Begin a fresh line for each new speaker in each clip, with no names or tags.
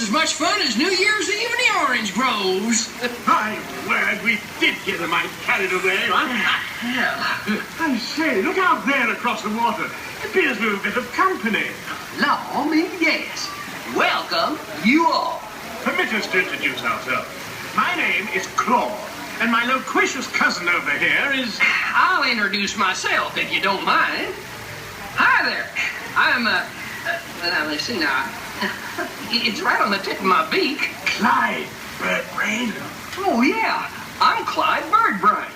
As much fun as New Year's Eve in the orange groves.
My word, we did get a mite carried away, huh?
Hell.
I say, look out there across the water. It appears we've a bit of company.
Law me, yes. Welcome, you all.
Permit us to introduce ourselves. My name is Claude, and my loquacious cousin over here is...
I'll introduce myself, if you don't mind. Hi there. I'm, now, let's see now. It's right on the tip of my beak.
Clyde Birdbrain.
Oh, yeah. I'm Clyde Birdbrain.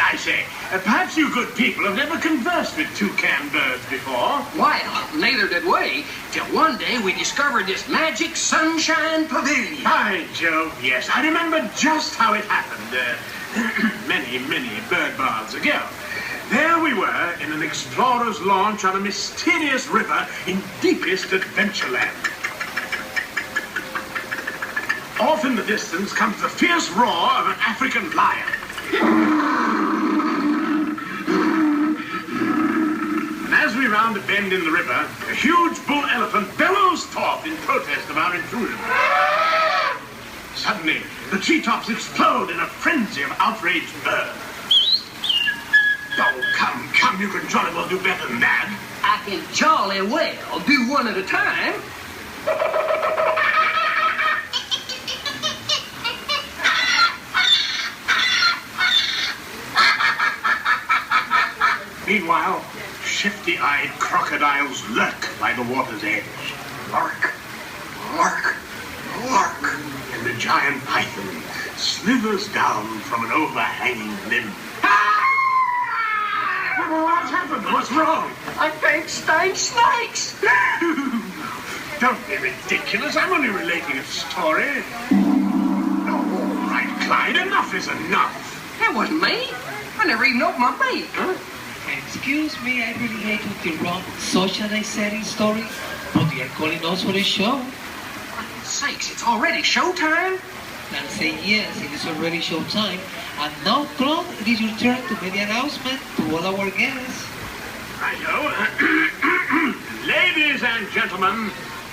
I say, perhaps you good people have never conversed with toucan birds before.
Well, neither did we, till one day we discovered this magic sunshine pavilion.
By Jove, yes. I remember just how it happened many, many bird baths ago. There we were in an explorer's launch on a mysterious river in deepest Adventureland. Off in the distance comes the fierce roar of an African lion. And as we round a bend in the river, a huge bull elephant bellows forth in protest of our intrusion. Suddenly, the treetops explode in a frenzy of outraged birds. Oh, come, you can jolly well do better than that.
I can jolly well do one at a time.
Meanwhile, shifty-eyed crocodiles lurk by the water's edge. Lurk, lurk, lurk. And the giant python slithers down from an overhanging limb. What's happened? What's wrong?
I think snakes.
Don't be ridiculous. I'm only relating a story. Oh, all right, Clyde. Enough is enough.
That wasn't me. I never even opened my beak.
Huh?
Excuse me, I really hate to interrupt such an exciting story, but they are calling us for a show.
For heaven's sakes, it's already showtime?
And say yes, it is already show time. And now, Claude, it is your turn to make the announcement to all our guests.
Righto. Ladies and gentlemen,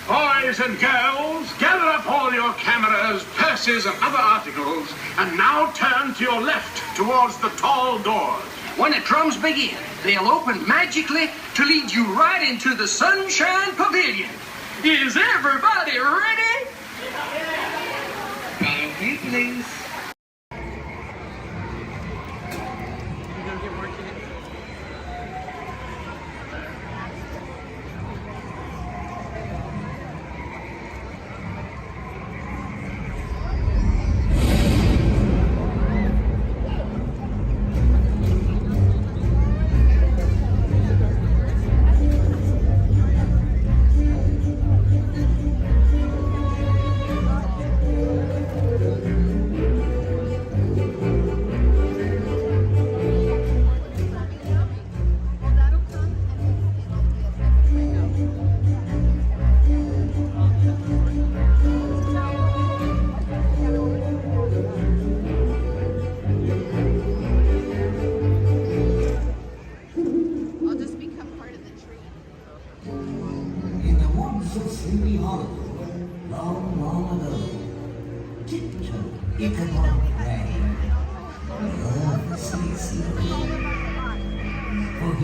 boys and girls, gather up all your cameras, purses, and other articles, and now turn to your left towards the tall doors.
When the drums begin, they'll open magically to lead you right into the Sunshine Pavilion. Is everybody ready?
Follow me, please.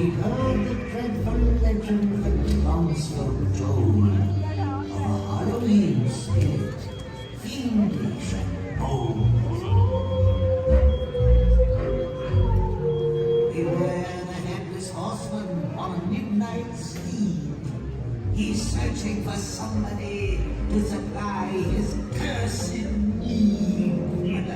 He'd heard the dreadful legend of the monster told of a Halloween spirit, fiendish and bold. Beware the headless horseman on a midnight steed. He's searching for somebody to supply his cursed need.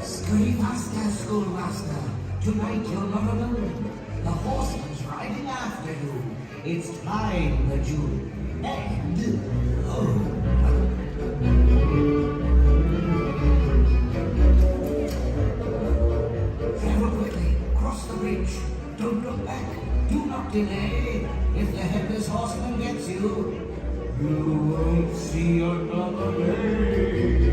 Scurry faster, schoolmaster. Tonight you're not alone. The horseman's riding after you. It's time that you end. Travel quickly, cross the bridge. Don't look back. Do not delay. If the headless horseman gets you, you won't see another day.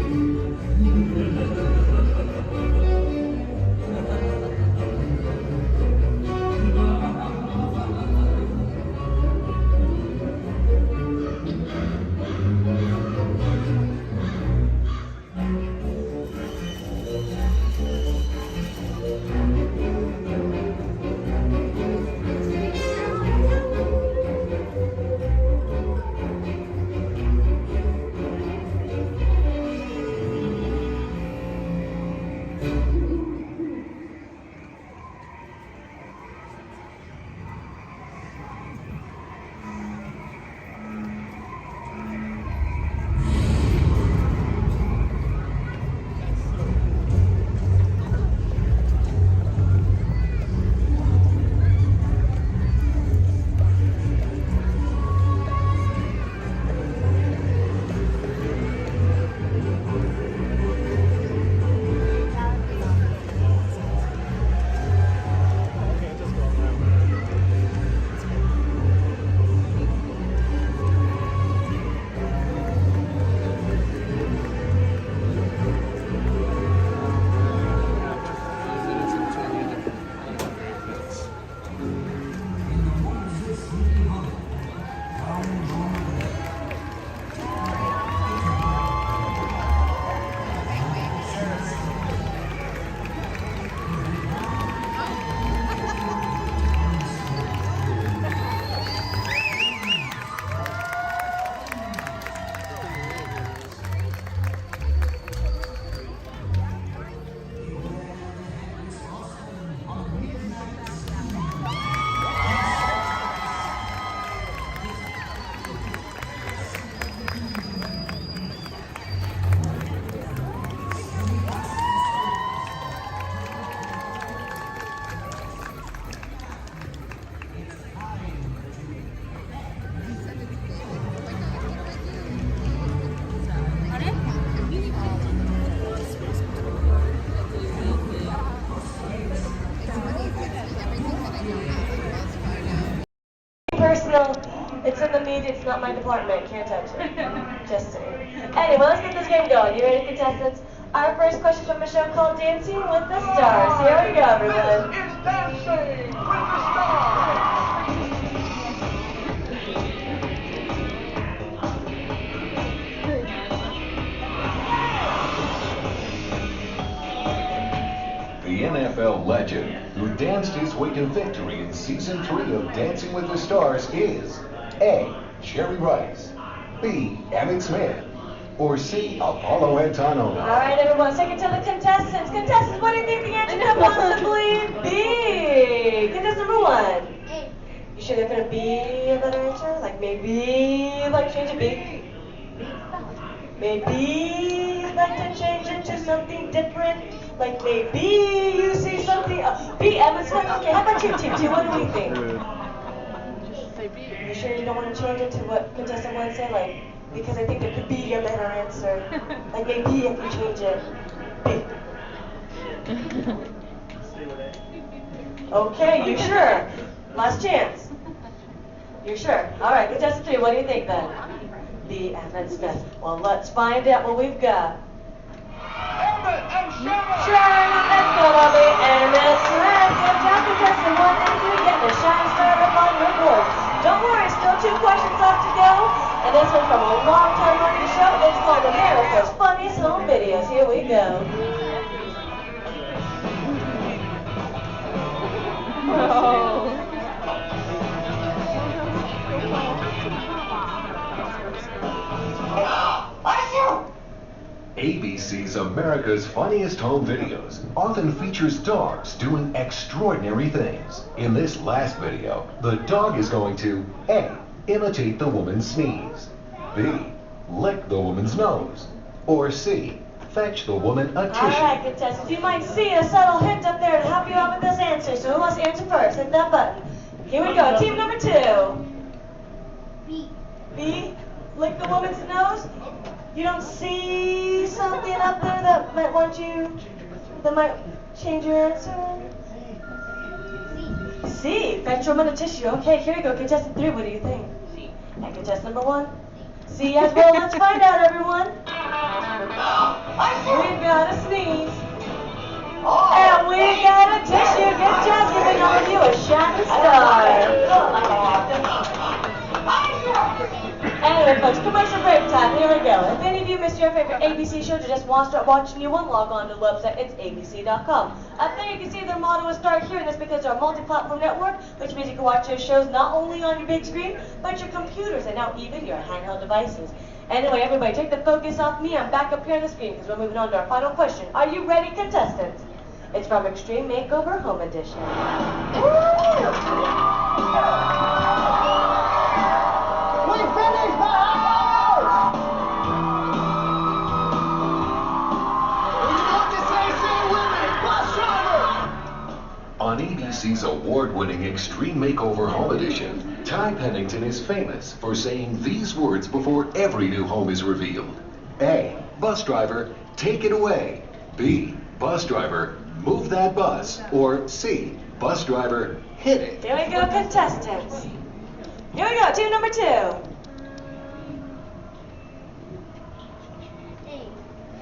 Personal, it's in the media, it's not my department, can't touch it. Just saying. Anyway, let's get this game going. You ready, contestants? Our first question from a show called Dancing with the Stars. Here we go, everyone.
This is Dancing with the Stars.
The NFL legend who danced his way to victory in Season 3 of Dancing with the Stars is A. Jerry Rice, B. Emmett Smith, or C. Apollo Antonova.
All right, everyone, take it to the contestants. Contestants, what do you think the answer could possibly be? Contestant number one. You sure they're going to be a better answer? Like maybe like change it B? Maybe like to change it to something different? Like maybe you see something. B, Emmett Smith. Okay, how about you, Team 2? What do we think? You sure you don't want to change it to what contestant one said? Like, because I think there could be a better answer. Like maybe if you change it. B. Okay, you sure? Last chance. You're sure? All right, contestant 3, what do you think then? B, Emmett Smith. Well, let's find out what we've got.
Emmett and Sharon!
Sharon, let's go, Bobby. Emmett Smith. Good job, contestant 1 and 2, getting a shine star up on your board. Don't worry, still 2 questions left to go. And this one's from a long-time running show. It's called America's Funniest Home Videos. Here we go.
ABC's America's Funniest Home Videos often features dogs doing extraordinary things. In this last video, the dog is going to A. Imitate the woman's sneeze, B. Lick the woman's nose, or C. Fetch the woman a tissue.
All right, contestants, you might see a subtle hint up there to help you out with this answer. So who wants to answer first? Hit that button. Here we go. Team number 2. B. B? Lick the woman's nose? You don't see something up there that might change your answer? C. Fetch a woman a tissue. Okay, here we go. Contestant 3, what do you think? C. And contestant number 1? C as well. Let's find out, everyone. We've got a sneeze. And we got a tissue. Good job giving all of you a shining star. Anyway, folks, commercial break time. Here we go. If any of you missed your favorite ABC shows or just want to start watching new one, log on to the website. It's abc.com. Up there you can see their motto is Start Here, and that's because they're a multi-platform network, which means you can watch their shows not only on your big screen, but your computers and now even your handheld devices. Anyway, everybody, take the focus off me. I'm back up here on the screen because we're moving on to our final question. Are you ready, contestants? It's from Extreme Makeover Home Edition.
We finished the house! When you want to say with me, bus driver!
On ABC's award-winning Extreme Makeover Home Edition, Ty Pennington is famous for saying these words before every new home is revealed. A. Bus driver, take it away. B. Bus driver, move that bus. Or C. Bus driver, hit it.
Here we go, contestants. Here we go, team number 2.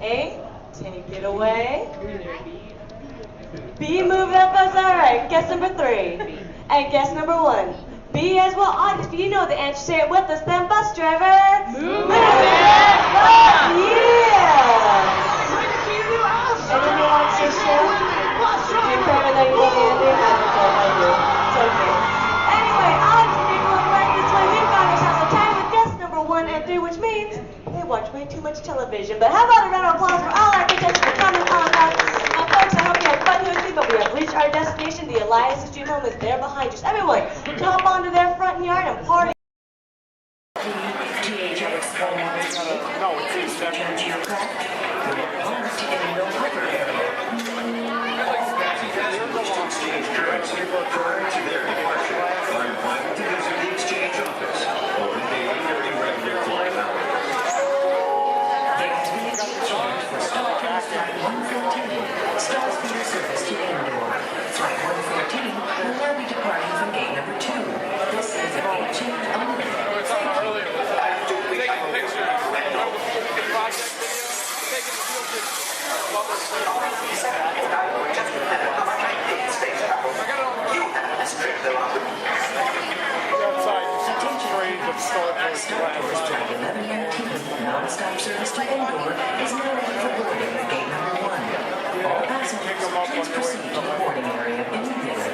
A, take it away. B, move that bus. All right, guess number 3. And guess number 1. B as well. Audience, if you know the answer, say it with us then. Bus driver, move that bus. Yeah. Anyone wants to show? You're better than you want to do. It's okay. Anyway, odds if you're going right this way, we've got ourselves a tie with guess number 1 and 3, which means they watch way too much television. But how about a round of applause for all our contestants for coming on us? And folks, I hope you had fun here with me, but we have reached our destination. The Elias Street Home is there behind us. Everyone, jump onto their front yard and party.
Prior to their departure, are invited to visit the exchange office, open daily during regular flight hours.
The activity change for StarCast Flight 114 starts for your service to Indoor. Flight 114 will now be departing from gate number 2. This is a gate change only. StarCast Flight 1119 non-stop service to Indoor is now ready for boarding at gate number 1. All passengers, please proceed to the boarding area immediately.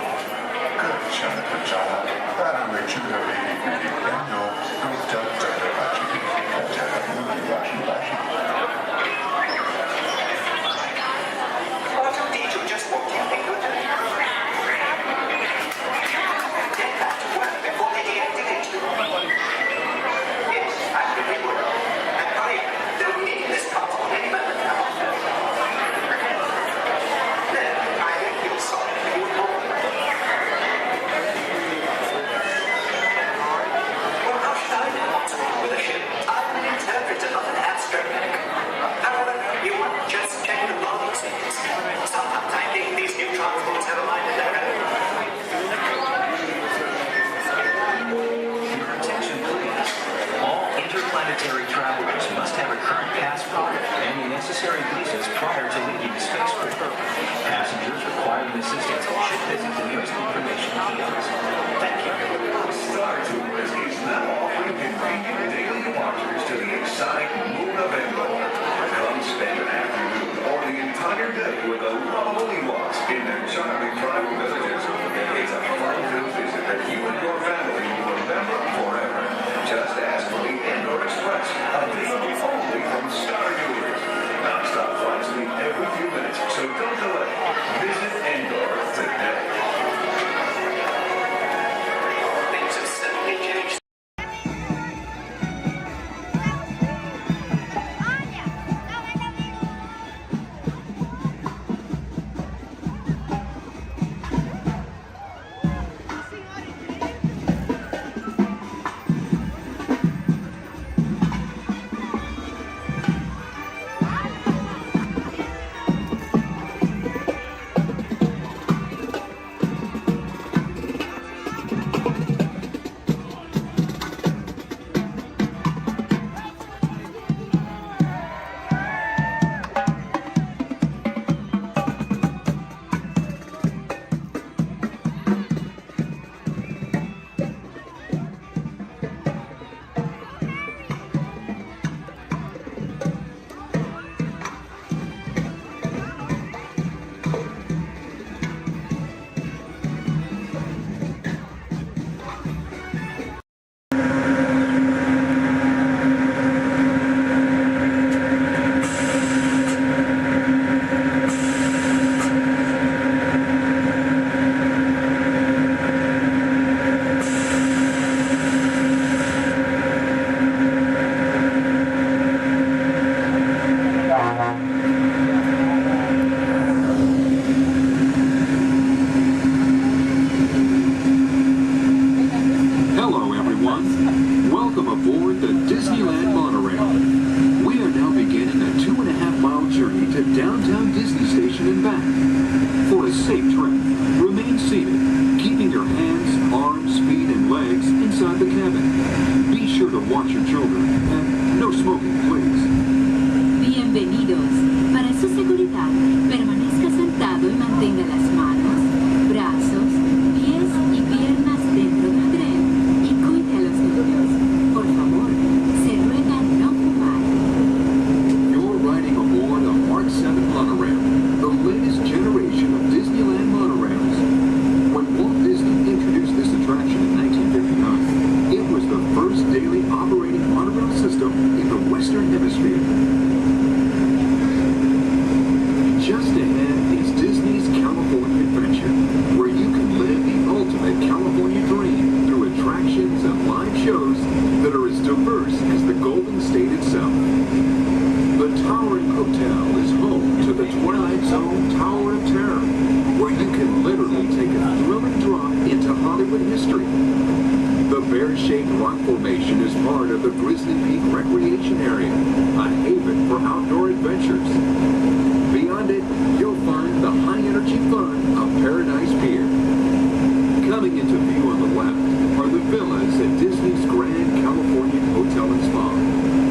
Interplanetary travelers must have a current passport and the necessary visas prior to leaving the spaceport. Passengers requiring assistance should visit the nearest information kiosk. Thank you.
Star Tours is now offering convenient daily departures to the exotic moon of Endor. Come spend an afternoon or the entire day with the lovely Walt in their charming tribal villages. It's a fun-filled visit that you and your family will remember forever. Just ask for the Endor Express, available only from Star Tours. Not
safe trip. Remain seated, keeping your hands, arms, feet, and legs inside the cabin. Be sure to watch your children, and no smoking, please.
Bienvenidos. Para su seguridad, permanezca sentado y mantenga las manos, brazos, pies y piernas dentro del tren y cuide a los niños. Por favor, se ruega no fumar.
You're riding aboard a Mark 7 monorail, the latest generation of Disneyland monorails. When Walt Disney introduced this attraction in 1959, it was the first daily operating monorail system in the Western Hemisphere. Just ahead is Disney's California Adventure, where you can live the ultimate California dream through attractions and live shows that are as diverse as the Golden State itself. The Towering Hotel is home to the Twilight Zone Tower of Terror, where you can literally take a thrilling drop into Hollywood history. The bear-shaped rock formation is part of the Grizzly Peak Recreation Area, a haven for outdoor adventures. Beyond it, you'll find the high-energy fun of Paradise Pier. Coming into view on the left are the villas at Disney's Grand California Hotel and Spa.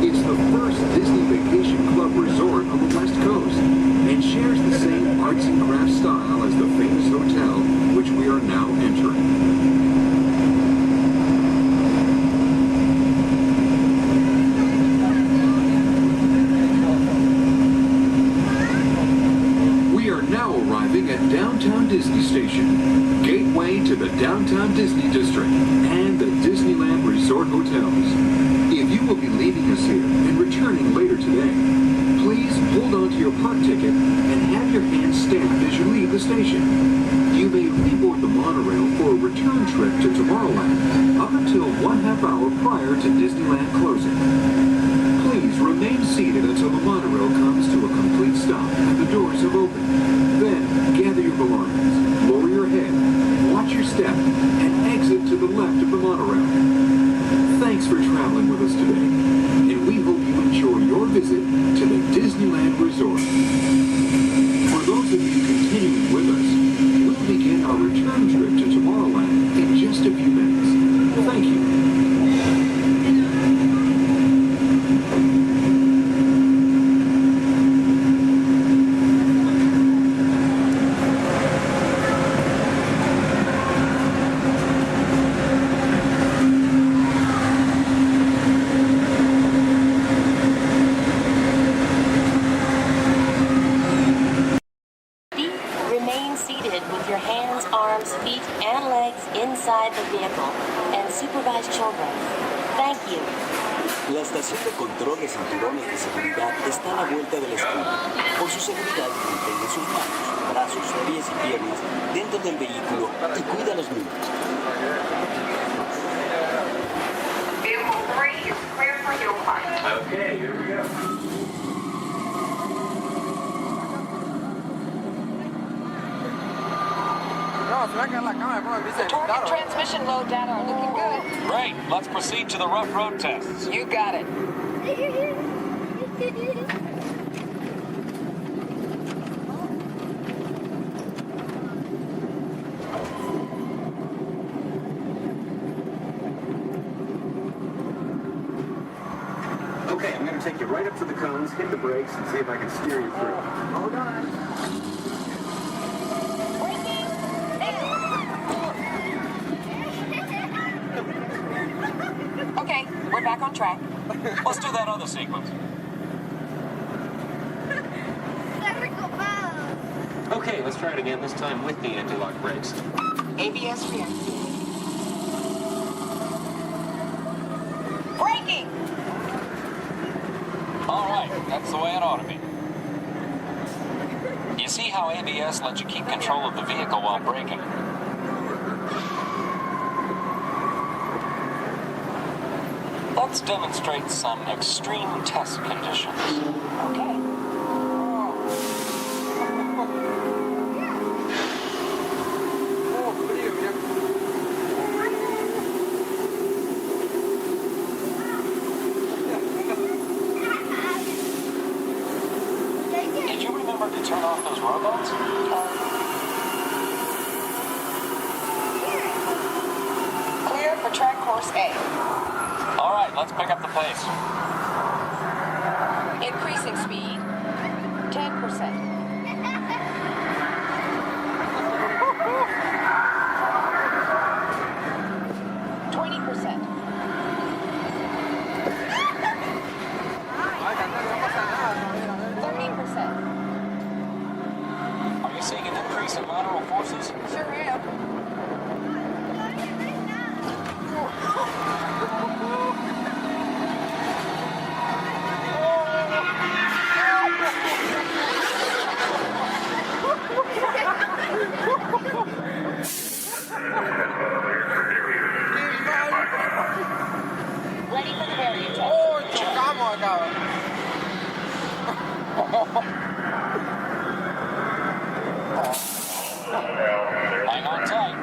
It's the first Disney Vacation Club resort on the West Coast and shares the same arts and crafts style as the famous hotel, which we are now entering. Arriving at Downtown Disney Station, gateway to the Downtown Disney District and the Disneyland Resort Hotels. If you will be leaving us here and returning later today, please hold on to your park ticket and have your hand stamped as you leave the station. You may reboard the monorail for a return trip to Tomorrowland up until 1/2 hour prior to Disneyland closing. Please remain seated until the monorail comes to a complete stop and the doors have opened. Then, gather your belongings, lower your head, watch your step, and exit to the left of the monorail. Thanks for traveling with us today, and we hope you enjoy your visit to the Disneyland Resort. For those of you continuing with us, we'll begin our return trip to Tomorrowland in just a few minutes. Thank you.
La estación de control de cinturones de seguridad está a la vuelta de la esquina. Por su seguridad, mantenga sus manos, brazos, pies y piernas dentro del vehículo y cuida a los niños.
Vehicle 3 is clear for your flight.
Okay, here we go.
The torque and transmission load data are looking good.
Great. Let's proceed to the rough road tests.
You got it.
Okay, I'm going to take you right up to the cones, hit the brakes, and see if I can steer you through. Hold on.
Okay, we're back on track.
Let's do that other sequence.
Okay, let's try it again, this time with the anti-lock brakes.
ABS reactivated. Braking!
All right, that's the way it ought to be. You see how ABS lets you keep control of the vehicle while braking? Let's demonstrate some extreme test conditions.
Okay.
Did you remember to turn off those robots? let's pick up the pace.
Increasing speed. 10%. 20%.
Are you seeing an increase in lateral forces?
Sure am. Ready for the barrier test.
Oh, chocamos acá.
Hang on tight.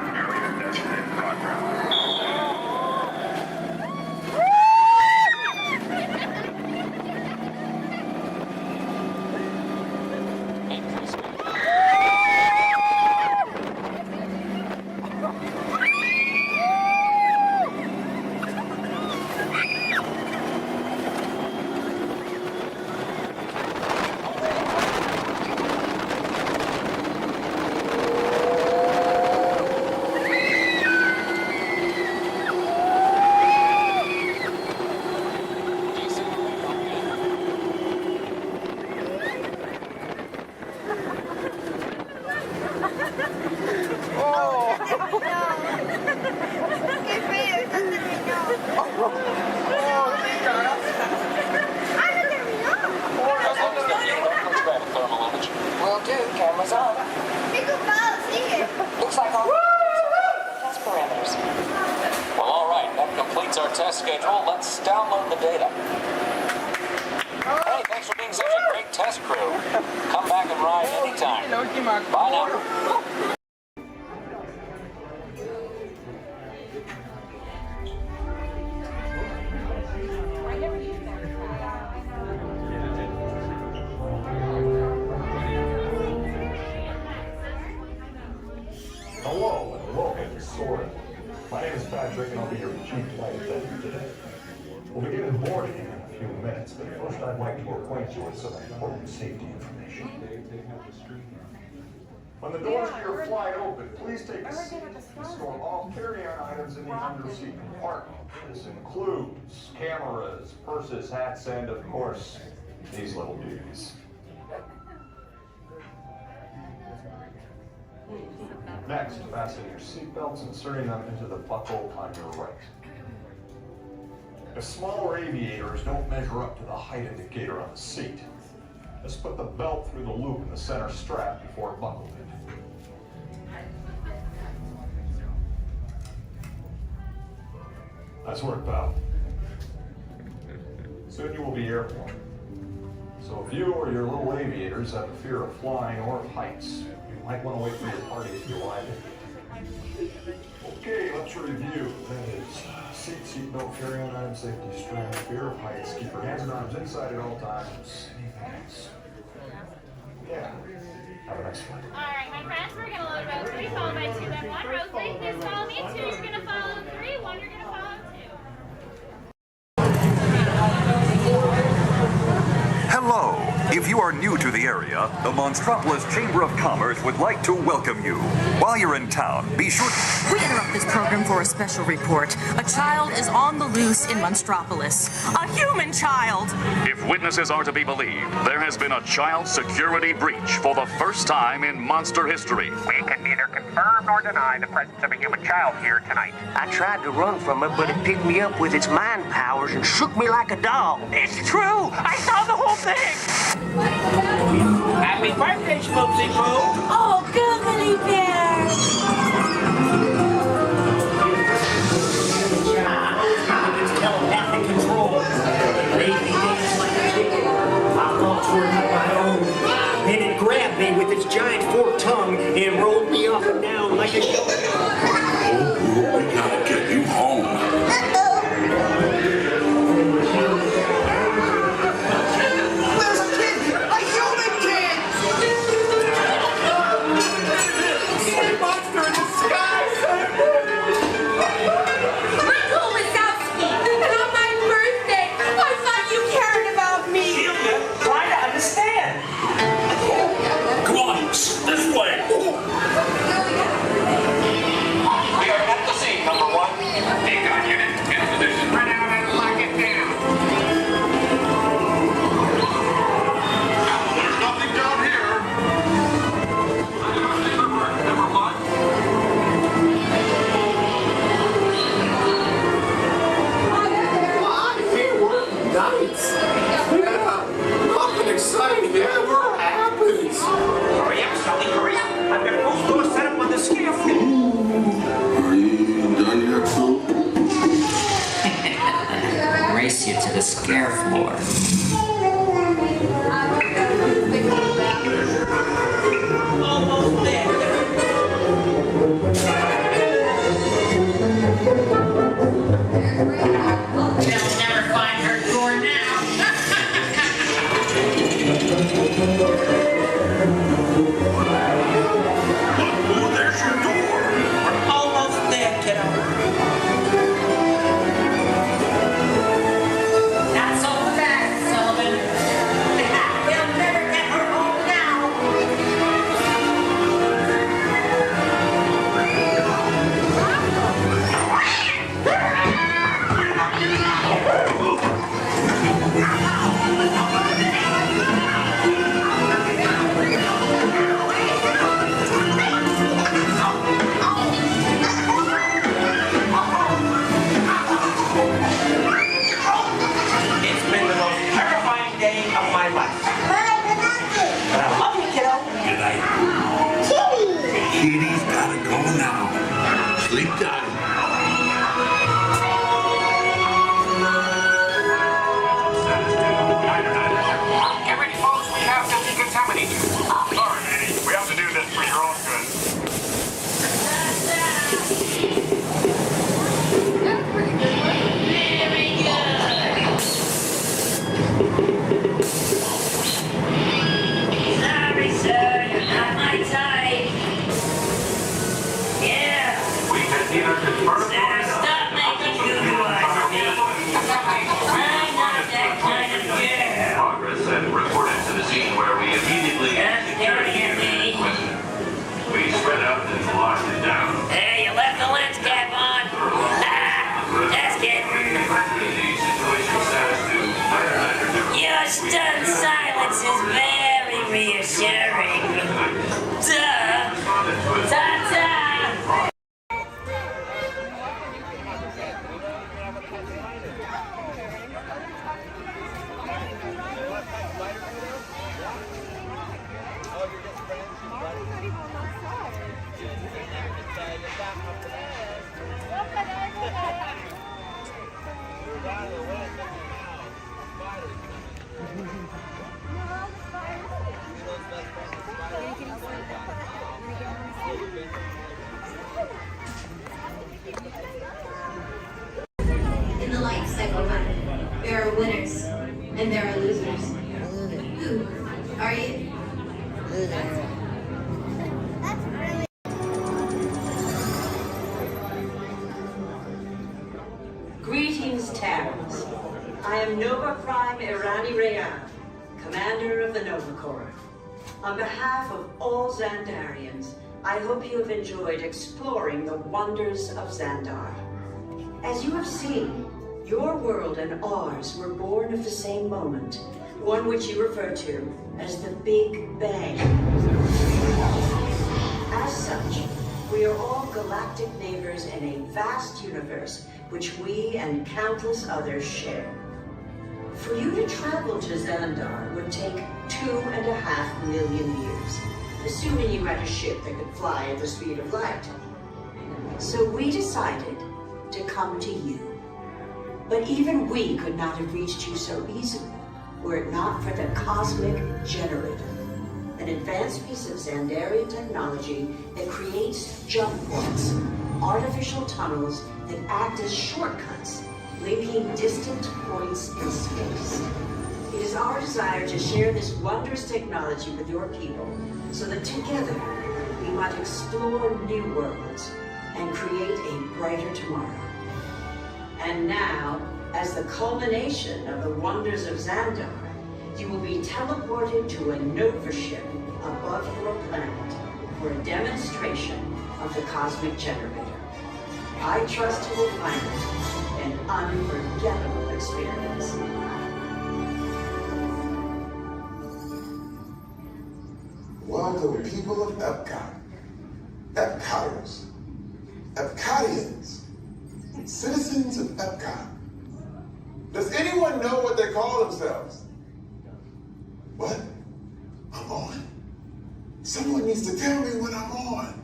Will do. Cameras on. Looks like all test parameters.
Well, all right. That completes our test schedule. Let's download the data. Hey, thanks for being such a great test crew. Come back and ride anytime. Bye now.
Hello and welcome to Soaring. My name is Patrick and I'll be your chief flight attendant today. We'll begin boarding in a few minutes, but first I'd like to acquaint you with some important safety information. When the doors to your flight open, please take a seat and store all carry-on items in the under-seat compartment. This includes cameras, purses, hats, and of course, these little beauties. Next, fasten your seatbelts, inserting them into the buckle on your right. If smaller aviators don't measure up to the height indicator on the seat, just put the belt through the loop in the center strap before buckling it. Nice work, pal. Soon you will be airborne. So if you or your little aviators have a fear of flying or of heights, you might want to wait for your party to arrive in. Okay, let's review. That is seatbelt, carry-on item, safety strap, fear of heights, keep your hands and arms inside at all times. Anything else? Yeah. Have a nice flight.
All right, my friends, we're gonna load row 3, followed by 2, then 1. Row 3, please follow me. 2, you're gonna follow 3. 1, you're gonna follow 2.
Hello. If you are new to the area, the Monstropolis Chamber of Commerce would like to welcome you. While you're in town, be sure
We interrupt this program for a special report. A child is on the loose in Monstropolis. A human child!
If witnesses are to be believed, there has been a child security breach for the first time in monster history.
We can neither confirm nor deny the presence of a human child here tonight.
I tried to run from it, but it picked me up with its mind powers and shook me like a dog.
It's true! I saw the whole thing!
Happy birthday, Schmoopsy Boo!
Oh, googly bear!
It's telepathic control. Made me dance like a chicken. I lost words of my own. Then it grabbed me with its giant forked tongue and rolled me up and down like a show.
Oh, we gotta get you home.
scare floor.
Almost there. They'll never find her door now.
Oh, there's your door.
We're almost there, kiddo. Not so fast, Sullivan. They'll never get her home now. It's been the most terrifying day of my life. But I love you, kiddo.
Good night. Kitty's gotta go now. Sleep tight.
Get ready, folks. We have to decontaminate you. Sorry, Manny. We have to do this for your own good.
Sorry, sir. You're not my type. Yeah.
We can either confirm
Sir, stop making goo-goo eyes at me. I'm not that kind of girl.
progress and reported to the scene where we immediately
Staring at me.
we spread out and locked it down.
Hey, you left the lens cap on. Just kidding. Your stunned silence is very reassuring. Duh. Ta-ta.
In the life cycle, there are winners and there are losers. Who are you?
Greetings, Terrans. I am Nova Prime Irani Rayan, commander of the Nova Corps. On behalf of all Xandarians, I hope you have enjoyed exploring the wonders of Xandar. As you have seen, your world and ours were born of the same moment, one which you refer to as the Big Bang. As such, we are all galactic neighbors in a vast universe which we and countless others share. For you to travel to Xandar would take 2.5 million years, assuming you had a ship that could fly at the speed of light. So we decided to come to you. But even we could not have reached you so easily were it not for the Cosmic Generator, an advanced piece of Xandarian technology that creates jump points, artificial tunnels that act as shortcuts, linking distant points in space. It is our desire to share this wondrous technology with your people so that together we might explore new worlds and create a brighter tomorrow. And now, as the culmination of the wonders of Xandar, you will be teleported to a Nova ship above your planet for a demonstration of the Cosmic Generator. I trust you will find it an unforgettable experience.
Welcome, people of Epcot, Epcoters, Epcotians, citizens of Epcot. Does anyone know what they call themselves? What? I'm on? Someone needs to tell me what I'm on.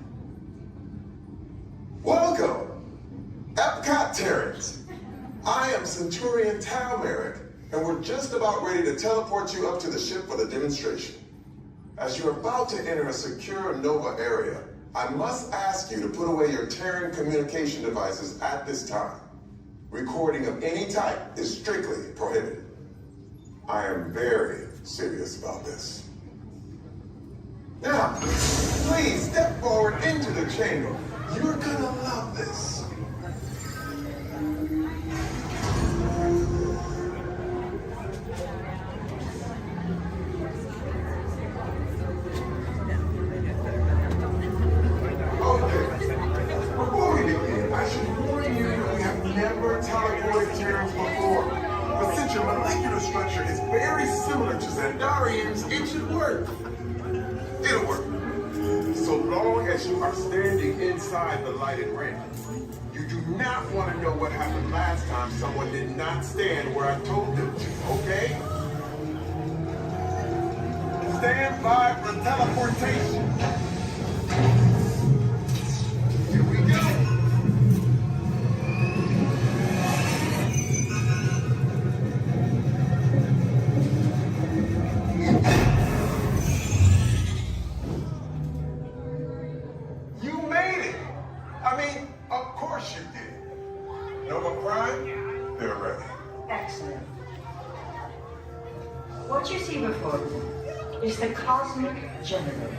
Welcome, Epcot Terrans. I am Centurion Tal Merrick, and we're just about ready to teleport you up to the ship for the demonstration. As you're about to enter a secure Nova area, I must ask you to put away your Terran communication devices at this time. Recording of any type is strictly prohibited. I am very serious about this. Now, please step forward into the chamber. You're gonna love this. Before we begin, I should warn you that we have never teleported Terrans before. But since your molecular structure is very similar to Xandarians, it should work. It'll work. So long as you are standing inside the lighted ring. You do not want to know what happened last time someone did not stand where I told them to, okay? Stand by for teleportation. Here we go. You made it. I mean, of course you did. Nova Prime, they're ready.
Excellent. What you see before you is the cosmic generator.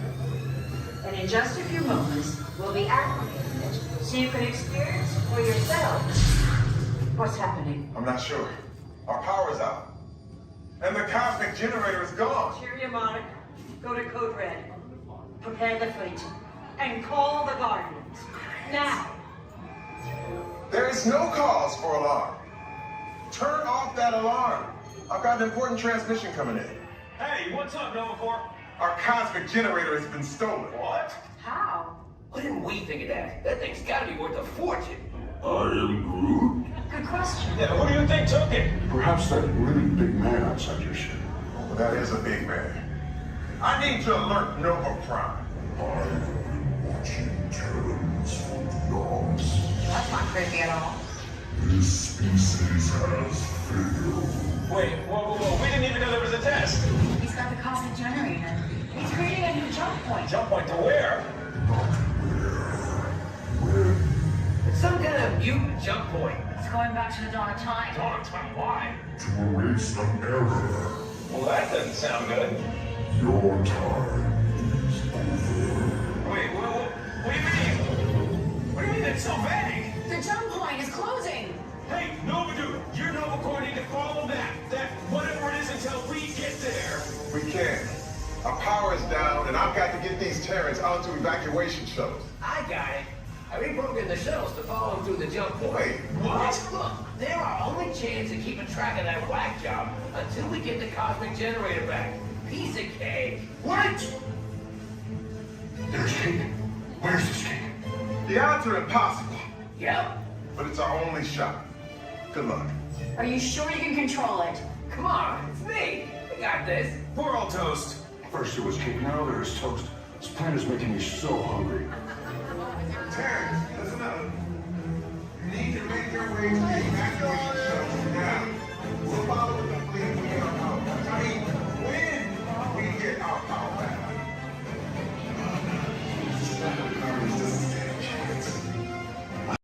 And in just a few moments, we'll be activating it so you can experience for yourselves what's happening.
I'm not sure. Our power's out. And the cosmic generator is gone.
Cheerio, Monarch. Go to Code Red. Prepare the fleet. And call the Guardians. Now.
There is no cause for alarm. Turn off that alarm. I've got an important transmission coming in.
Hey, what's up, Nova Corps?
Our cosmic generator has been stolen.
What?
How?
Why didn't we think of that? That thing's gotta be worth a fortune.
I am Groot.
Good question.
Yeah, who do you think took it?
Perhaps that really big man outside your ship.
Well, that is a big man. I need to alert Nova Prime.
I've been watching Terrans for dogs.
That's not creepy at all.
This species has failed.
Wait, whoa. We didn't even know there was a test.
He's got the cosmic generator. He's creating a new jump point.
Jump point to where?
Not where. When.
It's some kind of mutant jump point.
It's going back to the dawn of time.
Dawn of time, why?
To erase an error.
Well, that doesn't sound good.
Your time is over.
Wait, what do you mean? What do you mean it's so vague?
The jump point is closing.
Hey, Nova Dude, you're Nova Corps need to follow that whatever it is until we get there.
We can't. Our power is down, and I've got to get these Terrans onto evacuation shuttles.
I got it. I reprogrammed the shuttles to follow them through the jump point.
Wait, what?
Look, they're our only chance of keeping track of that whack job until we get the cosmic generator back. Piece of cake.
Wait! There's cake. Where's this cake?
The odds are impossible,
Yep.
but it's our only shot. Good luck.
Are you sure you can control it?
Come on, it's me. We got this.
We're all toast.
First it was cake, now there's toast. This plan is making me so hungry.
Terrans, listen up. You need to make your way to the evacuation shuttles now. We'll follow the fleet when we get our power back. I mean, when we get our power back. There's just a second chance.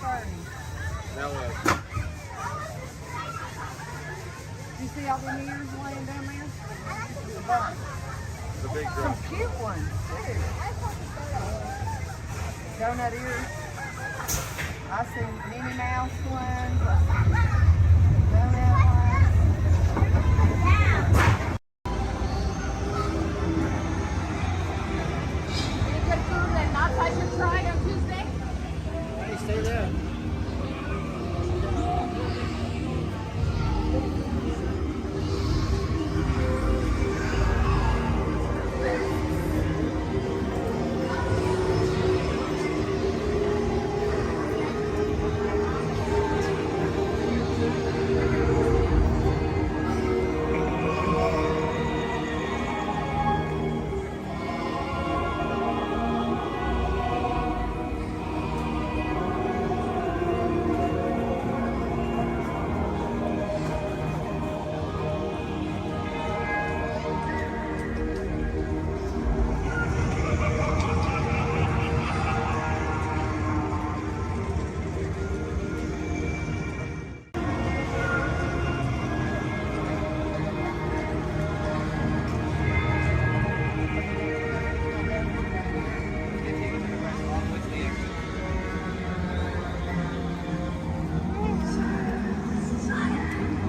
That was.
You see all the ears laying down there? The bunch.
The big drum.
Some cute ones, too. Donut ears. I see Minnie Mouse ones. I see donut ones.
Any good food that not I should try on Tuesday?
Hey, stay there.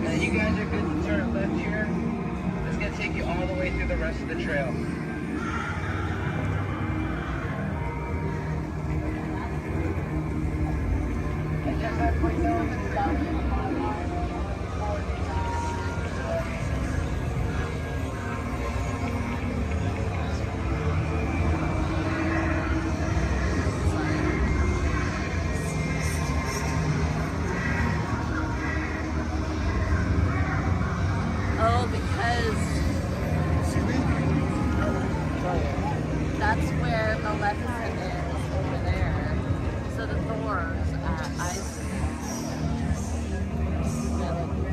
Now you guys are good to turn left here. It's gonna take you all the way through the rest of the trail. And just that quick note,
Oh, because that's where Maleficent is, over there. So the thorns, I see. Yeah, like you're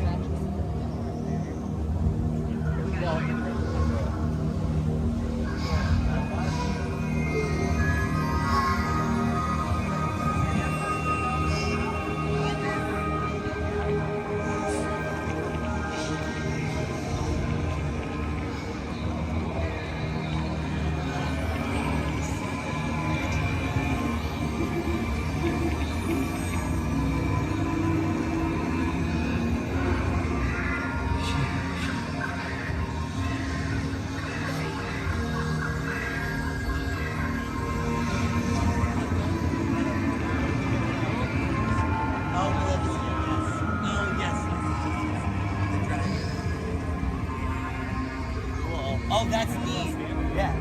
Oh, that's neat. Yeah.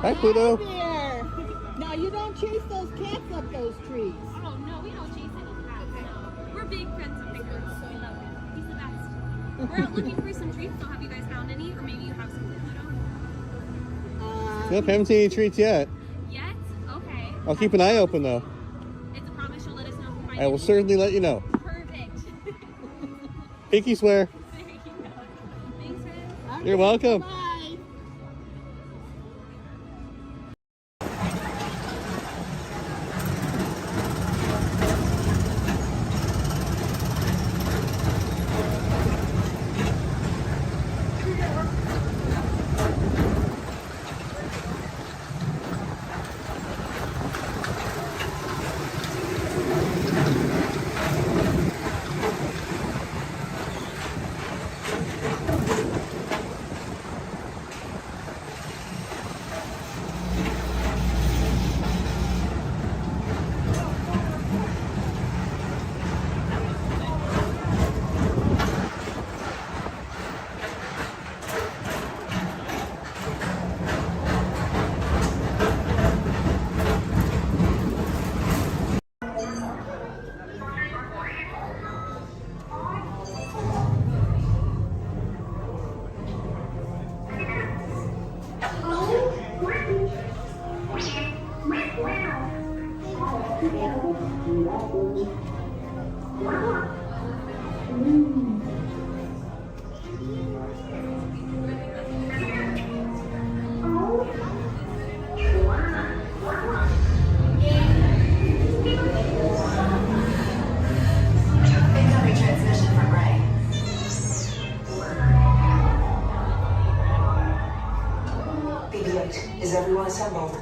Hi, Pluto.
There. Now you don't chase those cats up those trees.
Oh no, we don't chase any cats. No, we're big friends of Pickles, so we love him. He's the best. We're out looking for some treats. So have you guys found any, or maybe you have some, Pluto?
Nope, haven't seen any treats yet.
Yet? Okay.
I'll keep an eye open though.
It's a promise you'll let us know if you find
I will certainly let you know.
Perfect.
Pinky swear.
There you go. Thanks, Ed.
You're welcome.
Bye.
Incoming transmission from Ray.
BB-8, is everyone assembled?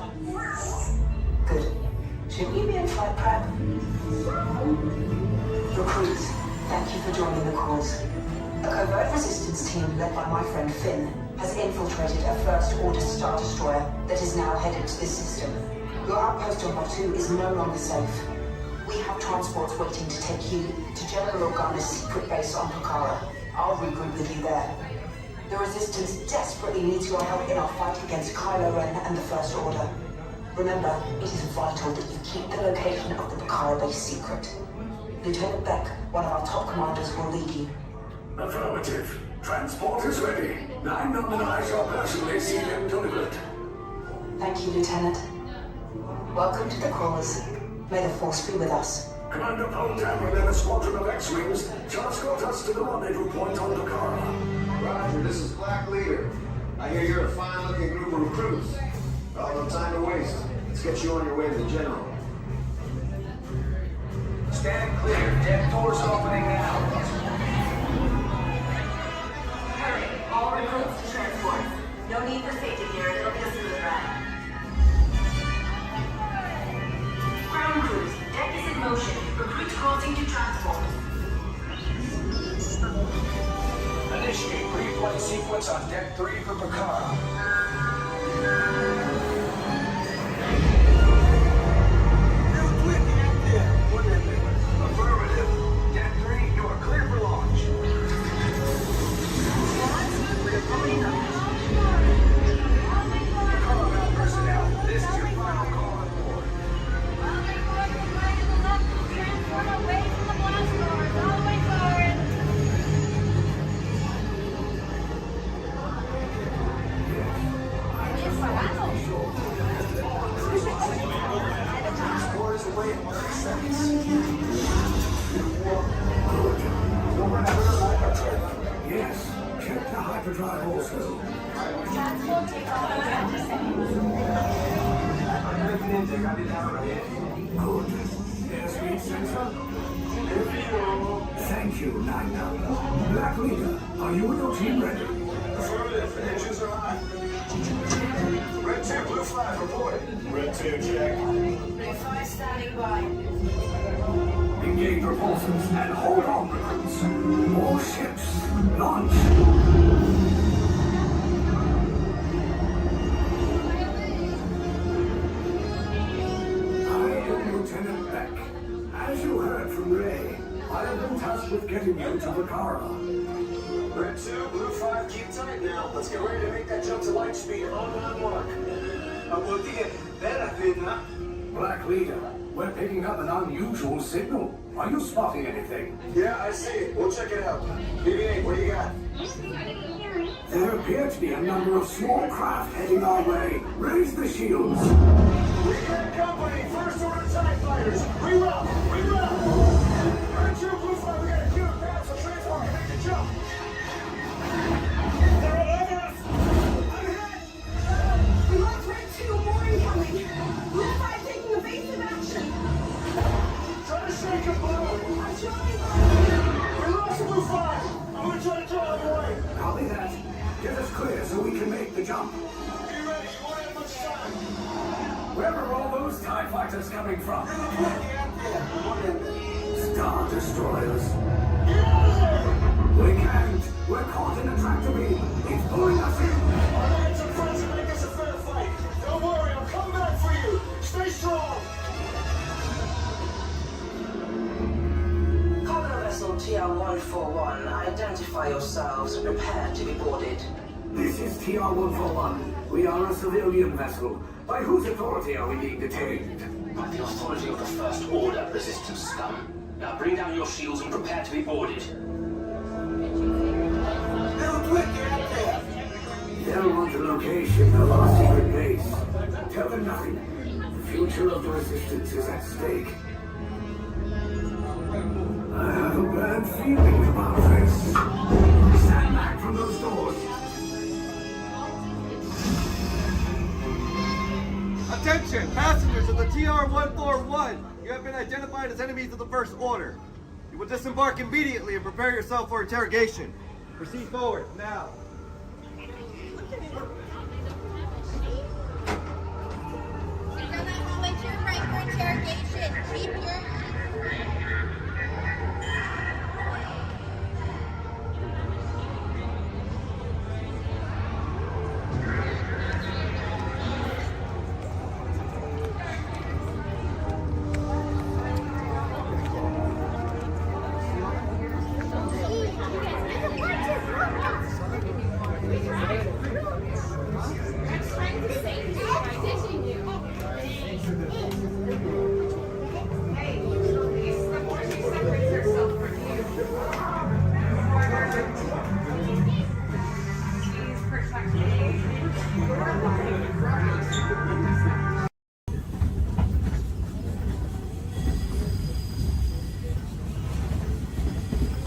Good. Should we be in flight prep? Recruits, thank you for joining the cause. A covert resistance team led by my friend Finn has infiltrated a First Order Star Destroyer that is now headed to this system. Your outpost on Batu is no longer safe. We have transports waiting to take you to General Organa's secret base on Pucara. I'll regroup with you there. The Resistance desperately needs your help in our fight against Kylo Ren and the First Order. Remember, it is vital that you keep the location of the Pucara base secret. Lieutenant Beck, one of our top commanders, will lead you.
Affirmative. Transport is ready. 9 London I shall personally see them delivered.
Thank you, Lieutenant. Welcome to the cause. May the Force be with us.
Commander Poltam and a squadron of X-Wings shall escort us to the rendezvous point on Pucara.
Roger, this is Black Leader. I hear you're a fine-looking group of recruits. Well, no time to waste. Let's get you on your way to the General.
Stand clear. Deck doors opening now.
Hurry, all recruits to transport. No need for safety gear, it'll be a smooth ride. Ground crews, deck is in motion. Recruits crossing to transport.
Initiate pre-flight sequence on Deck 3 for Pucara. Affirmative. Deck 3, you are clear for launch. Pucara personnel, this is your final call on board.
Transport away from the blast doors, all the way forward.
Transport is away in 30 seconds.
Yes, check the hyperdrive also.
Transport takeoff in 20 seconds.
Good. Airspeed sensor? Thank you, 9 Black Leader, are you and your team ready?
Affirmative. Engines are hot. Red 2, blue 5 reporting. Red 2, check.
Blue 5 standing by.
Engage repulsors and hold on, recruits. More ships. Launch. I am Lieutenant Beck. As you heard from Ray, I have been tasked with getting you to Pucara.
Red 2, blue 5, keep tight now. Let's get ready to make that jump to light speed on mark.
Black Leader, we're picking up an unusual signal. Are you spotting anything?
Yeah, I see it. We'll check it out. BB-8, what do you got?
There appear to be a number of small craft heading our way. Raise the shields.
We got company. First order TIE fighters. Reroute. Red 2, Blue 5, we got a clear path, so transport can make the jump. They're all over us. I'm hit.
We lost Red 2, more incoming. Blue 5 taking evasive action.
Try to shake him, Blue.
I'm trying.
We lost Blue 5. I'm gonna try to draw him away.
Copy that. Get us clear so we can make the jump.
Be ready. You won't have much time.
Where are all those TIE fighters coming from?
You're looking at the airport.
Star Destroyers.
Get out of there!
We can't. We're caught in a tractor beam. It's pulling us in.
Our lines are friends and make this a fair fight. Don't worry, I'll come back for you. Stay strong.
Cargo vessel TR-141, identify yourselves and prepare to be boarded.
This is TR-141. We are a civilian vessel. By whose authority are we being detained?
By the authority of the First Order, resistance scum. Now bring down your shields and prepare to be boarded.
They'll want the location of our secret base. Tell them nothing. The future of the resistance is at stake. I have a bad feeling about this. Stand back from those doors.
Attention, passengers of the TR-141. You have been identified as enemies of the First Order. You will disembark immediately and prepare yourself for interrogation. Proceed forward, now.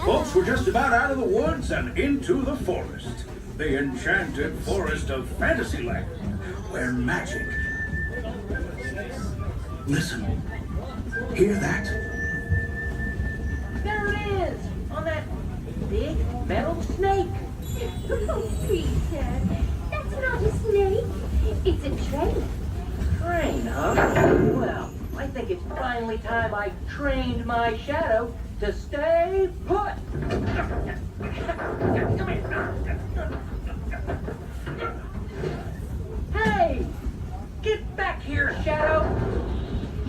Folks, we're just about out of the woods and into the forest. The enchanted forest of Fantasyland, where magic... Listen. Hear that?
There it is! On that big metal snake!
Oh, Peter, that's not a snake. It's a train.
Train, huh? Well, I think it's finally time I trained my shadow to stay put! Come here! Hey! Get back here, Shadow!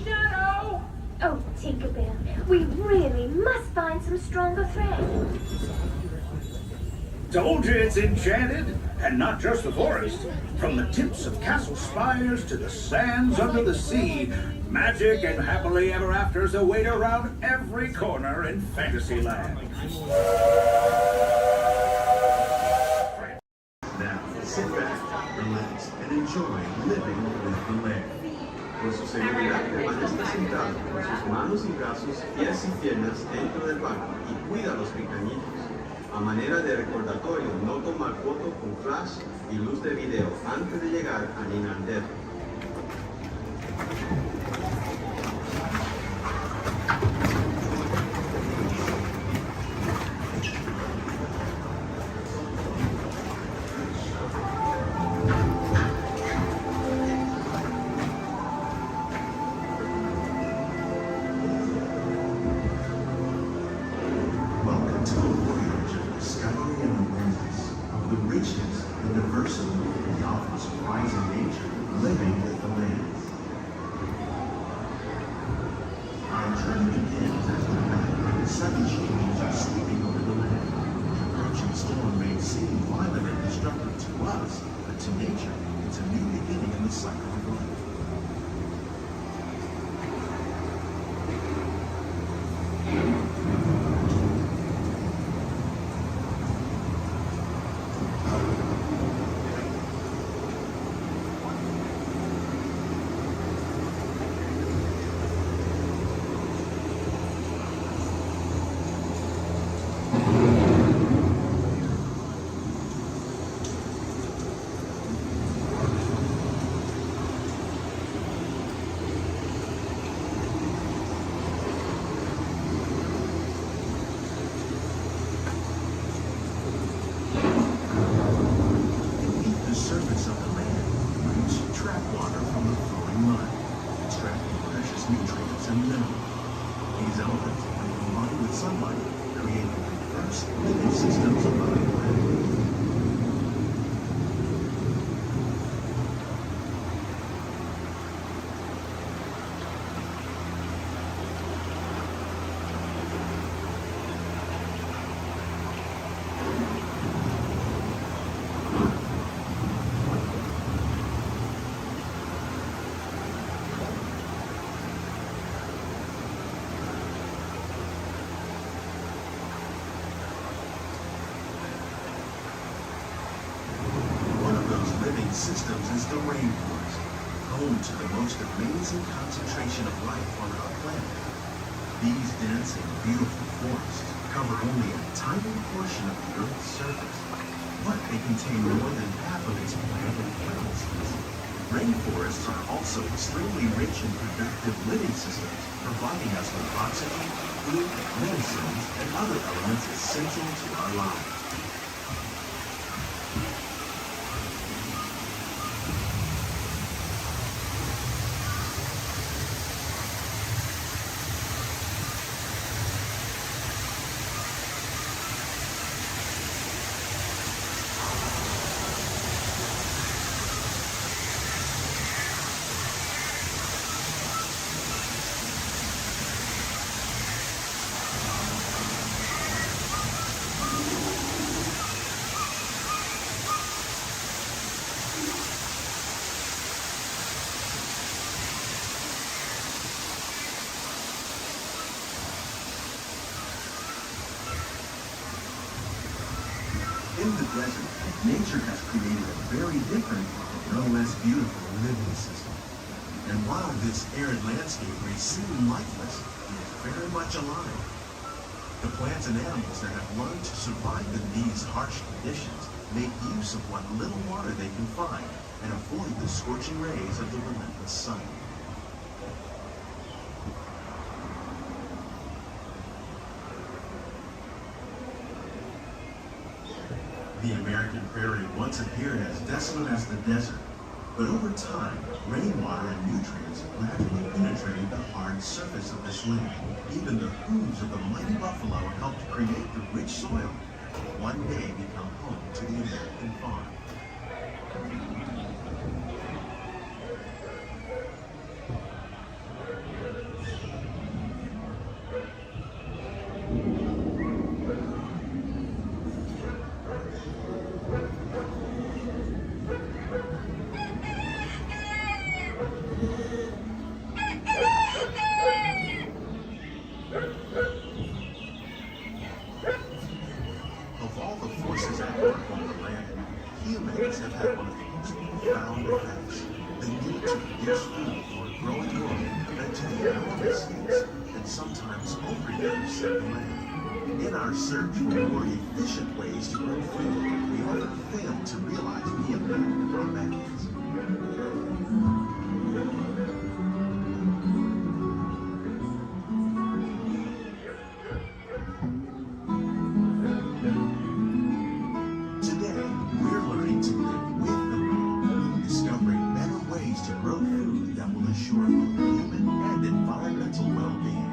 Shadow!
Oh, Tinkerbell, we really must find some stronger thread.
Told you it's enchanted, and not just the forest. From the tips of castle spires to the sands under the sea, magic and happily ever afters await around every corner in Fantasyland.
Now, sit back, relax, and enjoy living with the land. Por su seguridad, permanezca sentado con sus manos y brazos, pies y piernas dentro del barco y cuida a los pequeñitos. A manera de recordatorio, no tomar foto con flash y luz de video antes de llegar a Disneyland. Welcome to a voyage of discovery and awareness of the richness and diversity of the surprising nature living with the land. Our journey begins as the night, sudden changes are sweeping over the land. The approaching storm may seem violent and destructive to us, but to nature, it's a new beginning in the cycle of life. and mineral. These elements, when combined with sunlight, create the diverse living systems of our planet. Systems is the rainforest, home to the most amazing concentration of life on our planet. These dense and beautiful forests cover only a tiny portion of the Earth's surface, but they contain more than half of its plant and animal species. Rainforests are also extremely rich in productive living systems, providing us with oxygen, food, medicines, and other elements essential to our lives. In the desert, nature has created a very different, no less beautiful living system. And while this arid landscape may seem lifeless, it is very much alive. The plants and animals that have learned to survive in these harsh conditions make use of what little water they can find and avoid the scorching rays of the relentless sun. The American prairie once appeared as desolate as the desert, but over time, rainwater and nutrients gradually penetrated the hard surface of this land. Even the hooves of the mighty buffalo helped create the rich soil that will one day become home to the American farm. Of all the forces at work on the land, humans have had one of the most profound effects. The need to produce food for a growing world led to the enormous use and sometimes overuse of the land. In our search for more efficient ways to grow food, we often fail to realize the impact of our methods. Ensure both human and environmental well-being.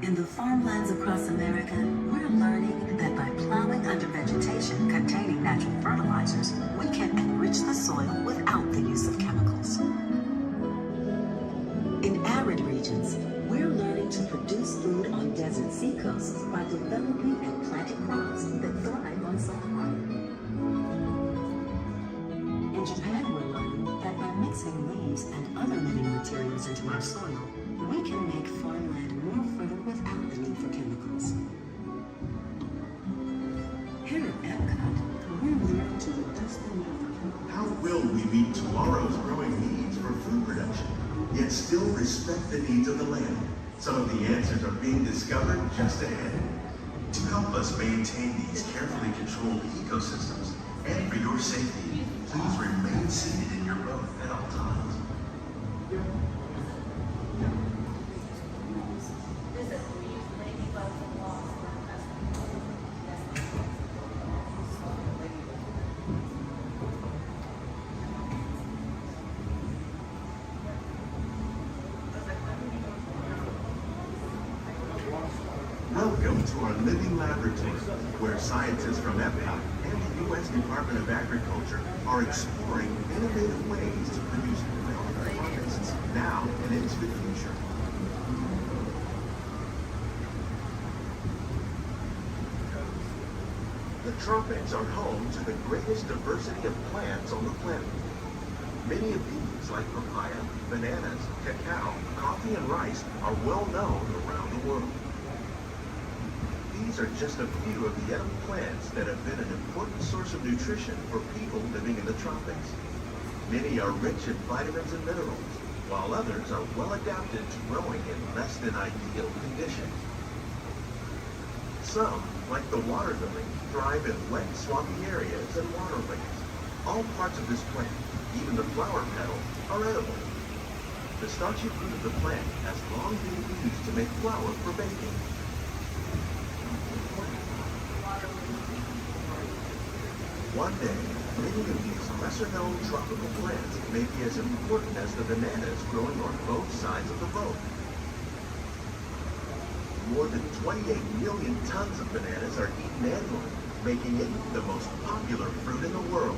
In the farmlands across America, we're learning that by plowing under vegetation containing natural fertilizers, we can enrich the soil without the use of chemicals. In arid regions, we're learning to produce food on desert seacoasts by developing and planting crops that thrive on salt water. In Japan, we're learning that by mixing leaves and other living materials into our soil, we can make farmland more fertile without the need for chemicals. Here at Epcot, we're learning to reduce the need for chemicals.
How will we meet tomorrow's growing needs for food production? yet still respect the needs of the land. Some of the answers are being discovered just ahead. To help us maintain these carefully controlled ecosystems, and for your safety, please remain seated in your boat at all times. Welcome to our living laboratory, where scientists from Epcot and the U.S. Department of Agriculture are exploring innovative ways to produce healthy harvests now and into the future. The tropics are home to the greatest diversity of plants on the planet. Many of these, like papaya, bananas, cacao, coffee, and rice, are well known around the world. These are just a few of the edible plants that have been an important source of nutrition for people living in the tropics. Many are rich in vitamins and minerals, while others are well adapted to growing in less than ideal conditions. Some, like the water lily, thrive in wet, swampy areas and waterways. All parts of this plant, even the flower petals, are edible. The starchy fruit of the plant has long been used to make flour for baking. One day, many of these lesser-known tropical plants may be as important as the bananas growing on both sides of the boat. More than 28 million tons of bananas are eaten annually, making it the most popular fruit in the world.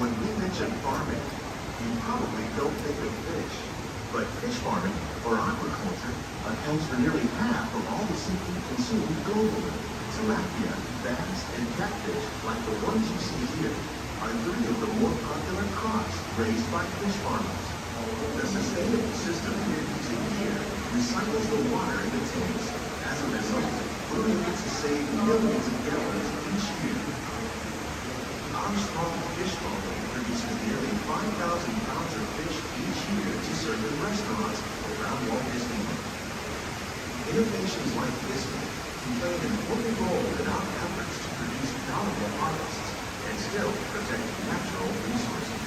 When we mention farming, you probably don't think of fish. But fish farming, or aquaculture, accounts for nearly half of all the seafood consumed globally. Tilapia, bass, and catfish, like the ones you see here, are three of the more popular crops raised by fish farmers. The sustainable system we're using here recycles the water in the tanks. As a result, we're able to save millions of gallons each year. Our small fish farm produces nearly 5,000 pounds of fish each year to serve in restaurants around Walt Disneyland. Innovations like this one can play an important role in our efforts to produce bountiful harvests and still protect natural resources.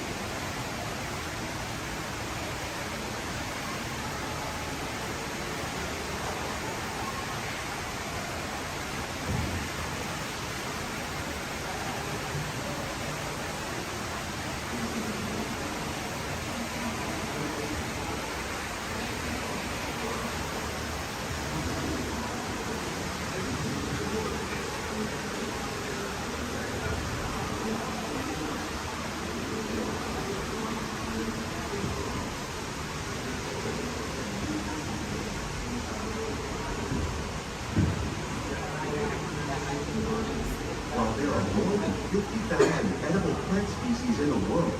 While there are more than 50,000 edible plant species in the world,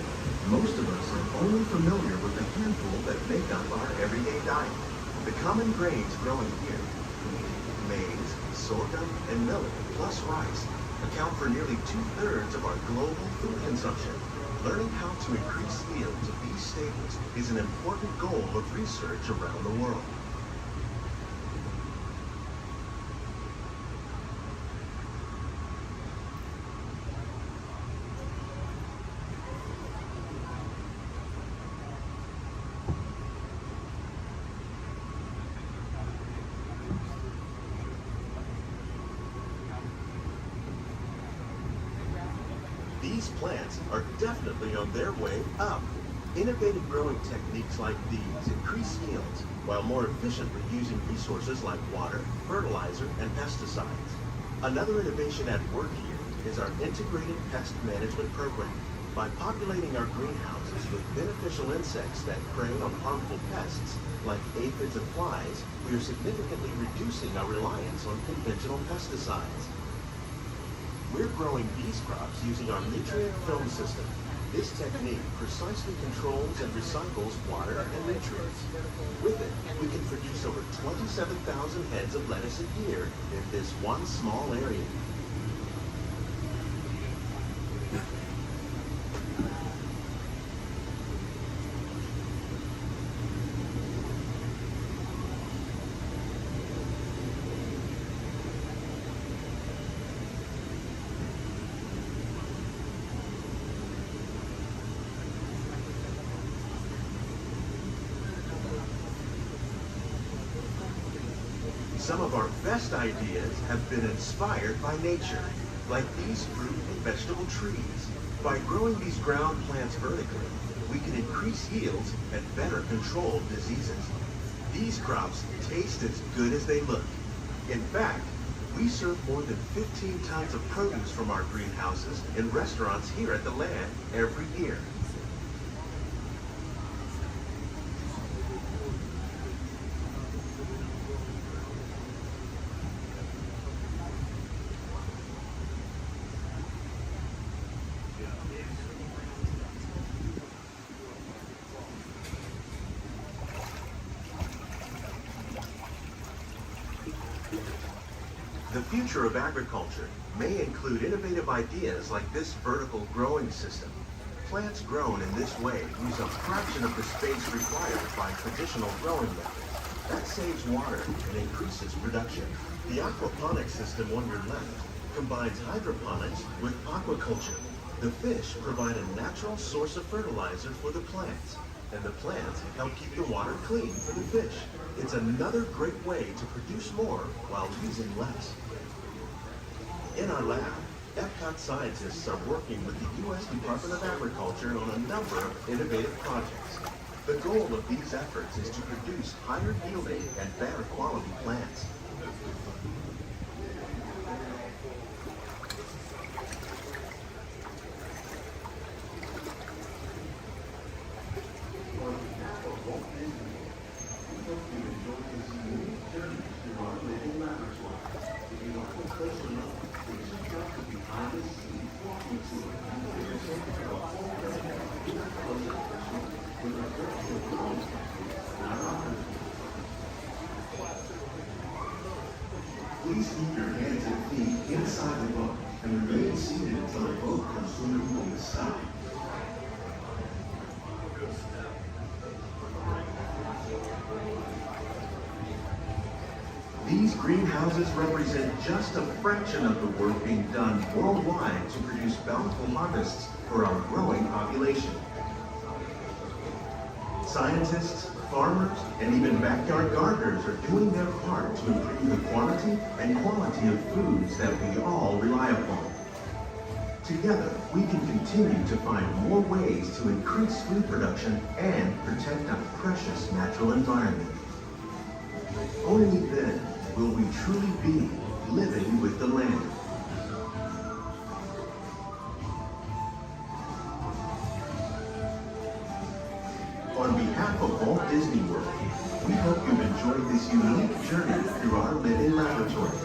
most of us are only familiar with the handful that make up our everyday diet. The common grains growing here, maize, sorghum, and millet, plus rice, account for nearly 2/3 of our global food consumption. Learning how to increase yields of these staples is an important goal of research around the world. These plants are definitely on their way up. Innovative growing techniques like these increase yields while more efficiently using resources like water, fertilizer, and pesticides. Another innovation at work here is our integrated pest management program. By populating our greenhouses with beneficial insects that prey on harmful pests, like aphids and flies, we are significantly reducing our reliance on conventional pesticides. We're growing these crops using our nutrient film system. This technique precisely controls and recycles water and nutrients. With it, we can produce over 27,000 heads of lettuce a year in this one small area. Some of our best ideas have been inspired by nature, like these fruit and vegetable trees. By growing these ground plants vertically, we can increase yields and better control diseases. These crops taste as good as they look. In fact, we serve more than 15 tons of produce from our greenhouses in restaurants here at the Land every year. The future of agriculture may include innovative ideas like this vertical growing system. Plants grown in this way use a fraction of the space required by traditional growing methods. That saves water and increases production. The aquaponics system on your left combines hydroponics with aquaculture. The fish provide a natural source of fertilizer for the plants, and the plants help keep the water clean for the fish. It's another great way to produce more while using less. In our lab, Epcot scientists are working with the U.S. Department of Agriculture on a number of innovative projects. The goal of these efforts is to produce higher yielding and better quality plants. Please keep your hands and feet inside the boat and remain seated until the boat comes swimming on the side. These greenhouses represent just a fraction of the work being done worldwide to produce bountiful harvests for our growing population. Scientists, farmers, and even backyard gardeners are doing their part to improve the quantity and quality of foods that we all rely upon. Together, we can continue to find more ways to increase food production and protect our precious natural environment. Only then will we truly be living with the land. On behalf of Walt Disney World, we hope you've enjoyed this unique journey through our living laboratory.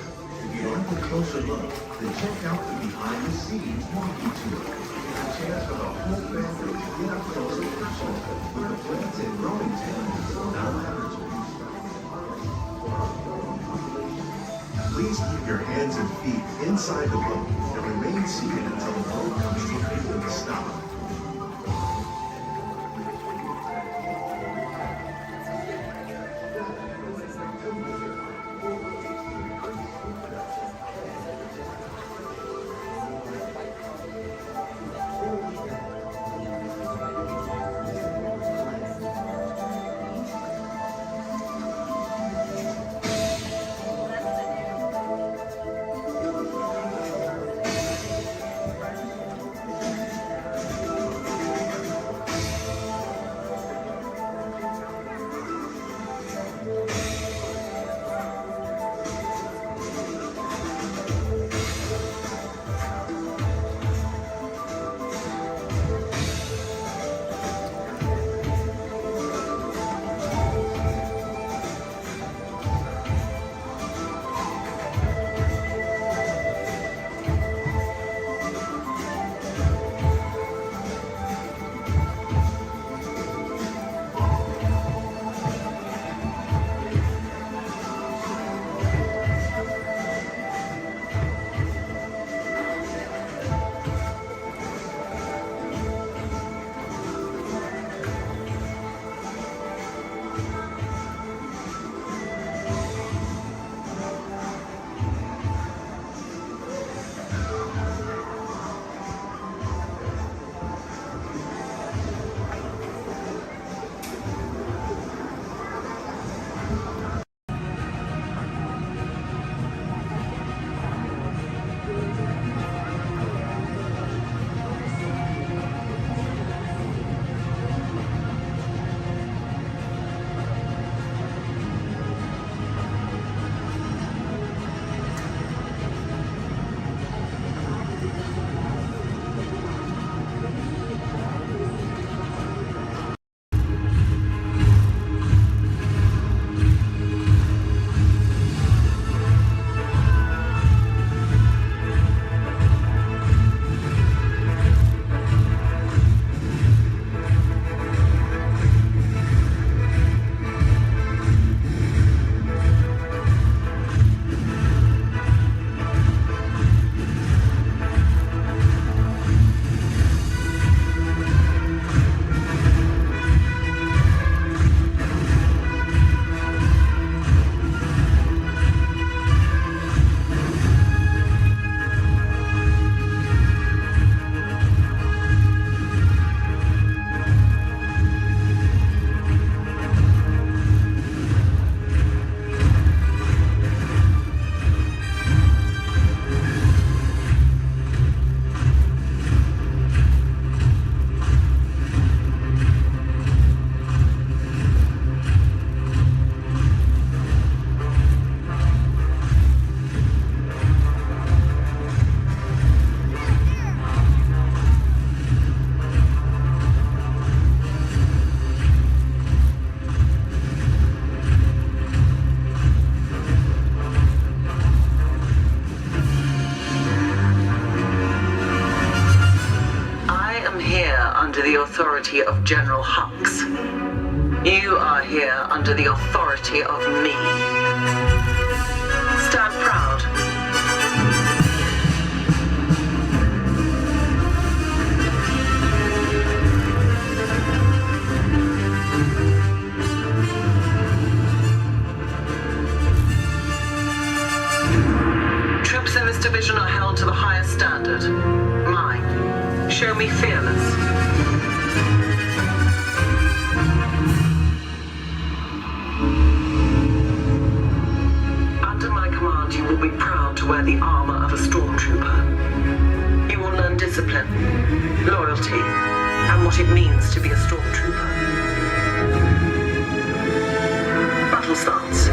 If you'd like a closer look, then check out the behind-the-scenes walking tour. It's a chance for the whole family to get up close and personal with the plants and growing techniques in our laboratories. Please keep your hands and feet inside the boat and remain seated until the boat comes to a complete stop.
under the authority of General Hux. You are here under the authority of me. Stand proud. Troops in this division are held to the highest standard. Mine. Show me fearless. Under my command, you will be proud to wear the armor of a stormtrooper. You will learn discipline, loyalty, and what it means to be a stormtrooper. Battle starts.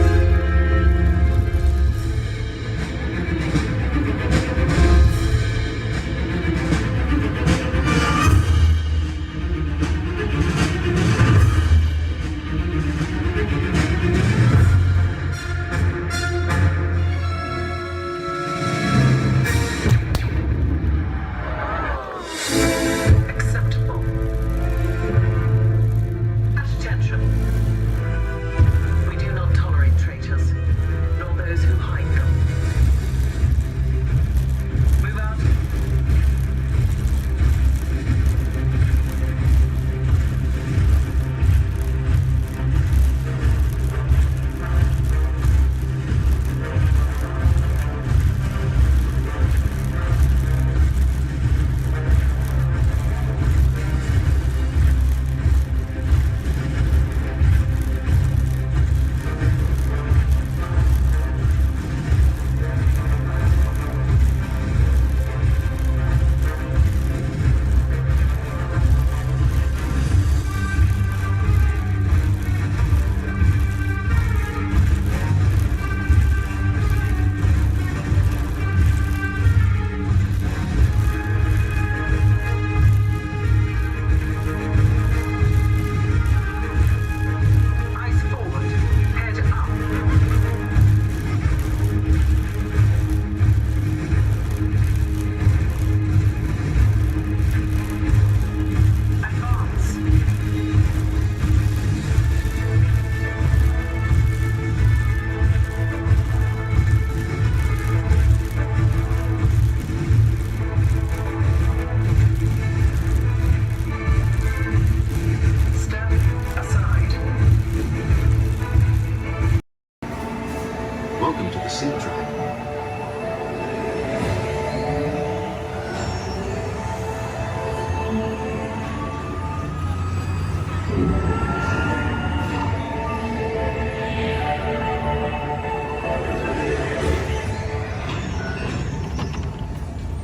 Welcome to the sim track.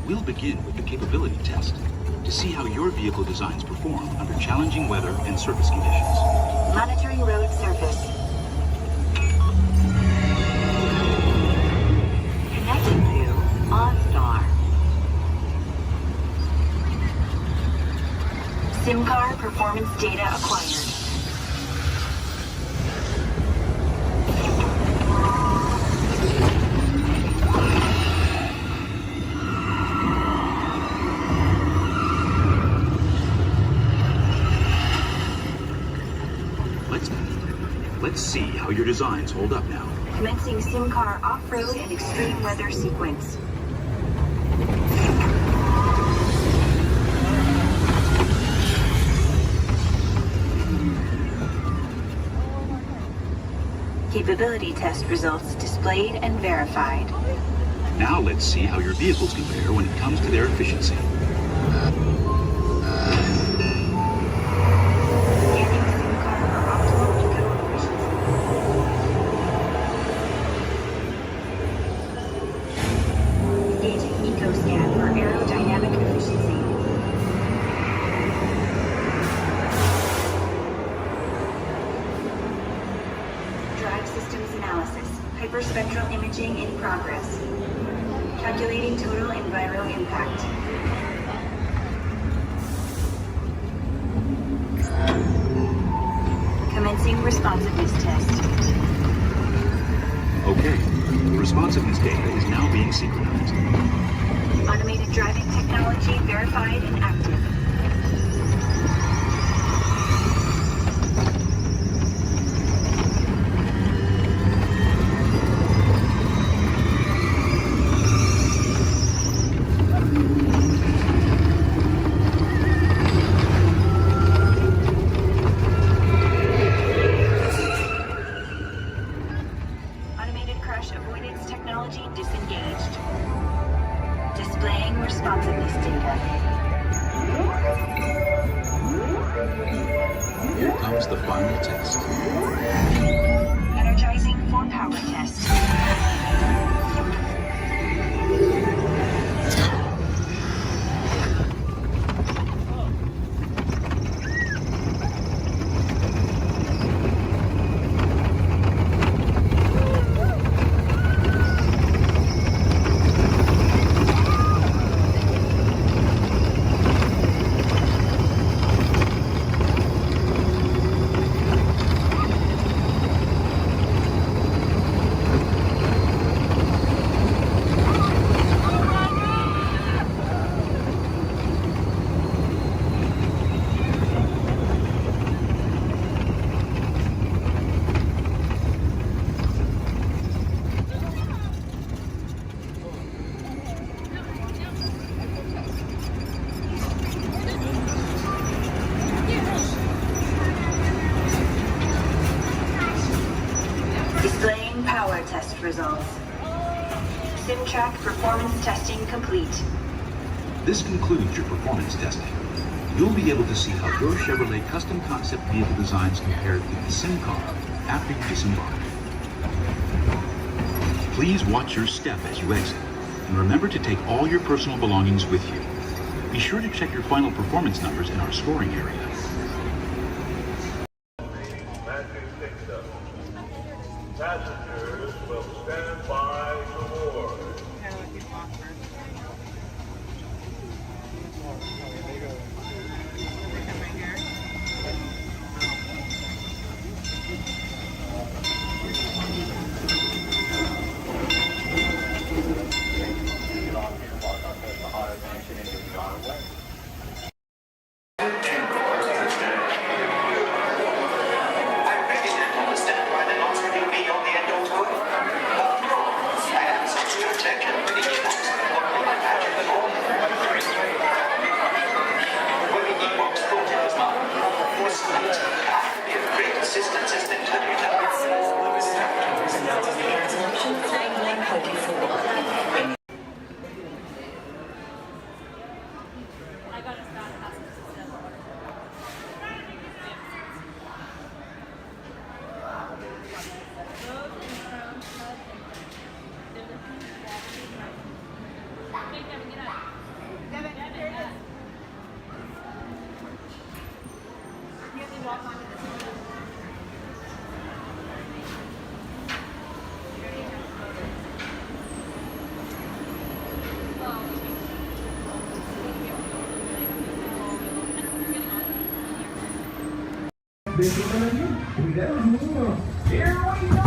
We'll begin with the capability test to see how your vehicle designs perform under challenging weather and surface conditions.
Monitoring road surface. Connecting to OnStar. SIM car performance data acquired.
Let's see how your designs hold up now.
Commencing SIM car off-road and extreme weather sequence. Capability test results displayed and verified.
Now let's see how your vehicles compare when it comes to their efficiency.
Hyperspectral imaging in progress. Calculating total enviro impact. Commencing responsiveness test.
Okay, the responsiveness data is now being synchronized.
Automated driving technology verified and active.
comes the final test.
Energizing for power test. Displaying power test results. SimTrack performance testing complete.
This concludes your performance testing. You'll be able to see how your Chevrolet custom concept vehicle designs compare to the sim car after you disembark. Please watch your step as you exit, and remember to take all your personal belongings with you. Be sure to check your final performance numbers in our scoring area.
Passengers will stand by to board.
Cuidado, niños. Here we go.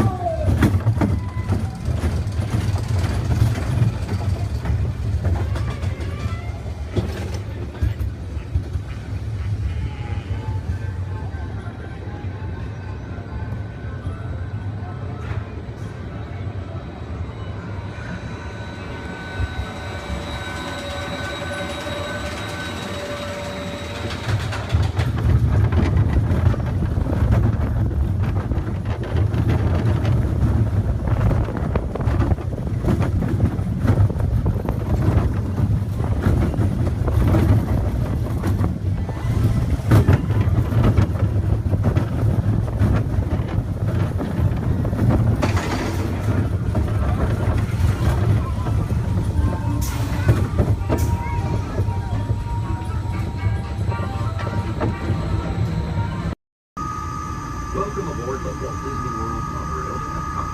Welcome aboard the Walt Disney World monorail to Epcot.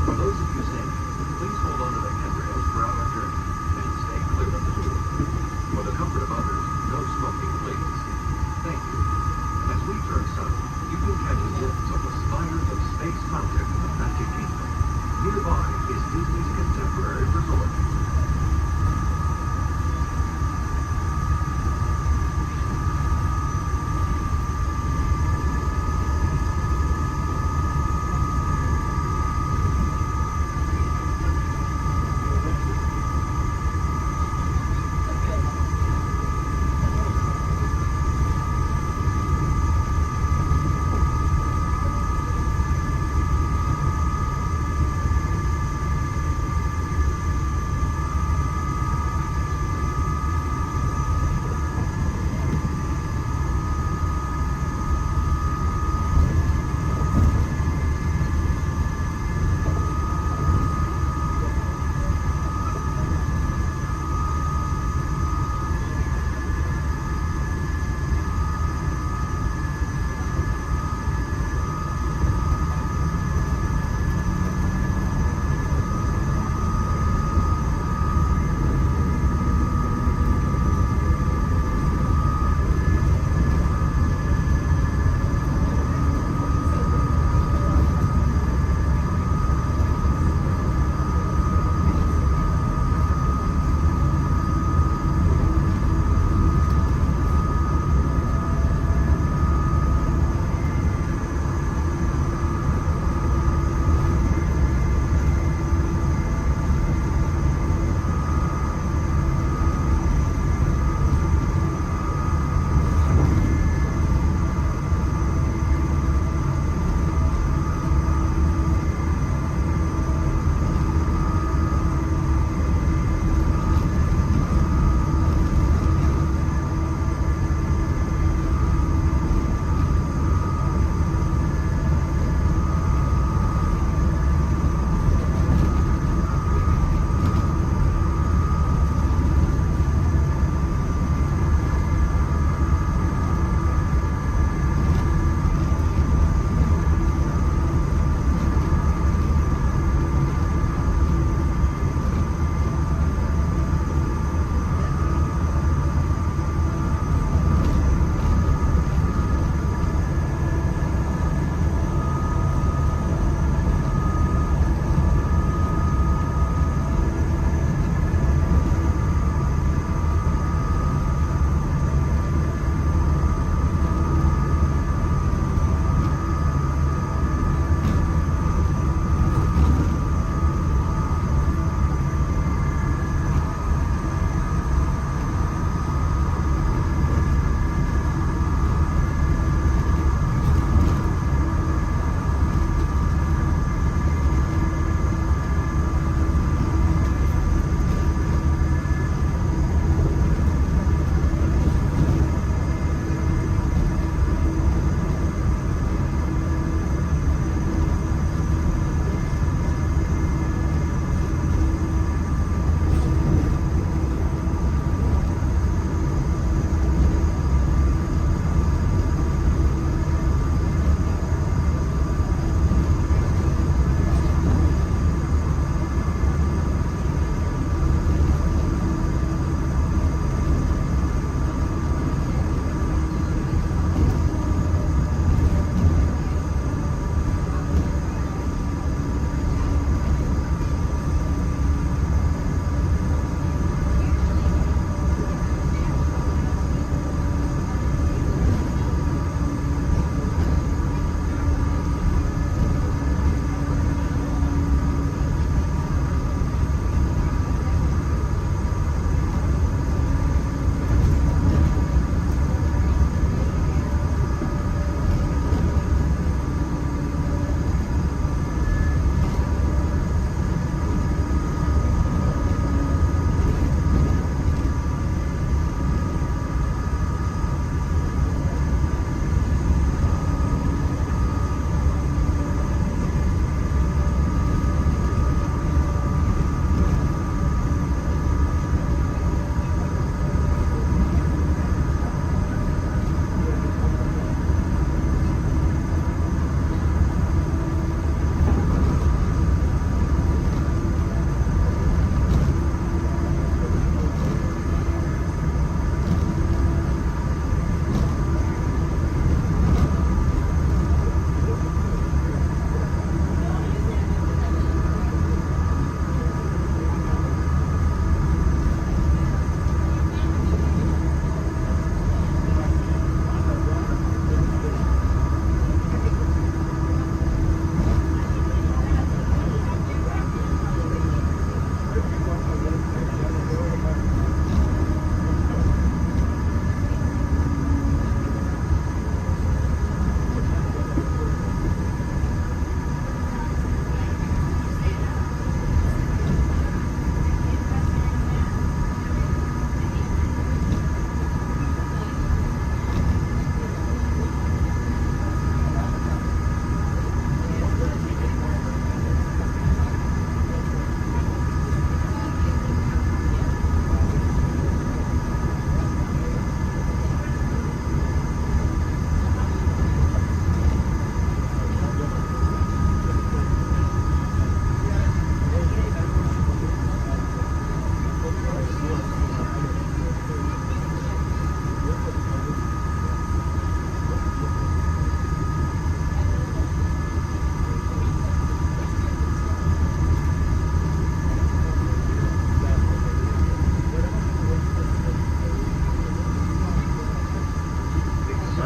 For those of you staying, please hold on to the handrails throughout our journey and stay clear of the door. For the comfort of others, no smoking, please. Thank you. As we turn south, you can catch a glimpse of the spires of Space Mountain in the Magic Kingdom. Nearby is Disney's contemporary resort.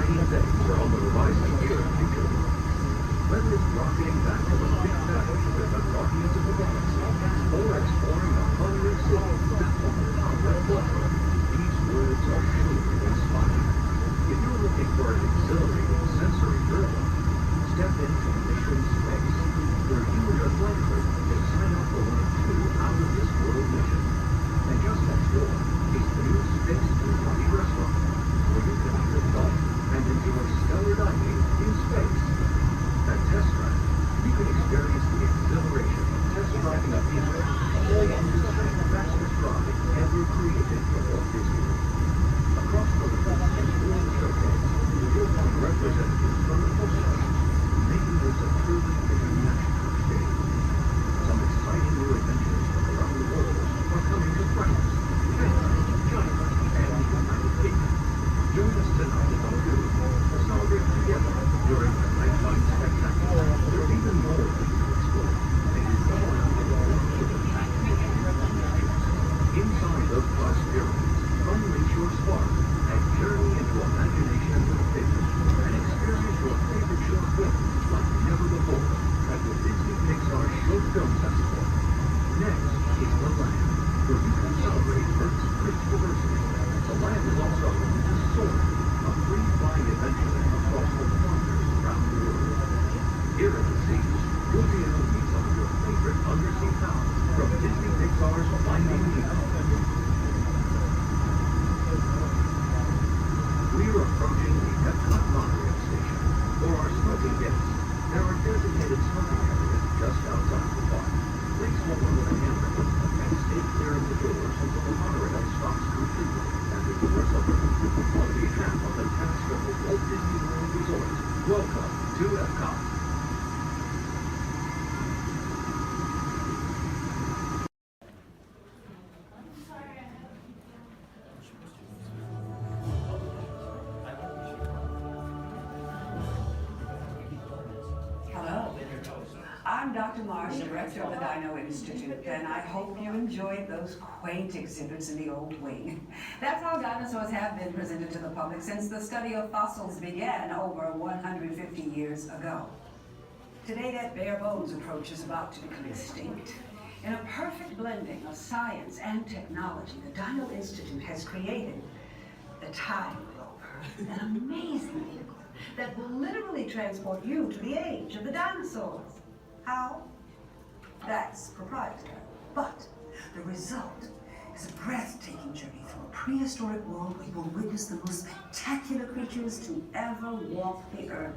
exciting days are on the horizon here at Future. Whether it's rocketing back to the big battle with the Guardians of the Galaxy, or exploring a hungry city that will power and flavor, these words are sure to inspire. If you're looking for an exhilarating sensory thrill, step into Mission Space, where you and your flight crew will sign up for one of 2 out-of-this-world missions. And just next door is the new Space 220 restaurant, where you can eat adult and enjoy stellar dining in space. At Test Drive, you can experience the exhilaration of test driving a vehicle all on the fastest ride ever created for Walt Disney. Across the Lucas and World Showcase, you'll find representatives from the postcards, making this a truly international experience. Some exciting new adventures from around the world are coming to France, Canada, China, and the United Kingdom. Join us tonight at the Lagoon to celebrate together during the nighttime spectacular. There's even more things to explore, and you go around the world with a package of experiences. Inside those glass pyramids, unleash your spark and journey into imagination with pictures and experience your favorite short films like never before at the Disney Pixar Short Film Festival. Next is the Land, where you can celebrate Earth's rich diversity. The Land is also home to Soaring, a free flying adventure across the wonders around the world. Here at the seas, you'll be able to meet some of your favorite undersea pals from Disney Pixar's Finding Nemo. We're approaching the Epcot monorail station. For our smoking guests, there are designated smoking areas just outside the park. Please hold on to the handrail and stay clear of the doors until the monorail stops completely and the doors open. On behalf of the cast of the Walt Disney World Resort, welcome to Epcot.
Hello. I'm Dr. Marsh, director of the Dino Institute, and I hope you enjoyed those quaint exhibits in the old wing. That's how dinosaurs have been presented to the public since the study of fossils began over 150 years ago. Today, that bare bones approach is about to become extinct. In a perfect blending of science and technology, the Dino Institute has created the Time Rover, an amazing vehicle that will literally transport you to the age of the dinosaurs. How? That's proprietary. But the result is a breathtaking journey through a prehistoric world where you will witness the most spectacular creatures to ever walk the earth.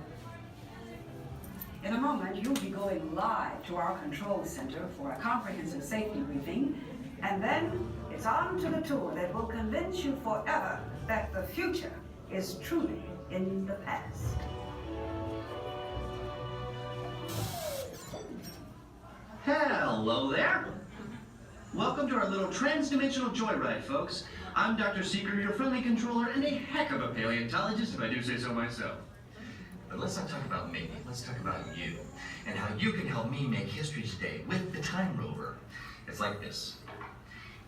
In a moment, you'll be going live to our control center for a comprehensive safety briefing, and then it's on to the tour that will convince you forever that the future is truly in the past.
Hello there. Welcome to our little trans-dimensional joyride, folks. I'm Dr. Seeker, your friendly controller, and a heck of a paleontologist, if I do say so myself. But let's not talk about me. Let's talk about you, and how you can help me make history today with the Time Rover. It's like this.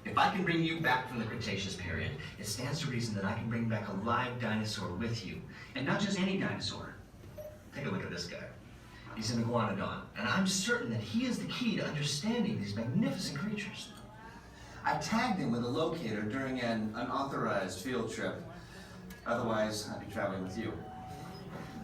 If I can bring you back from the Cretaceous period, it stands to reason that I can bring back a live dinosaur with you. And not just any dinosaur. Take a look at this guy. He's an iguanodon, and I'm certain that he is the key to understanding these magnificent creatures.
I tagged him with a locator during an unauthorized field trip. Otherwise, I'd be traveling with you.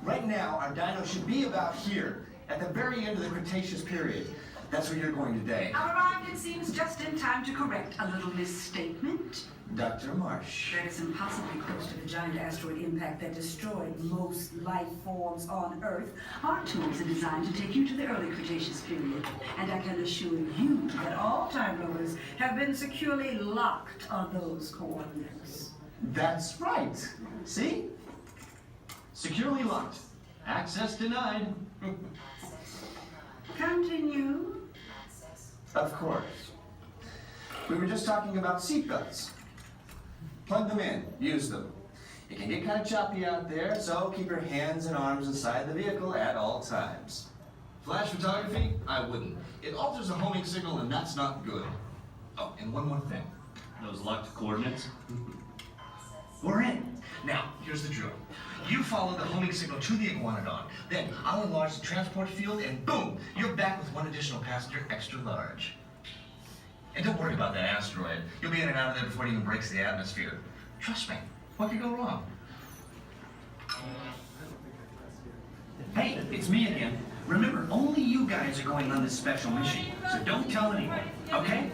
Right now, our dino should be about here, at the very end of the Cretaceous period. That's where you're going today.
Arrived, it seems, just in time to correct a little misstatement.
Dr. Marsh.
That is impossibly close to the giant asteroid impact that destroyed most life forms on Earth. Our tools are designed to take you to the early Cretaceous period. And I can assure you that all time rovers have been securely locked on those coordinates.
That's right. See? Securely locked. Access denied.
Continue.
Of course. We were just talking about seatbelts. Plug them in, use them. It can get kind of choppy out there, so keep your hands and arms inside the vehicle at all times.
Flash photography? I wouldn't. It alters the homing signal, and that's not good. Oh, and one more thing. Those locked coordinates? We're in. Now, Here's the drill. You follow the homing signal to the Iguanodon. Then I'll enlarge the transport field, and boom, you're back with one additional passenger extra large. And don't worry about that asteroid. You'll be in and out of there before it even breaks the atmosphere. Trust me, what could go wrong?
Hey, it's me again. Remember, only you guys are going on this special mission, so don't tell anyone, okay?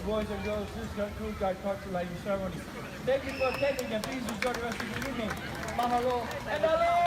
Boys and girls, this concludes our cultural ceremony. Thank you for attending and please enjoy the rest of the evening. Mahalo and aloha!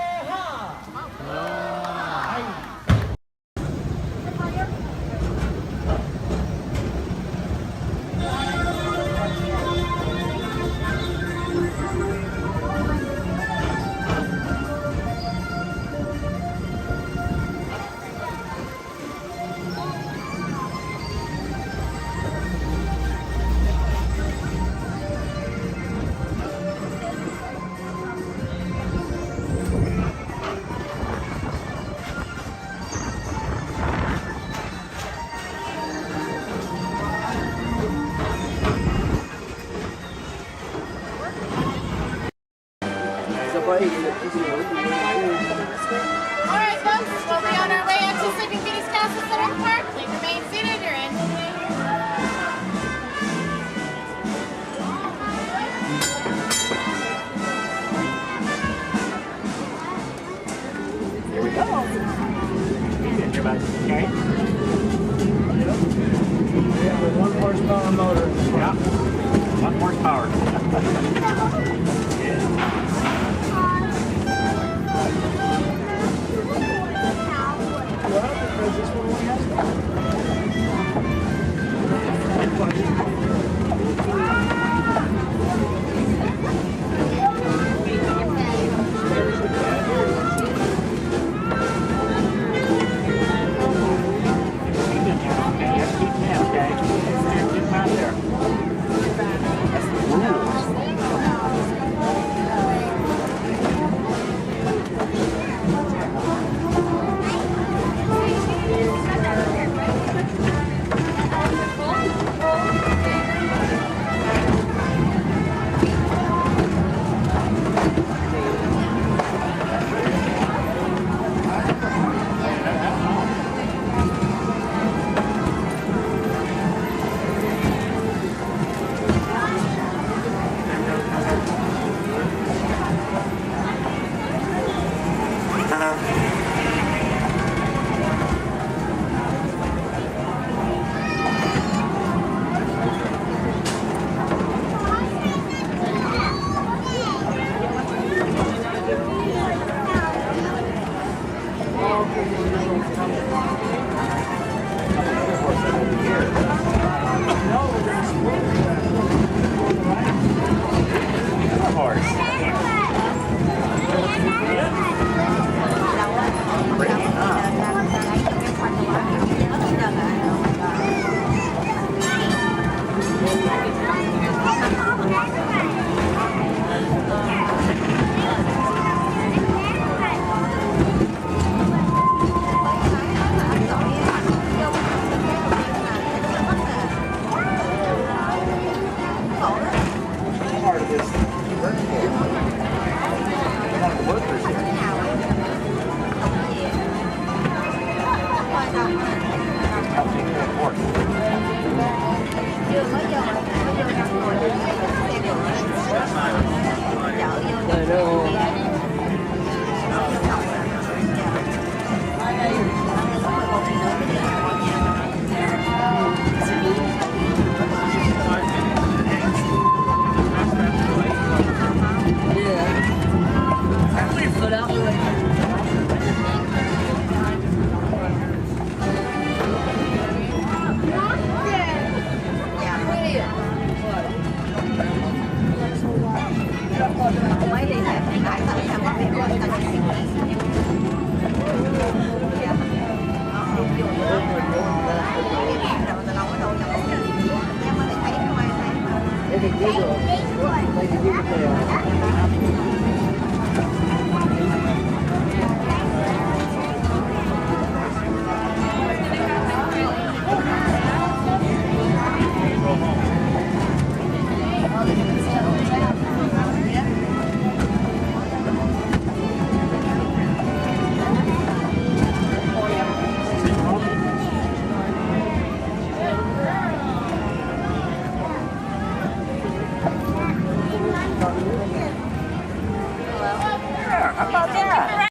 How about that?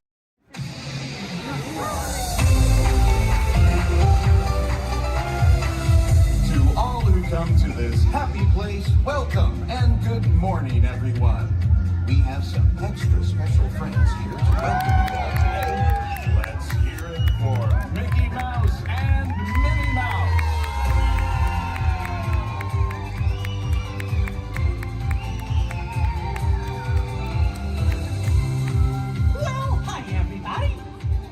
To all who come to this happy place, welcome and good morning, everyone. We have some extra special friends here to welcome you all today. Let's hear it for Mickey Mouse and Minnie Mouse.
Well, hi everybody.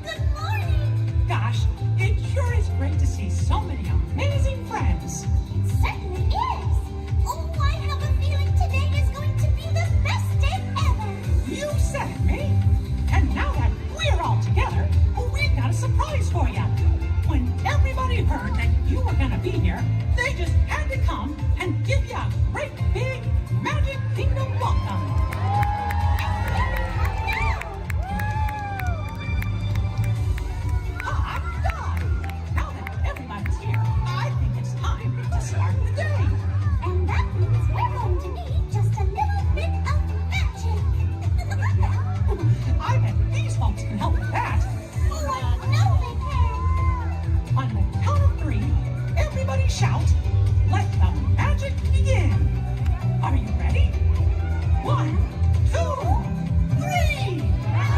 Good morning. Gosh, it sure is great to see so many amazing friends.
It certainly is. Oh, I have a feeling today is going to be the best day ever.
You said it, Minnie. And now that we're all together, we've got a surprise for you. When everybody heard that you were going to be here, they just had to come and give you a great big Magic Kingdom welcome. Now that everybody's here, I think it's time to start the day.
And that means we're going to need just a little bit of magic.
I bet these folks can help with that.
Oh, I know they can.
On the count of 3, everybody shout, let the magic begin. Are you ready? 1, 2, 3.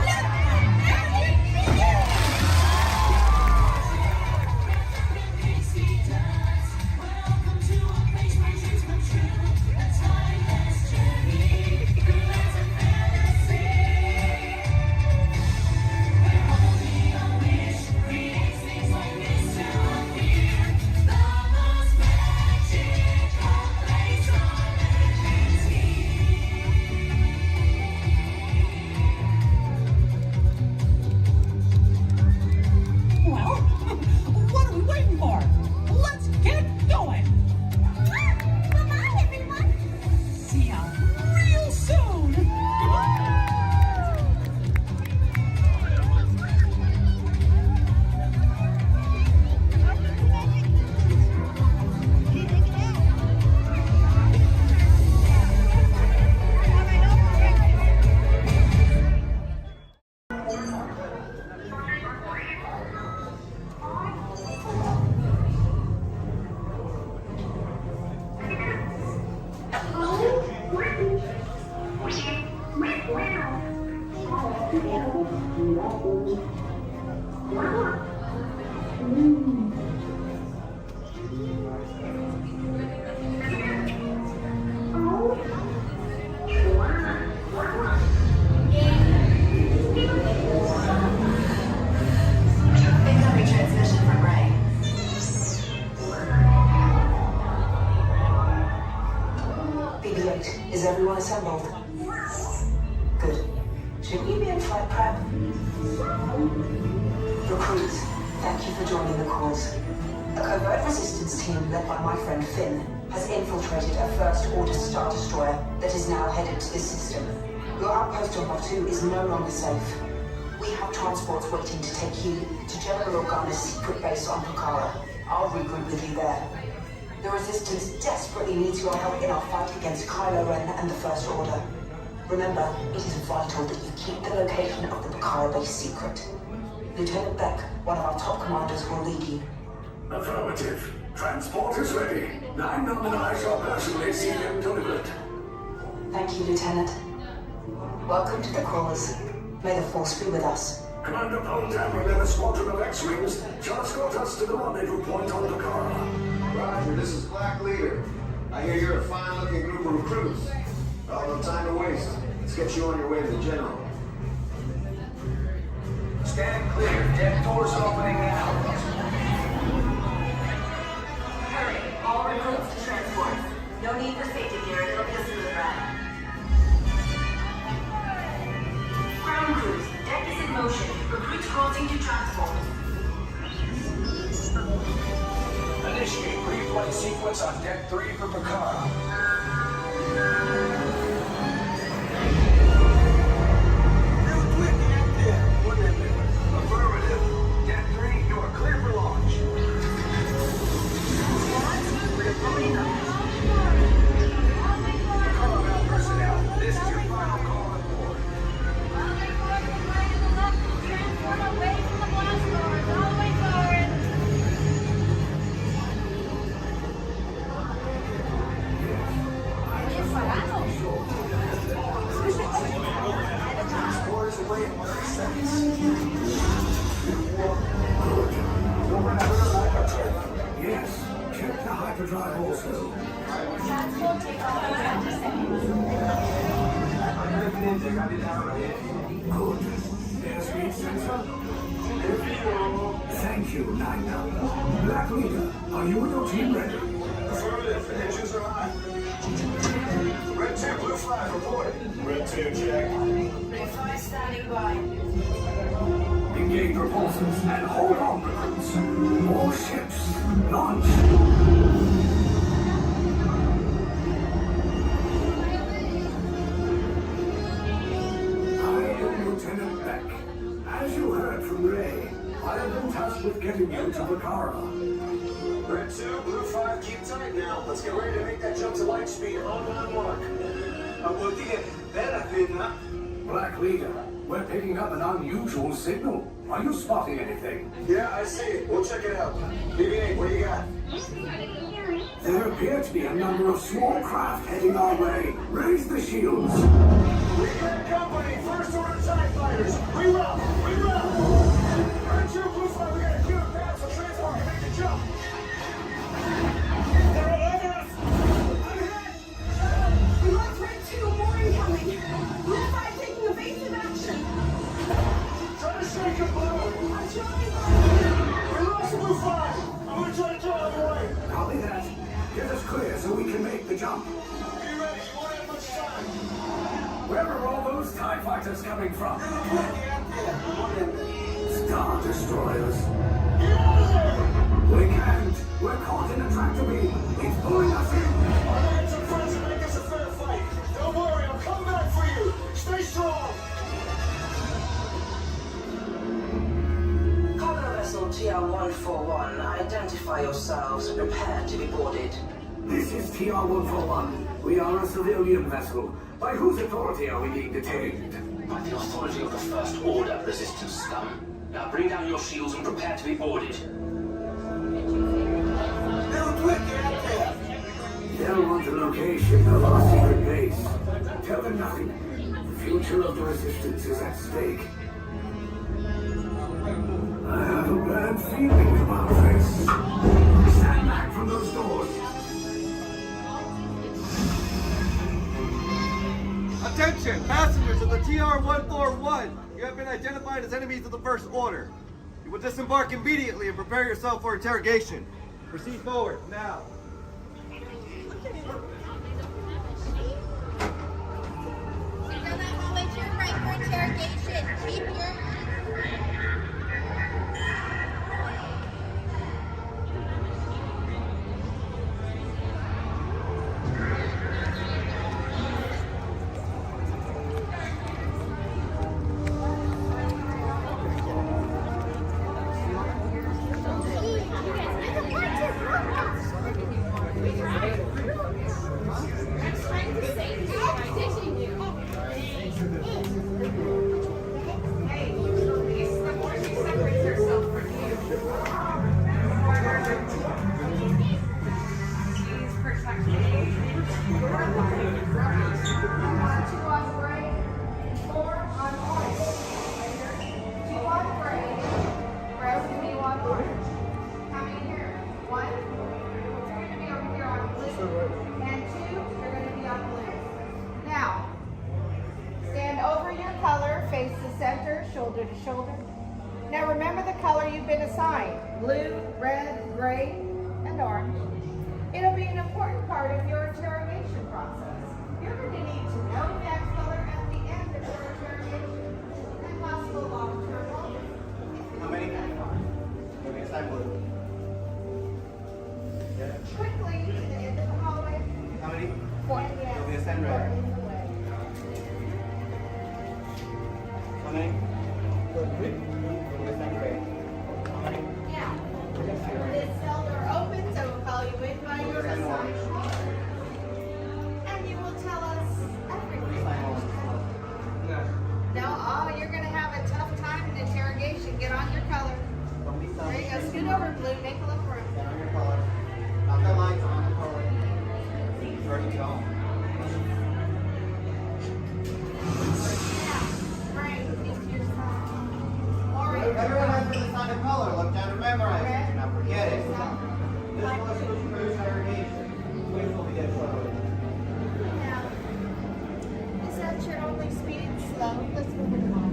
Let the magic begin. Well, what are we waiting for? Let's get going.
Bye-bye, everyone.
See ya real soon.
Incoming transmission from Ray.
BB-8, is everyone assembled? Good. Should we be in flight prep? Recruits, thank you for joining the cause. A covert resistance team led by my friend Finn has infiltrated a First Order Star Destroyer that is now headed to this system. Your outpost on Lot 2 is no longer safe. We have transports waiting to take you to General Organa's secret base on Pucara. I'll regroup with you there. The Resistance desperately needs your help in our fight against Kylo Ren and the First Order. Remember, it is vital that you keep the location of the Pucara base secret. Lieutenant Beck, one of our top commanders, will lead you.
Affirmative. Transport is ready. 9 and I shall personally see them delivered.
Thank you, Lieutenant. Welcome to the Crawlers. May the Force be with us.
Commander Poltam and a squadron of X-Wings shall escort us to the rendezvous point on Pucara.
Roger, this is Black Leader. I hear you're a fine-looking group of recruits. Well, no time to waste. Let's get you on your way to the General.
Stand clear. Deck doors opening now.
Hurry, all recruits to transport. No need for safety gear. Escorting to transport.
Initiate pre-flight sequence on deck 3 for Picard. Affirmative. Deck 3, you are clear for launch. Combat personnel, this is your final call on board.
Transform away from the blast doors. All the way forward.
Transport is away in 30 seconds.
Yes, check the hyperdrive also.
Transport take off in 20 seconds.
Good. Airspeed sensor. Thank you, 9 number. Black Leader, are you and your team ready?
Affirmative. Engines are hot. Red 2, blue flag reporting. Red 2, check.
Blue 5 standing by.
Engage repulsors and hold on, recruits. More ships. Launch. I am Lieutenant Beck. As you heard from Ray, I have been tasked with getting you to Vakara.
Red 2, blue 5, keep tight now. Let's get ready to make that jump to light speed on my mark.
Black Leader, we're picking up an unusual signal. Are you spotting anything?
Yeah, I see it. We'll check it out. BB-8, what do you got?
There appear to be a number of small craft heading our way. Raise the shields.
We got company. First order TIE fighters. Reroute. Reroute. Red 2, blue 5, we got a cue path, so transport can make the jump. They're all over us. I'm hit.
We lost Red 2, more incoming. Blue 5 taking evasive action.
Try to shake him, Blue.
I'm trying.
We lost blue 5. I'm gonna try to draw him away.
Copy that. Get us clear so we can make the jump.
Be ready. You won't have much time.
Where are all those TIE fighters coming from? Star Destroyers. We can't. We're caught in a tractor beam. It's pulling us in.
Our hands are friends and make this a fair fight. Don't worry, I'll come back for you. Stay strong.
Cargo vessel TR-141, identify yourselves and prepare to be boarded.
This is TR-141. We are a civilian vessel. By whose authority are we being detained?
By the authority of the First Order, Resistance scum. Now bring down your shields and prepare to be boarded.
They'll want the location of our secret base. Tell them nothing. The future of the Resistance is at stake. I have a bad feeling about this. Stand back from those doors.
Attention, passengers of the TR-141. You have been identified as enemies of the First Order. You will disembark immediately and prepare yourself for interrogation. Proceed forward, now.
Interrogation. Keep your
shoulder to shoulder. Now remember the color you've been assigned: blue, red, gray, and orange. It'll be an important part of your interrogation process. You're going to need to know that color at the end of your interrogation and possible long-term motive.
You'll be ascend ready. Coming. You'll be ascend ready.
Yeah. This cell door opens, I will call you in by your assignment. And you will tell us everything. No, oh, you're going to have a tough time in interrogation. Get on your color. There you go. Scoot over, Blue. Make a little room.
Get on your color. Not the lights, on the color. Ready to go. Everyone has been assigned a color. Look down and memorize it. Do not forget it. This was for interrogation. Please will be get slow.
Is that your only speed? Slow. Let's move it along.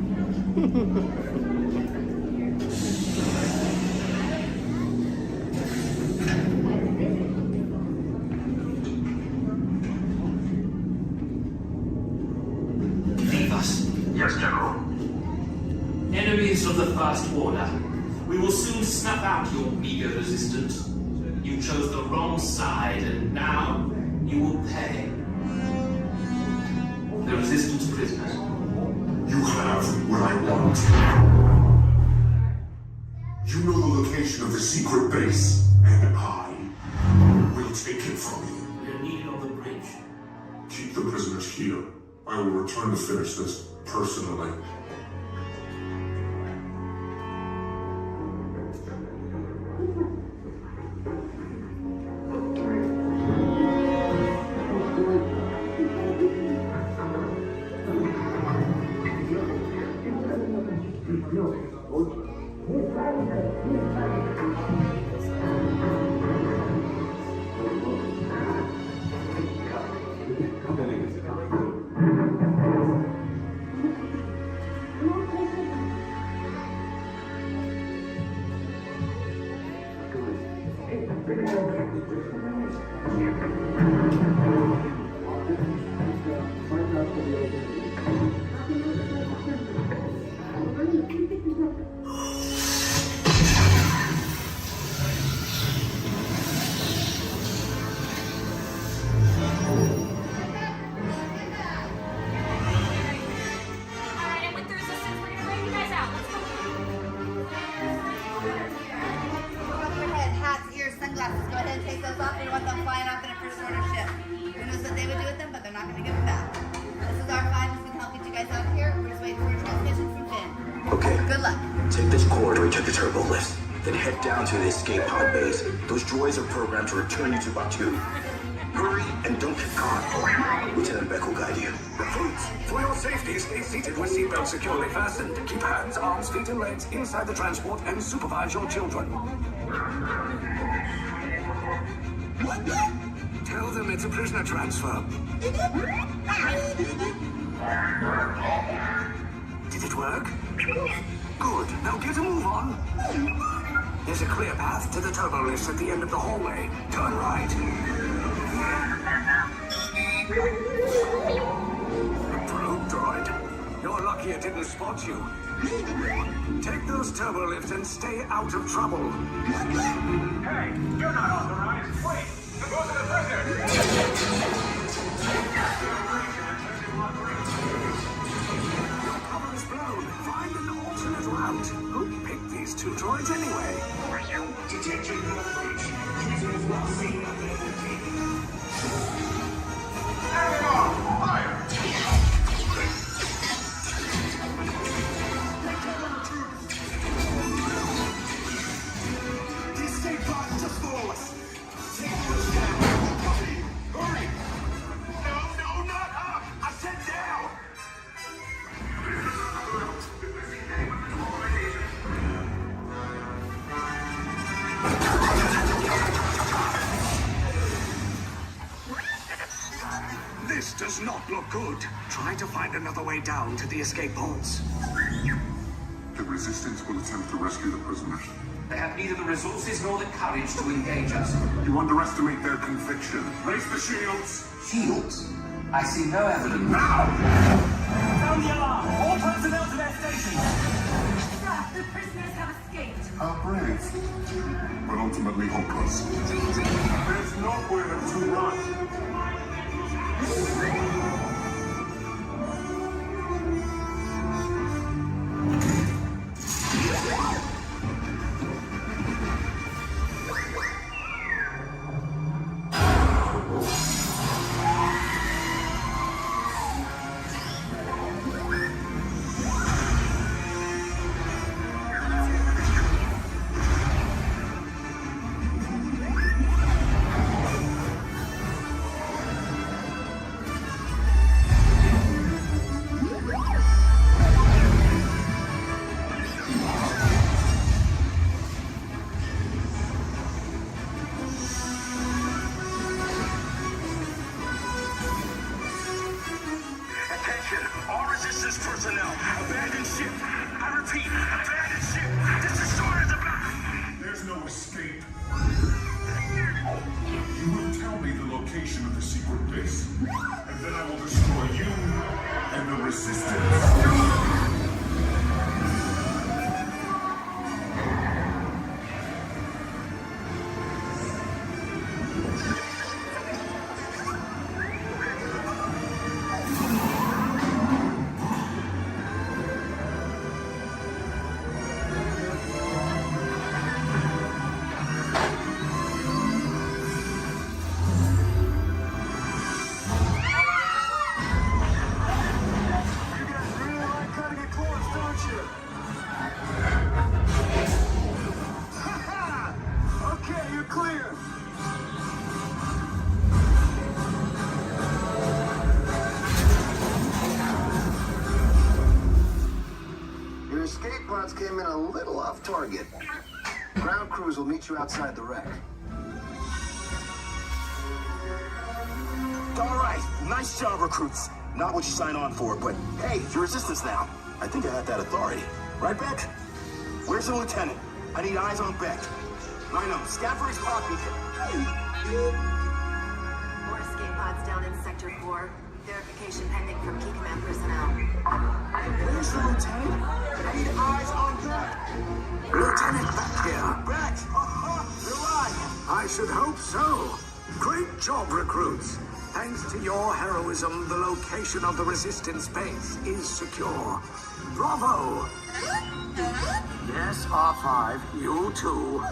Leave us.
Yes, General.
Enemies of the First Order, we will soon snuff out your meager resistance. You chose the wrong side, and now you will pay. The Resistance prisoners.
You have what I want. You know the location of the secret base, and I will take it from you.
We're needed on the bridge.
Keep the prisoners here. I will return to finish this personally.
To the escape pod base. Those droids are programmed to return you to Batu. Hurry and don't get caught. Lieutenant Beck will guide you.
Recruits, for your safety, stay seated with seatbelts securely fastened. Keep hands, arms, feet, and legs inside the transport and supervise your children. Tell them it's a prisoner transfer. Did it work? Good. Now get a move on. There's a clear path to the turbo lifts at the end of the hallway. Turn right. Probe droid. You're lucky it didn't spot you. Take those turbo lifts and stay out of trouble. Hey, you're not authorized. Wait, those are the prisoners.
Your cover is blown. Find an alternate route. Who picked these two droids anyway?
Detention breach. Prisoners not seen at the Carry on! Fire! The escape pod just below us. Take those down. Copy. Hurry! No, not up! I said down!
This does not look good. Try to find another way down to the escape pods.
The Resistance will attempt to rescue the prisoners.
They have neither the resources nor the courage to engage us.
You underestimate their conviction. Raise the shields!
Shields? I see no evidence.
Now!
Sound the alarm! All personnel to their stations!
Sir, the prisoners have escaped.
How brave. But ultimately hopeless. There's nowhere to run. personnel. Abandon ship. I repeat, abandon ship. Destroy the back. There's no escape. You will tell me the location of the secret base, and then I will destroy you and the Resistance.
Escape pods came in a little off target. Ground crews will meet you outside the wreck.
All right, nice job, recruits. Not what you signed on for, but hey, you're Resistance now. I think I have that authority. Right, Beck? Where's the lieutenant? I need eyes on Beck. I know, scout for his pod beacon.
More escape pods down in Sector 4. Verification pending from Key Command personnel.
Where's the lieutenant? I need eyes on Beck.
Lieutenant Beck here.
Beck! You're alive!
I should hope so. Great job, recruits. Thanks to your heroism, the location of the Resistance base is secure. Bravo! Yes, R5, you too.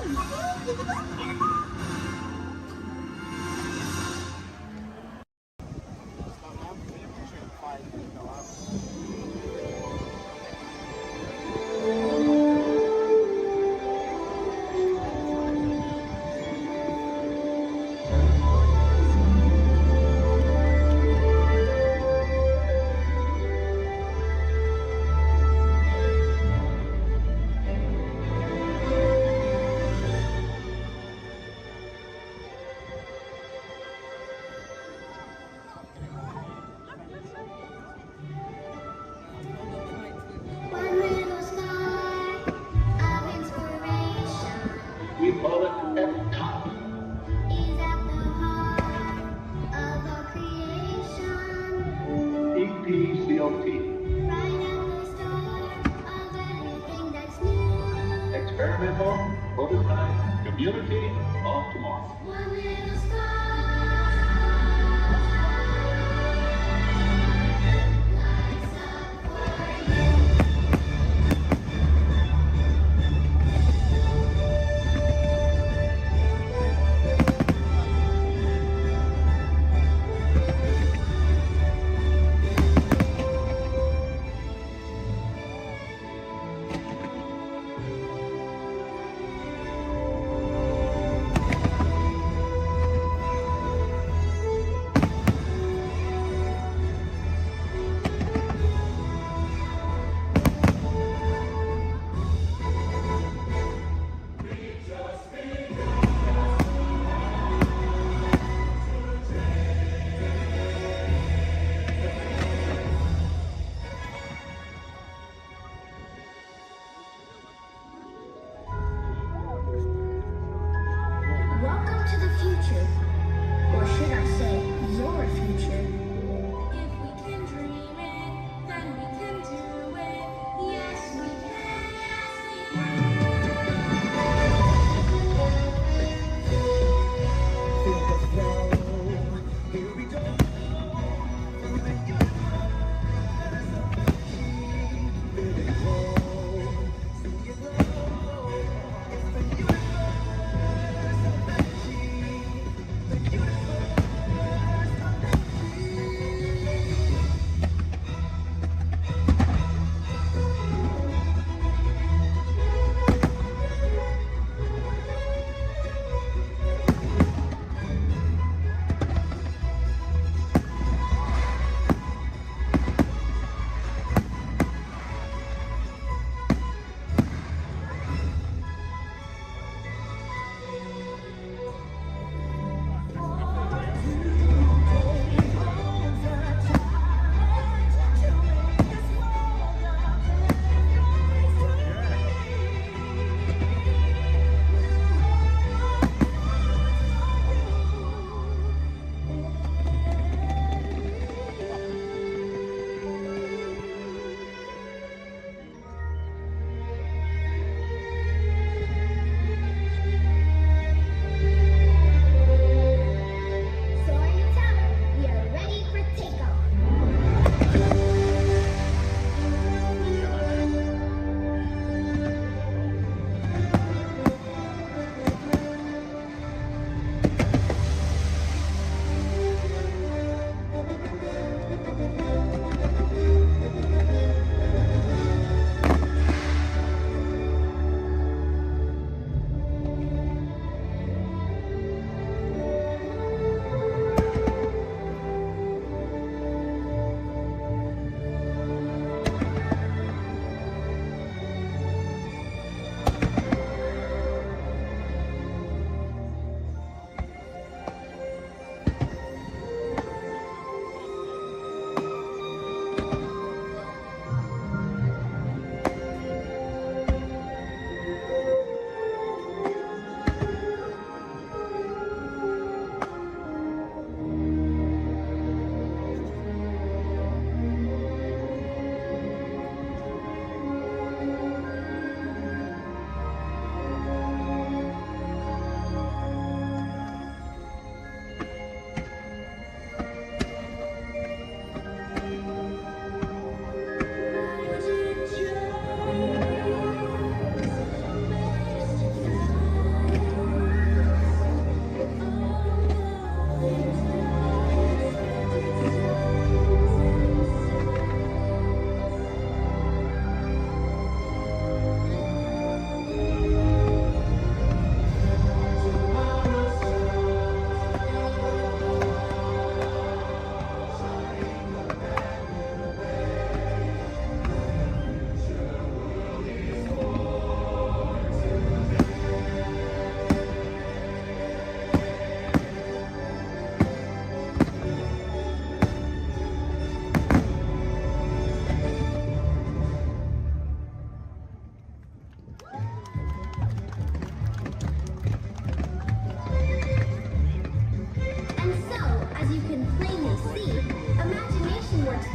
We call it F-Top. EPCOT. Experimental, prototype, community of tomorrow.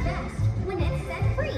best when it's set free.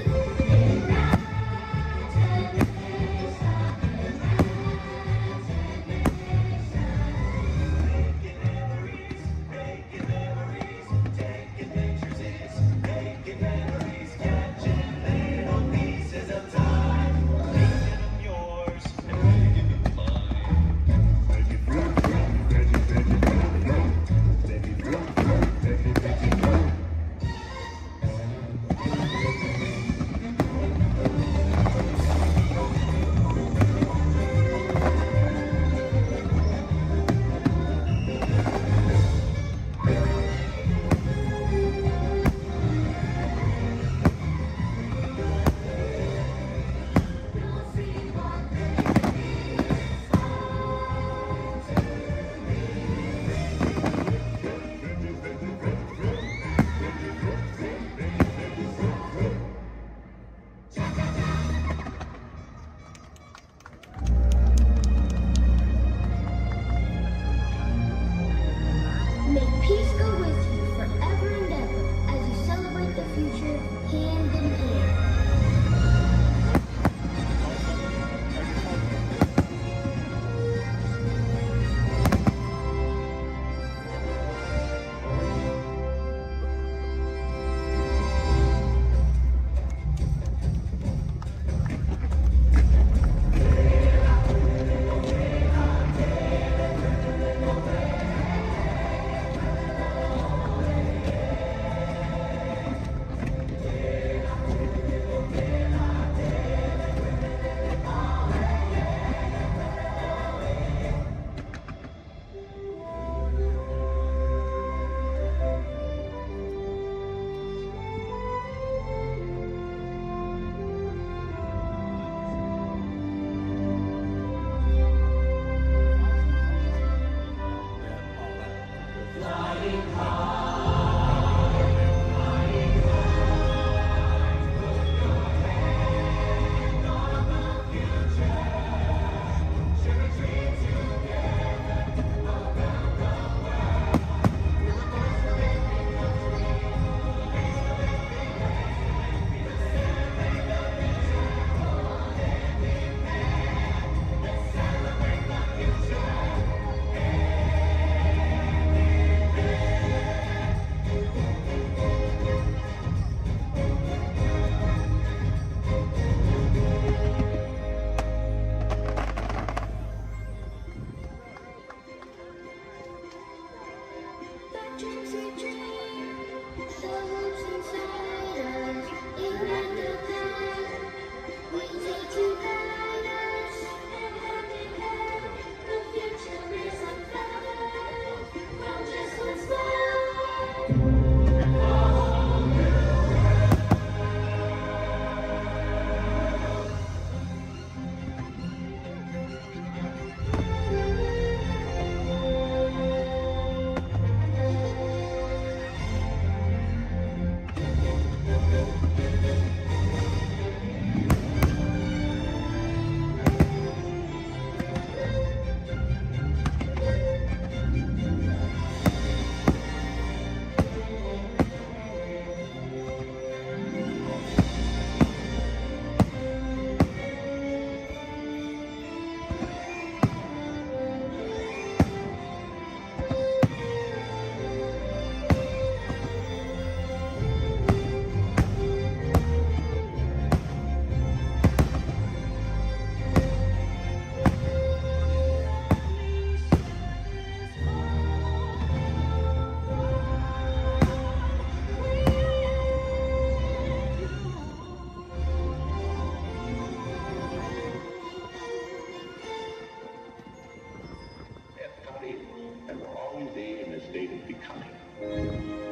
May peace go with you forever and ever as you celebrate the future hand in hand.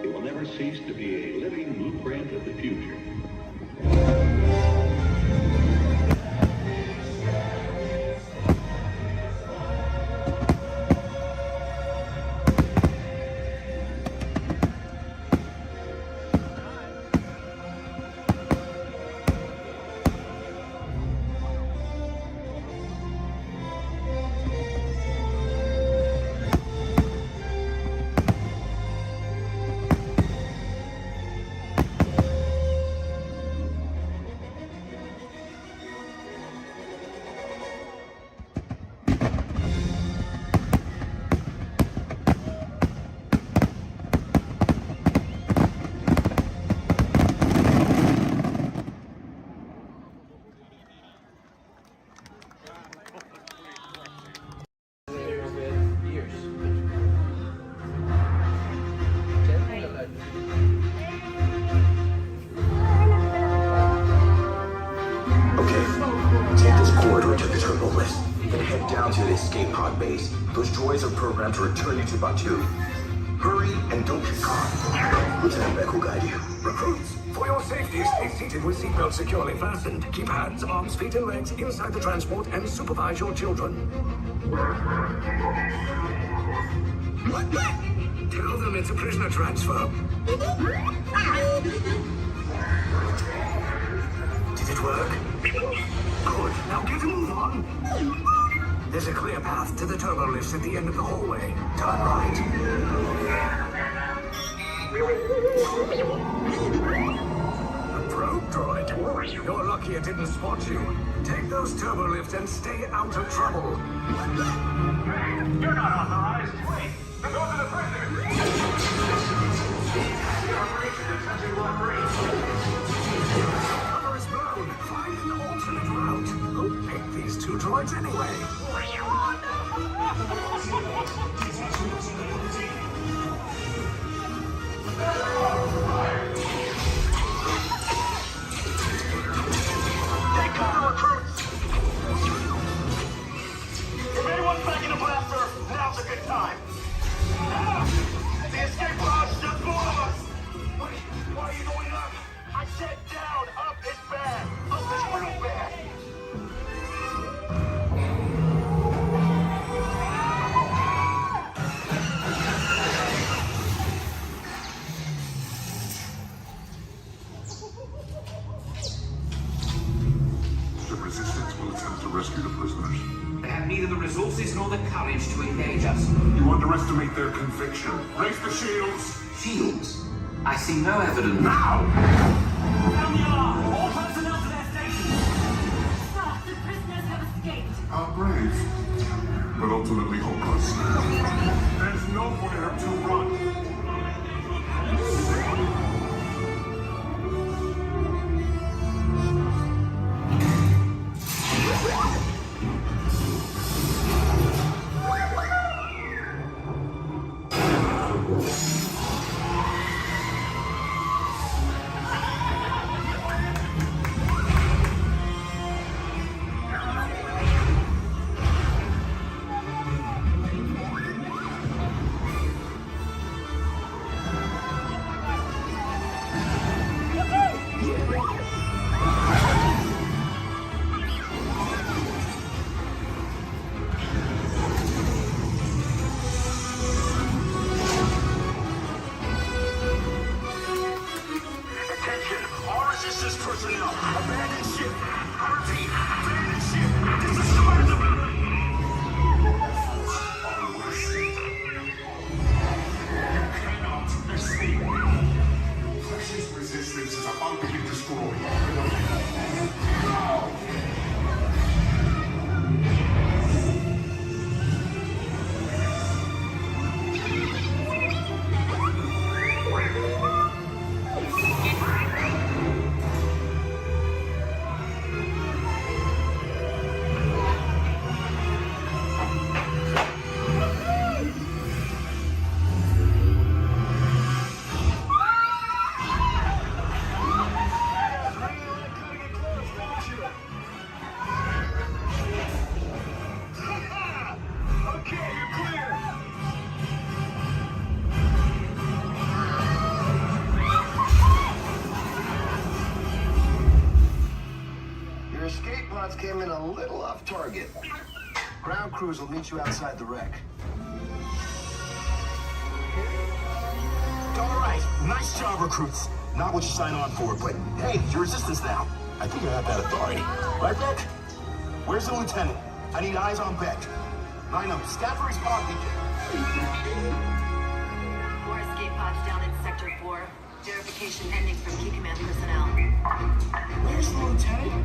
It will never cease to be a living blueprint of the future.
ground base. Those droids are programmed to return you to Batu. Hurry and don't get caught. Lieutenant Beck will guide you. Recruits, for your safety, stay seated with seatbelts securely fastened. Keep hands, arms, feet, and legs inside the transport and supervise your children. Tell them it's a prisoner transfer. Did it work? Good. Now get a move on. There's a clear path to the turbo lifts at the end of the hallway. Turn right. A probe droid. You're lucky it didn't spot you. Take those turbo lifts and stay out of trouble.
Hey, you're not authorized. Wait, those are the prisoners. Your operation is touching block range.
Cover is blown. Find an alternate route. Who picked these two droids anyway?
Take cover, recruits! If anyone's backing a blaster, now's a good time. The escape pod's just below us! Wait, why are you going up? I said down, up is bad. Up is real bad.
The Resistance will attempt to rescue the prisoners.
They have neither the resources nor the courage to engage us.
You underestimate their conviction. Raise the shields!
Shields? I see no evidence.
Now!
Sound the alarm! All personnel to their stations!
Sir, the prisoners have escaped.
How brave, but ultimately hopeless. There's nowhere to run.
Personnel, abandon ship. I repeat, abandon ship. This is destroy the building. You cannot escape. Precious resistance is about to be destroyed. No!
Escape pods came in a little off target. Ground crews will meet you outside the wreck.
All right, nice job, recruits. Not what you signed on for, but hey, you're resistance now. I think I have that authority. Right, Beck? Where's the lieutenant? I need eyes on Beck. Line up, scout for his pod beacon.
4 escape pods down in Sector 4. Verification pending from Key Command personnel.
Where's the lieutenant?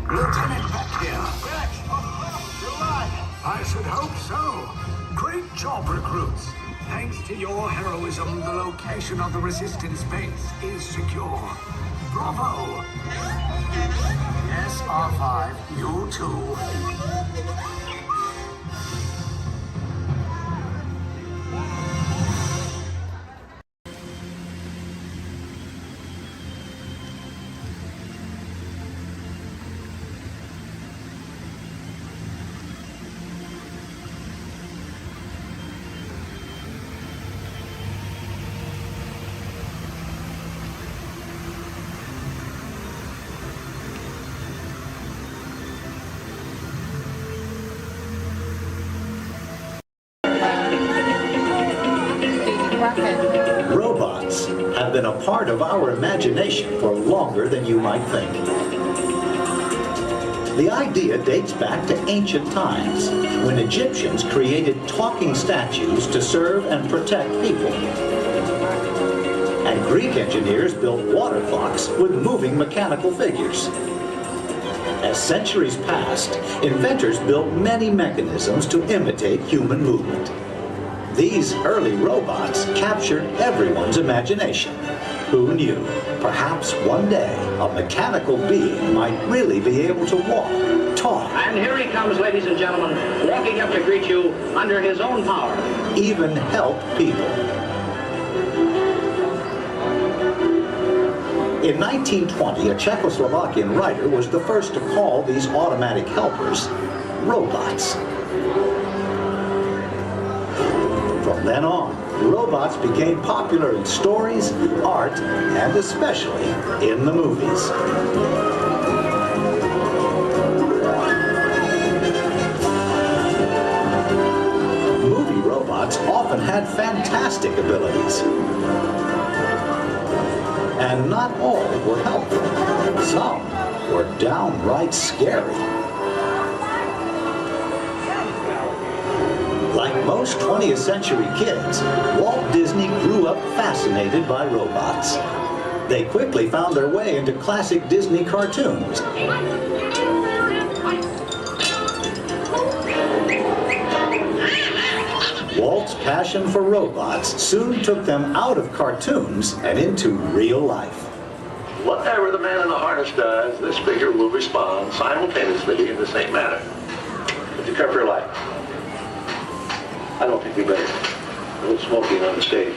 Lieutenant Beck here. Beck! You're alive! I should hope so. Great job, recruits. Thanks to your heroism, the location of the resistance base is secure. Bravo! Yes, R5, you too.
happen.
Robots have been a part of our imagination for longer than you might think. The idea dates back to ancient times, when Egyptians created talking statues to serve and protect people. And Greek engineers built water clocks with moving mechanical figures. As centuries passed, inventors built many mechanisms to imitate human movement. These early robots captured everyone's imagination. Who knew? Perhaps one day a mechanical being might really be able to walk, talk,
And here he comes, ladies and gentlemen, walking up to greet you under his own power.
even help people. In 1920, a Czechoslovakian writer was the first to call these automatic helpers robots. From then on, robots became popular in stories, art, and especially in the movies. Movie robots often had fantastic abilities. And not all were helpful. Some were downright scary. Like most 20th century kids, Walt Disney grew up fascinated by robots. They quickly found their way into classic Disney cartoons. Walt's passion for robots soon took them out of cartoons and into real life.
Whatever the man in the harness does, this figure will respond simultaneously in the same manner. Would you cover your life? I don't think we better. A little smoking on the stage.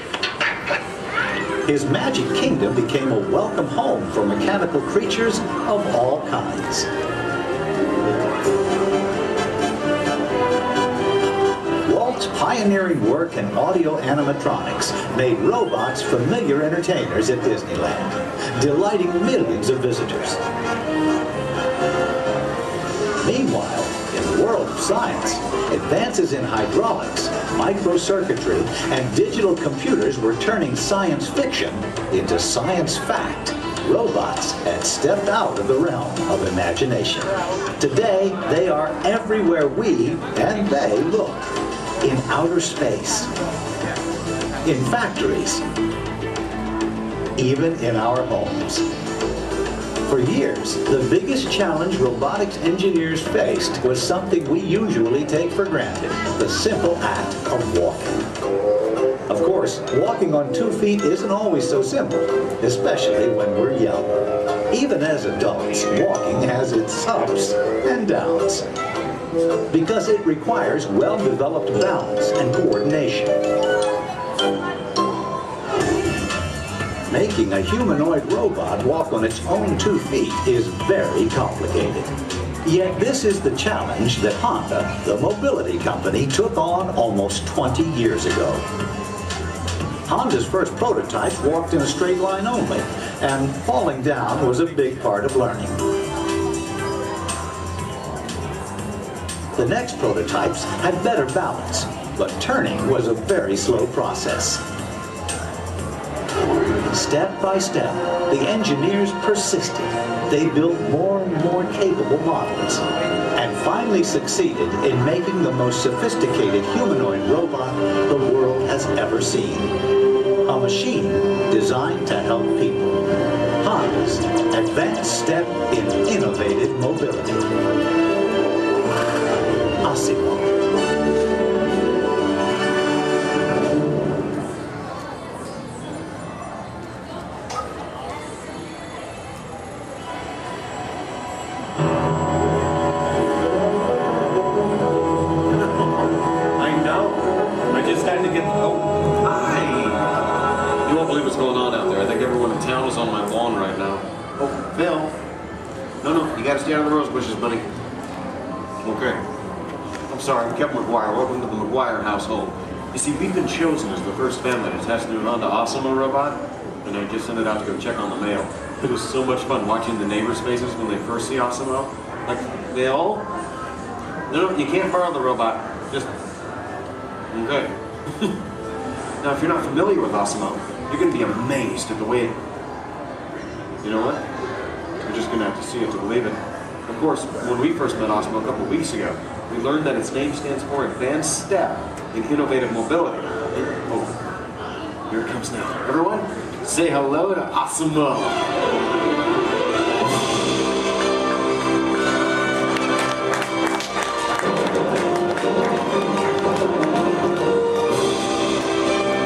His magic kingdom became a welcome home for mechanical creatures of all kinds. Walt's pioneering work in audio animatronics made robots familiar entertainers at Disneyland, delighting millions of visitors. Meanwhile, in the world of science, advances in hydraulics, microcircuitry, and digital computers were turning science fiction into science fact. Robots had stepped out of the realm of imagination. Today, they are everywhere we and they look. In outer space, in factories, even in our homes. For years, the biggest challenge robotics engineers faced was something we usually take for granted, the simple act of walking. Of course, walking on 2 feet isn't always so simple, especially when we're young. Even as adults, walking has its ups and downs, because it requires well-developed balance and coordination. Making a humanoid robot walk on its own 2 feet is very complicated. Yet this is the challenge that Honda, the mobility company, took on almost 20 years ago. Honda's first prototype walked in a straight line only, and falling down was a big part of learning. The next prototypes had better balance, but turning was a very slow process. Step by step, the engineers persisted. They built more and more capable models, and finally succeeded in making the most sophisticated humanoid robot the world has ever seen. A machine designed to help people. Honda's advanced step in innovative mobility. Asimo.
Stay out of the rose bushes, buddy. Okay. I'm sorry, I'm Kevin McGuire. Welcome to the McGuire household. You see, we've been chosen as the first family to test the Honda Asimo robot, and I just sent it out to go check on the mail. It was so much fun watching the neighbors' faces when they first see Asimo. Like, they all... No, you can't borrow the robot. Just... Okay. Now, if you're not familiar with Osimo, you're going to be amazed at the way it... You know what? You're just going to have to see it to believe it. Of course, when we first met Osimo a couple of weeks ago, we learned that its name stands for Advanced Step in Innovative Mobility. Oh, here it comes now. Everyone, say hello to Osimo.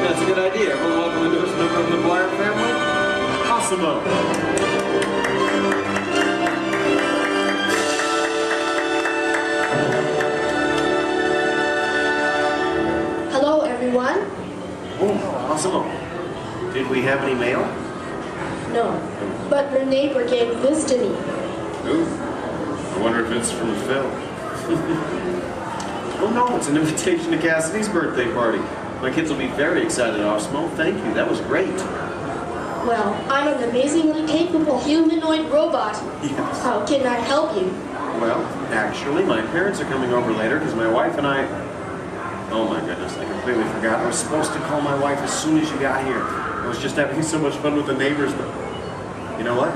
That's a good idea. Everyone welcome the newest member of the McGuire family, Osimo.
Hello, everyone.
Oh, Osimo. Did we have any mail?
No, but your neighbor gave this to me.
Ooh. I wonder if it's from Phil. Oh no, it's an invitation to Cassidy's birthday party. My kids will be very excited, Osimo. Thank you, that was great.
Well, I'm an amazingly capable humanoid robot.
Yes.
How can I help you?
Well, actually, my parents are coming over later because my wife and I... Oh my goodness, I completely forgot. I was supposed to call my wife as soon as you got here. I was just having so much fun with the neighbors, but... You know what?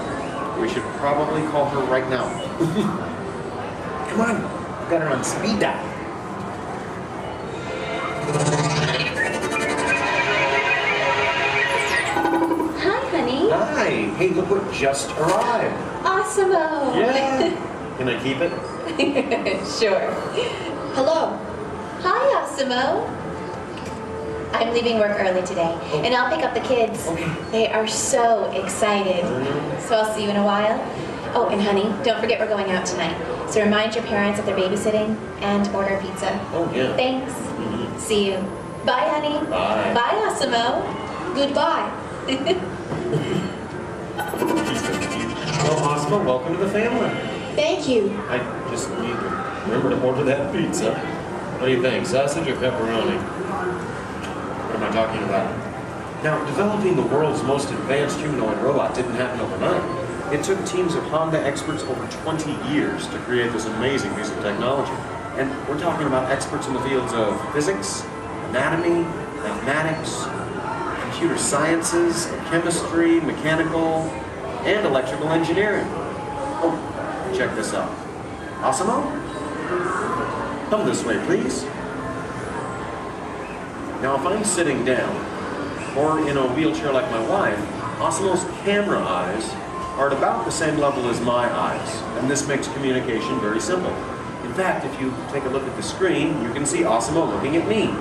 We should probably call her right now. Come on, I've got her on speed dial.
Hi, honey.
Hi, hey, look what just arrived.
Awesome-o.
Yeah. Can I keep it?
Sure.
Hello.
Hi, Osimo. I'm leaving work early today, and I'll pick up the kids.
Okay.
They are so excited. So I'll see you in a while. Oh, and honey, don't forget we're going out tonight. So remind your parents that they're babysitting and order pizza.
Oh, yeah.
Thanks. See you. Bye, honey.
Bye.
Bye, Osimo.
Goodbye.
Well, Osimo, welcome to the family.
Thank you.
I just need to remember to order that pizza. What do you think, sausage or pepperoni? What am I talking about? Now, developing the world's most advanced humanoid robot didn't happen overnight. It took teams of Honda experts over 20 years to create this amazing piece of technology. And we're talking about experts in the fields of physics, anatomy, mathematics, computer sciences, chemistry, mechanical, and electrical engineering. Oh, check this out. Osimo? Come this way, please. Now, if I'm sitting down, or in a wheelchair like my wife, Osimo's camera eyes are at about the same level as my eyes, and this makes communication very simple. In fact, if you take a look at the screen, you can see Osimo looking at me.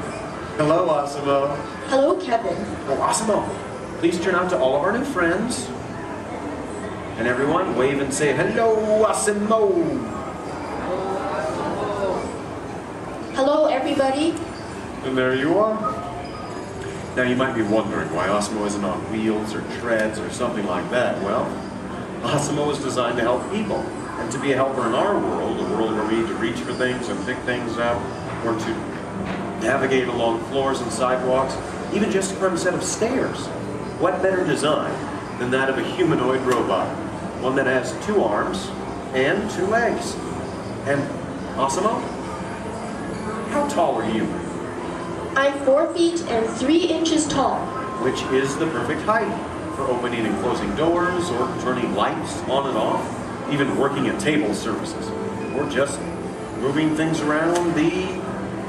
Hello, Osimo.
Hello, Kevin.
Oh, Osimo, please turn out to all of our new friends. And everyone, wave and say, hello, Osimo.
Hello, everybody.
And there you are. Now, you might be wondering why Osimo isn't on wheels or treads or something like that. Well, Osimo is designed to help people and to be a helper in our world, a world where we need to reach for things and pick things up, or to navigate along floors and sidewalks, even just to climb a set of stairs. What better design than that of a humanoid robot? One that has 2 arms and 2 legs. And Osimo, how tall are you?
I'm 4 feet and 3 inches tall.
Which is the perfect height for opening and closing doors, or turning lights on and off, even working at table services, or just moving things around the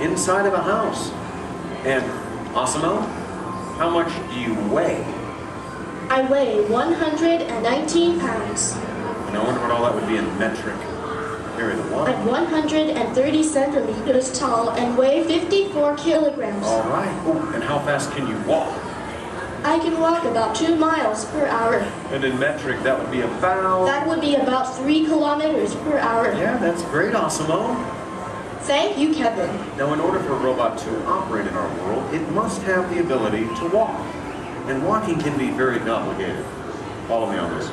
inside of a house. And Osimo, how much do you weigh?
I weigh 119 pounds.
And I wonder what all that would be in metric. Carry the one.
I'm 130 centimeters tall and weigh 54 kilograms.
All right. Oh, and how fast can you walk?
I can walk about 2 miles per hour.
And in metric, that would be about...
That would be about 3 kilometers per hour.
Yeah, that's great, Osimo.
Thank you, Kevin.
Now, in order for a robot to operate in our world, it must have the ability to walk. And walking can be very complicated. Follow me on this.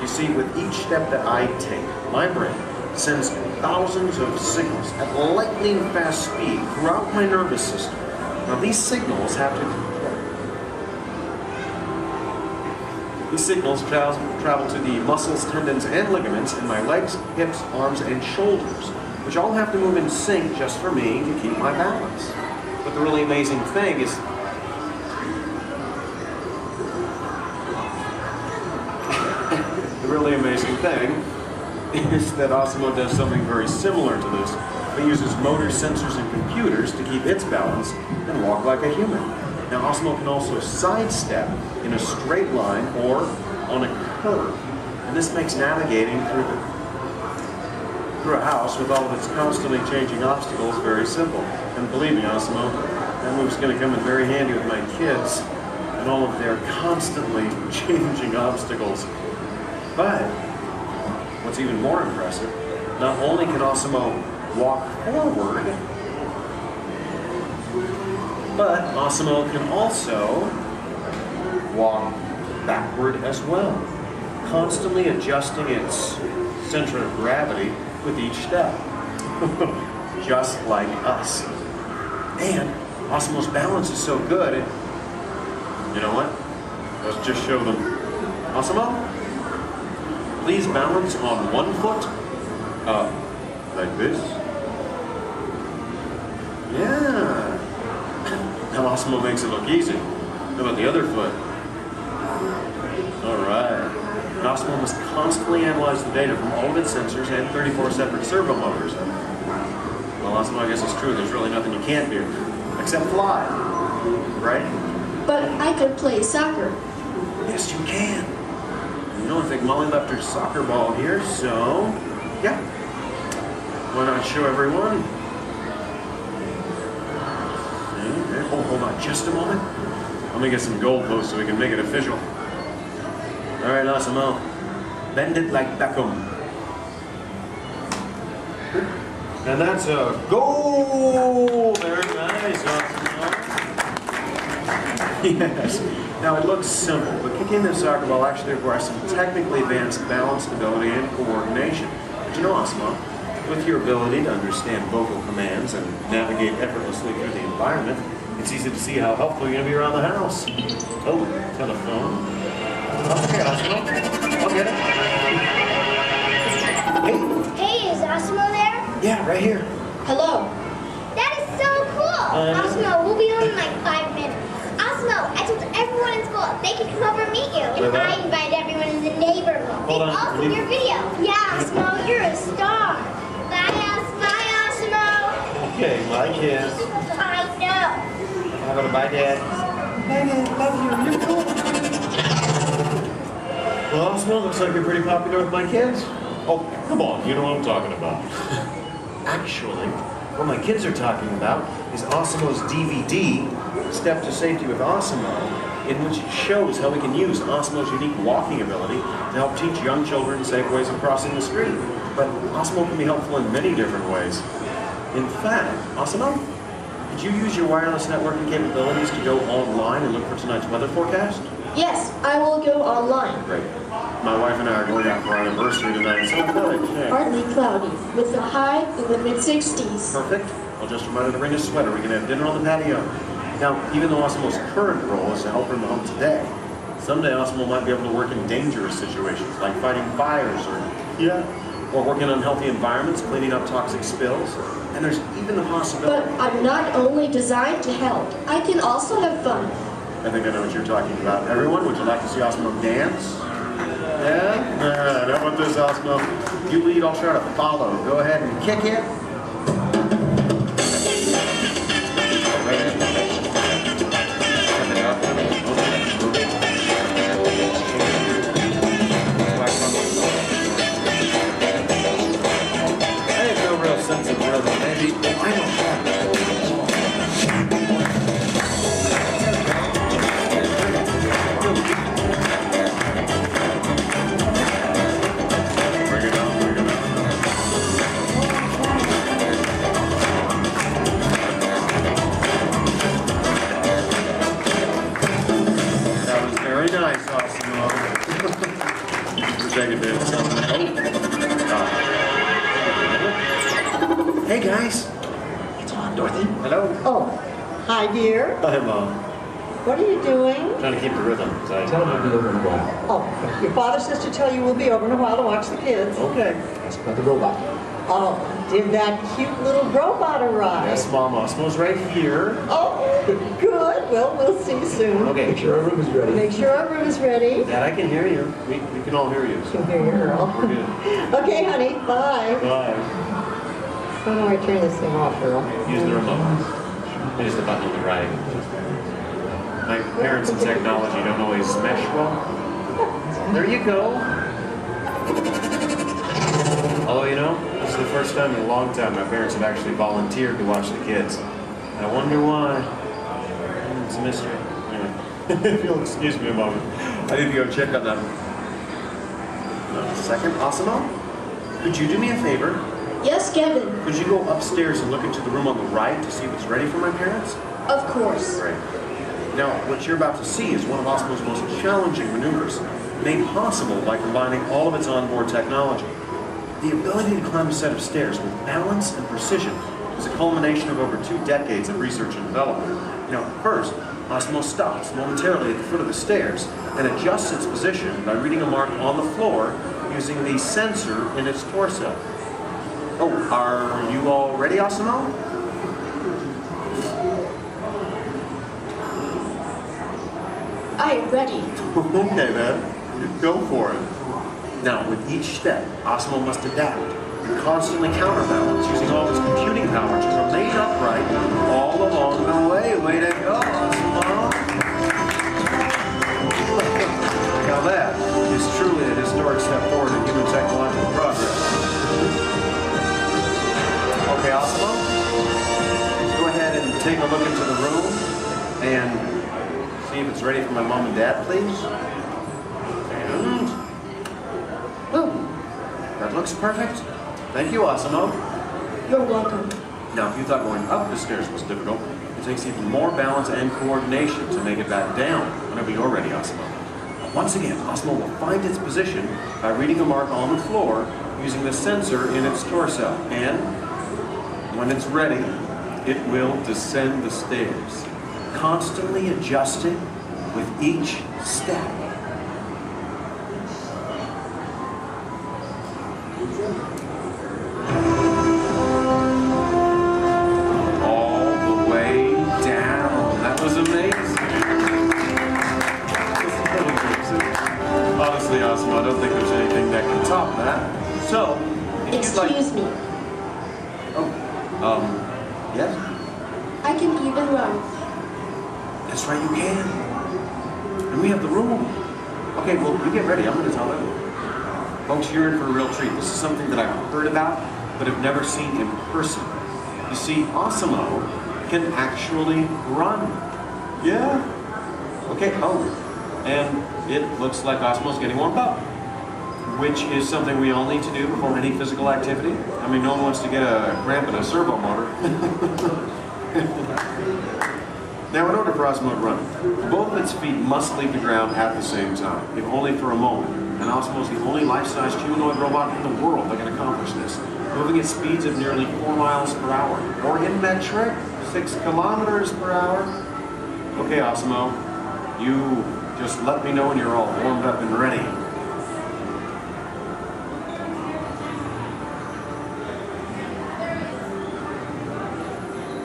You see, with each step that I take, my brain sends thousands of signals at lightning fast speed throughout my nervous system. Now, these signals travel to the muscles, tendons, and ligaments in my legs, hips, arms, and shoulders, which all have to move in sync just for me to keep my balance. But the really amazing thing is, really amazing thing is that Osimo does something very similar to this. It uses motor sensors and computers to keep its balance and walk like a human. Now, Osimo can also sidestep in a straight line or on a curve. And this makes navigating through a house with all of its constantly changing obstacles very simple. And believe me, Osimo, that move's going to come in very handy with my kids and all of their constantly changing obstacles. But what's even more impressive, not only can Osimo walk forward, but Osimo can also walk backward as well, constantly adjusting its center of gravity with each step, just like us. And Osimo's balance is so good, you know what? Let's just show them. Osimo, please balance on one foot, like this. Yeah. Now Osimo makes it look easy. How about the other foot? All right. And Osimo must constantly analyze the data from all of its sensors and 34 separate servo motors. Well, Osimo, I guess it's true. There's really nothing you can't do, except fly, right?
But I could play soccer.
Yes, you can. You know, I think Molly left her soccer ball here, so yeah. Why not show everyone? Okay. Oh, hold on just a moment. Let me get some goalposts so we can make it official. All right, Osimo, bend it like Beckham. And that's a goal! Very nice, Osimo. Yes. Now, it looks simple, but kicking the soccer ball actually requires some technically advanced balance, stability, and coordination. But you know, Osimo, with your ability to understand vocal commands and navigate effortlessly through the environment, it's easy to see how helpful you're going to be around the house. Oh, telephone. Okay, Osimo. I'll get it. Hey.
Hey, is Osimo there?
Yeah, right here.
Hello.
That is so cool. Osimo, we'll be home in like 5 minutes. Osimo, I told everyone in school they can come over and meet you. And I invited everyone in the neighborhood.
Hold on.
Also your video. Yeah, Osimo, you're a star. Bye, Osimo.
Okay, my kids.
I know.
How about a bye, Dad? Bye, Dad. Love you. You're cool. Well, Osimo, looks like you're pretty popular with my kids. Oh, come on. You know what I'm talking about. Actually, what my kids are talking about is Osimo's DVD, Step to Safety with Osimo, in which it shows how we can use Osimo's unique walking ability to help teach young children safe ways of crossing the street. But Osimo can be helpful in many different ways. In fact, Osimo, could you use your wireless networking capabilities to go online and look for tonight's weather forecast?
Yes, I will go online.
Great. My wife and I are going out for our anniversary tonight, so good. Yeah.
Partly cloudy, with a high in the mid-60s.
Perfect. I'll just remind her to bring a sweater. We can have dinner on the patio. Now, even though Osimo's current role is to help her in the home today, someday Osimo might be able to work in dangerous situations, like fighting fires or working in unhealthy environments, cleaning up toxic spills. And there's even the possibility...
But I'm not only designed to help, I can also have fun.
I think I know what you're talking about. Everyone, would you like to see Osimo dance? Yeah? All right, how about this, Osimo? You lead, I'll try to follow. Go ahead and kick it. I have no real sense of rhythm. Maybe I don't have it. Very nice, Osimo. Take a bit of something. Hey, guys. It's on, Dorothy. Hello.
Oh, hi, dear.
Hi, Mom.
What are you doing?
Trying to keep the rhythm. Tell
them to be over in a while. Oh, your father says to tell you we'll be over in a while to watch the kids.
Okay.
Ask about the robot. Oh, did that cute little robot arrive?
Yes, Mom. Osimo's right here.
Oh, good. Well, we'll see you soon.
Okay.
Make sure our room is ready.
Make sure our room is ready.
Dad, I can hear you. We can all hear you. So
Can hear you, girl.
we're good.
Okay, honey. Bye.
Bye.
How do I turn this thing off, girl?
Use the remote. It is the button on the right. My parents and technology don't always mesh well. There you go. Although, you know, this is the first time in a long time my parents have actually volunteered to watch the kids. I wonder why. It's a mystery. Anyway, if you'll excuse me a moment, I need to go check on them. A second, Asano? Could you do me a favor?
Yes, Kevin.
Could you go upstairs and look into the room on the right to see if it's ready for my parents?
Of course.
Great. Now, what you're about to see is one of Osmo's most challenging maneuvers, made possible by combining all of its onboard technology. The ability to climb a set of stairs with balance and precision is a culmination of over 2 decades of research and development. Now, first, Osmo stops momentarily at the foot of the stairs and adjusts its position by reading a mark on the floor using the sensor in its torso. Oh, are you all ready, Osmo?
I am ready.
Okay then, go for it. Now, with each step, Osmo must adapt and constantly counterbalance using all its computing power to remain upright all along the way. Way to go, Osmo! Now that is truly a historic step forward in human technological progress. Okay, Osmo, go ahead and take a look into the room and see if it's ready for my mom and dad, please. And boom. That looks perfect. Thank you, Asano.
You're welcome.
Now, if you thought going up the stairs was difficult, it takes even more balance and coordination to make it back down whenever you're ready, Asano. Once again, Asano will find its position by reading a mark on the floor using the sensor in its torso. And when it's ready, it will descend the stairs, constantly adjusting with each step. All the way down. That was amazing. Honestly, Asma, I don't think there's anything that can top that. So,
Excuse me.
Yes?
I can even run.
That's right, you can. And we have the room. Okay, well, you get ready. I'm going to tell them. Folks, you're in for a real treat. This is something that I've heard about, but have never seen in person. You see, Asamo can actually run. Yeah. Okay, and it looks like Asamo's getting warmed up, which is something we all need to do before any physical activity. I mean, no one wants to get a cramp in a servo motor. Now, in order for Asmo to run, both of its feet must leave the ground at the same time, if only for a moment. And Asmo is the only life-sized humanoid robot in the world that can accomplish this, moving at speeds of nearly 4 miles per hour, or in metric, 6 kilometers per hour. Okay, Asmo, you just let me know when you're all warmed up and ready.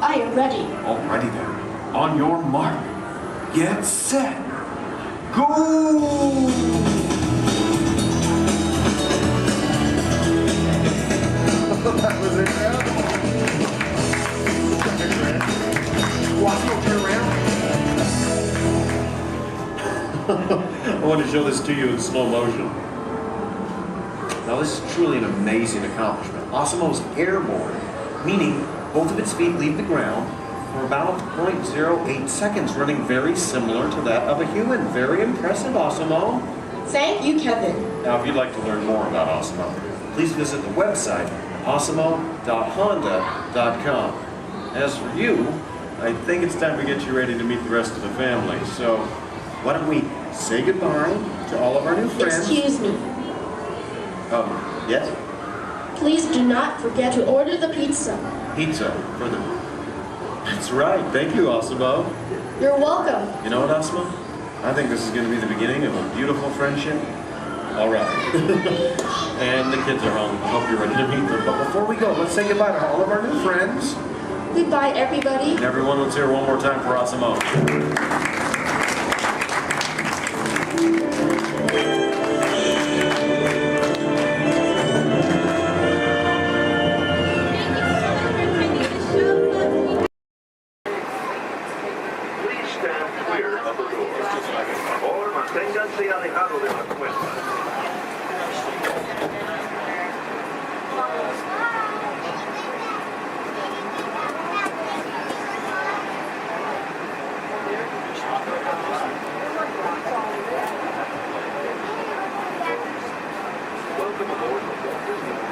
I am ready.
Alrighty then. On your mark, get set, go! That was it, man. Watch me turn around. I want to show this to you in slow motion. Now this is truly an amazing accomplishment. Asimo's airborne, meaning both of its feet leave the ground for about 0.08 seconds, running very similar to that of a human. Very impressive, Asimo.
Thank you, Kevin.
Now, if you'd like to learn more about Asimo, please visit the website, asimo.honda.com. As for you, I think it's time to get you ready to meet the rest of the family. So, why don't we say goodbye to all of our new friends?
Excuse me.
Yes?
Please do not forget to order the pizza.
Pizza for the... That's right. Thank you, Asimo.
You're welcome.
You know what, Asimo? I think this is going to be the beginning of a beautiful friendship. All right. And the kids are home. I hope you're ready to meet them. But before we go, let's say goodbye to all of our new friends.
Goodbye, everybody.
And everyone, let's hear one more time for Asimo.
Please stand clear of the doors. Por favor, manténganse alejado de las puertas. Welcome aboard the Walt Disney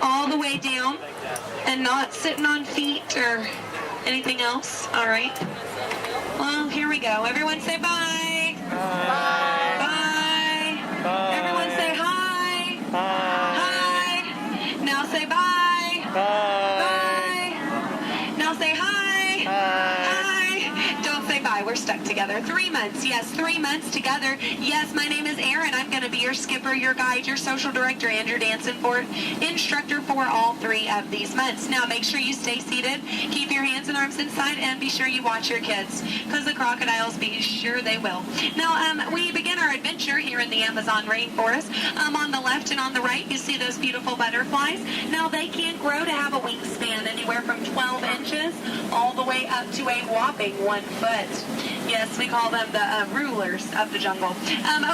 All the way down and not sitting on feet or anything else. All right. Well, here we go. Everyone say bye. Bye. Bye. Bye. Everyone say hi. Bye. Hi. Now say bye. Bye. Bye. Now say hi. Hi. Don't say bye. We're stuck together. 3 months. Yes, 3 months together. Yes, my name is Erin. I'm going to be your skipper, your guide, your social director, and your dance instructor for all 3 of these months. Now, make sure you stay seated, keep your hands and arms inside, and be sure you watch your kids, because the crocodiles, be sure they will. Now, we begin our adventure here in the Amazon rainforest. On the left and on the right, you see those beautiful butterflies. Now, they can grow to have a wingspan anywhere from 12 inches all the way up to a whopping 1 foot. Yes, we call them the rulers of the jungle.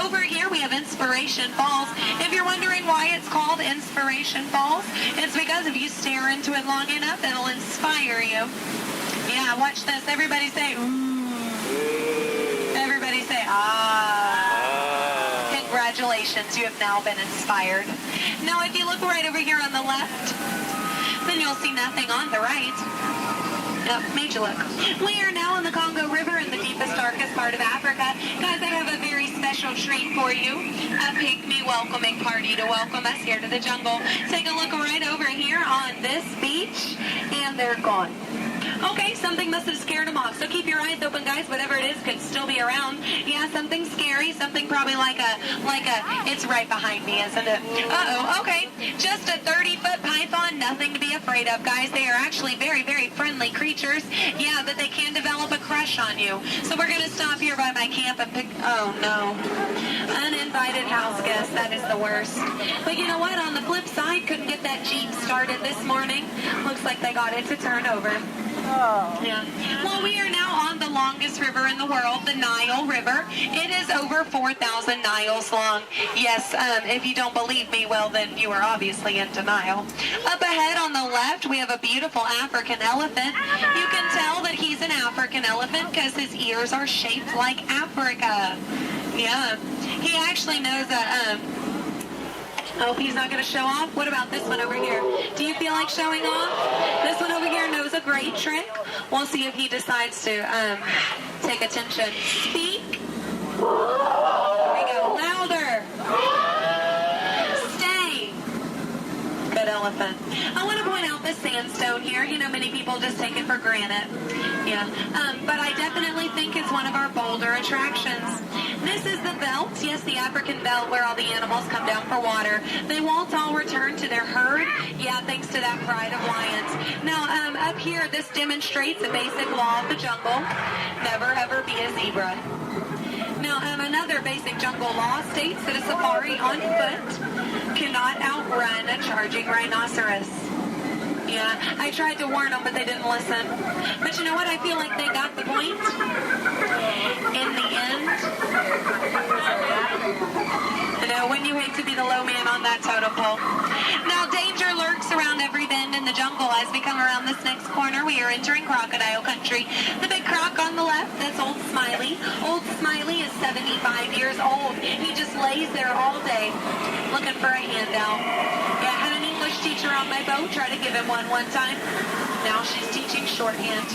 Over here, we have Inspiration Falls. If you're wondering why it's called Inspiration Falls, it's because if you stare into it long enough, it'll inspire you. Yeah, watch this. Everybody say, ooh. Everybody say, ah. Congratulations, you have now been inspired. Now, if you look right over here on the left, then you'll see nothing on the right. Oh, made you look. We are now in the Congo River in the deepest, darkest part of Africa. Guys, I have a very special treat for you. A pygmy welcoming party to welcome us here to the jungle. Take a look right over here on this beach, and they're gone. Okay, something must have scared them off. So keep your eyes open, guys. Whatever it is could still be around. Yeah, something scary. Something probably like a, it's right behind me, isn't it? Uh-oh, okay. Just a 30-foot python. Nothing to be afraid of, guys. They are actually very, very friendly creatures. Yeah, but they can develop a crush on you. So we're going to stop here by my camp and pick, oh no. Uninvited house guest. That is the worst. But you know what? On the flip side, couldn't get that Jeep started this morning. Looks like they got it to turn over. Oh. Yeah. Well, we are now on the longest river in the world, the Nile River. It is over 4,000 Niles long. Yes, if you don't believe me, well, then you are obviously in denial. Up ahead on the left, we have a beautiful African elephant. You can tell that he's an African elephant because his ears are shaped like Africa. Yeah. He actually knows that, oh, he's not going to show off? What about this one over here? Do you feel like showing off? This one over here knows a great trick. We'll see if he decides to take attention. Speak. There we go. Louder. Stay. Good elephant. I want to point out this sandstone here. You know, many people just take it for granted. Yeah. But I definitely think it's one of our bolder attractions. This is the belt, yes, the African belt where all the animals come down for water. They won't all return to their herd, yeah, thanks to that pride of lions. Now, up here, this demonstrates a basic law of the jungle. Never, ever be a zebra. Now, another basic jungle law states that a safari on foot cannot outrun a charging rhinoceros. Yeah, I tried to warn them, but they didn't listen. But you know what? I feel like they got the point. In the end, to be the low man on that totem pole. Now, danger lurks around every bend in the jungle. As we come around this next corner, we are entering crocodile country. The big croc on the left, that's Old Smiley. Old Smiley is 75 years old. He just lays there all day looking for a handout. Yeah, I had an English teacher on my boat try to give him one time. Now she's teaching shorthand.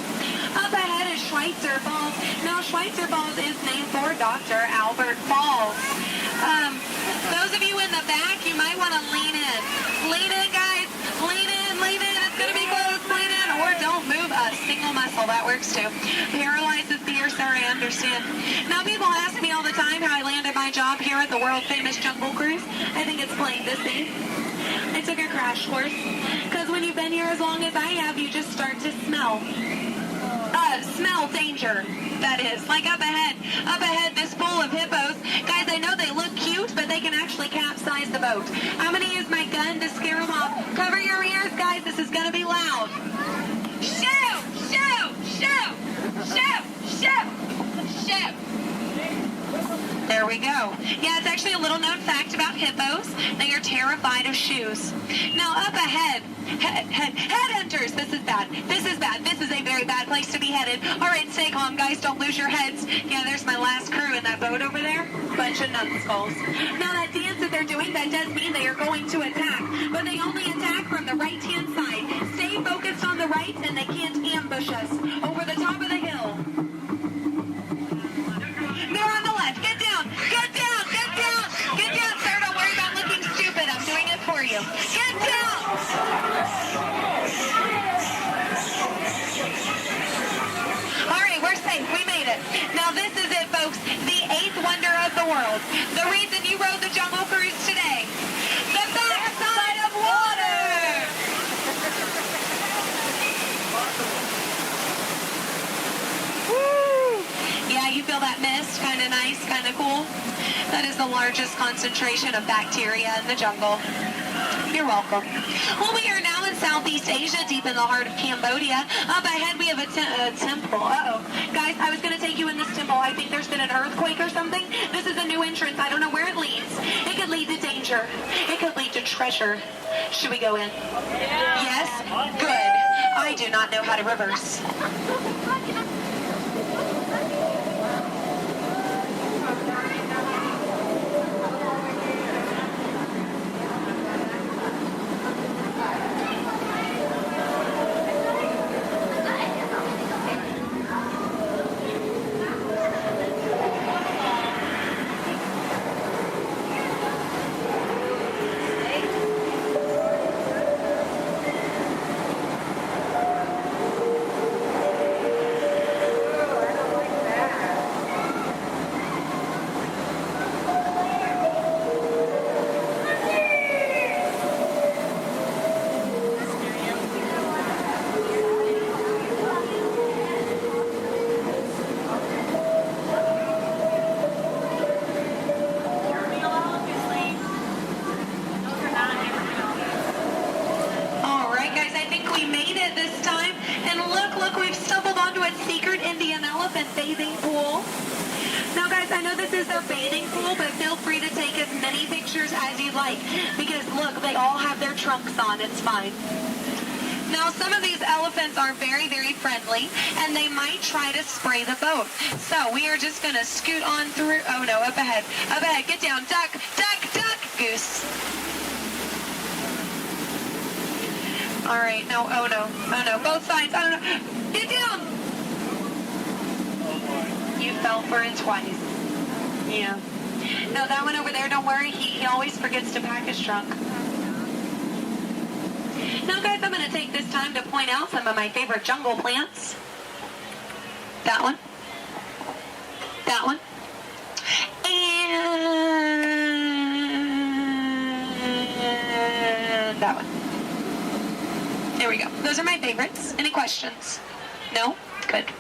Up ahead is Schweitzer Falls. Now, Schweitzer Falls is named for Dr. Albert Falls. Those of you in the back, you might want to lean in. Lean in, guys. Lean in, lean in. It's going to be close. Lean in, or don't move a single muscle. That works too. Paralyzed is fear, sir, I understand. Now, people ask me all the time how I landed my job here at the world-famous Jungle Cruise. I think it's plain to see. I took a crash course, because when you've been here as long as I have, you just start to smell danger, that is. Like up ahead, this pool of hippos. Guys, I know they look cute, but they can actually capsize the boat. I'm going to use my gun to scare them off. Cover your ears, guys, this is going to be loud. Shoot! Shoot! Shoot! Shoot! Shoot! Shoot! There we go. Yeah, it's actually a little known fact about hippos. They are terrified of shoes. Now, up ahead, headhunters. This is bad. This is bad. This is a very bad place to be headed. All right, stay calm, guys. Don't lose your heads. Yeah, there's my last crew in that boat over there. Bunch of numbskulls. Now, that dance that they're doing, that does mean they are going to attack. But they only attack from the right-hand side. Stay focused on the right, and they can't ambush us. Over the top of the hill. They're on the left. Get down. Get down. Get down. Get down, sir. Don't worry about looking stupid. I'm doing it for you. Get down. All right, we're safe. We made it. Now, this is it, folks. The 8th wonder of the world. The reason you rode the Jungle Cruise today. The backside of water. Woo! Yeah, you feel that mist? Kind of nice, kind of cool. That is the largest concentration of bacteria in the jungle. You're welcome. Well, we are now in Southeast Asia, deep in the heart of Cambodia. Up ahead, we have a temple. Uh-oh. Guys, I was going to take you in this temple. I think there's been an earthquake or something. This is a new entrance. I don't know where it leads. It could lead to danger. It could lead to treasure. Should we go in? Yes? Good. I do not know how to reverse. It's fine. Now, some of these elephants are very, very friendly, and they might try to spray the boat. So we are just going to scoot on through. Oh, no, up ahead. Up ahead. Get down. Duck, duck, duck. Goose. All right. No. Oh, no. Oh, no. Both sides. Oh, no. Get down. You fell for it twice. Yeah. No, that one over there, don't worry. He always forgets to pack his trunk. Now, guys, I'm going to take this time to point out some of my favorite jungle plants. That one. That one. And that one. There we go. Those are my favorites. Any questions? No? Good.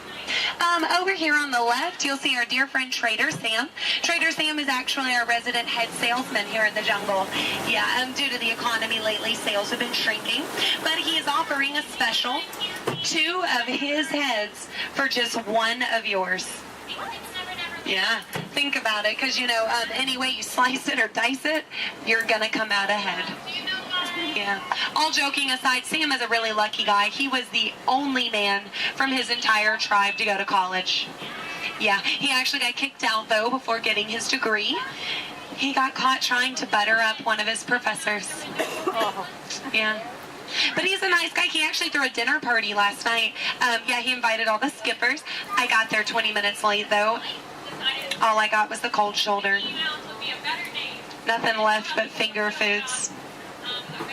Over here on the left, you'll see our dear friend Trader Sam. Trader Sam is actually our resident head salesman here in the jungle. Yeah, due to the economy lately, sales have been shrinking. But he is offering a special 2 of his heads for just 1 of yours. Yeah, think about it, because, you know, any way you slice it or dice it, you're going to come out ahead. Yeah. All joking aside, Sam is a really lucky guy. He was the only man from his entire tribe to go to college. Yeah, he actually got kicked out, though, before getting his degree. He got caught trying to butter up one of his professors. Yeah. But he's a nice guy. He actually threw a dinner party last night. Yeah, he invited all the skippers. I got there 20 minutes late, though. All I got was the cold shoulder. Nothing left but finger foods.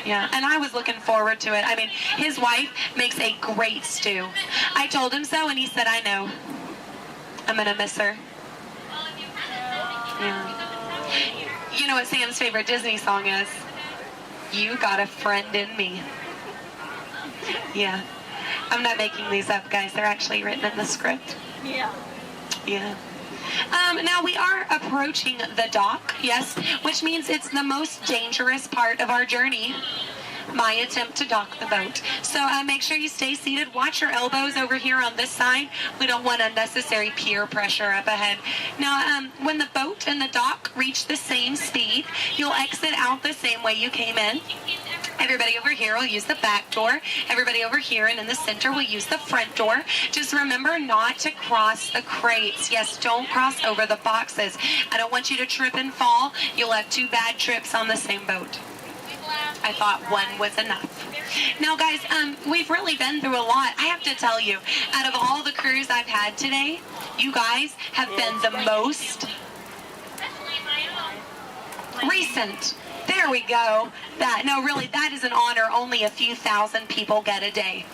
Yeah, and I was looking forward to it. I mean, his wife makes a great stew. I told him so, and he said, I know. I'm going to miss her. Yeah. You know what Sam's favorite Disney song is? You Got a Friend in Me. Yeah. I'm not making these up, guys. They're actually written in the script.
Yeah.
Yeah. Now we are approaching the dock, yes, which means it's the most dangerous part of our journey. My attempt to dock the boat. So make sure you stay seated. Watch your elbows over here on this side. We don't want unnecessary peer pressure up ahead. Now, when the boat and the dock reach the same speed, you'll exit out the same way you came in. Everybody over here will use the back door. Everybody over here and in the center will use the front door. Just remember not to cross the crates. Yes, don't cross over the boxes. I don't want you to trip and fall. You'll have 2 bad trips on the same boat. I thought one was enough. Now, guys, we've really been through a lot. I have to tell you, out of all the crews I've had today, you guys have been the most recent. There we go. That is an honor only a few thousand people get a day.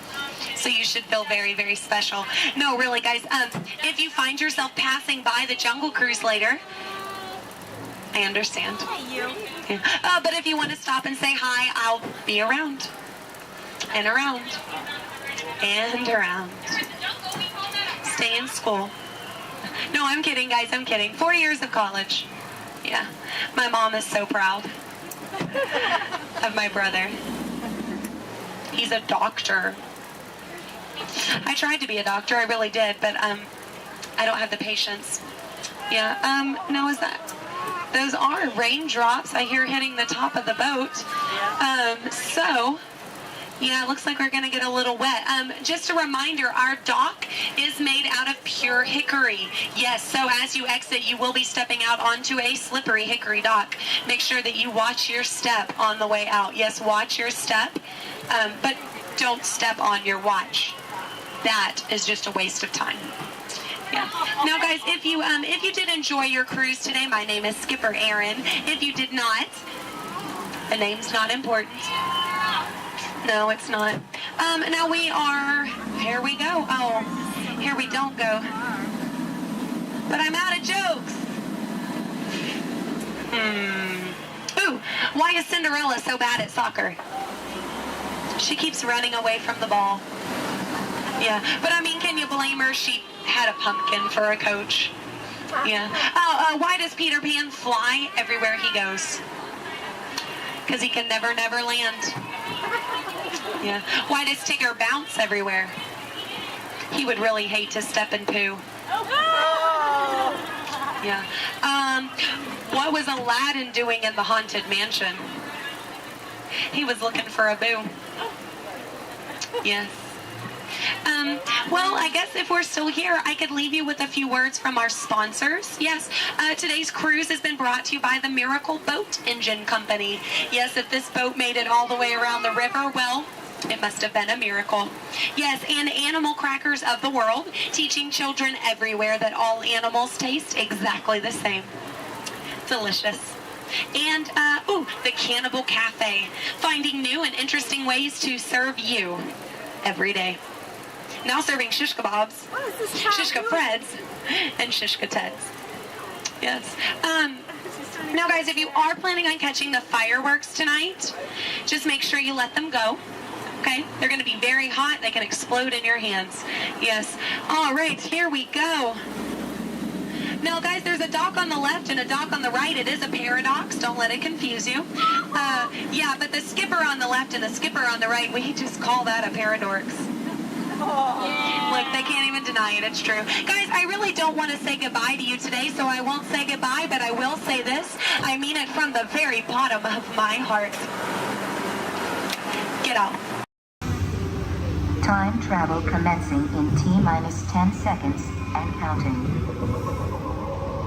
So you should feel very, very special. No, really, guys, if you find yourself passing by the Jungle Cruise later, I understand.
Hey, you.
Yeah. But if you want to stop and say hi, I'll be around. And around. And around. Stay in school. No, I'm kidding, guys. I'm kidding. 4 years of college. Yeah. My mom is so proud of my brother. He's a doctor. I tried to be a doctor. I really did. But I don't have the patience. Yeah. No, is that... Those are raindrops I hear hitting the top of the boat. So, yeah, it looks like we're going to get a little wet. Just a reminder, our dock is made out of pure hickory. Yes, so as you exit, you will be stepping out onto a slippery hickory dock. Make sure that you watch your step on the way out. Yes, watch your step, but don't step on your watch. That is just a waste of time. Yeah. Now, guys, if you did enjoy your cruise today, my name is Skipper Aaron. If you did not, the name's not important. No, it's not. Now we are, here we go. Oh, here we don't go. But I'm out of jokes. Ooh, why is Cinderella so bad at soccer? She keeps running away from the ball. Yeah, but I mean, can you blame her? She had a pumpkin for a coach. Yeah. Oh, why does Peter Pan fly everywhere he goes? Because he can never land. Yeah. Why does Tigger bounce everywhere? He would really hate to step in poo. Yeah. What was Aladdin doing in the Haunted Mansion? He was looking for a boo. Yes. Well, I guess if we're still here, I could leave you with a few words from our sponsors. Yes, today's cruise has been brought to you by the Miracle Boat Engine Company. Yes, if this boat made it all the way around the river, well, it must have been a miracle. Yes, and Animal Crackers of the World, teaching children everywhere that all animals taste exactly the same. Delicious. And, the Cannibal Cafe, finding new and interesting ways to serve you every day. Now serving shish kebabs, shish freds, and shish teds. Yes. Now, guys, if you are planning on catching the fireworks tonight, just make sure you let them go. Okay? They're going to be very hot. They can explode in your hands. Yes. All right, here we go. Now, guys, there's a dock on the left and a dock on the right. It is a paradox. Don't let it confuse you. Yeah, but the skipper on the left and the skipper on the right, we just call that a paradox. Look, they can't even deny it. It's true. Guys, I really don't want to say goodbye to you today, so I won't say goodbye, but I will say this. I mean it from the very bottom of my heart. Get out.
Time travel commencing in T-minus 10 seconds and counting.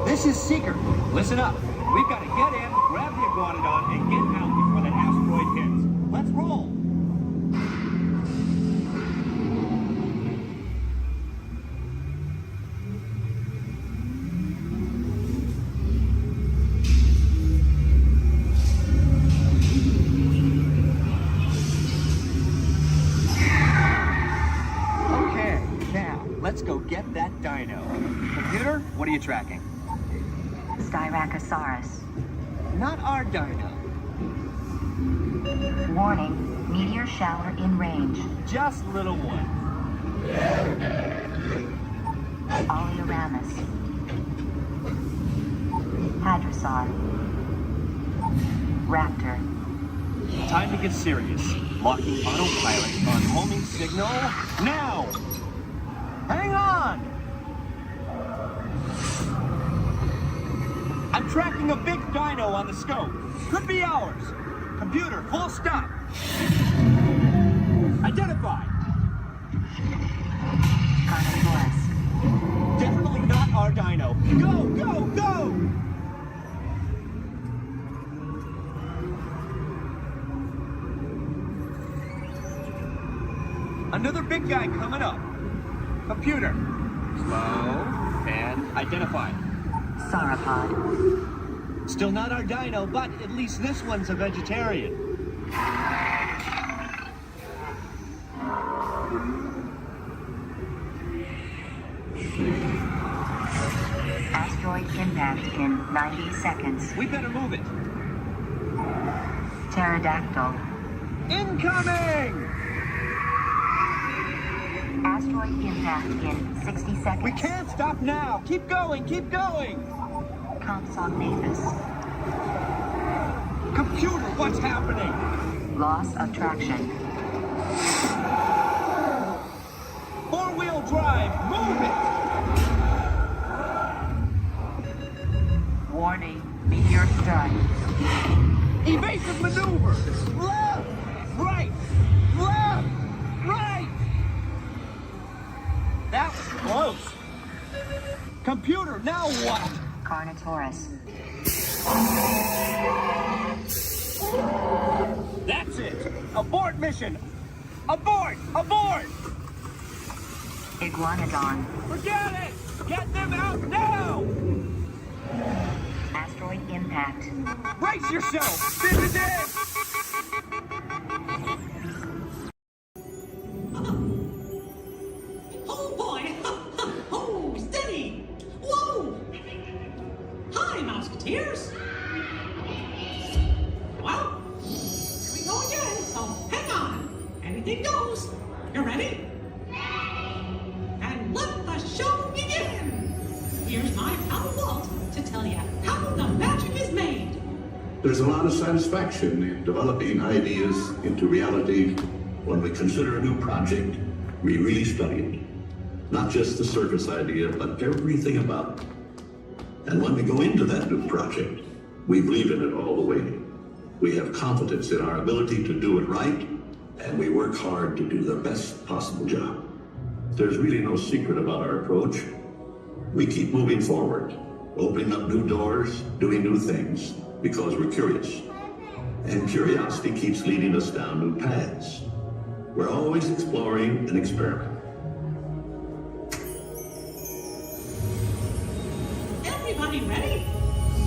This is Seeker. Listen up. We've got to get in, grab the iguanodon, and get out before that asteroid hits. Let's roll. Okay, now, let's go get that dino. Computer, what are you tracking?
Styracosaurus.
Not our dino.
Warning, meteor shower in range.
Just little one.
Oleoramus. Hadrosaur. Raptor.
Time to get serious. Locking autopilot on homing signal now! Hang on! I'm tracking a big dino on the scope. Could be ours. Computer, full stop. Identify.
Carnivores.
Definitely not our dino. Go, go, go! Another big guy coming up. Computer. Slow and identify.
Sauropod.
Still not our dino, but at least this one's a vegetarian.
Asteroid impact in 90 seconds.
We better move it.
Pterodactyl.
Incoming!
Asteroid impact in 60 seconds.
We can't stop now. Keep going, keep going.
Compsognathus.
Computer, what's happening?
Loss of traction.
Four-wheel drive, move it!
Warning, meteor strike.
Evasive maneuver! Left! Right! Left! Right! That was close. Computer, now what?
Carnotaurus.
That's it! Abort mission! Abort! Abort!
Iguanodon.
Forget it! Get them out now!
Asteroid impact.
Brace yourself! This is it!
Oh boy! Oh, steady! Whoa! Hi, Mouseketeers! Well, here we go again, so hang on. Anything goes. You ready? And let the show begin! Here's my pal Walt to tell you how the magic is made.
There's a lot of satisfaction in developing ideas into reality. When we consider a new project, we really study it. Not just the surface idea, but everything about it. And when we go into that new project, we believe in it all the way. We have confidence in our ability to do it right, and we work hard to do the best possible job. There's really no secret about our approach. We keep moving forward, opening up new doors, doing new things, because we're curious. And curiosity keeps leading us down new paths. We're always exploring and experimenting.
Everybody ready?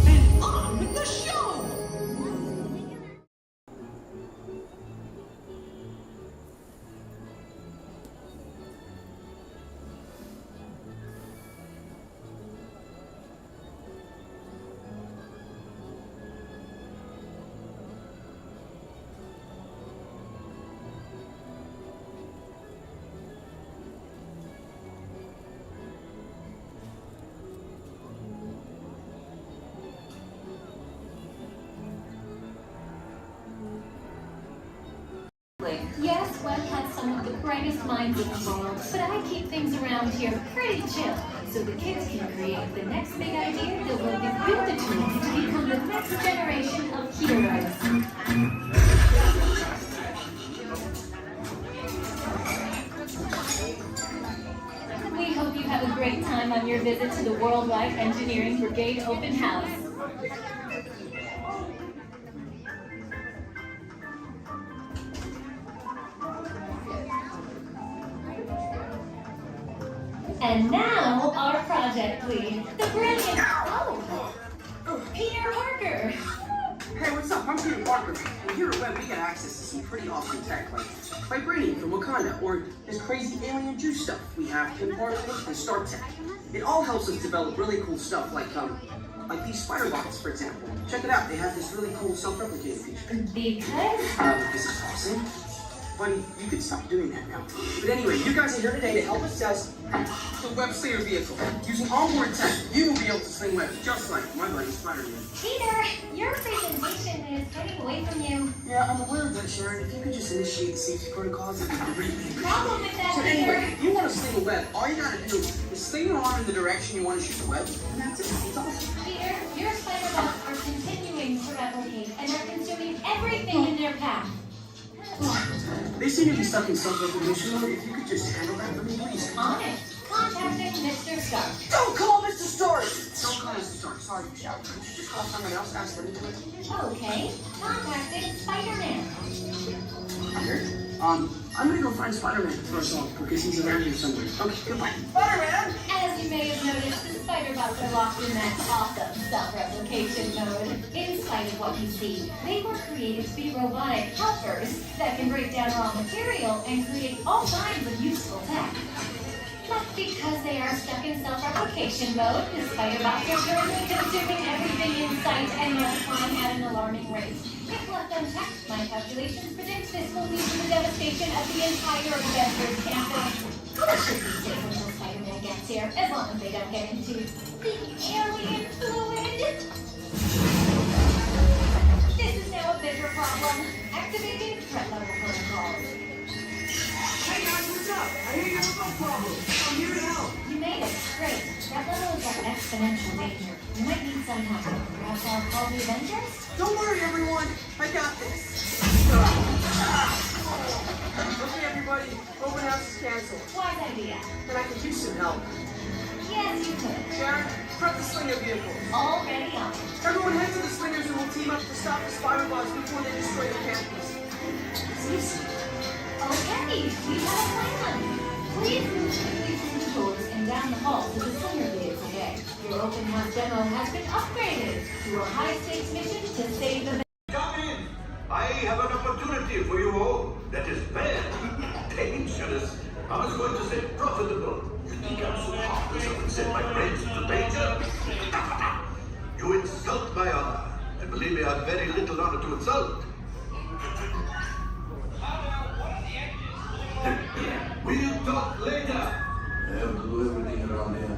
Then on with the show!
Yes, Webb had some of the
brightest minds in the world, but I keep things around here pretty chill, so the kids can create the next big idea that will give you the tools to become the next generation of heroes. We hope you have a great time on your visit to the Worldwide Engineering Brigade Open House. And now, our project lead, the brilliant... Peter Parker!
Hey, what's up? I'm Peter Parker. And here at Web, we get access to some pretty awesome tech, like vibranium from Wakanda, or this crazy alien juice stuff. We have Kim particles and Star Tech. It all helps us develop really cool stuff, like these spider bots, for example. Check it out. They have this really cool self-replicating feature.
Because?
This is awesome. Buddy, you could stop doing that now. But anyway, you guys are here today to help us test the Web Slinger vehicle. Using onboard tech, you will be able to sling webs just like my buddy Spider-Man.
Peter, your presentation is getting away from you.
Yeah, I'm aware of that, Sharon. If you could just initiate the safety protocols, it'd be great.
Problem with that,
So
Peter.
anyway, if you want to sling a web, all you gotta do is sling your arm in the direction you want to shoot the web, and that's it. It's awesome.
Peter, your spider bots are continuing to replicate and are consuming everything in their path.
They seem to be stuck in self-recognition mode. If you could just handle that for me, please.
On it. Contacting Mr. Stark.
Don't call Mr. Stark! Don't call Mr. Stark. Sorry, Michelle. Could you just call someone else? Ask them to do it.
Okay. Contacting Spider-Man.
Here. I'm gonna go find Spider-Man for us all, because he's around here somewhere. Okay, goodbye. Spider-Man!
As you may have noticed, the spider bots are locked in that awesome self-replication mode. In spite of what you see, they were created to be robotic helpers that can break down raw material and create all kinds of useful tech. But because they are stuck in self-replication mode, the spider bots are currently consuming everything in sight and multiplying at an alarming rate. If left unchecked, my calculations predict this will lead to the devastation of the entire Avengers campus. That should be safe until Spider-Man gets here, as long as they don't get into the alien fluid. This is now a bigger problem. Activating threat level protocols.
Hey guys, what's up? I hear you have a problem. I'm here to help.
You made it. Great. That level is at exponential danger. You might need some help. Perhaps I'll call the Avengers?
Don't worry, everyone. I got this. Okay, everybody. Open house is canceled.
Wise idea.
And I could use some help.
Yes, you could.
Sharon, prep the Slinger vehicle.
Already on.
Everyone head to the Slingers and we'll team up to stop the spider bots before they destroy the campus. It's easy.
Okay, we have a plan. Please move quickly through the doors and down the hall to the Slinger vehicle bay. Your open house demo has been upgraded to a high-stakes mission to save the...
Come in. I have an opportunity for you all that is very dangerous. I was going to say profitable. You think I'm so heartless I would send my friends into danger? You insult my honor. And believe me, I have very little honor to insult. We'll talk later. I'll do everything around here.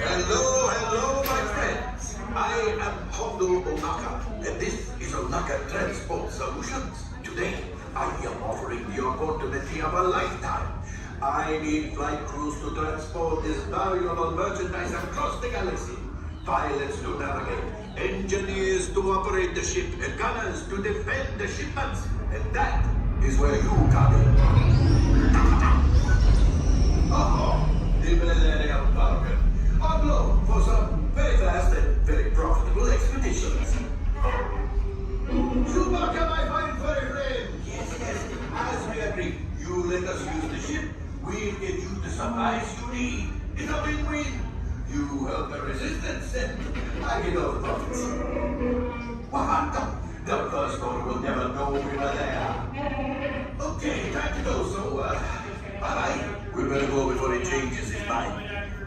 Hello, my friends. I am Hondo Onaka, and this is Onaka Transport Solutions. Today, I am offering the opportunity of a lifetime. I need flight crews to transport this valuable merchandise across the galaxy. Pilots to navigate, engineers to operate the ship, and gunners to defend the shipments. And that is where you come in. Oh, Disneyland and Falcon. On loan for some very fast and very profitable expeditions. Chewbacca, my fine furry friend. Yes. As we agreed, you let us use the ship. We'll get you the supplies you need. It's a win-win. You help the resistance, and I get all the profits. What? The first one will never know we were there. Okay, time to go, so, bye-bye. We better go before he changes his mind.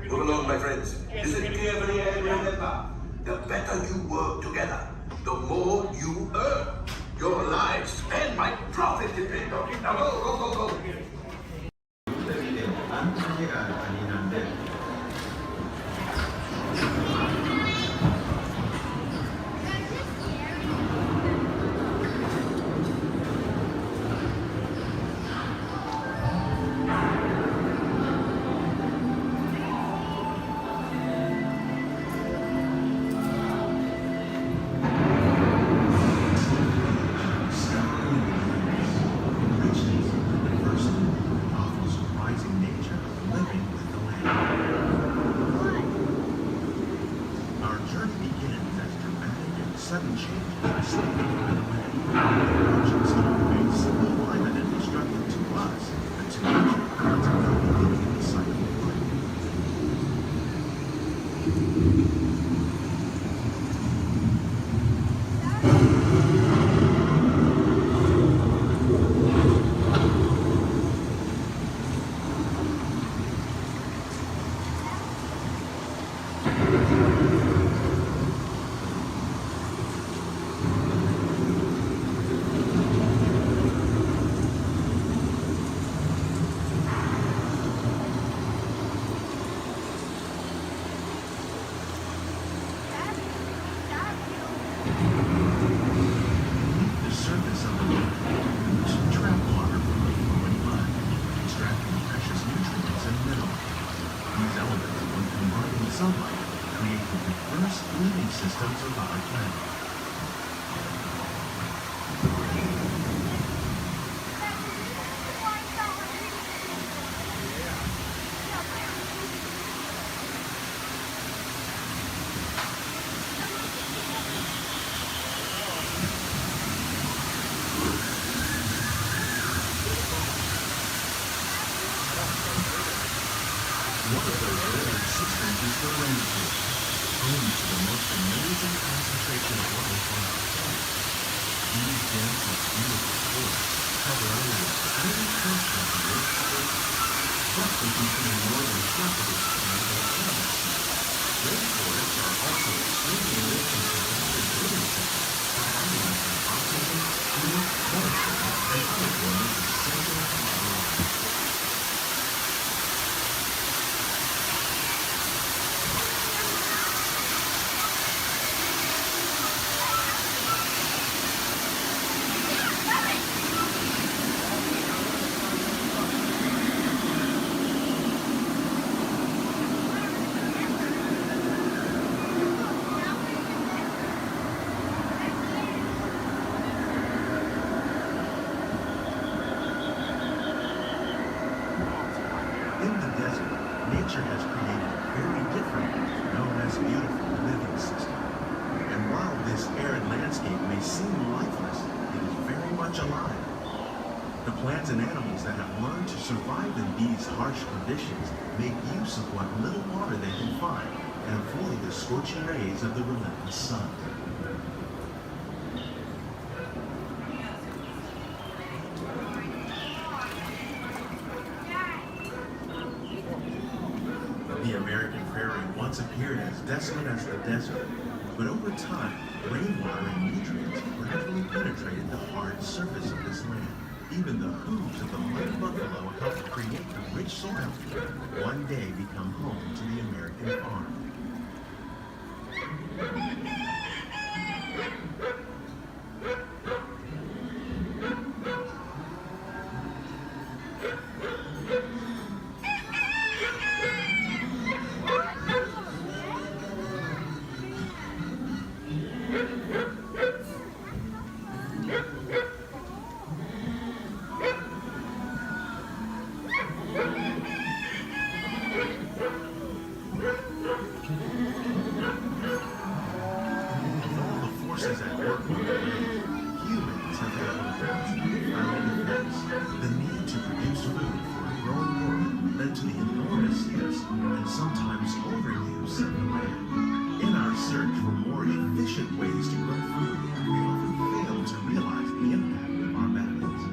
Move along, my friends. Listen carefully and remember, the better you work together, the more you earn. Your lives and my profit depend on it. Now go.
journey begins as dramatic and sudden changes are slipping by the way. Oceans may seem violent and destructive to us, but to nature, it's a very beginning cycle of life. The surface of the moon moves trap water from the flowing mud, extracting precious nutrients and minerals. These elements, when combined with sunlight, create the diverse living systems of our planet. One of those living systems is the rainforest, home to the most amazing concentration of life on our planet. These dense and beautiful forests cover only a tiny portion of the Earth's surface, but they contain more than half of its plant and animal species. Rainforests are also extremely rich in providing living systems, providing us with oxygen, food, medicine, and other forms essential to our lives. In the desert, nature has created a very different, known as beautiful living system. And while this arid landscape may seem lifeless, it is very much alive. The plants and animals that have learned to survive in these harsh conditions make use of what little water they can find and avoid the scorching rays of the relentless sun. The American prairie once appeared as desolate as the desert, but over time, rainwater and nutrients gradually penetrated the hard surface of this land. Even the hooves of the mighty buffalo helped create the rich soil that one day become home to the American farm. Forces at work on the land, humans have had one of the most profound effects. The need to produce food for a growing world led to the enormous use and sometimes overuse of the land. In our search for more efficient ways to grow food, we often fail to realize the impact of our methods.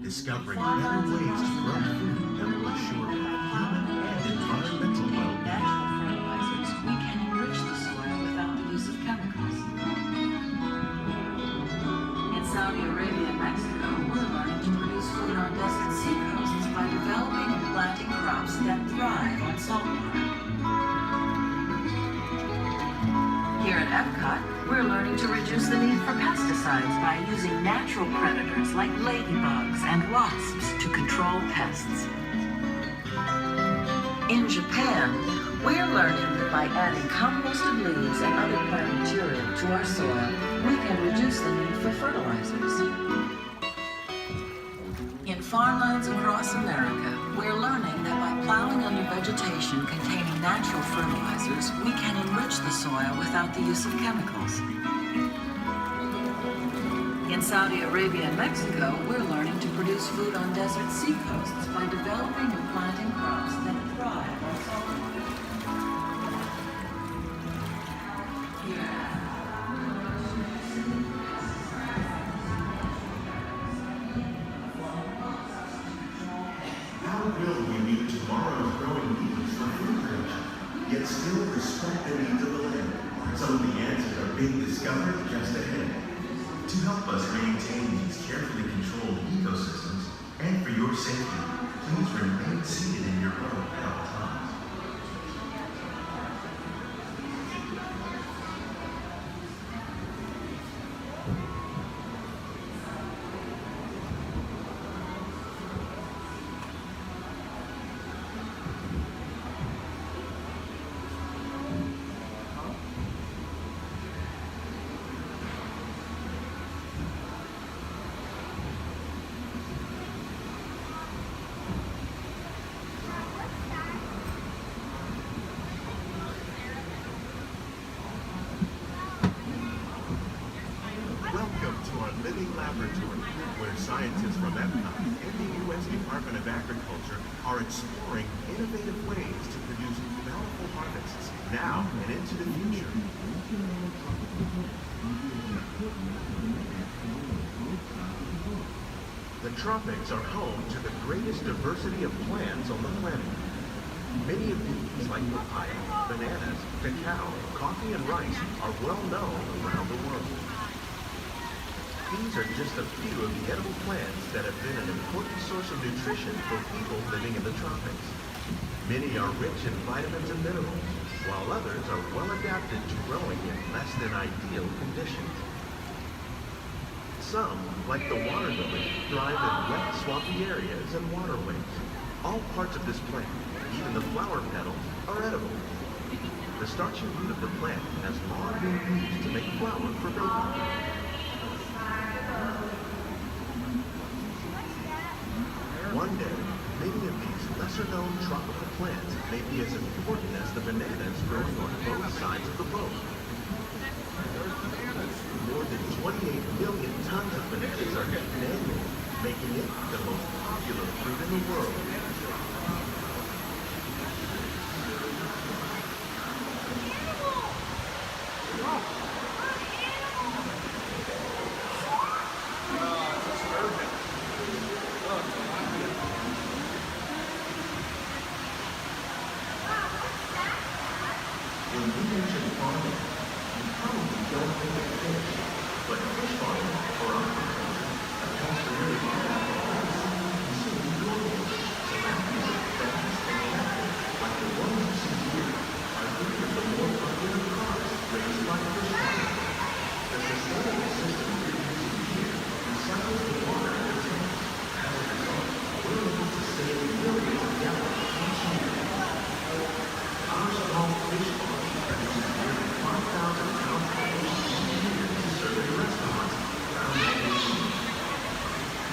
Discovering better ways to grow food that will assure both human and environmental well-being.
Fertilizers, we can enrich the soil without the use of chemicals. In Saudi Arabia and Mexico, we're learning to produce food on desert seacoasts by developing and planting crops that thrive on salt water. Here at Epcot, we're learning to reduce the need for pesticides by using natural predators like ladybugs and wasps to control pests. In Japan, We're learning that by adding composted leaves and other plant material to our soil, we can reduce the need for fertilizers. In farmlands across America, we're learning that by plowing under vegetation containing natural fertilizers, we can enrich the soil without the use of chemicals. In Saudi Arabia and Mexico, we're learning to produce food on desert seacoasts by developing and planting crops that thrive on salt.
How will we meet tomorrow's growing needs for food production, yet still respect the needs of the land? Some of the answers are being discovered just ahead. To help us maintain these carefully controlled ecosystems, and for your safety, please remain seated in your boat at all times. Laboratory, where scientists from EPCOT and the U.S. Department of Agriculture are exploring innovative ways to produce bountiful harvests now and into the future. The tropics are home to the greatest diversity of plants on the planet. Many of these, like papaya, bananas, cacao, coffee, and rice, are well known around the world. These are just a few of the edible plants that have been an important source of nutrition for people living in the tropics. Many are rich in vitamins and minerals, while others are well adapted to growing in less than ideal conditions. Some, like the water lily, thrive in wet, swampy areas and waterways. All parts of this plant, even the flower petals, are edible. The starchy root of the plant has long been used to make flour for baking. One day, many of these lesser-known tropical plants may be as important as the bananas growing on both sides of the boat. More than 28 million tons of bananas are eaten annually, making it the most popular fruit in the world. When we mention farming, you probably don't think of fish, but fish farming or aquaculture accounts for nearly half of all seafood consumed globally. Tilapias are fast and active, like the ones you see here, are three of the more popular crops raised by fish farming. The sustainable system we're using here recycles the water in the tanks. As a result, we're able to save millions of gallons each year. Our small fish farm produces nearly 5,000 pounds of fish each year to serve in restaurants around the nation.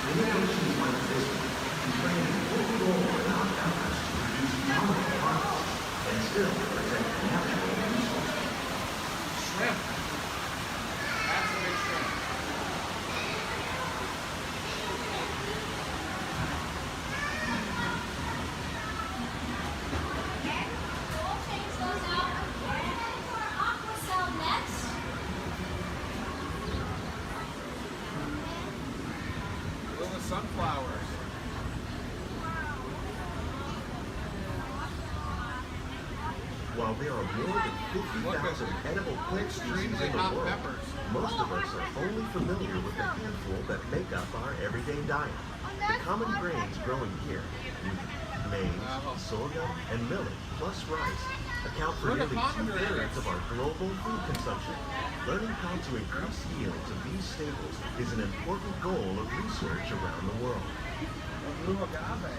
Innovations like this one can play an important role in our efforts to produce bountiful harvests and still protect natural resources.
Shrimp. That's a big shrimp. Little sunflowers.
While there are more than 50,000 edible plant species in the world, most of us are only familiar with the handful that make up our everyday diet. The common grains growing here, wheat, maize, sorghum, and millet, plus rice, account for nearly 2/3 of our global food consumption. Learning how to increase yields of these staples is an important goal of research around the world.
A blue agave.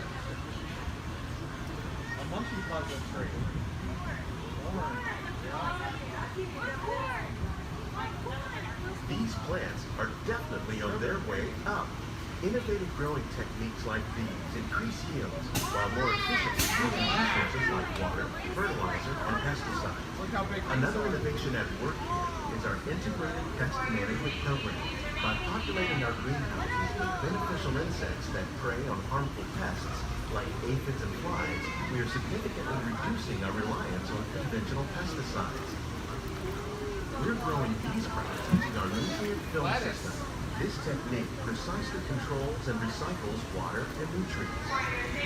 A monkey puzzle tree.
These plants are definitely on their way up. Innovative growing techniques like these increase yields, while more efficiently using resources like water, fertilizer, and pesticides. Another innovation at work here is our integrated pest management program. By populating our greenhouses with beneficial insects that prey on harmful pests, like aphids and flies, we are significantly reducing our reliance on conventional pesticides. We're growing these crops using our nutrient film system. This technique precisely controls and recycles water and nutrients.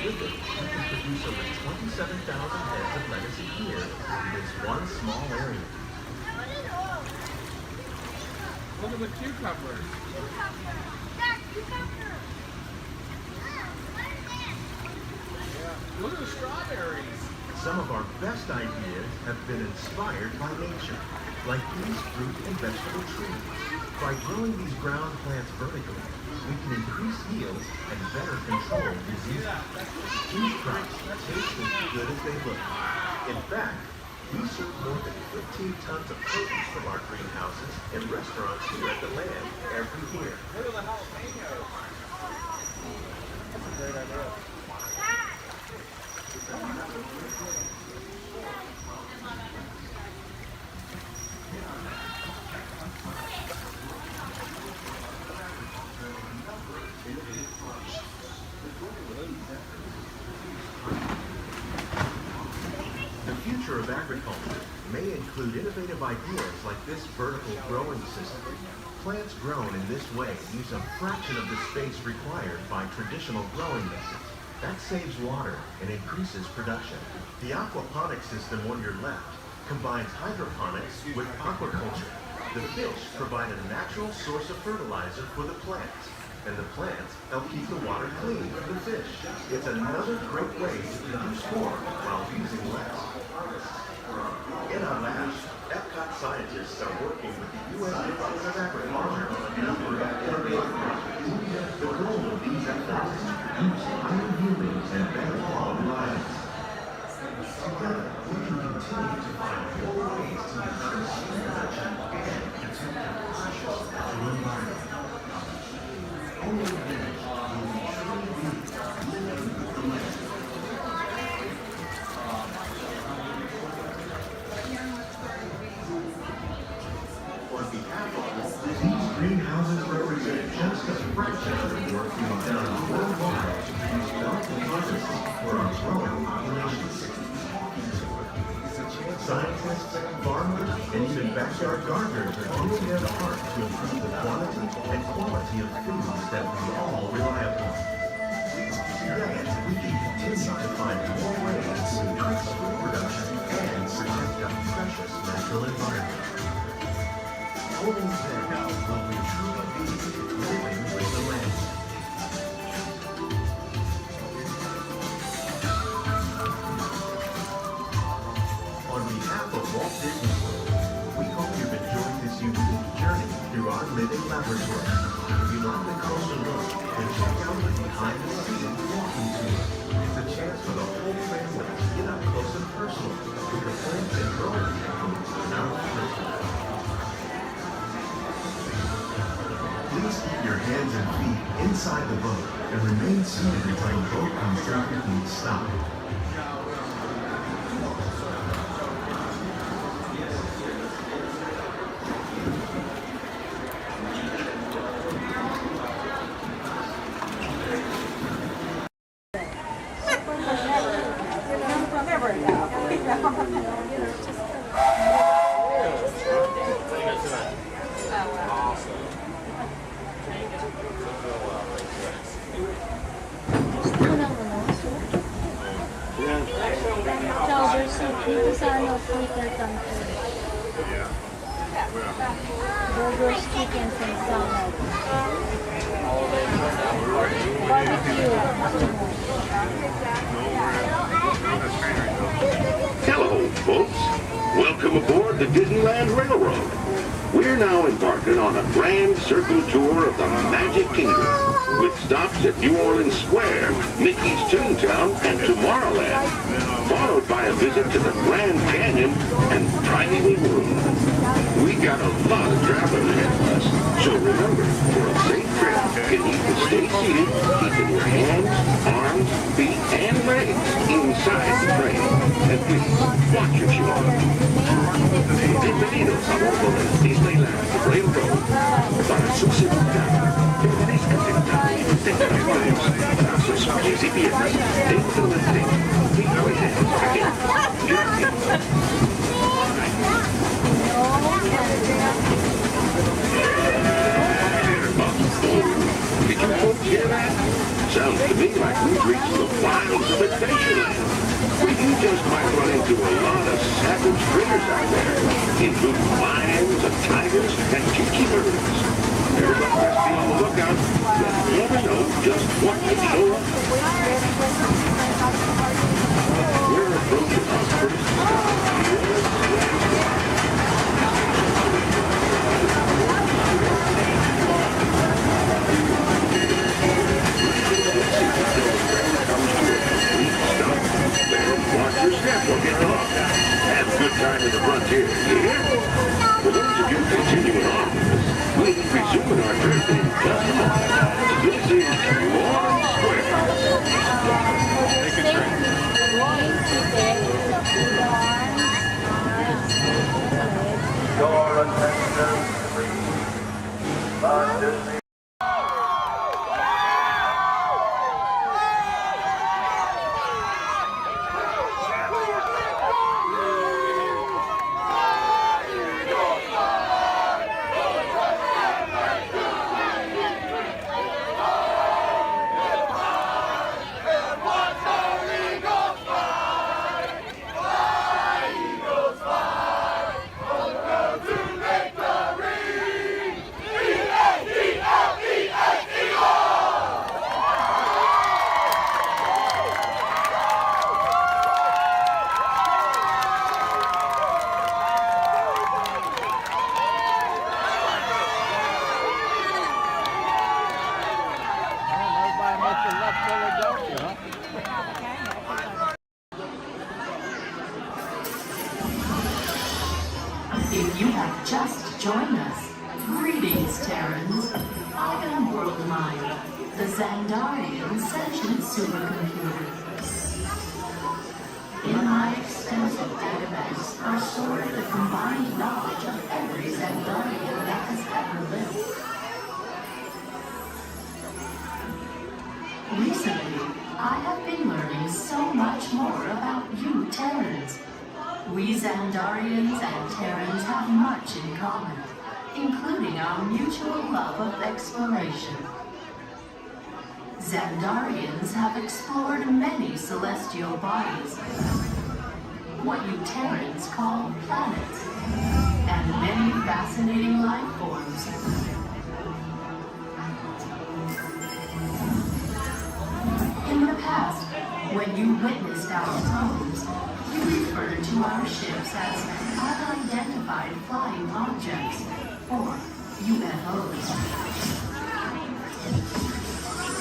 With it, we can produce over 27,000 heads of lettuce a year in this one small area.
Look at the cucumbers. Look at the strawberries.
Some of our best ideas have been inspired by nature, like these fruit and vegetable trees. By growing these ground plants vertically, we can increase yields and better control diseases. These crops taste as good as they look. In fact, we serve more than 15 tons of produce from our greenhouses in restaurants here at the land every year.
Look at the jalapenos. That's a great idea.
The future of agriculture may include innovative ideas like this vertical growing system. Plants grown in this way use a fraction of the space required by traditional growing methods. That saves water and increases production. The aquaponics system on your left combines hydroponics with aquaculture. The fish provide a natural source of fertilizer for the plants, and the plants help keep the water clean for the fish. It's another great way to produce more while using less. In our labs, Epcot scientists are working with the U.S. Department of Agriculture on a number of innovative projects. The goal of these efforts is to produce higher yielding and better quality lives. Together, we can continue to find more ways to increase production and protect our precious natural environment. Only then will we truly be living the land. On behalf of Walt, these greenhouses represent just a fraction of the work being done worldwide to produce delicate harvests for our growing populations. Scientists, farmers, and even backyard gardeners are doing their part to improve the quantity and quality of foods that we all rely upon. Together, we can continue to find more ways to increase food production and protect our precious natural environment. Only then will we truly be living with the land. On behalf of Walt Disney World, we hope you've enjoyed this unique journey through our living laboratory. If you'd like a closer look, then check out the behind-the-scenes walking tour. It's a chance for the whole family to get up close and personal with the plants and growing techniques in our laboratory. Please keep your hands and feet inside the boat and remain seated until the boat comes to a complete stop.
Dito sa ano, Twitter country. Burgers, chickens, and salad. Barbecue.
Hello, folks. Welcome aboard the Disneyland Railroad. We're now embarking on a grand circle tour of the Magic Kingdom, with stops at New Orleans Square, Mickey's Toontown, and Tomorrowland.
followed by a visit to the Grand Canyon and primeval world. We got a lot of traveling ahead of us, so remember, for a safe trip, you need to stay seated, keeping your hands, arms, feet, and legs inside the train. And please, watch your children. Bienvenidos a bordo del Disneyland Railroad. Para su seguridad, permanezca sentado y tenga brazos, pies y piernas dentro del tren. Y no es gracias. Did you folks hear that? Sounds to me like we've reached the wilds of Adventureland. You just might run into a lot of savage critters out there, including lions and tigers and tiki birds. Everybody must be on the lookout. You never know just what could show up. We're approaching our first stop. Watch your step, don't get lost. Have a good time in the frontier, you hear? For those of you continuing on, we'll be resuming our trip in just a moment. This is Walt Square. Take a drink.
Your attention, please. The Disney.
If you have just joined us, greetings, Terrans. I am World Mind, the Xandarian sentient supercomputer. In my extensive database are stored the combined knowledge of every Xandarian that has ever lived. Recently, I have been learning so much more about you, Terrans. We Xandarians and Terrans have much in common, including our mutual love of exploration. Xandarians have explored many celestial bodies, what you Terrans call planets, and many fascinating life forms. In the past, when you witnessed our homes, you referred to our ships as unidentified flying objects, or UFOs.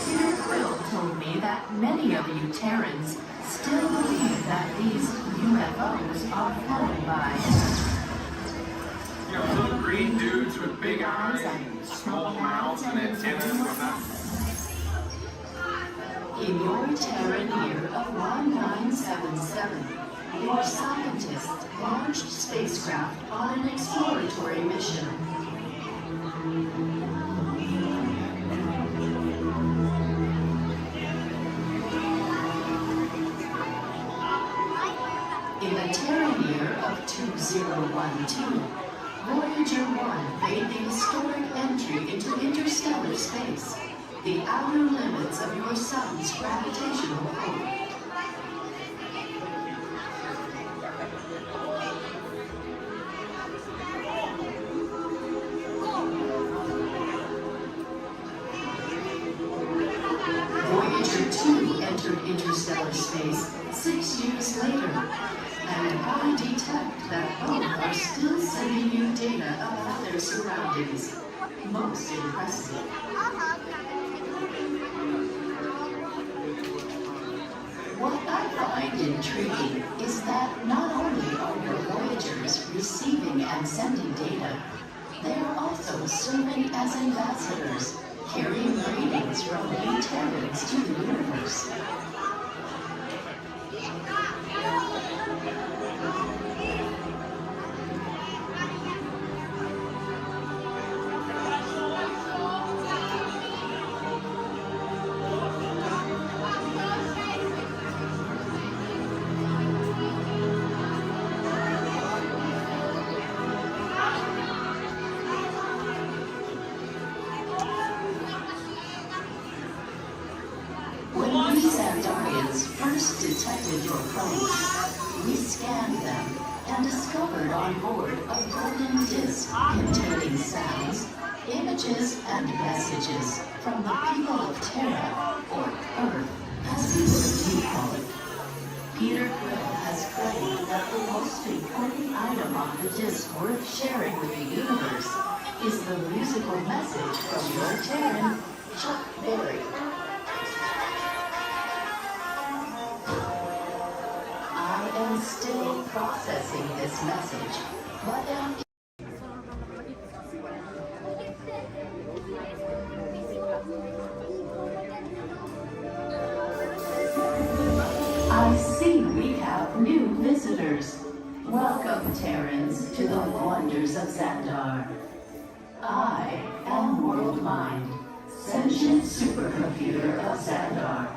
Peter Quill told me that many of you Terrans still believe that these UFOs are flown by
little green dudes with big eyes and small mouths and antennas.
In your Terran year of 1977, your scientists launched spacecraft on an exploratory mission. In the Terran year of 2012, Voyager 1 made the historic entry into interstellar space, the outer limits of your sun's gravitational pull. Voyager 2 entered interstellar space 6 years later, and I detect that both are still sending you data about their surroundings. Most impressive. What I find intriguing is that not only are your Voyagers receiving and sending data, they are also serving as ambassadors, carrying greetings from you Terrans to the universe. When we Xandarians first detected your plane, we scanned them and discovered on board a golden disc containing sounds, images, and messages from the people of Terra, or Earth, as we would you call it. Peter Quill has claimed that the most important item on the disc worth sharing with the universe is the musical message from your Terran, Chuck Berry. I am still processing this message, but am I see we have new visitors. Welcome, Terrans, to the wonders of Xandar. I am World Mind, sentient supercomputer of Xandar.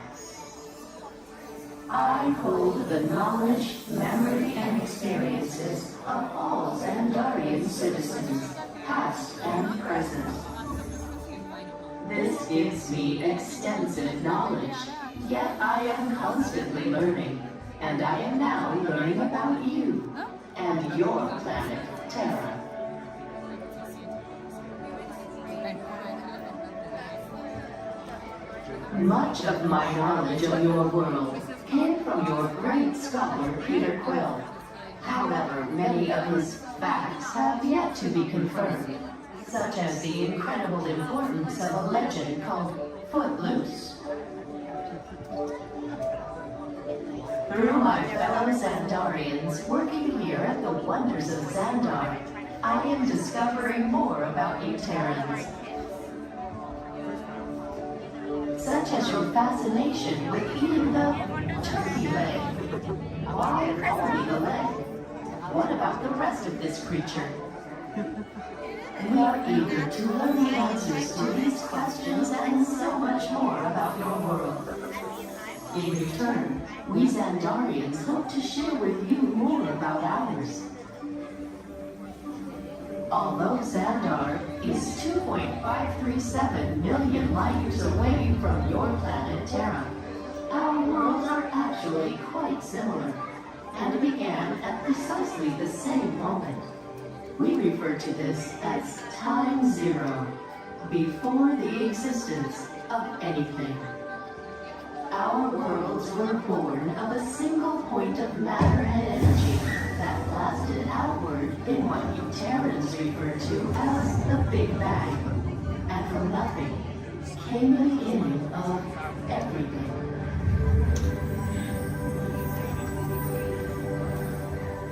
I hold the knowledge, memory, and experiences of all Xandarian citizens, past and present. This gives me extensive knowledge, yet I am constantly learning, and I am now learning about you and your planet, Terra. Much of my knowledge of your world came from your great scholar, Peter Quill. However, many of his facts have yet to be confirmed, such as the incredible importance of a legend called Footloose. Through my fellow Xandarians working here at the wonders of Xandar, I am discovering more about you Terrans. Such as your fascination with eating the turkey leg. Why only the leg? What about the rest of this creature? We are eager to learn the answers to these questions and so much more about your world. In return, we Xandarians hope to share with you more about ours. Although Xandar is 2.537 million light years away from your planet Terra, our worlds are actually quite similar and began at precisely the same moment. We refer to this as time zero, before the existence of anything. Our worlds were born of a single point of matter and energy that blasted outward in what you Terrans refer to as the Big Bang. And from nothing came the beginning of everything.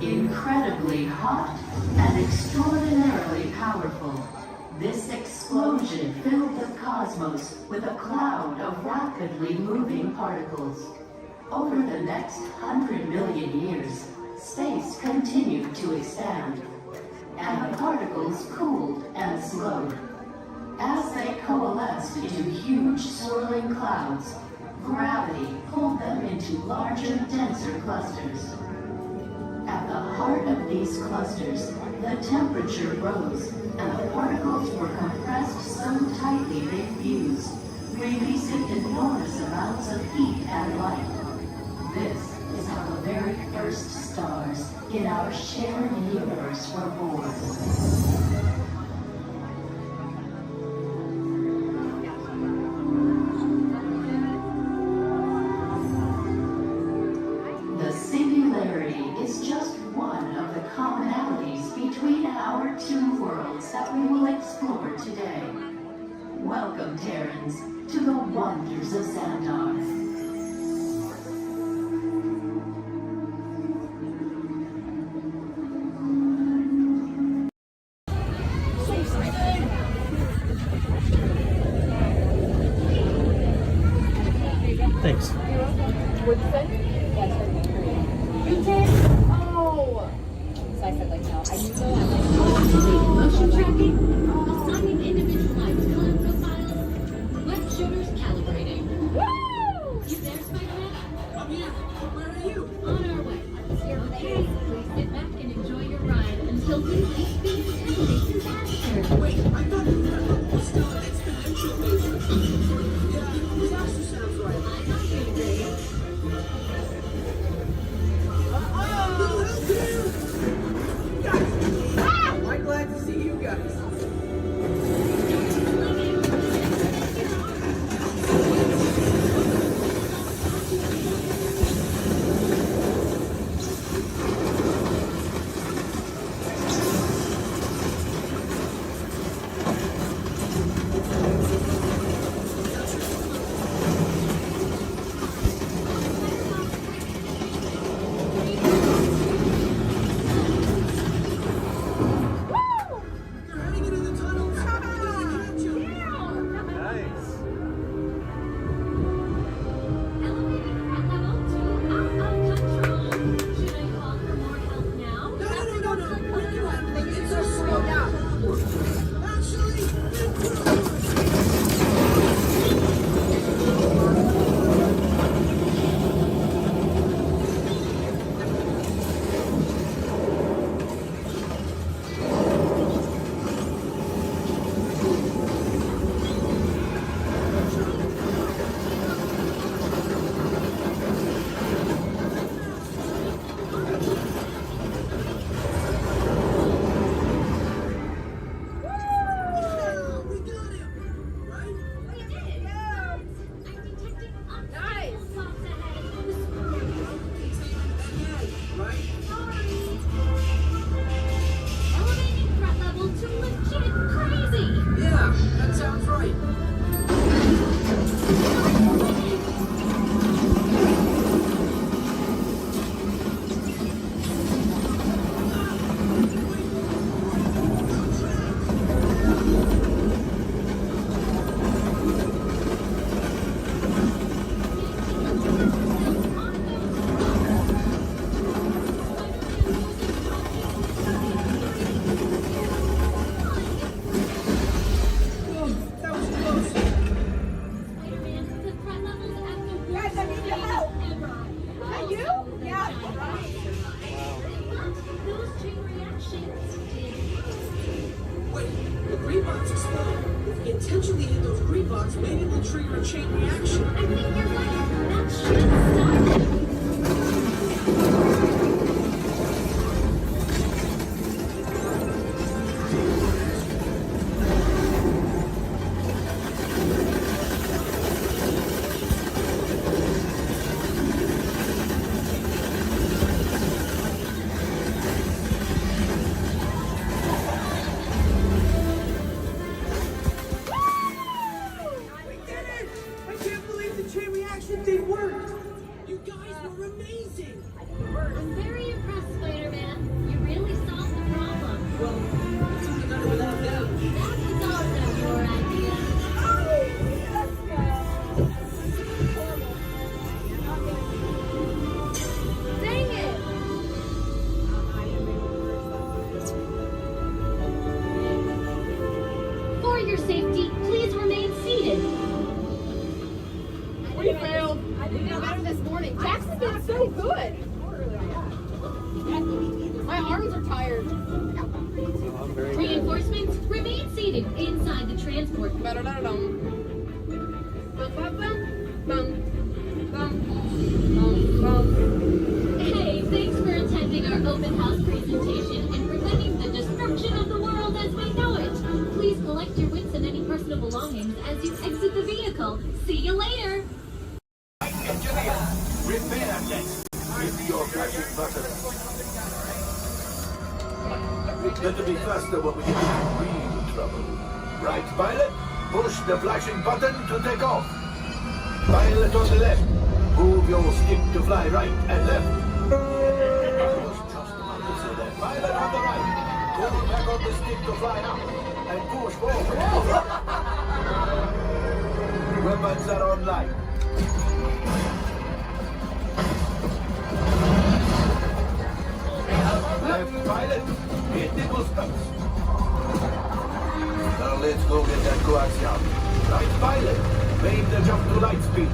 Incredibly hot and extraordinarily powerful, this explosion filled the cosmos with a cloud of rapidly moving particles. Over the next 100 million years, space continued to expand, and the particles cooled and slowed. As they coalesced into huge swirling clouds, gravity pulled them into larger, denser clusters. At the heart of these clusters, the temperature rose, and the particles were compressed so tightly they fused, releasing enormous amounts of heat and light. This is how the very first stars in our shared universe were born. The singularity is just one of the commonalities between our two worlds that we will explore today. Welcome, Terrans, to the wonders of Xandar.
Thanks.
What'd you say? Yeah, you did? Oh. So I said like no. I knew so. I'm like, oh,
Motion tracking, assigning individualized color profiles, web shooters calibrating.
woo!
You there, Spider-Man?
Yeah, where are you?
On our way. Okay, please sit back and enjoy your ride until we reach speed and make disaster.
Wait, I thought the level was still an exponential measure. Yeah, disaster sounds right.
I'm not here today.
I'm glad to see you guys. They're heading into the tunnels. They're gonna catch you.
Nice.
Elevating threat level to out of control. Should I call for more help now?
No. We can handle it. It's our slow down. Actually, we got him. Right?
We did it! I'm detecting unstable spots ahead.
Right?
Elevating threat level to legit crazy!
Yeah, that sounds right. That was close.
Spider-Man, the threat level's at the worst
Guys, I need your help.
ever.
Is that you? Yeah.
But those chain reactions did.
Wait, the green box exploded. If we intentionally hit those green box, maybe we'll trigger a chain reaction.
I think you're right. That should stop it.
We did it! I can't believe the chain reaction thing worked. You guys were amazing.
I'm very impressed, Spider-Man. You really solved the problem.
Well, we couldn't have done it without them.
That was also your idea.
Dang it!
For your safety, please remain seated.
We failed. I didn't know better this morning. Jackson's been so good. My arms are tired.
Reinforcements, remain seated inside the transport. Hey, thanks for attending our open house presentation and preventing the destruction of the world as we know it. Please collect your wits and any personal belongings as you exit the vehicle. See you later.
Engineer, repair next. Hit your flashing button. It's better be faster when we get into real trouble. Right, pilot? Push the flashing button to take off. Pilot on the left. Move your stick to fly right and left. Just opposite that. Pilot on the right. Pull back on the stick to fly up. And push forward. Weapons are online.
Pilot, hit the boosters. Now let's go get that coaxium. Right, pilot, make the jump to light speed.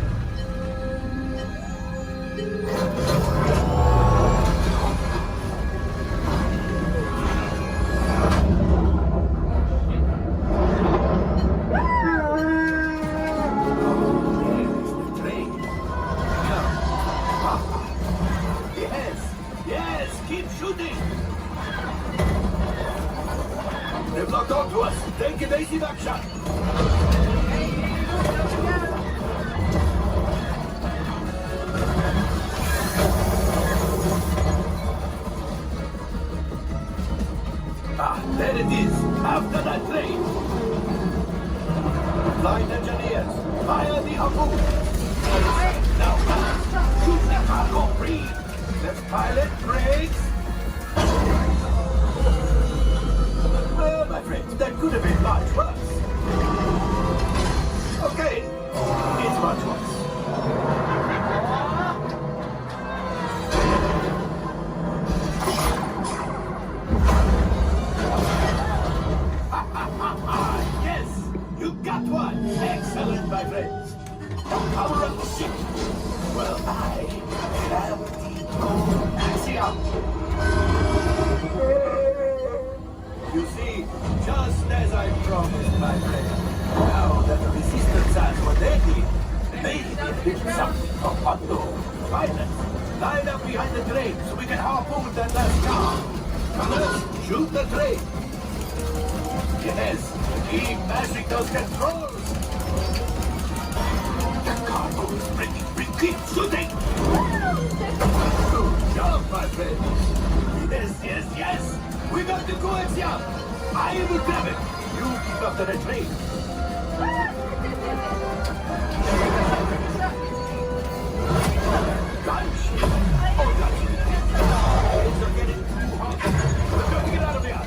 They've locked onto us. Take evasive action. Ah, there it is. After that train. Flight engineers, fire the harpoon. Now, shoot the cargo free. Left pilot, brakes. Well, my friends, that could have been much worse. Okay, it's much worse. Yes, you got one. Excellent, my friends. Power up the ship. Well, I have the axiom. You see, just as I promised, my friend, now that the resistance has what they need, maybe it's something from unknown. Pilots, line up behind the train so we can harpoon that last car. Colors, shoot the train. Yes, keep mashing those controls. The cargo is ready. We keep shooting. Good job, my friends. Yes, yes, yes. We got the coaxium! I will grab it! You keep up to the train! Gunship! Oh, gunship! Things are getting too hot! We've got to get out of here!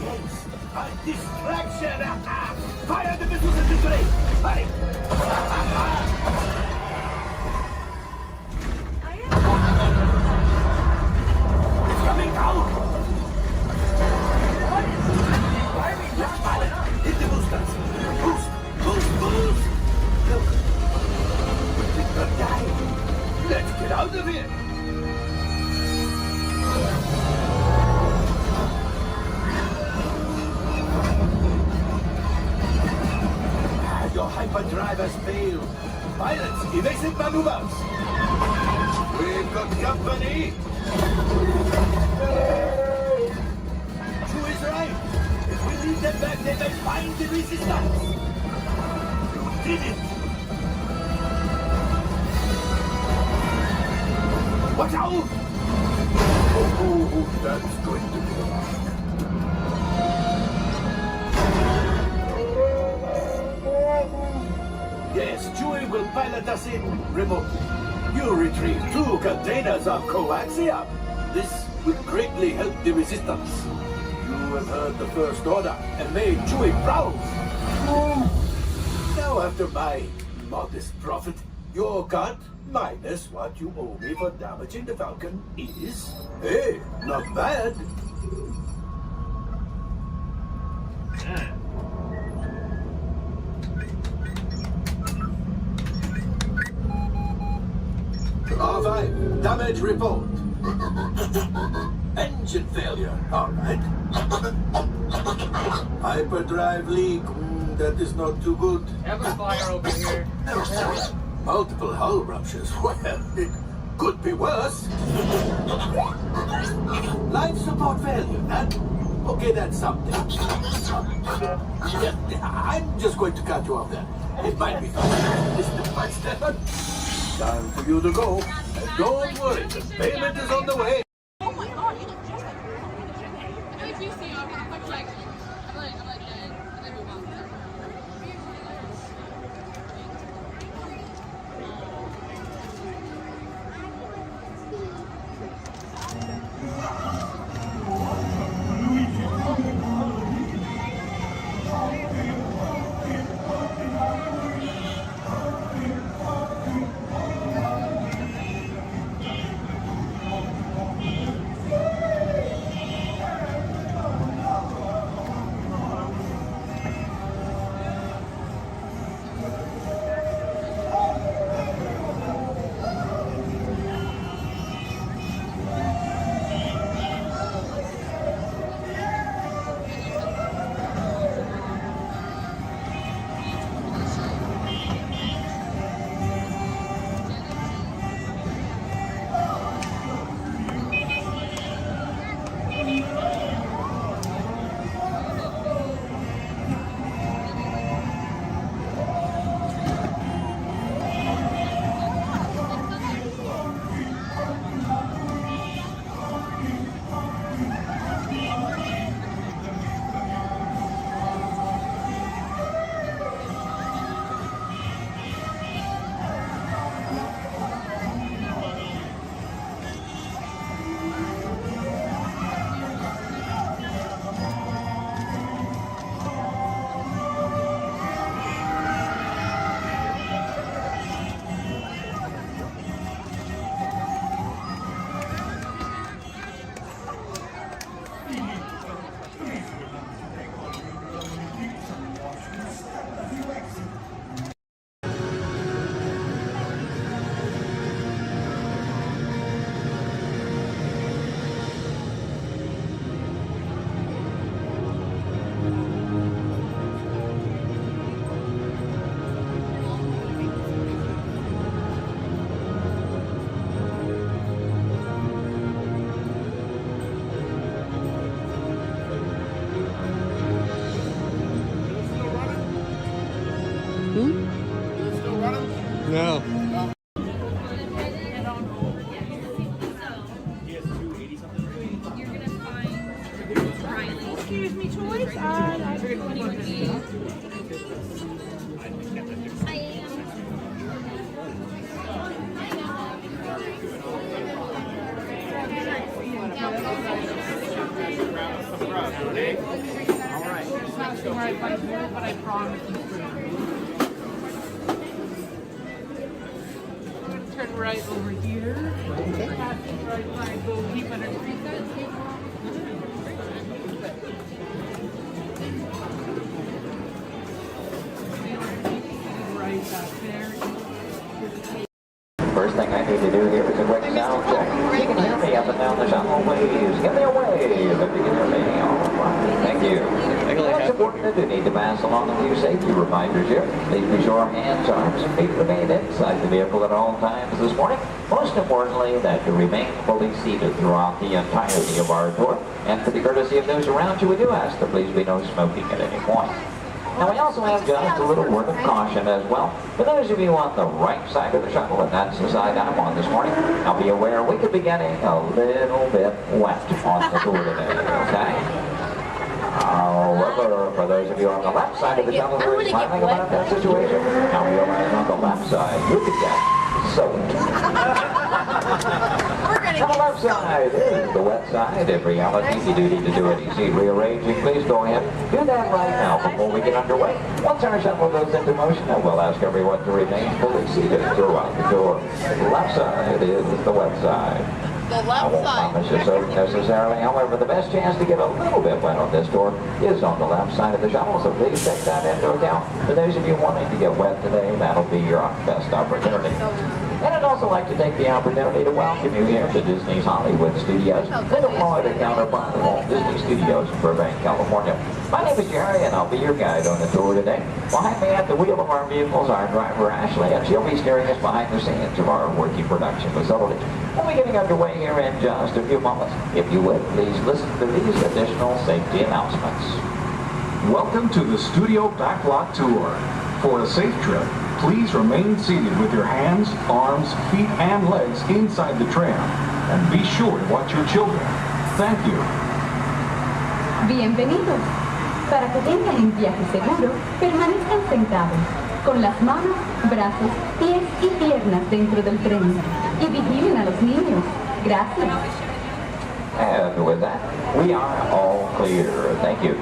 Yes, a distraction! Fire the missiles at the train! Hurry! It's coming out! Hit the boosters! Boost! Boost! Boost! Look! We're gonna die! Let's get out of here! Your hyperdrive has failed. Pilots, evasive maneuvers! We've got company! True is right! If we leave them back, they may find the resistance! You did it! Watch out! Oh, that's going to be the mark. Yes, Chewie will pilot us in remotely. You retrieve 2 containers of coaxium. This will greatly help the resistance. You have heard the First Order and made Chewie proud. Now, after my modest profit, your cut minus what you owe me for damaging the Falcon is, hey, not bad. R5, damage report. Engine failure, all right. Hyperdrive leak, that is not too good.
Have a fire over here.
Multiple hull ruptures, well, it could be worse. Life support failure, that? Okay, that's something. Yeah, I'm just going to cut you off there. It might be fun. Step by step. Time for you to go. And don't worry, the payment is on the way.
Oh my god, you look just like if you see I'm like and then move on.
No.
Excuse me, choice.
But I promise you. Turn right over here. Pass right by, go keep under right back there.
First thing I need to do here is a quick sound check. You can hear me up and down the shuttle waves. Give me a wave if you can hear me. All right. Thank you. It's important that you need to pass along a few safety reminders here. Please be sure hands, arms, and feet remain inside the vehicle at all times this morning. Most importantly, that you remain fully seated throughout the entirety of our tour. And for the courtesy of those around you, we do ask that please be no smoking at any point. Now we also have just a little word of caution as well. For those of you on the right side of the shuttle, and that's the side I'm on this morning, now be aware we could be getting a little bit wet on the tour today, okay? However, for those of you on the left side of the shuttle who are smiling about that situation, now realize on the left side you could get soaked. On the left side is the wet side. In reality, you do need to do any seat rearranging. Please go ahead. Do that right now before we get underway. Once our shuttle goes into motion, I will ask everyone to remain fully seated throughout the tour. The left side is the wet side.
The
I
left
won't
side.
promise you soak necessarily. However, the best chance to get a little bit wet on this tour is on the left side of the shuttle, so please take that into account. For those of you wanting to get wet today, that'll be your best opportunity. And I'd also like to take the opportunity to welcome you here to Disney's Hollywood Studios, the Florida counterpart of Walt Disney Studios in Burbank, California. My name is Jerry, and I'll be your guide on the tour today. Behind me at the wheel of our vehicles, our driver Ashley, and she'll be steering us behind the scenes of our working production facility. We'll be getting underway here in just a few moments. If you would, please listen to these additional safety announcements.
Welcome to the Studio Backlot Tour. For a safe trip, please remain seated with your hands, arms, feet, and legs inside the tram. And be sure to watch your children. Thank you.
Bienvenidos. Para que tengan un viaje seguro, permanezcan sentados, con las manos, brazos, pies y piernas dentro del tren. Y vigilen a los niños. Gracias.
And with that, we are all clear. Thank you.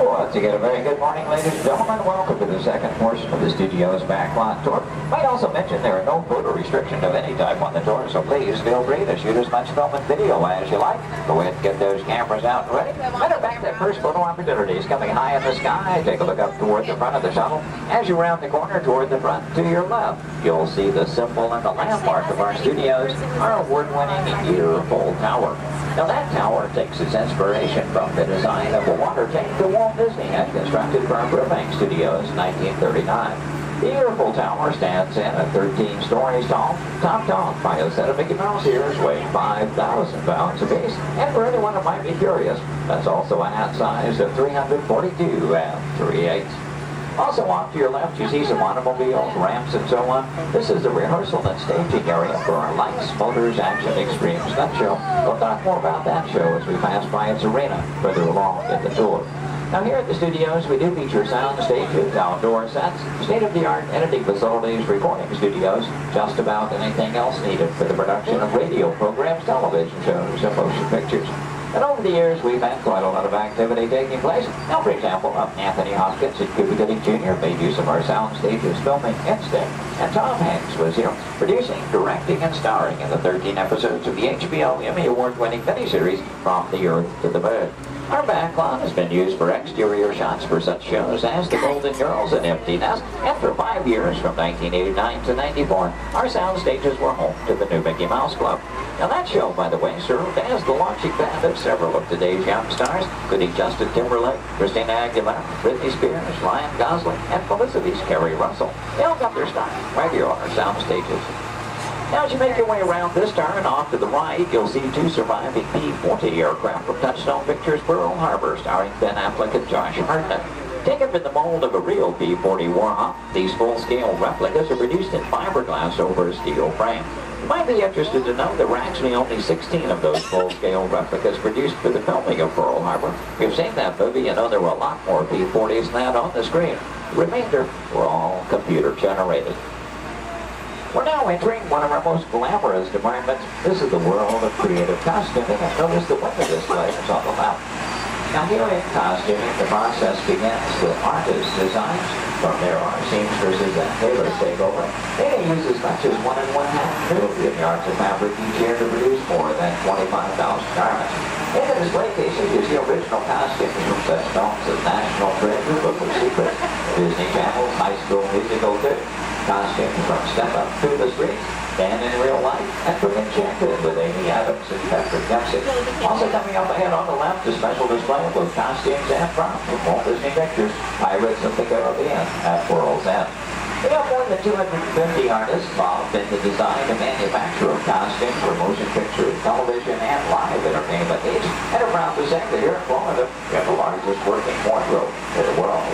Once again, a very good morning, ladies and gentlemen. Welcome to the second portion of the Studio's Backlot Tour. Might also mention there are no photo restrictions of any type on the tour, so please feel free to shoot as much film and video as you like. Go ahead and get those cameras out and ready. Matter of fact, that first photo opportunity is coming high in the sky. Take a look up toward the front of the shuttle. As you round the corner toward the front to your left, you'll see the symbol and the landmark of our studios, our award-winning year-full tower. Now that tower takes its inspiration from the design of a water tank that Walt Disney had constructed for our Burbank Studios in 1939. The Yearful Tower stands in at 13 stories tall, topped off by a set of Mickey Mouse ears weighing 5,000 pounds apiece. And for anyone who might be curious, that's also a hat size of 342 3/8. Also off to your left, you see some automobiles, ramps, and so on. This is the rehearsal and staging area for our Lights, Motors, Action Extreme stunt show. We'll talk more about that show as we pass by its arena further along in the tour. Now here at the studios, we do feature sound stages, outdoor sets, state-of-the-art editing facilities, recording studios, just about anything else needed for the production of radio programs, television shows, and motion pictures. And over the years, we've had quite a lot of activity taking place. Now, for example, Anthony Hopkins and Cuba Gooding Jr. made use of our sound stages filming Instinct. And Tom Hanks was here, producing, directing, and starring in the 13 episodes of the HBO Emmy Award-winning miniseries From the Earth to the Moon. Our backlot has been used for exterior shots for such shows as The Golden Girls and Empty Nest, and for 5 years, from 1989 to 94, our sound stages were home to the new Mickey Mouse Club. Now that show, by the way, served as the launching pad of several of today's young stars, including Justin Timberlake, Christina Aguilera, Britney Spears, Ryan Gosling, and Felicity's Kerry Russell. They all got their start right here on our sound stages. Now, as you make your way around this turn off to the right, you'll see two surviving P-40 aircraft from Touchstone Pictures Pearl Harbor, starring Ben Affleck and Josh Hartnett. Taken from the mold of a real P-40 Warhawk, these full-scale replicas are produced in fiberglass over a steel frame. You might be interested to know there were actually only 16 of those full-scale replicas produced for the filming of Pearl Harbor. You've seen that movie and know there were a lot more P-40s than that on the screen. The remainder were all computer-generated. We're now entering one of our most glamorous departments. This is the world of creative costuming, and notice the window display is on the left. Now here in costuming, the process begins with artist designs. From there, our seamstresses and tailors take over. They may use as much as 1 1/2 million yards of fabric each year to produce more than 25,000 garments. In the display cases, you see original costumes from such films as National Treasure, Book of Secrets, Disney Channel's High School Musical 2, costumes from Step Up to the Streets, Dan in Real Life, and from Enchanted with Amy Adams and Patrick Dempsey. Also coming up ahead on the left, a special display of both costumes and props from Walt Disney Pictures, Pirates of the Caribbean at World's End. We have more than 250 artists involved in the design and manufacture of costumes for motion picture, television, and live entertainment needs. And I'm proud to say that here in Florida, we have the largest working wardrobe in the world.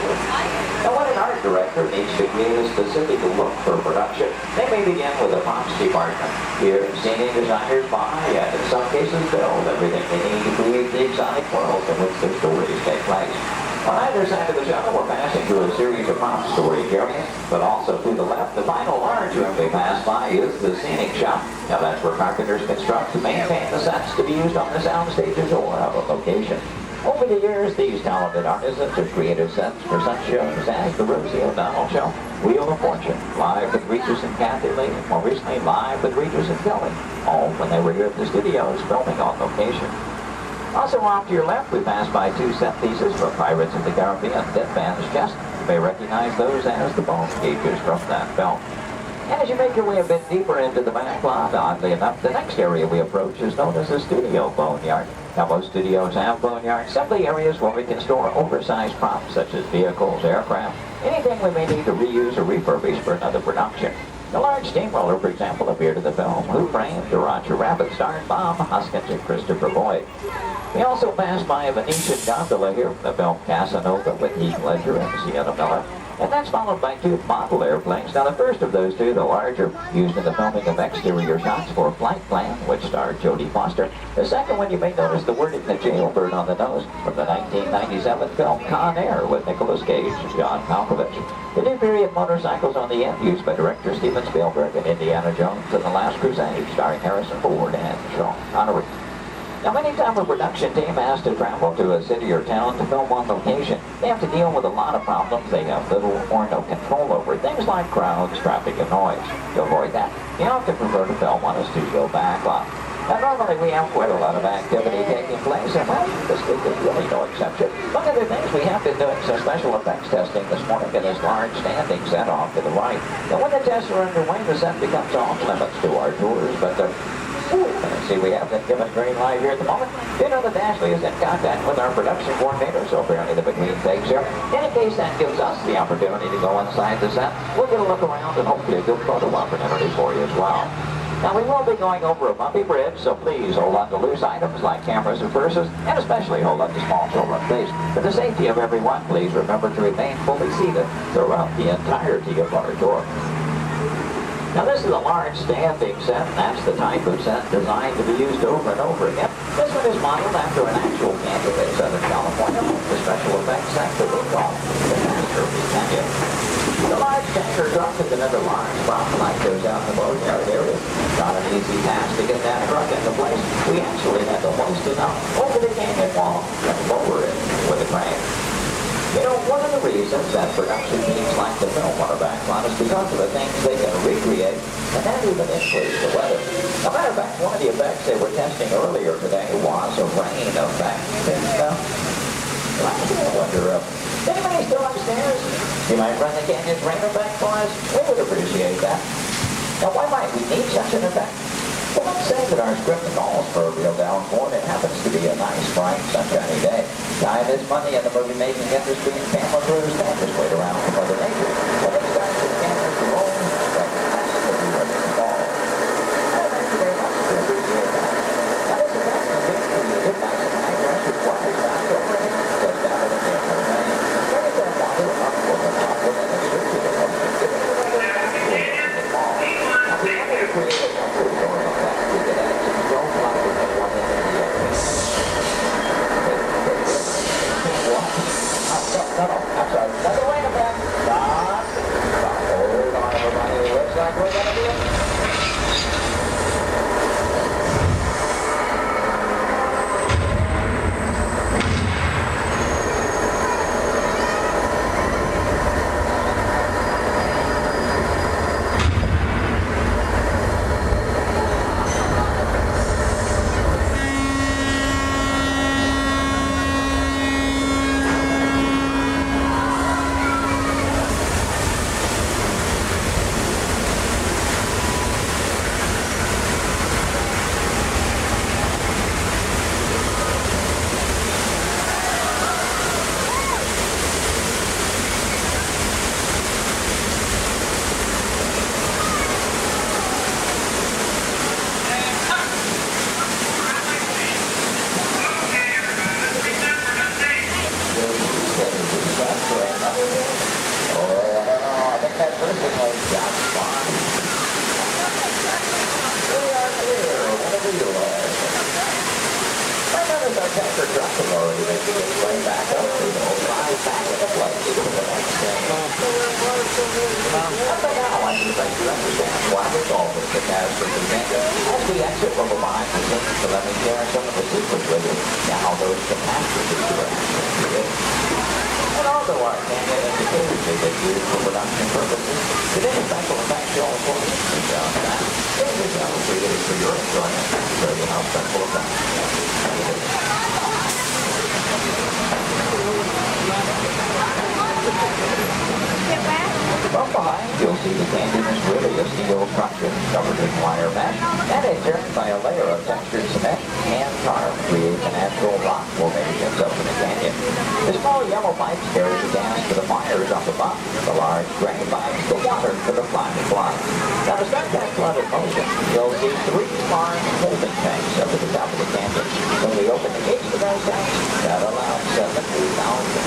Now, when an art director needs to create a specific look for production, they may begin with a props department. Here, scenery designers buy and in some cases build everything they need to create the exotic worlds in which their stories take place. On either side of the shuttle, we're passing through a series of prop storage areas, but also to the left, the final large room we pass by is the scenic shop. Now that's where carpenters construct to maintain the sets to be used on the sound stages or of a location. Over the years, these talented artisans have created sets for such shows as the Rosie O'Donnell Show, Wheel of Fortune, Live with Regis and Kathy Lee, and more recently Live with Regis and Kelly, all when they were here at the studios filming on location. Also off to your left, we pass by two set pieces from Pirates of the Caribbean, Dead Man's Chest. You may recognize those as the bone cages from that film. And as you make your way a bit deeper into the back lot, oddly enough, the next area we approach is known as the studio boneyard. Now, most studios have boneyards, simply areas where we can store oversized props such as vehicles, aircraft, anything we may need to reuse or refurbish for another production. The large steamroller, for example, appeared in the film Who Framed Roger Rabbit, starring Bob Hoskins and Christopher Lloyd. We also passed by a Venetian gondola here from the film Casanova with Heath Ledger and Sienna Miller. And that's followed by two model airplanes. Now, the first of those two, the larger, used in the filming of exterior shots for Flight Plan, which starred Jodie Foster. The second one, you may notice the wording, the jailbird on the nose, from the 1997 film Con Air with Nicolas Cage and John Malkovich. The new period motorcycles on the end, used by director Steven Spielberg in Indiana Jones and The Last Crusade, starring Harrison Ford and Sean Connery. Now, anytime a production team has to travel to a city or town to film on location, they have to deal with a lot of problems they have little or no control over. Things like crowds, traffic, and noise. To avoid that, they often prefer to film on a studio backlot. Now, normally we have quite a lot of activity taking place, and well, this week is really no exception. One of the things we have been doing some special effects testing this morning in this large standing set off to the right. And when the tests are underway, the set becomes off limits to our tours, but see, we have been given green light here at the moment. You know that Ashley is in contact with our production coordinator, so apparently the between takes here. In case that gives us the opportunity to go inside the set, we'll get a look around and hopefully a good photo opportunity for you as well. Now, we will be going over a bumpy bridge, so please hold on to loose items like cameras and purses, and especially hold on to small children, please. For the safety of everyone, please remember to remain fully seated throughout the entirety of our tour. Now, this is a large standing set, and that's the type of set designed to be used over and over again. This one is modeled after an actual canyon in Southern California, the special effects set that we call the Master of the Canyon. The large tanker truck is another large prop like those out in the boatyard area. Not an easy task to get that truck into place. We actually had to hoist it up over the canyon wall and lower it with a crane. You know, one of the reasons that production teams like to film on a backlot is because of the things they can recreate and that even influence the weather. As a matter of fact, one of the effects they were testing earlier today was a rain effect. And, I wonder, is anybody still upstairs? You might run the canyon's rain effect for us? We would appreciate that. Now, why might we need such an effect? Well, let's say that our script calls for a real downpour and it happens to be a nice, bright, sunshiny day. Time is money in the movie-making industry, and camera crews can't just wait around for Mother Nature. When they start to cameras to roll, that's the view of the fall. like we're gonna do it. From behind, you'll see the canyon is really a steel structure covered in wire mesh and adjoined by a layer of textured cement and tar to create the natural rock formations up in the canyon. The small yellow pipes carry the gas to the fires up above. The large gray pipes the water to the flying flood. Now to start that flood in motion, you'll see 3 large holding tanks up at the top of the canyon. When we open the gates to those tanks, that allows 70,000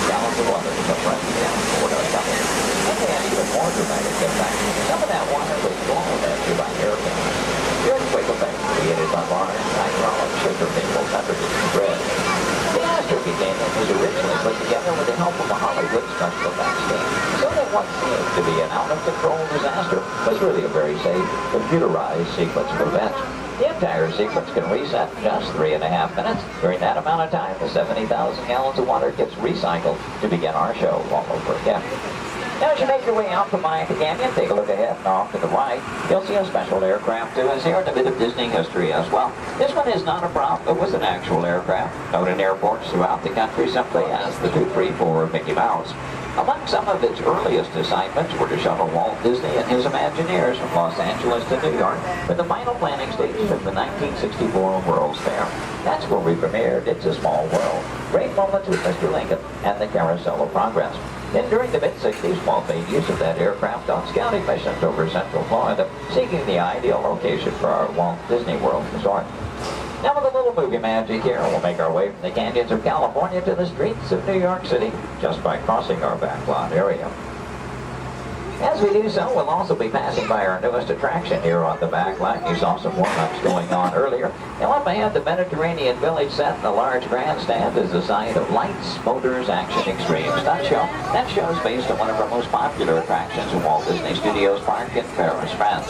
gallons of water to come right down toward our tunnel. And they had even more dramatic impact. Some of that water was blown at you by hurricanes. The earthquake effect created by large hydraulic sugar vapors underneath the bridge. The Astrophy Canyon was originally put together with the help of a Hollywood special effects team. So that what seemed to be an out-of-control disaster was really a very safe, computerized sequence of events. The entire sequence can reset in just 3.5 minutes. During that amount of time, the 70,000 gallons of water gets recycled to begin our show all over again. Now, as you make your way out from Mayan Canyon, take a look ahead and off to the right. You'll see a special aircraft to us here and a bit of Disney history as well. This one is not a prop, it was an actual aircraft, known in airports throughout the country simply as the 234 Mickey Mouse. Among some of its earliest assignments were to shuttle Walt Disney and his Imagineers from Los Angeles to New York for the final planning stages of the 1964 World's Fair. That's where we premiered It's a Small World. Great moments with Mr. Lincoln and the Carousel of Progress. Then during the mid-60s, Walt made use of that aircraft on scouting missions over Central Florida, seeking the ideal location for our Walt Disney World resort. Now with a little movie magic here, we'll make our way from the canyons of California to the streets of New York City, just by crossing our backlot area. As we do so, we'll also be passing by our newest attraction here on the backlot. You saw some warm-ups going on earlier. Now up ahead, the Mediterranean Village set in the large grandstand is the site of Lights, Motors, Action Extreme Stunt Show. That show is based on one of our most popular attractions in Walt Disney Studios Park in Paris, France.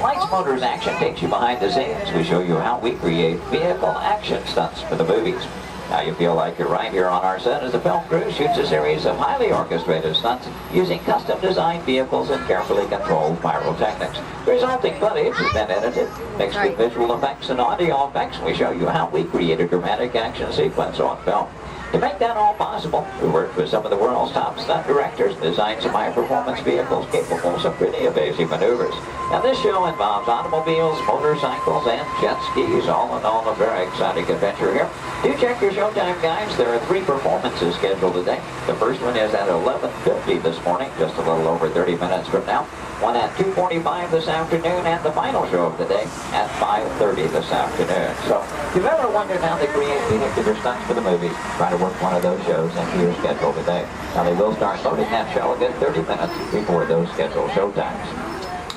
Lights, Motors, Action takes you behind the scenes. We show you how we create vehicle action stunts for the movies. Now you feel like you're right here on our set as the film crew shoots a series of highly orchestrated stunts using custom-designed vehicles and carefully controlled pyrotechnics. The resulting footage has been edited, mixed with visual effects and audio effects. We show you how we create a dramatic action sequence on film. To make that all possible, we worked with some of the world's top stunt directors and designed some high-performance vehicles capable of some pretty evasive maneuvers. Now this show involves automobiles, motorcycles, and jet skis, all in all a very exciting adventure here. Do check your showtime guides. There are 3 performances scheduled today. The first one is at 11:50 this morning, just a little over 30 minutes from now. One at 2:45 this afternoon, and the final show of the day at 5:30 this afternoon. So if you've ever wondered how they create vehicular stunts for the movies, try to work one of those shows into your schedule today. Now they will start loading that show again 30 minutes before those scheduled showtimes.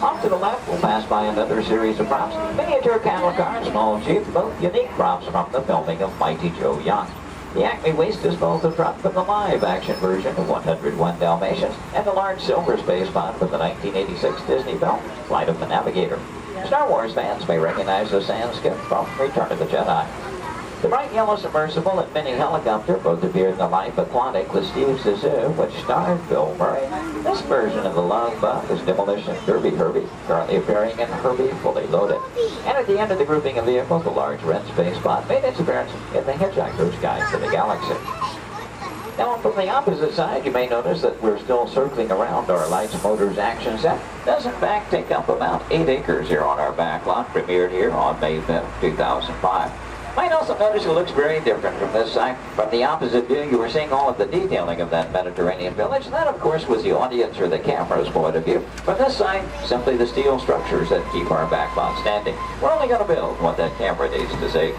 Off to the left, we'll pass by another series of props. Miniature cattle car and small jeep, both unique props from the filming of Mighty Joe Yacht. the Acme Waste Disposal Truck from the live-action version of 101 Dalmatians, and the large silver space pod from the 1986 Disney film, Flight of the Navigator. Star Wars fans may recognize the sand skip from Return of the Jedi. The bright yellow submersible and mini helicopter both appeared in the Life Aquatic with Steve Zissou, which starred Bill Murray. This version of the Love Bug is Demolition Derby Herbie, currently appearing in Herbie Fully Loaded. And at the end of the grouping of vehicles, the large red space pod made its appearance in the Hitchhiker's Guide to the Galaxy. Now, from the opposite side, you may notice that we're still circling around our Lights Motors action set. Does in fact take up about 8 acres here on our back lot, premiered here on May 5th, 2005. Might also notice it looks very different from this side. From the opposite view, you were seeing all of the detailing of that Mediterranean village. And that, of course, was the audience or the camera's point of view. From this side, simply the steel structures that keep our back lot standing. We're only going to build what that camera needs to see.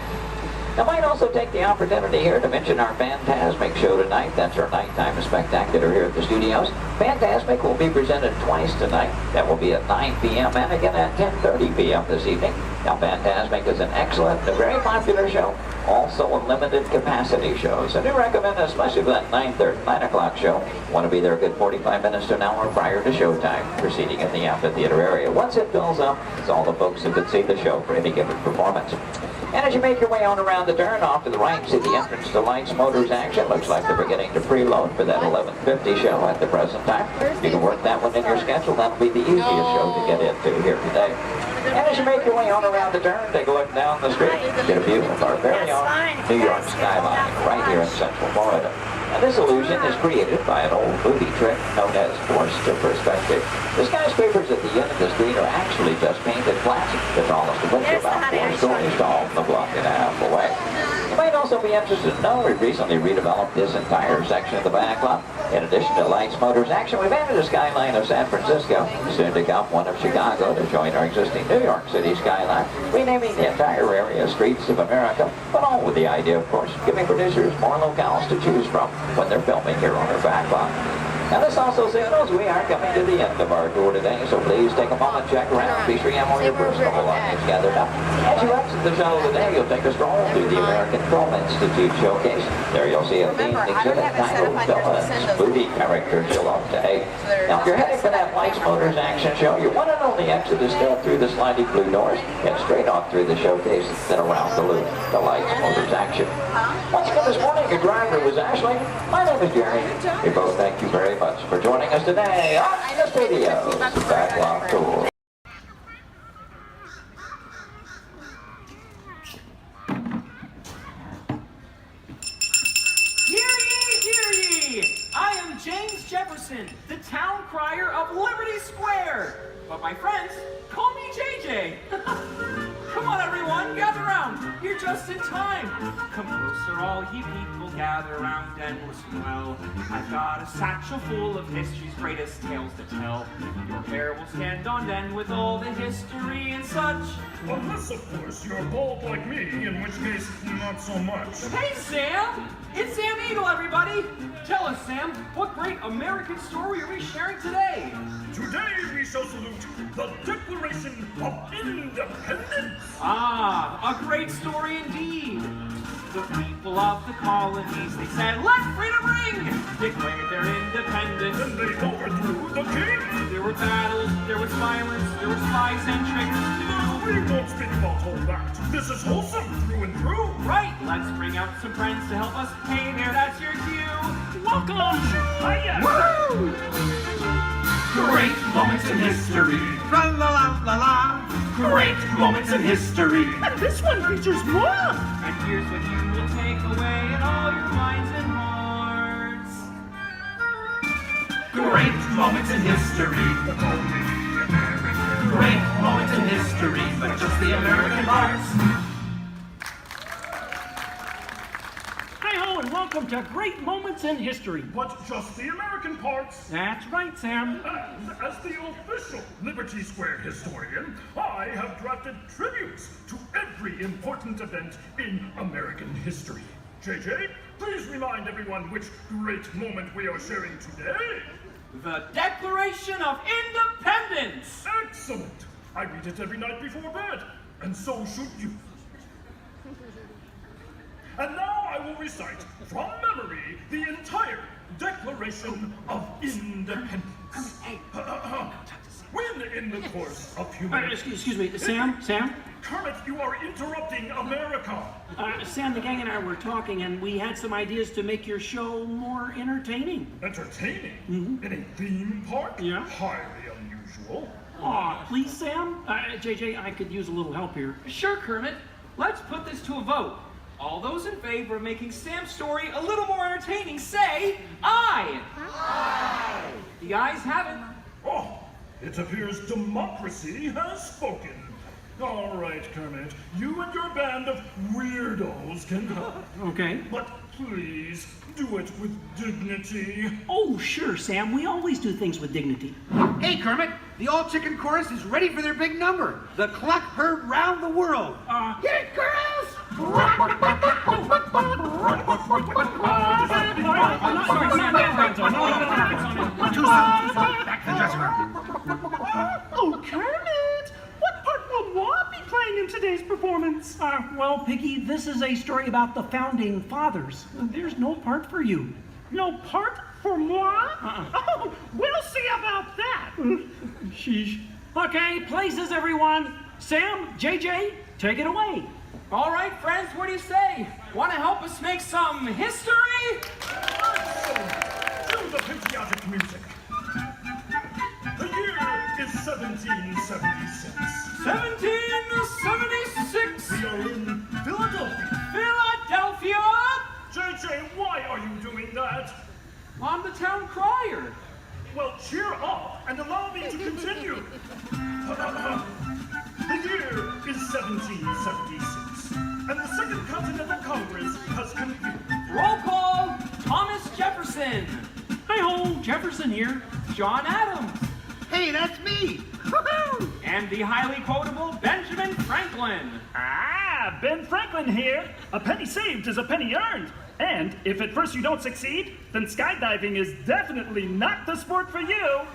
I might also take the opportunity here to mention our Fantasmic show tonight. That's our nighttime spectacular here at the studios. Fantasmic will be presented twice tonight. That will be at 9 p.m. and again at 10:30 p.m. this evening. Now, Fantasmic is an excellent and a very popular show, also a limited capacity show. So I do recommend, especially for that 9 o'clock show, want to be there a good 45 minutes to an hour prior to showtime, proceeding in the amphitheater area. Once it fills up, it's all the folks who could see the show for any given performance. And as you make your way on around the turn, off to the right, see the entrance to Lights Motors action. Looks like they're beginning to preload for that 11:50 show at the present time. You can work that one in your schedule. That'll be the easiest show to get into here today. And as you make your way on around the turn, take a look down the street, get a view of our very own New York skyline right here in Central Florida. And this illusion is created by an old movie trick known as forced perspective. The skyscrapers at the end of the street are actually just painted glass. The tallest of which are about 4 stories tall from a block and a half away. You might also be interested to know we've recently redeveloped this entire section of the back lot. In addition to Lights Motors action, we've added a skyline of San Francisco, soon to come one of Chicago to join our existing New York City skyline, renaming the entire area Streets of America, but all with the idea, of course, giving producers more locales to choose from when they're filming here on our back lot. Now, this also signals we are coming to the end of our tour today, so please take a moment, check around, be sure you have all your personal belongings gathered up. As you exit the shuttle today, you'll take a stroll through the American Film Institute showcase. There you'll see a themed exhibit titled Villains, Movie Characters You'll Love to Hate. Now, if you're heading for that Lights Motors action show, your one and only exit is still through the sliding blue doors, and straight off through the showcase, then around the loop, the Lights Motors action. Once again this morning, your driver was Ashley. My name is Jerry. We both thank you very much for joining us today on the Studios Backlot Tour.
Hear ye, hear ye! I am James Jefferson, the town crier of Liberty Square. But my friends call me JJ. Come on, everyone, gather round. You're just in time. Come closer, all ye people, gather round and listen well. I've got a satchel full of history's greatest tales to tell. Your hair will stand on end with all the history and such.
Unless, of course, you're bald like me, in which case, not so much.
Hey, Sam! It's Sam Eagle, everybody! Tell us, Sam, what great American story are we sharing today?
Today we shall salute the Declaration of Independence.
Ah, a great story indeed. The people of the colonies, they said, let freedom ring! Declared their independence.
Then they overthrew the king.
There were battles, there was violence, there were spies and tricks too.
We won't speak about all that. This is wholesome through and through.
Right, let's bring out some friends to help us. Hey there, that's your cue. Welcome!
Hiya!
Woo! Great moments in history. La la la la la. Great moments in history.
And this one features more.
And here's what you will take away in all your minds and hearts. Great moments in history. Great moments in history, but just the American parts.
Hi-ho, and welcome to Great Moments in History.
But just the American parts.
That's right, Sam.
And as the official Liberty Square historian, I have drafted tributes to every important event in American history. JJ, please remind everyone which great moment we are sharing today.
The Declaration of Independence!
Excellent! I read it every night before bed, and so should you.
And now I will recite from memory the entire Declaration of Independence. When in the course of human...
Excuse me, Sam?
Kermit, you are interrupting America.
Sam, the gang and I were talking, and we had some ideas to make your show more entertaining.
Entertaining?
Mm-hmm.
In a theme park?
Yeah.
Highly unusual.
Aw, please, Sam? JJ, I could use a little help here.
Sure, Kermit. Let's put this to a vote. All those in favor of making Sam's story a little more entertaining, say aye. Aye. The ayes have it.
Oh, it appears democracy has spoken. All right, Kermit, you and your band of weirdos can come.
Okay.
But please, do it with dignity.
Oh, sure, Sam. We always do things with dignity.
Hey, Kermit, the all-chicken chorus is ready for their big number. The cluck heard round the world. Hit it, girls!
Too soon. Back to the dressing room.
Oh, Kermit! What part will Walt be playing in today's performance?
Well, Piggy, this is a story about the founding fathers. There's no part for you.
No part for moi? Oh, we'll see about that.
Sheesh. Okay, places, everyone. Sam, JJ, take it away.
All right, friends, what do you say? Want to help us make some history?
Cue the patriotic music. The year is 1776.
1776.
We are in Philadelphia.
Philadelphia?
JJ, why are you doing that?
I'm the town crier.
Well, cheer up and allow me to continue. The year is 1776, and the Second Continental Congress has concluded.
Roll call, Thomas Jefferson.
Hi-ho, Jefferson here.
John Adams.
Hey, that's me. Woohoo!
And the highly quotable Benjamin Franklin.
Ah, Ben Franklin here. A penny saved is a penny earned. And if at first you don't succeed, then skydiving is definitely not the sport for you.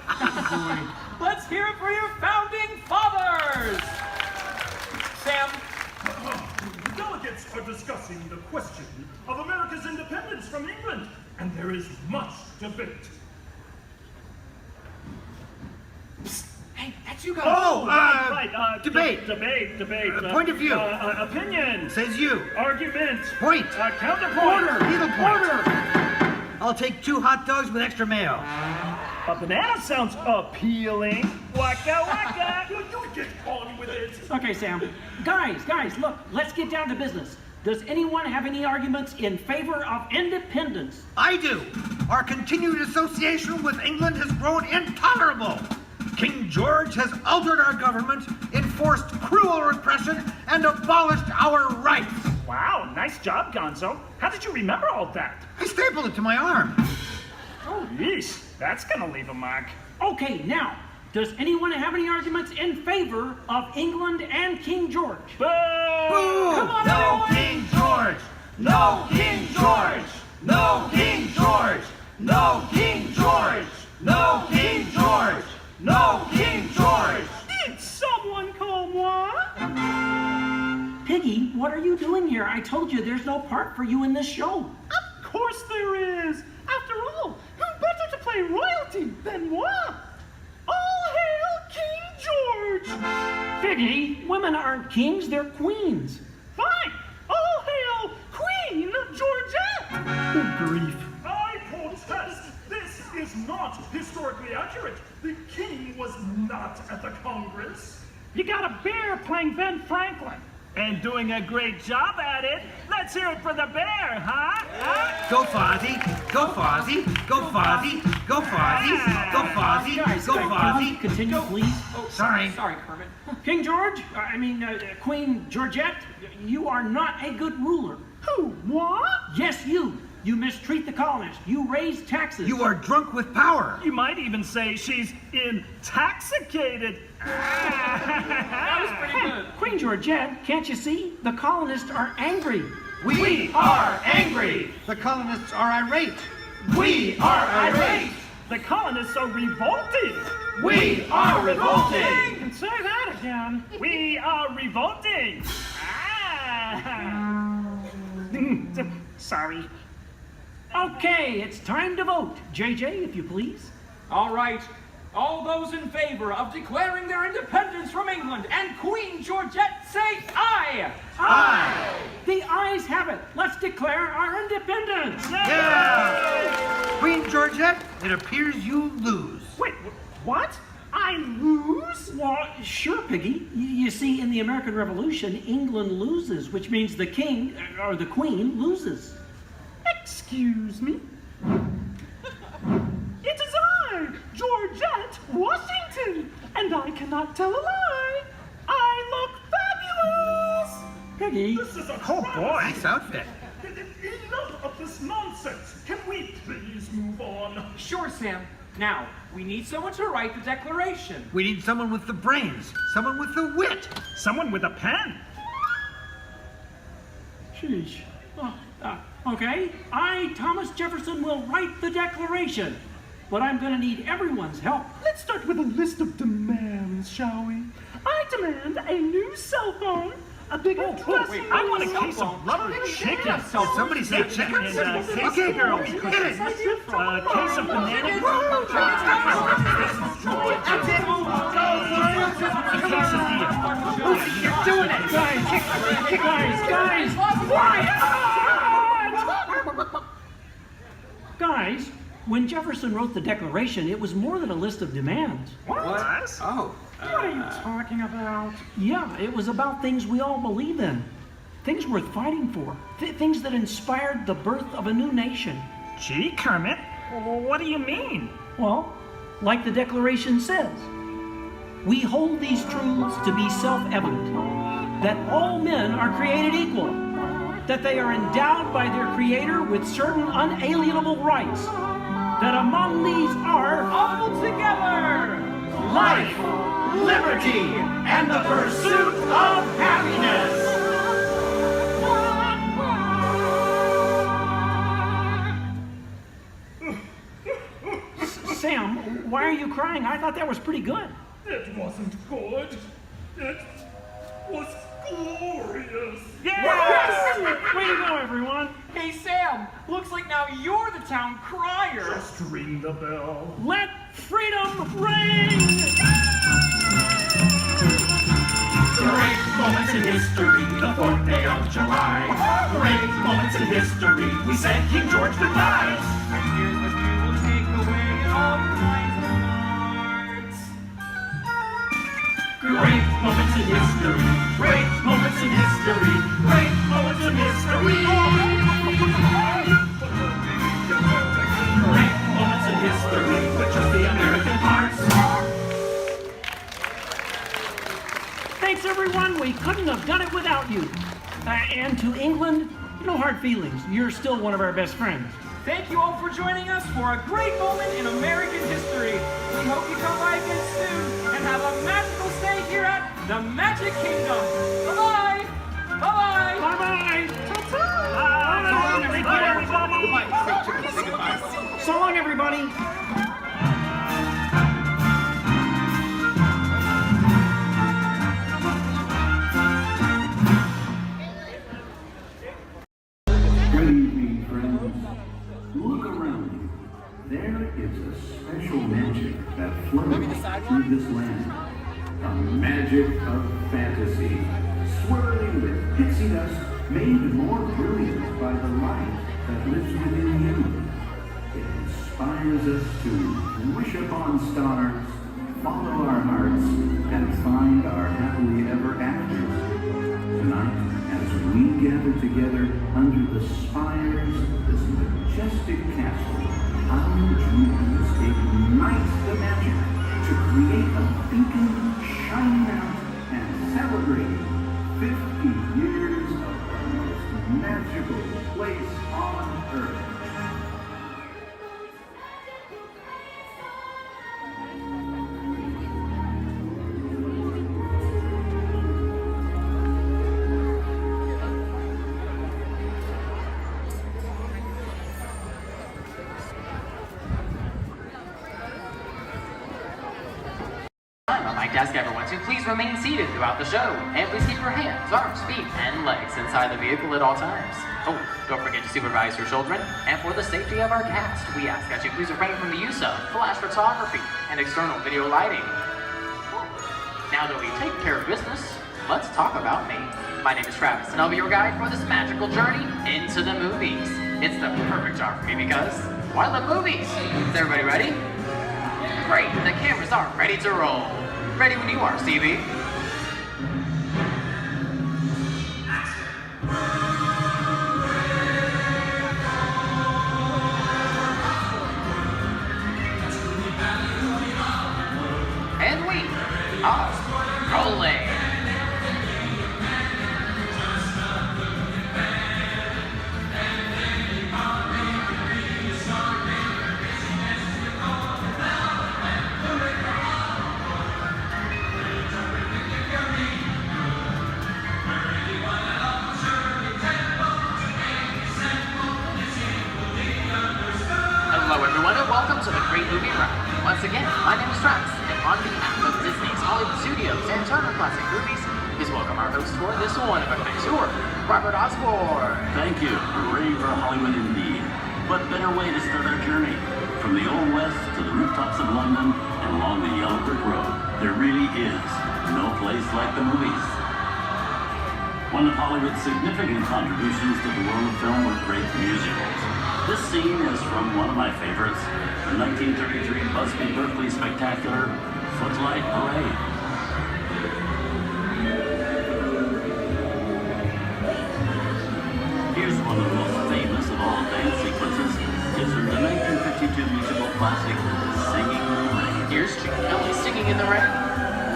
Let's hear it for your founding fathers. Sam.
The delegates are discussing the question of America's independence from England, and there is much debate.
Psst. Hey, that's you guys.
Oh,
right.
Debate.
Debate.
Point of view.
Opinion.
Says you.
Argument.
Point.
Counterpoint.
Order. Needle point. I'll take 2 hot dogs with extra mayo.
A banana sounds appealing. Waka waka.
You get on with it.
Okay, Sam. Guys, look, let's get down to business. Does anyone have any arguments in favor of independence?
I do. Our continued association with England has grown intolerable. King George has altered our government, enforced cruel repression, and abolished our rights.
Wow, nice job, Gonzo. How did you remember all that?
I stapled it to my arm.
Oh, yeesh. That's gonna leave a mark.
Okay, now, does anyone have any arguments in favor of England and King George?
Boo!
Come on, no King George! No King George! No King George! No King George! No King George! No King George!
Did someone call moi?
Piggy, what are you doing here? I told you there's no part for you in this show.
Of course there is. After all, who better to play royalty than moi? All hail King George!
Piggy, women aren't kings, they're queens.
Fine. All hail Queen Georgette!
Good grief.
I protest. This is not historically accurate. The king was not at the Congress.
You got a bear playing Ben Franklin. And doing a great job at it. Let's hear it for the bear, huh?
Go Fozzie! Go Fozzie! Go Fozzie! Go Fozzie! Go Fozzie! Go Fozzie!
Continue, please.
Oh, sorry.
Sorry, Kermit.
King George, Queen Georgette, you are not a good ruler.
Who? What?
Yes, you. You mistreat the colonists. You raise taxes.
You are drunk with power.
You might even say she's intoxicated.
That was pretty good.
Queen Georgette, can't you see? The colonists are angry.
We are angry. The colonists are irate. We are irate.
The colonists are revolting.
We are revolting.
And say that again. We are revolting. Sorry.
Okay, it's time to vote. JJ, if you please.
All right. All those in favor of declaring their independence from England and Queen Georgette say aye!
Aye! The ayes have it. Let's declare our independence.
Yeah! Queen Georgette, it appears you lose.
Wait, what? I lose? Well, sure, Piggy. You see, in the American Revolution, England loses, which means the king, or the queen, loses.
Excuse me? It is I, Georgette Washington, and I cannot tell a lie. I look fabulous!
Piggy.
This is a
Oh boy, nice outfit.
Enough of this nonsense. Can we please move on?
Sure, Sam. Now, we need someone to write the declaration.
We need someone with the brains, someone with the wit,
someone with a pen.
Sheesh. Okay, I, Thomas Jefferson, will write the declaration, but I'm going to need everyone's help.
Let's start with a list of demands, shall we? I demand a new cell phone, a bigger dressing room. I want a case of rubber chicken.
Somebody said chicken?
Okay, girls, get it. A case of banana.
You're doing it! Guys! Guys, when Jefferson wrote the Declaration, it was more than a list of demands.
What? Oh.
What are you talking about? Yeah, it was about things we all believe in. Things worth fighting for. Things that inspired the birth of a new nation.
Gee, Kermit, what do you mean?
Well, like the Declaration says, we hold these truths to be self-evident, that all men are created equal, that they are endowed by their Creator with certain unalienable rights, that among these are
all together
life, liberty, and the pursuit of happiness.
Sam, why are you crying? I thought that was pretty good.
It wasn't good. It was glorious.
Yes! Way to go, everyone.
Hey, Sam, looks like now you're the town crier.
Just ring the bell.
Let freedom ring!
Great moments in history, the 4th day of July. Great moments in history, we said King George goodbye.
And here's what we will take away in all your minds and hearts.
Great moments in history, great moments in history, great moments in history. Great moments in history, with just the American parts.
Thanks, everyone. We couldn't have done it without you. And to England, no hard feelings. You're still one of our best friends.
Thank you all for joining us for a great moment in American history. We hope you come by again soon and have a magical stay here at the Magic Kingdom. Bye-bye. Bye-bye.
Bye-bye.
Goodbye.
So long, everybody.
Good evening, friends. Look around you. There is a special magic that flows through this land. A magic of fantasy, swirling with pixie dust, made more brilliant by the light that lives within you. It inspires us to wish upon stars, follow our hearts, and find our happily ever afters. Tonight, as we gather together under the spires of this majestic castle, our dreams ignite the magic to create a beacon shining out and celebrate 50 years of the most magical place on earth.
ask everyone to please remain seated throughout the show, and please keep your hands, arms, feet, and legs inside the vehicle at all times. Oh, don't forget to supervise your children, and for the safety of our cast, we ask that you please refrain from the use of flash photography and external video lighting. Now that we've taken care of business, let's talk about me. My name is Travis, and I'll be your guide for this magical journey into the movies. It's the perfect job for me because, well, I love movies. Is everybody ready? Great, the cameras are ready to roll. Ready when you are, Stevie. And we are rolling. Hello everyone and welcome to the Great Movie Ride. Once again, my name is Travis, and on behalf of Disney's Hollywood Studios and Turner Classic Movies, please welcome our host for this one-of-a-kind tour, Robert Osborne.
Thank you. We're ready for Hollywood indeed. What better way to start our journey? From the Old West to the rooftops of London and along the Yellow Brick Road, there really is no place like the movies. One of Hollywood's significant contributions to the world of film were great musicals. This scene is from one of my favorites, the 1933 Busby Berkeley spectacular, Footlight Parade. Here's one of the most famous of all dance sequences. It's from the 1952 musical classic, Singing in the Rain.
Here's Chick Kelly singing in the rain.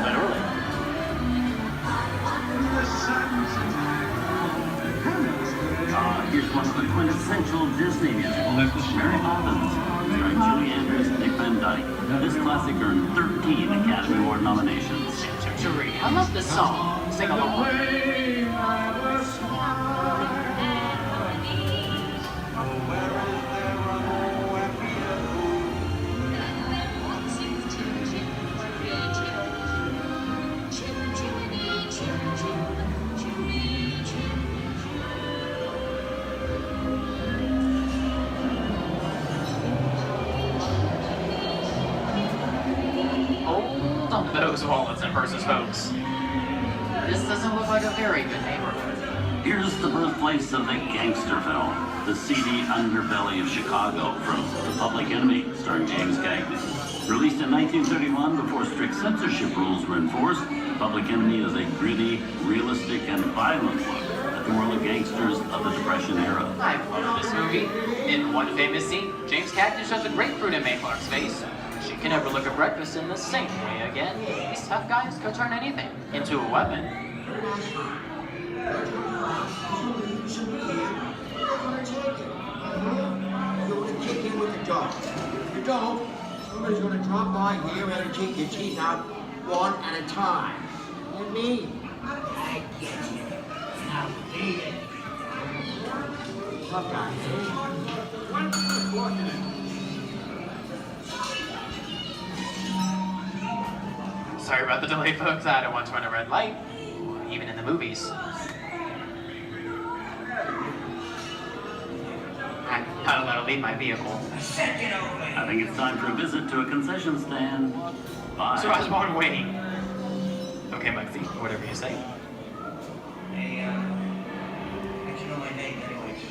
Literally.
Here's one of the quintessential Disney musicals, Mary Poppins, starring Julie Andrews and Dick Van Dyke. This classic earned 13 Academy Award nominations.
I love this song. Sing along. Those wallets and purses, folks. This doesn't look like a very good neighborhood.
Here's the birthplace of the gangster film, the seedy underbelly of Chicago from The Public Enemy, starring James Cagney. Released in 1931 before strict censorship rules were enforced, Public Enemy is a gritty, realistic, and violent look at the world of gangsters of the Depression era.
I've loved this movie. In one famous scene, James Cagney shoves a grapefruit in May Clark's face. She can never look at breakfast in the same way again. These tough guys could turn anything into a weapon.
You're going to kick in with the dog. If you don't, somebody's going to drop by here and take your teeth out one at a time. You me? I get you. Now beat it. Tough guy,
Sorry about the delay, folks. I don't want to run a red light, even in the movies. I'm not allowed to leave my vehicle.
I think it's time for a visit to a concession stand. Bye.
So Osborne, wait. Okay, Muggsy, whatever you say.
Hey, how'd you know my name anyways?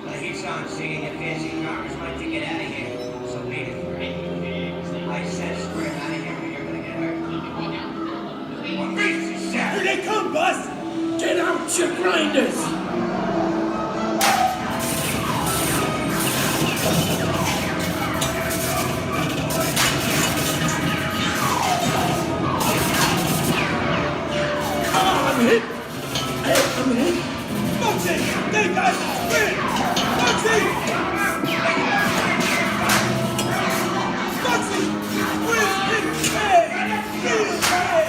I hear someone singing your fancy cars. Why don't you get out of here? So beat it. I said square out of here or you're gonna get hurt. What makes you sad?
Here they come, boss! Get out, you grinders! I'm hit! I'm hit! Muggsy! They got spin! Muggsy! Muggsy! Where's his pay? His pay!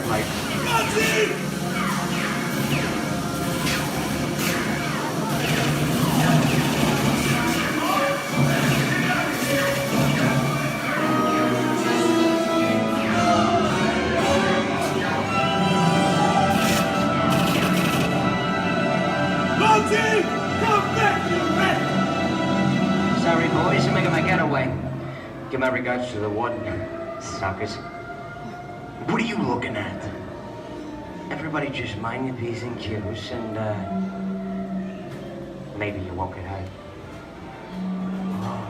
headlight. Sorry, boys, I'm making my getaway. Give my regards to the warden. Suckers. What are you looking at? Everybody just mind your P's and Q's and, maybe you won't get hurt. Oh.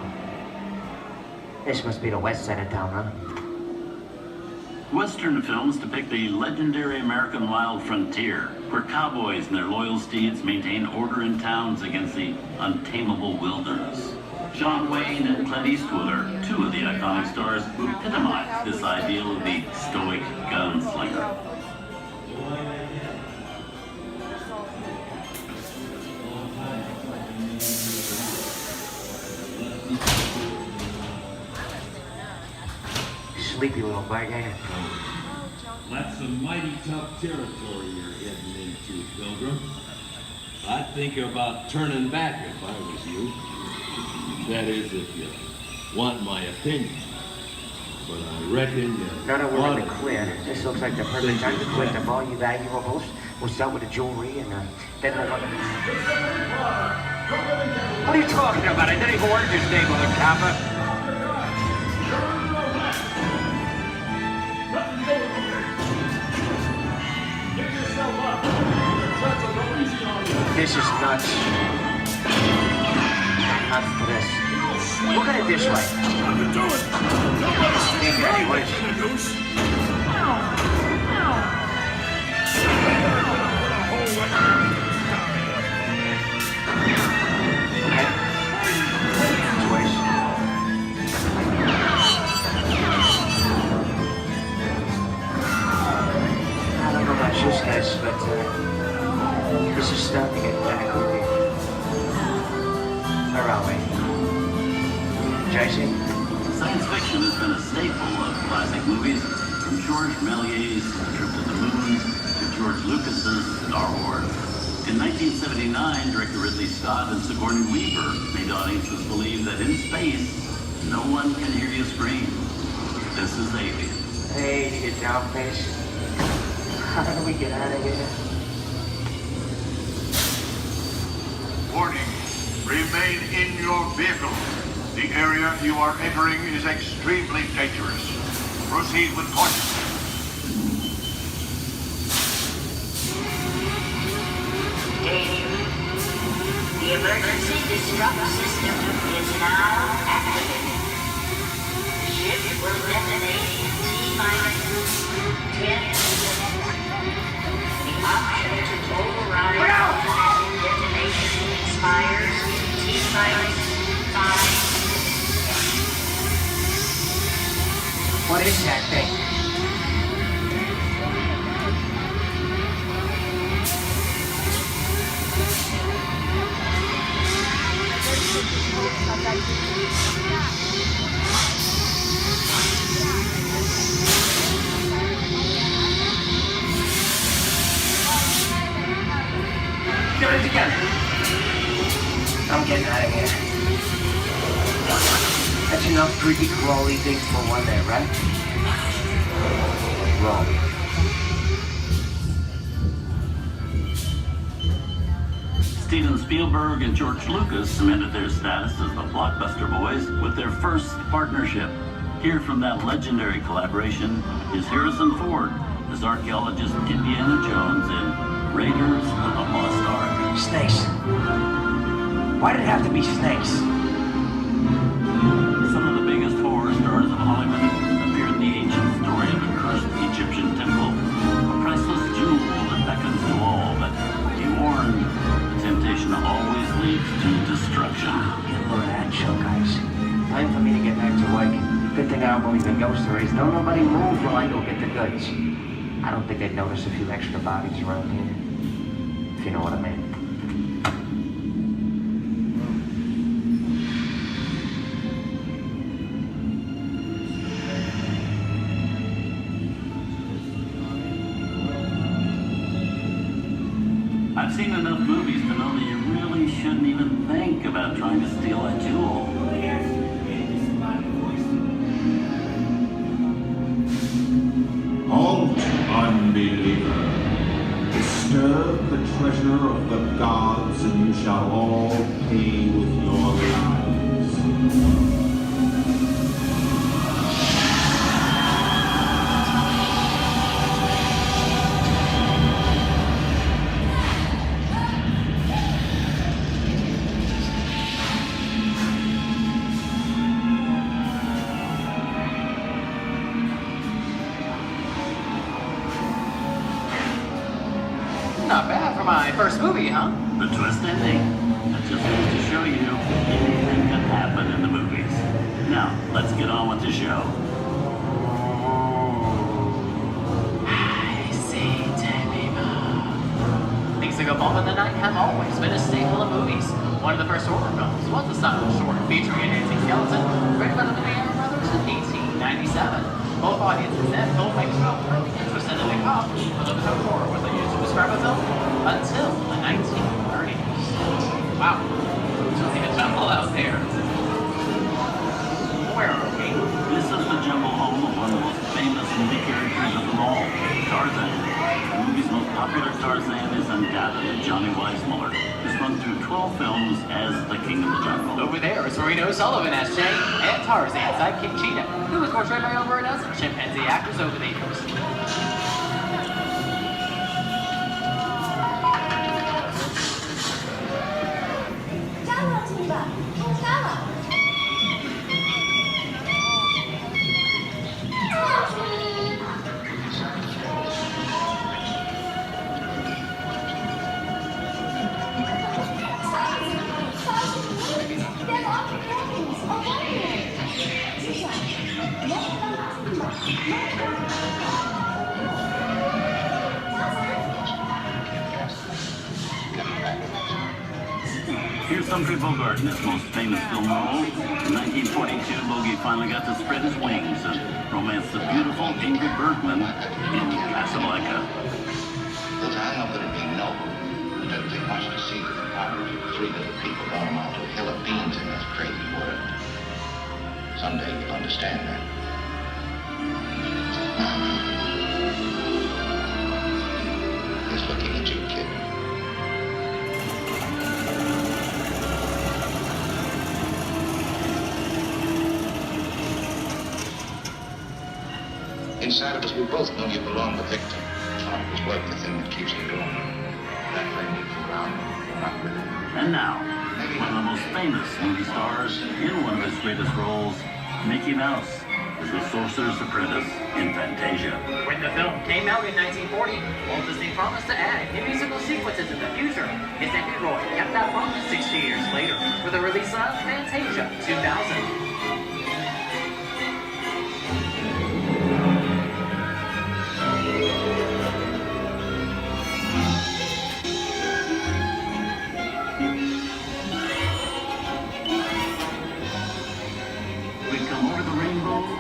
This must be the west side of town, huh?
Western films depict the legendary American wild frontier, where cowboys and their loyal steeds maintain order in towns against the untamable wilderness. John Wayne and Clint Eastwood are two of the iconic stars who epitomize this ideal of the stoic gunslinger.
Sleepy little bag, ain't it?
That's some mighty tough territory you're heading into, Pilgrim. I'd think about turning back if I was you. That is, if you want my opinion. But I reckon
Now that we're in the clear, this looks like the perfect time to collect up all your valuables. We'll start with the jewelry and then we'll... What are you talking about? I didn't even work this neighborhood, copper. This is nuts. Nuts to this. Look at it this way. Think anyways. I don't know about you guys, but this is starting to get kind of creepy. Where are we? JC?
Science fiction has been a staple of classic movies, from George Méliès's Trip to the Moon to George Lucas's Star Wars. In 1979, director Ridley Scott and Sigourney Weaver made audiences believe that in space, no one can hear you scream. This is Alien.
Hey, get down, face. How do we get out of here?
Warning. Remain in your vehicle. The area you are entering is extremely dangerous. Proceed with caution.
Danger. The emergency disrupt system is now activated. The ship will detonate in T-minus 10 seconds. The option to override automatic detonation expires T-minus 5.
What is that thing? Get it together. I'm getting out of here. That's enough creepy crawly things for one day, right? Wrong.
Steven Spielberg and George Lucas cemented their status as the blockbuster boys with their first partnership. Here from that legendary collaboration is Harrison Ford as archaeologist Indiana Jones in Raiders of the Lost Ark.
Snakes. Why did it have to be snakes?
Some of the biggest horror stars of Hollywood appear in the ancient story of a cursed Egyptian temple, a priceless jewel that beckons to all, but be warned, temptation always leads to destruction.
Get a load of that show, guys. Time for me to get back to work. Good thing I don't believe in ghost stories. Don't nobody move while I go get the goods. I don't think they'd notice a few extra bodies around here. If you know what I mean.
I've seen enough movies to know that you really shouldn't even think about trying to steal a jewel.
Halt, unbeliever. Disturb the treasure of the gods, and you shall all pay with your lives.
Not bad for my first movie, huh?
The twist ending. That just goes to show you anything can happen in the movies. Now, let's get on with the show.
I see, Things that go bump in the night have always been a staple of movies. One of the first horror films was a silent short featuring a dancing skeleton, written by the Banana Brothers in 1897. Both audiences and filmmakers felt really interested in the cop, but there was no horror was used to describe a film until the 1930s. Wow, really a jungle out there. Where are we?
This is the jungle home of one of the most famous movie characters of them all, Tarzan. The movie's most popular Tarzan is undoubtedly Johnny Weissmuller, who's run through 12 films as the King of the Jungle.
Over there is Reno Sullivan as Jane, and Tarzan sidekick Cheetah, who was portrayed by over a dozen chimpanzee actors over the years.
Here's Humphrey Bogart in his most famous film role. In 1942, Bogey finally got to spread his wings and romance the beautiful Ingrid Bergman in Casablanca.
Look, I know that it'd be noble. It doesn't take much to see that the powers of three little people don't amount to a hill of beans in this crazy world. Someday you'll understand that. He's looking at you, kid. Inside of us, we both know you belong to Victor. Heart is work, the thing that keeps you going. That flame you can ground, you're not with it.
And now, one of the most famous movie stars in one of his greatest roles, Mickey Mouse, as the Sorcerer's Apprentice in Fantasia.
When the film came out in 1940, Walt Disney promised to add new musical sequences in the future. His nephew Roy kept that promise 60 years later for the release of Fantasia 2000.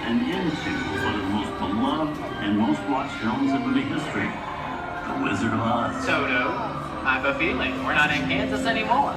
And into one of the most beloved and most watched films in movie history, The Wizard of Oz.
Toto, I have a feeling we're not in Kansas anymore.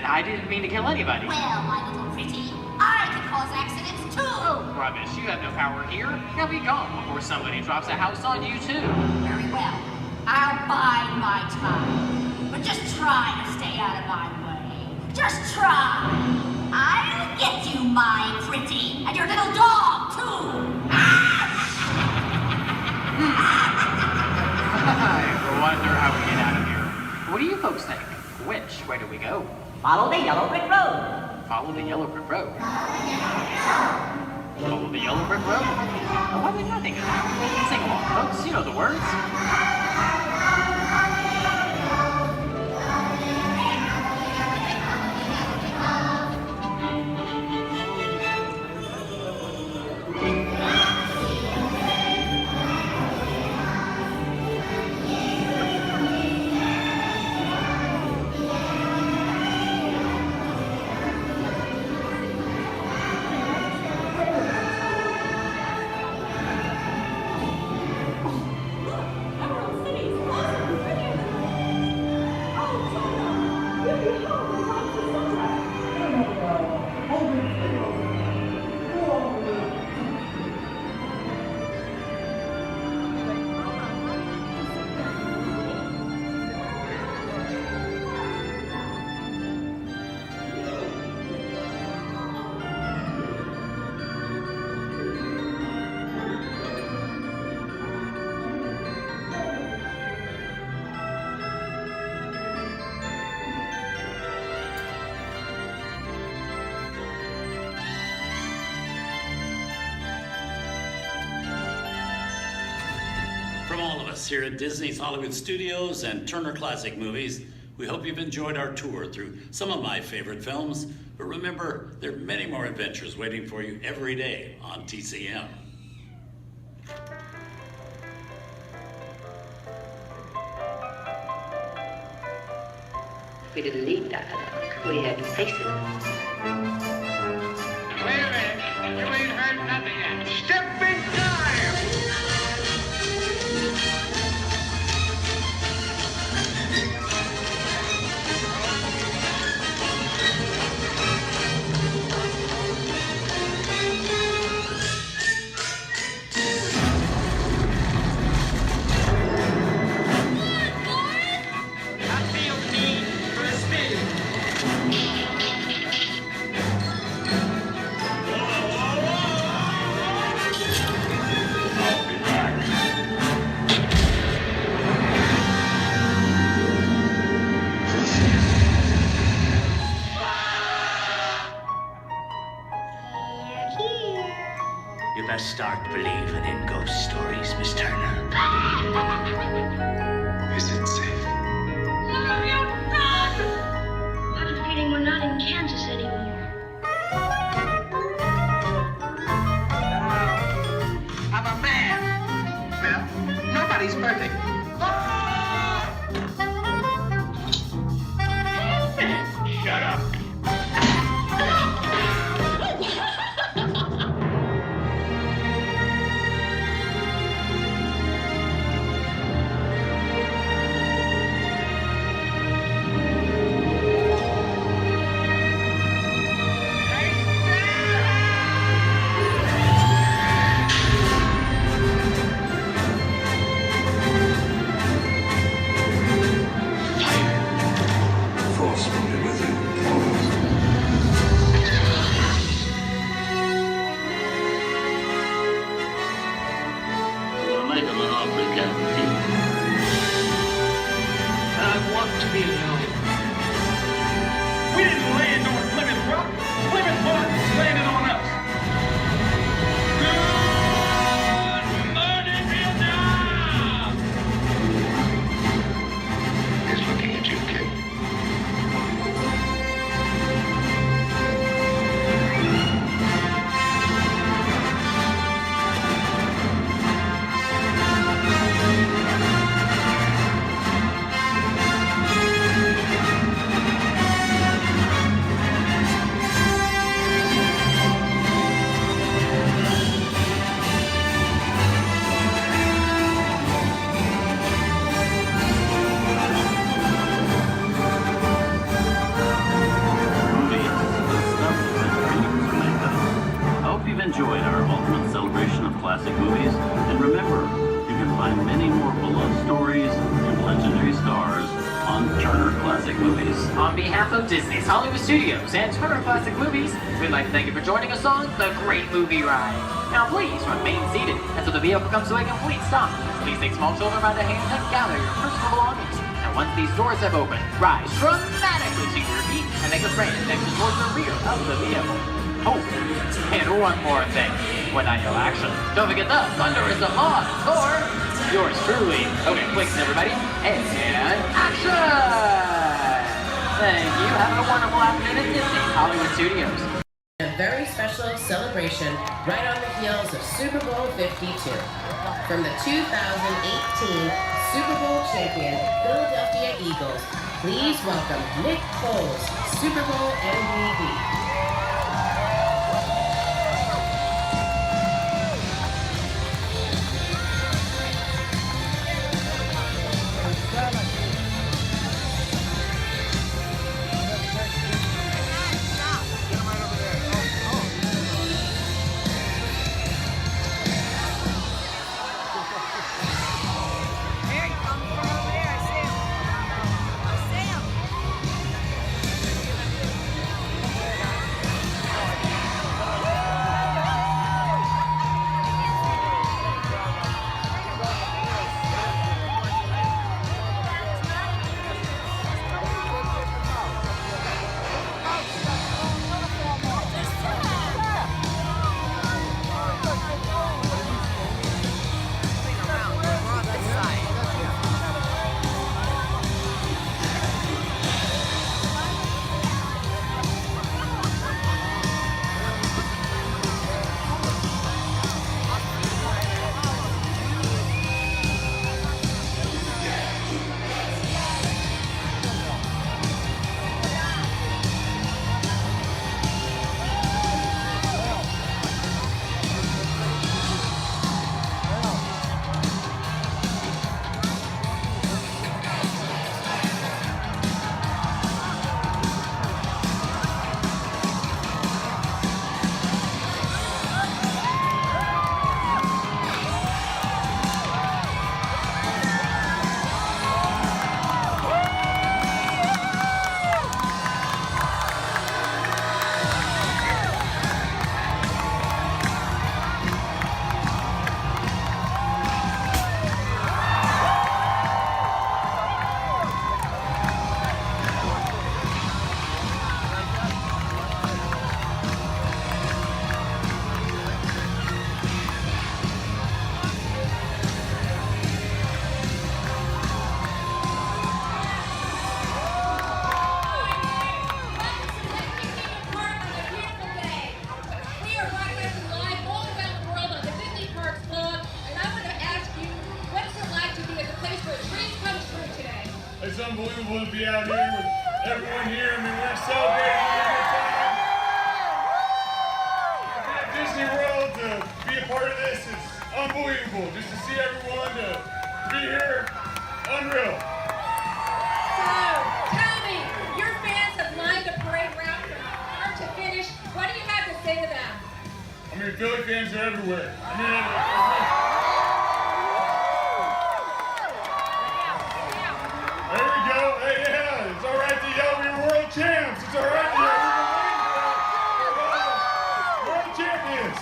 I didn't mean to kill anybody.
Well, my little pretty, I can cause accidents too.
Oh, rubbish. You have no power here. Now be gone before somebody drops a house on you too.
Very well. I'll bide my time. But just try to stay out of my way. Just try. I'll get you, my pretty. And your little dog, too.
folks think? Which way do we go?
Follow the yellow brick road.
Follow the yellow brick road. Follow the yellow brick road? Oh, why would I think of that? Sing along, folks. You know the words.
From all of us here at Disney's Hollywood Studios and Turner Classic Movies, we hope you've enjoyed our tour through some of my favorite films. But remember, there are many more adventures waiting for you every day on TCM.
We didn't need dialogue. We had faces.
Wait a minute. You ain't heard nothing yet. Step in time!
You best start believing in ghost stories, Miss Turner.
Is it safe?
I have a feeling we're not in Kansas anymore.
I'm a man. Well, nobody's perfect. Shut up.
Enjoyed our ultimate celebration of classic movies, and remember, you can find many more beloved stories and legendary stars on Turner Classic Movies.
On behalf of Disney's Hollywood Studios and Turner Classic Movies, we'd like to thank you for joining us on The Great Movie Ride. Now please remain seated until the vehicle comes to a complete stop. Please take small children by the hand and gather your personal belongings. And Once these doors have opened, rise dramatically to your feet and make a transition towards the rear of the vehicle. Oh, and one more thing. When I yell action, don't forget the thunder is the law for yours truly. Okay, quick, everybody, and action! Thank you. Have a wonderful afternoon at Disney Hollywood Studios.
A very special celebration right on the heels of Super Bowl 52. From the 2018 Super Bowl champion Philadelphia Eagles, please welcome Nick Foles, Super Bowl MVP.
It's unbelievable to be out here with everyone here. I mean, we're celebrating a good time. To be at Disney World, to be a part of this, it's unbelievable. Just to see everyone, to be here, unreal.
So, tell me, your fans have lined the parade route from start to finish. What do you have to say to them?
I mean, Philly fans are everywhere. I mean, there we go. Hey, yeah, it's all right to yell we're world champs. It's all right to yell we're world champions.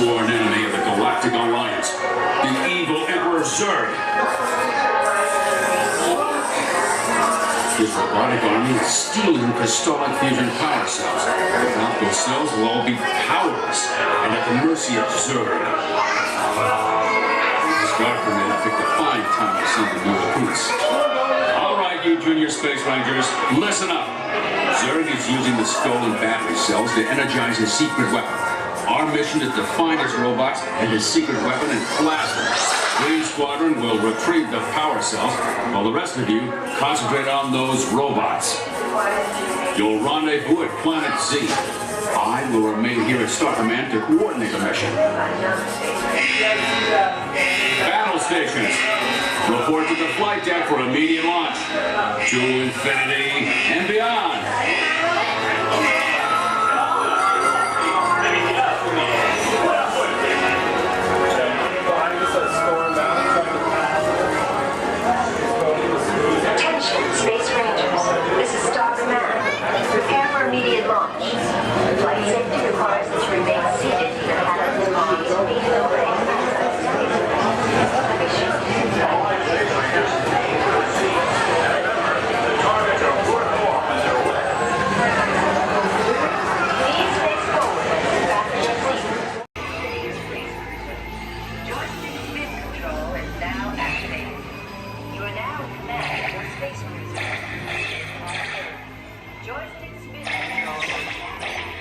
sworn enemy of the Galactic Alliance, the evil Emperor Zurg. His robotic army is stealing crystallic fusion power cells. Without those cells, we'll all be powerless and at the mercy of Zurg. Star Command picked a fine time to send the new recruits. All right, you junior space rangers, listen up. Zurg is using the stolen battery cells to energize his secret weapon. Our mission is to find his robots and his secret weapon and blast them. Green Squadron will retrieve the power cells, while the rest of you concentrate on those robots. You'll rendezvous at Planet Z. I will remain here at Star Command to coordinate the mission. Battle stations, report to the flight deck for immediate launch. To infinity and beyond.
Space Rangers, this is Star Command. Prepare for immediate launch. Flight safety requires that you remain seated in your cabin on Please face forward and back to your seat. Joystick spin control is now activated. You are now in command of your space cruiser. Joystick spin control is activated.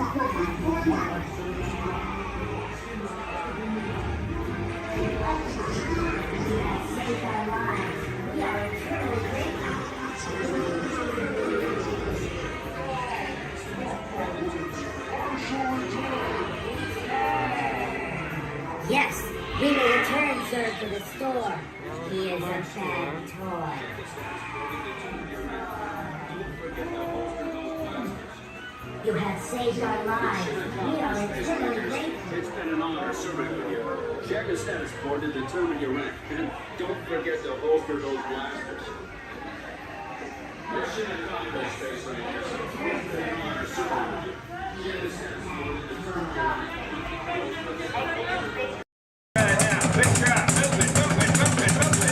Yes, we may return sir to the store. He is a bad toy. You have saved our lives. We are eternally grateful.
It's been an honor serving with you. Check the status board to determine your rank. And don't forget to holster those blasters. Mission accomplished, Space Rangers. It's been an honor serving with you. Check the status board to determine your rank.
Good job. Move it.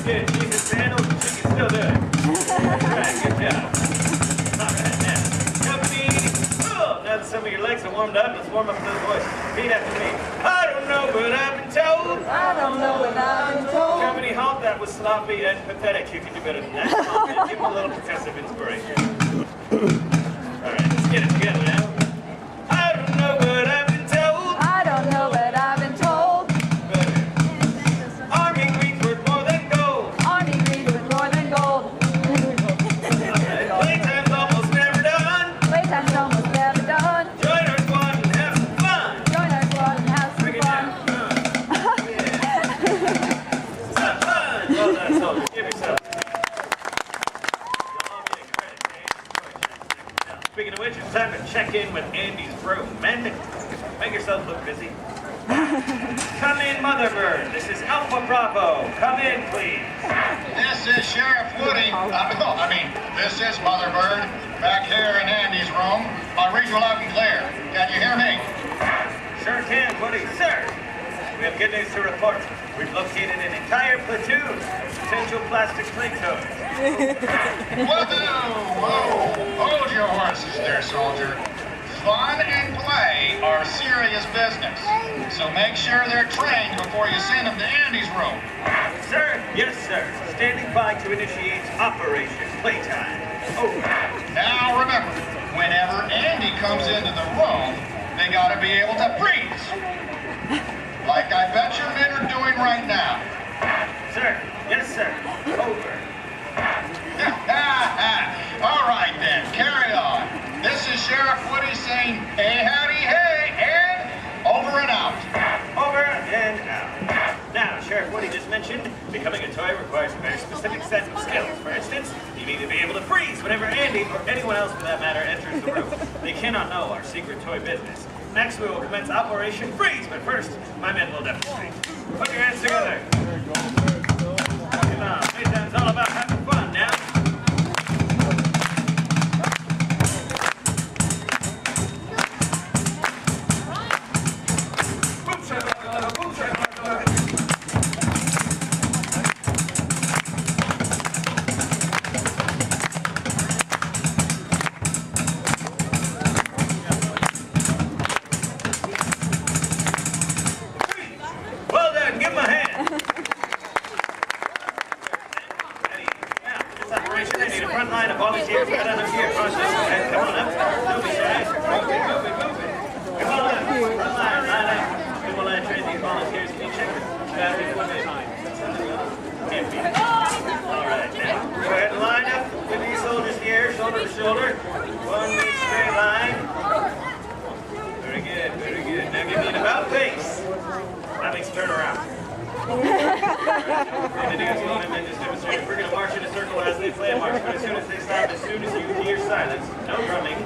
Good. Jesus sandals, she can still do it. Right, good job. All right, now. Company. Oh, now that some of your legs are warmed up, let's warm up those voices. Repeat after me. I don't know, but I've been told.
I don't know, but I've been told.
Company, halt. That was sloppy and pathetic. You can do better than that. Come on, man. Give them a little progressive inspiration. All right, let's get it together now. I don't know, but I've been told.
I don't know, but I've been told.
Army green's worth more than gold.
Army green's worth more than gold.
Playtime's almost never done.
Playtime's almost never done.
Join our squad and have some fun.
Join our squad and have some
Bring it
fun.
Some fun. Well done, soldiers. Give yourself. Speaking of which, it's time to check in with Andy's room. Men, make yourself look busy. Come in, Motherbird. This is Alpha Bravo. Come in, please.
This is Sheriff Woody. This is Motherbird. Back here in Andy's room. I'll read you loud and clear. Can you hear me?
Sure can, Woody. Sir, we have good news to report. We've located an entire platoon of potential plastic play toys.
Whoa! Hold your horses there, soldier. Fun and play are serious business. So make sure they're trained before you send them to Andy's room.
Sir? Yes, sir. Standing by to initiate Operation Playtime. Over.
Now remember, whenever Andy comes into the room, they gotta be able to freeze. Like I bet your men are doing right now.
Sir? Yes, sir. Over.
All right then, carry on. This is Sheriff Woody saying, hey, howdy, hey, and over and out.
Over and out. Now, Sheriff Woody just mentioned, becoming a toy requires a very specific set of skills. For instance, you need to be able to freeze whenever Andy, or anyone else for that matter, enters the room. They cannot know our secret toy business. Next, we will commence Operation Freeze, but first, my men will demonstrate. Put your hands together. Come on, Playtime's all about having fun now. Well done, give him a hand. This operation, I need a front line of volunteers right on up here. Cross this way. Come on up. Don't be shy. Move it. Come on up. Front line up. We will train these volunteers to be checkers. Can't be. All right, now, go ahead and line up with these soldiers here, shoulder to shoulder. One big straight line. Very good. Now give me an about face. That makes turn around. We're going to march in a circle as they play a march, but as soon as they stop, as soon as you hear silence, no drumming,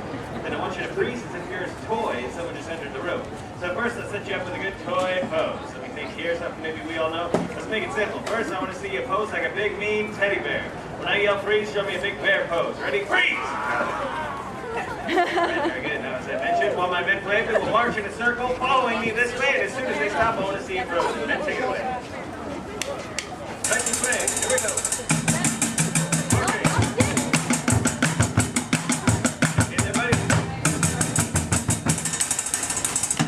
then I want you to freeze as if you're a toy and someone just entered the room. So first, let's set you up with a good toy pose. Let me think here, something maybe we all know. Let's make it simple. First, I want to see you pose like a big, mean teddy bear. When I yell freeze, show me a big bear pose. Ready? Freeze! Very good. Now, as I mentioned, while my men play, we will march in a circle, following me this way, and as soon as they stop, I want to see you frozen. Then take it away. Nice and swing. Here we go. Get there, buddy.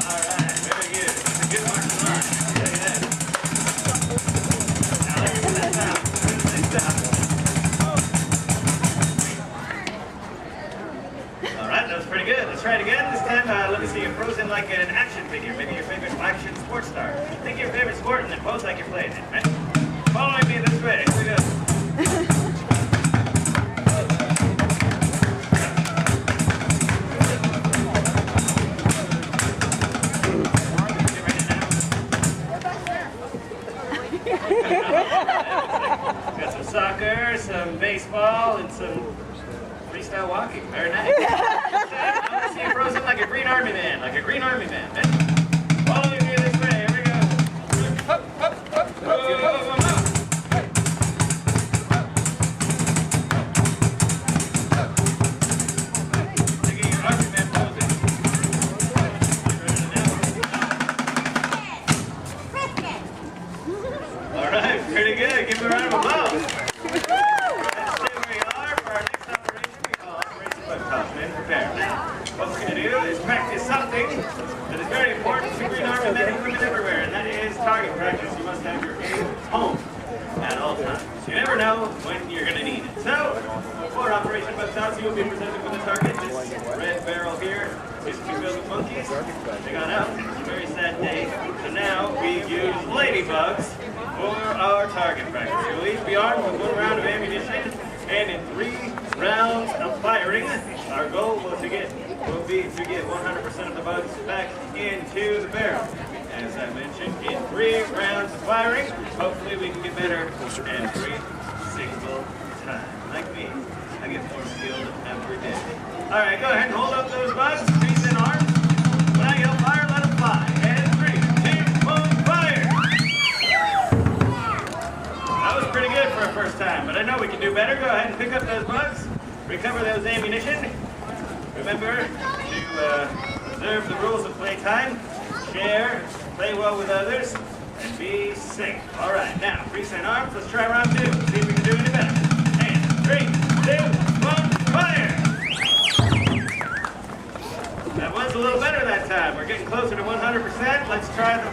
All right. Very good. It's a good marching line. I'll tell you that. Now, let's do that now. As soon as they stop. All right. Now,
let's try it again. This time, let me see you frozen like an action figure. Maybe your favorite action sports star. Think your favorite sport and then pose like you're playing it, right? Following me this way. Here we go. Got some soccer, some baseball, and some freestyle walking. Very nice. I want to see you frozen like a green army man, like a green army man. Following me this way. Here we go. Up, up, up, up, up, up, up. Look at your army man posing. All right, pretty good. Give me a round of applause. Let's stay where you are for our next operation. We call Operation Butt Toss. Men prepare. Now, what we're going to do is practice something that is very important to Green Army men and women everywhere, and that is target practice. You must have your aim home at all times. You never know when you're going to need it. So, for Operation Butt Toss, you will be presented with a target. This red barrel here is to filled with monkeys. They got out. It's a very sad day. So now we use ladybugs for our target practice. You'll each be armed with 1 round of ammunition, and in 3 rounds of firing, our goal will be to get 100% of the bugs back into the barrel. As I mentioned, in 3 rounds of firing, hopefully we can get better every single time. Like me, I get more skilled every day. All right, go ahead and hold up those bugs. Squeeze in arms. When I yell fire, let them fly. And 3, 2, 1, fire! That was pretty good for a first time, but I know we can do better. Go ahead and pick up those bugs, recover those ammunition. Remember to observe the rules of playtime, share, play well with others, and be safe. All right, now, freeze in arms. Let's try round 2. See if we can do any better. And 3, 2, 1, fire! That was a little better that time. We're getting closer to 100%. Let's try the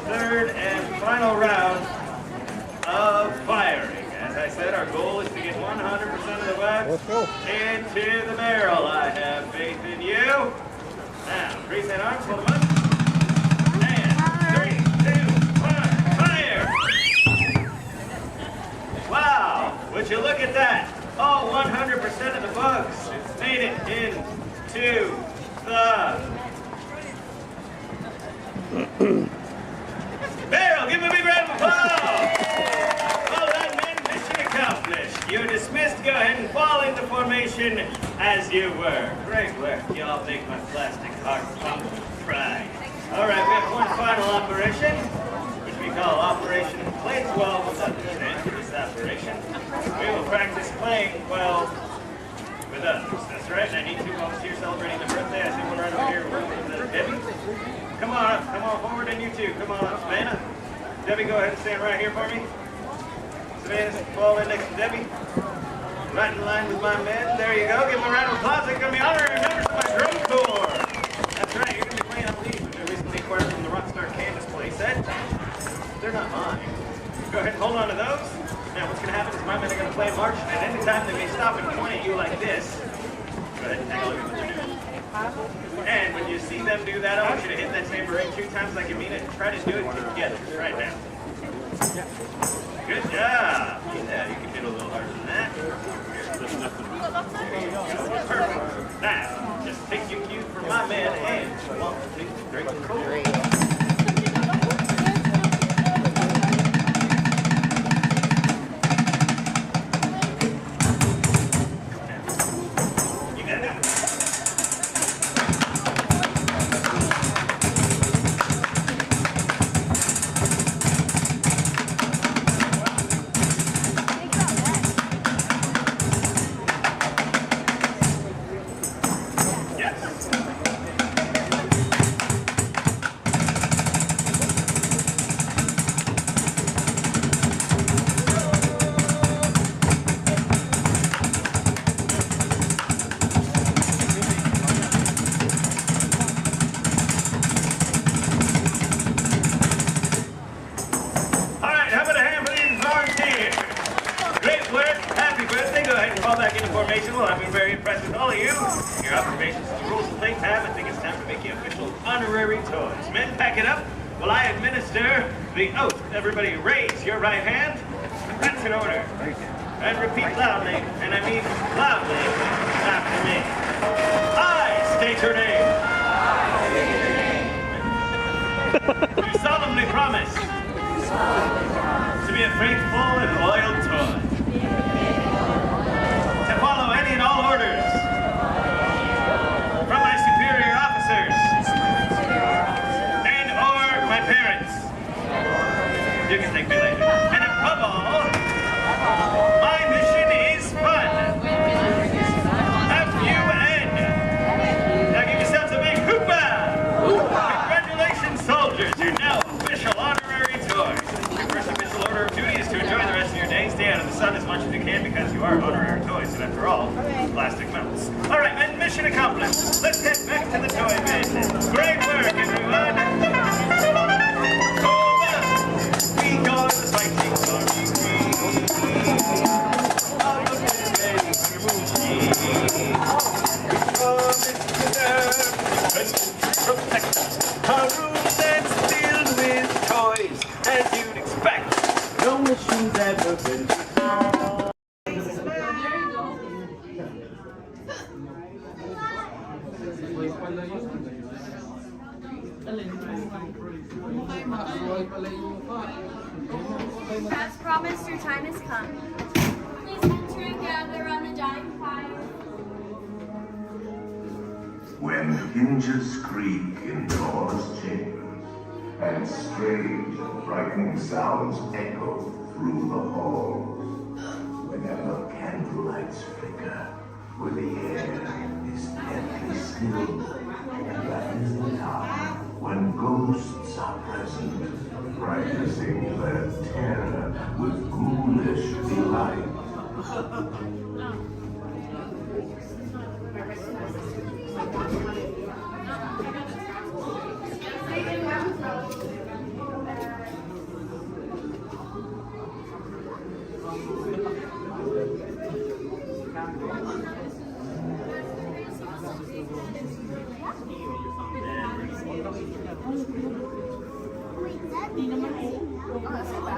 3rd and final round of firing. As I said, our goal is to get 100% of the bugs into the barrel. I have faith in you. Now, freeze in arms, hold them up. And 3, 2, 1, fire! Wow, would you look at that? All 100% of the bugs made it into the barrel. Give me a big round of applause. Well done, men. Mission accomplished. You're dismissed. Go ahead and fall into formation as you were. Great work. Y'all make my plastic heart pump with pride. All right, we have one final operation, which we call Operation Play 12 with Others. And for this operation, we will practice playing 12 with others. That's right. And I need 2 volunteers celebrating the birthday. I see one right over here with Debbie. Come on up. Come on forward, and you too. Come on up, Savannah. Debbie, go ahead and stand right here for me. Savannah, fall in next to Debbie. Right in line with my men. There you go. Give them a round of applause. They're going to be honoring members of my drum corps. That's right. You're going to be playing on these, which I recently acquired from the Rockstar Canvas playset. They're not mine. Go ahead and hold on to those. Now, what's going to happen is my men are going to play march, and any time they may stop and point at you like this. Go ahead and take a look at what they're doing. And when you see them do that, I want you to hit that tambourine 2 times like you mean it, and try to do it together right now. Good job. Yeah, you can hit a little harder than that. There you go. Perfect. Now, just take your cue from my man and 1, 2, 3, 4. occasion. Well, I've been very impressed with all of you. Your observations of the rules of playtime. I think it's time to make you official honorary toys. Men, pack it up while I administer the oath. Everybody raise your right hand. That's in order. And repeat loudly, and I mean loudly, after me. I state your name. You solemnly promise to be a faithful and loyal toy. To follow any and all orders from my superior officers and or my parents. You can thank me later. And above all, my mission is fun. F-U-N. Now give yourselves a big hoopah! Congratulations, soldiers. You're now official honorary toys. Your first official order of duty is to enjoy the rest of your day. Stay out of the sun as much as you can because you are honorary toys, and after all, plastic melts. All right, men, mission accomplished. Let's head back to the toy bin. Great work, everyone. We go to the fighting army. Protect our room that's filled with toys, as you'd expect. No mission's ever been
As promised, your time has come. Please enter and gather on the dying fire.
When hinges creak in doors chambers, and strange and frightening sounds echo through the halls, whenever candlelights flicker, where the air is deadly still, and that is the time when ghosts are present, practicing their terror with ghoulish delight.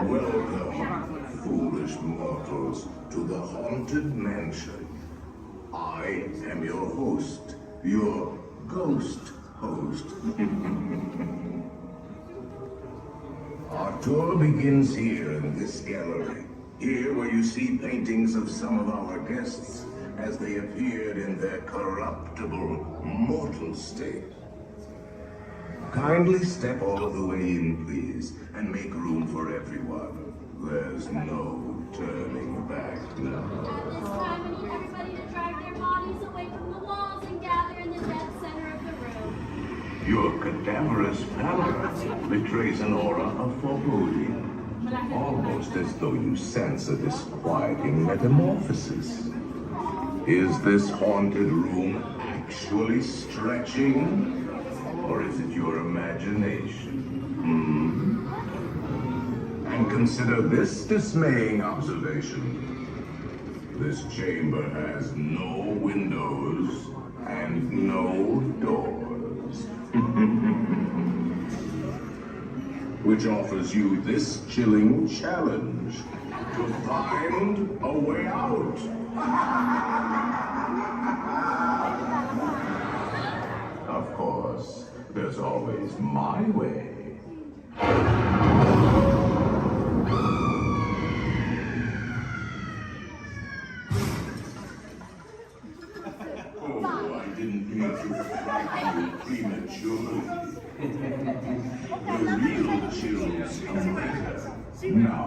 Welcome, foolish mortals, to the Haunted Mansion. I am your host, your ghost host. Our tour begins here in this gallery. Here where you see paintings of some of our guests as they appeared in their corruptible, mortal state. Kindly step all the way in, please, and make room for everyone. There's no turning back now.
At this time, I need everybody to drag their bodies away from the walls and gather in the dead center of the room.
Your cadaverous pallor betrays an aura of foreboding, almost as though you sense a disquieting metamorphosis. Is this haunted room actually stretching? Or is it your imagination? And consider this dismaying observation. This chamber has no windows and no doors. Which offers you this chilling challenge to find a way out. Of course, there's always my way. Oh, I didn't mean to frighten you prematurely. The real chills come later. Now,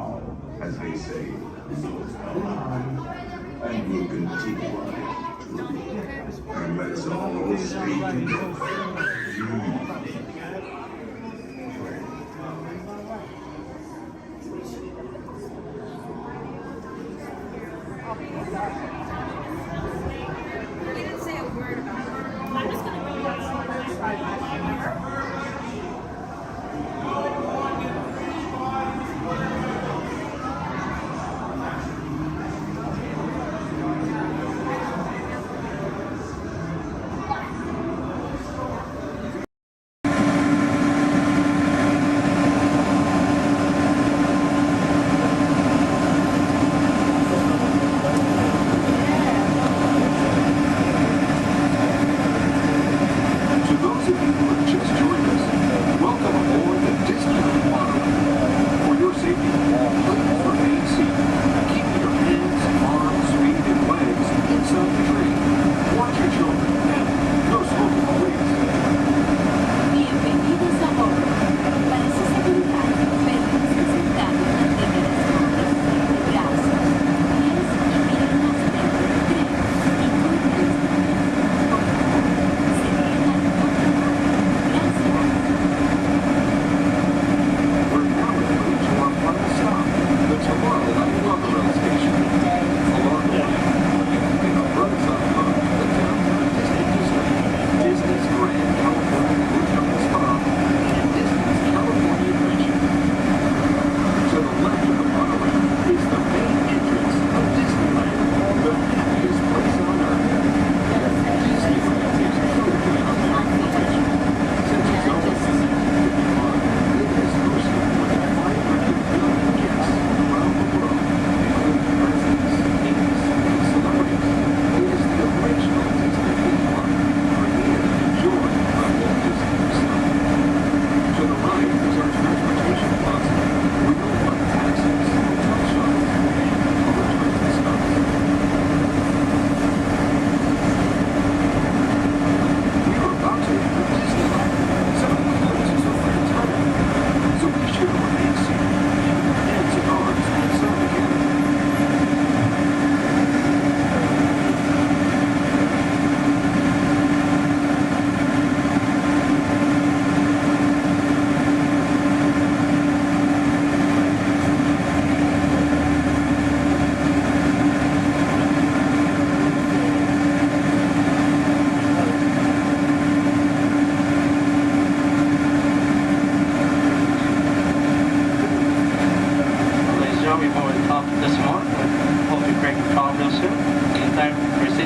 as they say, look alive, and we'll continue on to and let's all stay together.
You didn't say a word about it. I'm just going to go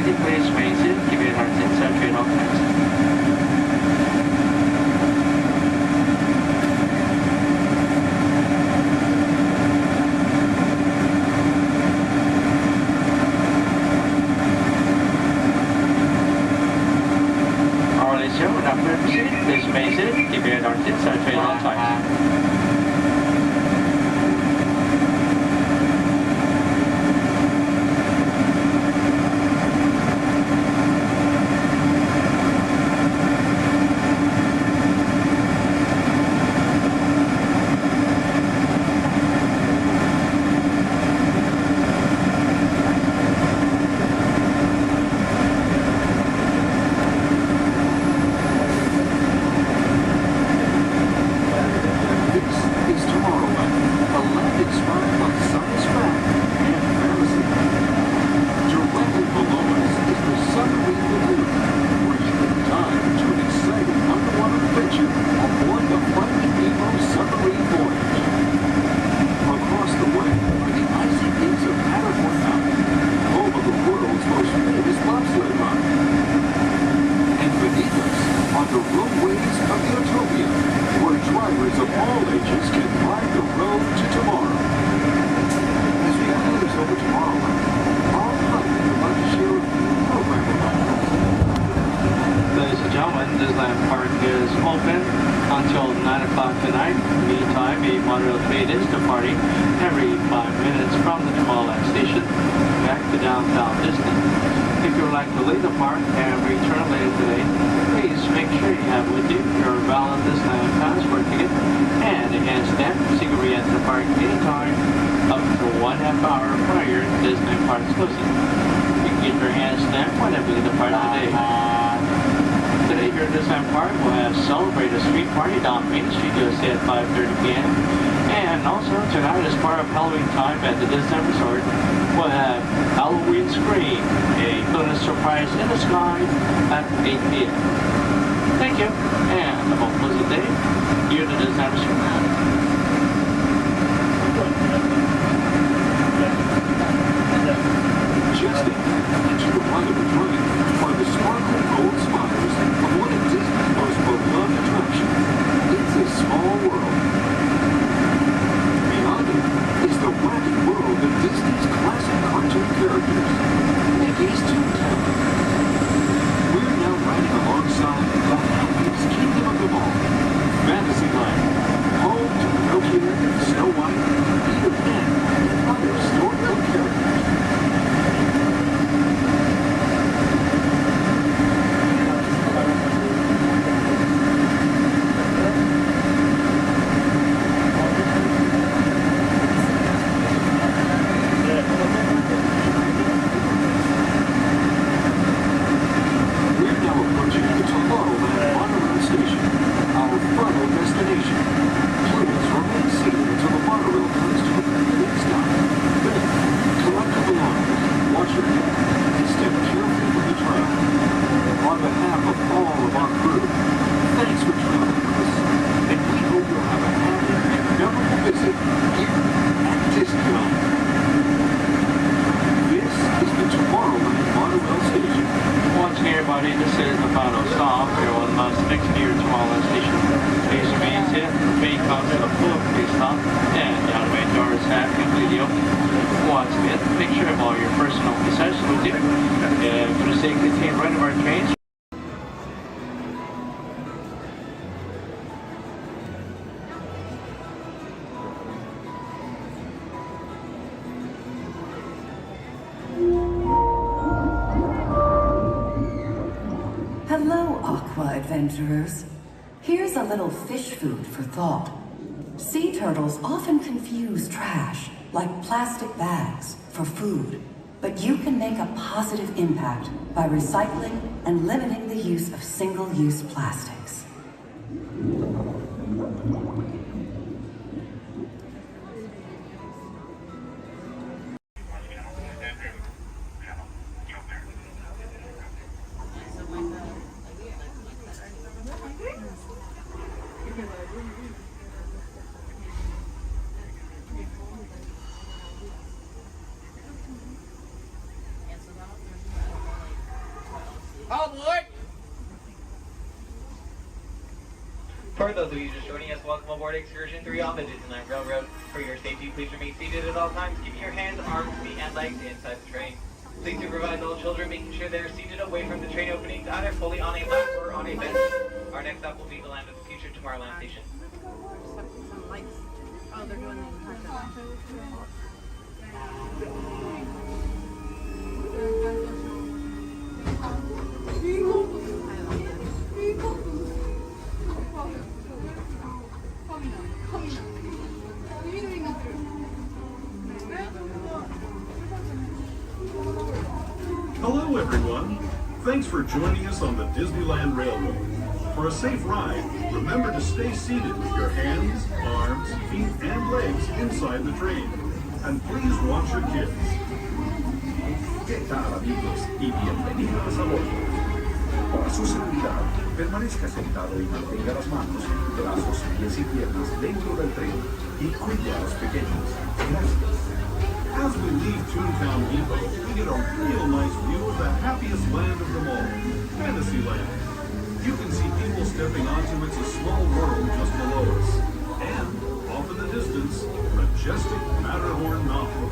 seat, please remain seated. Keep your hearts in, saturate all times. Please remain seated. Keep your hearts in, saturate all times. Disneyland Park is open until 9 o'clock tonight. Meantime, a monorail train is departing every 5 minutes from the Tomorrowland station back to downtown Disney. If you would like to leave the park and return later today, please make sure you have with you your valid Disneyland passport ticket and a hand stamp so you can re-enter the park anytime up to 1/2 hour prior to Disneyland Park's closing. You can get your hand stamp whenever you depart today. Today here at Disneyland Park, we'll have Celebrate a Street Party down Main Street USA at 5:30 p.m. And also tonight, as part of Halloween time at the Disney Resort, we'll have Halloween Scream, a bonus surprise in the sky at 8 p.m. Thank you, and have a pleasant day here at the Disney Resort.
Just into the right of the train are the sparkling gold spires of one of Disney's most beloved attractions. It's a small world. Beyond it is the wacky world of Disney's classic cartoon characters, Mickey's Toontown. We're now riding alongside the happiest kingdom of them all, Fantasyland, home to Pinocchio, Snow White, Peter Pan, and other storybook characters.
Adventurers, here's a little fish food for thought. Sea turtles often confuse trash, like plastic bags, for food. But you can make a positive impact by recycling and limiting the use of single-use plastics.
All aboard!
For those of you just joining us, welcome aboard Excursion 3 on the Disneyland Railroad. For your safety, please remain seated at all times, keeping your hands, arms, feet, and legs inside the train. Please supervise all children, making sure they are seated away from the train openings, either fully on a lap or on a bench. Our next stop will be the Land of the Future Tomorrowland Station.
Oh, they're doing
Hello, everyone. Thanks for joining us on the Disneyland Railroad. For a safe ride, remember to stay seated with your hands, arms, feet, and legs inside the train. And please watch your kids.
¿Qué tal, amigos? Y bienvenidos a bordo. Para su seguridad, permanezca sentado y mantenga las manos, brazos, pies y piernas dentro del tren y cuide a los pequeños. Gracias.
As we leave Toontown Depot, we get a real nice view of the happiest land of them all, Fantasyland. You can see people stepping onto It's a Small World just below us. And, off in the distance, majestic Matterhorn Mountain.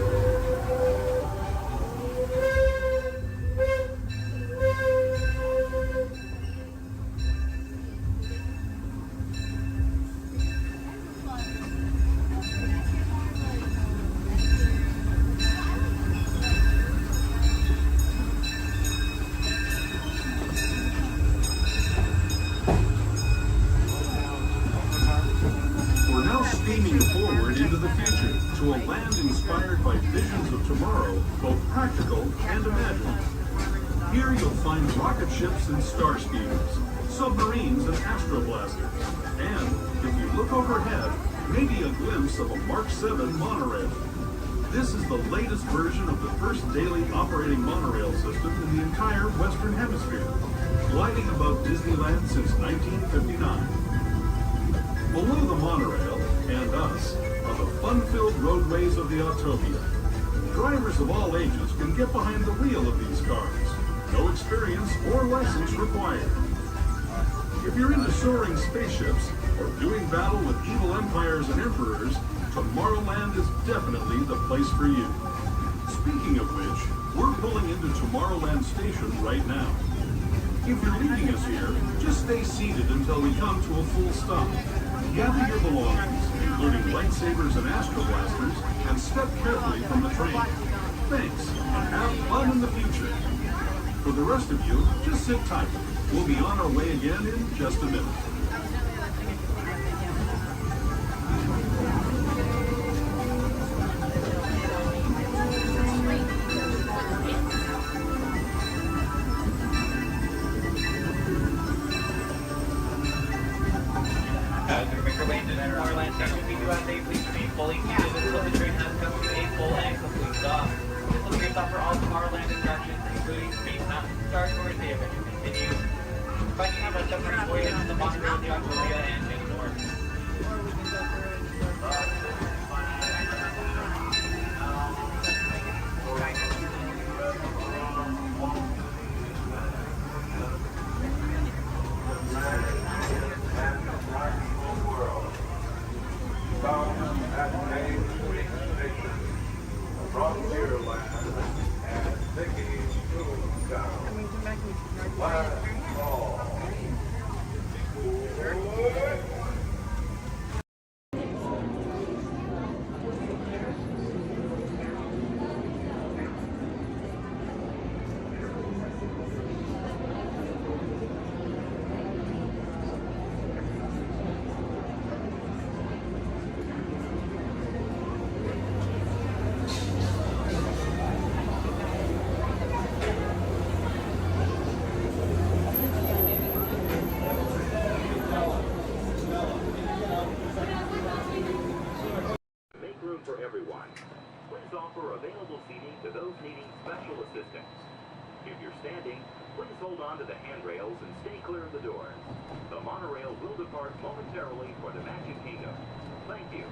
Steaming forward into the future to a land inspired by visions of tomorrow, both practical and imagined. Here you'll find rocket ships and star speeders, submarines and astroblasters, and, if you look overhead, maybe a glimpse of a Mark 7 monorail. This is the latest version of the first daily operating monorail system in the entire Western Hemisphere, gliding above Disneyland since 1959. Below the monorail, and us, are the fun-filled roadways of the Autopia. Drivers of all ages can get behind the wheel of these cars. No experience or license required. If you're into soaring spaceships or doing battle with evil empires and emperors, Tomorrowland is definitely the place for you. Speaking of which, we're pulling into Tomorrowland Station right now. If you're leaving us here, just stay seated until we come to a full stop. Gather your belongings, including lightsabers and astroblasters, and step carefully from the train. Thanks, and have fun in the future. For the rest of you, just sit tight. We'll be on our way again in just a minute.
As we make our way into Tomorrowland Station, we do ask that you please remain fully seated until the train has come to a full and complete stop. This will be your stop for all Tomorrowland attractions, including Space Mountain, Star Tours, The Adventure Continues, Finding Out about Separate Voyage, The Monorail, The Autopia, and many more.
Make room for everyone. Please offer available seating to those needing special assistance. If you're standing, please hold on to the handrails and stay clear of the doors. The monorail will depart momentarily for the Magic Kingdom. Thank you.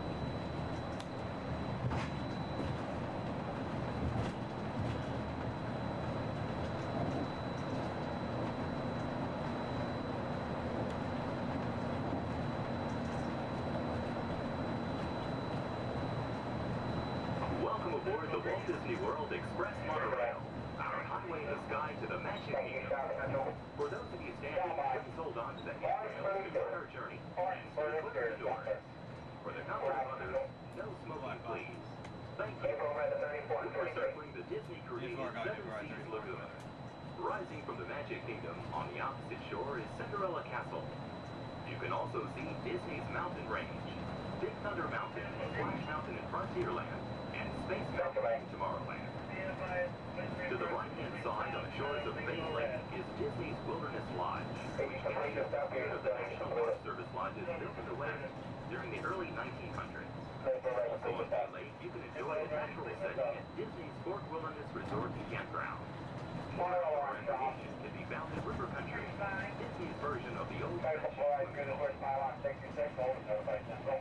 swimming in Seven Seas Lagoon. Rising from the Magic Kingdom on the opposite shore is Cinderella Castle. You can also see Disney's mountain range, Big Thunder Mountain, Splash Mountain in Frontierland, and Space Mountain in Tomorrowland. To the right-hand side on the shores of Bay Lake is Disney's Wilderness Lodge, which captures the spirit of the National Forest Service lodges built in the West during the early 1900s. Also on Bay Lake, you can enjoy a natural setting at Disney's Fort Wilderness Resort and Campground. More information can be found in River Country, Disney's version of the old fashioned swimming pool.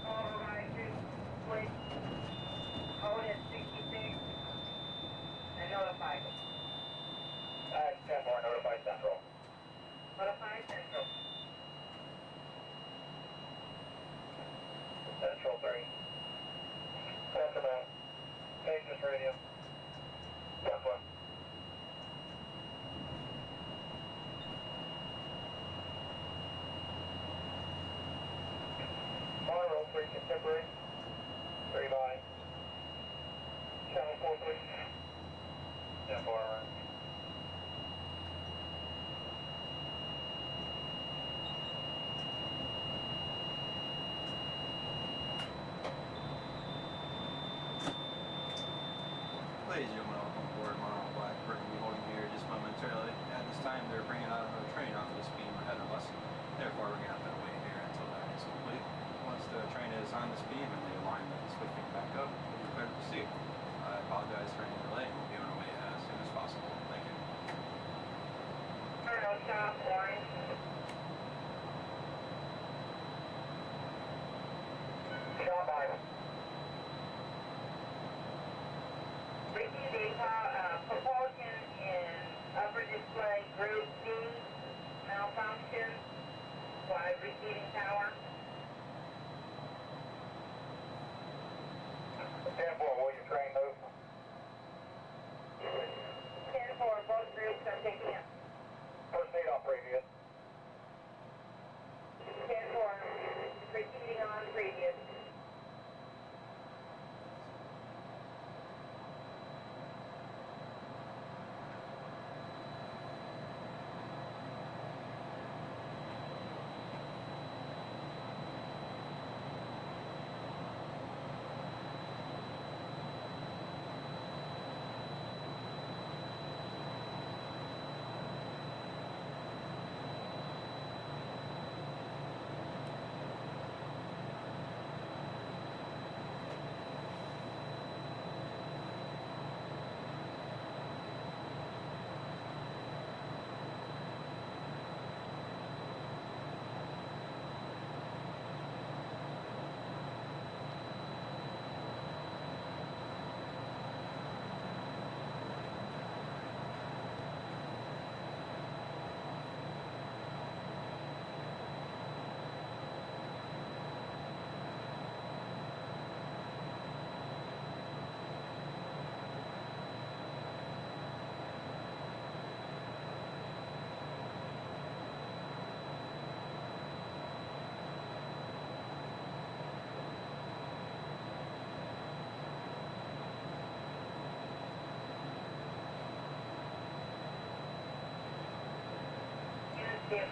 All right, please. Hold at 66 and notify. 10-4, notify Central. Notify Central. Central 3. Central, Pages Radio. Yes, 1. Monroe 3, Contemporary. 3 by. Channel 43. 10-4, right.
Ladies and gentlemen, welcome aboard Monroe Black. We're going to be holding here just momentarily. At this time, they're bringing out another train off of this beam ahead of us. Therefore, we're going to have to wait here until that is complete. Once the train is on this beam and the alignment is switching back up, we'll be prepared to proceed. I apologize for any delay. We'll be on our way as soon as possible. Thank you.
Turn stop, orange. Stop item. Receiving propulsion in upper display group D, malfunction, by receiving tower. 10-4, will your train move? 10-4, both groups are picking up. Proceed on previous. 10-4, proceeding on previous.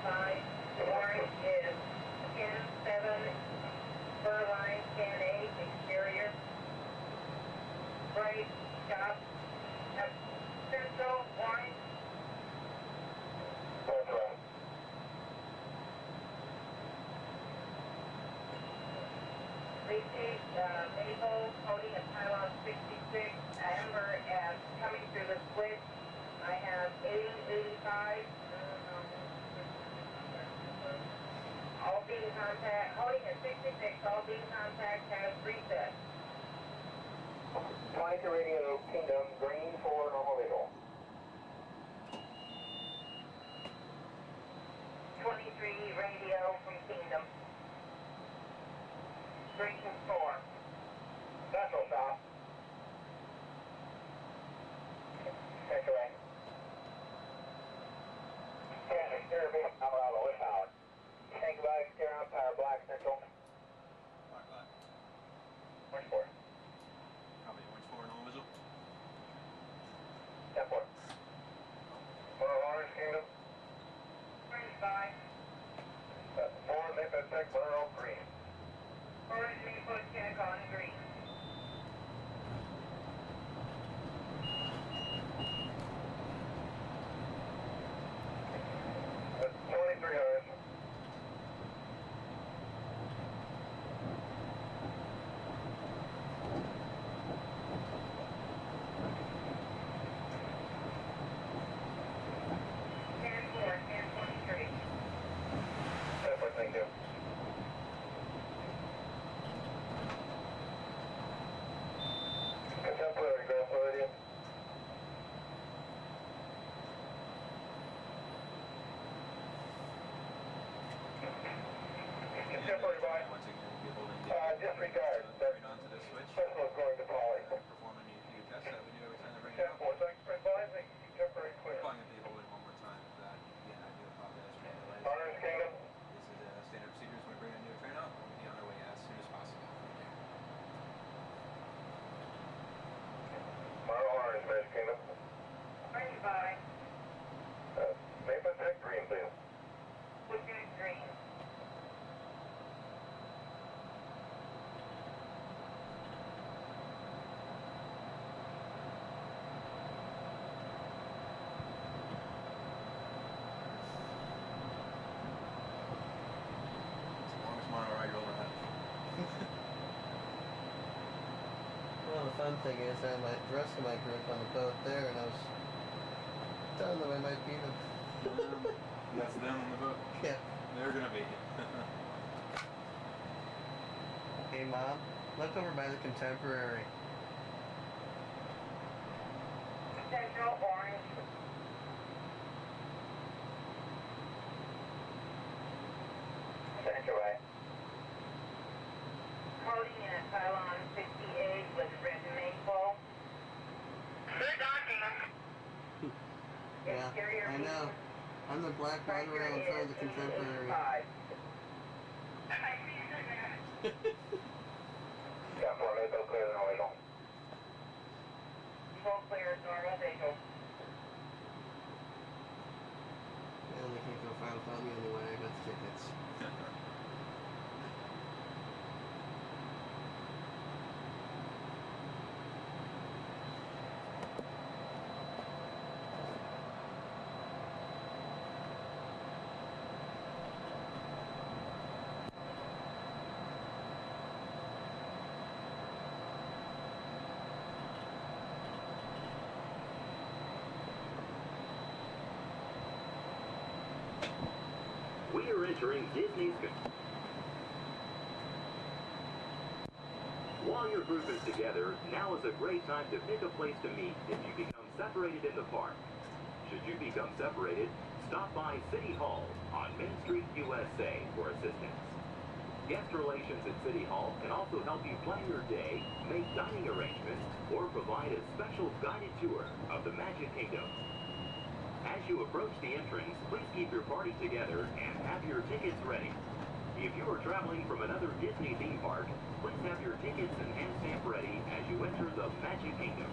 Five, orange is 10-7, fur line 10-8, exterior. Right, stop. Central, orange. Central. Receive Maple, holding a pylon 66, Amber as coming through the switch. I have 80-85. All beam contact, holding at 66, all beam contact has reset. 22 radio, Kingdom, green for normal visual. 23 radio from Kingdom. Green 4. Vessel stop. Take away. Standard exterior beam, Colorado, with power. Tank about exterior on power, black central.
Black.
Orange 4.
Copy, orange 4, normal visual.
Magic Kingdom.
Ready by.
Maple check green, please.
What's your green?
Longest monorail you'll ever have.
Well, the fun thing is I had the rest of my group on the boat there, and I was telling them I might beat them.
That's them on the boat?
Yeah.
They're gonna beat you.
Hey, Mom, look over by the Contemporary.
Central orange.
Center way.
Coding in a pylon 68 with red maple. They're docking.
Yeah, I know. I'm the black monorail in front of the Contemporary.
Got 4 Maple clear and illegal.
Full clear, normal vehicle.
Yeah, they can't go file without me anyway. I got the tickets.
We are entering Disney's... While your group is together, now is a great time to pick a place to meet if you become separated in the park. Should you become separated, stop by City Hall on Main Street, USA for assistance. Guest relations at City Hall can also help you plan your day, make dining arrangements, or provide a special guided tour of the Magic Kingdom. As you approach the entrance, please keep your party together and have your tickets ready. If you are traveling from another Disney theme park, please have your tickets and hand stamp ready as you enter the Magic Kingdom.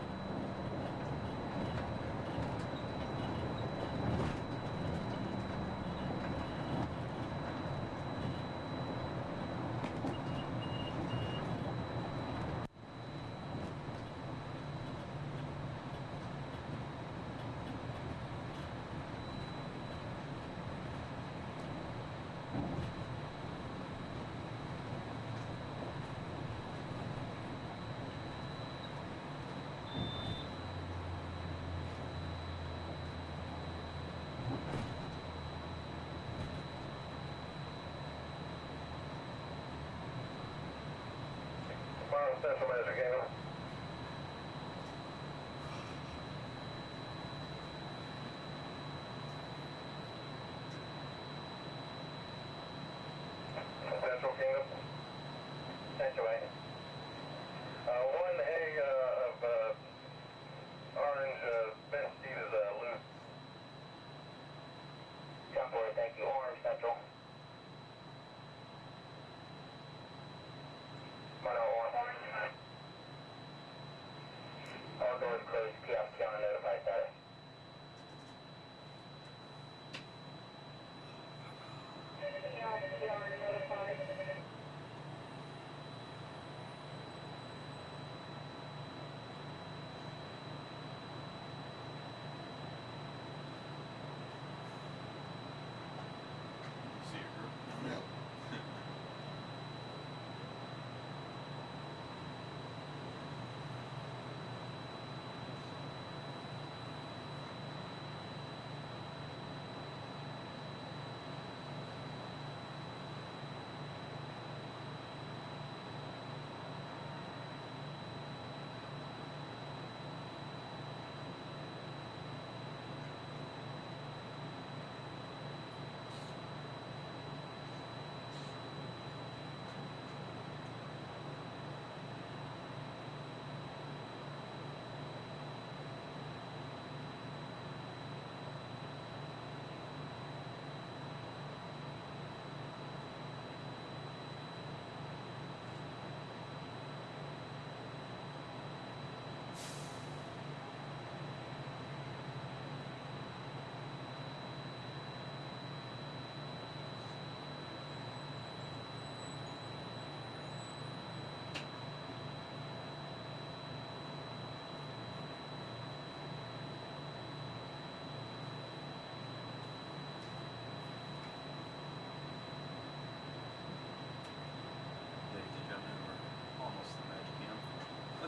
Central Magic Kingdom. Central Kingdom. Sanctuary. One egg of orange bench seat is loose. Temporary, thank you. Orange Central. Orange. All doors closed. Kiosk counter notified status. Kiosk counter notified.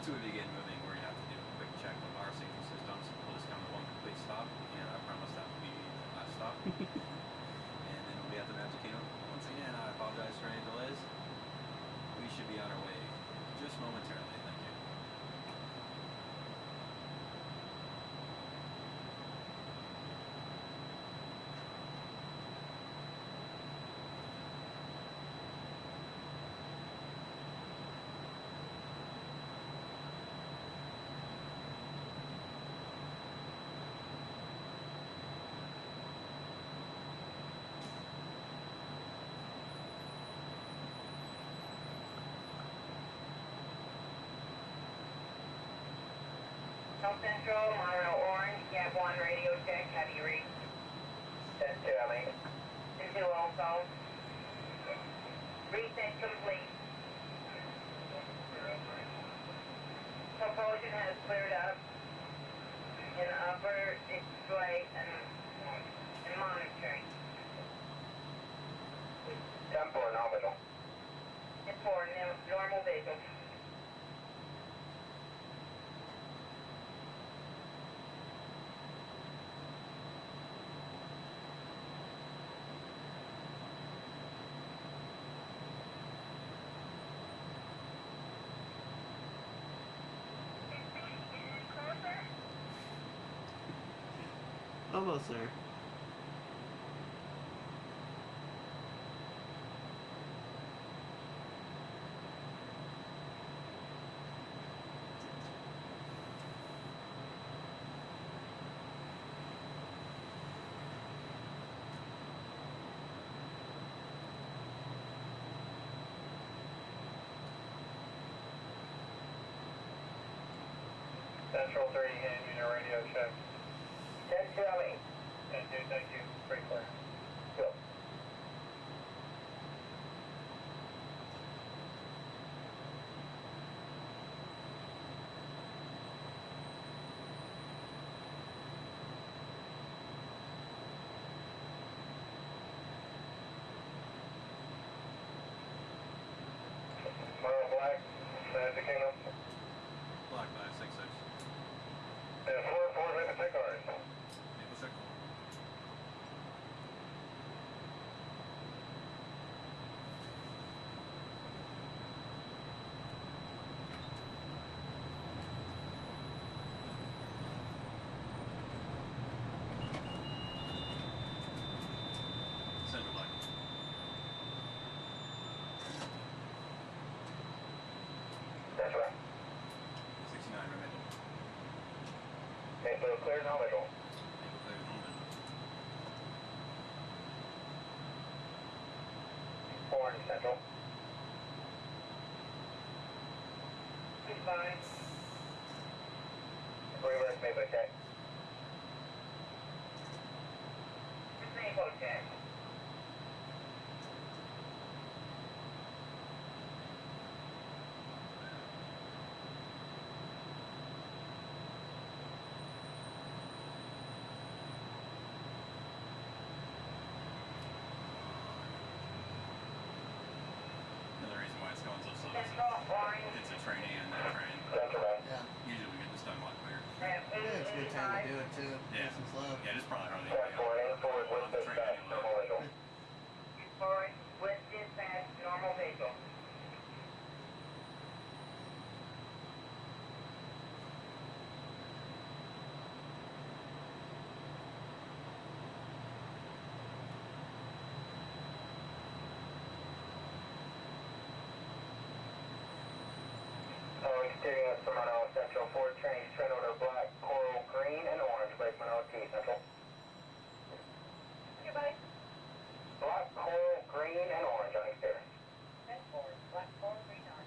once we begin moving, we're going to have to do a quick check of our safety systems. We'll just come to one complete stop, and I promise that will be the last stop. And then we'll be at the Magic Kingdom. Once again, I apologize for any delays. We should be on our way just momentarily. Thank you.
South Central, Monorail Orange, Gap 1 radio check, have you reached? 10-2, Ellie. 2-2 also. Reset complete. Propulsion has cleared up in upper display and monitoring. 10-4, no visual. 10-4, normal visual.
Almost there.
Central 3, hand unit radio check. 10-2, Ellie. 10-2, thank you. Pretty clear. Go. Mile Black, Magic Kingdom.
Black 566.
And 4-4, Maple Tech Orange.
Maple Circle. Central Black.
That's right.
69 Remendal.
Maple clear, no visual.
Maple clear, no visual.
Orange Central. Goodbye. Reverse Maple check. Maple check.
Another reason why it's going so slow is
Central, Orange.
it's a training and that train.
Central.
Yeah.
Usually we get this done a lot quicker.
Yeah, it's a good time to do it too.
Yeah.
Nice and slow.
Yeah, just probably hardly
Check
anybody
forward
on
with
the train
dispatch,
anyway.
normal visual. Forward with dispatch, normal visual. Exterior Toronto Central 4 trains, train order black, coral, green, and orange, placement OT Central. Goodbye. Black, coral, green, and orange on exterior. Black, coral, green, orange.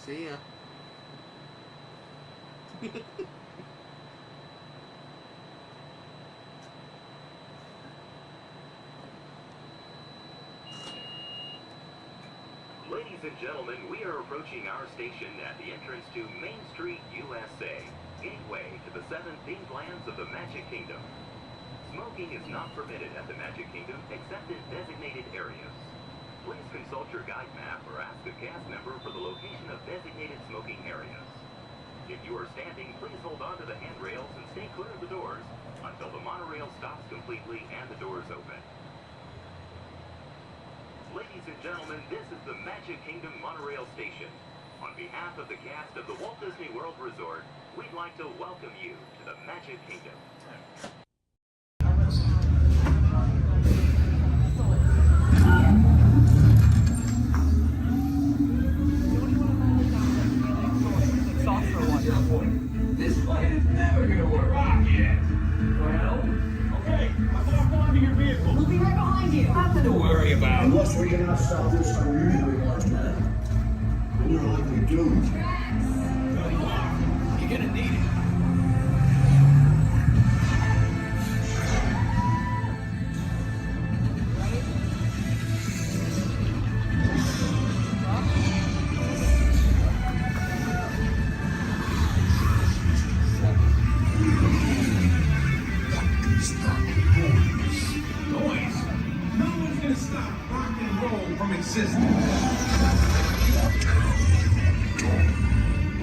See ya.
Ladies and gentlemen, we are approaching our station at the entrance to Main Street, USA, gateway to the 7 themed lands of the Magic Kingdom. Smoking is not permitted at the Magic Kingdom except in designated areas. Please consult your guide map or ask a cast member for the location of designated smoking areas. If you are standing, please hold on to the handrails and stay clear of the doors until the monorail stops completely and the doors open. Ladies and gentlemen, this is the Magic Kingdom Monorail Station. On behalf of the cast of the Walt Disney World Resort, we'd like to welcome you to the Magic Kingdom.
This flight is never gonna work. Rock it. Well, okay. I've locked onto your vehicle. We'll be right behind you. Nothing to worry about.
Unless we cannot stop this from immediately, Master. We're likely doomed.
You're gonna need it.
Noise. No one's gonna stop rock and roll from existing.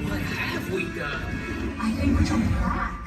What have we done?
I think we're coming back.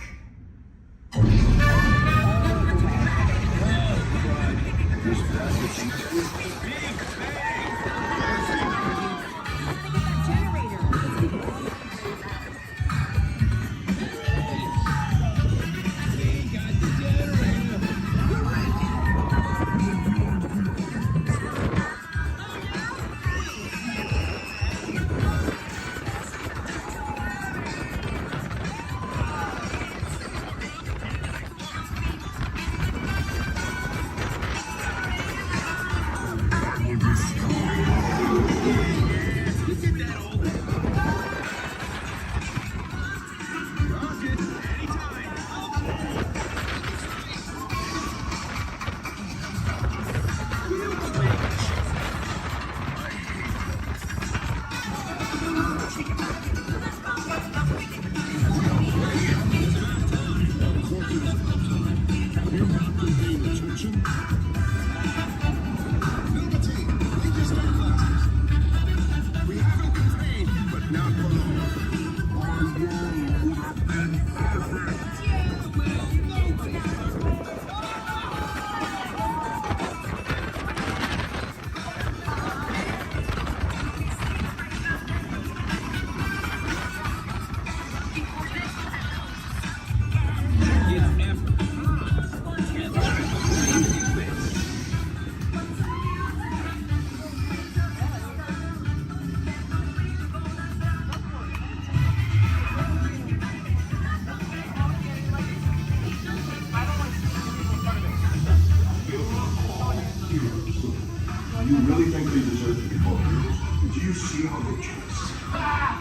You really think they deserve to be called heroes? Did you see how they dress?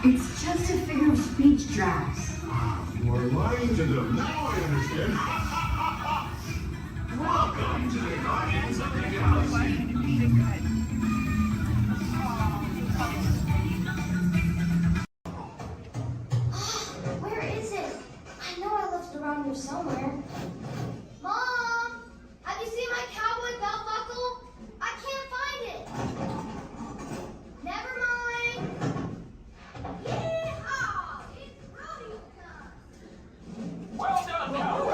It's just a figure of speech, Drax.
You are lying to them. Now I understand. Welcome to the Guardians of the Galaxy.
Where is it? I know I left it around here somewhere. Mom! Have you seen my cowboy belt buckle? I can't find it. Never mind. Yeehaw! It's rodeo time.
Well done, cowboy.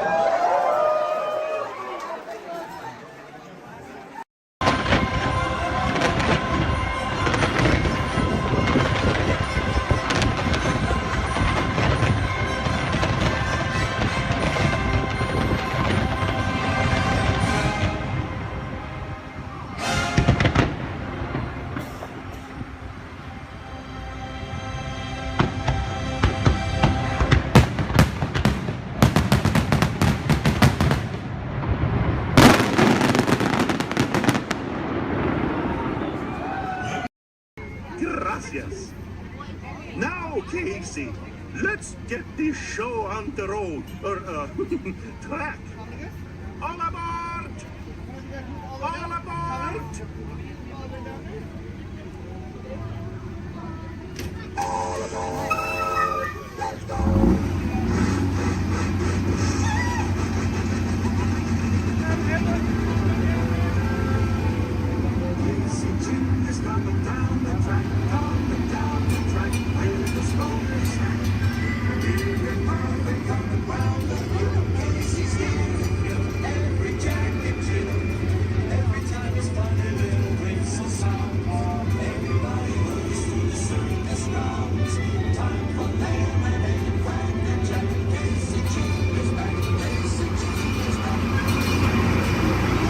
show on the road, or track. All aboard! All aboard! All aboard! Let's go! Coming down the track, coming down the track, with the smoking sack. Even Marvin coming round the hill, Casey's here, every jacket chill. Every time it's funny little whistle sound, everybody moves to the circus grounds. Time for lemonade and Cracker Jack. Casey G is back, Casey G is back.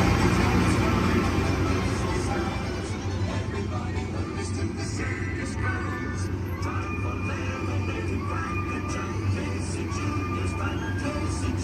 Every time it's funny little whistle sounds, everybody moves to the circus grounds. Time for lemonade and Cracker Jack. Casey G is back, Casey G.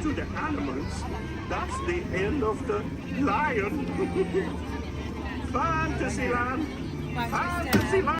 To the animals, that's the end of the lion. Fantasyland! Fantasyland!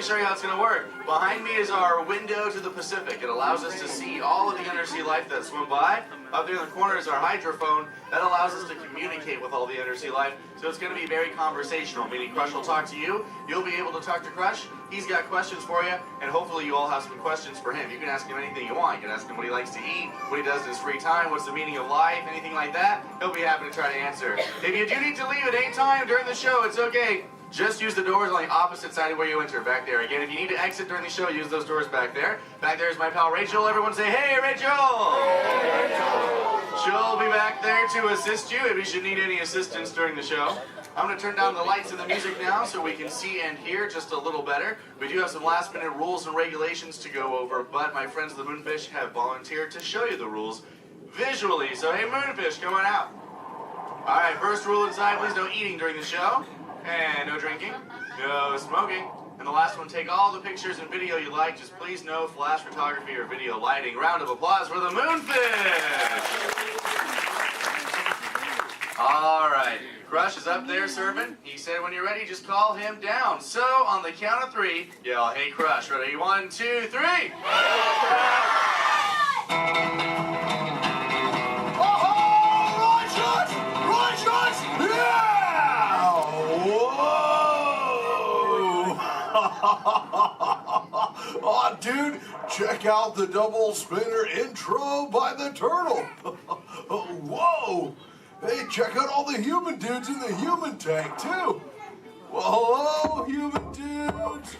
show you how it's going to work. Behind me is our window to the Pacific. It allows us to see all of the undersea life that swim by. Up there in the corner is our hydrophone. That allows us to communicate with all the undersea life. So it's going to be very conversational, meaning Crush will talk to you. You'll be able to talk to Crush. He's got questions for you, and hopefully you all have some questions for him. You can ask him anything you want. You can ask him what he likes to eat, what he does in his free time, what's the meaning of life, anything like that. He'll be happy to try to answer. If you do need to leave at any time during the show, it's okay. Just use the doors on the opposite side of where you enter, back there. Again, if you need to exit during the show, use those doors back there. Back there is my pal Rachel. Everyone say, hey, Rachel! Hey, Rachel! She'll be back there to assist you if you should need any assistance during the show. I'm going to turn down the lights and the music now so we can see and hear just a little better. We do have some last-minute rules and regulations to go over, but my friends the Moonfish have volunteered to show you the rules visually. So, hey, Moonfish, come on out. All right, first rule inside, please no eating during the show. And no drinking, no smoking. And the last one, take all the pictures and video you like. Just please no flash photography or video lighting. Round of applause for the Moonfish! All right, Crush is up there serving. He said when you're ready, just call him down. So on the count of 3, yell, hey Crush. Ready? 1, 2, 3. Hey,
Oh, dude, check out the double spinner intro by the turtle. Whoa! Hey, check out all the human dudes in the human tank, too. Well, hello, human dudes.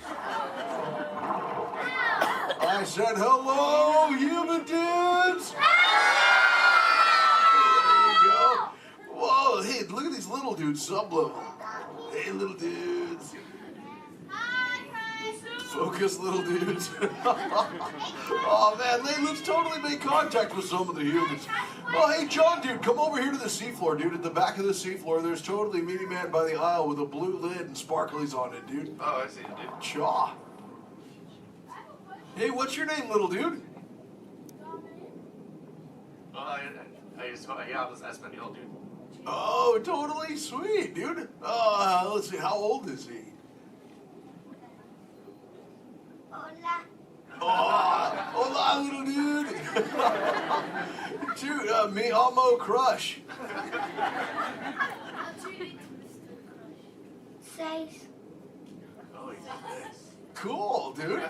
I said hello, human dudes. There you go. Whoa, hey, look at these little dudes, sub-level. Hey, little dudes. Focus, little dudes. Oh, man, let's totally make contact with some of the humans. Oh, hey, John, dude, come over here to the seafloor, dude. At the back of the seafloor, there's totally Mini Man by the aisle with a blue lid and sparklies on it, dude.
Oh, I see it, dude.
Chaw. Hey, what's your name, little dude?
I just, yeah, that's Espanol, dude.
Oh, totally sweet, dude. Let's see, how old is he? Hola, little dude. Dude, me amo Crush.
6.
Cool, dude.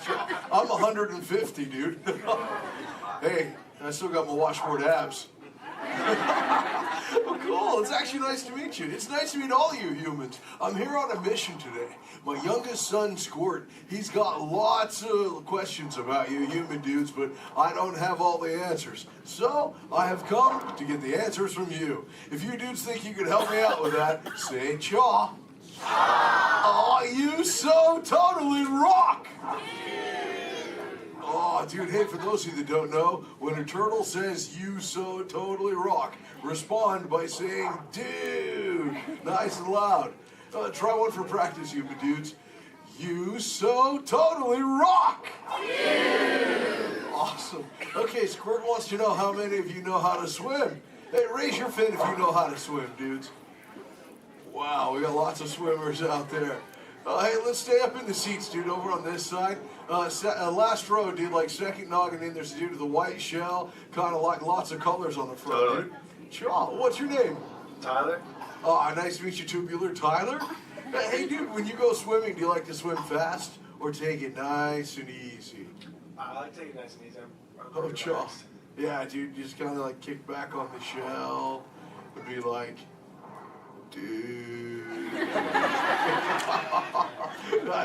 I'm 150, dude. Hey, I still got my washboard abs. Well, cool. It's actually nice to meet you. It's nice to meet all you humans. I'm here on a mission today. My youngest son, Squirt, he's got lots of questions about you human dudes, but I don't have all the answers. So, I have come to get the answers from you. If you dudes think you could help me out with that, say chaw. Oh, you so totally rock! Oh, dude, hey, for those of you that don't know, when a turtle says, you so totally rock, respond by saying, dude, nice and loud. Try one for practice, you dudes. You so totally rock! Awesome. Okay, Squirt wants to know how many of you know how to swim. Hey, raise your fin if you know how to swim, dudes. Wow, we got lots of swimmers out there. Hey, let's stay up in the seats, dude, over on this side. Last row, dude, like second noggin in, there's a dude with a white shell, kind of like lots of colors on the front, dude. Chaw, what's your name?
Tyler.
Oh, nice to meet you, Tubular Tyler. Hey, dude, when you go swimming, do you like to swim fast or take it nice and easy?
I like to take it nice and easy.
Oh, chaw. Yeah, dude, just kind of like kick back on the shell and be like, dude.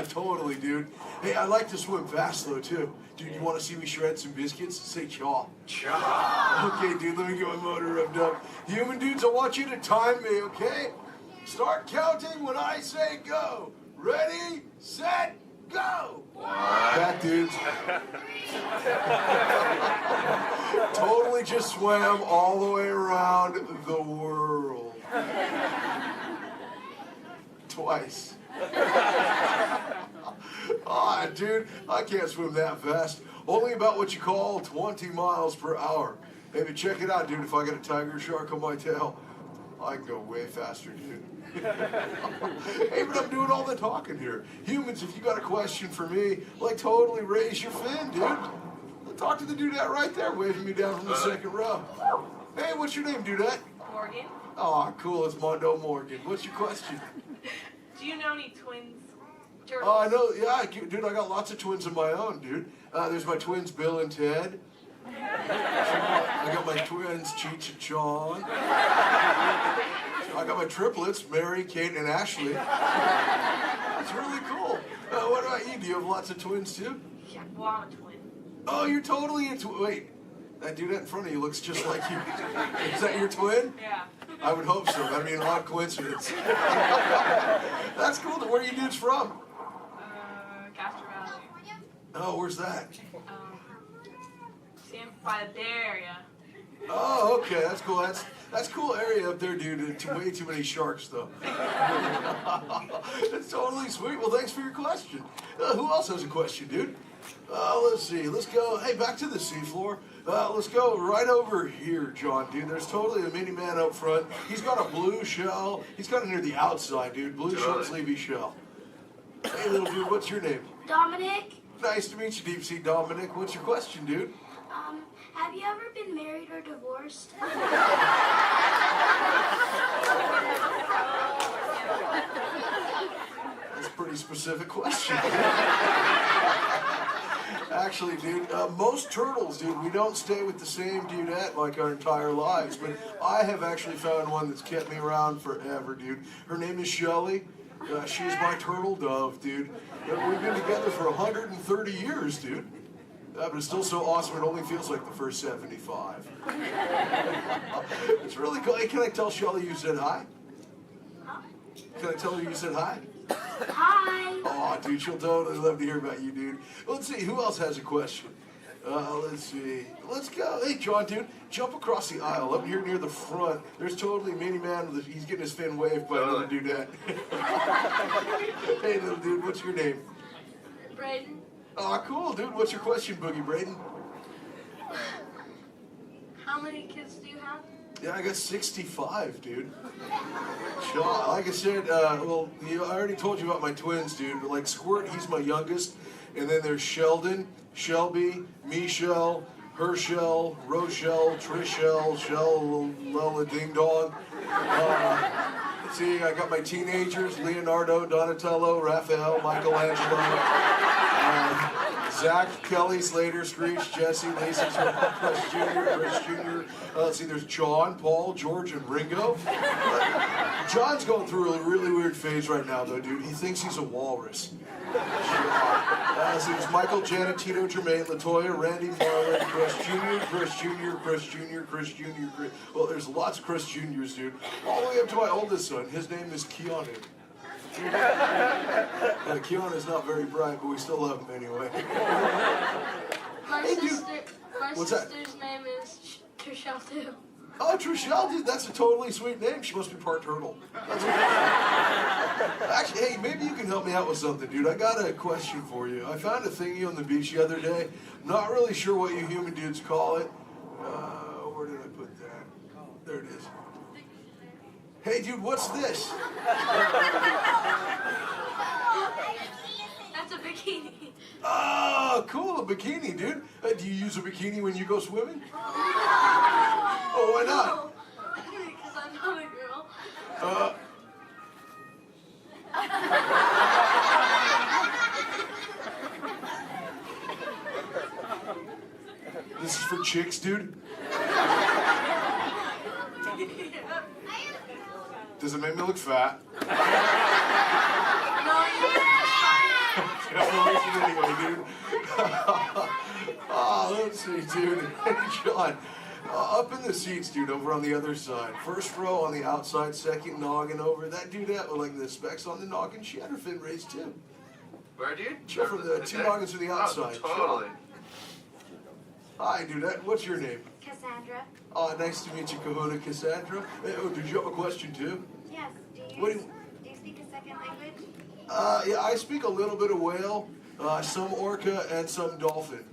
Totally, dude. Hey, I like to swim fast, though, too. Dude, you want to see me shred some biscuits? Say chaw. Chaw. Okay, dude, let me get my motor revved up. Human dudes, I want you to time me, okay? Start counting when I say go. Ready, set, go. Back, dudes. Totally just swam all the way around the world. Twice. Ah, dude, I can't swim that fast. Only about what you call 20 miles per hour. Maybe check it out, dude, if I got a tiger shark on my tail. I can go way faster, dude. Hey, but I'm doing all the talking here. Humans, if you got a question for me, like totally raise your fin, dude. Talk to the dudette right there, waving me down from the second row. Hey, what's your name, dudette?
Morgan.
Oh, cool, it's Mondo Morgan. What's your question?
Do you know any twins?
Oh, I know, yeah, dude, I got lots of twins of my own, dude. There's my twins, Bill and Ted. I got my twins, Cheech and Chong. I got my triplets, Mary, Kate, and Ashley. That's really cool. What about you? Do you have lots of twins, too?
Yeah, well, I'm a twin.
Oh, you're totally a twin. Wait, that dude in front of you looks just like you. Is that your twin?
Yeah.
I would hope so. That'd be an odd coincidence. That's cool. Where are you dudes from?
Castro Valley.
Oh, where's that?
By the Bay Area.
Oh, okay. That's cool. That's a cool area up there, dude. Way too many sharks, though. That's totally sweet. Well, thanks for your question. Who else has a question, dude? Let's see. Let's go. Hey, back to the seafloor. Let's go right over here, John, dude. There's totally a mini man up front. He's got a blue shell. He's got it near the outside, dude. Blue short sleevey shell. Hey, little dude, what's your name?
Dominic,
Nice to meet you, Deep Sea Dominic. What's your question, dude?
have you ever been married or divorced?
That's a pretty specific question. Actually, dude, most turtles, dude, we don't stay with the same dudette like our entire lives, but I have actually found one that's kept me around forever, dude. Her name is Shelly. She's my turtle dove, dude. We've been together for 130 years, dude. But it's still so awesome, it only feels like the first 75. It's really cool. Hey, can I tell Shelly you said hi? Can I tell her you said hi?
Hi.
Oh, dude, she'll totally love to hear about you, dude. Let's see, who else has a question? Let's see. Let's go. Hey, John, dude, jump across the aisle up here near the front. There's totally Mini Man. He's getting his fin waved by another dudette. Hey, little dude, what's your name?
Braden.
Oh, cool, dude. What's your question, Boogie Braden?
How many kids do you have?
Yeah, I got 65, dude. Sean, like I said, well, I already told you about my twins, dude. Like Squirt, he's my youngest. And then there's Sheldon, Shelby, Michelle, Herschel, Rochelle, Trishelle, Shell, Lola Ding Dong. See, I got my teenagers, Leonardo, Donatello, Raphael, Michelangelo, Zach, Kelly, Slater, Screech, Jesse, Lacey, Chris Jr. Let's see, there's John, Paul, George, and Ringo. John's going through a really weird phase right now, though, dude. He thinks he's a walrus. So there's Michael, Janet, Tito, Jermaine, LaToya, Randy, Marlon, Chris Jr., Chris Jr., Chris Jr., Chris Jr., Chris... Well, there's lots of Chris Jr.'s, dude. All the way up to my oldest son. His name is Keanu. Keanu's not very bright, but we still love him anyway.
My
What's that?
sister's name is Trishelle too.
Oh, Trishelle, dude, that's a totally sweet name. She must be part turtle. Actually, hey, maybe you can help me out with something, dude. I got a question for you. I found a thingy on the beach the other day. Not really sure what you human dudes call it. Where did I put that? There it is. Hey, dude, what's this?
That's a bikini.
Oh, cool, a bikini, dude. Do you use a bikini when you go swimming? Oh, why not?
Because I'm not a girl.
This is for chicks, dude? Does it make me look fat? Anyway, dude. Oh, let's see, dude. Hey, John. Up in the seats, dude, over on the other side. First row on the outside, second noggin over. That dudette with like the specs on the noggin, she had her fin raised too.
Where, dude?
Sure, from the two noggins to the outside.
Oh, totally.
Hi, dudette. What's your name?
Cassandra.
Oh, nice to meet you, Kahuna Cassandra. Hey, oh, did you have a question too?
Yes. Do you speak a second language?
Yeah, I speak a little bit of whale, some orca, and some dolphin.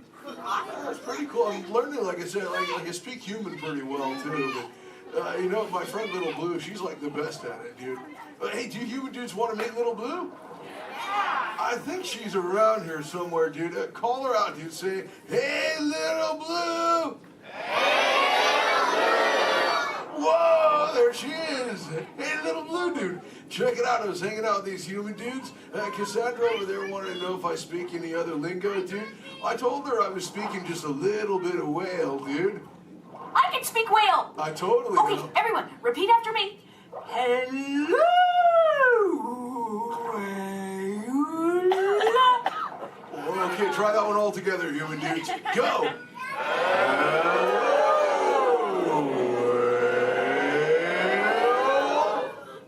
That's pretty cool. I'm learning, like I said, like I speak human pretty well too. You know, my friend Little Blue, she's like the best at it, dude. Hey, do you human dudes want to meet Little Blue? I think she's around here somewhere, dude. Call her out, dude. Say, hey, Little Blue! Whoa, there she is. Hey, Little Blue dude. Check it out. I was hanging out with these human dudes. Cassandra over there wanted to know if I speak any other lingo, dude. I told her I was speaking just a little bit of whale, dude.
I can speak whale.
I totally
Okay,
know.
everyone, repeat after me. Hello.
Okay, try that one all together, human dudes. Go.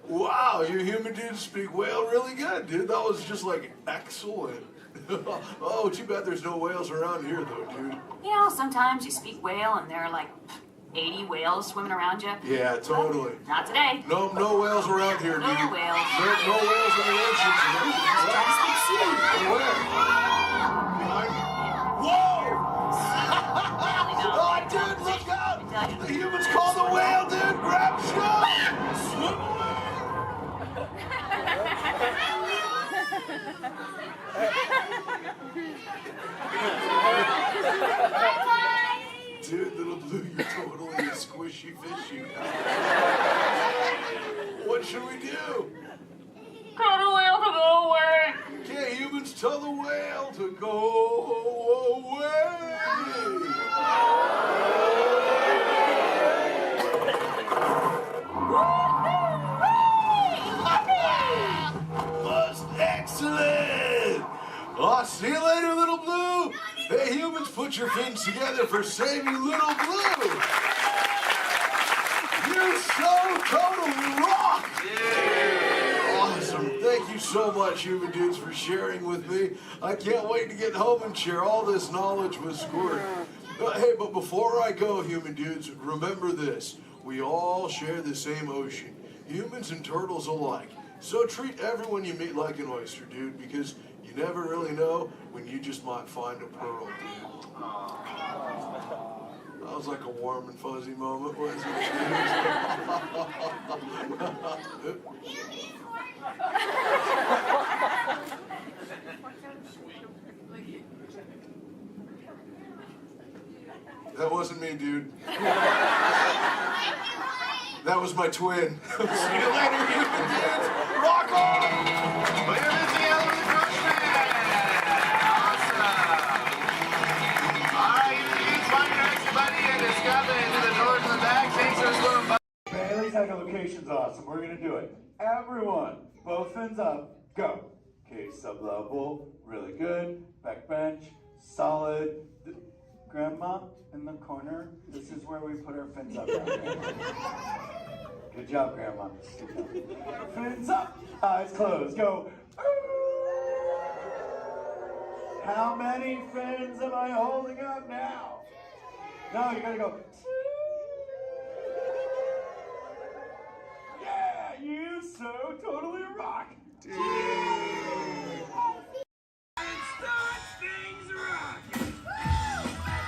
Wow, you human dudes speak whale really good, dude. That was just like excellent. Oh, too bad there's no whales around here, though, dude.
You know, sometimes you speak whale and there are like 80 whales swimming around you.
Yeah, totally.
Not today.
No whales around here, dude.
No whales.
No whales in the ocean today.
Just trying to speak sea.
Where? Whoa! Oh, dude, look out! The humans call the whale, dude! Grab shot! Swim away! Dude, Little Blue, you're totally a squishy fishy. What should we do?
Tell the whale to go away.
Can't humans tell the whale to go away? Most excellent! Oh, see you later, Little Blue! Hey, humans, put your fins together for saving Little Blue! You so totally rock! Yeah! Awesome. Thank you so much, human dudes, for sharing with me. I can't wait to get home and share all this knowledge with Squirt. Hey, but before I go, human dudes, remember this. We all share the same ocean, humans and turtles alike. So treat everyone you meet like an oyster, dude, because you never really know when you just might find a pearl, dude. That was like a warm and fuzzy moment, wasn't it? That wasn't me, dude. That was my twin. See you later, human dudes. Rock on!
Clear is the element Bushman! Awesome! Alright, you dudes, find your next buddy and discover into the doors in the back. Thanks for swimming by.
Bailey's echolocation's awesome. We're gonna do it. Everyone, both fins up, go. Okay, sub-level, really good. Back bench, solid. Grandma, in the corner, this is where we put our fins up. Good job, Grandma. Good job. Fins up, eyes closed, go. How many fins am I holding up now? No, you gotta go. Yeah, you so totally rock.
Start things rocking.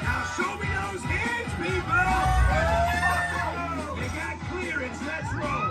Now show me those hands, people. You got clearance. Let's roll.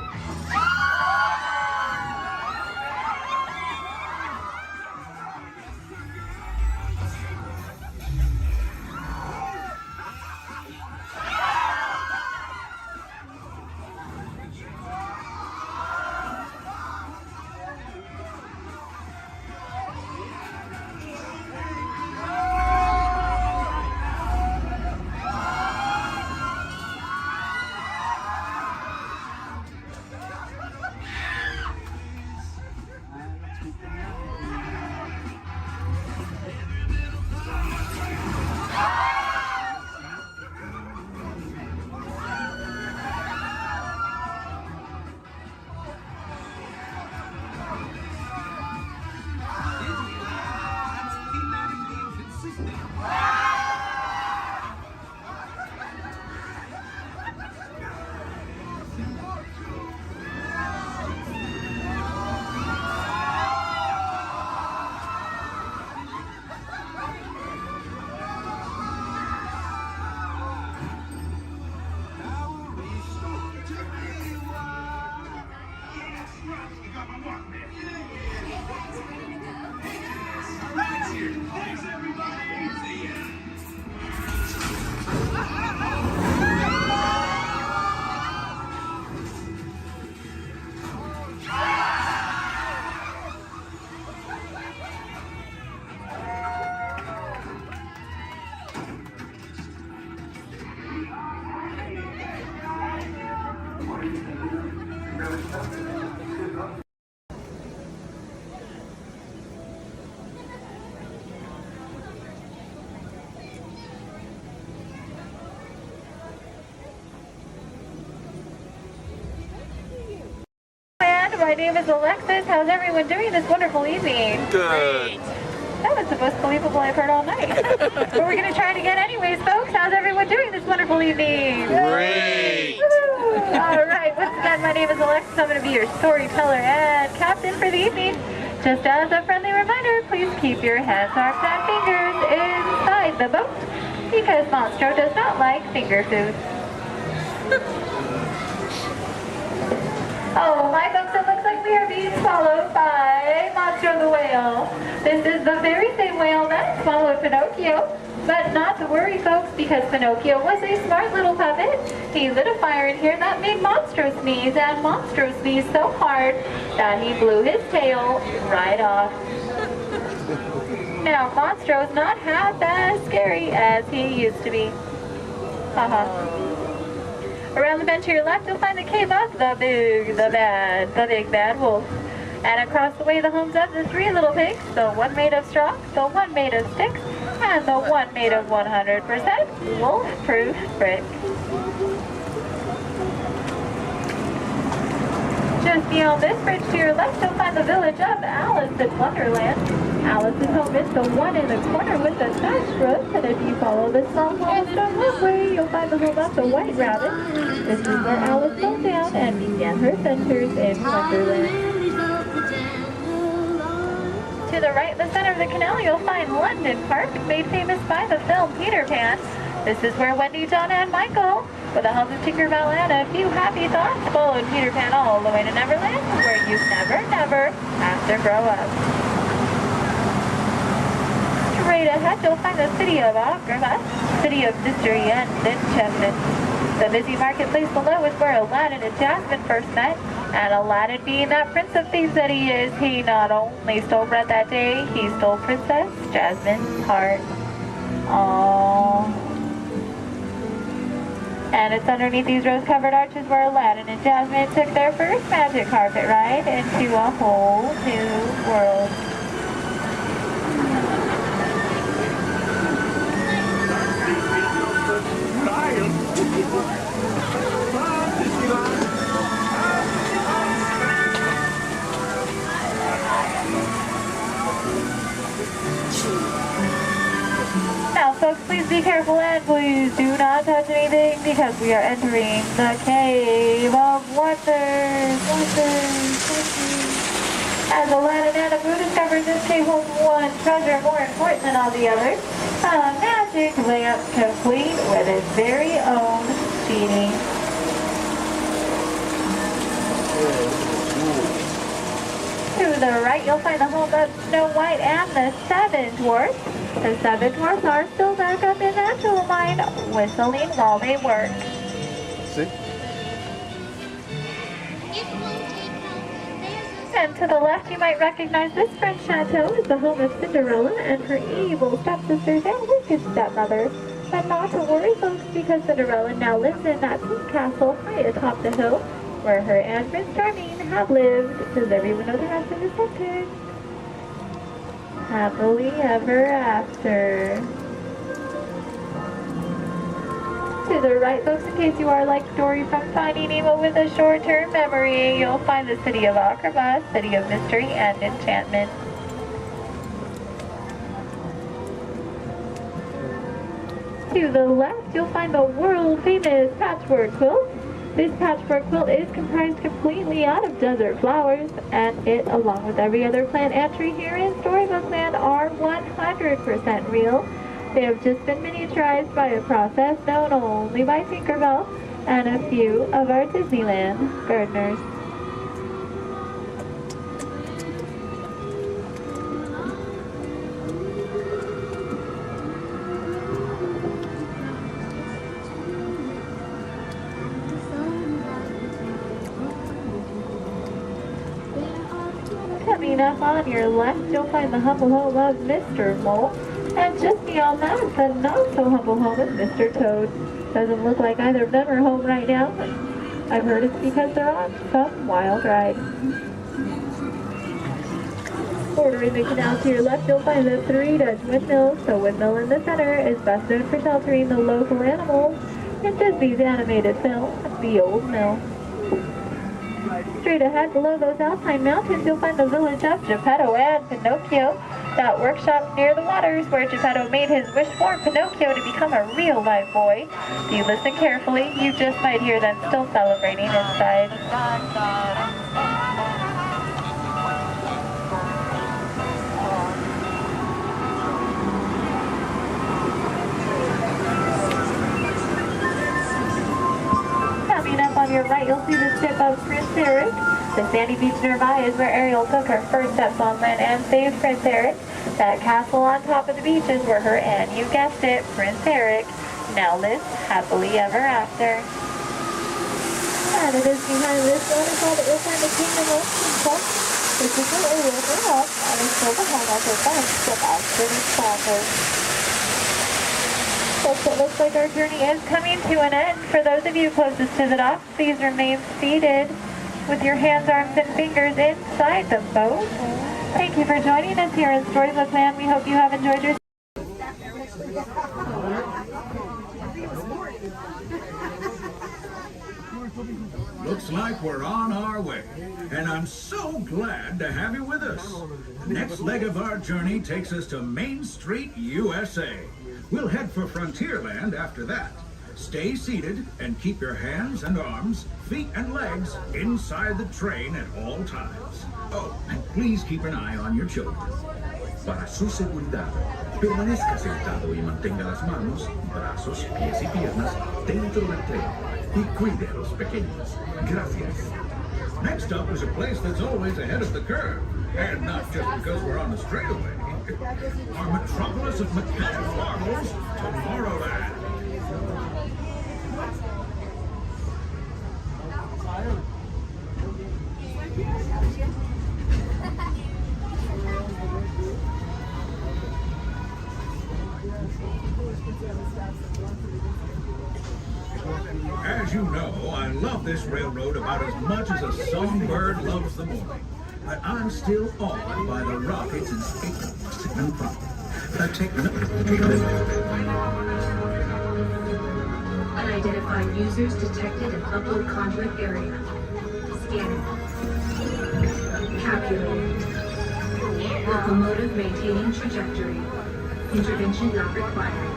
My name is Alexis. How's everyone doing this wonderful evening?
Good.
That was the most believable I've heard all night. But we're going to try it again anyways, folks. How's everyone doing this wonderful evening?
Great.
Woo-hoo. All right. Once again, my name is Alexis. I'm going to be your storyteller and captain for the evening. Just as a friendly reminder, please keep your hands, arms, and fingers inside the boat because Monstro does not like finger food. Oh, my folks, it looks like we are being swallowed by Monstro the whale. This is the very same whale that swallowed Pinocchio. But not to worry, folks, because Pinocchio was a smart little puppet. He lit a fire in here that made Monstro sneeze, and Monstro sneezed so hard that he blew his tail right off. Now, Monstro's not half as scary as he used to be. Haha. Around the bench to your left, you'll find the cave of the big bad wolf. And across the way, the homes of the three little pigs, the one made of straw, the one made of sticks, and the one made of 100% wolf-proof brick. Just beyond this bridge to your left, you'll find the village of Alice in Wonderland. Alice's home is the one in the corner with the thatched roof, and if you follow this long cobblestone walkway, you'll find the home of the White Rabbit. This is where Alice fell down and began her adventures in Wonderland. To the right, in the center of the canal, you'll find London Park, made famous by the film Peter Pan. This is where Wendy, John, and Michael, with the help of Tinkerbell and a few happy thoughts, followed Peter Pan all the way to Neverland, where you never have to grow up. Straight ahead, you'll find the city of Agrabah, city of mystery and enchantment. The busy marketplace below is where Aladdin and Jasmine first met, and Aladdin, being that prince of thieves that he is, he not only stole bread that day, he stole Princess Jasmine's heart. Aww. And it's underneath these rose-covered arches where Aladdin and Jasmine took their first magic carpet ride into a whole new world. Now, folks, please be careful and please do not touch anything because we are entering the Cave of Wonders. As Aladdin and Abu discovered, this cave holds one treasure more important than all the others. A magic lamp complete with its very own genie. To the right, you'll find the home of Snow White and the Seven Dwarfs. The Seven Dwarfs are still back up in that jewel mine, whistling while they work.
See?
And to the left, you might recognize this French chateau is the home of Cinderella and her evil stepsisters and wicked stepmother. But not to worry, folks, because Cinderella now lives in that pink castle high atop the hill, where her and Prince Charming have lived. Does everyone know the rest of the sentence? Happily ever after. To the right, folks, in case you are like Dory from Finding Nemo with a short-term memory, you'll find the city of Agrabah, city of mystery and enchantment. To the left, you'll find the world-famous patchwork quilt. This patchwork quilt is comprised completely out of desert flowers, and it, along with every other plant and tree here in Storybook Land, are 100% real. They have just been miniaturized by a process known only by Tinkerbell and a few of our Disneyland gardeners. Coming up on your left, you'll find the humble home of Mr. Mole. And just beyond that, the not-so-humble home of Mr. Toad. Doesn't look like either of them are home right now. I've heard it's because they're on some wild ride. Bordering the canal to your left, you'll find the 3 Dutch windmills. The windmill in the center is best known for sheltering the local animals in Disney's animated film, The Old Mill. Straight ahead, below those Alpine mountains, you'll find the village of Geppetto and Pinocchio. That workshop near the waters where Geppetto made his wish-born Pinocchio to become a real-life boy. If you listen carefully, you just might hear them still celebrating inside. Coming up on your right, you'll see the ship of Prince Eric. The sandy beach nearby is where Ariel took her first steps on land and saved Prince Eric. That castle on top of the beach is where her and, you guessed it, Prince Eric, now lives happily ever after. And it is behind this waterfall that you'll find the Kingdom of Princess, which is where Ariel grew up and is still the home of her bunch of Ashton and Saunders. Folks, it looks like our journey is coming to an end. For those of you closest to the dock, please remain seated with your hands, arms, and fingers inside the boat. Thank you for joining us here in Storybook Land. We hope you have enjoyed your
Looks like we're on our way, and I'm so glad to have you with us. The next leg of our journey takes us to Main Street, USA. We'll head for Frontierland after that. Stay seated and keep your hands and arms, feet and legs inside the train at all times. Oh, and please keep an eye on your children. Para su seguridad, permanezca sentado y mantenga las manos, brazos, pies y piernas dentro del tren y cuide a los pequeños. Gracias. Next up is a place that's always ahead of the curve, and not just because we're on the straightaway. Our metropolis of mechanical marvels, Tomorrowland. As you know, I love this railroad about as much as a songbird loves the morning. But I'm still awed by the rockets and
Unidentified users detected in upload conduit area. Scanning. Calculated. Locomotive maintaining trajectory. Intervention not required.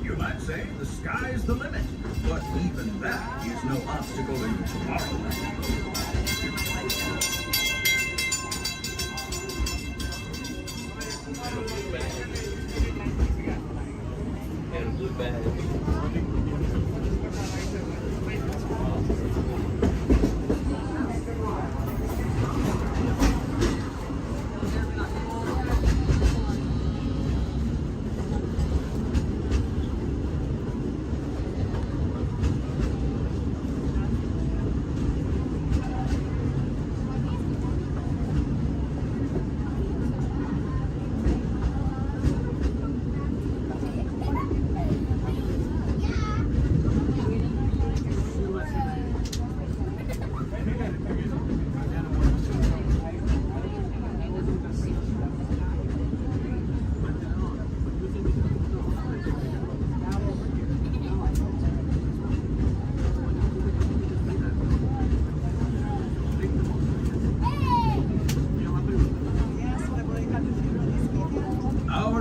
You might say the sky's the limit, but even that is no obstacle in Tomorrowland.
And blue bag.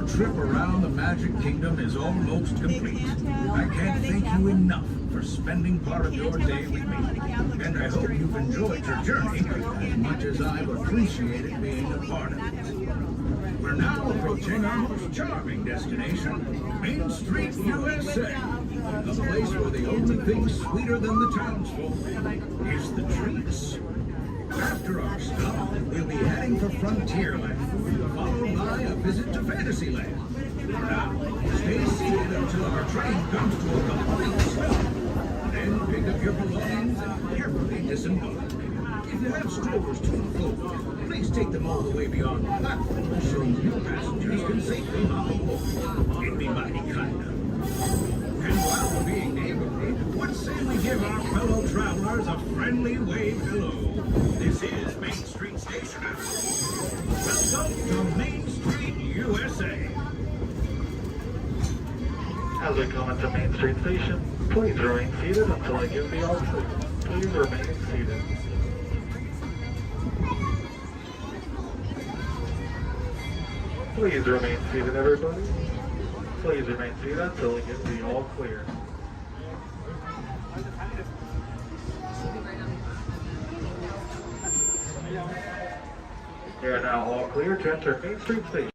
Trip around the Magic Kingdom is almost complete. I can't thank you enough for
for spending part of your day with me. And I hope you've enjoyed your journey as much as I've appreciated being a part of it. We're now approaching our most charming destination, Main Street, USA. A place where the only thing sweeter than the townsfolk is the treats. After our stop, we'll be heading for Frontierland, followed by a visit to Fantasyland. Now, stay seated until our train comes to a complete stop. Then pick up your belongings and carefully disembark. If you have strollers to unfold, please take them all the way beyond the platform so new passengers can safely hop aboard. It'd be mighty kind of. And while we're being neighborly, what say we give our fellow travelers a friendly wave hello? This is Main Street Station House. Welcome to Main Street, USA.
As we come into Main Street Station, please remain seated until I give the all clear. Please remain seated. Please remain seated, everybody. Please remain seated until I give the all clear. We are now all clear to enter Main Street Station.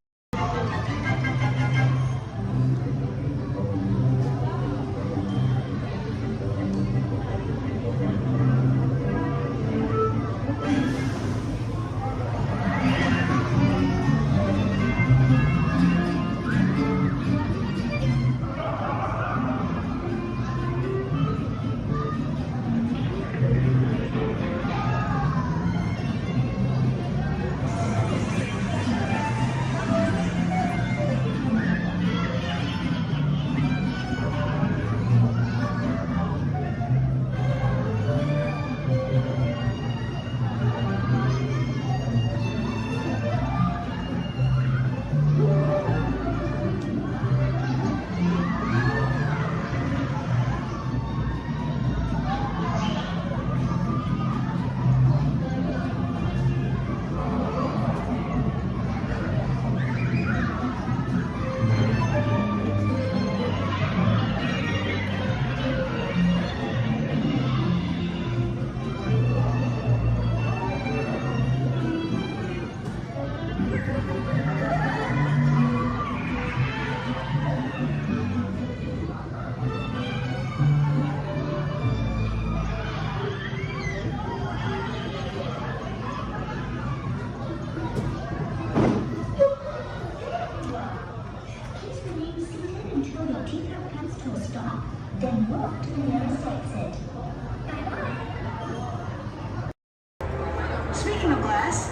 Speaking of glass,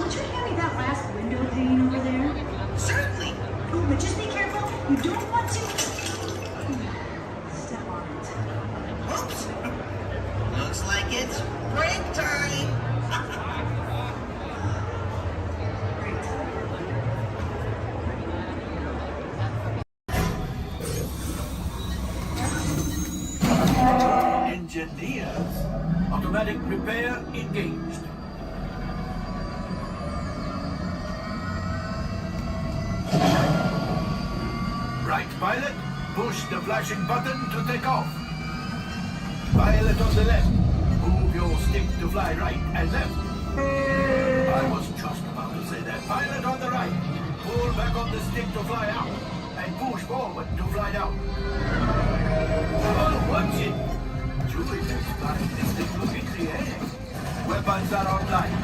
would you hand me that last window pane over there? Certainly. Oh, but just be careful. You don't want to step on it. Oops. Looks like it's break time.
Engineers. Automatic repair engaged. Right, pilot. Push the flashing button to take off. Pilot on the left. Move your stick to fly right and left. I was just about to say that. Pilot on the right. Pull back on the stick to fly out. And push forward to fly out. Oh, watch it. Julie is flying this thing looking the air. Weapons are online.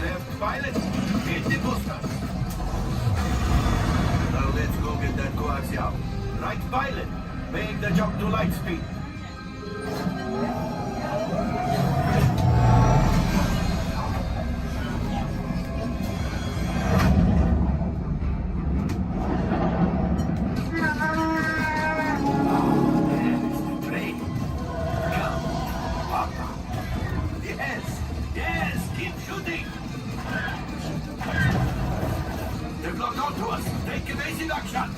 Left pilot. Hit the booster. Now let's go get that coaxial. Right pilot, make the jump to light speed. Great. Come, Papa. Yes, keep shooting. They've locked onto us. Take evasive action.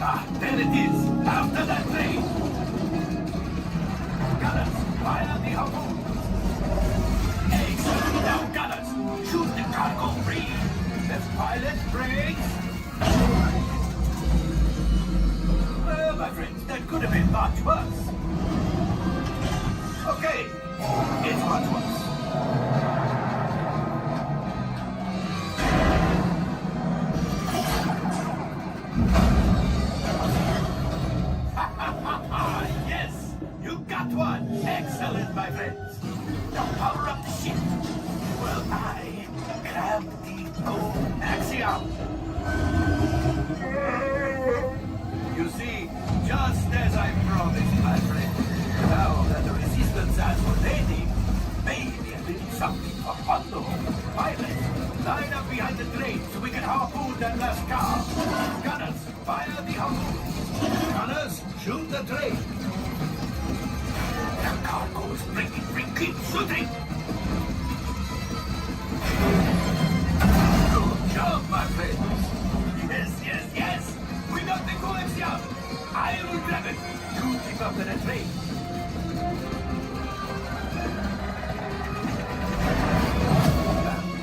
Ah, there it is. After that train. Gunners, fire the auto. free. Let's pilot brakes. Well, my friends, that could have been much worse. Okay, it's much worse. Yes, you got one. Excellent, my friends. Now power up the ship. Well, I grab the gold axiom. You see, just as I promised, my friend, now that the resistance has what they need, maybe a little something for Hondo. Pilot, line up behind the train so we can harpoon that last car. Gunners, fire the harpoon. Gunners, shoot the train. The cargo is breaking free. Keep shooting. Good job, my friends. Yes, yes, yes. We got the coaxium. I will grab it. You keep up to the train.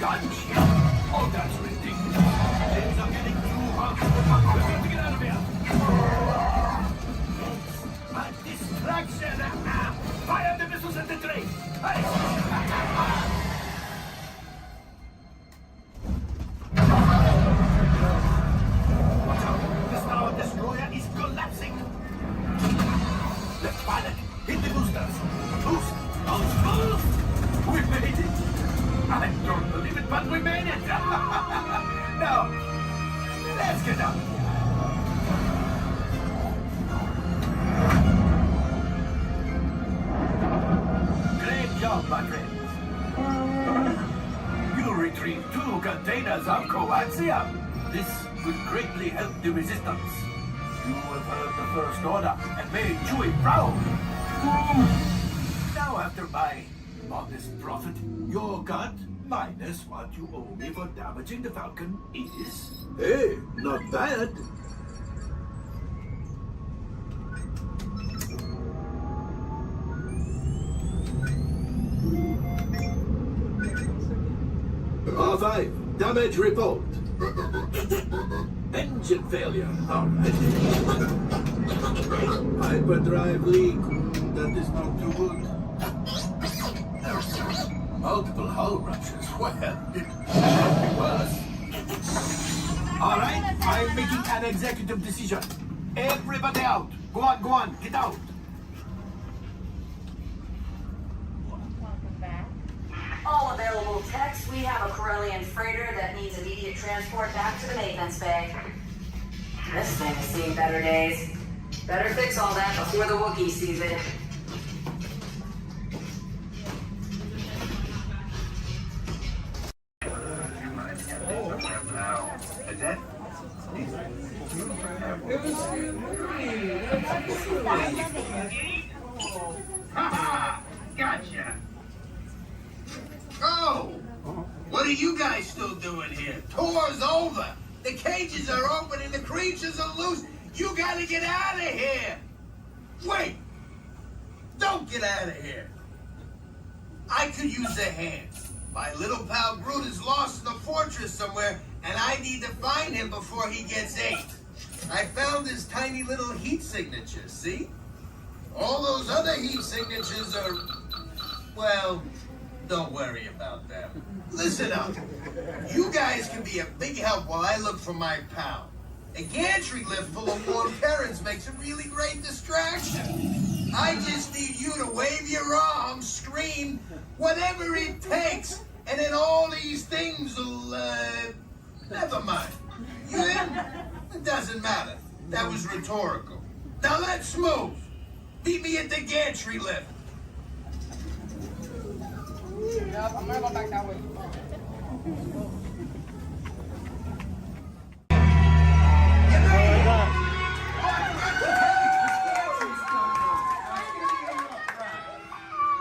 Gunship. Oh, that's ridiculous. Things are getting too hot. We have to get out of here. A distraction! Fire the missiles at the train! Watch out! The Star Destroyer is collapsing! Let's pilot! Hit the boosters! Boost! Boost! We made it! I don't believe it, but we made it! Now, let's get out of here! My friends. You retrieved 2 containers of coaxium. This will greatly help the resistance. You have heard the First Order and made Chewie proud. Now, after my modest profit, your cut minus what you owe me for damaging the Falcon is... Hey, not bad. R5, damage report. Engine failure. All right. Hyperdrive leak. That is not too good. Multiple hull ruptures. Well, it could be worse. All right, I'm making an executive decision. Everybody out. Go on, get out.
All available techs, we have a Corellian freighter that needs immediate transport back to the maintenance bay. This thing has seen better days. Better fix all that before the Wookiee sees it.
Ha! Gotcha. Oh! What are you guys still doing here? Tour's over. The cages are open and the creatures are loose. You gotta get out of here. Wait! Don't get out of here. I could use a hand. My little pal Groot is lost in the fortress somewhere, and I need to find him before he gets ate. I found his tiny little heat signature, see? All those other heat signatures are, well, don't worry about them. Listen up. You guys can be a big help while I look for my pal. A gantry lift full of warm parents makes a really great distraction. I just need you to wave your arms, scream, whatever it takes, and then all these things will, never mind. You in? It doesn't matter. That was rhetorical. Now let's move. Meet me at the gantry lift.
Yeah, I'm gonna go back that way.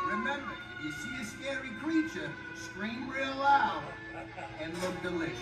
Remember, if you see a scary creature, scream real loud and look delicious.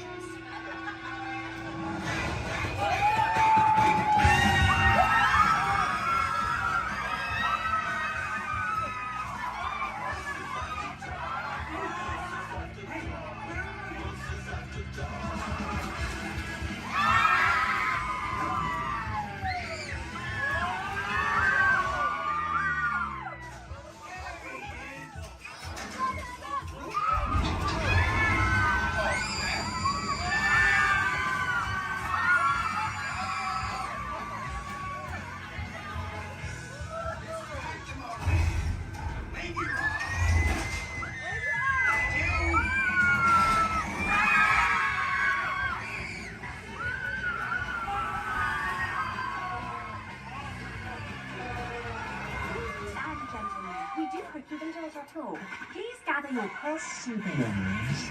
기분 좋으셔도 He's gather your purse souvenirs.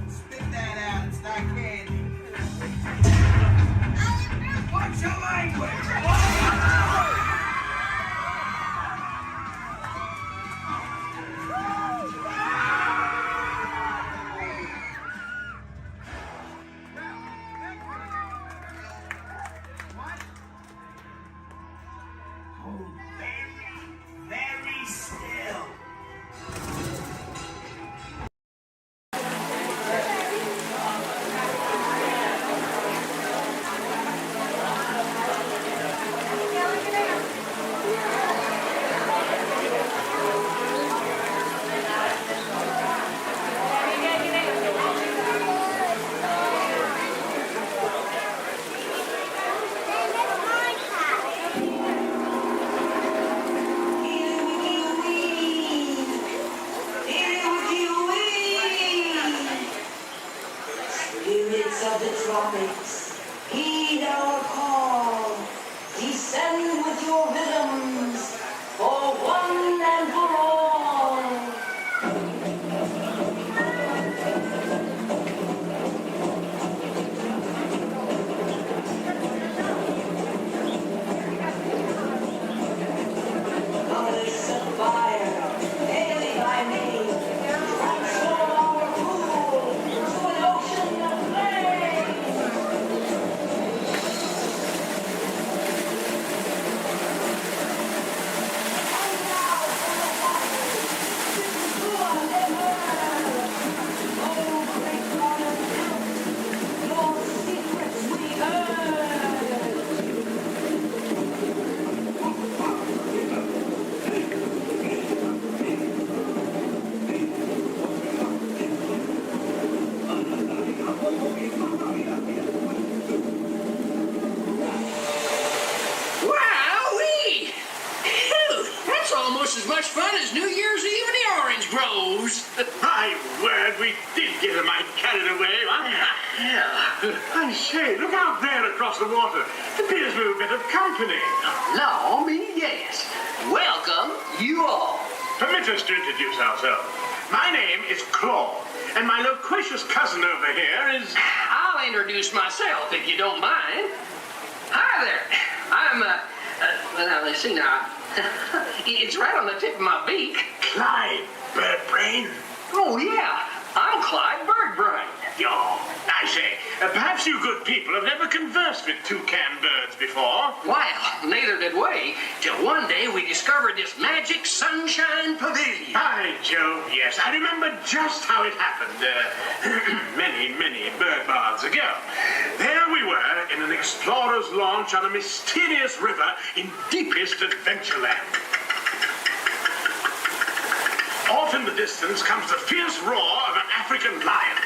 Spit that out, it's not candy. What's your language? Hold very, very still.
Spirits of the tropics, heed our call. Descend with your rhythms for one and for all. Goddess of fire, daily by name, transform our pool to an ocean of flame.
Wowee! Phew, that's almost as much fun as New Year's Eve in the orange groves.
My word, we did get a mite carried away. Yeah. And say, look out there across the water. It appears we're a bit of company.
Law me, yes. Welcome, you all.
Permit us to introduce ourselves. My name is Claude, and my loquacious cousin over here is...
I'll introduce myself if you don't mind. Hi there. I'm, well, let's see now. It's right on the tip of my beak.
Clyde Birdbrain.
Oh, yeah. I'm Clyde Birdbrain.
Oh, I say, perhaps you good people have never conversed with toucan birds before.
Well, neither did we, till one day we discovered this magic sunshine pavilion.
By Jove, yes, I remember just how it happened, many, many bird baths ago. There we were in an explorer's launch on a mysterious river in deepest Adventureland. Off in the distance comes the fierce roar of an African lion.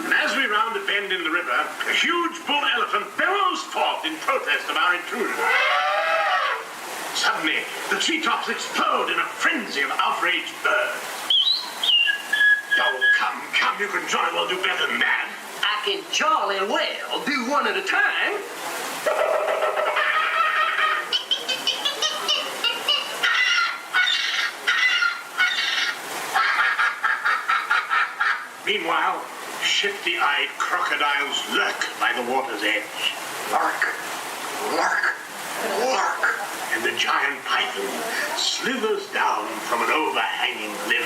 And as we round a bend in the river, a huge bull elephant bellows forth in protest of our intrusion. Suddenly, the treetops explode in a frenzy of outraged birds. Oh, come, you can jolly well do better than that.
I can jolly well do one at a time.
Meanwhile, shifty-eyed crocodiles lurk by the water's edge. Lurk, lurk, lurk. And the giant python slithers down from an overhanging limb.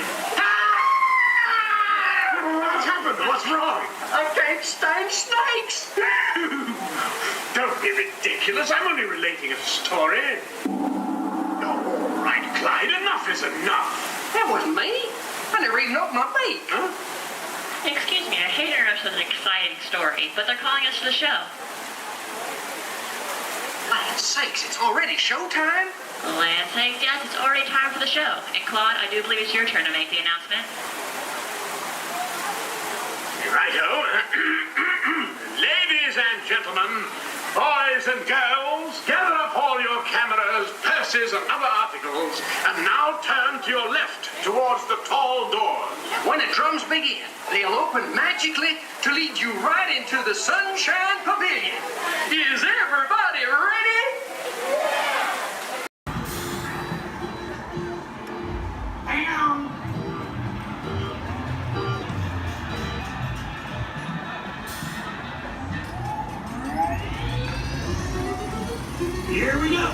What's happened? What's wrong?
I can't stand snakes.
Don't be ridiculous. I'm only relating a story. All right, Clyde, enough is enough.
That wasn't me. I never even opened my beak.
Huh?
Excuse me, I hate to interrupt such an exciting story, but they're calling us to the show.
That's sakes, it's already showtime?
Land sakes, yes, it's already time for the show. And Claude, I do believe it's your turn to make the announcement.
Righto. Ladies and gentlemen, boys and girls, gather up all your cameras, purses, and other articles, and now turn to your left towards the tall doors.
When the drums begin, they'll open magically to lead you right into the Sunshine Pavilion. Is everybody ready?
Here we go.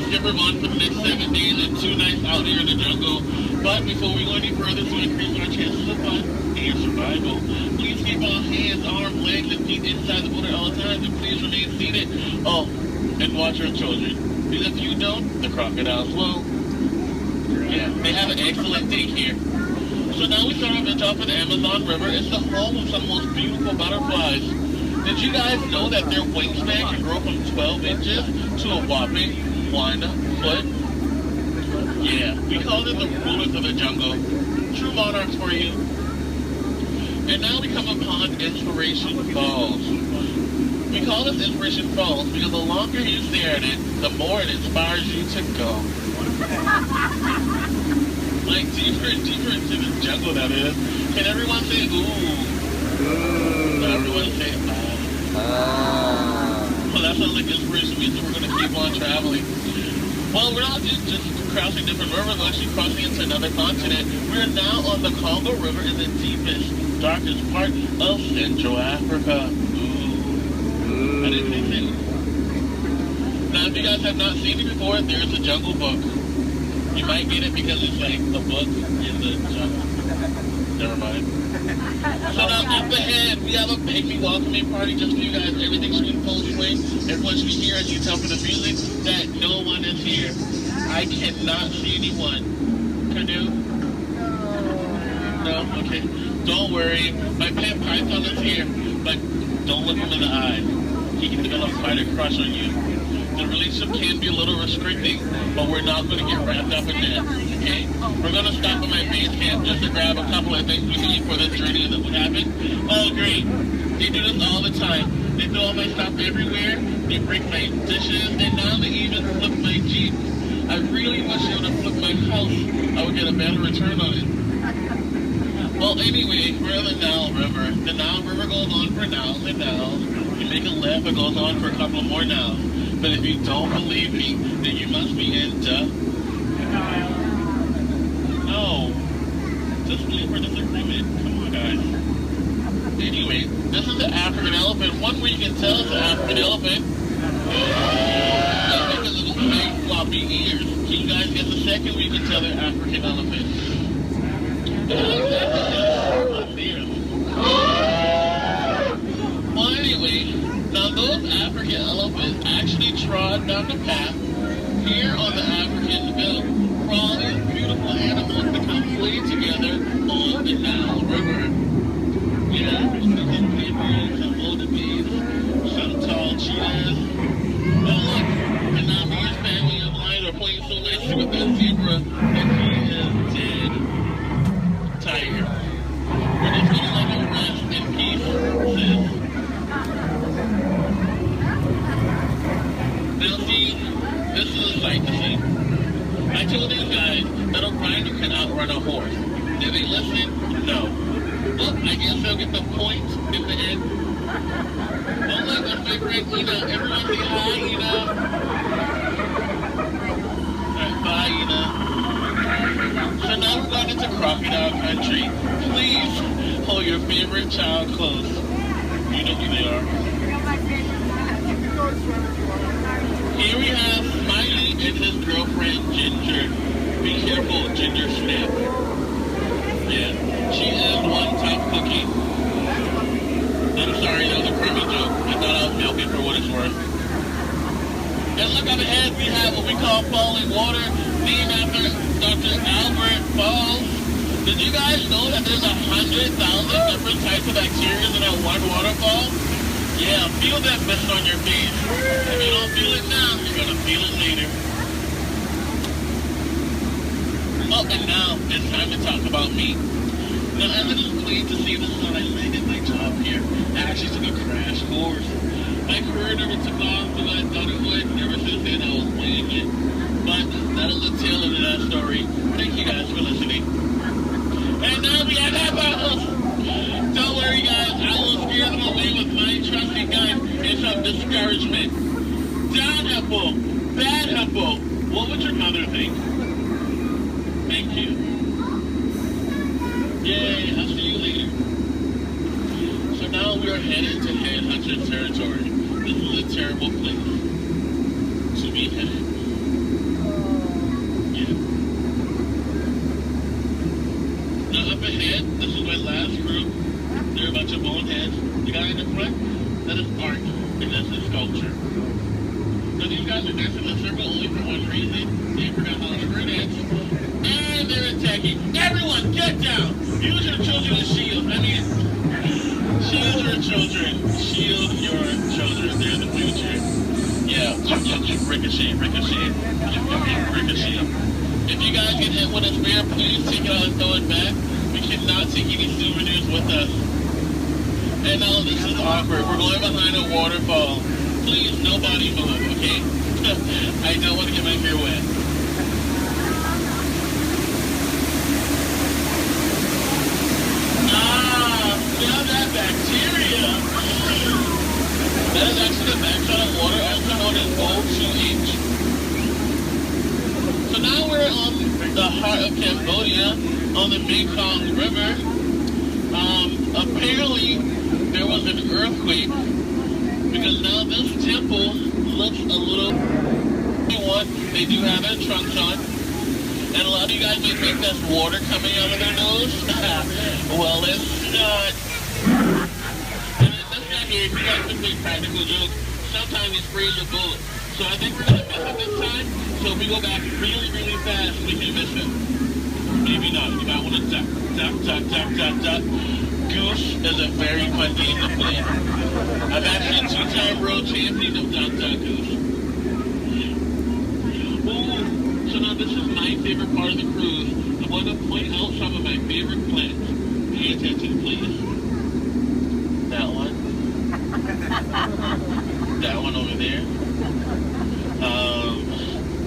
Skipper Bond for the next 7 days and 2 nights out here in the jungle. But before we go any further to increase our chances of fun and survival, please keep our hands, arms, legs, and feet inside the boat at all times, and please remain seated. Oh, and watch our children. Because if you don't, the crocodiles will. Yeah, they have an excellent day here. So now we start our adventure off of the Amazon River. It's the home of some of the most beautiful butterflies. Did you guys know that their wingspan can grow from 12 inches to a whopping 1 foot? Yeah, we call them the rulers of the jungle. True monarchs for you. And now we come upon Inspiration Falls. We call this Inspiration Falls because the longer you stare at it, the more it inspires you to go. Like deeper and deeper into the jungle, that is. Can everyone say ooh? Everyone say well, that sounds like inspiration means that we're going to keep on traveling. Well, we're not just crossing different rivers, we're actually crossing into another continent. We're now on the Congo River in the deepest, darkest part of Central Africa. Ooh. I didn't think so. Now, if you guys have not seen it before, there's a Jungle Book. You might get it because it's like a book in the jungle. Never mind. So now up ahead, we have a pygmy welcoming party just for you guys. Everything's in full swing. Everyone should hear, as you tell from the music, that no one is here. I cannot see anyone. Canoe? No? Okay. Don't worry. My pet python is here, but don't look him in the eye. He can develop quite a crush on you. The relationship can be a little restricting, but we're not going to get wrapped up in that. okay? We're gonna stop at my base camp just to grab a couple of things we need for this journey that would happen. Oh, great. They do this all the time. They throw all my stuff everywhere. They break my dishes, and now they even flip my Jeep. I really wish they would have flipped my house. I would get a better return on it. Well, anyway, we're in the Nile River. The Nile River goes on for now and now. You make a left, it goes on for a couple more now. But if you don't believe me, then you must be into... No. Just believe our disagreement. Come on, guys. Anyway, this is the African elephant. One way you can tell it's the African elephant is because of its big floppy ears. Can you guys get the second way you can tell they're African elephants? Well, anyway, now those African elephants actually trod down the path here on the African Belt for all these beautiful animals to come play together on the Nile River. Yeah, there's some zebras, some wildebeest, some tall cheetahs. Well, look, and now me and his family of mine are playing so nicely with that zebra that he is dead. Tiger. We're just gonna let him rest in peace, sis. Now see, this is a sight to see. I told these guys that a rider can outrun a horse. Did they listen? No. Well, I guess they'll get the point in the end. Oh look, that's my friend Ina. Everyone say hi, Ina. Alright, bye, Ina. So now we're going into crocodile country. Please hold your favorite child close. You know who they are. Here we have Smiley and his girlfriend Ginger. Be careful, Ginger Snap. Yeah, she is one top cookie. I'm sorry, that was a crummy joke. I thought I was milking for what it's worth. And look up ahead, we have what we call falling water, named after Dr. Albert Falls. Did you guys know that there's 100,000 different types of bacteria in that one waterfall? Yeah, feel that mist on your face. If you don't feel it now, you're gonna feel it later. Oh, and now it's time to talk about me. Now, as it is plain to see, this is how I landed my job here. I actually took a crash course. My career never took off the way I thought it would. Never since then, I was playing it. But that'll the tail end of that story. Thank you guys for listening. And now we have apples. Don't worry, guys. I will scare them away with my trusty gun and some discouragement. Down apple, bad apple. What would your mother think? Thank you. Yay, I'll see you later. So now we are headed to Headhunter territory. This is a terrible place to be headed. Yeah. Now up ahead, this is my last group. They're a bunch of boneheads. The guy in the front, that is art, and that's a sculpture. Now these guys are dancing in a circle only for one reason. They forgot how to square dance. And they're attacking. Everyone, get down! Use your children as shields. I mean, shield your children. Shield your children. They're the future. Yeah. Ricochet, ricochet. Ricochet. If you guys get hit with a spear, please take it out and throw it back. We cannot take any souvenirs with us. And now this is awkward. We're going behind a waterfall. Please, nobody move, okay? I don't want to get my hair wet. Now that bacteria. That is actually the backside of water, also known as O2H. So now we're on the heart of Cambodia, on the Mekong River. Apparently, there was an earthquake, because now this temple looks a little... They do have their trunks on. And a lot of you guys may think that's water coming out of their nose. Well, it's not. And this guy here, if you guys can make practical jokes, sometimes he sprays a bullet. So I think we're going to miss it this time. So if we go back really, really fast, we can miss him. Maybe not. You might want to duck, duck, duck, duck, duck, duck. Goose is a very fun game to play. I'm actually a two-time world champion of duck, duck, goose. Ooh. So now this is my favorite part of the cruise. I'm going to point out some of my favorite plants. Pay attention, please. That one. That one over there.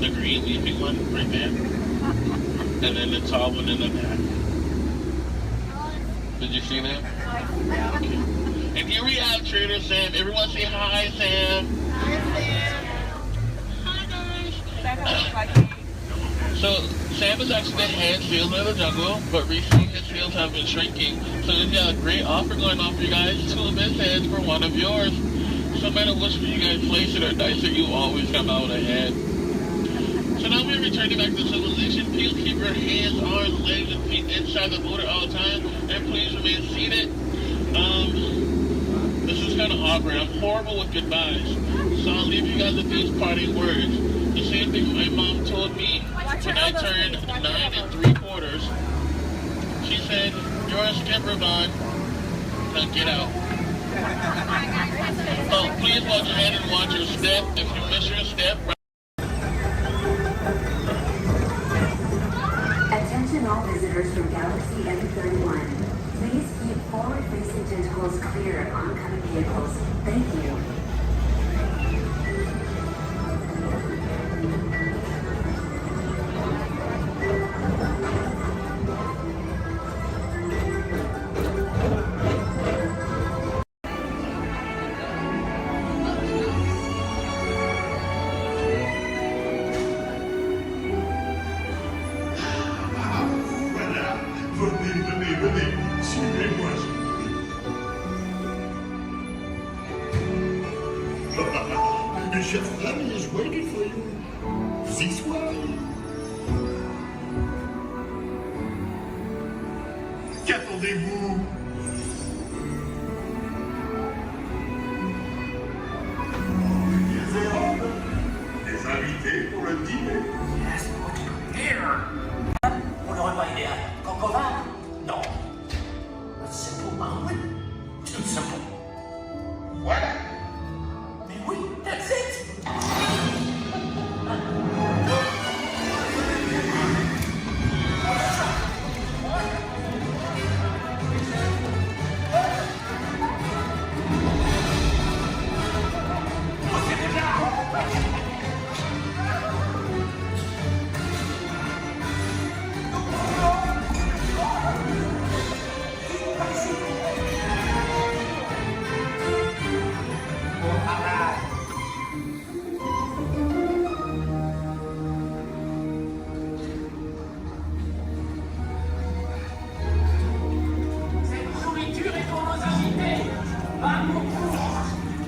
The green leafy one right there. And then the tall one in the back. Did you see that? Yeah. Okay. And here we have Trader Sam. Everyone say hi, Sam. Hi, Sam. Hi, guys. So, Sam is actually the head salesman of the jungle, but recently his sales have been shrinking. So he's got a great offer going on for you guys. 2 of his heads for 1 of yours. So no matter which one you guys place it or dice it, you always come out ahead. So now we're returning back to civilization. Please keep your hands, arms, legs, and feet inside the motor all the time. And please remain seated. This is kind of awkward. I'm horrible with goodbyes. So I'll leave you guys with these parting words. The same thing my mom told me when I turned 9 3/4. She said, "You're a skipper, Vaughn. Now get out." Oh, please watch ahead and watch your step. If you miss your step,
Attention all visitors from Galaxy M31. Please keep forward-facing tentacles clear of oncoming vehicles. Thank you.
Venez, suivez-moi. Your chef family is waiting for you. This way. Qu'attendez-vous? Des invités pour le dîner.
Yes, put it here. Vous n'aurez pas idée, Concova? No. A simple omelet? Too simple. Voilà. Mais oui, that's it.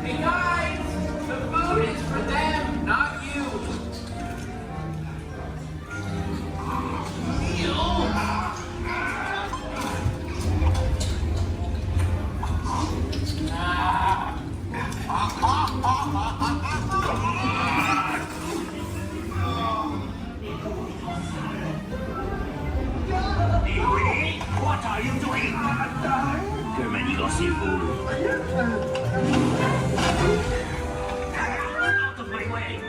Hey guys, the food is for them, not you.
What are you doing? Que manigancez-vous? Out of my way!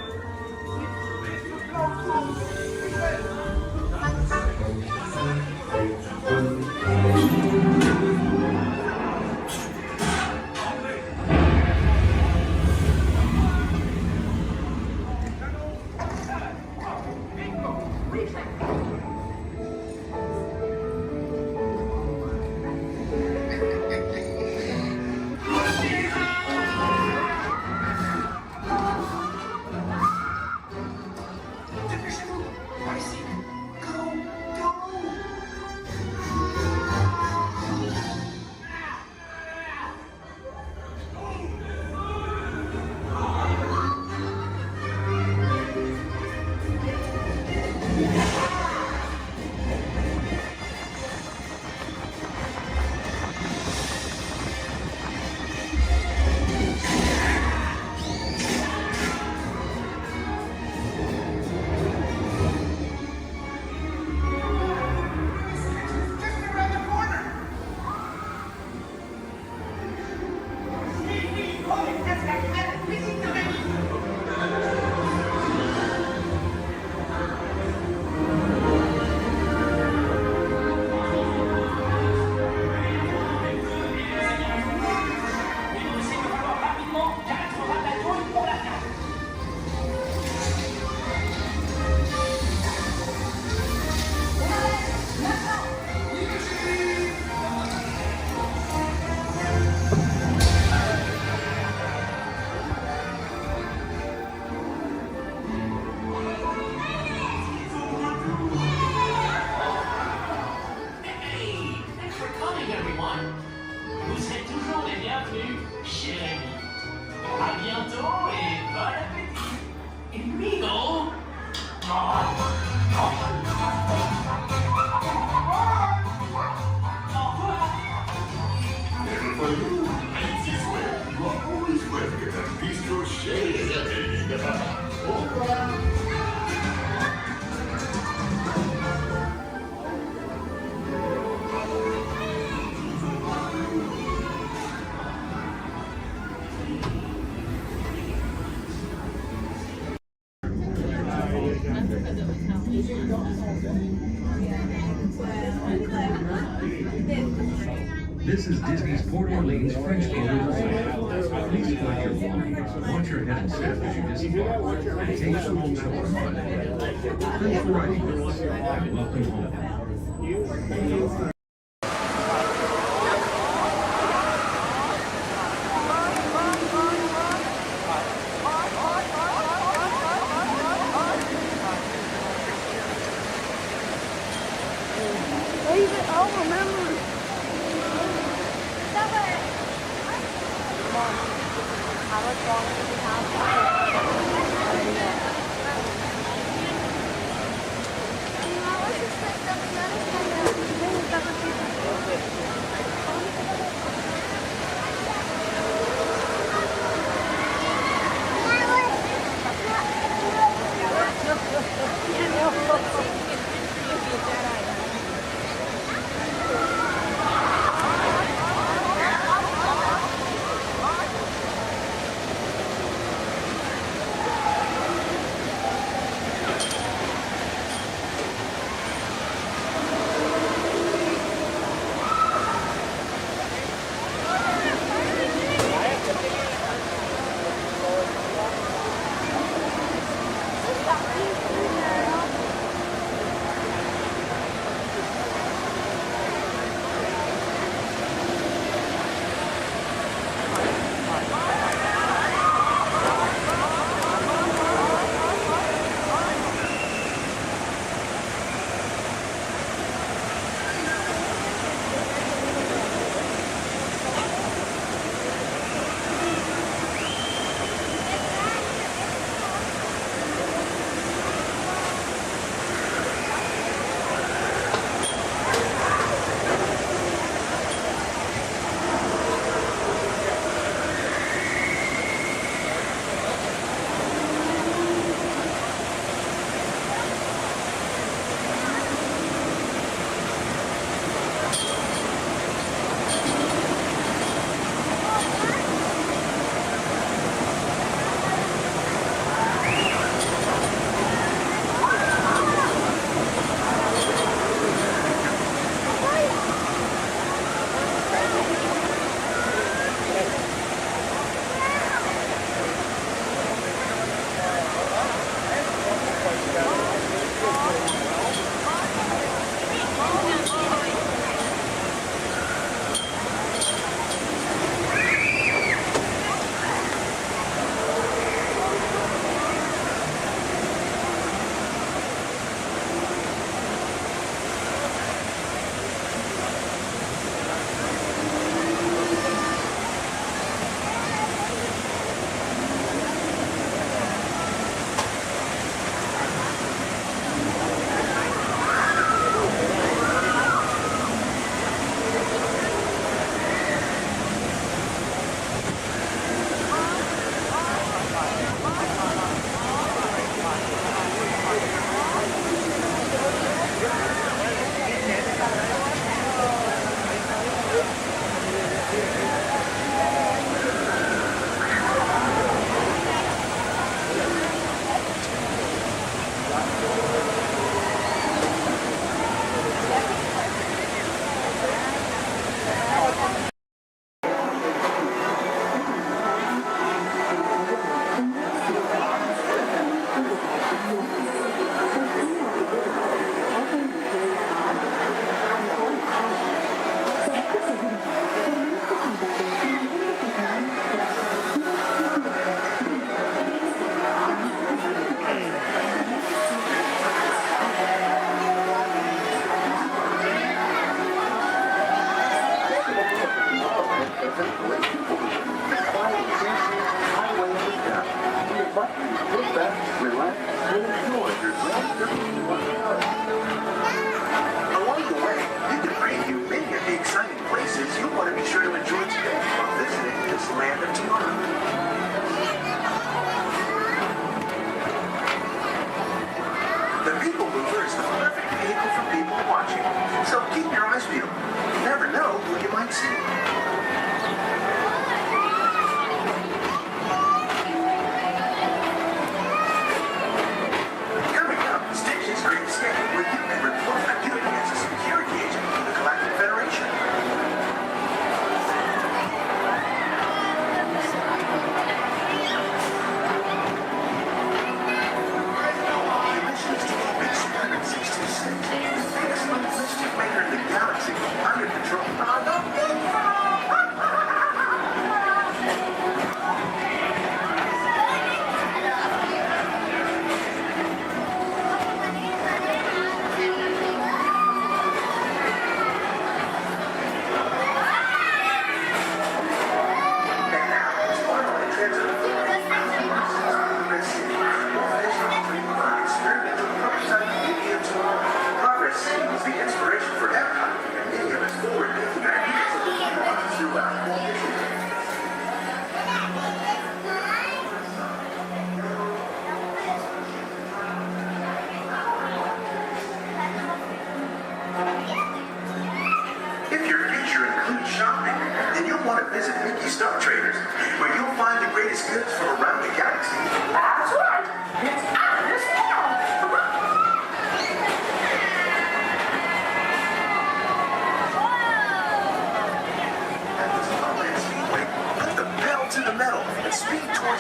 This is Disney's Port Orleans French Quarter Line. Please collect your belongings, watch your head and step as you disembark, and take small children on hand. Thanks for riding with us, and welcome home.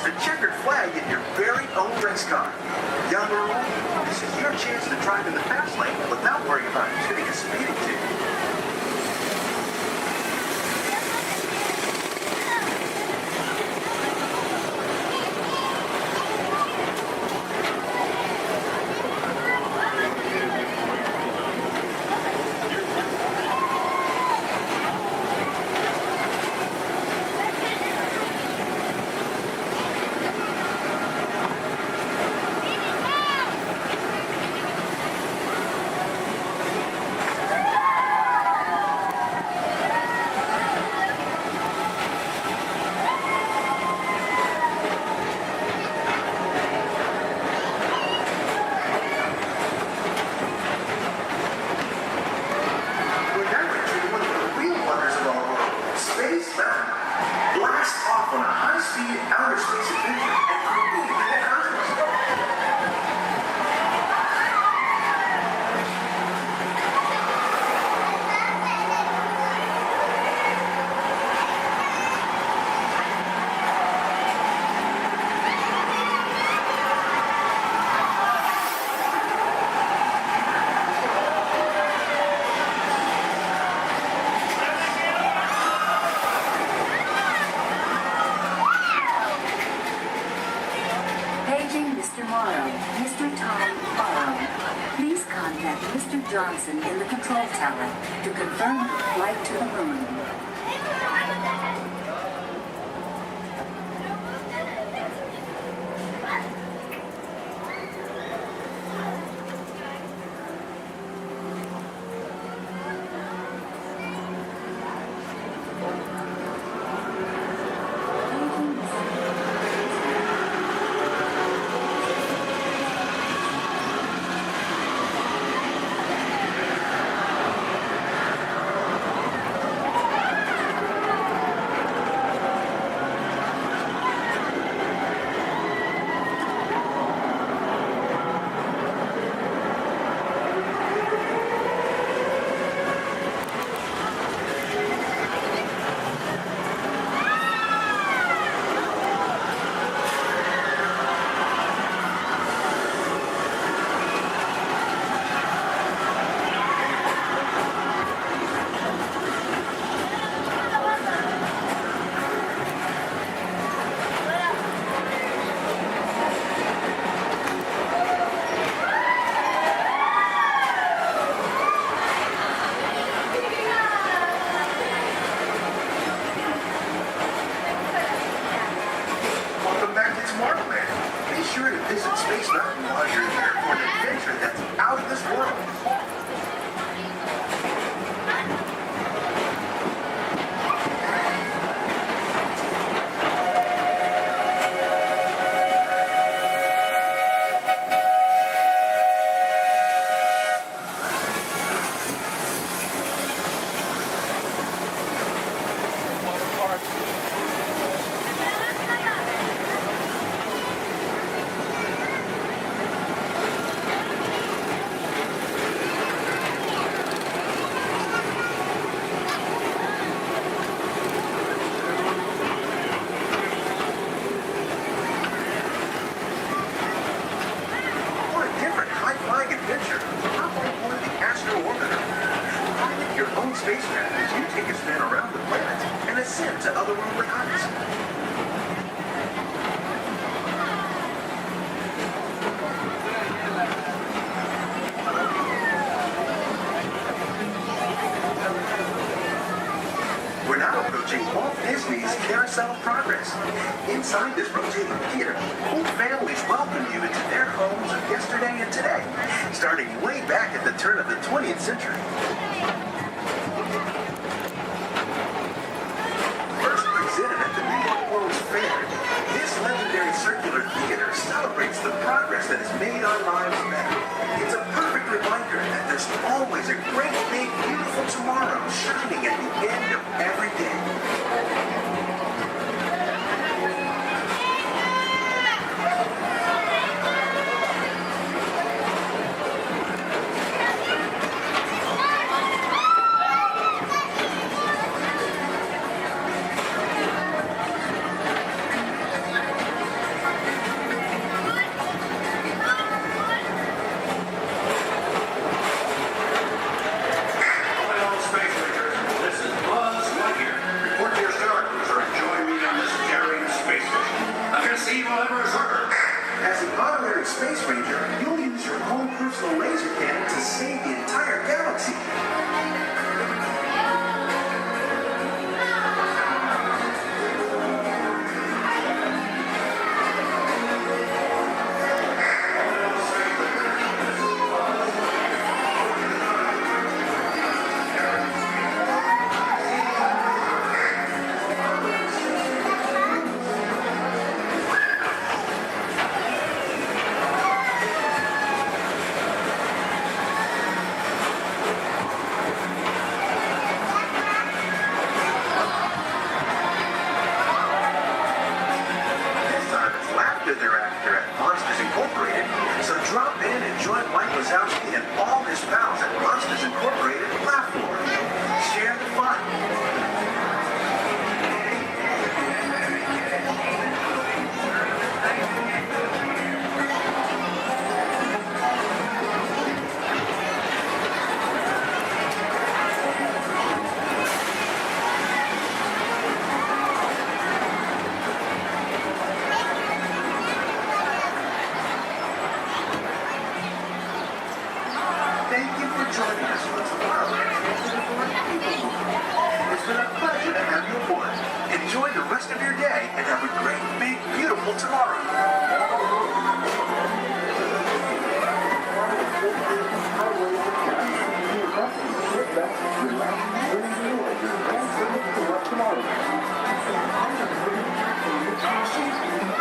the checkered flag in your very own race car. Young or old, this is your chance to drive in the fast lane without worrying about getting a speeding ticket.
Johnson in the control tower to confirm the flight to the moon.
Walt Disney's Carousel of Progress. Inside this rotating theater, whole families welcome you into their homes of yesterday and today, starting way back at the turn of the 20th century. First presented at the New York World's Fair, this legendary circular theater celebrates the progress that has made our lives better. It's a perfect reminder that there's always a great, big, beautiful tomorrow shining at the end of every day.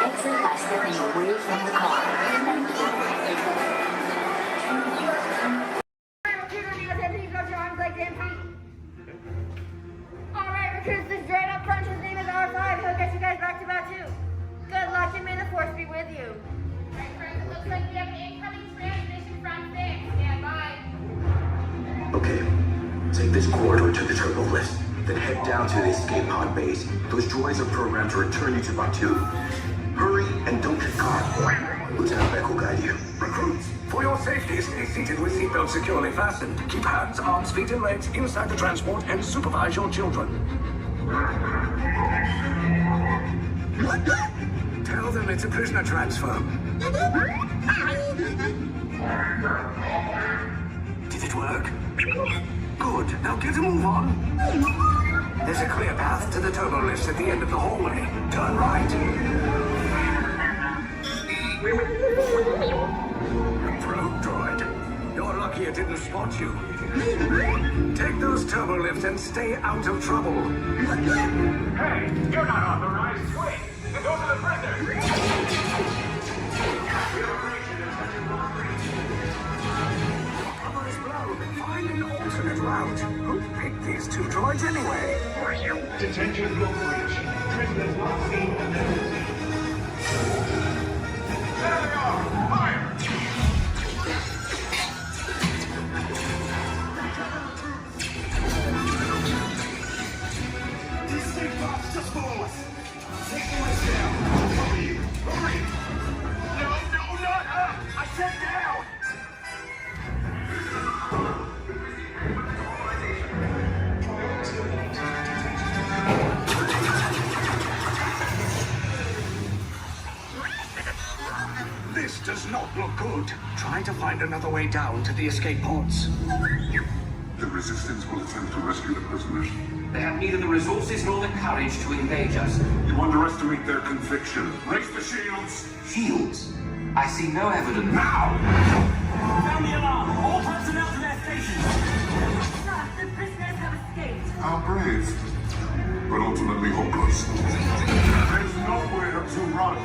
Exit by stepping away from the car.
Alright, recruits, this right up front, his name is R5. He'll get you guys back to about 2. Good luck and may the force be with you. Right, friends, it looks like we have an incoming transmission from 6. Stand by.
Okay, take this corridor to the turbo lift, then head down to the escape pod base. Those droids are programmed to return you to Batu. Hurry and don't get caught. Lieutenant Beck will guide you.
Recruits, for your safety, stay seated with seatbelts securely fastened. Keep hands, arms, feet, and legs inside the transport and supervise your children. Tell them it's a prisoner transfer. Did it work? Good. Now get a move on. There's a clear path to the turbo lifts at the end of the hallway. Turn right. Probe droid. You're lucky it didn't spot you. Take those turbo lifts and stay out of trouble.
Hey, you're not authorized. Wait, those are the prisoners.
Cover is blown. Find an alternate route. Who picked these two droids anyway?
Detention will breach. Prisoners not seen and never
There they are. Fire!
These state bots just follow us. Take the lights down. I'll cover you. Hurry!
No, not up! I said down!
This does not look good. Try to find another way down to the escape pods.
The Resistance will attempt to rescue the prisoners.
They have neither the resources nor the courage to engage us.
You underestimate their conviction. Raise the shields!
Shields? I see no evidence.
Now!
Sound the alarm. All personnel to their stations.
Sir, the prisoners have escaped.
How brave, but ultimately hopeless. There's nowhere to run.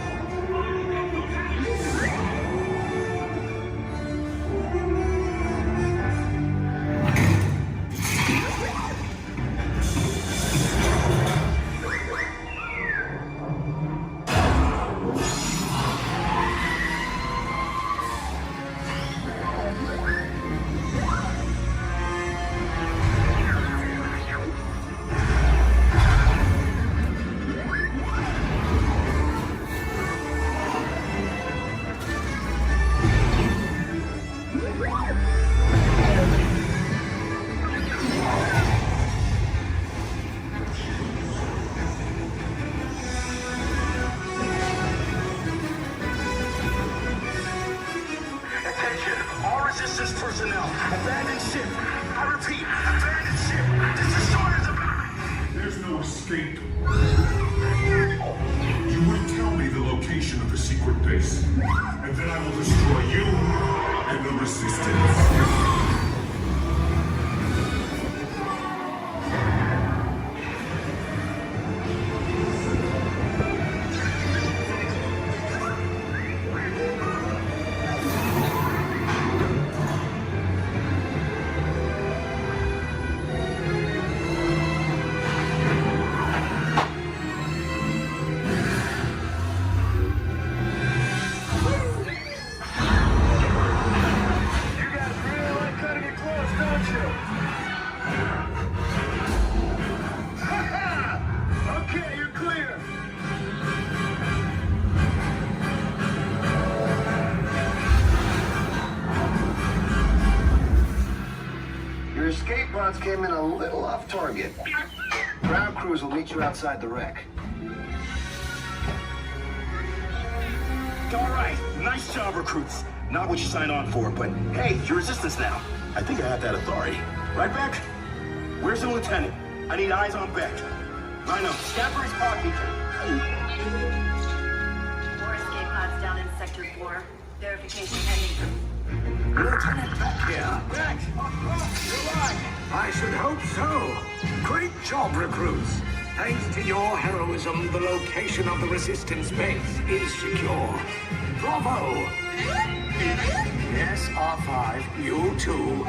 Resistance personnel, abandon ship. I repeat, abandon ship. This destroyer's about.
There's no escape. You will tell me the location of the secret base, and then I will destroy you and the Resistance.
Escape pods came in a little off target. Ground crews will meet you outside the wreck.
All right, nice job, recruits. Not what you signed on for, but hey, you're Resistance now. I think I have that authority. Right, Beck? Where's the lieutenant? I need eyes on Beck. Rhino, Scapper is parking.
4 escape pods down in Sector 4. Verification pending.
Lieutenant Beck here. Beck! You're right. I should hope so. Great job, recruits. Thanks to your heroism, the location of the resistance base is secure. Bravo! Yes, R5, you too.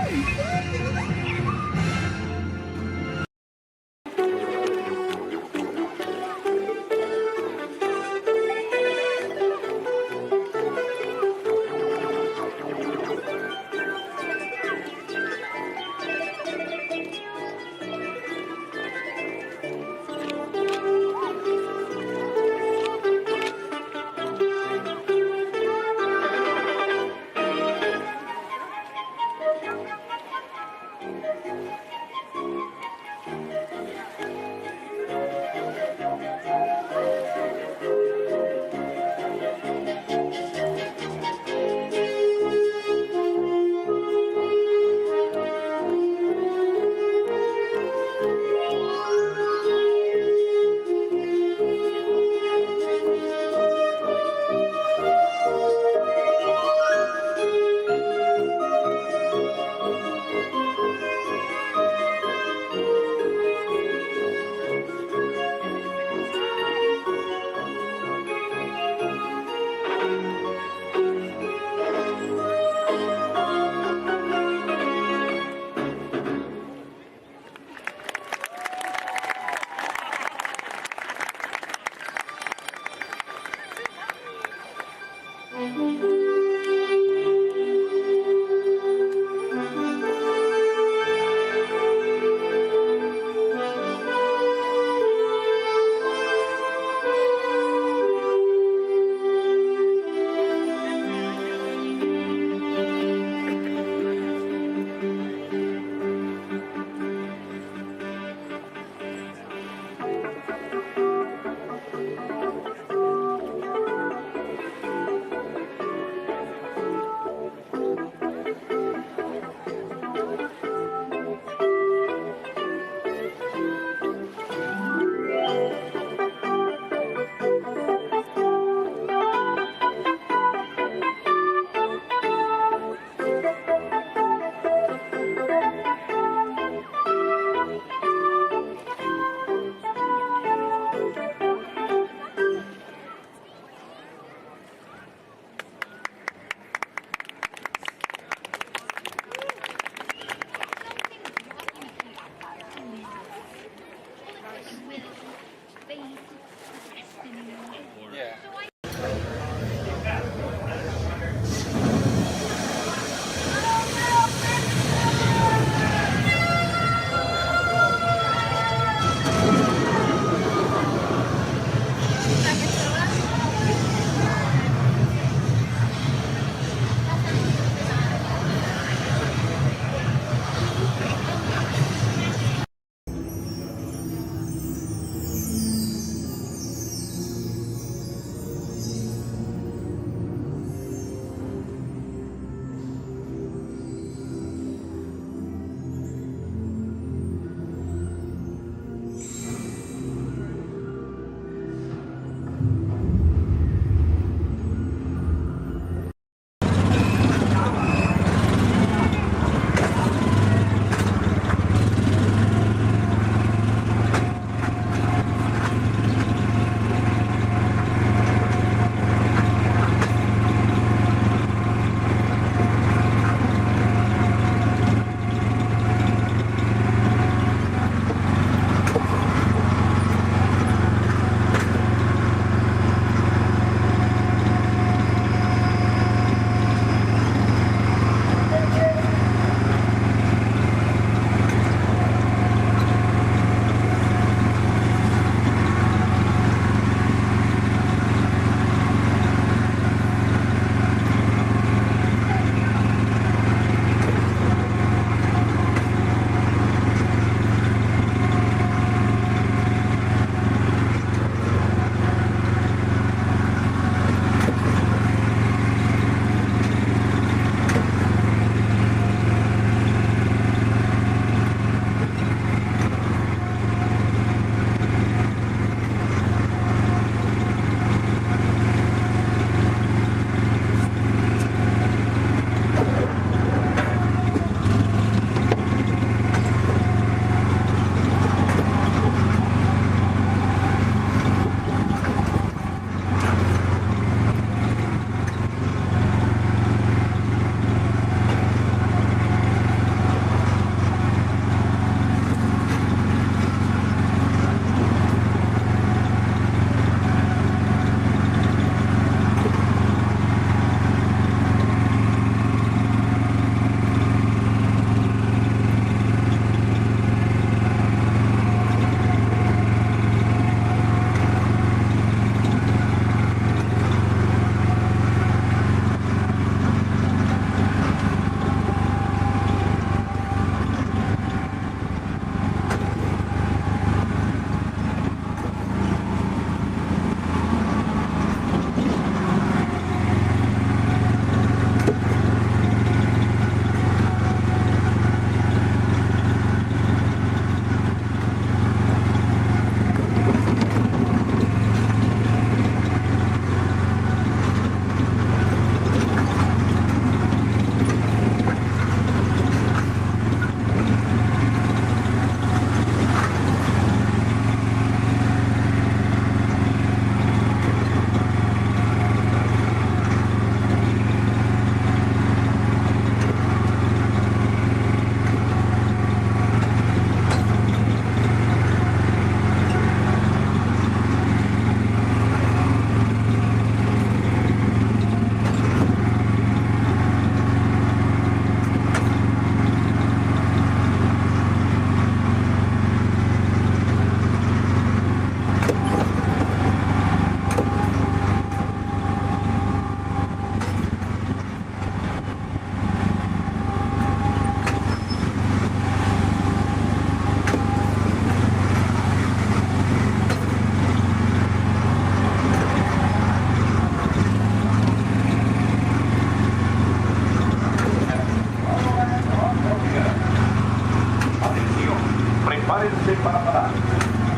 Prepárense para parar.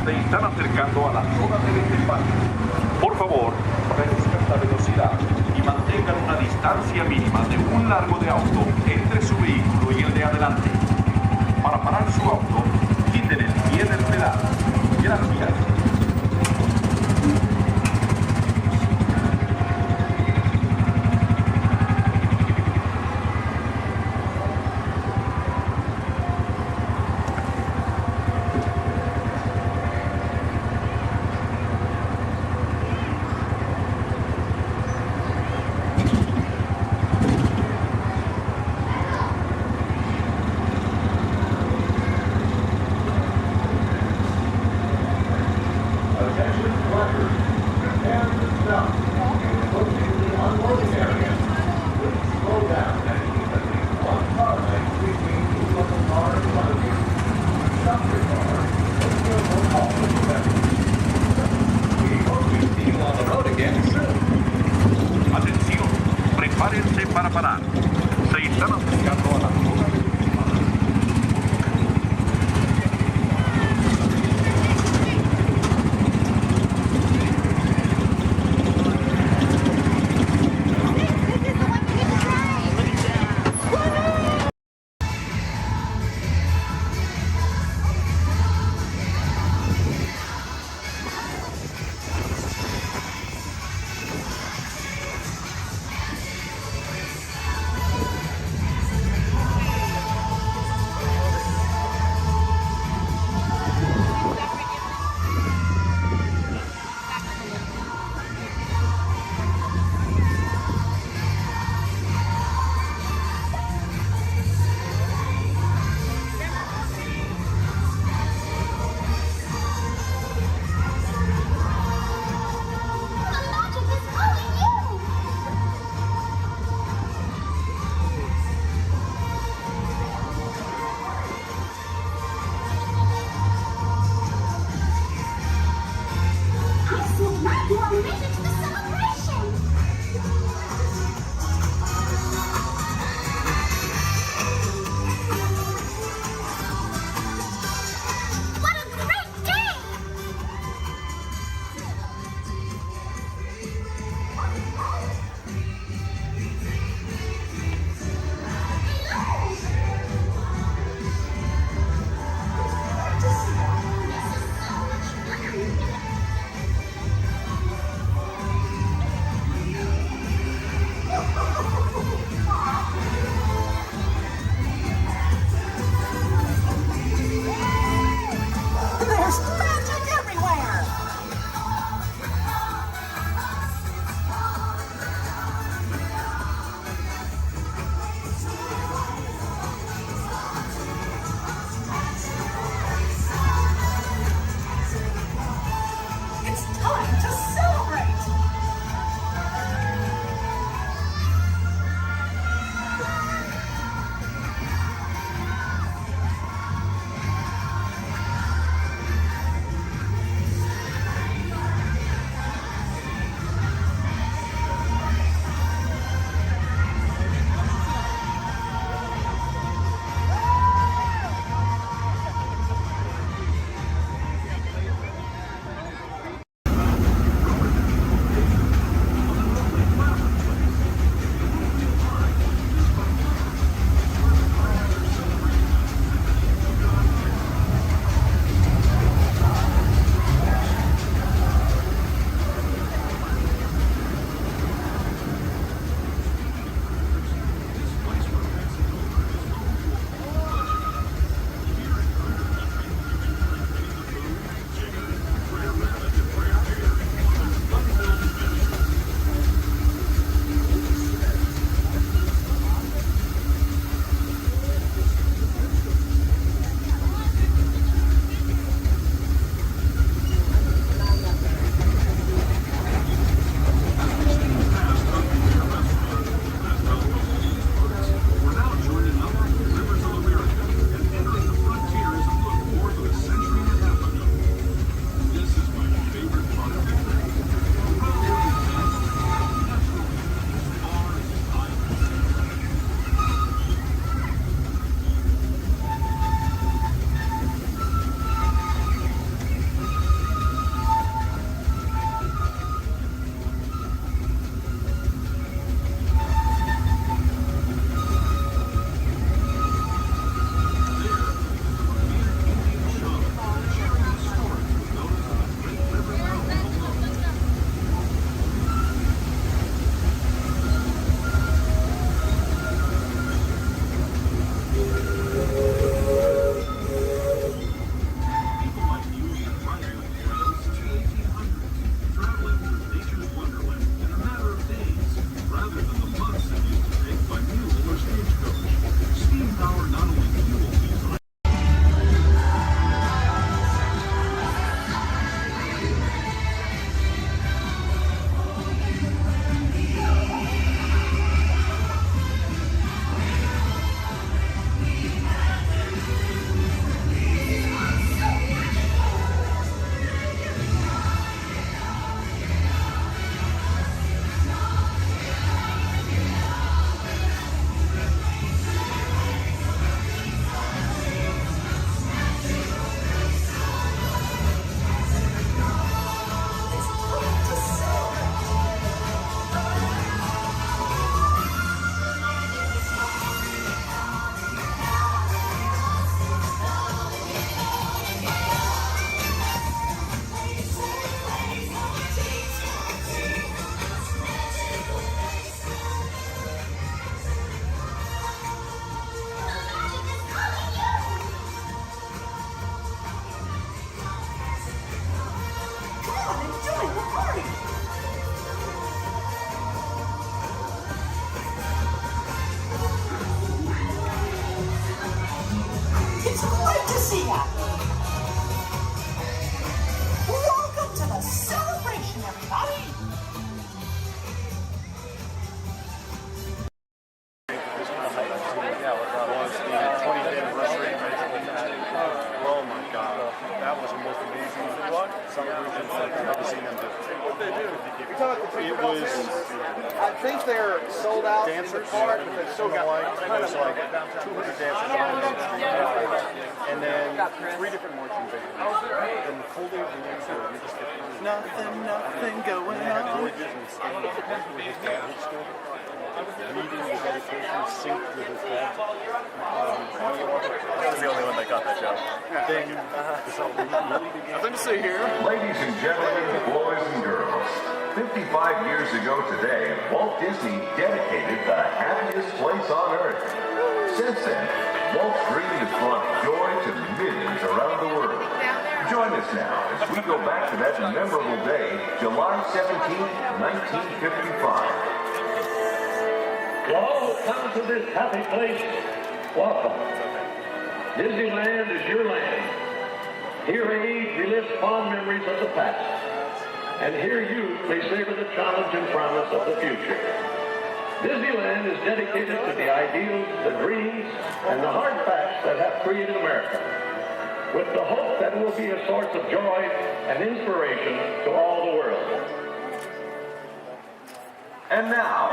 Se están acercando a la zona de desembarque. Por favor, reduzcan la velocidad y mantengan una distancia mínima de un largo de auto entre su vehículo y el de adelante. Para parar su auto, quiten el pie del pedal. Gracias. Atención, prepárense para parar. Se están acercando a la zona de
celebrations like I've never seen them do.
What they do? It was, I think they're sold out dancers, in the park, but they've still got kind of like 200 dancers and then 3 different marching bands. And the whole day of the year, you just get nothing going on. Reading the meditation synced with his dad. I was the only one that got that joke. Then the celebration really began. Nothing to see here.
Ladies and gentlemen, boys and girls, 55 years ago today, Walt Disney dedicated the happiest place on earth. Since then, Walt's dream has brought joy to millions around the world. Join us now as we go back to that memorable day, July 17, 1955.
To all who come to this happy place, welcome. Disneyland is your land. Here age relives fond memories of the past. And here youth may savor the challenge and promise of the future. Disneyland is dedicated to the ideals, the dreams, and the hard facts that have created America, with the hope that it will be a source of joy and inspiration to all the world.
And now,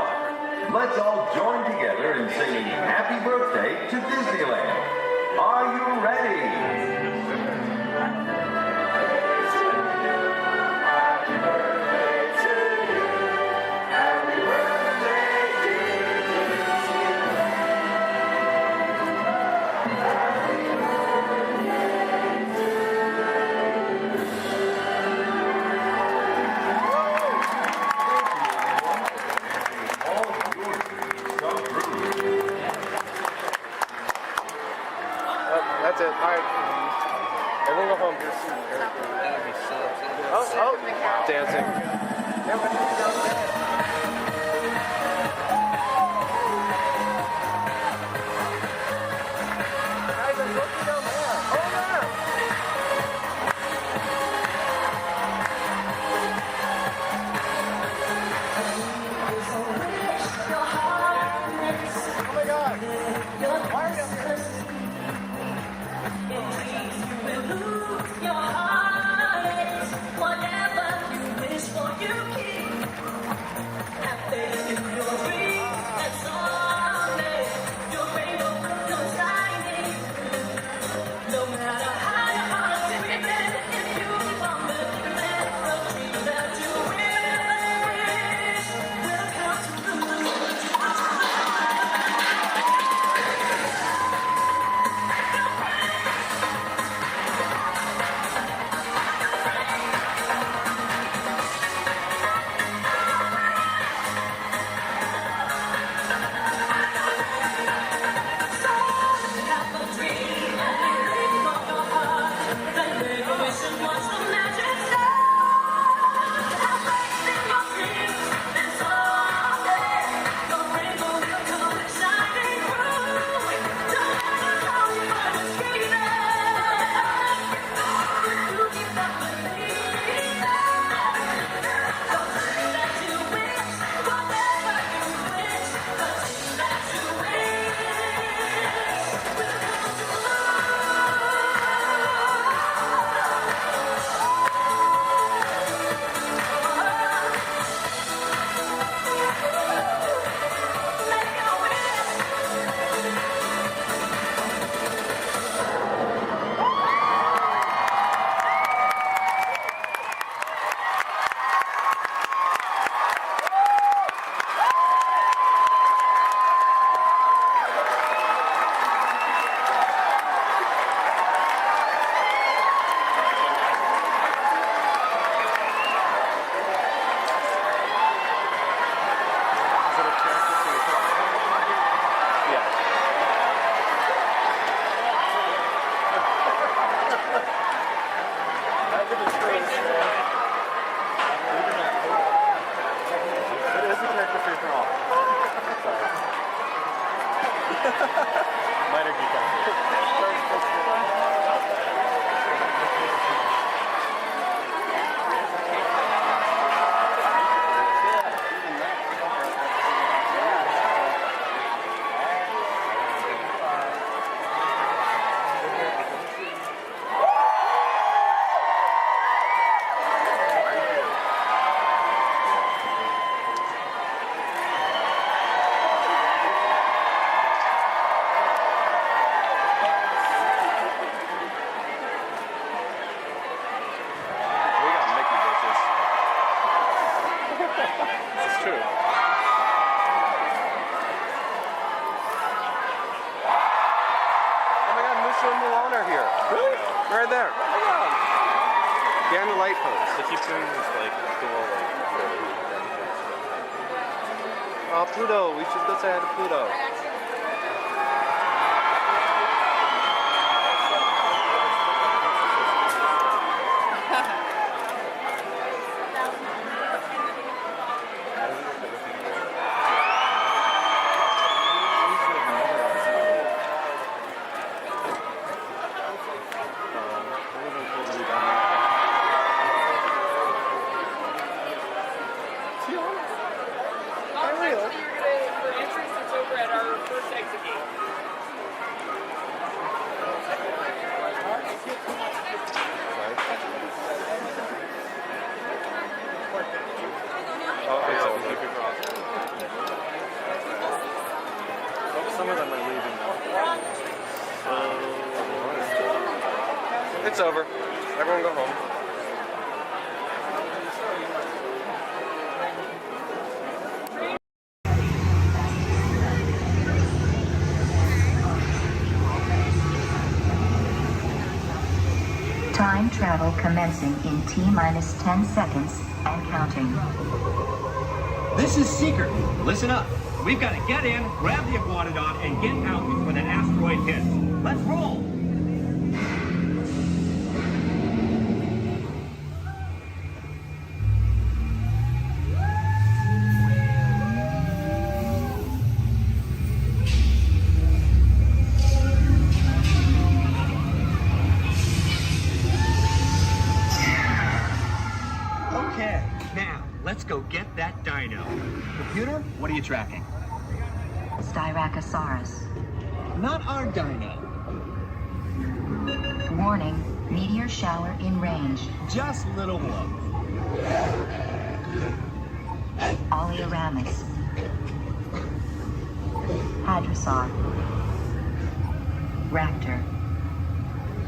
let's all join together in singing Happy Birthday to Disneyland. Are you ready?
That's it. All right. Everyone go home. Oh, dancing. there. Behind the light post.
They keep doing this like cool
Oh, Pluto. We should go say hi to Pluto.
Some of them are leaving now.
It's over. Everyone go home.
Time travel commencing in T-minus 10 seconds and counting.
This is Seeker. Listen up. We've got to get in, grab the iguanodon, and get out before that asteroid hits. Let's roll! Okay, now, let's go get that dino. Computer, what are you tracking?
Styracosaurus.
Not our dino.
Warning, meteor shower in range.
Just little one.
Oleoramus. Hadrosaur. Raptor.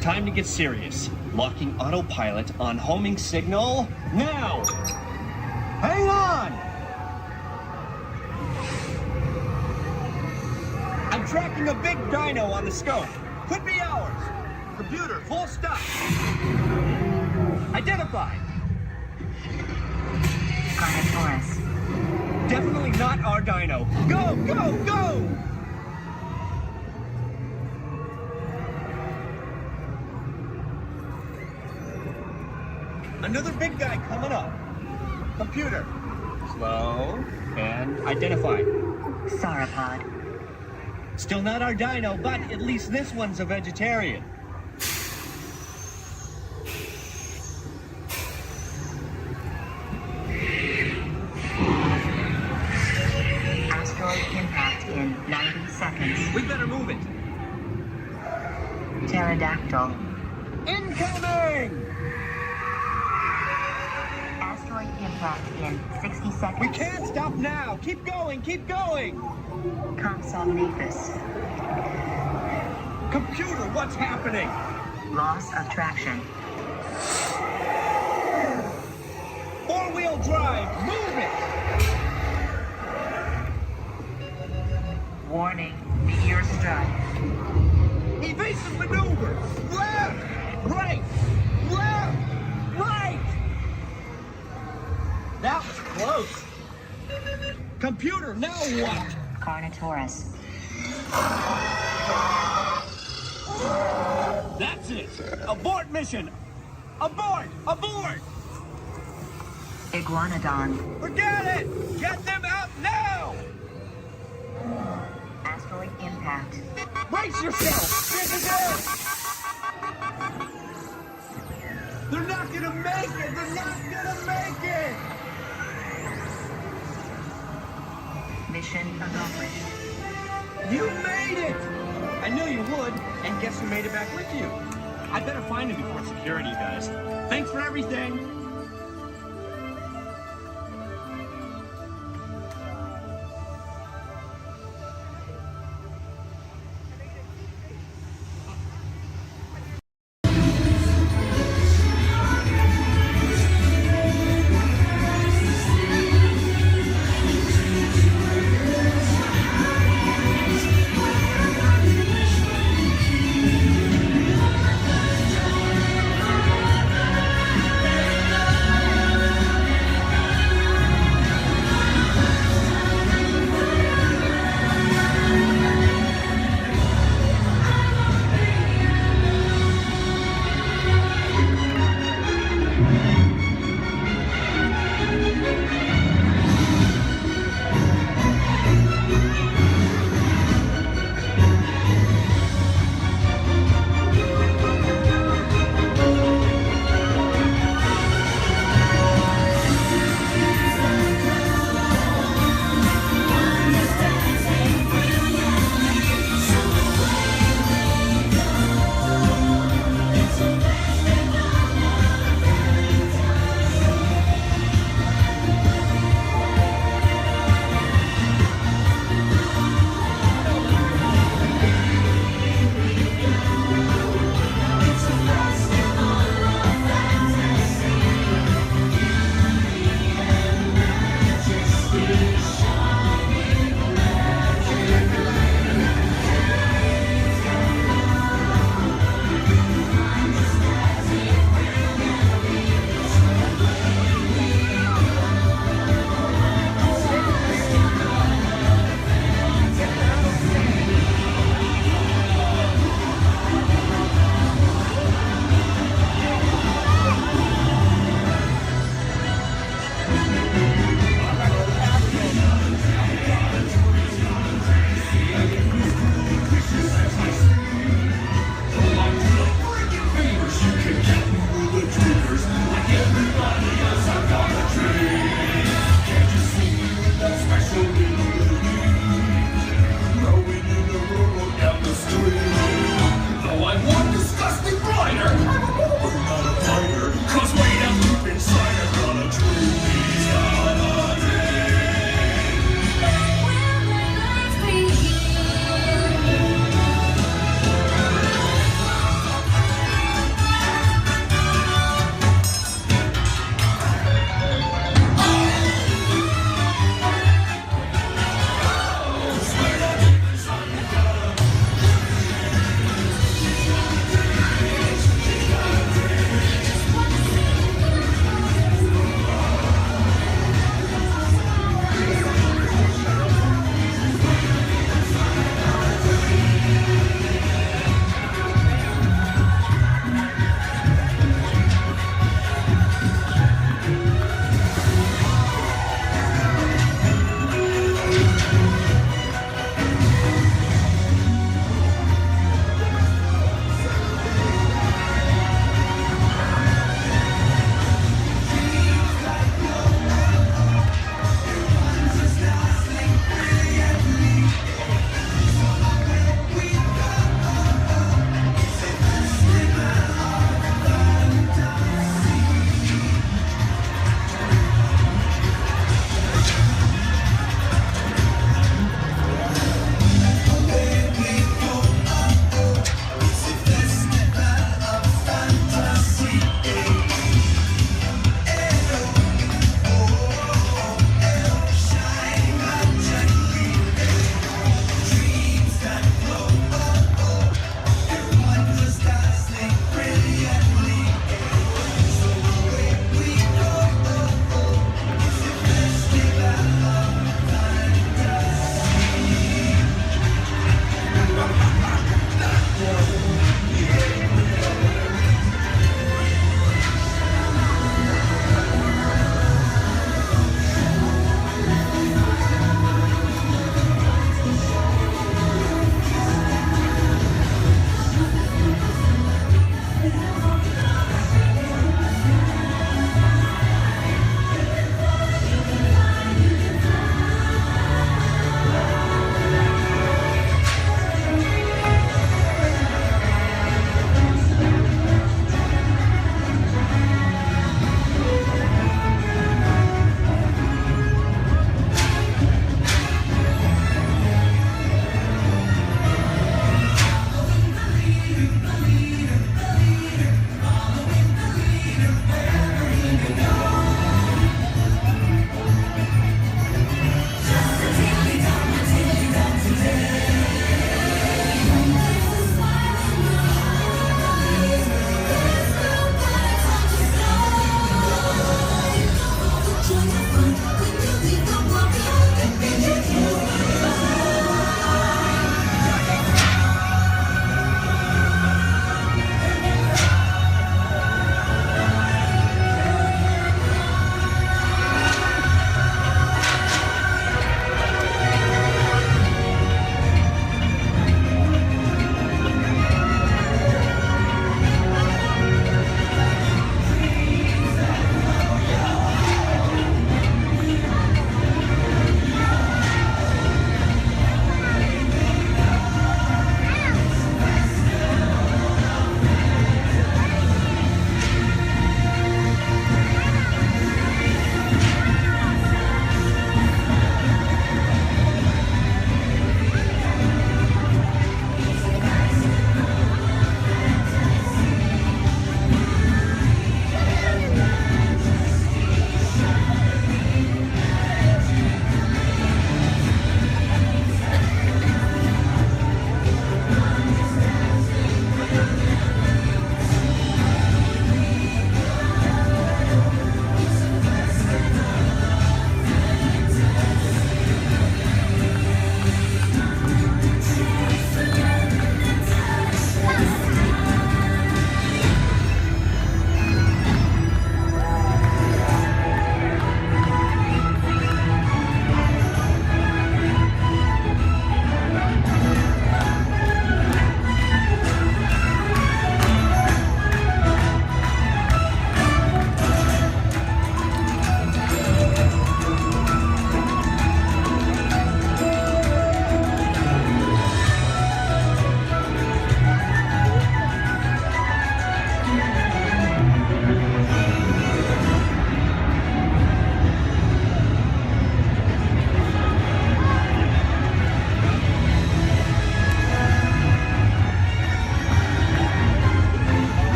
Time to get serious. Locking autopilot on homing signal now! Hang on! I'm tracking a big dino on the scope. Could be ours. Computer, full stop. Identified.
Carnotaurus.
Definitely not our dino. Go, go, go! Another big guy coming up. Computer. Slow and identified.
Sauropod.
Still not our dino, but at least this one's a vegetarian.
Asteroid impact in 90 seconds.
We better move it.
Pterodactyl.
Incoming!
Asteroid impact in 60 seconds.
We can't stop now. Keep going, keep going.
Compsognathus.
Computer, what's happening?
Loss of traction.
Four-wheel drive, move it!
Warning, meteor strike.
Evasive maneuver! Left! Right! Left! Right! That was close. Computer, now what?
Carnotaurus.
That's it! Abort mission! Abort! Abort!
Iguanodon.
Forget it! Get them out now!
Asteroid impact.
Brace yourself! This is it! They're not gonna make it! They're not gonna make it!
Mission accomplished.
You made it! I knew you would, and guess who made it back with you? I better find him before security does. Thanks for everything!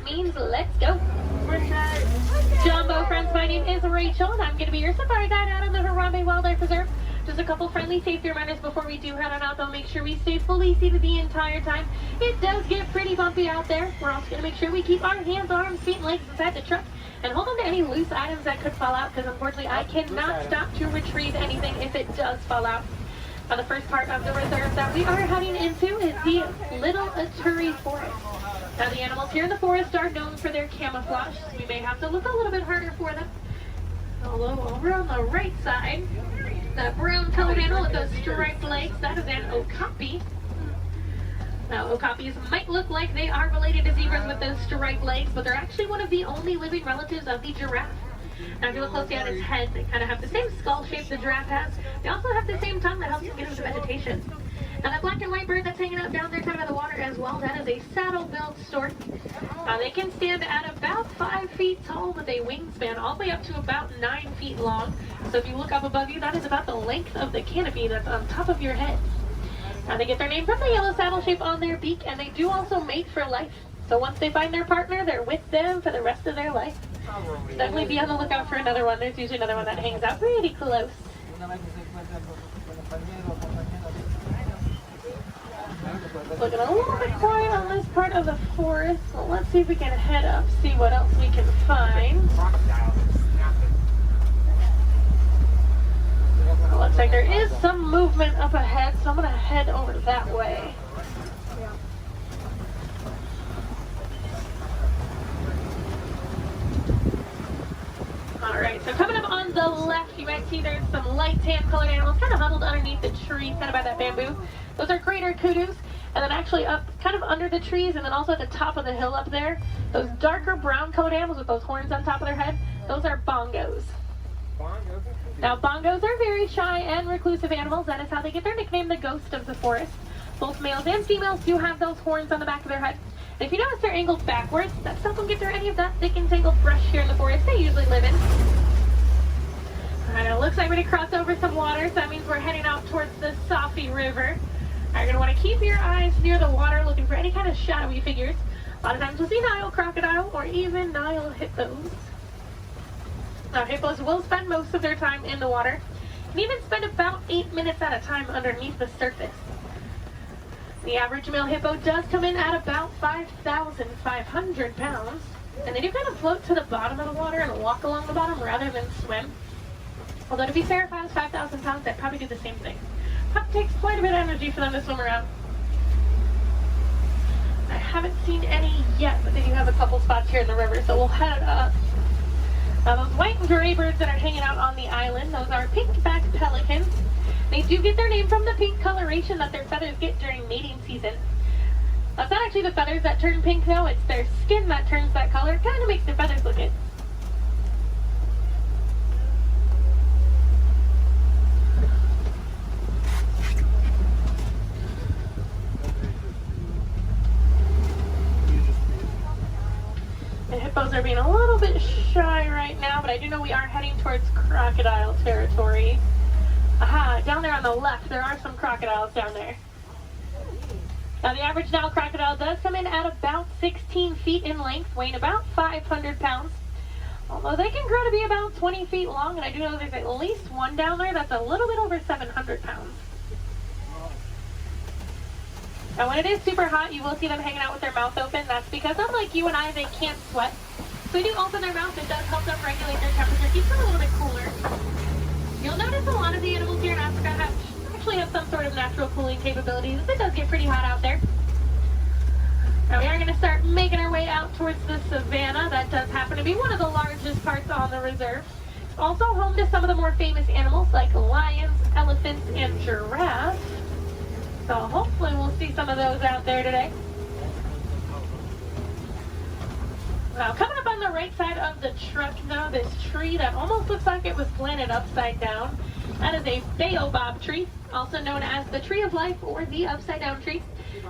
means let's go. Jumbo friends, my name is Rachel, and I'm going to be your safari guide out on the Harambe Wildlife Reserve. Just a couple friendly safety reminders before we do head on out, though. Make sure we stay fully seated the entire time. It does get pretty bumpy out there. We're also going to make sure we keep our hands, arms, feet, and legs inside the truck, and hold on to any loose items that could fall out, because unfortunately I cannot stop to retrieve anything if it does fall out. Now, the first part of the reserve that we are heading into is the Little Aturi Forest. Now, the animals here in the forest are known for their camouflage, so we may have to look a little bit harder for them. Although over on the right side, the brown colored animal with those striped legs, that is an okapi. Now, okapis might look like they are related to zebras with those striped legs, but they're actually one of the only living relatives of the giraffe. Now, if you look closely at its head, they kind of have the same skull shape the giraffe has. They also have the same tongue that helps them get into vegetation. Now, that black and white bird that's hanging out down there kind of by the water as well, that is a saddle-billed stork. They can stand at about 5 feet tall with a wingspan all the way up to about 9 feet long. So if you look up above you, that is about the length of the canopy that's on top of your head. Now, they get their name from the yellow saddle shape on their beak, and they do also mate for life. So once they find their partner, they're with them for the rest of their life. Definitely be on the lookout for another one. There's usually another one that hangs out pretty close. Looking a little bit quiet on this part of the forest. So let's see if we can head up, see what else we can find. Looks like there is some movement up ahead, so I'm going to head over that way. Alright, so coming up on the left, you might see there's some light tan colored animals kind of huddled underneath the tree, kind of by that bamboo. Those are greater kudus. And then actually up kind of under the trees, and then also at the top of the hill up there, those darker brown colored animals with those horns on top of their head, those are bongos. Now, bongos are very shy and reclusive animals. That is how they get their nickname, the ghost of the forest. Both males and females do have those horns on the back of their head. And if you notice they're angled backwards, that's help them get through any of that thick and tangled brush here in the forest they usually live in. Alright, it looks like we're going to cross over some water, so that means we're heading out towards the Safi River. You're going to want to keep your eyes near the water looking for any kind of shadowy figures. A lot of times we'll see Nile crocodile or even Nile hippos. Now, hippos will spend most of their time in the water and even spend about 8 minutes at a time underneath the surface. The average male hippo does come in at about 5,500 pounds, and they do kind of float to the bottom of the water and walk along the bottom rather than swim. Although, to be fair, if I was 5,000 pounds, I'd probably do the same thing. It takes quite a bit of energy for them to swim around. I haven't seen any yet, but they do have a couple spots here in the river, so we'll head up. Now, those white and gray birds that are hanging out on the island, those are pink-backed pelicans. They do get their name from the pink coloration that their feathers get during mating season. That's not actually the feathers that turn pink, though. It's their skin that turns that color. It kind of makes their feathers look it. The hippos are being a little bit shy right now, but I do know we are heading towards crocodile territory. Aha, down there on the left, there are some crocodiles down there. Now, the average Nile crocodile does come in at about 16 feet in length, weighing about 500 pounds. Although they can grow to be about 20 feet long, and I do know there's at least one down there that's a little bit over 700 pounds. Now, when it is super hot, you will see them hanging out with their mouth open. That's because, unlike you and I, they can't sweat. So they do open their mouth. It does help them regulate their temperature, keeps them a little bit cooler. You'll notice a lot of the animals here in Africa actually have some sort of natural cooling capabilities. It does get pretty hot out there. Now, we are going to start making our way out towards the savannah. That does happen to be one of the largest parts on the reserve. It's also home to some of the more famous animals like lions, elephants, and giraffes. So hopefully we'll see some of those out there today. Now, coming up on the right side of the truck, though, this tree that almost looks like it was planted upside down. That is a baobab tree, also known as the tree of life or the upside down tree.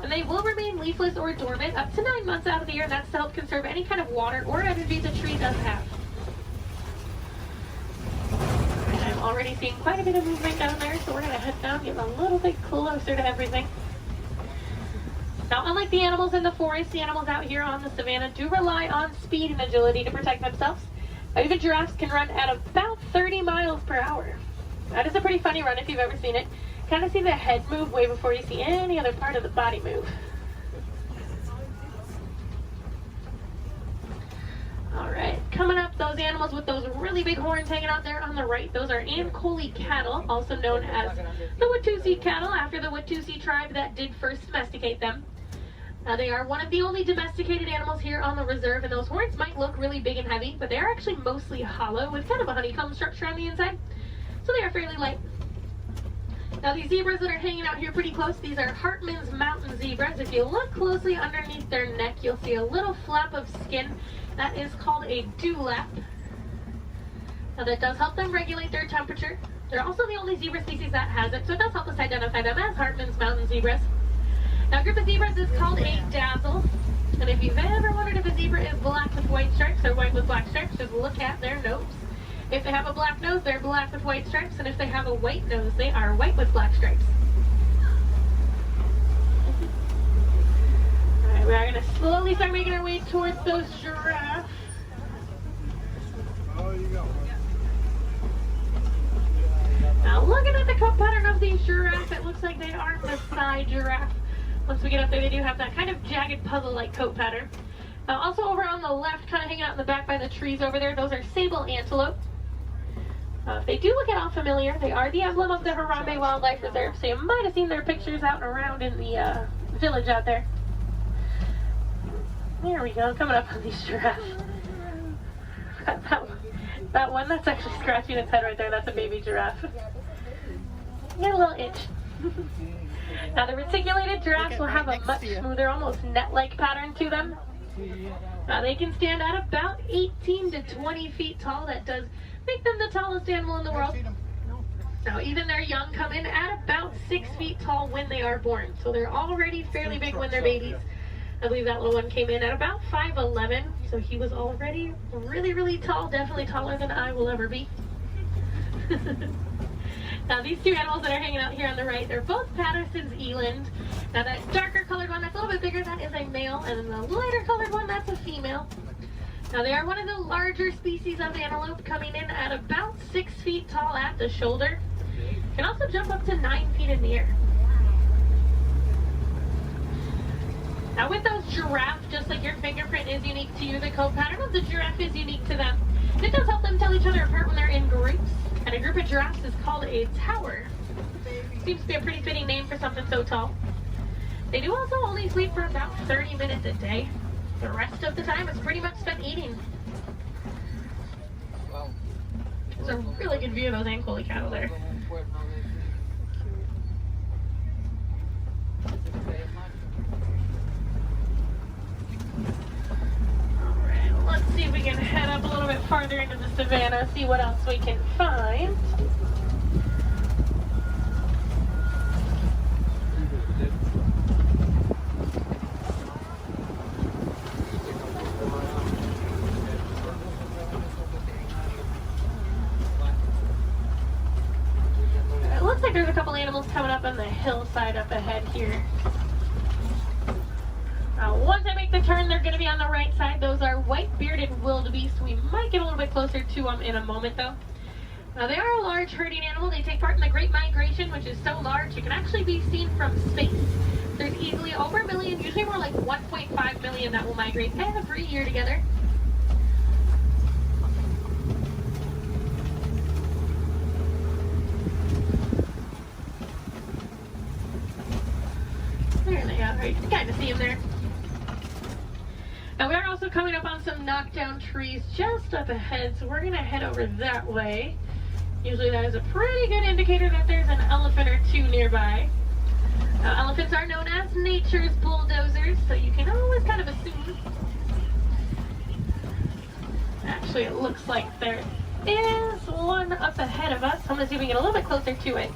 And they will remain leafless or dormant up to 9 months out of the year, and that's to help conserve any kind of water or energy the tree does have. And I'm already seeing quite a bit of movement down there, so we're going to head down, get a little bit closer to everything. Now, unlike the animals in the forest, the animals out here on the savannah do rely on speed and agility to protect themselves. Even giraffes can run at about 30 miles per hour. That is a pretty funny run if you've ever seen it. Kind of see the head move way before you see any other part of the body move. Alright, coming up, those animals with those really big horns hanging out there on the right, those are Ankole cattle, also known as the Watusi cattle, after the Watusi tribe that did first domesticate them. They are one of the only domesticated animals here on the reserve, and those horns might look really big and heavy, but they are actually mostly hollow with kind of a honeycomb structure on the inside, so they are fairly light. Now, these zebras that are hanging out here pretty close, these are Hartman's mountain zebras. If you look closely underneath their neck, you'll see a little flap of skin. That is called a dewlap. Now, that does help them regulate their temperature. They're also the only zebra species that has it, so it does help us identify them as Hartman's mountain zebras. Now, a group of zebras is called a dazzle. And if you've ever wondered if a zebra is black with white stripes or white with black stripes, just look at their nose. If they have a black nose, they're black with white stripes, and if they have a white nose, they are white with black stripes. Alright, we are going to slowly start making our way towards those giraffes. Now, looking at the coat pattern of these giraffes, it looks like they are Maasai giraffe. Once we get up there, they do have that kind of jagged puzzle-like coat pattern. Also over on the left, kind of hanging out in the back by the trees over there, those are sable antelope. If they do look at all familiar, they are the emblem of the Harambe Wildlife Reserve, so you might have seen their pictures out and around in the village out there. There we go, coming up on these giraffes. That one that's actually scratching its head right there, that's a baby giraffe. Get a little itch. Now, the reticulated giraffes will have a much smoother, almost net-like pattern to them. Now, they can stand at about 18 to 20 feet tall. That does make them the tallest animal in the world. Now, even their young come in at about 6 feet tall when they are born. So they're already fairly big when they're babies. I believe that little one came in at about 5'11", so he was already really, really tall, definitely taller than I will ever be. Now, these two animals that are hanging out here on the right, they're both Patterson's eland. Now, that darker colored one, that's a little bit bigger, that is a male, and then the lighter colored one, that's a female. Now, they are one of the larger species of antelope, coming in at about 6 feet tall at the shoulder. Can also jump up to 9 feet in the air. Now, with those giraffes, just like your fingerprint is unique to you, the coat pattern of the giraffe is unique to them. It does help them tell each other apart when they're in groups. And a group of giraffes is called a tower. Seems to be a pretty fitting name for something so tall. They do also only sleep for about 30 minutes a day. The rest of the time is pretty much spent eating. There's a really good view of those Ankole cattle there. Alright, let's see if we can head up a little bit farther into the savannah, see what else we can find. It looks like there's a couple animals coming up on the hillside up ahead here. Once I make the turn, they're going to be on the right side. Those are white-bearded wildebeest. We might get a little bit closer to them in a moment, though. Now, they are a large herding animal. They take part in the Great Migration, which is so large it can actually be seen from space. There's easily over 1 million, usually more like 1.5 million that will migrate every year together. There they are. You can kind of see them there. Now, we are also coming up on some knockdown trees just up ahead, so we're going to head over that way. Usually that is a pretty good indicator that there's an elephant or two nearby. Elephants are known as nature's bulldozers, so you can always kind of assume. Actually, it looks like there is one up ahead of us. I'm going to see if we can get a little bit closer to it.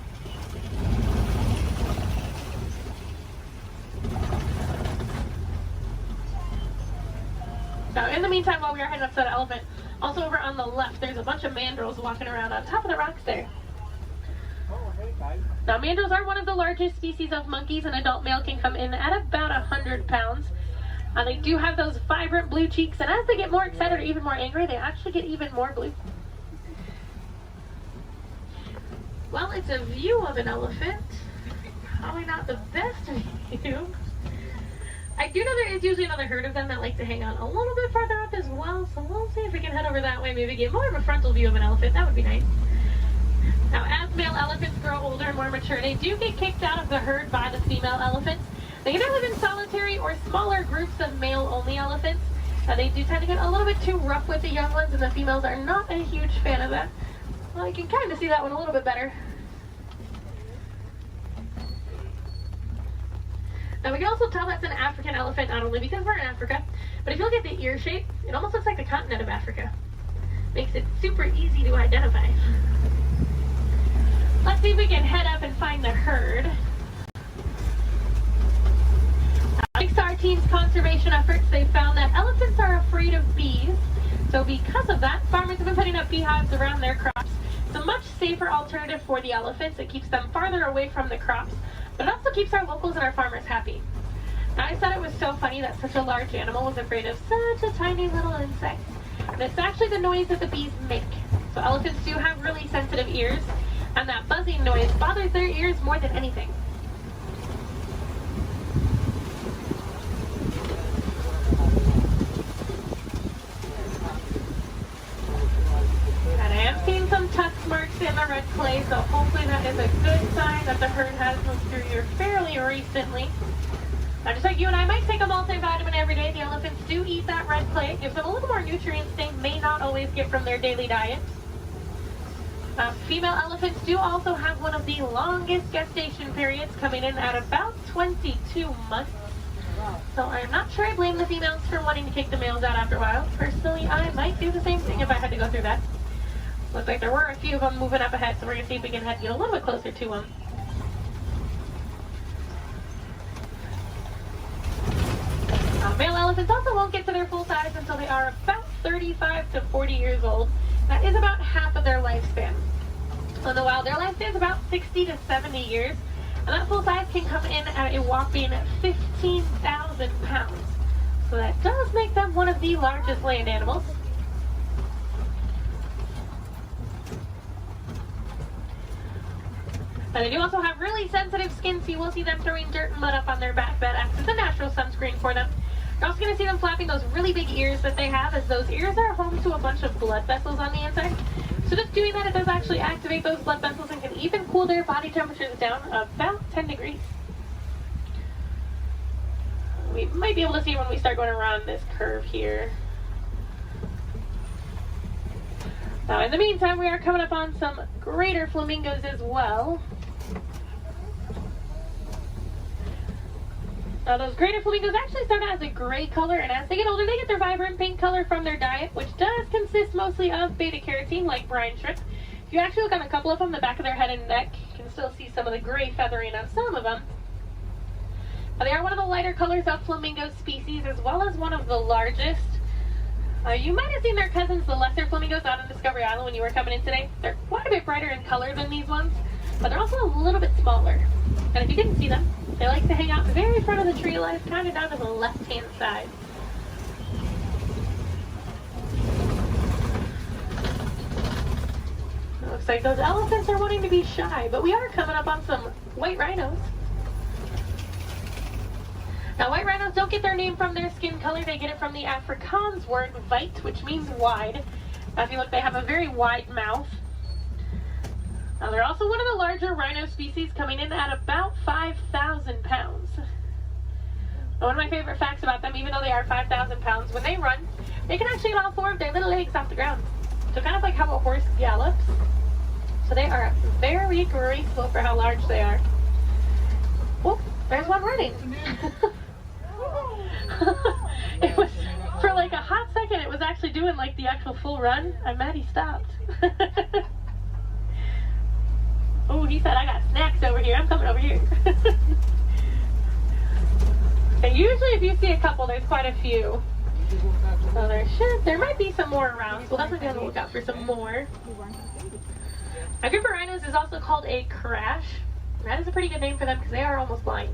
Now, in the meantime, while we are heading up to that elephant, also over on the left, there's a bunch of mandrills walking around on top of the rocks there. Now, mandos are one of the largest species of monkeys. An adult male can come in at about 100 pounds. They do have those vibrant blue cheeks, and as they get more excited or even more angry, they actually get even more blue. Well, it's a view of an elephant. Probably not the best view. I do know there is usually another herd of them that like to hang on a little bit farther up as well, so we'll see if we can head over that way, maybe get more of a frontal view of an elephant. That would be nice. Now, as male elephants grow older and more mature, they do get kicked out of the herd by the female elephants. They can either live in solitary or smaller groups of male-only elephants. They do tend to get a little bit too rough with the young ones, and the females are not a huge fan of that. Well, you can kind of see that one a little bit better. Now, we can also tell that's an African elephant, not only because we're in Africa, but if you look at the ear shape, it almost looks like the continent of Africa. Makes it super easy to identify. Let's see if we can head up and find the herd. Thanks to our team's conservation efforts, they found that elephants are afraid of bees. So because of that, farmers have been putting up beehives around their crops. It's a much safer alternative for the elephants. It keeps them farther away from the crops, but it also keeps our locals and our farmers happy. Now, I thought it was so funny that such a large animal was afraid of such a tiny little insect. And it's actually the noise that the bees make. So elephants do have really sensitive ears, and that buzzing noise bothers their ears more than anything. And I am seeing some tusk marks in the red clay, so hopefully that is a good sign that the herd has moved through here fairly recently. Now, just like you and I might take a multivitamin every day, the elephants do eat that red clay. It gives them a little more nutrients they may not always get from their daily diet. Female elephants do also have one of the longest gestation periods, coming in at about 22 months. So I'm not sure I blame the females for wanting to kick the males out after a while. Personally, I might do the same thing if I had to go through that. Looks like there were a few of them moving up ahead, so we're going to see if we can get a little bit closer to them. Male elephants also won't get to their full size until they are about 35 to 40 years old. That is about half of their lifespan. In the wild, their lifespan is about 60 to 70 years, and that full size can come in at a whopping 15,000 pounds. So that does make them one of the largest land animals. And they do also have really sensitive skin, so you will see them throwing dirt and mud up on their back. That acts as a natural sunscreen for them. You're also going to see them flapping those really big ears that they have, as those ears are home to a bunch of blood vessels on the inside. So just doing that, it does actually activate those blood vessels and can even cool their body temperatures down about 10 degrees. We might be able to see when we start going around this curve here. Now, in the meantime, we are coming up on some greater flamingos as well. Now, those greater flamingos actually start out as a gray color, and as they get older, they get their vibrant pink color from their diet, which does consist mostly of beta-carotene, like brine shrimp. If you actually look on a couple of them, the back of their head and neck, you can still see some of the gray feathering on some of them. Now, they are one of the lighter colors of flamingo species, as well as one of the largest. You might have seen their cousins, the lesser flamingos, out on Discovery Island when you were coming in today. They're quite a bit brighter in color than these ones, but they're also a little bit smaller. And if you didn't see them, they like to hang out the very front of the tree line, kind of down to the left-hand side. It looks like those elephants are wanting to be shy, but we are coming up on some white rhinos. Now, white rhinos don't get their name from their skin color. They get it from the Afrikaans word weit, which means wide. Now, if you look, they have a very wide mouth. Now, they're also one of the larger rhino species, coming in at about 5,000 pounds. Now, one of my favorite facts about them, even though they are 5,000 pounds, when they run, they can actually get all four of their little legs off the ground. So kind of like how a horse gallops. So they are very graceful for how large they are. Oh, there's one running. It was, for like a hot second, it was actually doing like the actual full run. I'm mad he stopped. Oh, he said, I got snacks over here. I'm coming over here. And usually if you see a couple, there's quite a few. So there might be some more around. So we'll definitely be on the lookout for some more. A group of rhinos is also called a crash. That is a pretty good name for them because they are almost blind.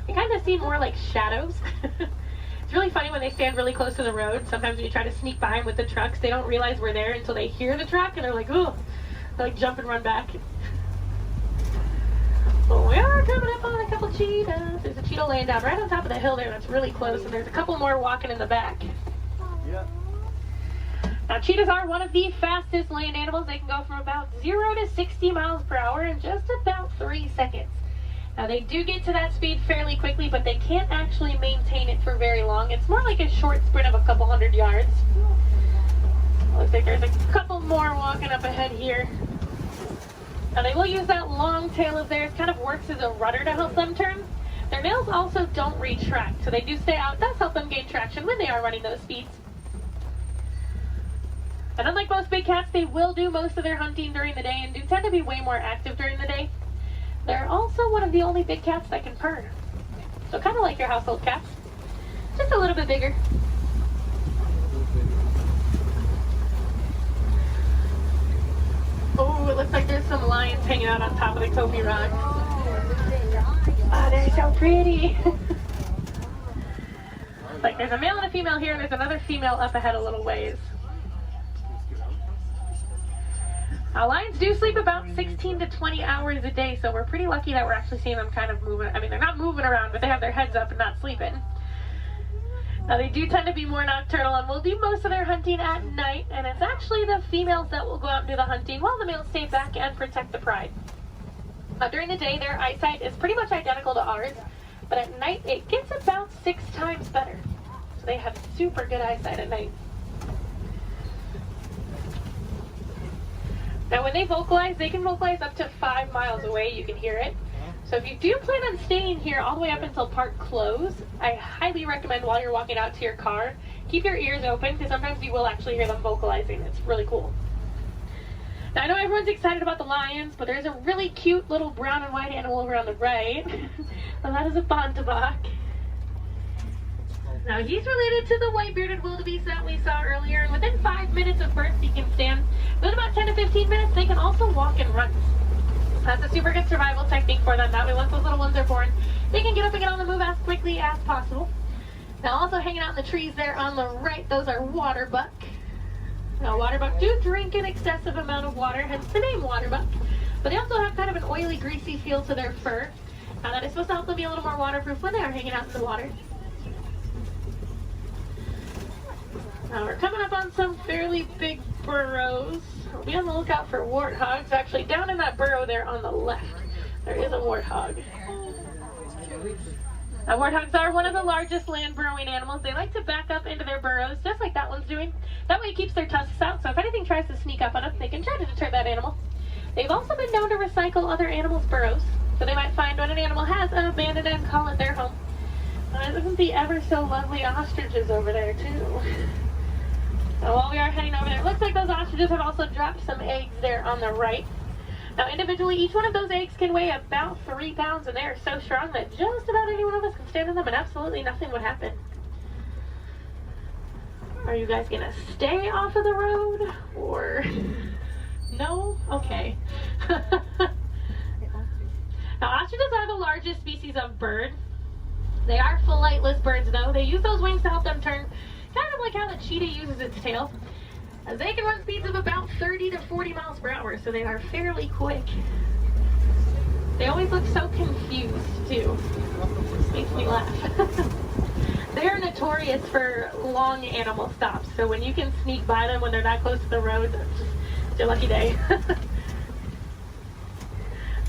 They kind of seem more like shadows. It's really funny when they stand really close to the road. Sometimes when you try to sneak by them with the trucks, they don't realize we're there until they hear the truck and they're like, ooh, they like jump and run back. Well, we are coming up on a couple cheetahs. There's a cheetah laying down right on top of the hill there that's really close, and there's a couple more walking in the back.
Yeah.
Now, cheetahs are one of the fastest land animals. They can go from about 0 to 60 miles per hour in just about 3 seconds. Now, they do get to that speed fairly quickly, but they can't actually maintain it for very long. It's more like a short sprint of a couple hundred yards. Looks like there's a couple more walking up ahead here. Now, they will use that long tail of theirs. Kind of works as a rudder to help them turn. Their nails also don't retract, so they do stay out. It does help them gain traction when they are running those speeds. And unlike most big cats, they will do most of their hunting during the day and do tend to be way more active during the day. They're also one of the only big cats that can purr. So kind of like your household cats, just a little bit bigger. Oh, it looks like there's some lions hanging out on top of the Kofi rock. Oh, they're so pretty. Like there's a male and a female here, and there's another female up ahead a little ways. Lions do sleep about 16 to 20 hours a day, so we're pretty lucky that we're actually seeing them kind of moving. I mean, they're not moving around, but they have their heads up and not sleeping. Now, they do tend to be more nocturnal and will do most of their hunting at night, and it's actually the females that will go out and do the hunting while the males stay back and protect the pride. During the day, their eyesight is pretty much identical to ours, but at night, it gets about 6 times better. So they have super good eyesight at night. Now, when they vocalize, they can vocalize up to 5 miles away. You can hear it. So if you do plan on staying here all the way up until park close, I highly recommend while you're walking out to your car, keep your ears open because sometimes you will actually hear them vocalizing. It's really cool. Now, I know everyone's excited about the lions, but there's a really cute little brown and white animal over on the right. And that is a bontebok. Now, he's related to the white-bearded wildebeest that we saw earlier, and within 5 minutes of birth, he can stand. Within about 10 to 15 minutes, they can also walk and run. That's a super good survival technique for them. That way, once those little ones are born, they can get up and get on the move as quickly as possible. Now, also hanging out in the trees there on the right, those are waterbuck. Now, waterbuck do drink an excessive amount of water, hence the name waterbuck. But they also have kind of an oily, greasy feel to their fur. That is supposed to help them be a little more waterproof when they are hanging out in the water. Now we're coming up on some fairly big burrows. We'll be on the lookout for warthogs. Actually, down in that burrow there on the left, there is a warthog. Now, warthogs are one of the largest land burrowing animals. They like to back up into their burrows, just like that one's doing. That way it keeps their tusks out, so if anything tries to sneak up on them, they can try to deter that animal. They've also been known to recycle other animals' burrows, so they might find when an animal has an abandoned and call it their home. Isn't the ever so lovely ostriches over there, too? Now, while we are heading over there, it looks like those ostriches have also dropped some eggs there on the right. Now, individually, each one of those eggs can weigh about 3 pounds, and they are so strong that just about any one of us can stand on them and absolutely nothing would happen. Are you guys going to stay off of the road, or no? Okay. Now, ostriches are the largest species of bird. They are flightless birds, though. They use those wings to help them turn, kind of like how the cheetah uses its tail. They can run speeds of about 30 to 40 miles per hour, so they are fairly quick. They always look so confused, too. Makes me laugh. They are notorious for long animal stops, so when you can sneak by them when they're that close to the road, it's your lucky day.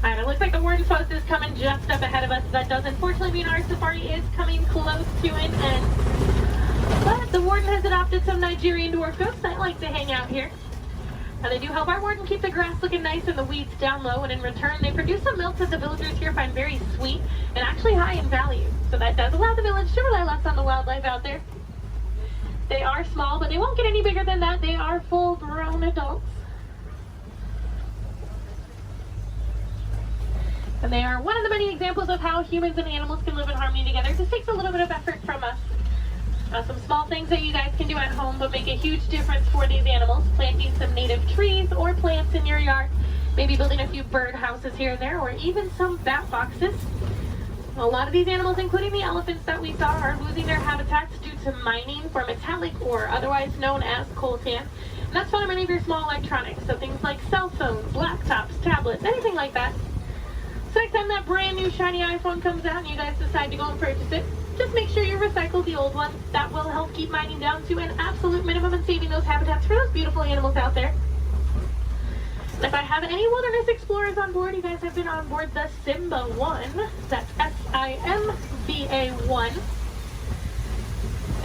Alright, it looks like the warden's post is coming just up ahead of us. That does unfortunately mean our safari is coming close to an end. But the warden has adopted some Nigerian dwarf goats that like to hang out here. Now, they do help our warden keep the grass looking nice and the weeds down low, and in return, they produce some milk that the villagers here find very sweet and actually high in value. So that does allow the village to rely less on the wildlife out there. They are small, but they won't get any bigger than that. They are full-grown adults. And they are one of the many examples of how humans and animals can live in harmony together. This takes a little bit of effort from us. Some small things that you guys can do at home but make a huge difference for these animals. Planting some native trees or plants in your yard maybe building a few bird houses here and there, or even some bat boxes. A lot of these animals, including the elephants that we saw, are losing their habitats due to mining for metallic ore, otherwise known as coltan. And that's found in many of your small electronics, so things like cell phones, laptops, tablets, anything like that. So next time that brand new shiny iPhone comes out and you guys decide to go and purchase it, just make sure you recycle the old one. That will help keep mining down to an absolute minimum and saving those habitats for those beautiful animals out there. And if I have any wilderness explorers on board, you guys have been on board the Simba 1. That's SIMBA 1.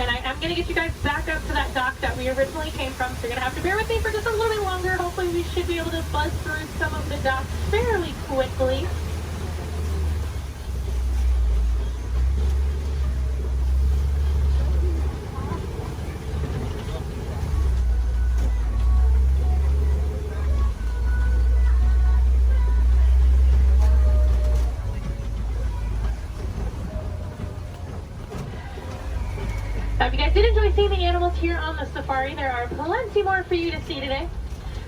And I am going to get you guys back up to that dock that we originally came from, so you're going to have to bear with me for just a little bit longer. Hopefully we should be able to buzz through some of the docks fairly quickly. Now, if you guys did enjoy seeing the animals here on the safari, there are plenty more for you to see today.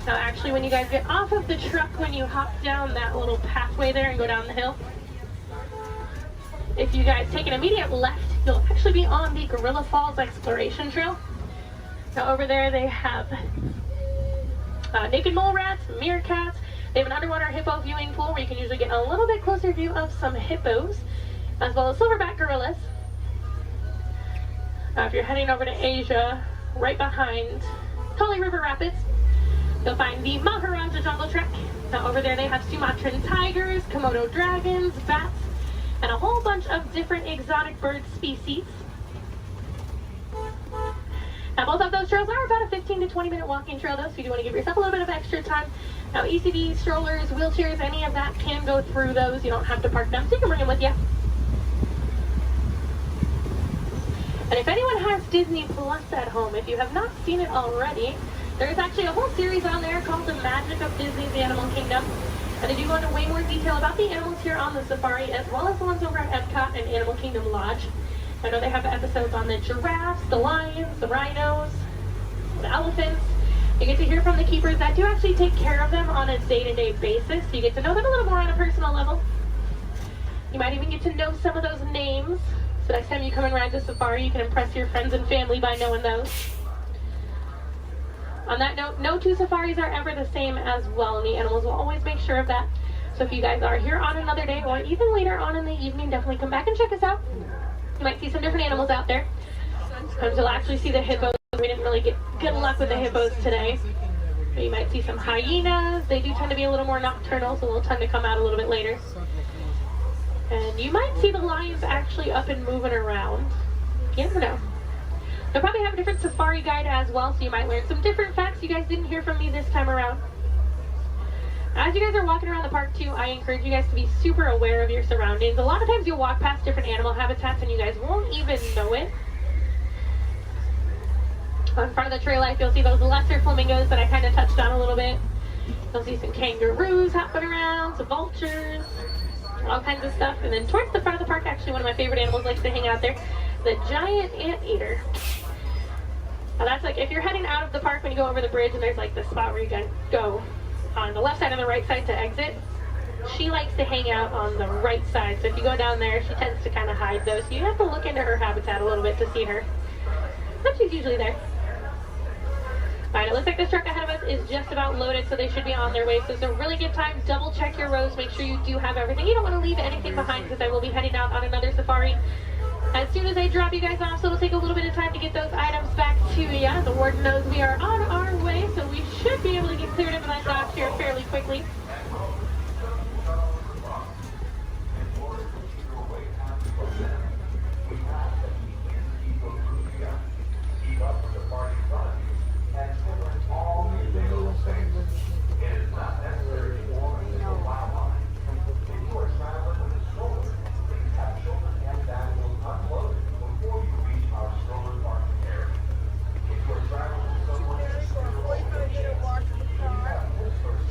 Now, actually, when you guys get off of the truck, when you hop down that little pathway there and go down the hill, if you guys take an immediate left, you'll actually be on the Gorilla Falls Exploration Trail. Now, over there, they have naked mole rats, meerkats. They have an underwater hippo viewing pool where you can usually get a little bit closer view of some hippos, as well as silverback gorillas. If you're heading over to Asia, right behind Tully River Rapids, you'll find the Maharaja Jungle Trek. Now over there they have Sumatran tigers, Komodo dragons, bats, and a whole bunch of different exotic bird species. Now both of those trails are about a 15 to 20 minute walking trail though, so you do want to give yourself a little bit of extra time. Now ECVs, strollers, wheelchairs, any of that can go through those. You don't have to park them, so you can bring them with you. And if anyone has Disney Plus at home, if you have not seen it already, there is actually a whole series on there called The Magic of Disney's Animal Kingdom. And they do go into way more detail about the animals here on the safari, as well as the ones over at Epcot and Animal Kingdom Lodge. I know they have episodes on the giraffes, the lions, the rhinos, the elephants. You get to hear from the keepers that do actually take care of them on a day-to-day basis, so you get to know them a little more on a personal level. You might even get to know some of those names. So next time you come and ride the safari, you can impress your friends and family by knowing those. On that note, no two safaris are ever the same as well, and the animals will always make sure of that. So if you guys are here on another day, or even later on in the evening, definitely come back and check us out. You might see some different animals out there. Sometimes you'll actually see the hippos. We didn't really get good luck with the hippos today. But you might see some hyenas. They do tend to be a little more nocturnal, so they'll tend to come out a little bit later. And you might see the lions actually up and moving around. You never know. They'll probably have a different safari guide as well, so you might learn some different facts you guys didn't hear from me this time around. As you guys are walking around the park too, I encourage you guys to be super aware of your surroundings. A lot of times you'll walk past different animal habitats and you guys won't even know it. On front of the trail life, you'll see those lesser flamingos that I kind of touched on a little bit. You'll see some kangaroos hopping around, some vultures, all kinds of stuff. And then towards the front of the park, actually one of my favorite animals likes to hang out there, the giant anteater. Now that's like if you're heading out of the park when you go over the bridge and there's like the spot where you can go on the left side and the right side to exit. She likes to hang out on the right side. So if you go down there, she tends to kind of hide those. So you have to look into her habitat a little bit to see her. But she's usually there. Alright, it looks like this truck ahead of us is just about loaded, so they should be on their way. So it's a really good time. Double check your rows. Make sure you do have everything. You don't want to leave anything behind because I will be heading out on another safari as soon as I drop you guys off. So it'll take a little bit of time to get those items back to you. The warden knows we are on our way, so we should be able to get cleared into that dock here fairly quickly.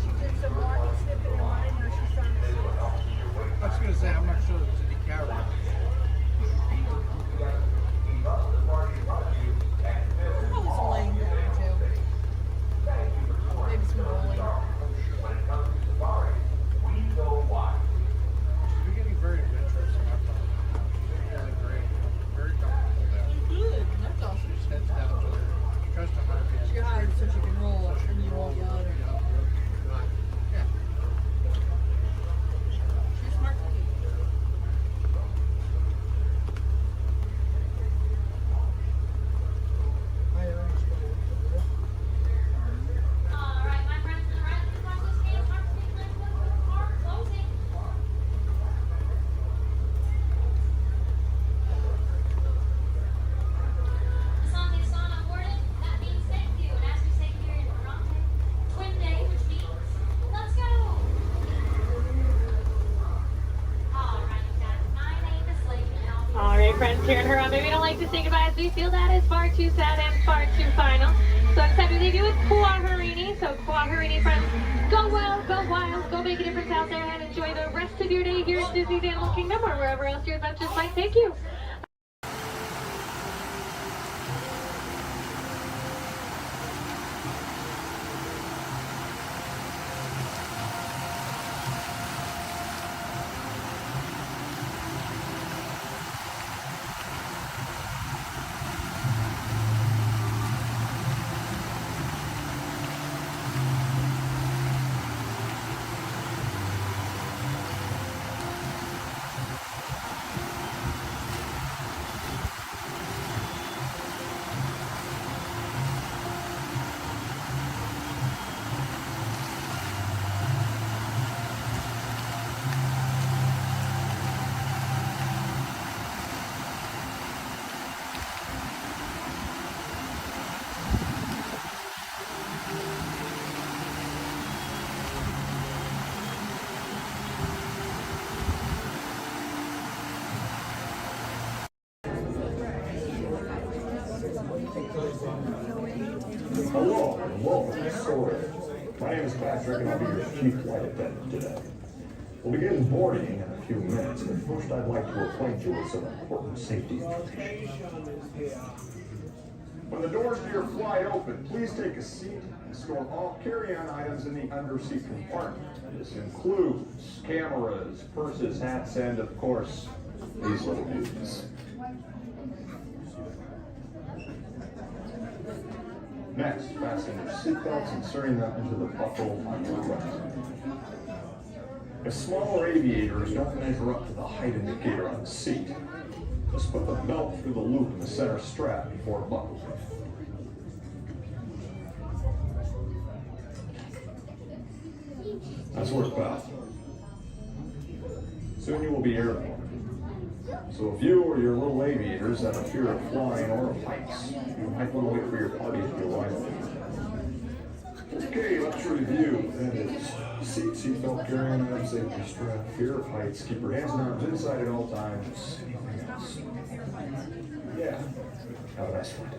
She did some walking
Here in Harambe, we don't like to say goodbye as we feel that is far too sad and far too final. So it's time to leave you with Kuaharini. So Kuaharini friends, go well, go wild, go make a difference out there and enjoy the rest of your day here at Disney's Animal Kingdom or wherever else your adventures might take you.
Hello and welcome to Soaring. My name is Patrick and I'll be your chief flight attendant today. We'll begin boarding in a few minutes, but first I'd like to acquaint you with some important safety information. When the doors to your flight open, please take a seat and store all carry-on items in the under-seat compartment. This includes cameras, purses, hats, and of course, these little beauties. Next, fasten your seatbelts, inserting them into the buckle on your right. If smaller aviators don't measure up to the height indicator on the seat, just put the belt through the loop in the center strap before buckling. Nice work, pal. Soon you will be airborne. So if you or your little aviators have a fear of flying or of heights, you might want to wait for your party to arrive. Okay, let's review. That is seatbelt, carry-on items, safety strap, fear of heights, keep your hands and arms inside at all times. Anything else? Yeah. Have a nice flight.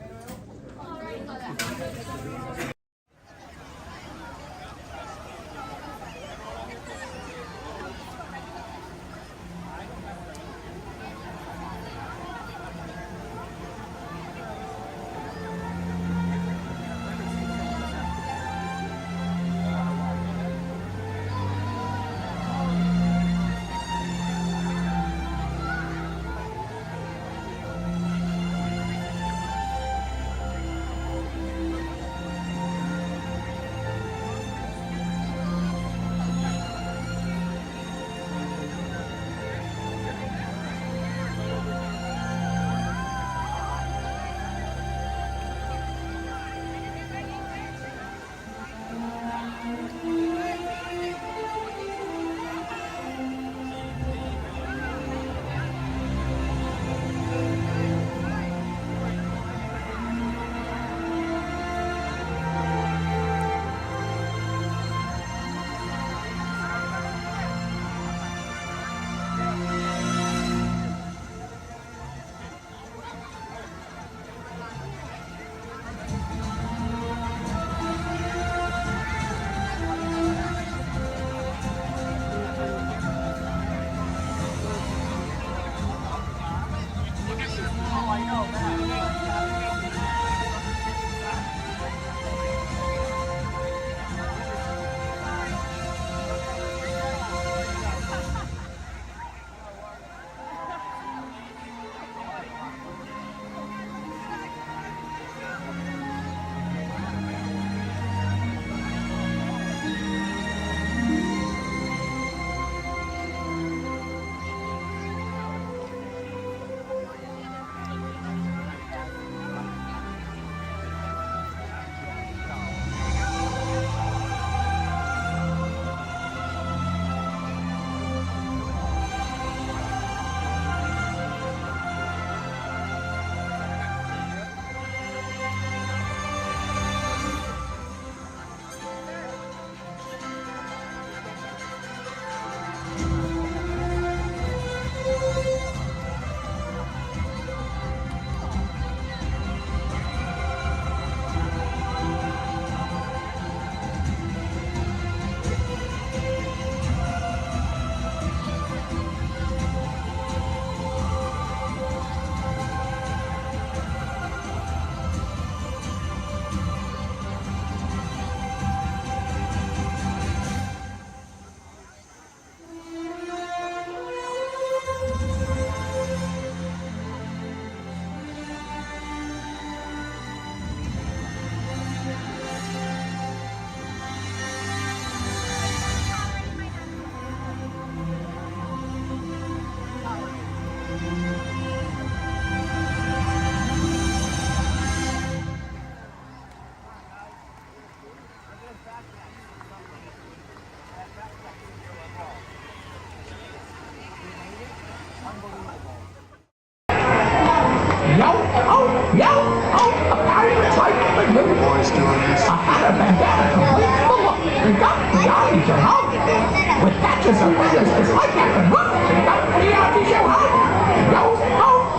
just a breakfast like that. Look, the Auntie Joe.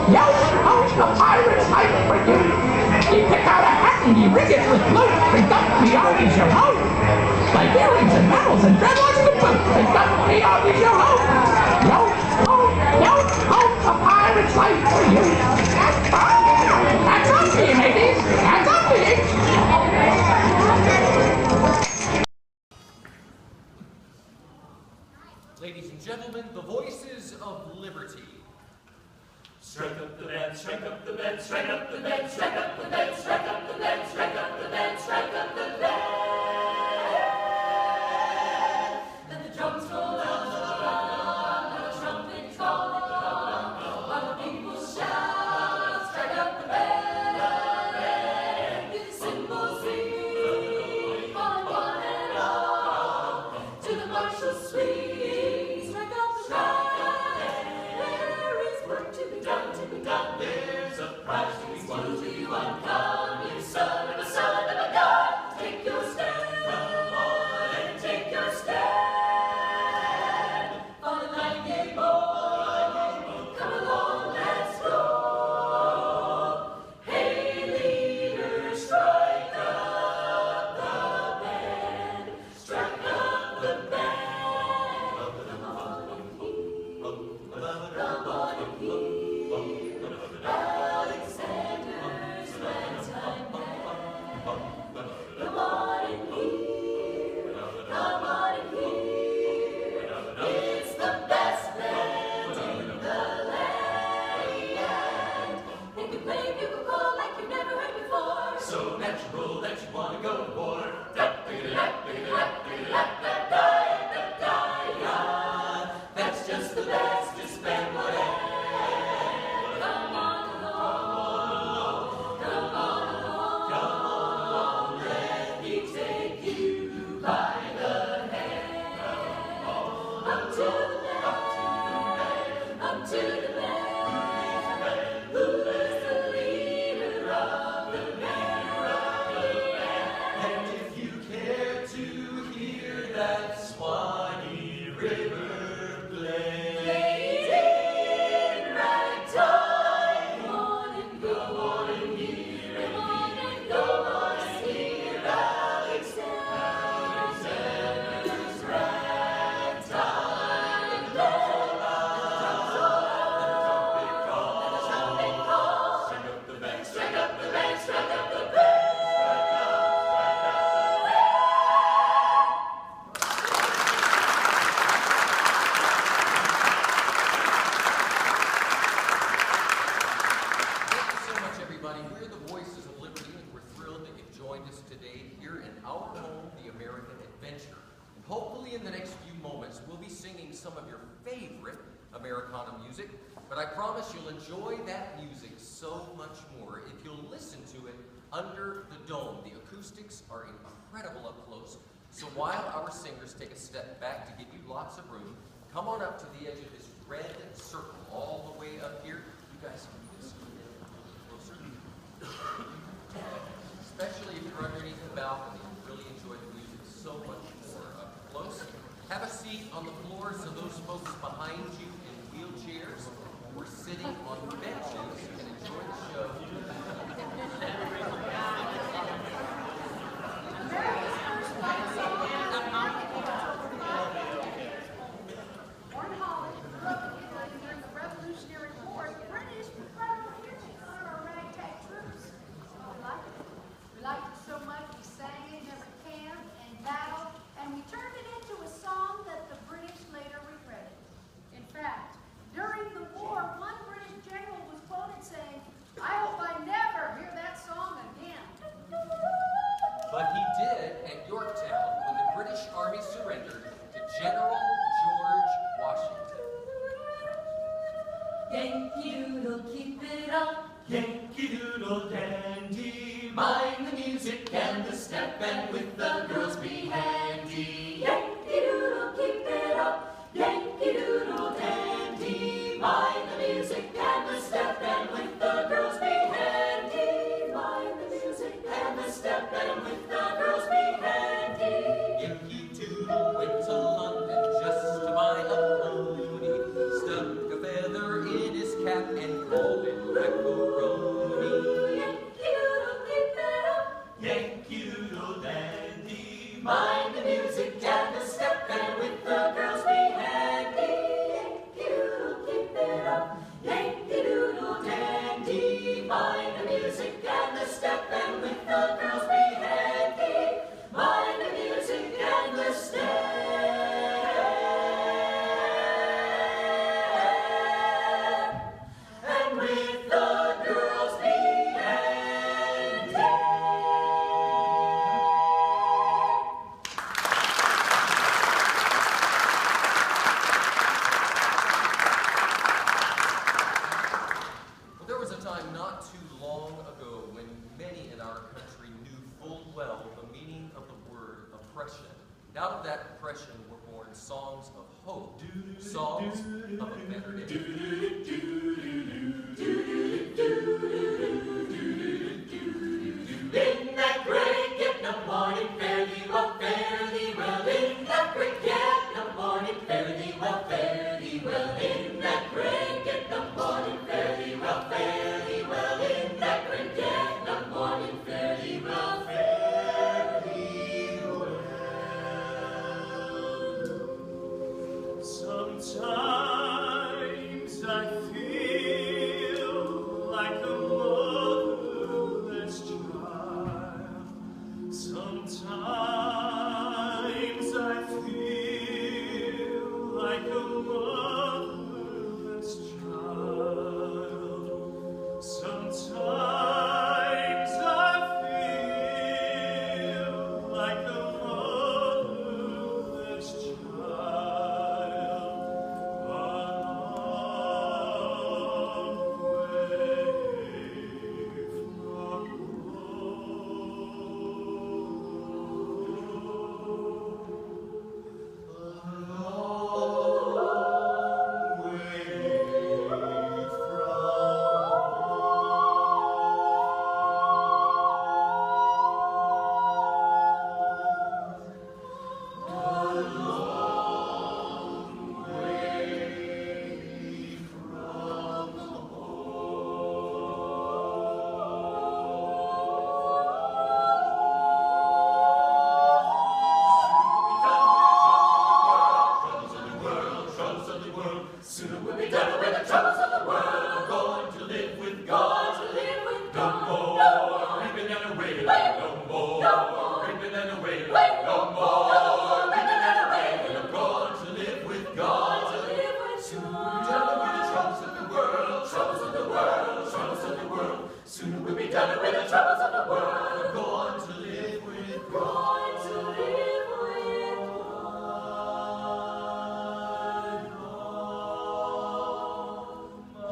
Yo, a pirate's life for you. You pick out a hat and you rig it with blue. They got the Auntie Joe. Like earrings and medals and dreadlocks and boots. They got the Auntie Joe. Yo, a pirate's life for you. That's up to you, ladies. That's up to you.
Ladies and gentlemen, the voices of liberty.
Strike up the band, strike up the band, strike up the band, strike up the band, strike up the band, strike up the band, strike up the band. Then the drums roll on, the trumpets call, while the people shout, strike up the band. The cymbals ring, calling one and all, to the martial swing, strike up the band. There's a prize to be won to you and come, you son of a god. Take your stand, come on and take your stand. On the night boy, come along, let's go. Hey leader, strike up the band, strike up the band. Come on and hear. Alexander's ragtime band. Come on and hear, come on and hear. It's the best band in the land. They can play bugle call like you've never heard before. So natural that you want to go to war. That's just the bestest band, whatever.
Americana music, but I promise you'll enjoy that music so much more if you'll listen to it under the dome. The acoustics are incredible up close, so while our singers take a step back to give you lots of room, come on up to the edge of this red circle all the way up here. You guys can just a little closer. Especially if you're underneath the balcony, you'll really enjoy the music so much more up close. Have a seat on the floor so those folks behind you in wheelchairs or sitting on benches can enjoy the show.
During the Revolutionary War, British incredible music on our ragtag troops. We liked it so much we sang it in every camp and battle, and we turned it into a song that the British later regretted. In fact, during the war, one British general was quoted saying, "I hope I never hear that song again."
But he did at Yorktown when the British Army surrendered to General George Washington.
Yankee Doodle, keep it up. Yankee Doodle dandy. Mind the music and the step, and with the girls be handy. Yankee Doodle, keep it up. Yankee Doodle dandy. Mind the music and the step, and with the girls be handy. Mind the music and the step, and with the girls be handy.
Yankee Doodle went to London just to buy
mind the music and the step, and with the girls be handy. Yankee-doodle, keep it up. Yankee-doodle dandy. Mind the music and the step, and with the girls be handy. Mind the music and the step. And with the girls be handy.
Well, there was a time not too long ago when many in our country knew full well the meaning of the word oppression. And out of that oppression were born songs of hope, songs of a better day.
In that great get-up morning, fare thee well, fare thee well. In that great get-up morning, fare thee well, fare thee well. In that great get-up morning, fare thee well, fare thee well. In that great get-up morning, fare thee well, fare thee well.
Sometimes I feel like a motherless child. Sometimes I feel like a motherless child. Sometimes I feel like a motherless child.
Soon we'll be done with the troubles of the world. We're going to live with God. To live with God. No more reaping and a wailing. No more reaping and a wailing. No more reaping and a wailing. I'm going to live with God. To live with God. Soon we'll be done with the troubles of the world. Troubles of the world. Troubles of the world. Soon we'll be done with the troubles of the world. I'm going to live with God. Going to live with God.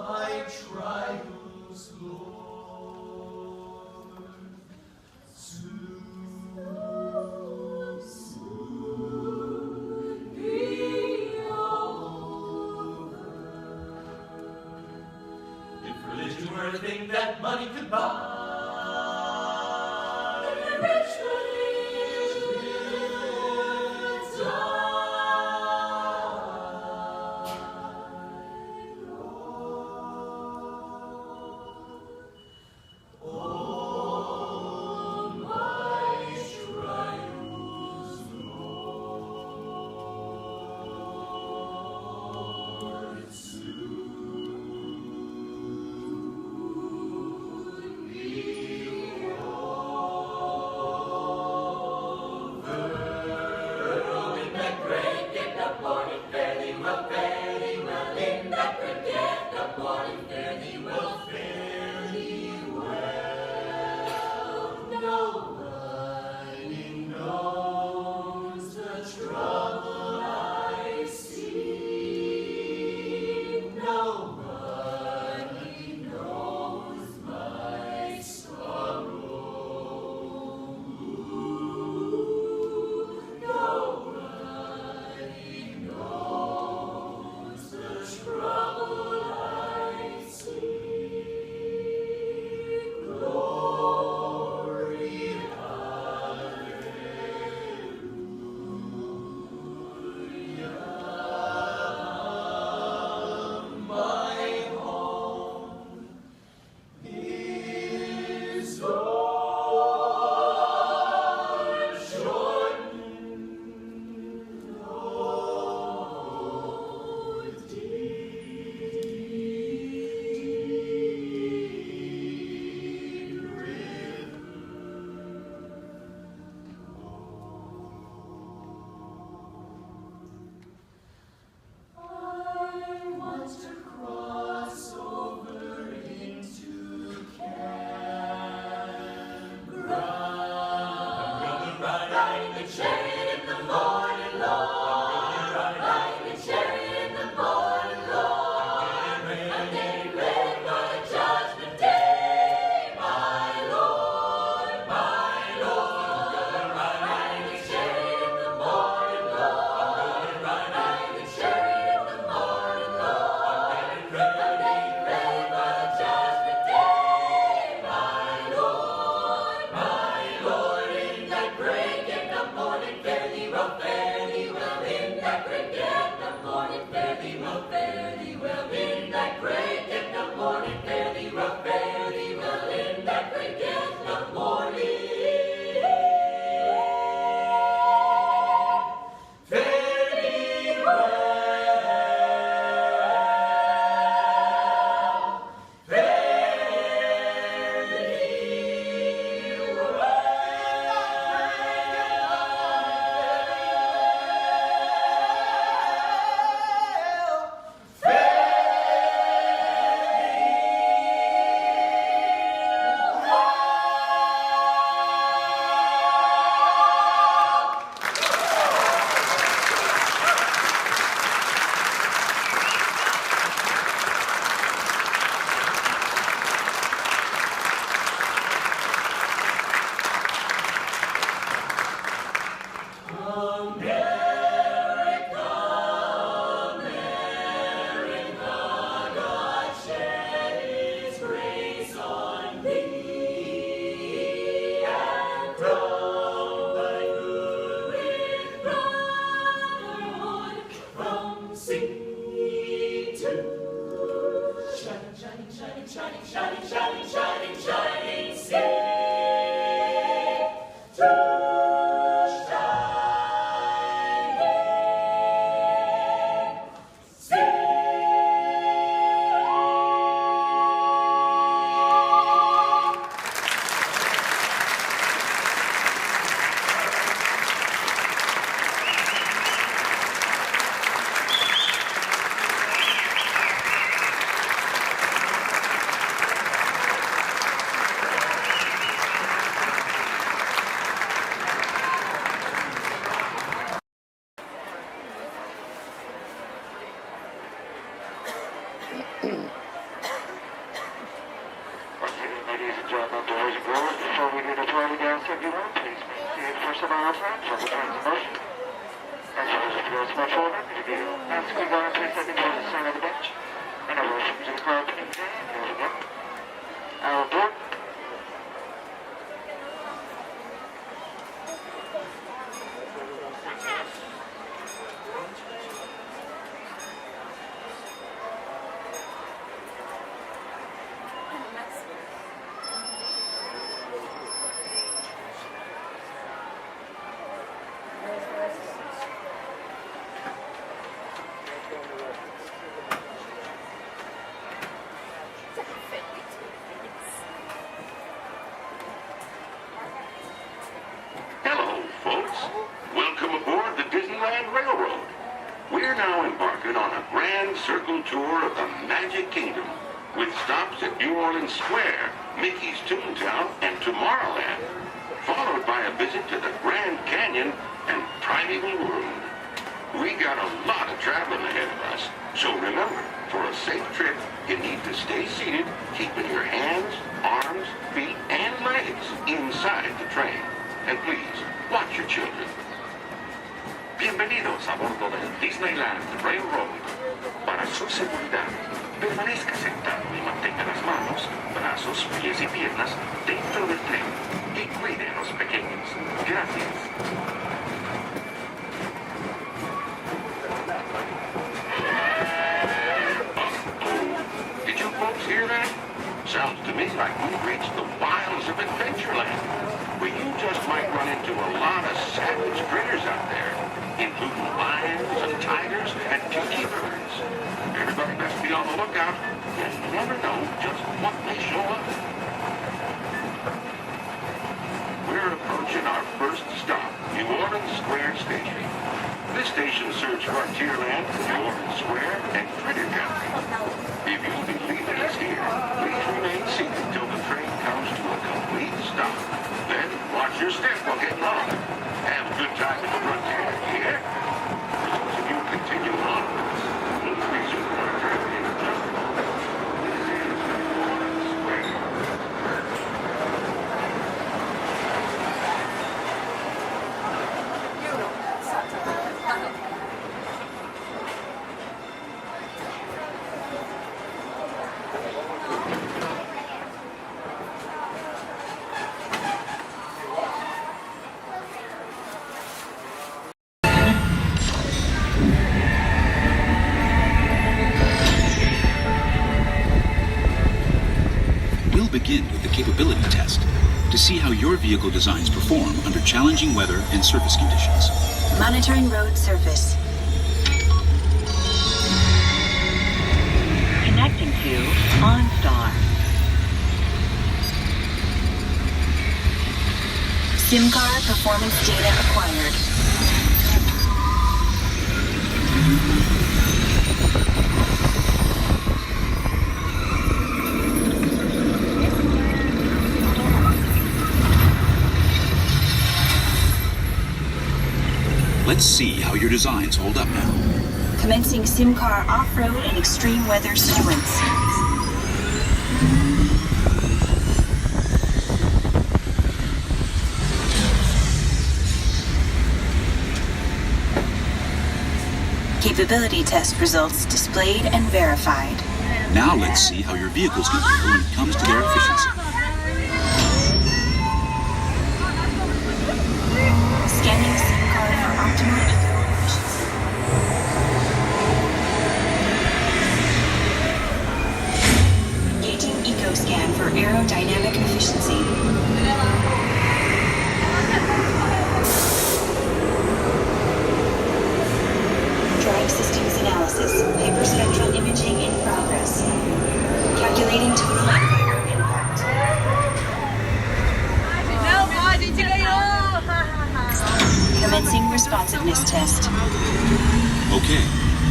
My trials, Lord, soon be over. If religion were a thing that money could buy, rich religions die. All my trials, Lord, soon be the chariot in the morning, Lord. Riding the chariot in the morning, Lord. I'm getting ready for the judgment day, my Lord, my Lord. Riding the chariot in the morning, Lord. Riding the chariot in the morning, Lord. I'm getting ready for the judgment day, my Lord, my Lord. In that break in the morning, fare thee well, fare thee well. In that break in the morning, fare thee well, fare thee well. In that break in the morning, fare thee well, fare thee well. In that break in the morning, fare thee well, fare thee well.
Ladies and gentlemen, boys and girls, before we do the party down 71, please maintain first of all time for the train's motion. As well as if you're a small children, if you ask you guys to take it to the center of the bench, and a motion to the crowd to maintain, here we go. Our board.
Hello, folks. Welcome aboard the Disneyland Railroad. We're now embarking on a grand circle tour of the Magic Kingdom, with stops at New Orleans Square, Mickey's Toontown, and Tomorrowland, followed by a visit to the Grand Canyon and Primeval World. We got a lot of traveling ahead of us, so remember, for a safe trip, you need to stay seated, keeping your hands, arms, feet, and legs inside the train. And please, watch your children.
Bienvenidos a bordo del Disneyland Railroad. Para su seguridad, permanezca sentado y mantenga las manos, brazos, pies y piernas dentro del tren y cuide a los pequeños. Gracias.
Did you folks hear that? Sounds to me like we've reached the wilds of Adventureland, where you just might run into a lot of savage critters out there, including lions and tigers and tiki birds. Everybody best be on the lookout. You never know just what may show up. We're approaching our first stop, New Orleans Square Station. This station serves Frontierland, New Orleans Square, and Critter Country. If you'll be leaving us here, please remain seated until the train comes to a complete stop. Then watch your step while getting on. Have a good
capability test to see how your vehicle designs perform under challenging weather and surface conditions.
Monitoring road surface.
Connecting to OnStar.
SIM card performance data acquired.
Let's see how your designs hold up now.
Commencing SIM car off-road and extreme weather sequence. Capability test results displayed and verified.
Now let's see how your vehicles compare when it comes to their efficiency.
Scanning SIM card for optimal eco efficiency. Engaging eco scan for aerodynamic efficiency. Drive systems analysis. Hyperspectral imaging in progress. Calculating total environment impact. Commencing responsiveness test.
Okay,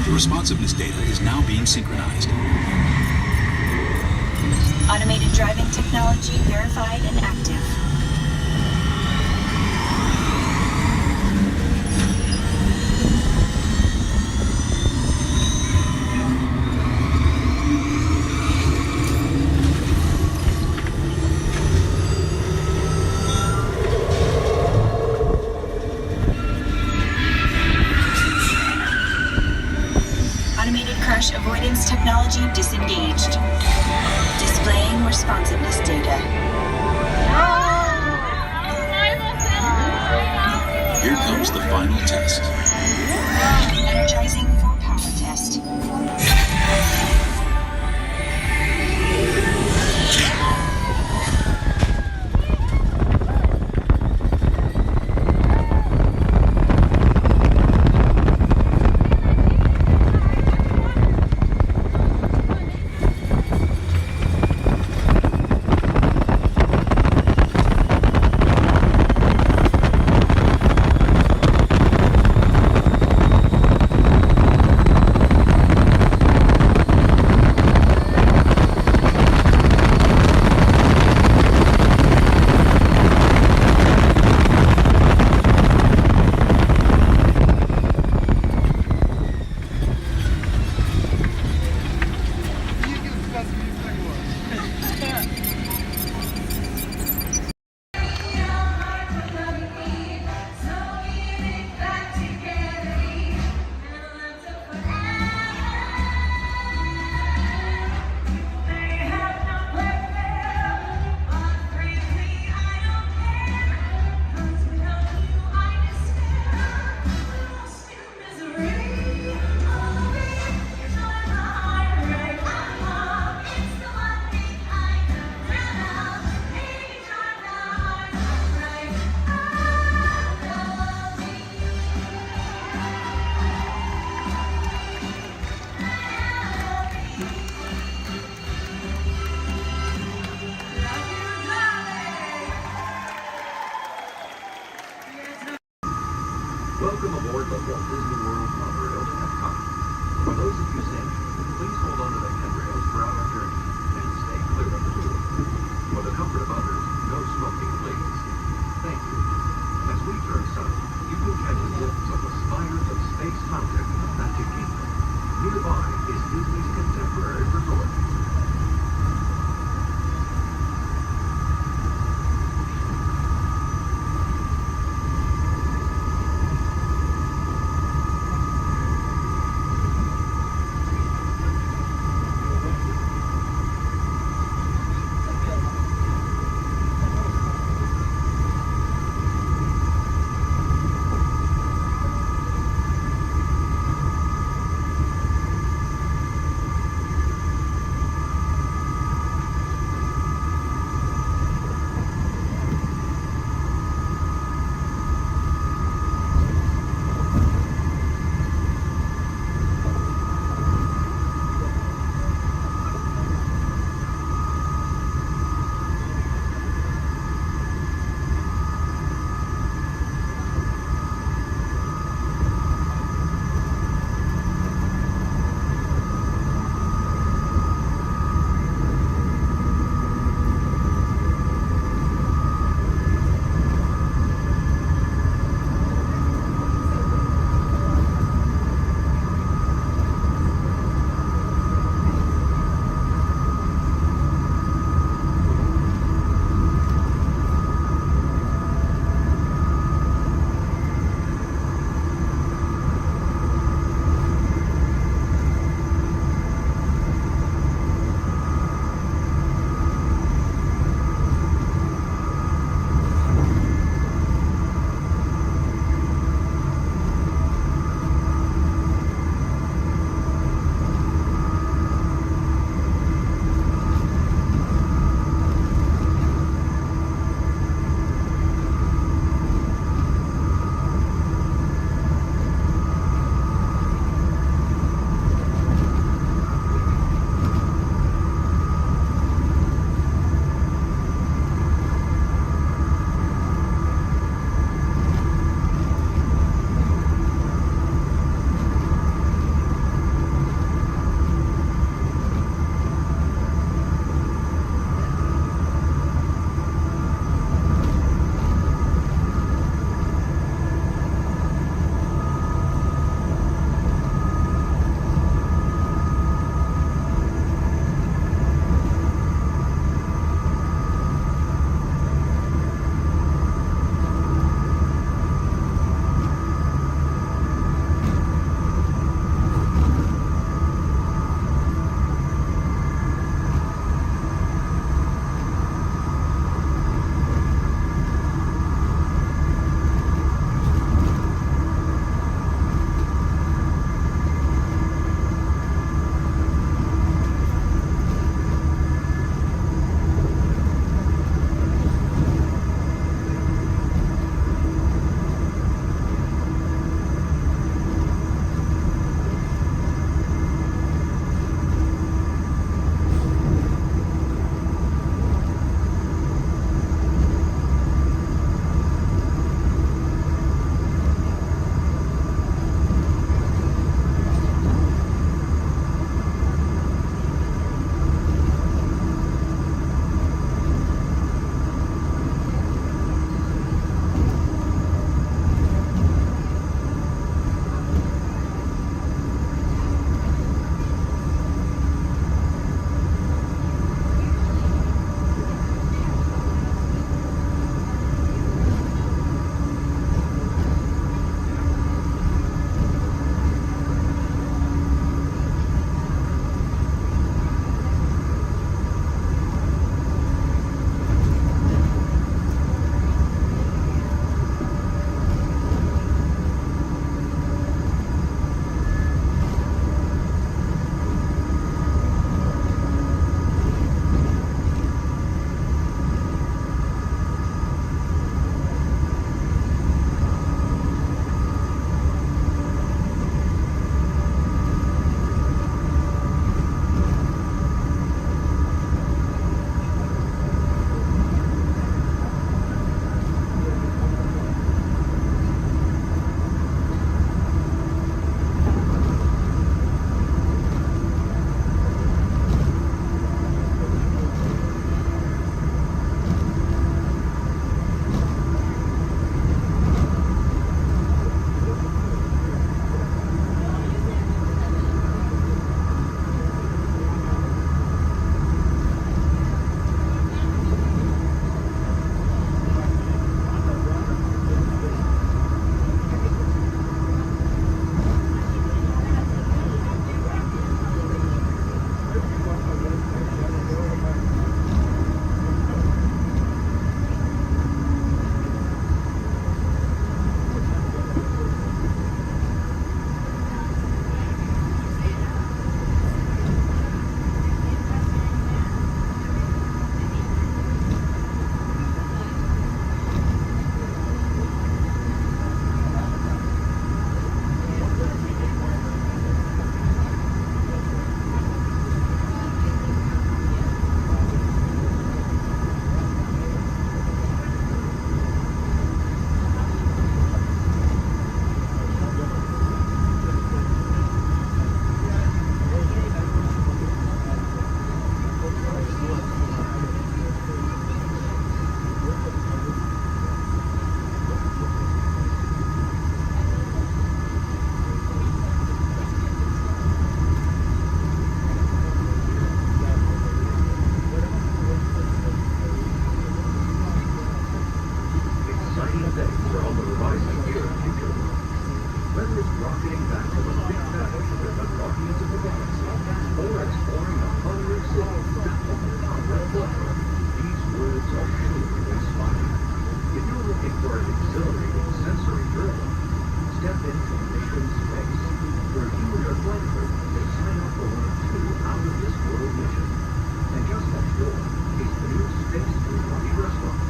the responsiveness data is now being synchronized.
Automated driving technology verified and active. Crash avoidance technology disengaged. Displaying responsiveness data.
Here comes the final test.
Energizing for power test.
Welcome aboard the Walt Disney World monorail to Epcot. For those of you standing, please hold on to the handrails throughout our journey and stay clear of the door. For the comfort of others, no smoking, please. Thank you. As we turn south, you can catch a glimpse of the spires of Space Mountain in the Magic Kingdom. Nearby is Disney's contemporary resort.
rocketing back to the Big Bang with the Guardians of the Galaxy, or exploring the hundred cities that form the Combat Club. These worlds are sure to inspire. If you're looking for an exhilarating sensory thrill, step into Mission Space, where you and your flight crew will sign up for one of 2 out-of-this-world missions. And just next door is the new Space and Lunch Restaurant,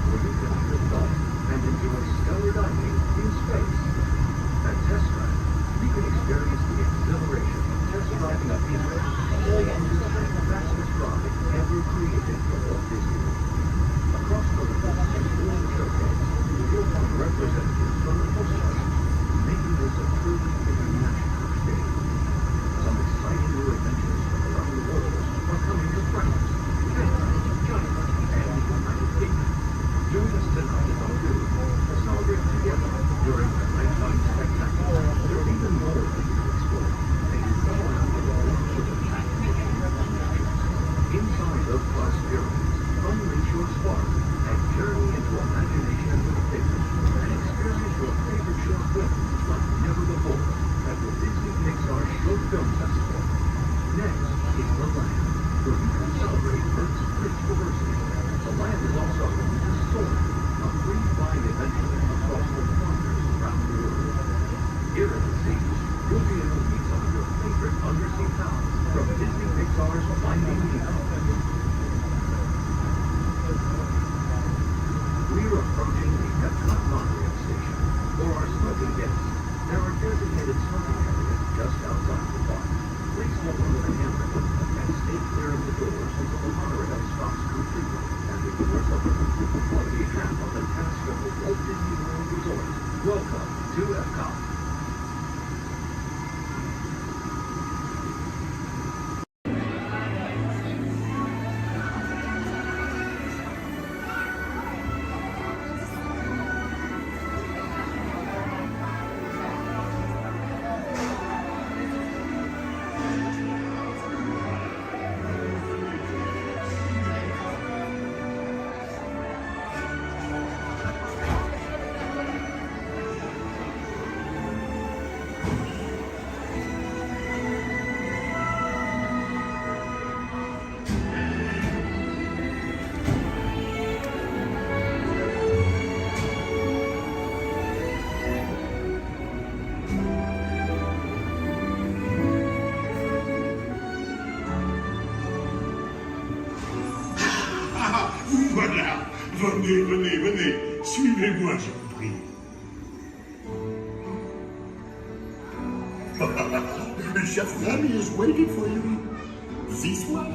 where you can eat adult and enjoy stellar dining in space. At Test Drive, you can experience the exhilaration of test driving a vehicle all on the fastest ride ever created for Walt Disney. Across the river and World Showcase, you'll find representatives from the coastline, making this a truly international experience. Some exciting new adventures from around the world are coming to France, Canada, China, and the United Kingdom. Join us tonight at our booth to celebrate together during the nighttime spectacular. There's even more for you to explore, and you come around the world with a package of attractions. Inside the Plus Pyramids, unleash your spark and journey into imagination with pictures and experience your favorite short films like never before at the Disney Pixar Short Film Festival. Next is the Land, where you can celebrate Earth's rich diversity. The Land is also home to Soarin', a free flying adventure across the wonders around the world. Here at the seas, you'll be able to meet some of your favorite undersea pals from Disney Pixar's Finding Nemo. We're approaching the Epcot monorail station. For our smoking guests, there are designated smoking areas just outside the park. Please hold on to the handrail and stay clear of the doors until the monorail stops completely and the doors open. On behalf of the cast of the Walt Disney World Resort, welcome to Epcot.
Voilà, venez, venez, venez, suivez-moi, je vous prie. Chef Remy is waiting for you. This way.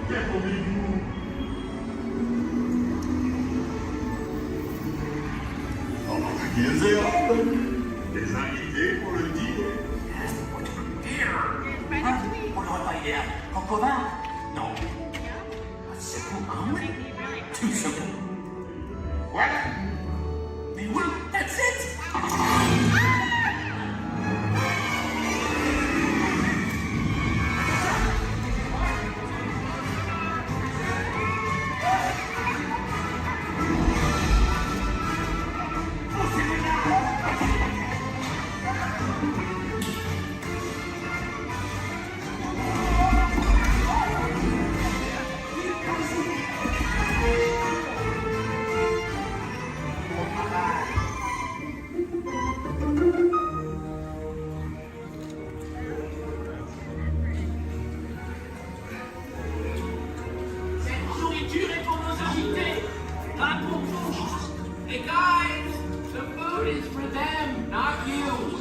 Déroulez-vous. Des invités pour le dîner.
On n'aurait pas idée en commun? Non. C'est vous, hein? Tout ce coup. Voilà. Mais oui, that's it.
Hey guys, the food is for them, not you.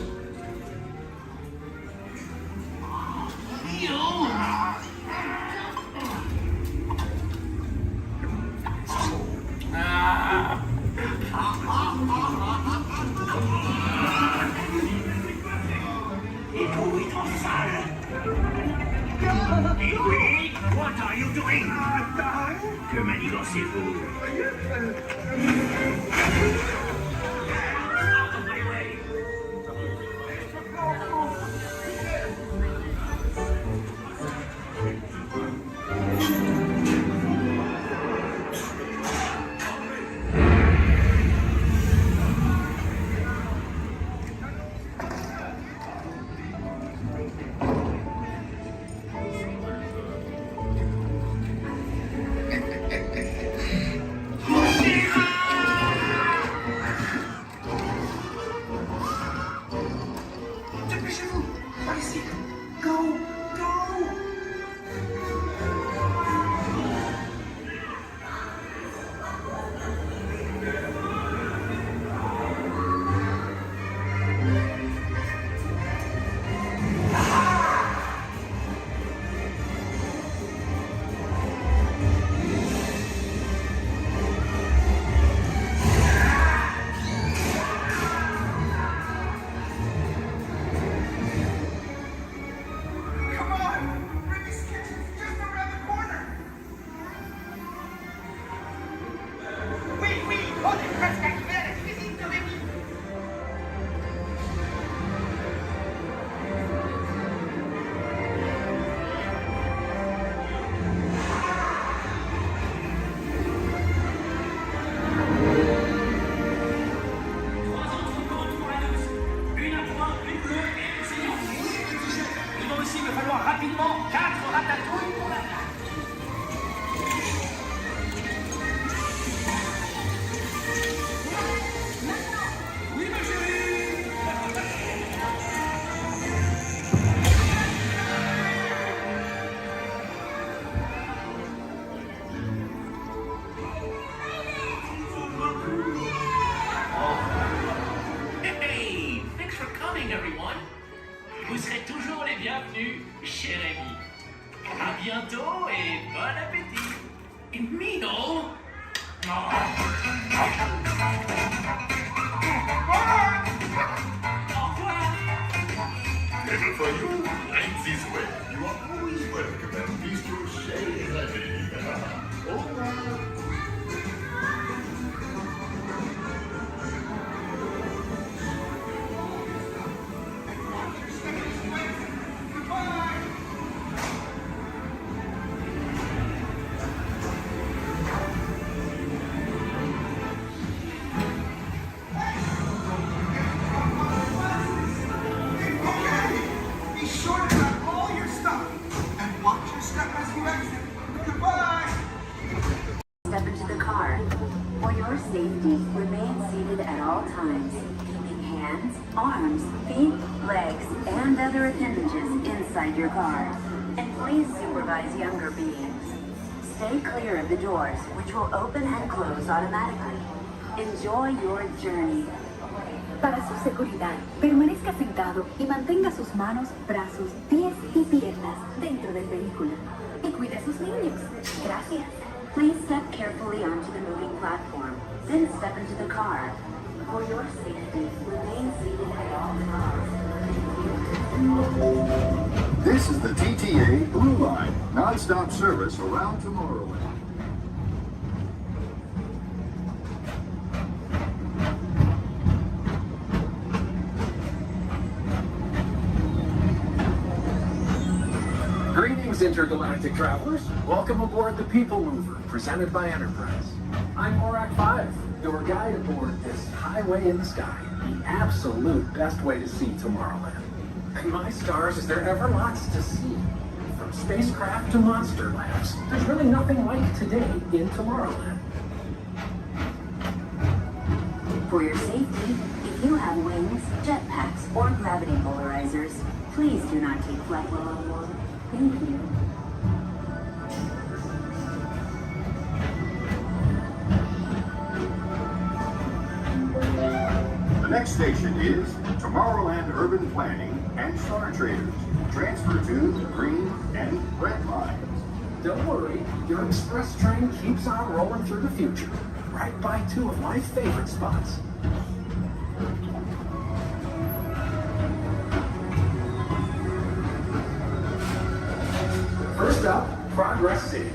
Wait, what are you doing? Que manigancez-vous? Out of my way!
Table for you, right this way. You are always welcome and bistro chez Ravi. Au revoir.
Be sure to grab all your stuff and watch your step as you exit. Goodbye!
Step into the car. For your safety, remain seated at all times, keeping hands, arms, feet, legs, and other appendages inside your car. And please supervise younger beings. Stay clear of the doors, which will open and close automatically. Enjoy your journey.
Para su seguridad, permanezca sentado y mantenga sus manos, brazos, pies y piernas dentro del vehículo. Y cuide a sus niños. Gracias.
Please step carefully onto the moving platform, then step into the car. For your safety, remain seated at all times.
This is the TTA Blue Line, non-stop service around Tomorrowland.
Greetings, intergalactic travelers. Welcome aboard the People Mover, presented by Enterprise. I'm Morak 5, your guide aboard this highway in the sky, the absolute best way to see Tomorrowland. And my stars, is there ever lots to see? From spacecraft to monster labs, there's really nothing like today in Tomorrowland.
For your safety, if you have wings, jetpacks, or gravity polarizers, please do not take flight while on board. Thank you.
The next station is Tomorrowland Urban Planning and Star Traders. Transfer to the green and red lines.
Don't worry, your express train keeps on rolling through the future, right by two of my favorite spots. First up, Progress City,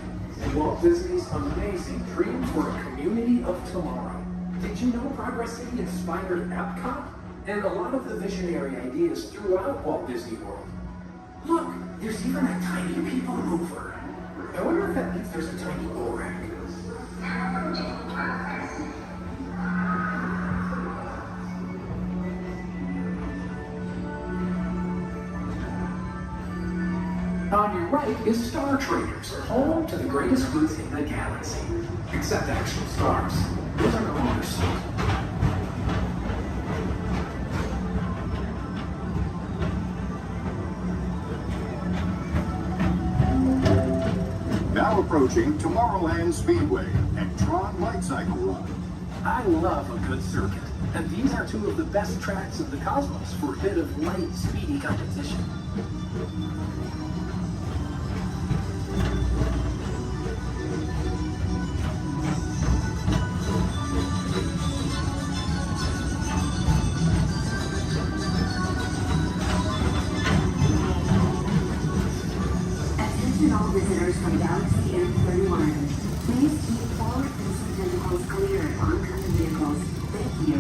Walt Disney's amazing dream for a community of tomorrow. Did you know Progress City inspired Epcot and a lot of the visionary ideas throughout Walt Disney World? Look, there's even a tiny people mover. I wonder if that means there's a tiny Borak. On your right is Star Traders, home to the greatest goods in the galaxy. Except actual stars. Those are no longer sold.
Now approaching Tomorrowland Speedway and Tron Light Cycle Run.
I love a good circuit, and these are two of the best tracks of the cosmos for a bit of light, speedy competition.
Attention all visitors from Galaxy M31. Please keep forward-facing tentacles clear of oncoming vehicles. Thank you.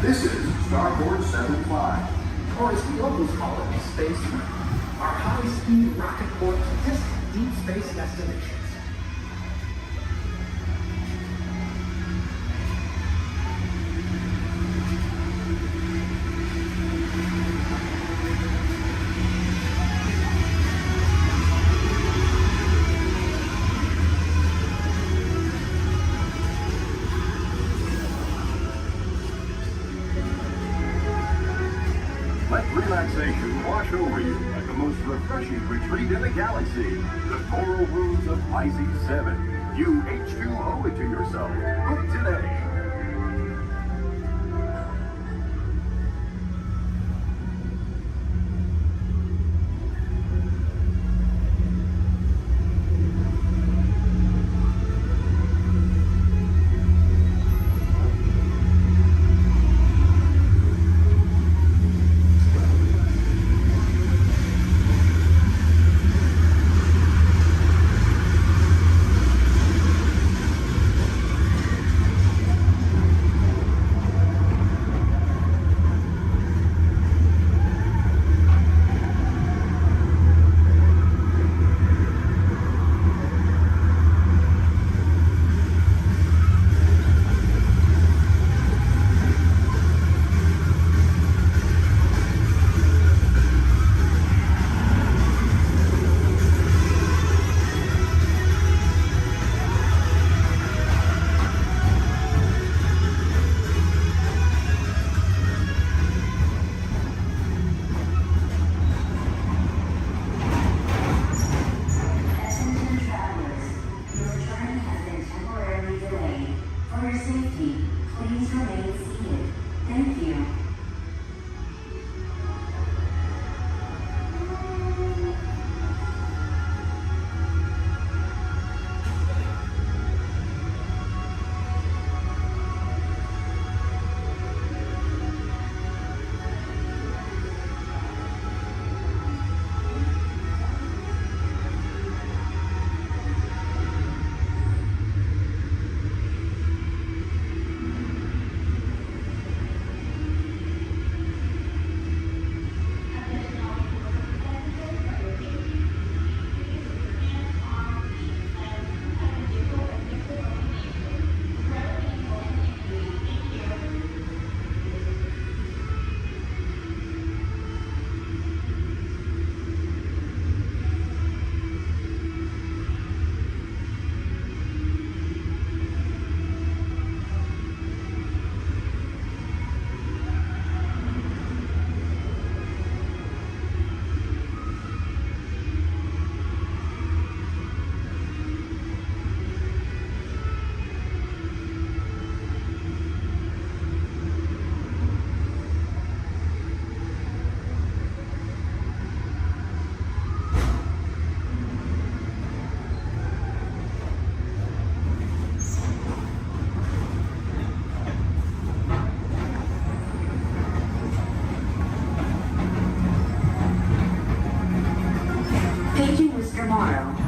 This is Starboard 75.
Or as we always call it, Space Mountain. Our high-speed rocket port to distant deep space destinations.
Let relaxation wash over you at the most
refreshing retreat in the galaxy. The coral rooms of Pisces 7. You H2O it to yourself. Book today.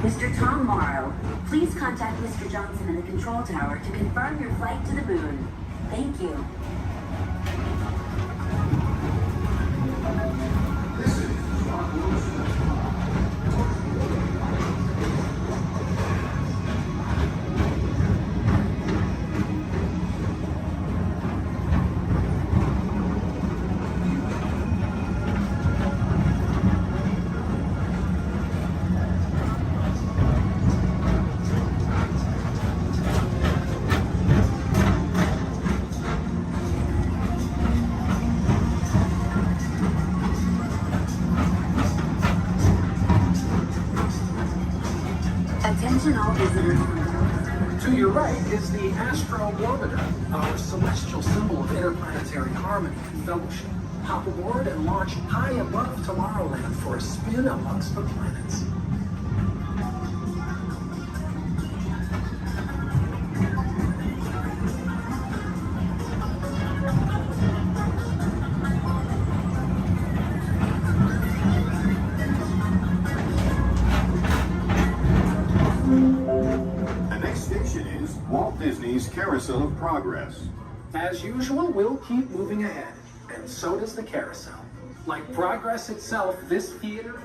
Mr. Tom Morrow, please contact Mr. Johnson in the control tower to confirm your flight to the moon. Thank you. Attention all visitors.
To your right is the Astro Orbiter, our celestial symbol of interplanetary harmony and fellowship. Hop aboard and launch high above Tomorrowland for a spin amongst the planets.
Walt Disney's Carousel of Progress.
As usual, we'll keep moving ahead, and so does the carousel. Like progress itself, this theater...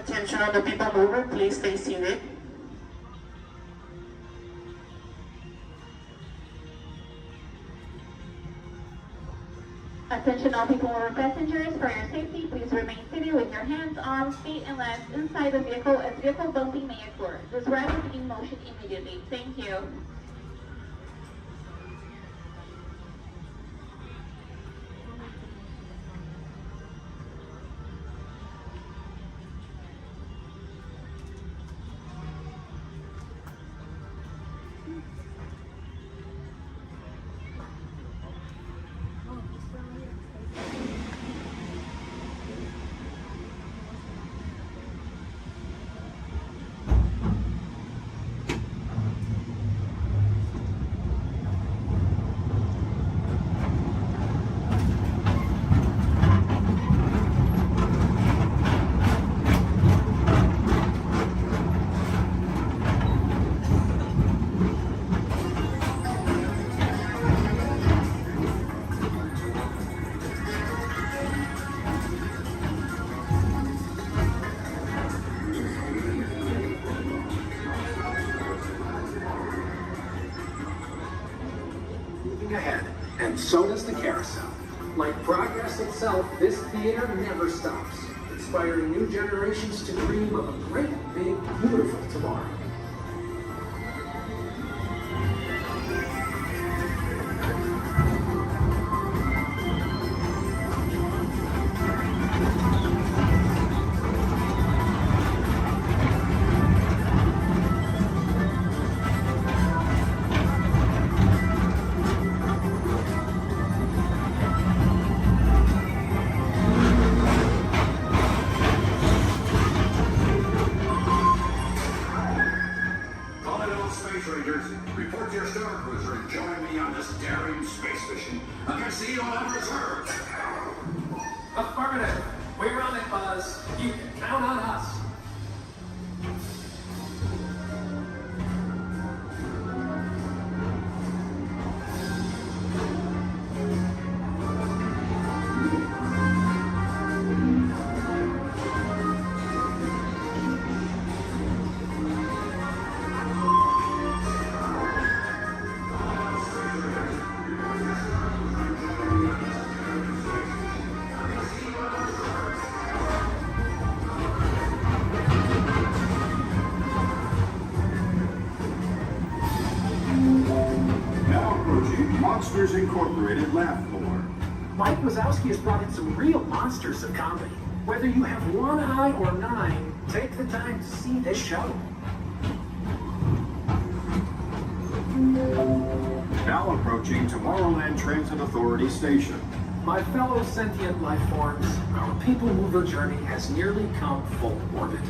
Attention on the people mover, please stay seated.
Attention all people mover passengers, for your safety, please remain seated with your hands, arms, feet, and legs inside the vehicle as vehicle bumping may occur. This ride will begin motion immediately. Thank you.
Ahead, and so does the carousel. Like progress itself, this theater never stops, inspiring new generations to dream of a great, big, beautiful tomorrow.
Report to your star cruiser and join me on this daring space mission against the evil Reserve.
Affirmative. We're on it, Buzz. You can count on us.
Monsters Incorporated laugh more.
Mike Wazowski has brought in some real monsters of comedy. Whether you have one eye or 9, take the time to see this show.
Now approaching Tomorrowland Transit Authority Station.
My fellow sentient life forms, our people mover journey has nearly come full orbit.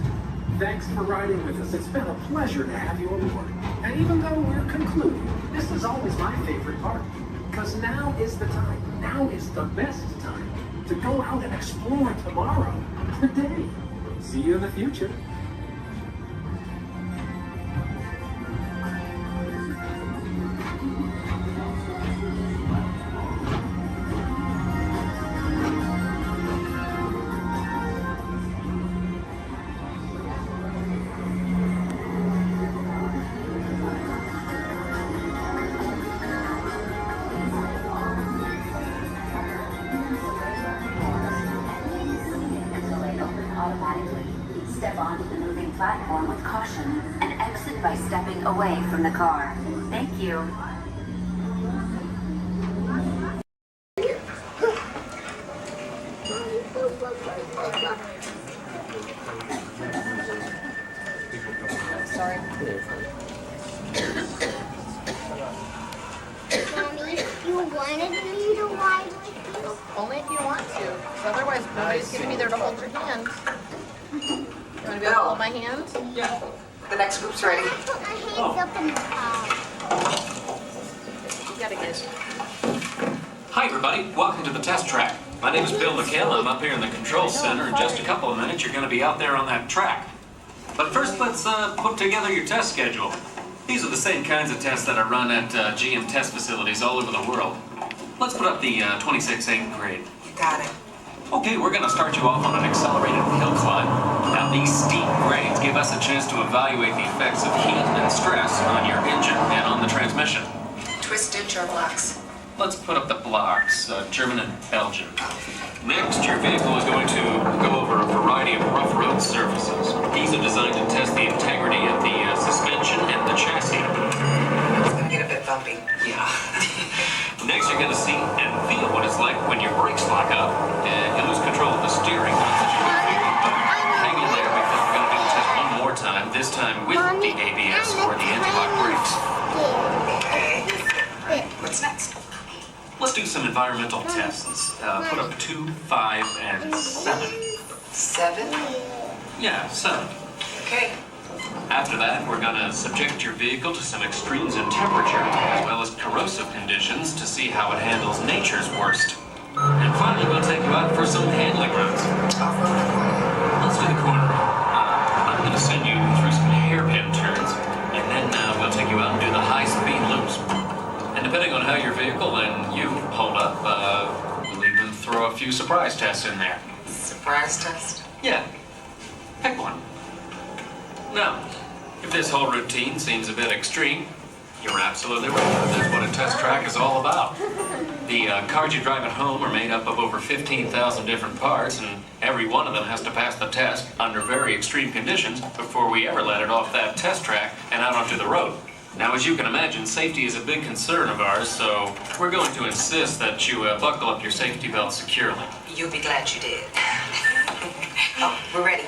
Thanks for riding with us. It's been a pleasure to have you aboard. And even though we're concluding, this is always my favorite part. Because now is the time, now is the best time to go out and explore tomorrow, today. See you in the future.
Step onto the moving platform with caution and exit by stepping away from the car. Thank you.
Sorry. Mommy, you wanted me to ride with you? Only if you want to. 'Cause otherwise, nobody's going to be there to hold your hand. You want to be able to hold my hand?
Yeah. The next group's ready.
Put my hands up in the car.
You gotta get.
Hi, everybody. Welcome to the test track. My name is Bill McHale. I'm up here in the control center. In just a couple of minutes, you're going to be out there on that track. But first, let's put together your test schedule. These are the same kinds of tests that are run at GM test facilities all over the world. Let's put up the 26 8th grade.
You got it.
Okay, we're going to start you off on an accelerated hill climb. Now, these steep grades give us a chance to evaluate the effects of heat and stress on your engine and on the transmission.
Twisted turn blocks.
Let's put up the blocks, German and Belgian. Next, your vehicle is going to go over a variety of rough road surfaces. These are designed to test the integrity of the suspension and the chassis.
It's going to get a bit bumpy.
Yeah. Next, you're going to see and feel what it's like when your brakes lock up and you lose control of the steering. Hang in there because we're going to do the test one more time, this time with the ABS or the anti-lock brakes.
Okay. What's next?
Let's do some environmental tests. Put up 2, 5, and 7.
7?
Yeah, 7.
Okay.
After that, we're going to subject your vehicle to some extremes in temperature, as well as corrosive conditions to see how it handles nature's worst. And finally, we'll take you out for some handling runs.
Off-road or corner?
Let's do the corner. I'm going to send you through some hairpin turns, and then we'll take you out and do the high-speed loops. And depending on how your vehicle and you hold up, we'll even throw a few surprise tests in there.
Surprise test?
Yeah. Pick one. Now, if this whole routine seems a bit extreme, you're absolutely right. That's what a test track is all about. The cars you drive at home are made up of over 15,000 different parts, and every one of them has to pass the test under very extreme conditions before we ever let it off that test track and out onto the road. Now, as you can imagine, safety is a big concern of ours, so we're going to insist that you buckle up your safety belt securely.
You'll be glad you did. Oh, we're ready.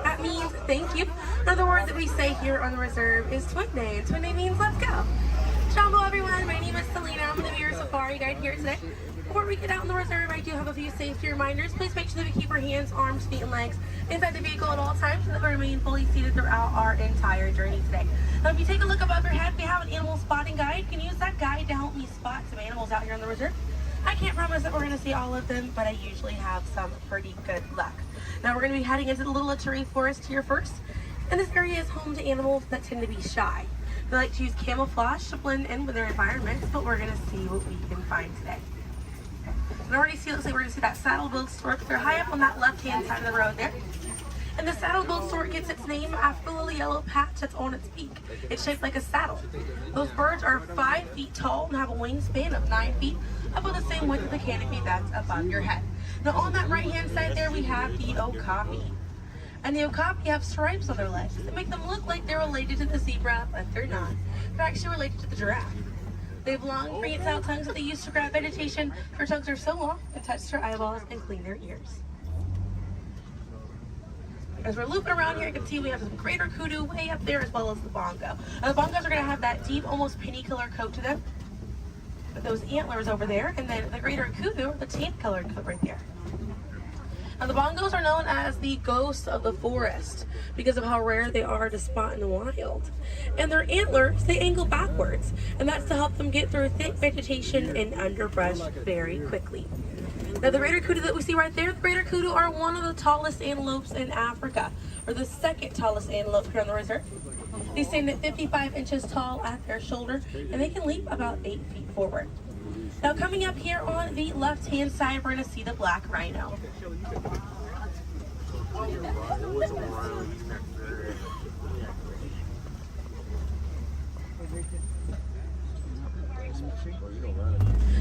That means thank you. Another word that we say here on the reserve is Twin Day, and Twin Day means let's go. Jumbo everyone, my name is Selena. I'm going to be your safari guide here today. Before we get out on the reserve, I do have a few safety reminders. Please make sure that we keep our hands, arms, feet, and legs inside the vehicle at all times so that we remain fully seated throughout our entire journey today. Now, if you take a look above your head, we have an animal spotting guide. You can use that guide to help me spot some animals out here on the reserve. I can't promise that we're going to see all of them, but I usually have some pretty good luck. Now we're going to be heading into the Little Ituri Forest here first, and this area is home to animals that tend to be shy. They like to use camouflage to blend in with their environments, but we're going to see what we can find today. And already see, looks like we're going to see that saddle-billed stork. They're high up on that left-hand side of the road there. And the saddle-billed stork gets its name after the little yellow patch that's on its beak. It's shaped like a saddle. Those birds are 5 feet tall and have a wingspan of 9 feet, about the same width of the canopy that's above your head. Now on that right-hand side there, we have the okapi. And the okapi have stripes on their legs that make them look like they're related to the zebra, but they're not. They're actually related to the giraffe. They have long, prehensile tongues that they use to grab vegetation. Their tongues are so long, they touch their eyeballs and clean their ears. As we're looping around here, you can see we have some greater kudu way up there, as well as the bongo. Now, the bongos are going to have that deep, almost penny color coat to them, with those antlers over there, and then the greater kudu are the tan colored coat right there. Now, the bongos are known as the ghosts of the forest because of how rare they are to spot in the wild. And their antlers, they angle backwards, and that's to help them get through thick vegetation and underbrush very quickly. Now, the greater kudu that we see right there, the greater kudu are one of the tallest antelopes in Africa, or the second tallest antelope here on the reserve. They stand at 55 inches tall at their shoulder, and they can leap about 8 feet forward. Now, coming up here on the left-hand side, we're going to see the black rhino.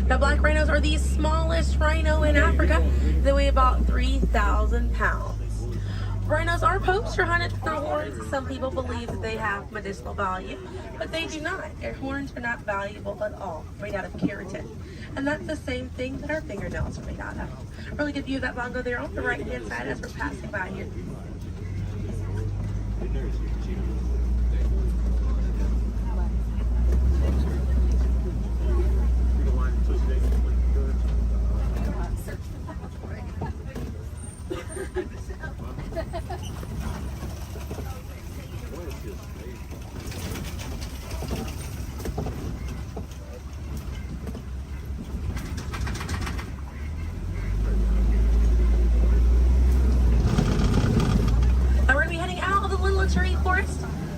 Now, black rhinos are the smallest rhino in Africa. They weigh about 3,000 pounds. Rhinos are poacher hunted for their horns. Some people believe that they have medicinal value, but they do not. Their horns are not valuable at all, made out of keratin. And that's the same thing that our fingernails are made out of. Really good view of that bongo there on the right hand side as we're passing by here.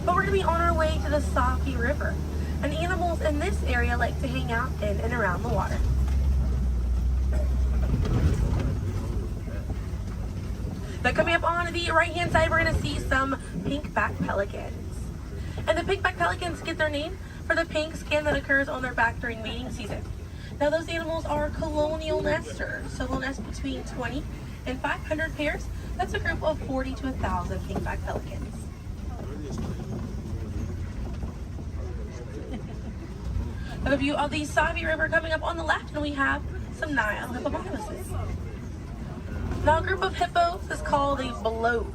But we're going to be on our way to the Safi River, and animals in this area like to hang out in and around the water. Now coming up on the right hand side, we're going to see some pink-back pelicans. And the pink-back pelicans get their name for the pink skin that occurs on their back during mating season. Now those animals are colonial nesters, so they'll nest between 20 and 500 pairs. That's a group of 40 to 1,000 pink-back pelicans. A view of the Savi River coming up on the left, and we have some Nile hippopotamuses. Now a group of hippos is called a bloat,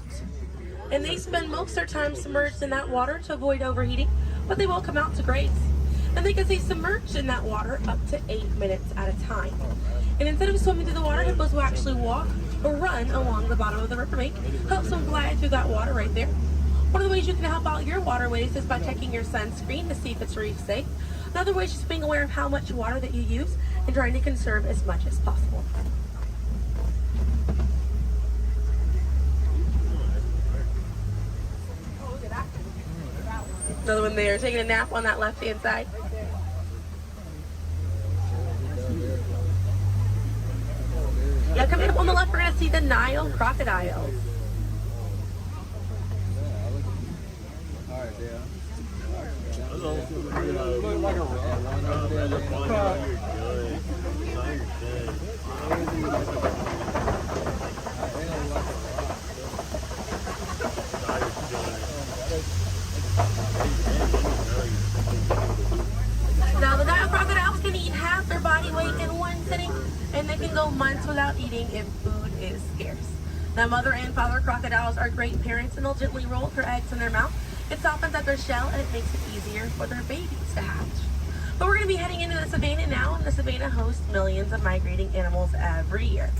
and they spend most of their time submerged in that water to avoid overheating, but they will come out to graze. And they can stay submerged in that water up to 8 minutes at a time. And instead of swimming through the water, hippos will actually walk or run along the bottom of the riverbank, helps them glide through that water right there. One of the ways you can help out your waterways is by checking your sunscreen to see if it's reef safe. Another way is just being aware of how much water that you use and trying to conserve as much as possible. Another one there, taking a nap on that left-hand side. Now coming up on the left, we're going to see the Nile crocodiles. Now the Nile crocodiles can eat half their body weight in one sitting, and they can go months without eating if food is scarce. Now mother and father crocodiles are great parents, and they'll gently roll their eggs in their mouth. It softens up their shell, and it makes it easier for their babies to hatch. But we're going to be heading into the savannah now, and the savannah hosts millions of migrating animals every year.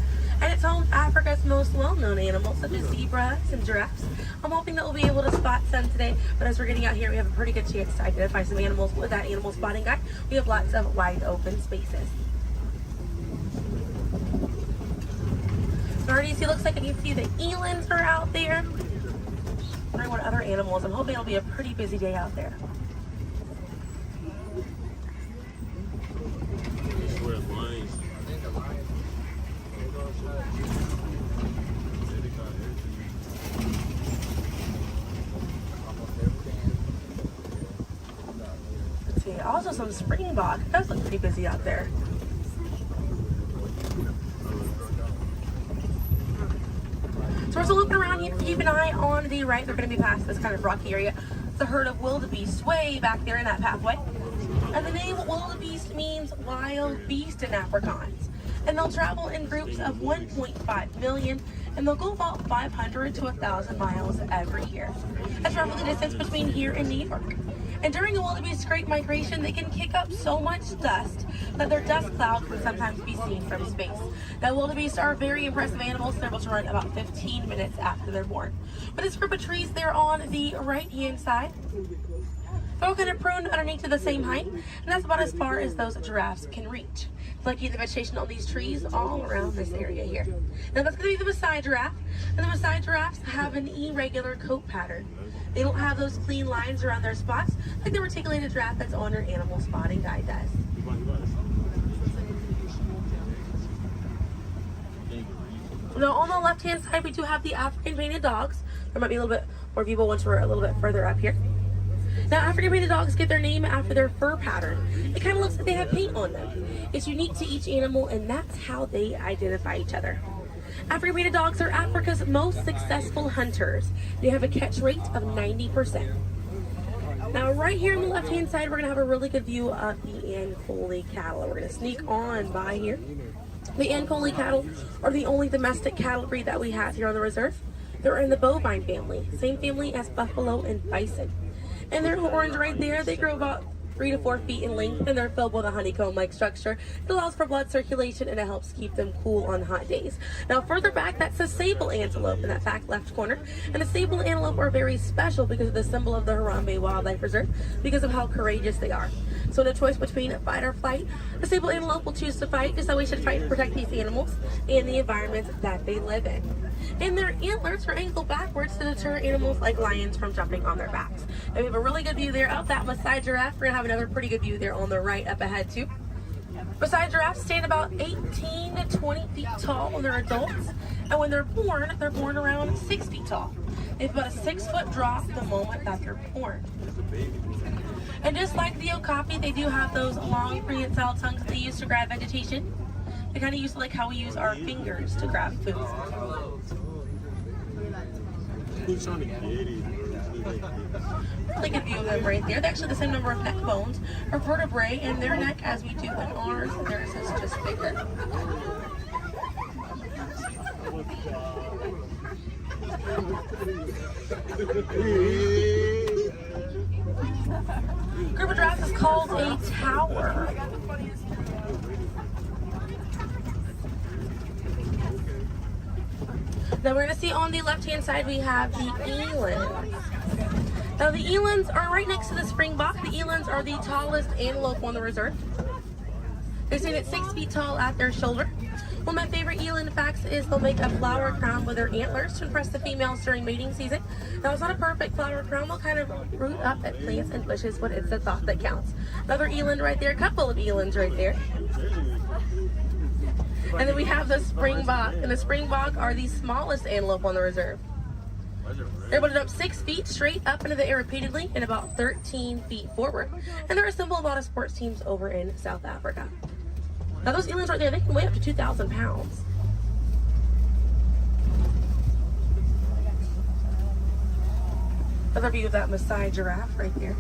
And it's home to Africa's most well-known animals, such as zebras and giraffes. I'm hoping that we'll be able to spot some today, but as we're getting out here, we have a pretty good chance to identify some animals with that animal spotting guide. We have lots of wide open spaces. Already see, looks like you can see the elands are out there. Wondering what other animals. I'm hoping it'll be a pretty busy day out there. Let's see, also some springbok. It does look pretty busy out there. So we're still looking around here. Keep an eye on the right. They're going to be past this kind of rocky area. It's a herd of wildebeest way back there in that pathway. And the name wildebeest means wild beast in Afrikaans. And they'll travel in groups of 1.5 million, and they'll go about 500 to 1,000 miles every year. That's roughly the distance between here and New York. And during a wildebeest's great migration, they can kick up so much dust that their dust cloud can sometimes be seen from space. Now, wildebeest are very impressive animals. They're able to run about 15 minutes after they're born. But this group of trees there on the right-hand side, they're all kind of pruned underneath to the same height, and that's about as far as those giraffes can reach. Like the vegetation on these trees all around this area here. Now that's going to be the Maasai giraffe, and the Maasai giraffes have an irregular coat pattern. They don't have those clean lines around their spots like the reticulated giraffe that's on your animal spotting guide does. Now on the left-hand side, we do have the African painted dogs. There might be a little bit more people once we're a little bit further up here. Now, African painted dogs get their name after their fur pattern. It kind of looks like they have paint on them. It's unique to each animal, and that's how they identify each other. African bearded dogs are Africa's most successful hunters. They have a catch rate of 90%. Now, right here on the left-hand side, we're going to have a really good view of the Ankole cattle. We're going to sneak on by here. The Ankole cattle are the only domestic cattle breed that we have here on the reserve. They're in the bovine family, same family as buffalo and bison. And their horns right there, they grow about 3 to 4 feet in length, and they're filled with a honeycomb-like structure. It allows for blood circulation, and it helps keep them cool on hot days. Now, further back, that's a sable antelope in that back left corner. And the sable antelope are very special because of the symbol of the Harambe Wildlife Reserve, because of how courageous they are. So in a choice between fight or flight, the sable antelope will choose to fight, just so we should fight to protect these animals and the environment that they live in. And their antlers are angled backwards to deter animals like lions from jumping on their backs. And we have a really good view there of that Maasai giraffe. We're gonna have another pretty good view there on the right up ahead too. Maasai giraffes stand about 18 to 20 feet tall when they're adults, and when they're born around 6 feet tall. They have about a 6-foot drop the moment that they're born. And just like the okapi, they do have those long prehensile tongues that they use to grab vegetation. They kind of use like how we use our fingers to grab food. Really good view of them right there. They're actually the same number of neck bones or vertebrae in their neck as we do in ours. Theirs is just bigger. Group of giraffes is called a tower. Now we're going to see on the left-hand side we have the elands. Now the elands are right next to the springbok. The elands are the tallest antelope on the reserve. They're sitting at 6 feet tall at their shoulder. One of my favorite eland facts is they'll make a flower crown with their antlers to impress the females during mating season. Now it's not a perfect flower crown. They'll kind of root up at plants and bushes, but it's the thought that counts. Another eland right there, a couple of elands right there. And then we have the springbok, and the springbok are the smallest antelope on the reserve. They're able to jump 6 feet straight up into the air repeatedly and about 13 feet forward. And they're a symbol of a lot of sports teams over in South Africa. Now those elands right there, they can weigh up to 2,000 pounds. Another view of that Maasai giraffe right there.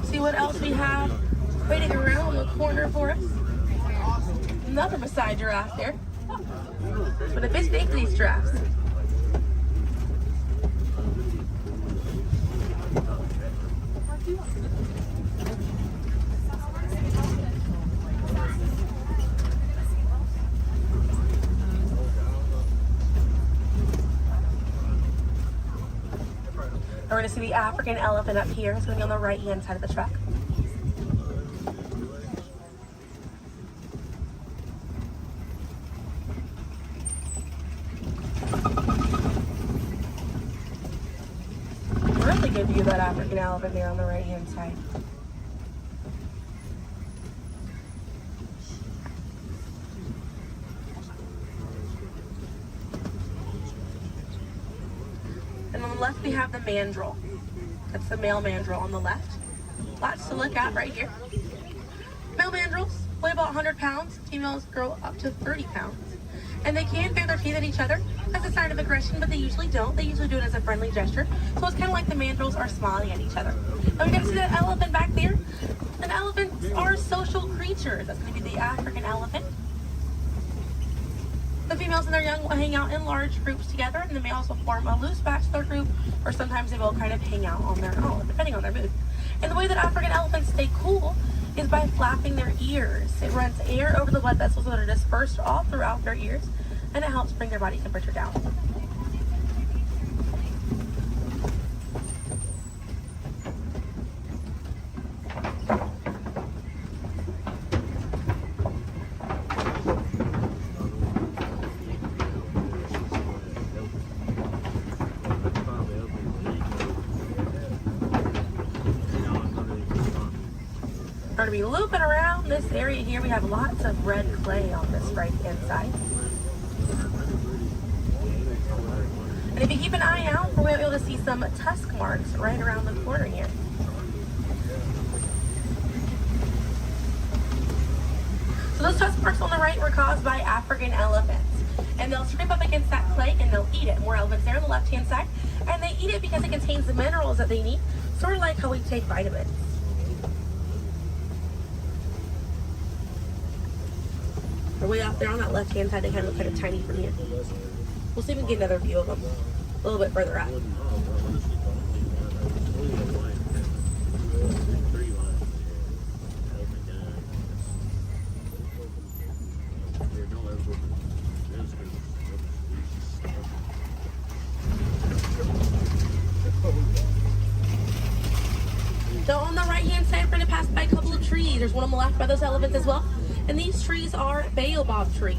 See what else we have waiting around the corner for us. Another Maasai giraffe there. But a bit big, these giraffes. We're going to see the African elephant up here. It's going to be on the right-hand side of the truck. Really good view of that African elephant there on the right-hand side. And on the left we have the mandrill. That's the male mandrill on the left. Lots to look at right here. Male mandrills weigh about 100 pounds. Females grow up to 30 pounds. And they can bare their teeth at each other as a sign of aggression, but they usually don't. They usually do it as a friendly gesture. So it's kind of like the mandrills are smiling at each other. Now we can see that elephant back there. And elephants are social creatures. That's going to be the African elephant. The females and their young will hang out in large groups together, and the males will form a loose bachelor group, or sometimes they will kind of hang out on their own, depending on their mood. And the way that African elephants stay cool is by flapping their ears. It runs air over the blood vessels that are dispersed all throughout their ears, and it helps bring their body temperature down. We're going to be looping around this area here. We have lots of red clay on this right hand side. And if you keep an eye out, we're going to be able to see some tusk marks right around the corner here. So those tusk marks on the right were caused by African elephants. And they'll scrape up against that clay and they'll eat it. More elephants there on the left-hand side. And they eat it because it contains the minerals that they need, sort of like how we take vitamins. They're way off there on that left-hand side. They kind of look kind of tiny from here. We'll see if we can get another view of them a little bit further up. So on the right-hand side, we're going to pass by a couple of trees. There's one on the left by those elephants as well. And these trees are baobab trees.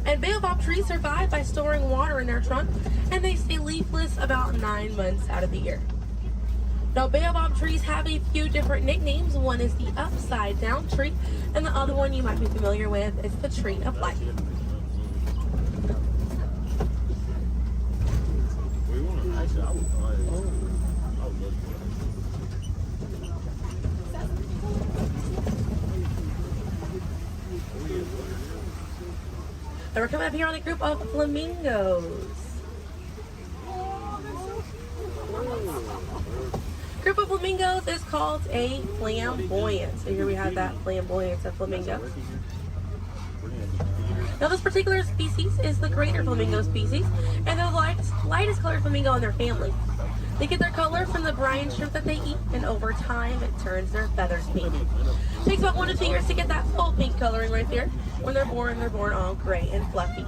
And baobab trees survive by storing water in their trunk, and they stay leafless about 9 months out of the year. Now, baobab trees have a few different nicknames. One is the upside down tree, and the other one you might be familiar with is the tree of life. And we're coming up here on a group of flamingos. Group of flamingos is called a flamboyant. So here we have that flamboyance of flamingos. Now this particular species is the greater flamingo species, and they're the lightest colored flamingo in their family. They get their color from the brine shrimp that they eat, and over time it turns their feathers pink. It takes about 1 to 2 years to get that full pink coloring right there. When they're born all gray and fluffy.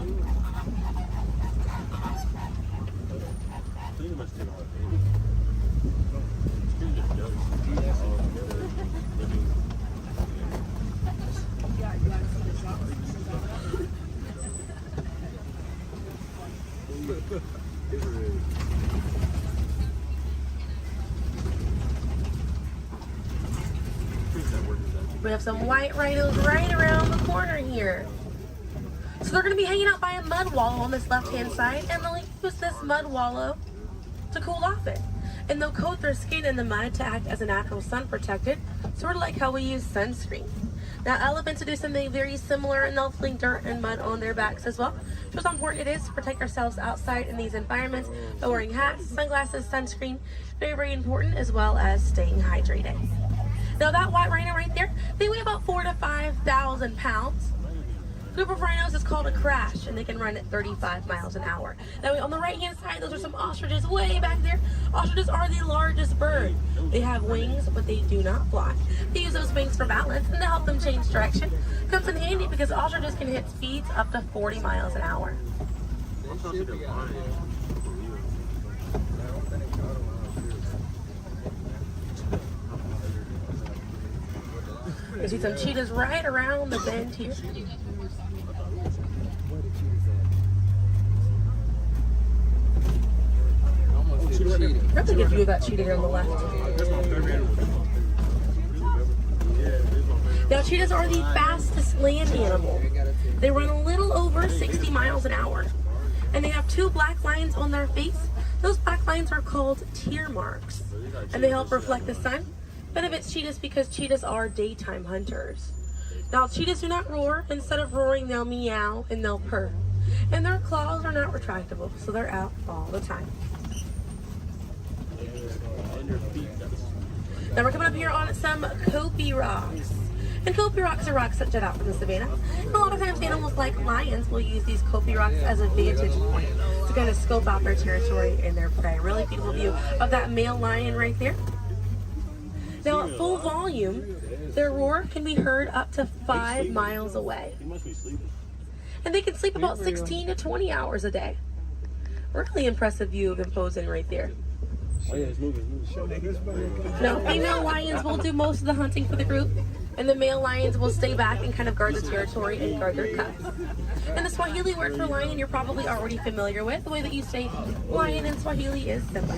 We have some white rhinos right around the corner here. So they're going to be hanging out by a mud wallow on this left-hand side, and they'll use this mud wallow to cool off it. And they'll coat their skin in the mud to act as a natural sun protectant, sort of like how we use sunscreen. Now elephants will do something very similar, and they'll fling dirt and mud on their backs as well. Just how important it is to protect ourselves outside in these environments by wearing hats, sunglasses, sunscreen. Very, very important, as well as staying hydrated. Now that white rhino right there, they weigh about 4,000 to 5,000 pounds. Group of rhinos is called a crash, and they can run at 35 miles an hour. Now on the right-hand side, those are some ostriches way back there. Ostriches are the largest bird. They have wings, but they do not fly. They use those wings for balance and to help them change direction. Comes in handy because ostriches can hit speeds up to 40 miles an hour. You see some cheetahs right around the bend here. That's a good view of that cheetah here on the left. Now cheetahs are the fastest land animal. They run a little over 60 miles an hour. And they have 2 black lines on their face. Those black lines are called tear marks. And they help reflect the sun. Benefits cheetahs because cheetahs are daytime hunters. Now cheetahs do not roar. Instead of roaring, they'll meow and they'll purr. And their claws are not retractable, so they're out all the time. Now we're coming up here on some Kopi rocks. And Kopi rocks are rocks that jut out from the savannah. And a lot of times animals like lions will use these Kopi rocks as a vantage point to kind of scope out their territory and their prey. Really beautiful view of that male lion right there. Now at full volume, their roar can be heard up to 5 miles away. And they can sleep about 16 to 20 hours a day. Really impressive view of them posing right there. Now, female lions will do most of the hunting for the group, and the male lions will stay back and kind of guard the territory and guard their cubs. And the Swahili word for lion you're probably already familiar with. The way that you say lion in Swahili is Simba.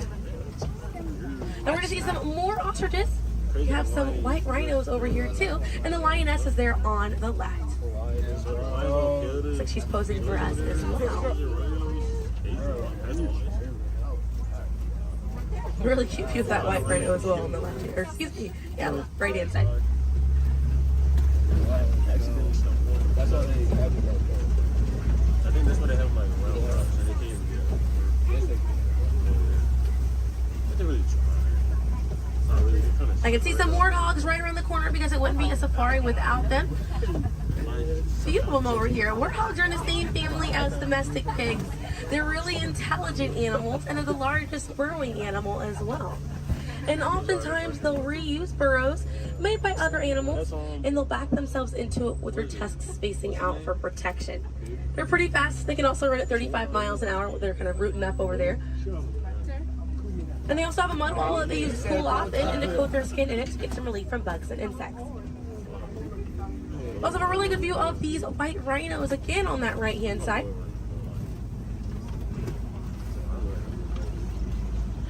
And we're going to see some more ostriches. We have some white rhinos over here too, and the lioness is there on the left. Looks like she's posing for us as well. Really cute view of that white rhino as well on the left here. Or excuse me, yeah, right hand side.
That's all they have. I think that's what they have like round rock, so they can't even get it. But they really try. Not really.
I can see some warthogs right around the corner because it wouldn't be a safari without them. Few of them over here. Warthogs are in the same family as domestic pigs. They're really intelligent animals and are the largest burrowing animal as well. And oftentimes they'll reuse burrows made by other animals and they'll back themselves into it with their tusks spacing out for protection. They're pretty fast. They can also run at 35 miles an hour. They're kind of rooting up over there. And they also have a mud wall that they use to cool off and to coat their skin in it to get some relief from bugs and insects. Also have a really good view of these white rhinos again on that right hand side.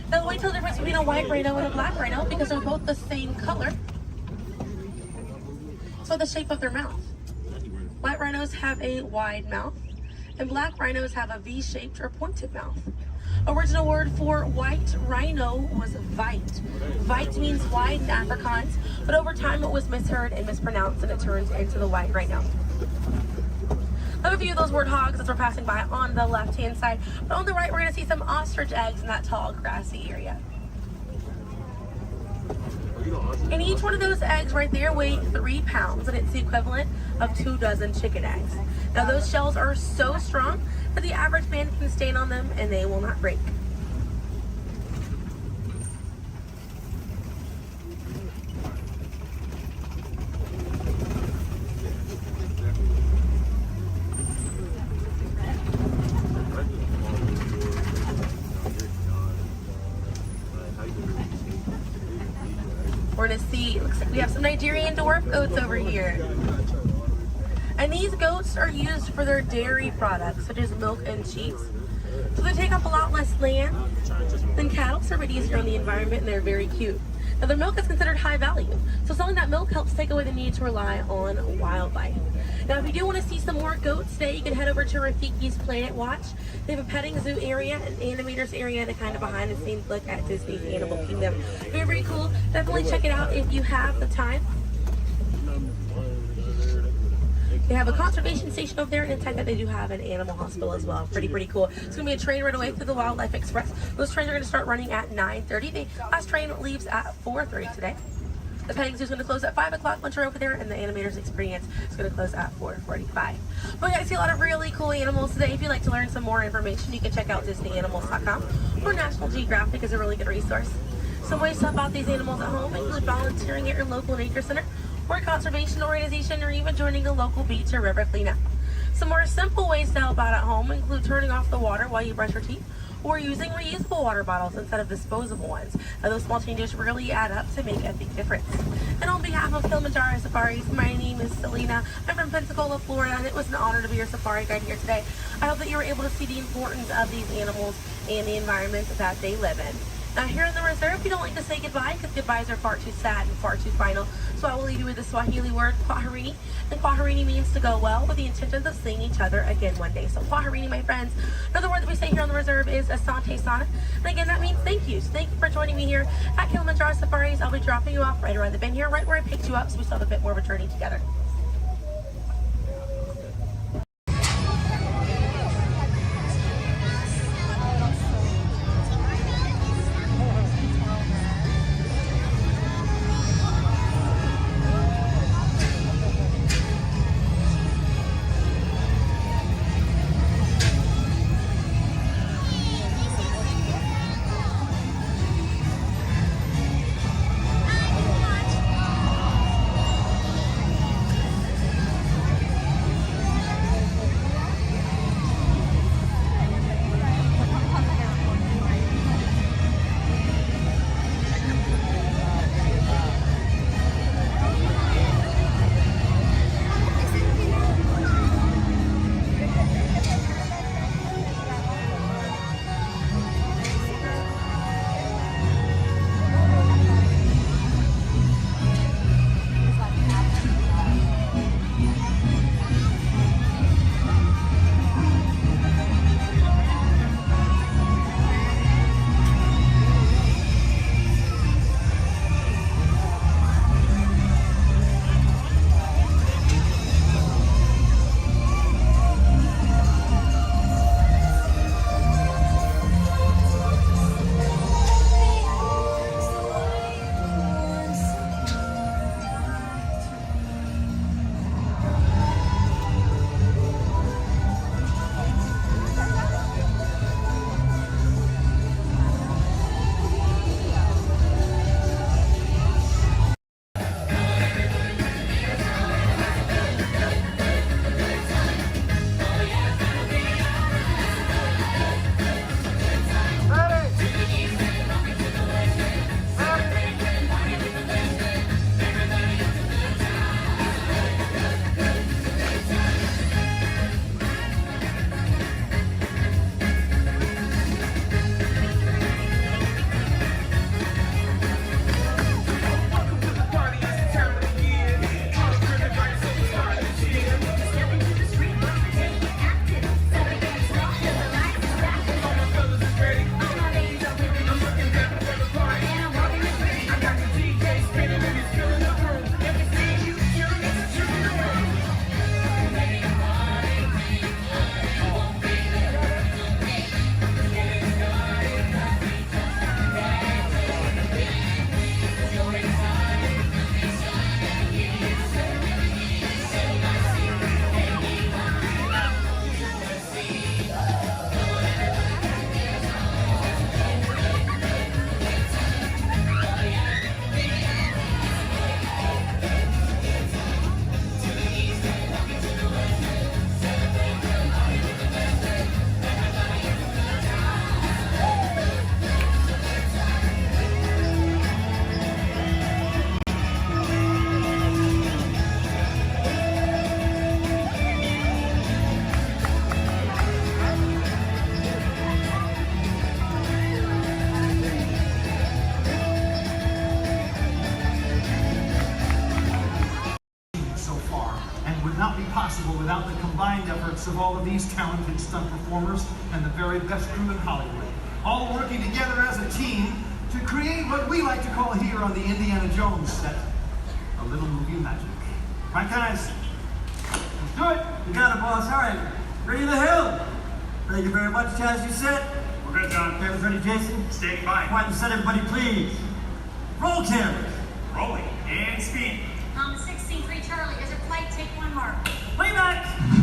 Now the way to the difference between a white rhino and a black rhino because they're both the same color. So the shape of their mouth. White rhinos have a wide mouth and black rhinos have a V-shaped or pointed mouth. Original word for white rhino was vite. Vite means wide in Afrikaans, but over time it was misheard and mispronounced and it turns into the white rhino. Another view of those warthogs as we're passing by on the left hand side, but on the right we're going to see some ostrich eggs in that tall grassy area. And each one of those eggs right there weigh 3 pounds and it's the equivalent of 2 dozen chicken eggs. Now those shells are so strong that the average man can stand on them and they will not break. We're gonna see, looks like we have some Nigerian dwarf goats over here. And these goats are used for their dairy products, such as milk and cheese. So they take up a lot less land than cattle, so they're a bit easier on the environment, and they're very cute. Now their milk is considered high value, so selling that milk helps take away the need to rely on wildlife. Now if you do want to see some more goats today, you can head over to Rafiki's Planet Watch. They have a petting zoo area, an animators area, and a kind of behind the scenes look at Disney's Animal Kingdom. Very, very cool. Definitely check it out if you have the time. They have a conservation station over there, and inside that they do have an animal hospital as well. Pretty cool. It's going to be a train right away through the Wildlife Express. Those trains are going to start running at 9:30. The last train leaves at 4:30 today. The petting zoo is going to close at 5 o'clock once you're over there, and the animators experience is going to close at 4:45. But we got to see a lot of really cool animals today. If you'd like to learn some more information, you can check out DisneyAnimals.com, or National Geographic is a really good resource. Some ways to help out these animals at home include volunteering at your local nature center, or a conservation organization, or even joining a local beach or river cleanup. Some more simple ways to help out at home include turning off the water while you brush your teeth, or using reusable water bottles instead of disposable ones. Now, those small changes really add up to make a big difference. And on behalf of Kilimanjaro Safaris, my name is Selena. I'm from Pensacola, Florida, and it was an honor to be your safari guide here today. I hope that you were able to see the importance of these animals and the environment that they live in. Now here in the reserve, we don't like to say goodbye because goodbyes are far too sad and far too final. So I will leave you with the Swahili word, kwaherini. And kwaherini means to go well, with the intentions of seeing each other again one day. So kwaherini, my friends. Another word that we say here on the reserve is asante sana. And again, that means thank you. So thank you for joining me here at Kilimanjaro Safaris. I'll be dropping you off right around the bend here, right where I picked you up, so we still have a bit more of a journey together.
efforts of all of these talented stunt performers and the very best crew in Hollywood, all working together as a team to create what we like to call here on the Indiana Jones set, a little movie magic. Right, guys? Let's do it.
You got it, boss. All right. Ready to hill. Thank you very much, Chaz. You set?
We're good, John.
Cameras ready, Jason?
Standing by.
Quiet and set, everybody, please. Roll cameras.
Rolling. And speed.
16-3 Charlie, as your flight, take one mark.
Playback.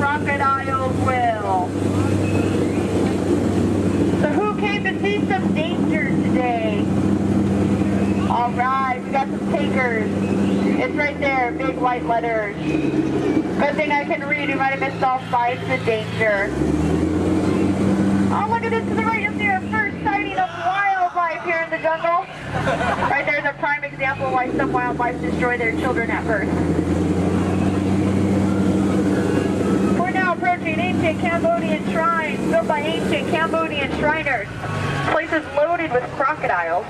crocodiles will. So who came to see some danger today? All right, we got some takers. It's right there, big white letters. Good thing I can read. You might have missed all signs of danger. Oh, look at it to the right. You'll see our first sighting of wildlife here in the jungle. Right there's a prime example of why some wildlife destroy their children at birth. We're now approaching ancient Cambodian shrines built by ancient Cambodian Shriners. This place is loaded with crocodiles.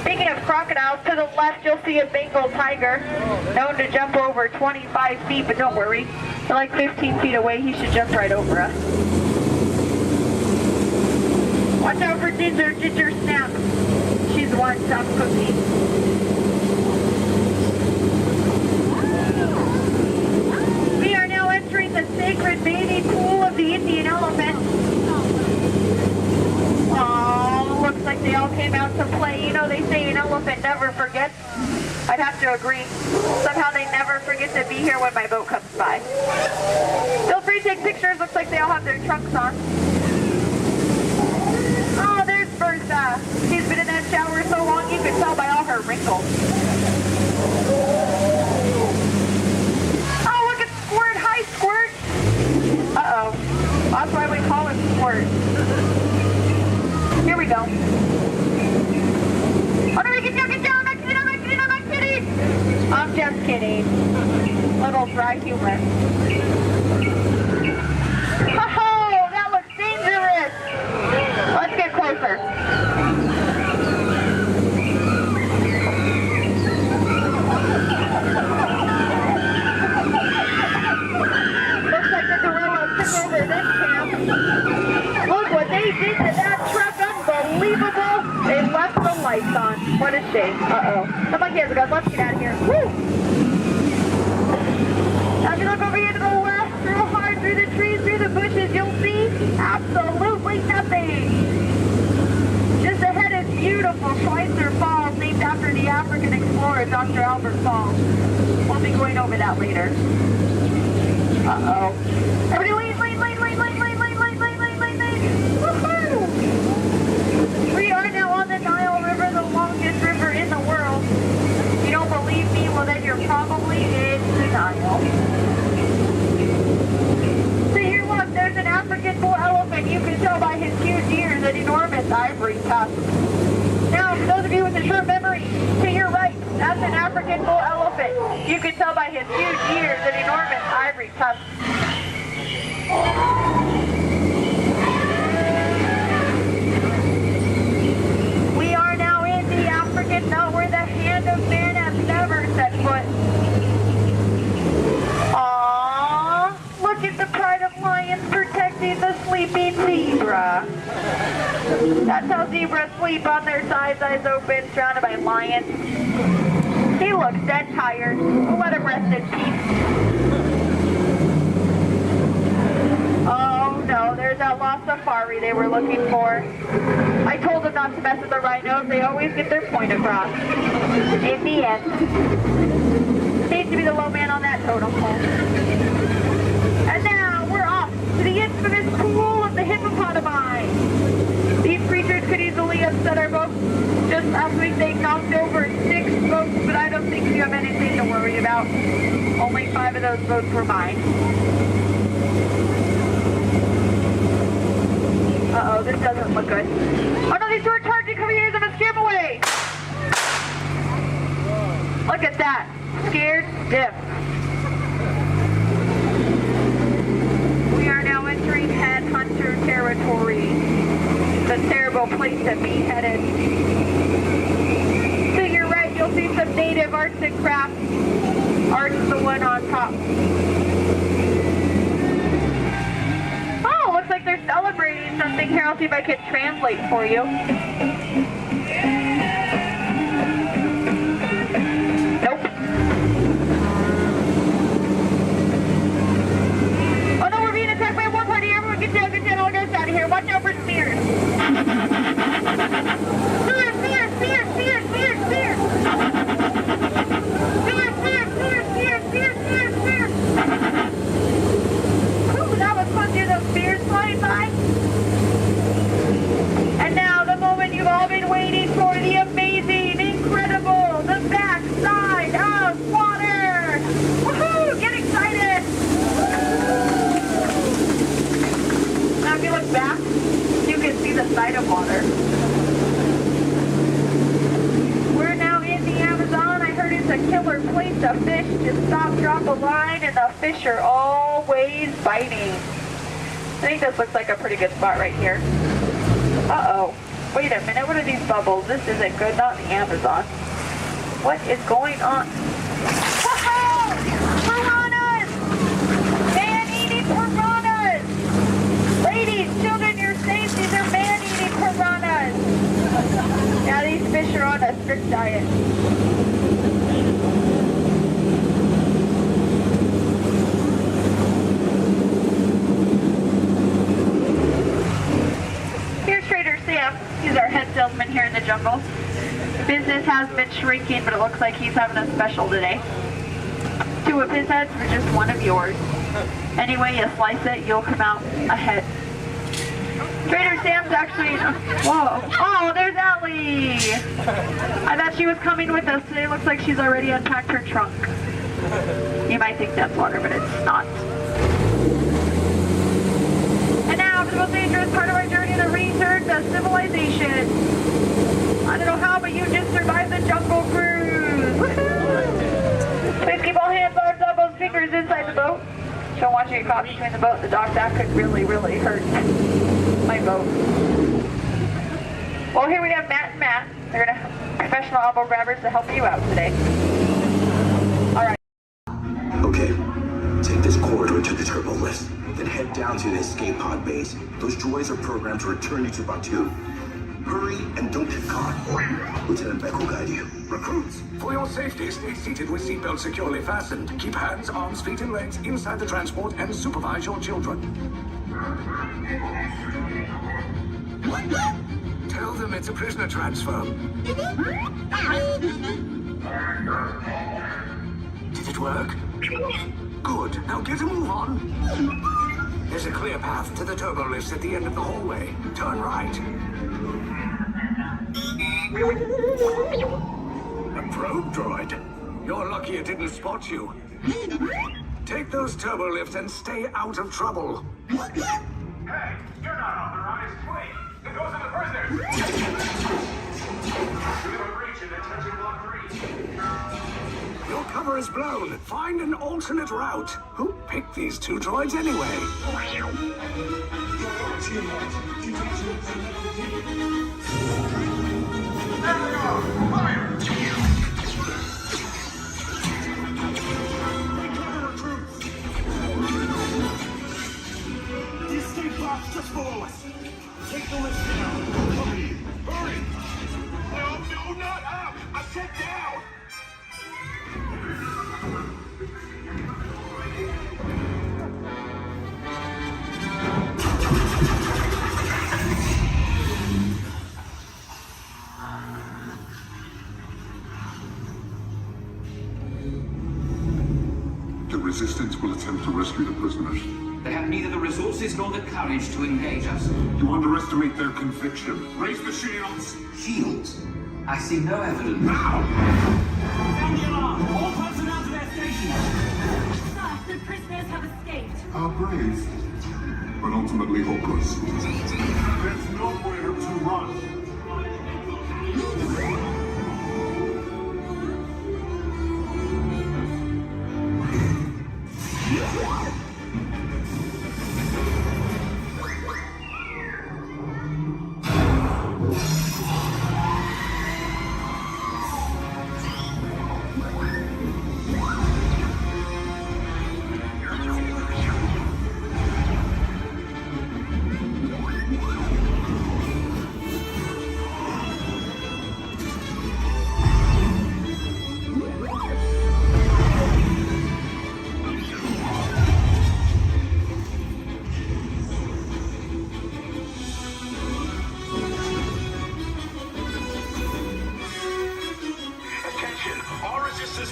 Speaking of crocodiles, to the left you'll see a Bengal tiger, known to jump over 25 feet, but don't worry, they're like 15 feet away, he should jump right over us. Watch out for Ginger, Ginger Snap. She's the one top cookie. We are now entering the sacred bathing pool of the Indian elephant. Oh, looks like they all came out to play. You know, they say an elephant never forgets. I'd have to agree. Somehow they never forget to be here when my boat comes by. Feel free to take pictures. Looks like they all have their trunks on. Oh, there's Bertha. She's been in that shower so long you can tell by all her wrinkles. Oh, look at Squirt. Hi, Squirt. Uh-oh. That's why we call him Squirt. Here we go. Oh, no, get down, get down. I'm not kidding, I'm not kidding, I'm not kidding. I'm just kidding. Little dry humor. Oh, that looks dangerous. Let's get closer. Looks like the gorilla took over this camp. Look what they did to that truck. Unbelievable. They left the lights on. What a shame. Uh-oh. The monkey has a gun. Let's get out of here. Woo! Now if you look over here to the left, real hard through the trees, through the bushes, you'll see absolutely nothing. Just ahead is beautiful Schweitzer Falls, named after the African explorer, Dr. Albert Falls. We'll be going over that later. Uh-oh. Everybody lean, lean, lean, lean, lean, lean, lean, lean, lean, lean, lean, lean. Woohoo! We are now on the Nile River, the longest river in the world. If you don't believe me, well then you're probably in denial. So here look, there's an African bull elephant. You can tell by his huge ears and enormous ivory tusks. Now, for those of you with a short memory, to your right, that's an African bull elephant. You can tell by his huge ears and enormous ivory tusks. We are now in the African belt where the hand of man has never set foot. Aww, look at the pride of lions protecting the sleeping zebra. That's how zebras sleep, on their sides, eyes open, surrounded by lions. He looks dead tired. We'll let him rest in peace. Oh no, there's that lost safari they were looking for. I told them not to mess with the rhinos. They always get their point across. In the end. Seems to be the low man on that totem pole. And now we're off to the infamous pool of the hippopotami. These creatures could easily upset our boat. Just last week they knocked over 6 boats, but I don't think you have anything to worry about. Only 5 of those boats were mine. Uh-oh, this doesn't look good. Oh no, these two are charging. Come here, I'm gonna scare them away. Look at that. Scared stiff. We are now entering headhunter territory. The terrible place to be headed. To your right, you'll see some native arts and crafts. Art's the one on top. Oh, looks like they're celebrating something here. I'll see if I can translate for you. Nope. Oh no, we're being attacked by a war party. Everyone get down, all goes out of here. Watch out for spears. Spears, spears, spears, spears, spears, spears. Spears, spears, spears, spears, spears, spears, spears. Ooh, that was fun to hear those spears flying by. And now the moment you've all been waiting for, the amazing, incredible, the backside of water. Woohoo! Get excited! Now if you look back, you can see the side of water. We're now in the Amazon. I heard it's a killer place to fish. Just stop, drop a line, and the fish are always biting. I think this looks like a pretty good spot right here. Uh-oh. Wait a minute, what are these bubbles? This isn't good, not the Amazon. What is going on? Woohoo! Piranhas! Man-eating piranhas! Ladies, children, you're safe. These are man-eating piranhas. Now these fish are on a strict diet. Here's Trader Sam. He's our head salesman here in the jungle. Business has been shrinking, but it looks like he's having a special today. 2 of his heads for just 1 of yours. Any way you slice it, you'll come out ahead. Trader Sam's actually... Whoa. Oh, there's Ellie! I thought she was coming with us today. Looks like she's already unpacked her trunk. You might think that's water, but it's not. And now for the most dangerous part of our journey, the return to civilization. I don't know how, but you just survived the jungle cruise. Woohoo! Please keep all hands, arms, elbows, fingers inside the boat. Don't want you to get caught between the boat and the dock. That could really, really hurt my boat. Well, here we have Matt and Matt. They're gonna professional elbow grabbers to help you out today. All right.
Okay, take this corridor to the turbo lift, then head down to the escape pod base. Those droids are programmed to return you to Batu. Hurry and don't get caught. Lieutenant Beck will guide you.
Recruits, for your safety, stay seated with seatbelts securely fastened. Keep hands, arms, feet, and legs inside the transport and supervise your children. Tell them it's a prisoner transfer. Did it work? Good. Now get a move on. There's a clear path to the turbo lifts at the end of the hallway. Turn right. A probe droid. You're lucky it didn't spot you. Take those turbo lifts and stay out of trouble.
Hey, you're not authorized. Wait, it goes to the prisoners. We have a breach in detention block 3.
Your cover is blown. Find an alternate route. Who picked these 2 droids anyway?
There we are! Fire!
The escape box just below us. Take the lift down. Hurry! Hurry! No, not up! I said down!
The resistance will attempt to rescue the prisoners.
They have neither the resources nor the courage to engage us.
You underestimate their conviction. Raise the shields!
Shields? I see no evidence.
Now!
Sound the alarm! All personnel to their stations!
Sir, the prisoners have escaped.
How brave, but ultimately hopeless. There's nowhere to run.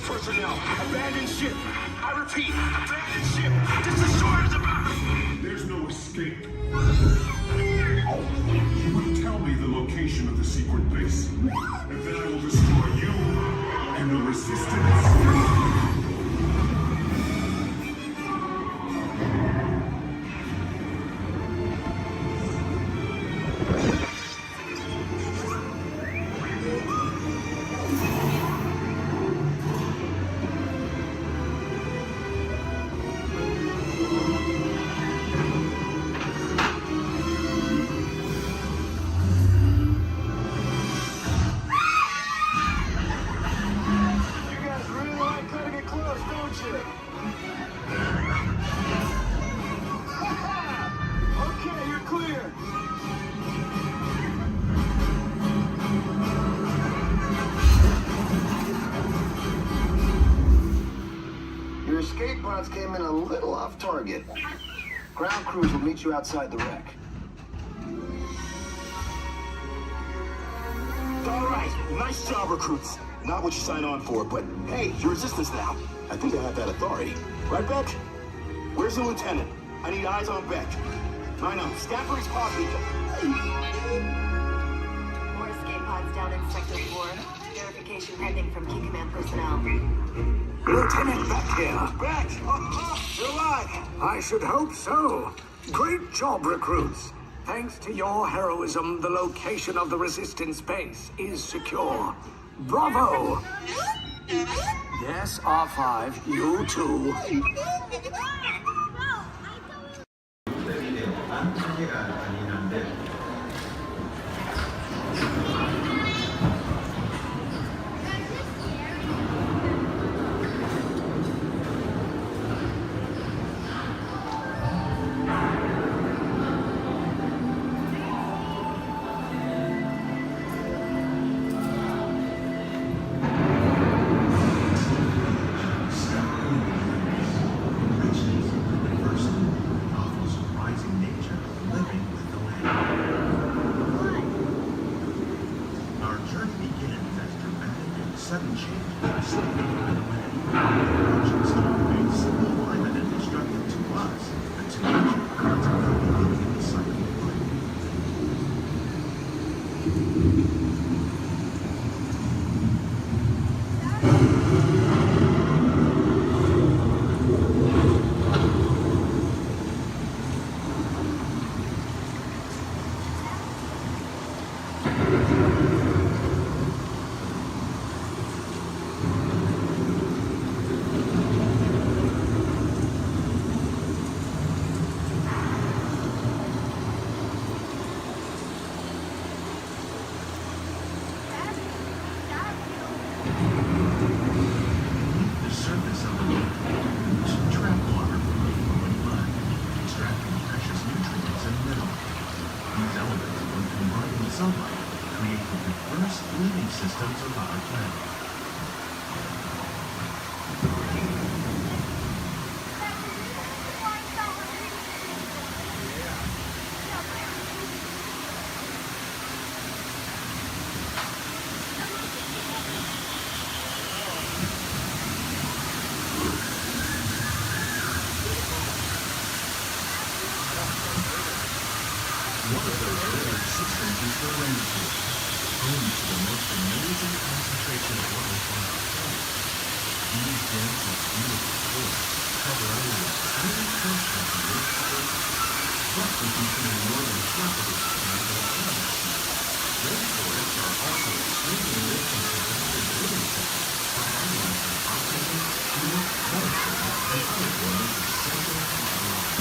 Personnel, abandon ship. I repeat, abandon ship. Just as short as about.
There's no escape. You will tell me the location of the secret base, and then I will destroy you and the resistance.
shots came in a little off target. Ground crews will meet you outside the wreck.
All right, nice job, recruits. Not what you signed on for, but hey, you're resistance now. I think I have that authority. Right, Beck? Where's the lieutenant? I need eyes on Beck. I know, Scaffold's pod beacon.
More escape pods down in Sector 4. Verification pending from Key Command personnel.
Lieutenant Beck here.
Beck! You're alive!
I should hope so. Great job, recruits. Thanks to your heroism, the location of the resistance base is secure. Bravo! Yes, R5, you too.
Sudden change in slipping by the wind. Approaching storm waves, simple alignment and destructive to us, but to nature, it's a in the cycle of life. Systems of our planet. One of those ordered systems is the rainforest, home to the most amazing concentration of life on our planet. These dense and beautiful forests cover only a tiny portion of the Earth's surface, but they contain more than half of its planetary atmosphere. Rainforests are also extremely rich in surrounding living systems, providing us with oxygen, food, medicine, and other forms essential to our lives.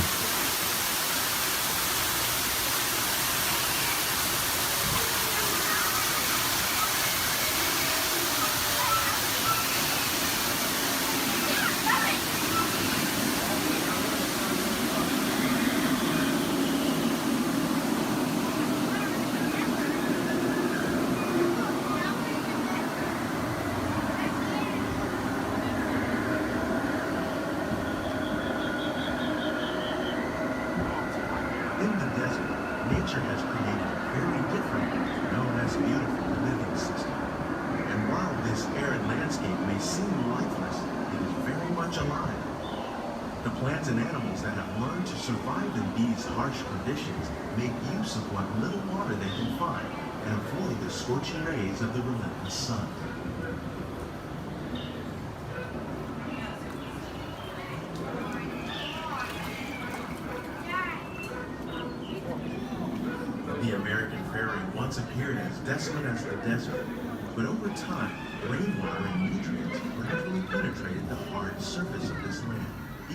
Nature has created a very different, known as beautiful living system. And while this arid landscape may seem lifeless, it is very much alive. The plants and animals that have learned to survive in these harsh conditions make use of what little water they can find and avoid the scorching rays of the relentless sun. The American prairie once appeared as desolate as the desert, but over time, rainwater and nutrients gradually penetrated the hard surface of this land.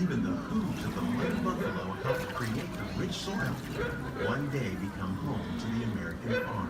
Even the hooves of the muddy buffalo helped create the rich soil that one day become home to the American farm.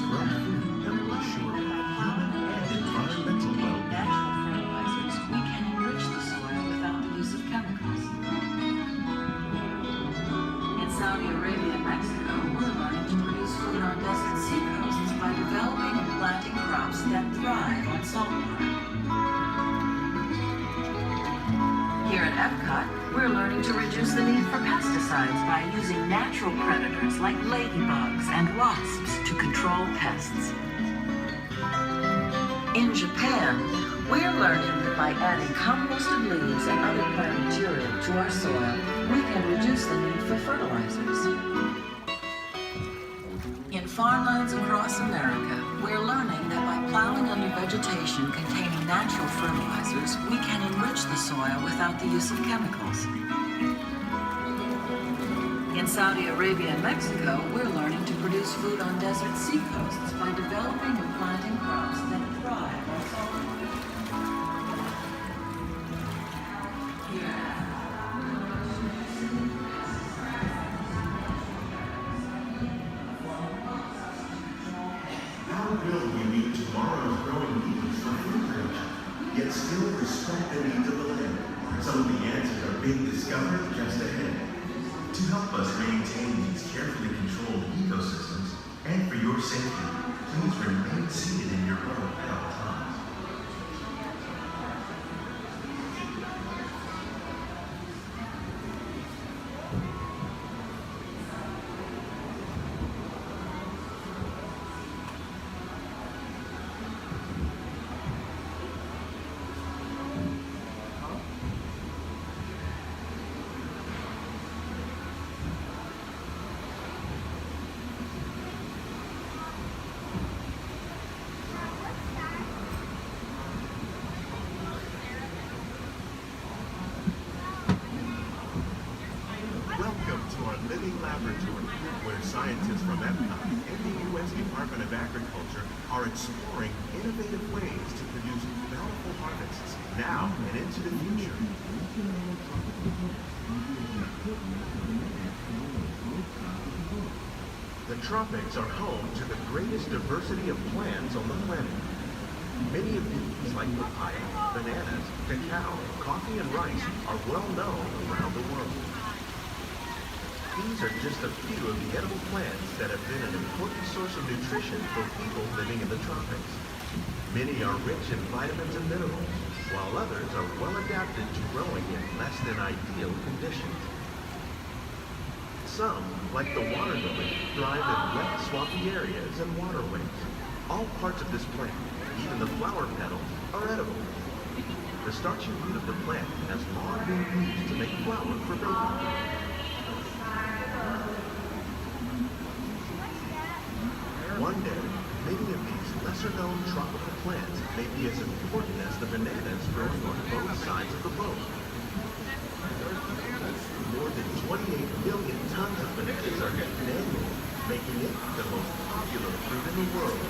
grow food that will assure human and environmental well-being.
Natural fertilizers, we can enrich the soil without the use of chemicals. In Saudi Arabia and Mexico, we're learning to produce food on desert seacoasts by developing and planting crops that thrive on saltwater. Here at Epcot, we're learning to reduce the need for pesticides by using natural predators like ladybugs and wasps to control pests. In Japan, we're learning that by adding composted leaves and other plant material to our soil, we can reduce the need for fertilizers. In farmlands across America, we're learning that by plowing under vegetation containing natural fertilizers, we can enrich the soil without the use of chemicals. In Saudi Arabia and Mexico, we're learning to produce food on desert seacoasts by developing and planting crops that thrive on saltwater.
How will we meet tomorrow's growing needs for food production, yet still respect the needs of the land? Some of the answers are being discovered just ahead. To help us maintain these carefully controlled ecosystems, and for your safety, please remain seated in your boat at all times. Welcome to our living laboratory, where scientists from Epcot and the U.S. Department of Agriculture are exploring innovative ways to produce bountiful harvests now and into the future. The tropics are home to the greatest diversity of plants on the planet. Many of these, like papaya, bananas, cacao, coffee, and rice, are well known around the world. These are just a few of the edible plants that have been an important source of nutrition for people living in the tropics. Many are rich in vitamins and minerals, while others are well adapted to growing in less than ideal conditions. Some, like the water lily, thrive in wet, swampy areas and waterways. All parts of this plant, even the flower petals, are edible. The starchy root of the plant has long been used to make flour for baking. One day, many of these lesser-known tropical plants may be as important as the bananas growing on both sides of the boat. More than 28 million tons of bananas are eaten annually, making it the most popular fruit in the world.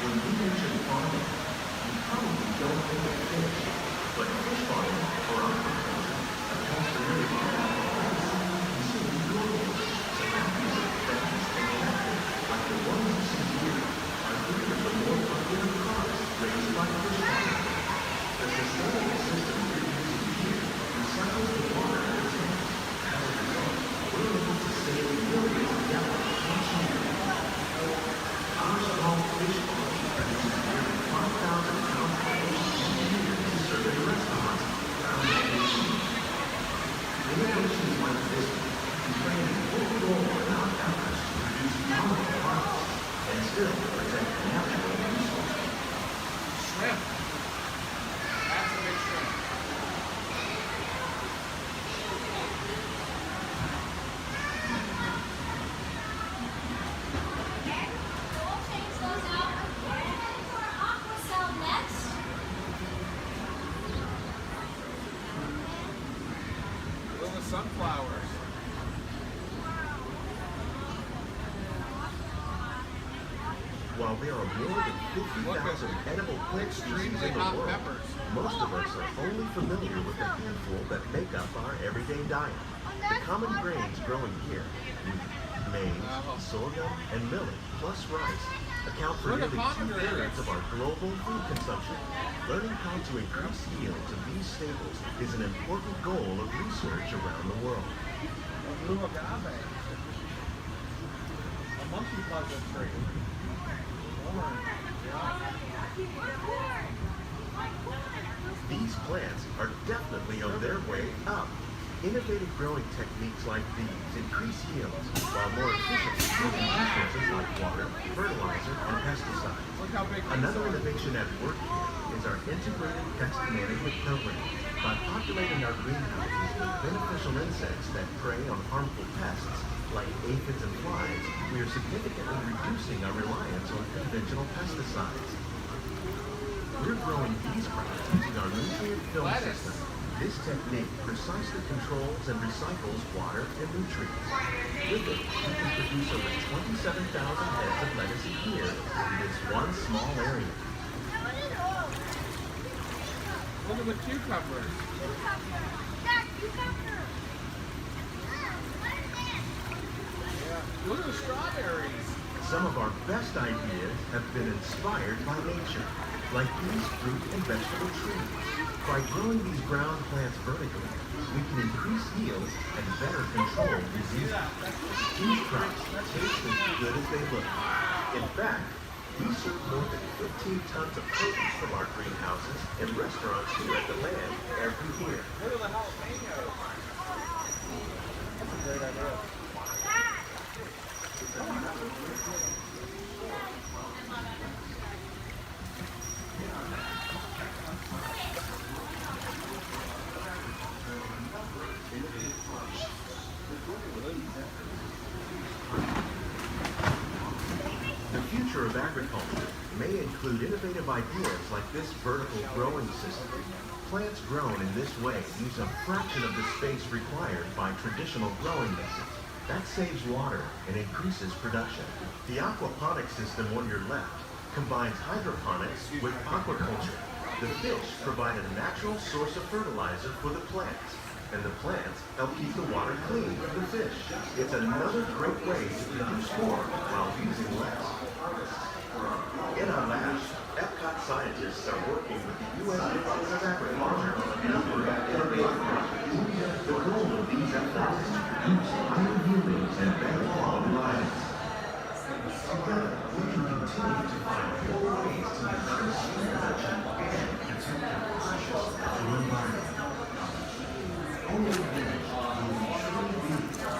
When we mention farming, you probably don't think of fish, but fish farming or aquaculture accounts for nearly half of all the food consumed globally. So copies of fast and electric, like the ones you see here, are three of the more popular cars raised by fish farming. The sustainable system we're using here recycles the water in the tanks. As a result, we're able to save millions of gallons each year. Our small fish farm produces nearly 5,000 pounds of fish each year to serve in restaurants, While there are more than 50,000 edible plant species in the world, most of us are only familiar with the handful that make up our everyday diet. The common grains growing here, wheat, maize, sorghum, and millet, plus rice, account for nearly 2/3 of our global food consumption. Learning how to increase yields of these staples is an important goal of research around the world.
A monkey puzzle tree.
These plants are definitely on their way up. Innovative growing techniques like these increase yields, while more efficiently using resources like water, fertilizer, and pesticides. Another innovation at work here is our integrated pest management program. By populating our greenhouses with beneficial insects that prey on harmful pests, like aphids and flies, we are significantly reducing our reliance on conventional pesticides. We're growing these crops using our nutrient film system. This technique precisely controls and recycles water and nutrients. With it, we can produce over 27,000 heads of lettuce a year in this one small area.
Look at the cucumbers. Look at the strawberries.
Some of our best ideas have been inspired by nature, like these fruit and vegetable trees. By growing these ground plants vertically, we can increase yields and better control diseases. These crops taste as good as they look. In fact, we serve more than 15 tons of produce from our greenhouses in restaurants here at the land every year.
Look at the jalapenos. That's a great idea.
The future of agriculture may include innovative ideas like this vertical growing system. Plants grown in this way use a fraction of the space required by traditional growing methods. That saves water and increases production. The aquaponics system on your left combines hydroponics with aquaculture. The fish provide a natural source of fertilizer for the plants, and the plants help keep the water clean for the fish. It's another great way to produce more while using less. In our labs, Epcot scientists are working with the U.S. Department of Agriculture on a number of innovative projects. The goal of these efforts is to produce higher yielding and better quality items. Together, we can continue to find more ways to increase food production and protect our precious natural environment. Only then will we truly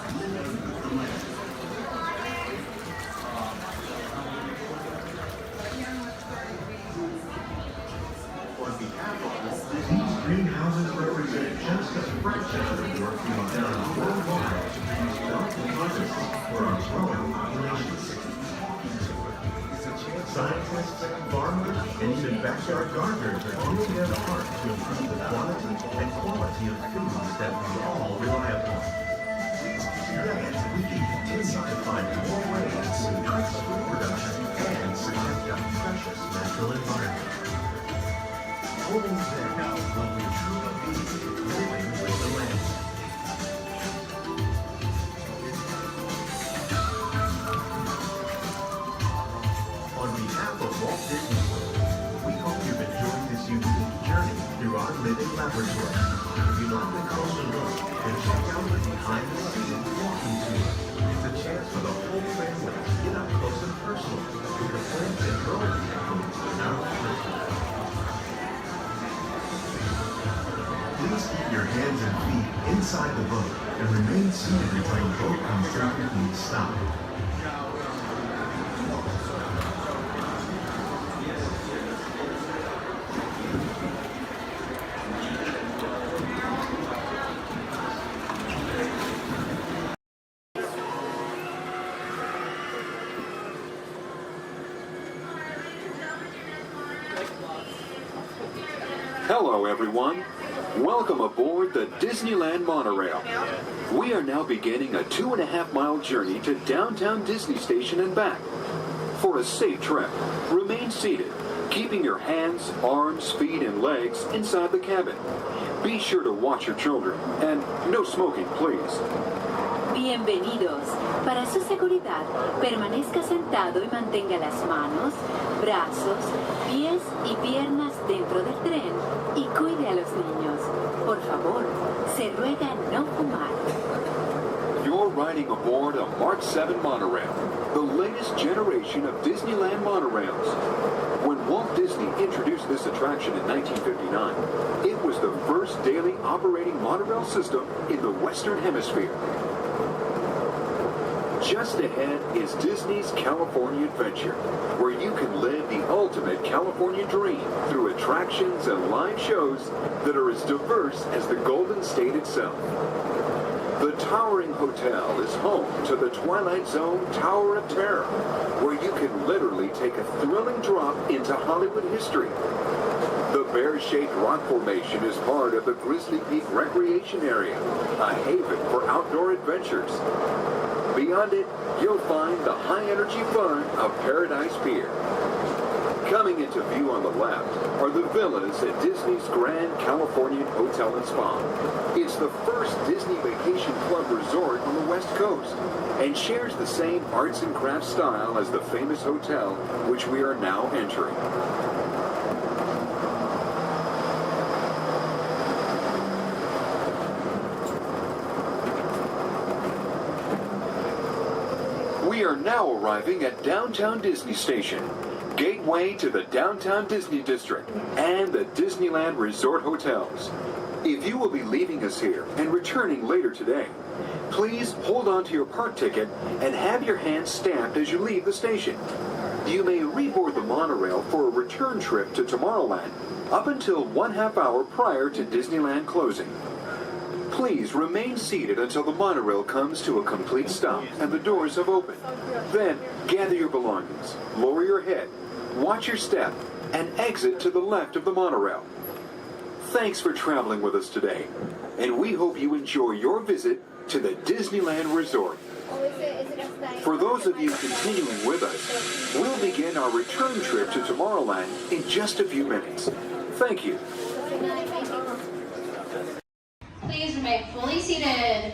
be living with the land. On behalf of Walt, these greenhouses represent just a fraction of the work being done worldwide to produce delicate harvests for our growing populations. Scientists, farmers, and even backyard gardeners are doing their part to improve the quantity and quality of foods that we all rely upon. Together, we can continue to find more ways to increase food production and protect our precious natural environment. Only then will we truly be living with the land. On behalf of Walt Disney World, we hope you've enjoyed this unique journey through our living laboratory. If you'd like a closer look, then check out the behind-the-scenes walking tour. It's a chance for the whole family to get up close and personal with the plants and growing techniques in our laboratory. Please keep your hands and feet inside the boat and remain seated until the boat comes to a complete stop.
Hello, everyone. Welcome aboard the Disneyland monorail. We are now beginning a 2.5-mile journey to downtown Disney Station and back. For a safe trek, remain seated, keeping your hands, arms, feet, and legs inside the cabin. Be sure to watch your children, and no smoking, please.
Bienvenidos. Para su seguridad, permanezca sentado y mantenga las manos, brazos, pies y piernas dentro del tren y cuide a los niños. Por favor, se ruega no fumar.
You're riding aboard a Mark 7 monorail, the latest generation of Disneyland monorails. When Walt Disney introduced this attraction in 1959, it was the first daily operating monorail system in the Western Hemisphere. Just ahead is Disney's California Adventure, where you can live the ultimate California dream through attractions and live shows that are as diverse as the Golden State itself. The towering hotel is home to the Twilight Zone Tower of Terror, where you can literally take a thrilling drop into Hollywood history. The bear-shaped rock formation is part of the Grizzly Peak Recreation Area, a haven for outdoor adventures. Beyond it, you'll find the high-energy fun of Paradise Pier. Coming into view on the left are the villas at Disney's Grand Californian Hotel and Spa. It's the first Disney Vacation Club resort on the West Coast and shares the same arts and crafts style as the famous hotel which we are now entering. We are now arriving at Downtown Disney Station, gateway to the Downtown Disney District and the Disneyland Resort Hotels. If you will be leaving us here and returning later today, please hold on to your park ticket and have your hand stamped as you leave the station. You may reboard the monorail for a return trip to Tomorrowland up until 1/2 hour prior to Disneyland closing. Please remain seated until the monorail comes to a complete stop and the doors have opened. Then gather your belongings, lower your head, watch your step, and exit to the left of the monorail. Thanks for traveling with us today, and we hope you enjoy your visit to the Disneyland Resort. For those of you continuing with us, we'll begin our return trip to Tomorrowland in just a few minutes. Thank you.
Please remain fully seated.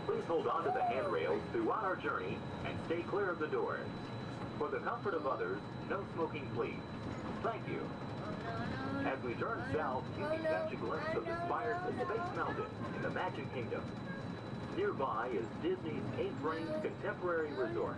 Please hold on to the handrails throughout our journey and stay clear of the doors. For the comfort of others, no smoking please. Thank you. As we turn south, you can catch a glimpse of the spires of Space Mountain in the Magic Kingdom. Nearby is Disney's 8th-ranked contemporary resort.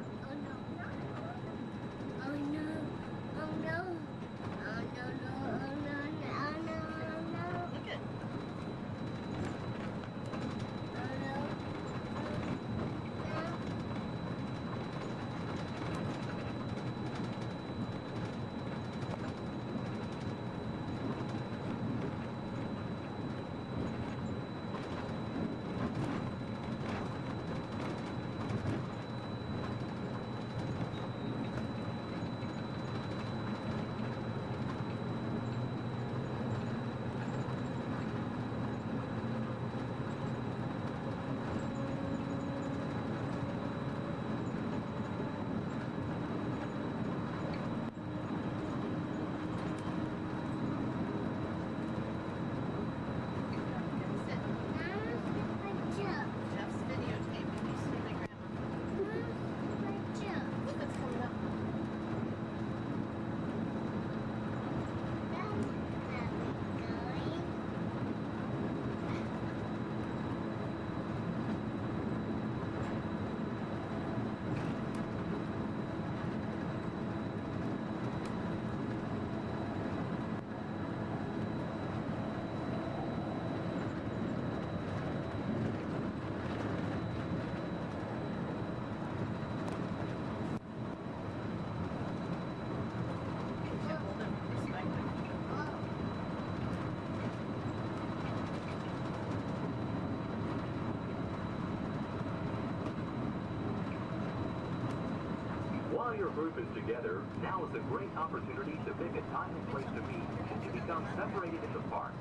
While your group is together, now is a great opportunity to pick a time and place to meet should you become separated in the park.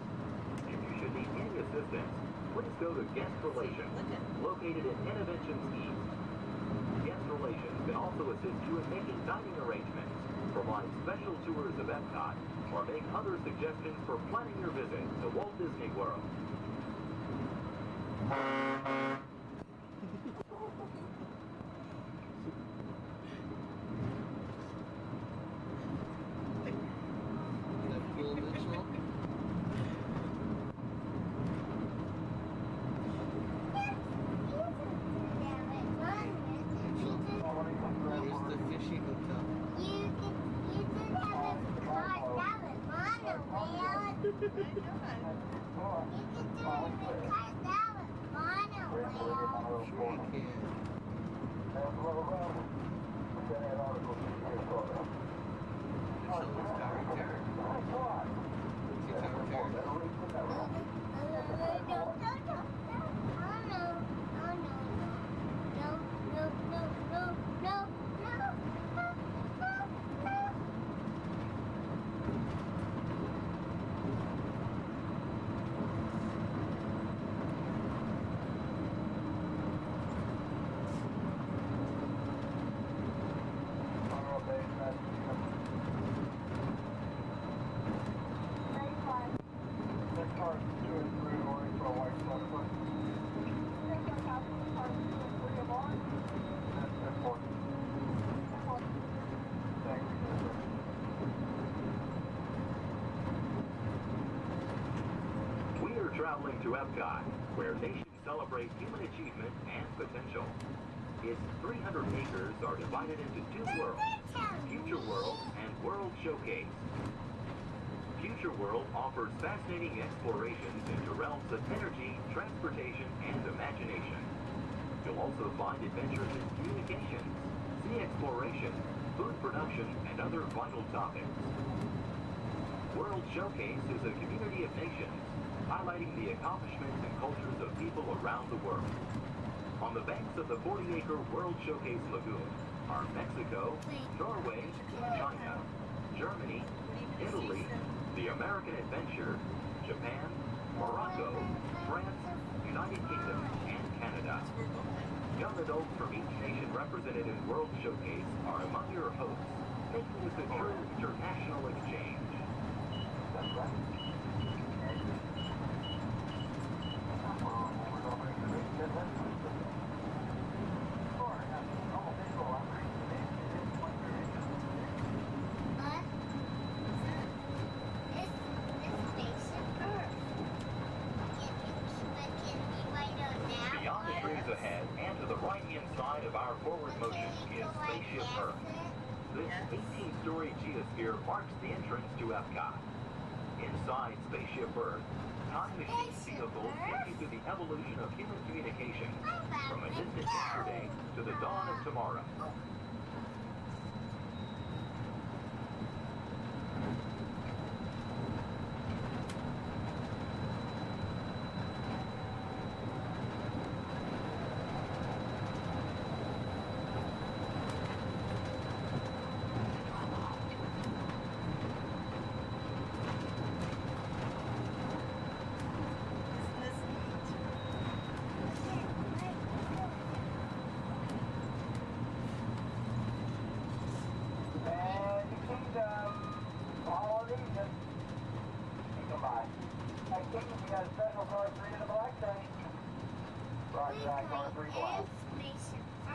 If you should need any assistance, please go to Guest Relations, located in Innovations East. Guest Relations can also assist you in making dining arrangements, provide special tours of Epcot, or make other suggestions for planning your visit to Walt Disney World. Traveling to Epcot, where nations celebrate human achievement and potential. Its 300 acres are divided into two worlds, Future World and World Showcase. Future World offers fascinating explorations into realms of energy, transportation, and imagination. You'll also find adventures in communications, sea exploration, food production, and other vital topics. World Showcase is a community of nations, highlighting the accomplishments and cultures of people around the world. On the banks of the 40-acre World Showcase Lagoon are Mexico, Norway, China, Germany, Italy, the American Adventure, Japan, Morocco, France, United Kingdom, and Canada. Young adults from each nation represented in World Showcase are among your hosts, making this a true international exchange. Beyond the trees ahead and to the right-hand side of our forward motion is Spaceship Earth. This 18-story geosphere marks the entrance to Epcot. Inside Spaceship Earth, time machine vehicles take you through the evolution of human communication, from a distant yesterday to the dawn of tomorrow.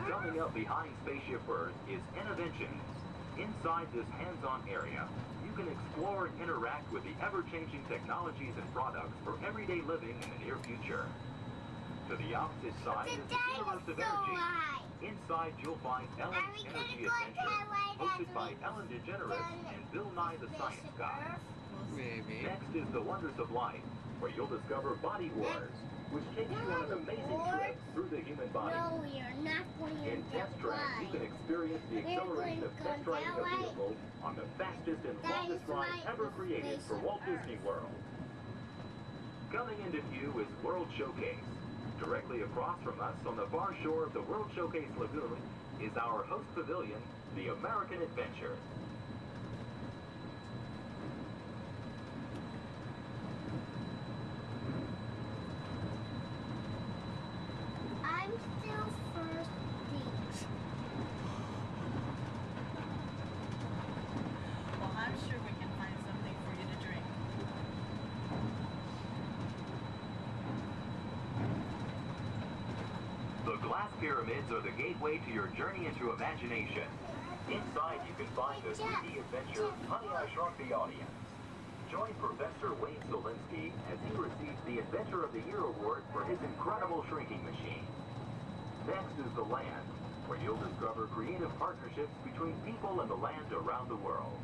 Coming up behind Spaceship Earth is Innovations. Inside this hands-on area, you can explore and interact with the ever-changing technologies and products for everyday living in the near future. To the opposite side is the Universe of Energy. Inside you'll find Ellen's Energy Adventure, hosted by Ellen DeGeneres and Bill Nye the Science Guy. Next is The Wonders of Life, where you'll discover Body Wars, which takes you on an amazing trip through the human body.
No, we are not going to
In Test Track, you can experience the acceleration of test driving a vehicle on the fastest and longest ride ever created for Walt Disney World. Coming into view is World Showcase. Directly across from us on the far shore of the World Showcase Lagoon is our host pavilion, the American Adventure.
I'm still thirsty.
Well, I'm sure we can find something for you to drink.
The glass pyramids are the gateway to your journey into imagination. Inside, you can find the 3D adventure, Honey, I Shrunk the Audience. Join Professor Wayne Solinsky as he receives the Adventure of the Year award for his incredible shrinking machine. Next is the land, where you'll discover creative partnerships between people and the land around the world.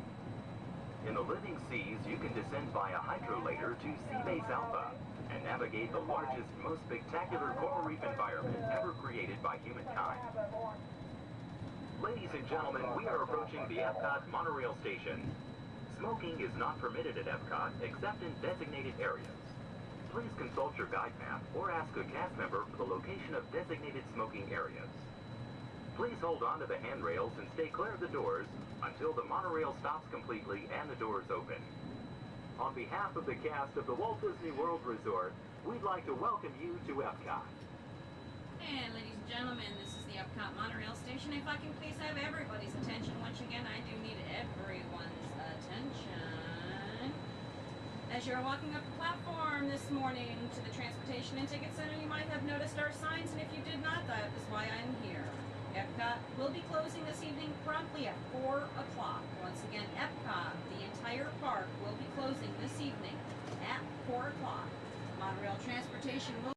In the living seas, you can descend via hydrolator to Seabase Alpha and navigate the largest, most spectacular coral reef environment ever created by humankind. Ladies and gentlemen, we are approaching the Epcot monorail station. Smoking is not permitted at Epcot except in designated areas. Please consult your guide map or ask a cast member for the location of designated smoking areas. Please hold on to the handrails and stay clear of the doors until the monorail stops completely and the doors open. On behalf of the cast of the Walt Disney World Resort, we'd like to welcome you to Epcot.
And ladies and gentlemen, this is the Epcot monorail station. If I can please have everybody's attention. Once again, I do need everyone's attention. As you're walking up the platform this morning to the Transportation and Ticket Center, you might have noticed our signs, and if you did not, that is why I'm here. Epcot will be closing this evening promptly at 4 o'clock. Once again, Epcot, the entire park, will be closing this evening at 4 o'clock. Monorail transportation will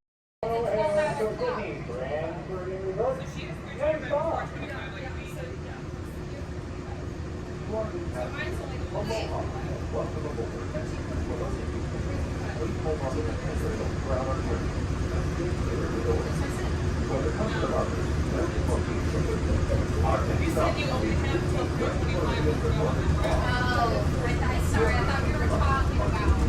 Sorry, I thought we were talking about.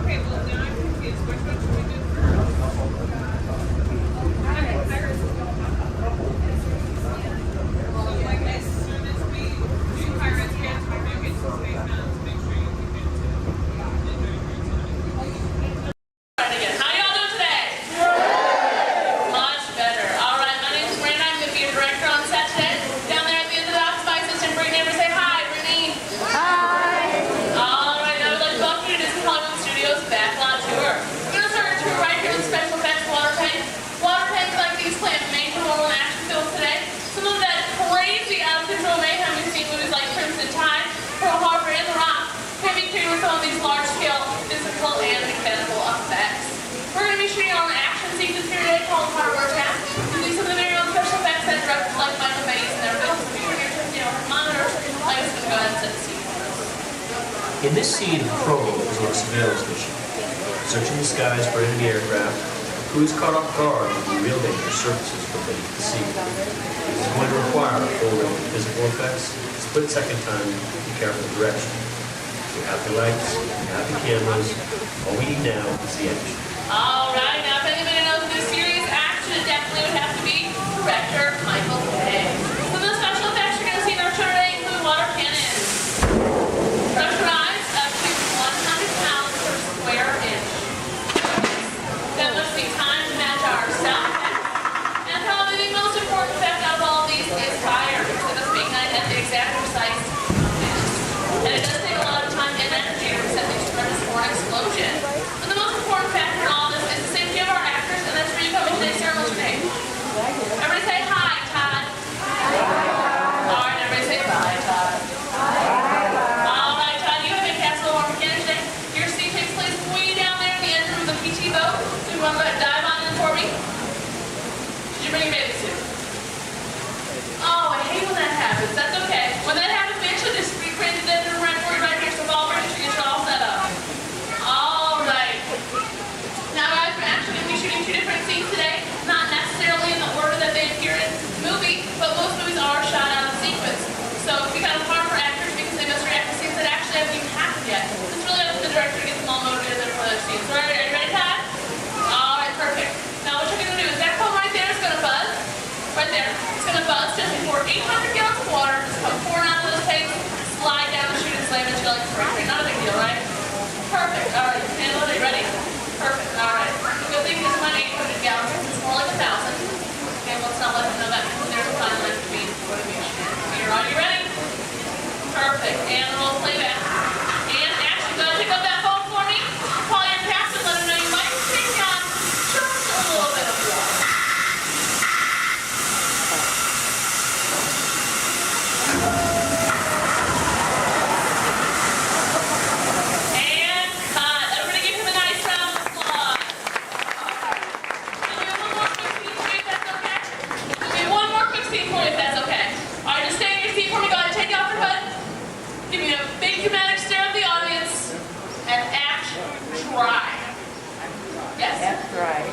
Okay, well, now I'm confused. Which one should we do first? So, like, as soon as we do Pirates Cast, we do get some space now to make sure you can get to. How y'all doing today? Much better. All right, my name is Brandon. I'm going to be your director on set today. Down there at the end of the box, my assistant, bring neighbor, say hi, Renee. Hi. All right, now I'd like to welcome you to Disney Hollywood Studios Backlot Tour. We're going to start our tour right here with special effects water tank. Water tanks like these play a major role in action films today. Some of that crazy out-of-control mayhem we've seen movies like Crimson Tide, Pearl Harbor, and The Rock can be created with some of these large-scale physical and mechanical effects. We're going to be shooting on an action sequence here today called Hardware Attack. Using some of the very own special effects that directors like Michael Bay's and their films. We're here to, monitors. I'm just going to go ahead and set the scene.
In this scene, Prologue is on a surveillance mission. Searching the skies for enemy aircraft, the crew is caught off guard when the real danger surfaces from beneath the sea. This is going to require a full range of physical effects, split-second time, and careful direction. We have the lights, we have the cameras, all we need now is the action.
Alright, now if anybody knows this serious action, it definitely would have to be director Michael Bay. Some of the special effects you're going to see in our show today include water cannons, pressurized up to 100 pounds per square inch. That must be time to match our sound effects. And probably the most important effect out of all of these is fire, because it must be ignited at the exact precise moment. And it does take a lot of time and energy to set these premise for an explosion. But the most important factor in all this is
800 gallons of water. Just come pouring out of those tanks, slide down the chute and slam into like spring. Not a big deal, right? Perfect. All right, you can handle it. Are you ready? Perfect. All right. Good thing this is not 800 gallons. It's more like 1,000. Okay, well, let's not let them know that because there's a fine line between motivation. Are you ready? Perfect. And roll playback. And action. Go ahead, pick up that phone for me. Call your captain. Let him know you might be taking on just a little bit of water. And cut. Everybody give him a nice round of applause. Give me one more quick scene for you if that's okay. Give me one more quick scene for you if that's okay. All right, just stay in your seat for me. Go ahead, take off your hood. Give me a big dramatic stare of the audience and act dry. Yes?
That's right.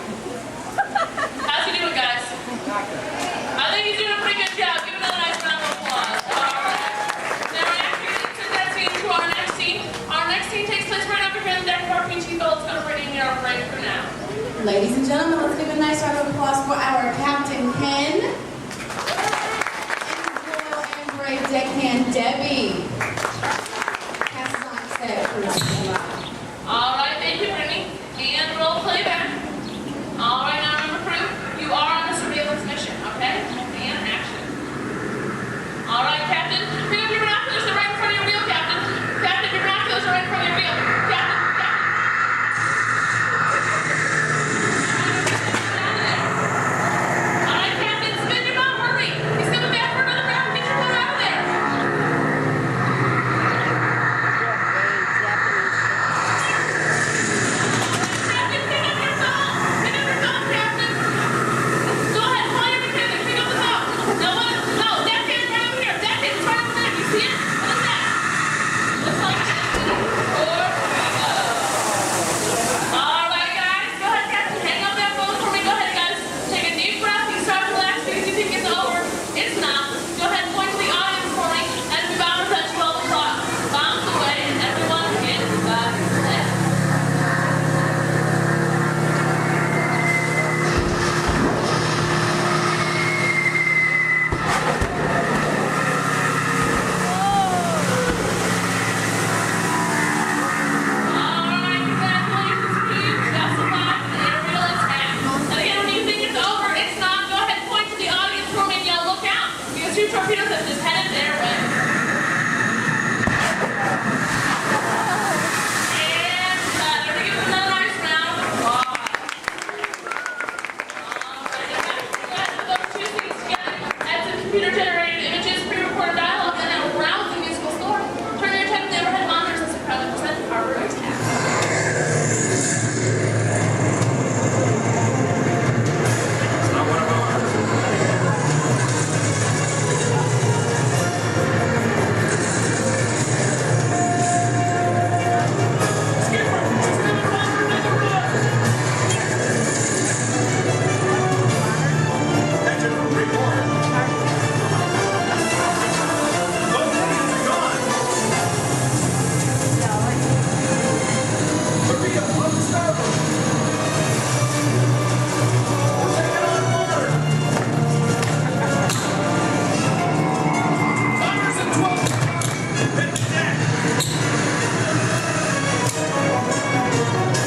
How's he doing, guys? I think he's doing a pretty good job. Give him another nice round of applause. All right. Now, after you insert that scene to our next scene, takes place right over here in the deck of our PG Gold. It's going to bring in our break for now.
Ladies and gentlemen, let's give a nice round of applause for our Captain Ken and Royal and Brave Deckhand Debbie. Pass it on set for us.
All right, thank you, Brittany. And roll playback. All right, now remember, crew, you are on a surveillance mission, okay? And action. All right, Captain, bring up your binoculars. They're right in front of your wheel, Captain. Captain, your binoculars are right in front of your wheel. Captain. All right, Captain, spin your mouth, hurry. He's coming back for another round. Get your foot out of there. Captain, pick up your phone. Pick up your phone, Captain. Go ahead, call your mechanic. Pick up the phone. No, that hand's right over here. That hand's right over there. You see it? What is that? Looks like it's all right, guys. Go ahead, Captain. Hang up that phone for me. Go ahead, guys. Take a deep breath. You start to relax because you think it's over. It's not. Go ahead and point to the audience for me. And we bounce at 12 o'clock. Bounce away, and everyone gets back there. Alright, congratulations to you. Just survived an aerial attack. And again, when you think it's over, it's not. Go ahead and point to the audience for me and yell, look out. Because two torpedoes have just headed their way. And everybody give them another nice round of applause. Alright, guys, put those two things together. Add some computer-generated images, pre-recorded dialogue, and a rousing musical score. Turn your attention to the overhead monitors as we proudly present our attack.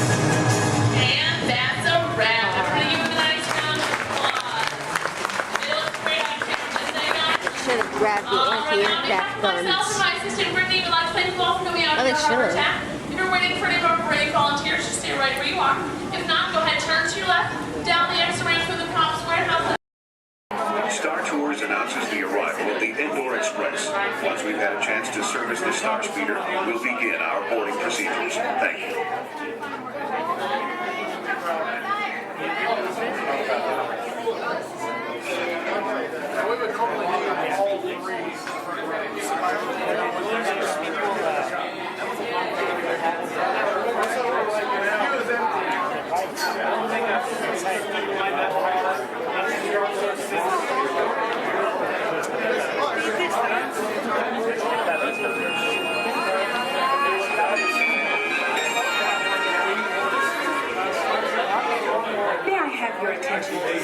And that's a wrap. Everybody give him a nice round of applause. It looks great on camera, doesn't it, guys?
Should have grabbed the anti-aircraft
Myself and
guns.
my assistant Brittany would like to thank you all for coming out
Oh, they
to our
should.
attack. If you're waiting for any of our brave volunteers, just stay right where you are. If not, go ahead, turn to your left, down the exit ramp through the cops warehouse.
Star Tours announces the arrival of the Indoor Express. Once we've had a chance to service the Star Speeder, we'll begin our boarding procedures. Thank you.
have your attention, please?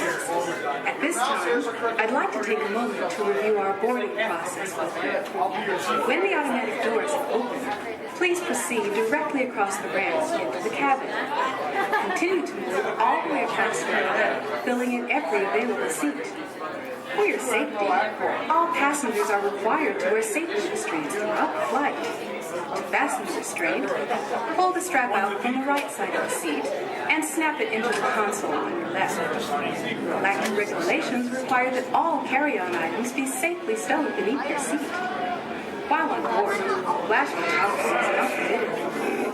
At this time, I'd like to take a moment to review our boarding process with you. When the automatic doors have opened, please proceed directly across the ramp into the cabin. Continue to move all the way across the aisle, filling in every available seat. For your safety, all passengers are required to wear safety restraints throughout the flight. To fasten the restraint, pull the strap out from the right side of the seat and snap it into the console on your left. Galactic regulations require that all carry-on items be safely stowed beneath your seat. While on board, flashing towels is not permitted.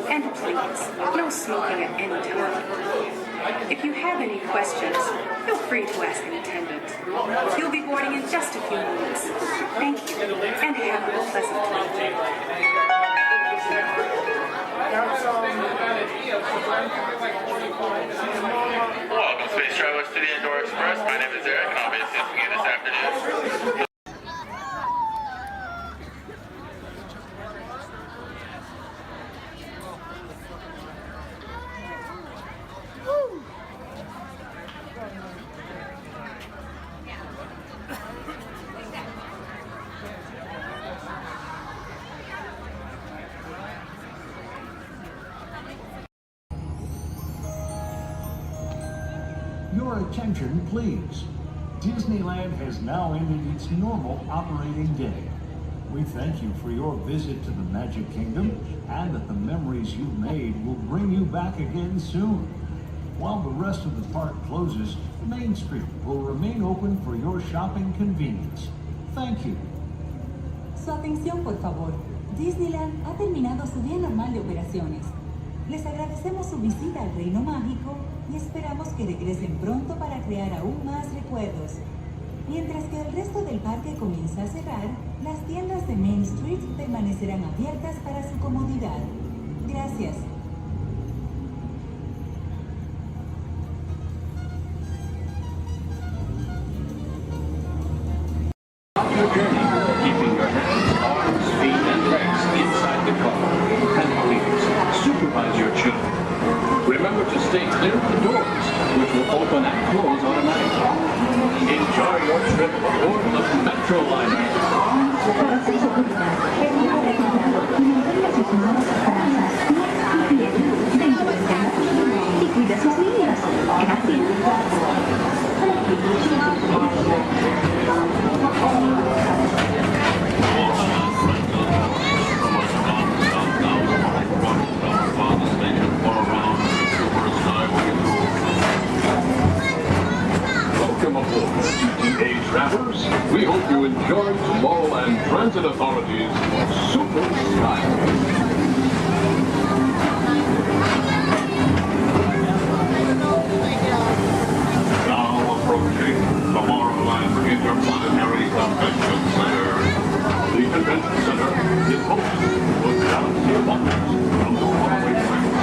And please, no smoking at any time. If you have any questions, feel free to ask an attendant. You'll be boarding in just a few moments. Thank you, and have a pleasant time.
Welcome, space travelers, to the Indoor Express. My name is Eric, and I'll be assisting you this afternoon.
Your attention, please. Disneyland has now ended its normal operating day. We thank you for your visit to the Magic Kingdom and that the memories you've made will bring you back again soon. While the rest of the park closes, Main Street will remain open for your shopping convenience. Thank you.
Su atención, por favor. Disneyland ha terminado su día normal de operaciones. Les agradecemos su visita al Reino Mágico y esperamos que regresen pronto para crear aún más recuerdos. Mientras que el resto del parque comienza a cerrar, las tiendas de Main Street permanecerán abiertas para su comodidad. Gracias.
Your journey, keeping your hands, arms, feet, and legs inside the car. And please, supervise your children. Remember to stay clear of the doors, which will open and close automatically. Enjoy your trip aboard the Metro liner.
Para su seguridad, es muy recomendado que mantenga sus manos, brazos, pies y pies dentro del vehículo y cuide a sus niños.
Welcome aboard, GTA travelers. We hope you enjoy Tomorrowland Transit Authority's Super Skyway. Now approaching Tomorrowland Interplanetary Convention Center. The convention center is home to a galaxy of wonders from the faraway planet.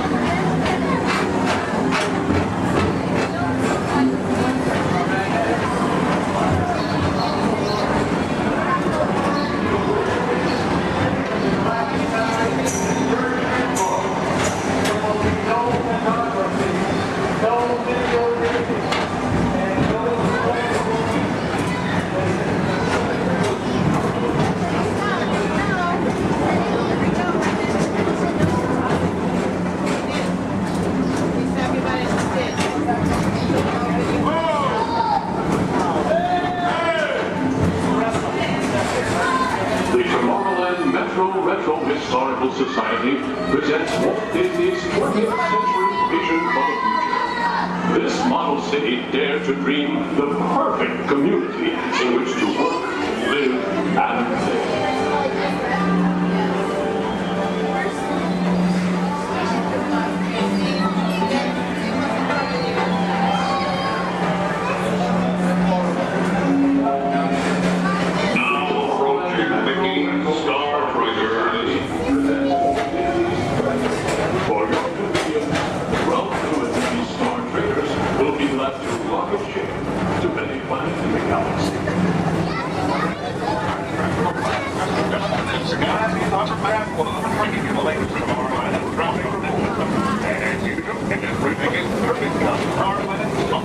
Historical Society presents Walt Disney's 20th Century Vision for the Future. This model city dared to dream the perfect community in which to work, live, and play.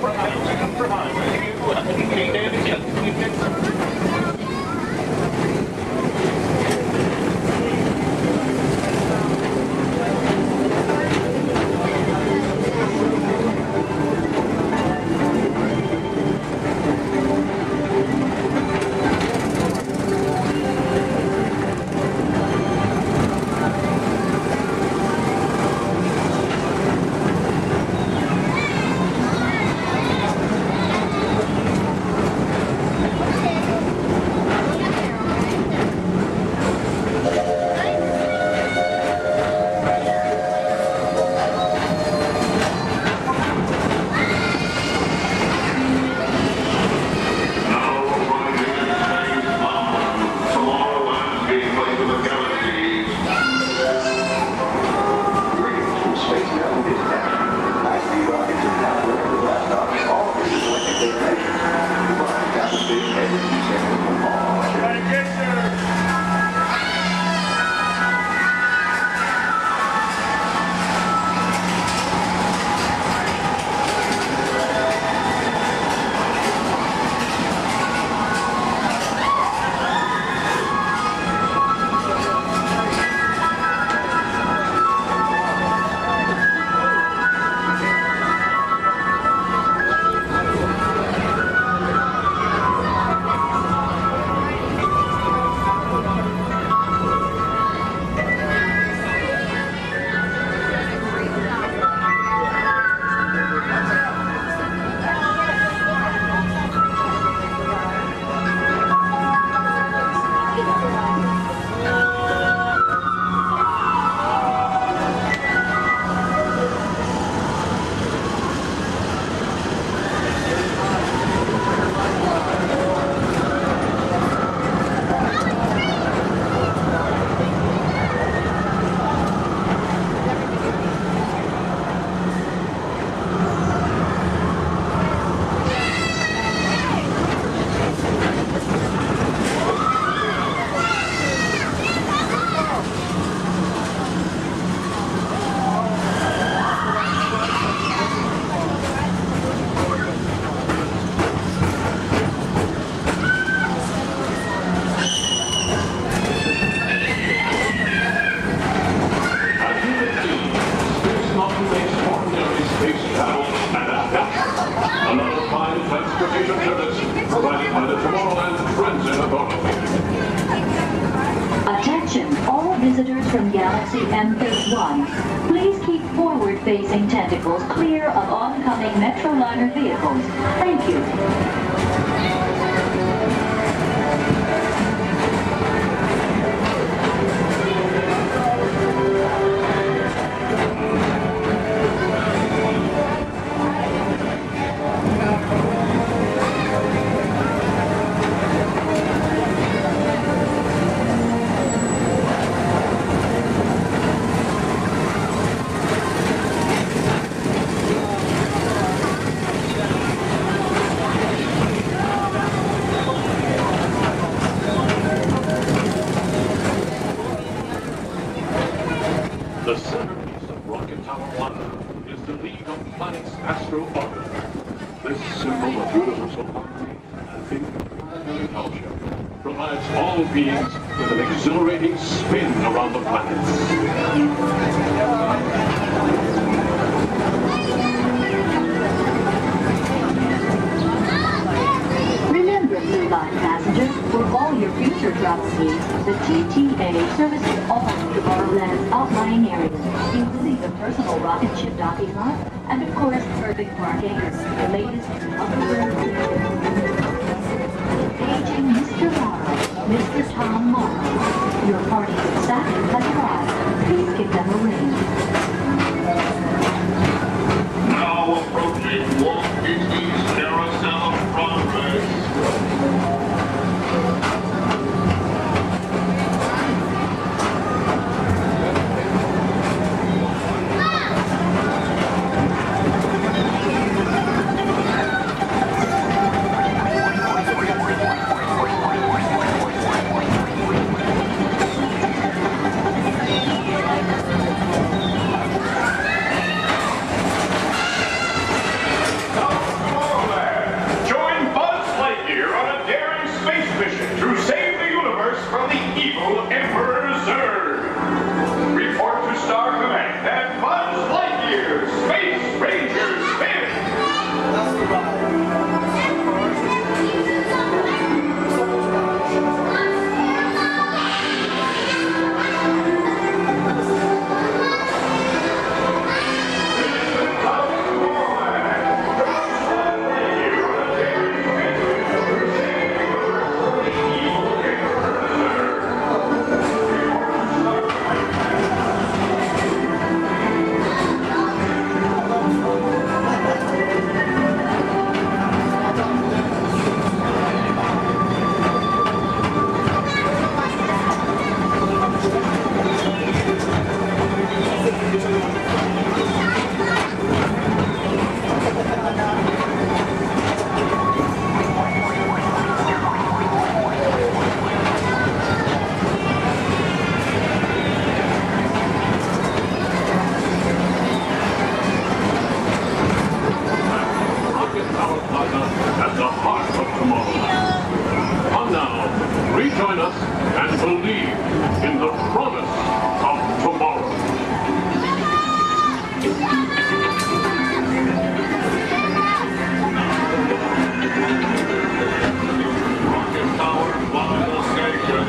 Perfect.
line transportation service provided by the Tomorrowland Transit Authority.
Attention, all visitors from Galaxy M31. Please keep forward-facing tentacles clear of oncoming Metroliner vehicles. Thank you.
The centerpiece of Rocket Tower 1 is the League of Planets Astro-Orbiter. This symbol of universal harmony and interplanetary fellowship provides all beings with an exhilarating spin around the planets.
Remember, Blue Line passengers, for all your future travel needs, the TTA services all of Tomorrowland's outlying areas, including the personal rocket ship docking lot, and of course, perfect park acres, the latest hoverboard. Paging Mr. Morrow, Mr. Tom Morrow. Your party staff has arrived. Please give them a ring.
Now approaching Walt Disney's Carousel of Progress.
At the heart of Tomorrowland. Come now, rejoin us and believe in the promise of tomorrow.
Rocket Tower Final Station.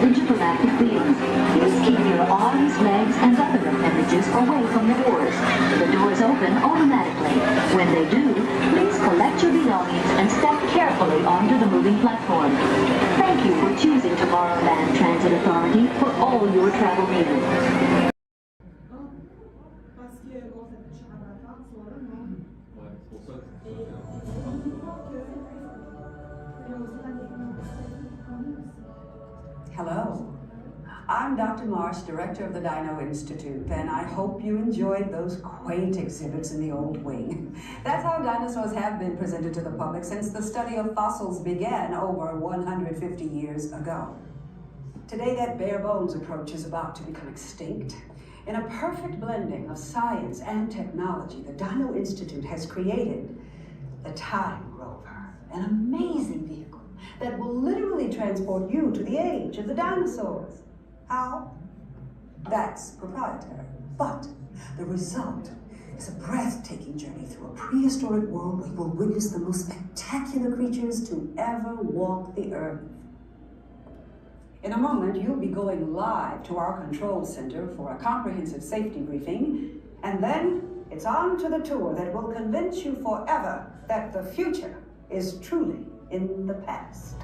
Intergalactic beings. Please keep your arms, legs, and other appendages away from the doors. The doors open automatically. When they do, please collect your belongings and step carefully onto the moving platform. Thank you for choosing Tomorrowland Transit Authority for all your travel needs.
Hello. I'm Dr. Marsh, Director of the Dino Institute, and I hope you enjoyed those quaint exhibits in the old wing. That's how dinosaurs have been presented to the public since the study of fossils began over 150 years ago. Today, that bare bones approach is about to become extinct, In a perfect blending of science and technology, the Dino Institute has created the Time Rover, an amazing vehicle that will literally transport you to the age of the dinosaurs. How? That's proprietary. But the result is a breathtaking journey through a prehistoric world where you will witness the most spectacular creatures to ever walk the earth. In a moment, you'll be going live to our control center for a comprehensive safety briefing, and then it's on to the tour that will convince you forever that the future is truly in the past.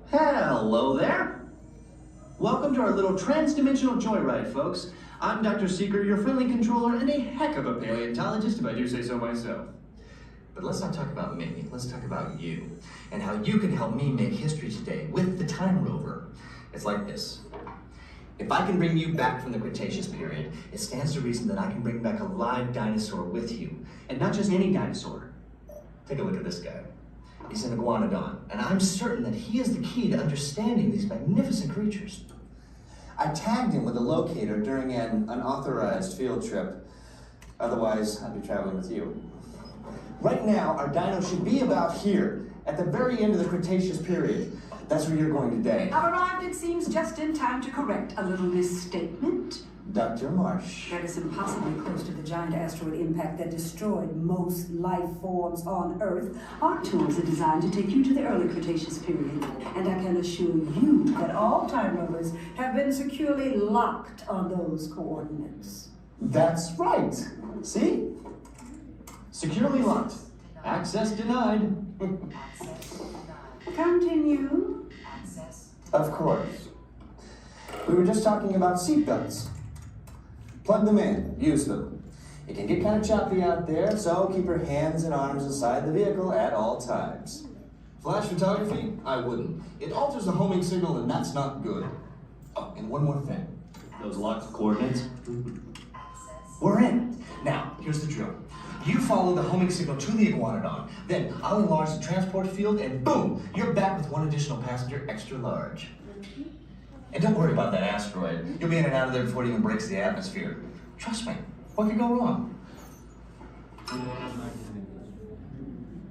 Hello there. Welcome to our little trans-dimensional joyride, folks. I'm Dr. Seeker, your friendly controller, and a heck of a paleontologist, if I do say so myself. But let's not talk about me, let's talk about you, and how you can help me make history today with the Time Rover. It's like this. If I can bring you back from the Cretaceous period, it stands to reason that I can bring back a live dinosaur with you. And not just any dinosaur. Take a look at this guy. He's an iguanodon, and I'm certain that he is the key to understanding these magnificent creatures.
I tagged him with a locator during an unauthorized field trip. Otherwise, I'd be traveling with you. Right now, our dino should be about here, at the very end of the Cretaceous period. That's where you're going today.
I've arrived, it seems, just in time to correct a little misstatement.
Dr. Marsh.
That is impossibly close to the giant asteroid impact that destroyed most life forms on Earth. Our tours are designed to take you to the early Cretaceous period, and I can assure you that all Time Rovers have been securely locked on those coordinates.
That's right. See? Securely locked. Access denied.
Continue.
Of course. We were just talking about seatbelts. Plug them in, use them. It can get kind of choppy out there, so keep your hands and arms inside the vehicle at all times.
Flash photography? I wouldn't. It alters the homing signal, and that's not good. Oh, and one more thing.
Those locked coordinates?
We're in. Now, here's the drill. You follow the homing signal to the iguanodon, then I'll enlarge the transport field, and boom, you're back with one additional passenger extra large. And don't worry about that asteroid. You'll be in and out of there before it even breaks the atmosphere. Trust me, what could go wrong?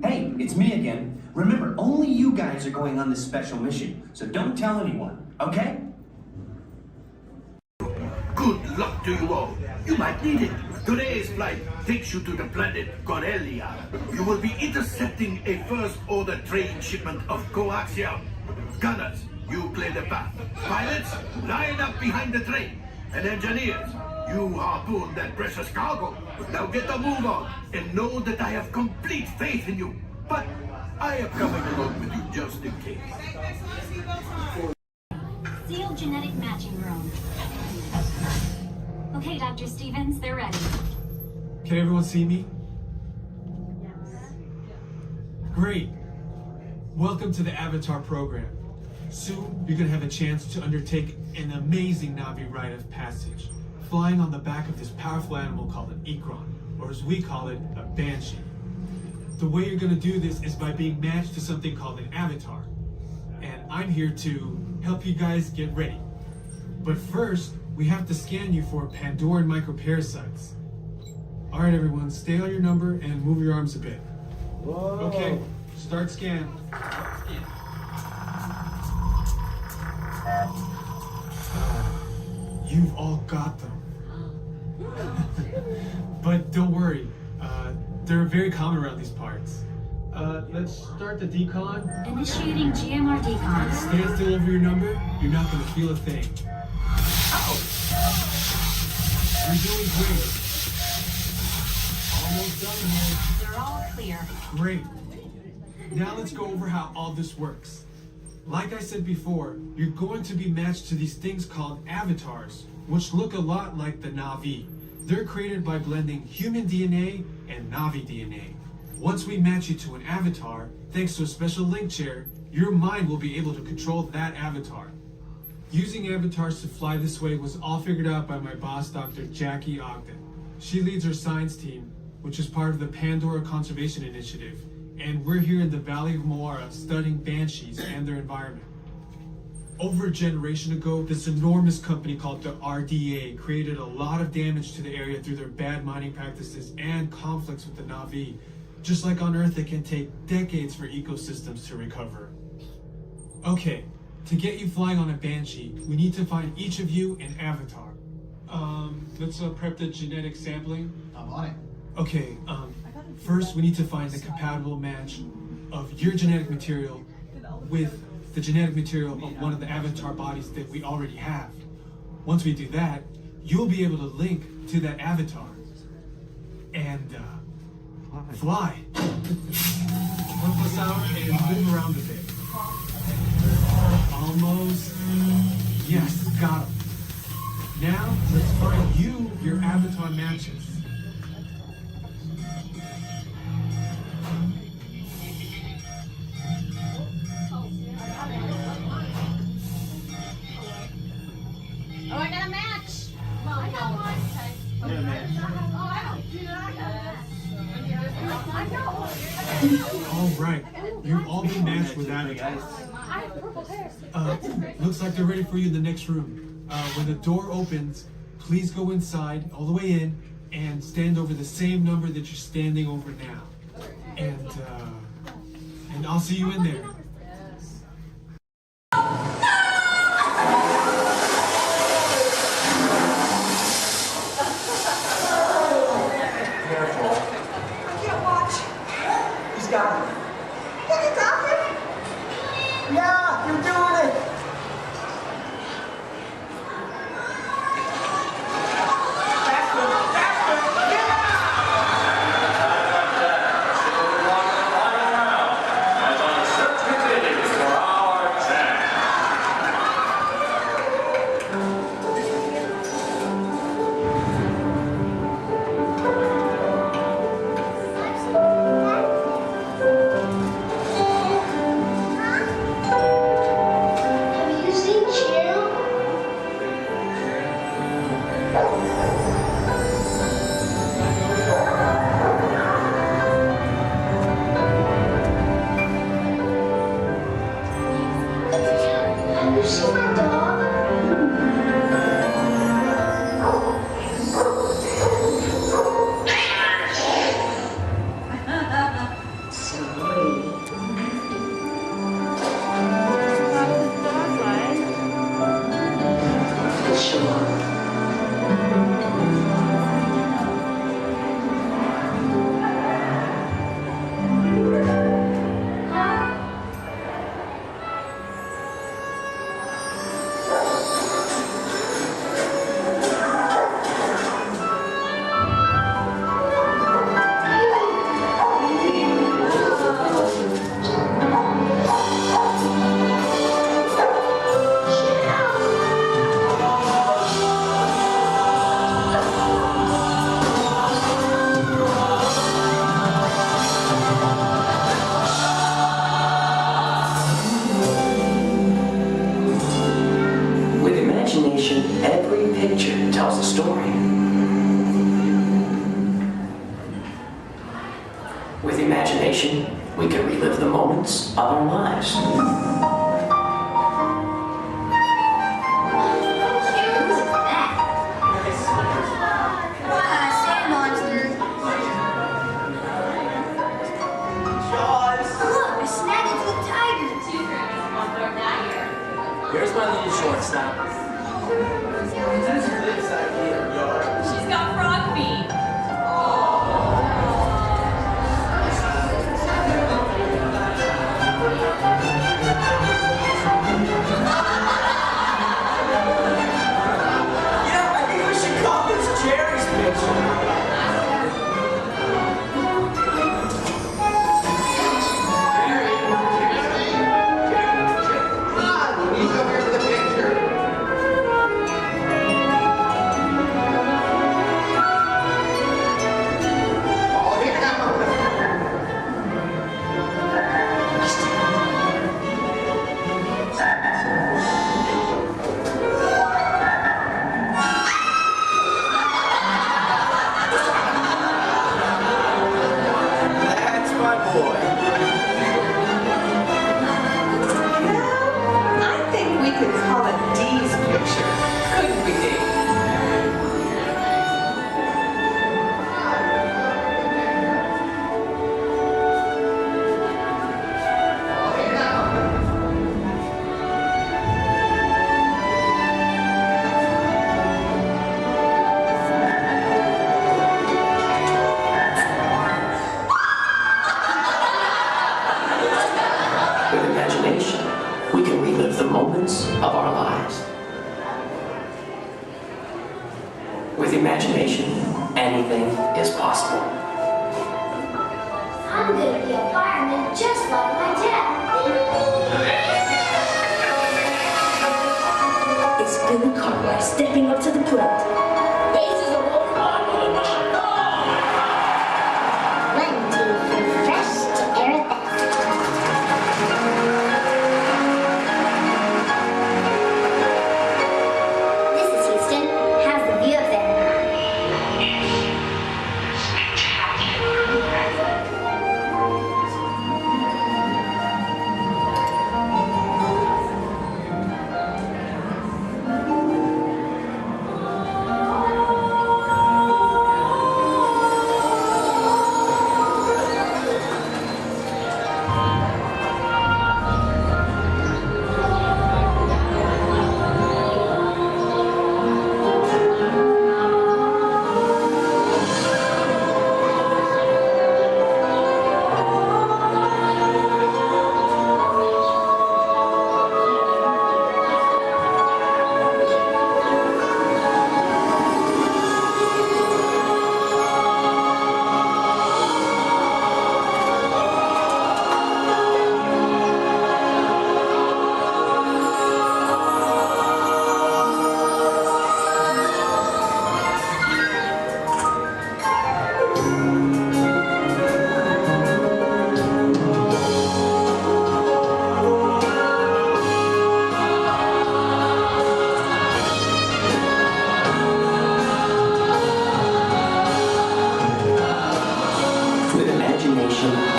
Hey, it's me again. Remember, only you guys are going on this special mission, so don't tell anyone, okay?
Good luck to you all. You might need it. Today's flight takes you to the planet Corellia. You will be intercepting a first-order train shipment of coaxium. Gunners, you clear the path. Pilots, line up behind the train. And engineers, you harpoon that precious cargo. Now get a move on and know that I have complete faith in you. But I am coming along with you just in case.
Sealed genetic matching room. Okay, Dr. Stevens, they're ready.
Can everyone see me? Yes. Great. Welcome to the Avatar program. Soon, you're going to have a chance to undertake an amazing Navi rite of passage, flying on the back of this powerful animal called an Ikron, or as we call it, a Banshee. The way you're going to do this is by being matched to something called an avatar. And I'm here to help you guys get ready. But first, we have to scan you for Pandoran microparasites. All right, everyone, stay on your number and move your arms a bit. Whoa. Okay, start scan. You've all got them. But don't worry, they're very common around these parts. Let's start the decon.
Initiating GMR decon.
Stand still over your number. You're not going to feel a thing. You're doing great. Almost done here.
They're all clear.
Great. Now let's go over how all this works. Like I said before, you're going to be matched to these things called avatars, which look a lot like the Navi. They're created by blending human DNA and Navi DNA. Once we match you to an avatar, thanks to a special link chair, your mind will be able to control that avatar. Using avatars to fly this way was all figured out by my boss, Dr. Jackie Ogden. She leads our science team, which is part of the Pandora Conservation Initiative, and we're here in the Valley of Moara studying banshees and their environment. over a generation ago, this enormous company called the RDA created a lot of damage to the area through their bad mining practices and conflicts with the Na'vi. Just like on Earth, it can take decades for ecosystems to recover. Okay, to get you flying on a Banshee, we need to find each of you an avatar. Let's prep the genetic sampling.
I'm on it.
Okay, first we need to find the compatible match of your genetic material with the genetic material of one of the avatar bodies that we already have. Once we do that, you'll be able to link to that avatar and fly. Help us out and move around a bit. Almost. Yes, got him. Now, let's find you your avatar matches.
Oh, I got a match. Well, I got one.
All right, you've all been matched with avatars. Looks like they're ready for you in the next room. When the door opens, please go inside, all the way in, and stand over the same number that you're standing over now. And I'll see you in there.
Yeah, you're doing it!
Every picture tells a story. With imagination, we can relive the moments of our lives.
Here's my little shortstop.
She's got frog feet.
Yeah, I think we should call this Jerry's picture.
With imagination, anything is possible.
I'm gonna be a fireman just like my dad. It's Billy Cartwright stepping up to the plate. Bases are rolling on with a nine. One team from fresh to aerobatic. This is Houston. How's the view up there?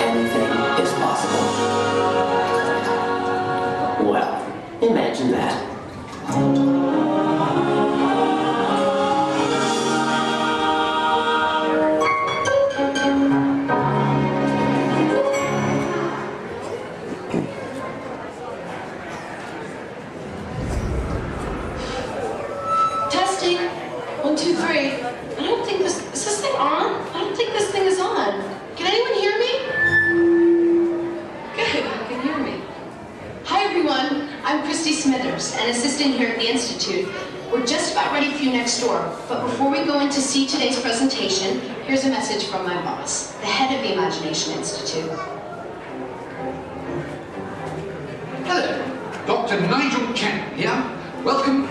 Anything is possible. Well, imagine that.
Testing. 1, 2, 3. I don't think this... Is this thing on? I don't think this thing is on. Can anyone hear me? Good, you can hear me. Hi everyone, I'm Christy Smithers, an assistant here at the Institute. We're just about ready for you next door, but before we go in to see today's presentation, here's a message from my boss, the head of the Imagination Institute.
Hello, Dr. Nigel Kemp here. Welcome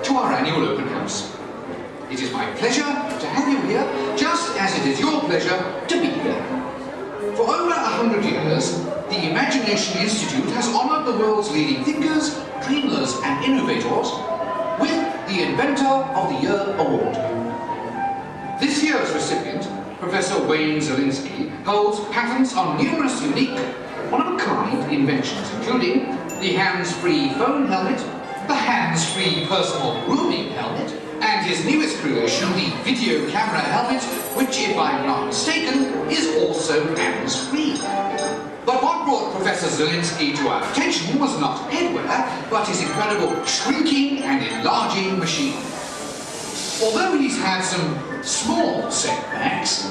to our annual open house. It is my pleasure to have you here, just as it is your pleasure to be here. For over 100 years, the Imagination Institute has honored the world's leading thinkers, dreamers, and innovators with the Inventor of the Year Award. This year's recipient, Professor Wayne Zielinski, holds patents on numerous unique, one-of-a-kind inventions, including the hands-free phone helmet, the hands-free personal grooming helmet, and his newest creation, the video camera helmet, which, if I'm not mistaken, is also hands-free. But what brought Professor Zielinski to our attention was not headwear, but his incredible shrinking and enlarging machine. Although he's had some small setbacks,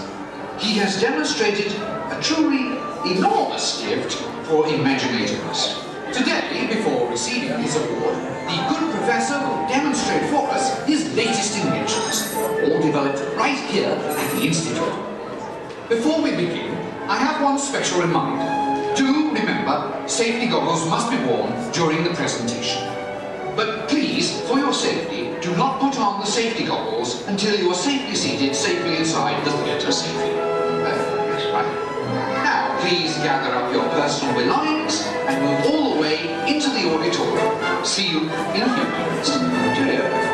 he has demonstrated a truly enormous gift for imaginativeness. Today, before receiving his award, the good professor will demonstrate for us his latest inventions, all developed right here at the Institute. Before we begin, I have one special reminder. Do remember, safety goggles must be worn during the presentation. But please, for your safety, do not put on the safety goggles until you are safely seated safely inside the theatre safely. That's right. Now, please gather up your personal belongings and move all the way into the auditorium. See you in a few minutes. Cheerio.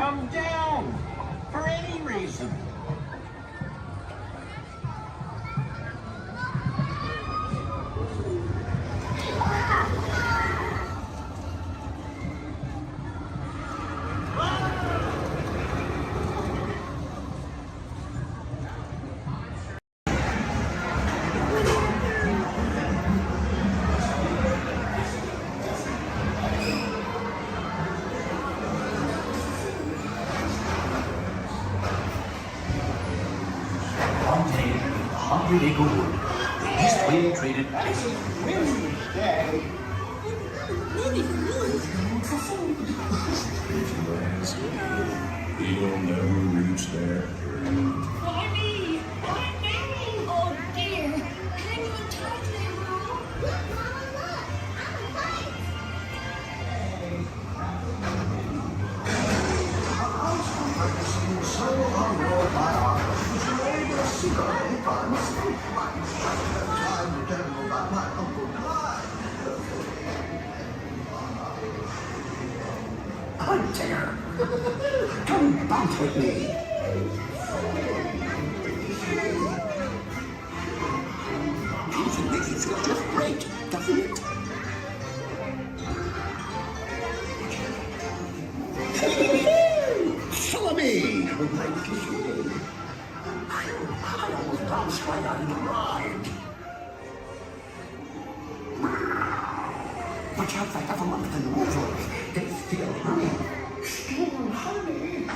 come down for any reason. They go wood. The East Wind traded
He'll never reach there.
Bonnie! Bonnie! Oh dear! Can't even talk to them, Mom. Look, Mama, look! I'm a fight!
so unrolled by our able cigarette buns. Time to tell you about my Uncle Clyde. Hunter! Come bounce with me! It makes you feel just great, doesn't it? Follow me! My little soul. I almost bounced right out of the ride. Watch out for Peppermint and the Wolves. They steal honey. Steal honey?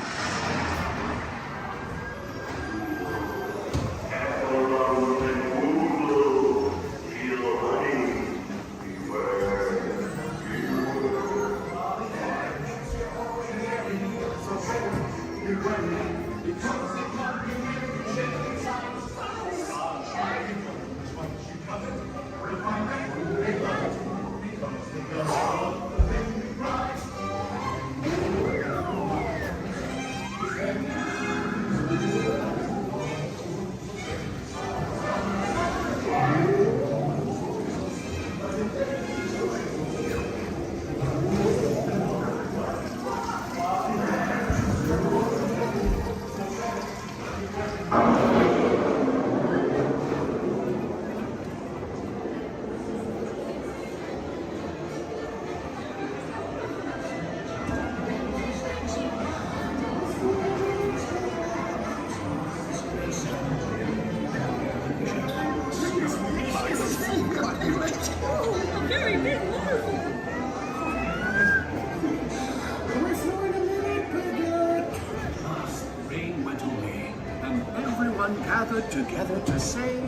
Gathered together to say,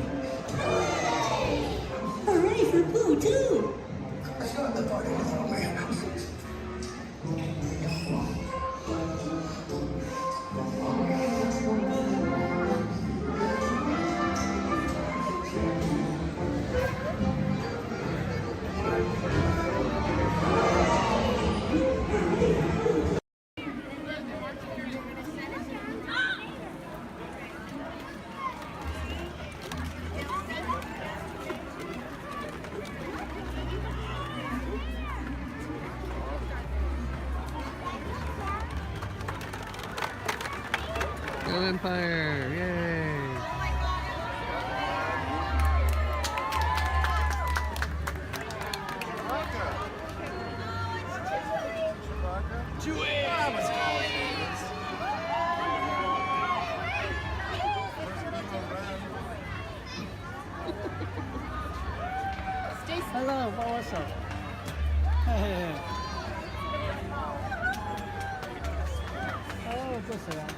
Hooray for Boo, too!
Go Empire! Yay!
Hello, what's up? Hey. Oh, just that.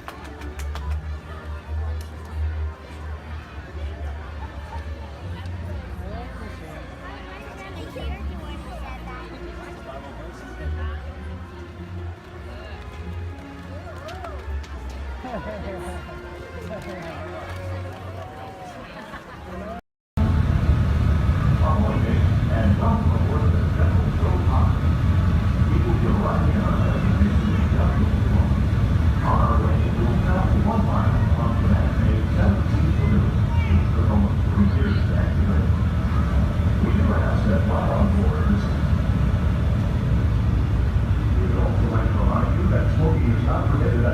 Smoking is not permitted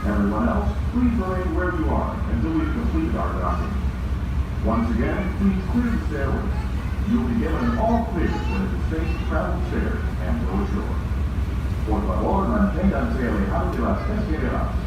Everyone else, please remain where you are until we've completed our docking. Once again, please clear the stairways. You'll be given an all clear when it is safe to travel stairs and go ashore. Por favor, manténganse alejados de las escaleras.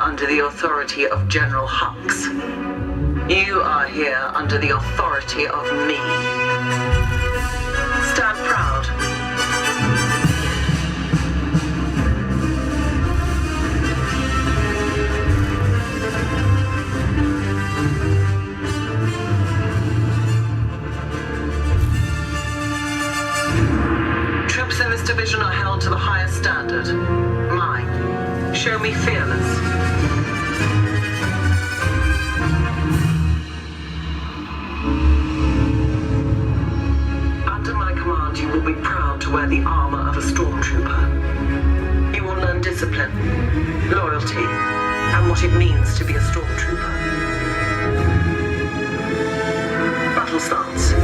under the authority of General Hux. You are here under the authority of me. Stand proud. Troops in this division are held to the highest standard. Mine. Show me fearless. Under my command, you will be proud to wear the armor of a stormtrooper. You will learn discipline, loyalty, and what it means to be a stormtrooper. Battle stance.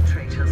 Traitors.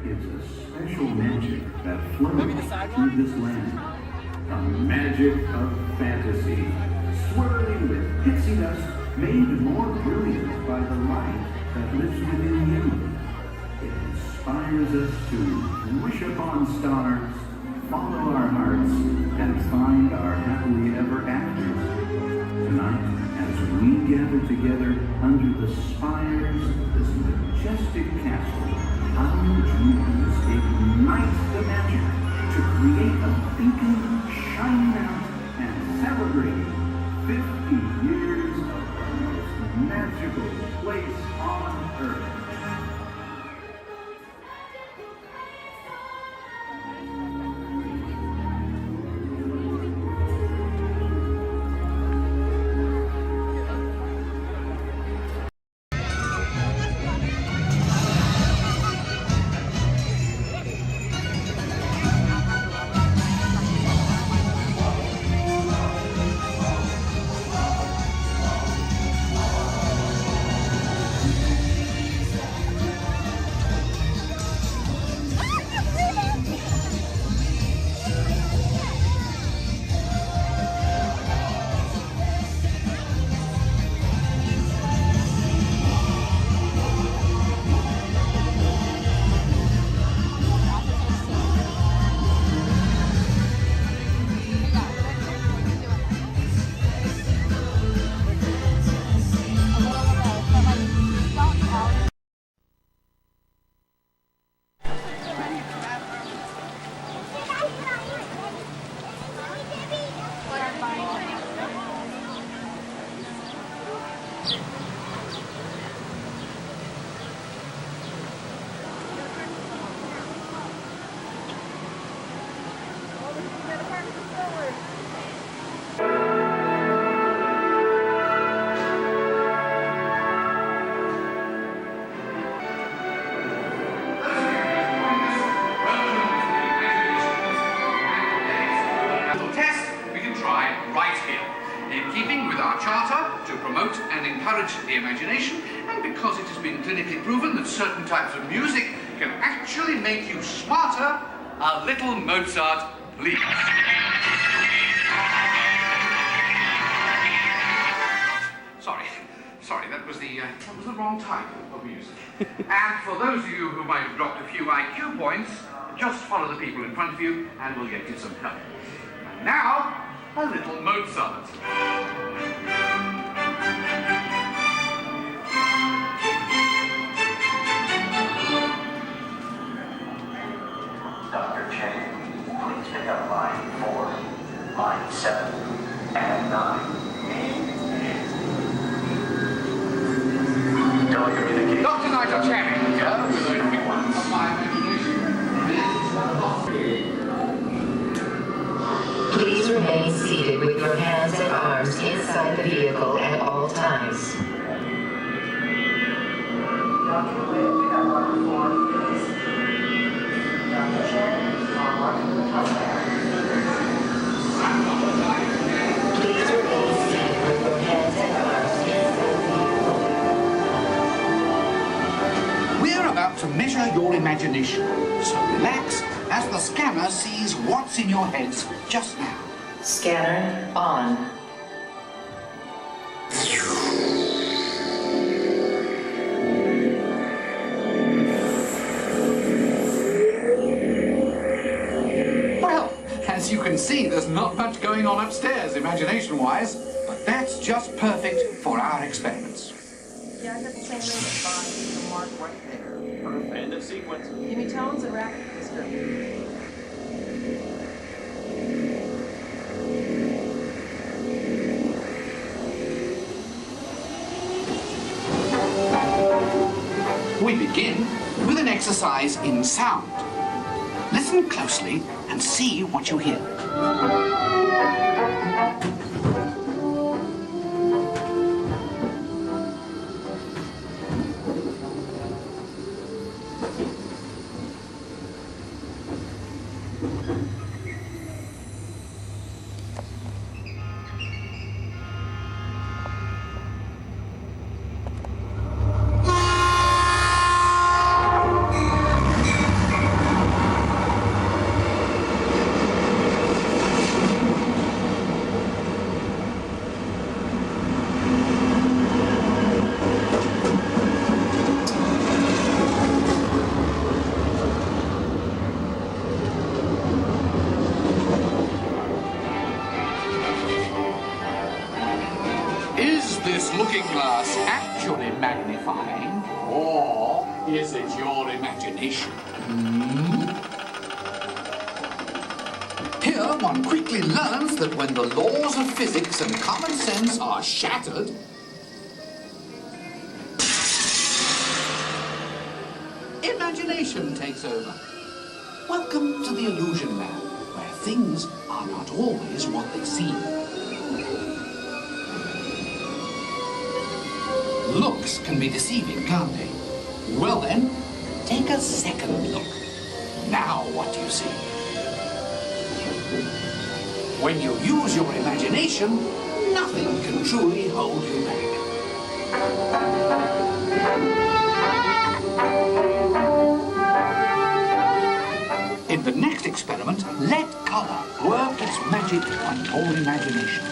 It's a special magic that flows through this land. A magic of fantasy, swirling with pixie dust, made more brilliant by the light that lives within you. It inspires us to wish upon stars, follow our hearts, and find our happily ever afters. Tonight, as we gather together under the spires of this majestic castle, our dreams ignite the magic to create a beacon shining out and celebrating 50 years of the most magical place on earth.
The imagination, and because it has been clinically proven that certain types of music can actually make you smarter, a little Mozart, please. Sorry, that was the wrong type of music. And for those of you who might have dropped a few IQ points, just follow the people in front of you and we'll get you some help. And now, a little Mozart.
Dr. Chang, please pick up line 4, line 7, and 9. Telecommunications.
Dr. Nigel Channing here with a quick one of my imagination.
Please remain seated with your hands and arms inside the vehicle at all times.
Dr. Witt, pick up line 4, please. Dr. Channing, on marking the telephone.
Please remain seated with your hands and arms inside the vehicle.
We're about to measure your imagination, so relax as the scanner sees what's in your heads just now.
Scanner on.
Well, as you can see, there's not much going on upstairs, imagination-wise, but that's just perfect for our experiments.
Yeah, I got the same name as Bonnie, the mark right there. Perfect. End of sequence. Give me tones and rapid description.
We begin with an exercise in sound. Listen closely and see what you hear. terrifying, or is it your imagination? Here, one quickly learns that when the laws of physics and common sense are shattered, imagination takes over. Welcome to the illusion land, where things are not always what they seem. Looks can be deceiving, can't they? Well then, take a second look. Now what do you see? When you use your imagination, nothing can truly hold you back. In the next experiment, let color work its magic on your imagination.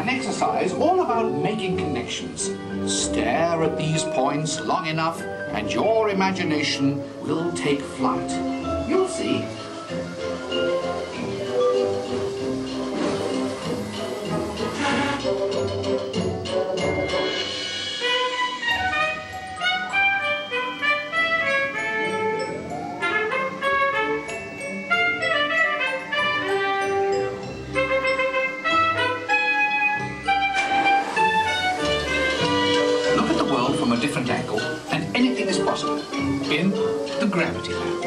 Exercise all about making connections. Stare at these points long enough and your imagination will take flight. You'll see. Different angle, and anything is possible in the gravity land.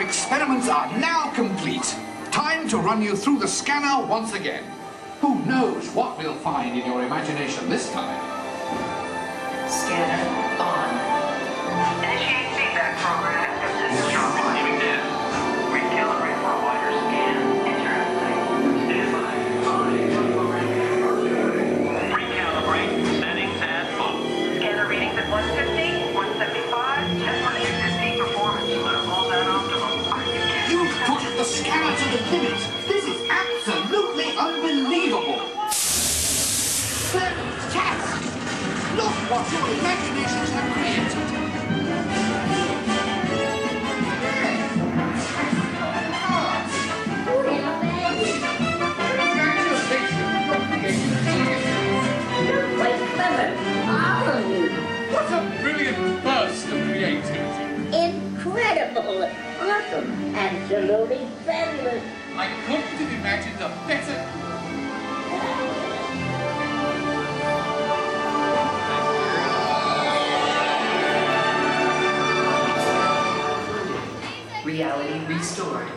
Experiments are now complete. Time to run you through the scanner once again. Who knows what we'll find in your imagination this time?
Scanner on. Initiate feedback program. This is John Receiving data. Recalibrate for a wider scan. Interesting. Recalibrate. Settings at full. Scanner readings at 150, 175. Just for the existing performance. Level that optimum.
You've pushed the scanner to the limit. This is absolutely unbelievable. Fantastic! Look what your imaginations have created.
Quite clever, all of you.
What a brilliant burst of creativity.
Incredible, awesome, absolutely fabulous.
I couldn't have imagined a better...
Reality restored.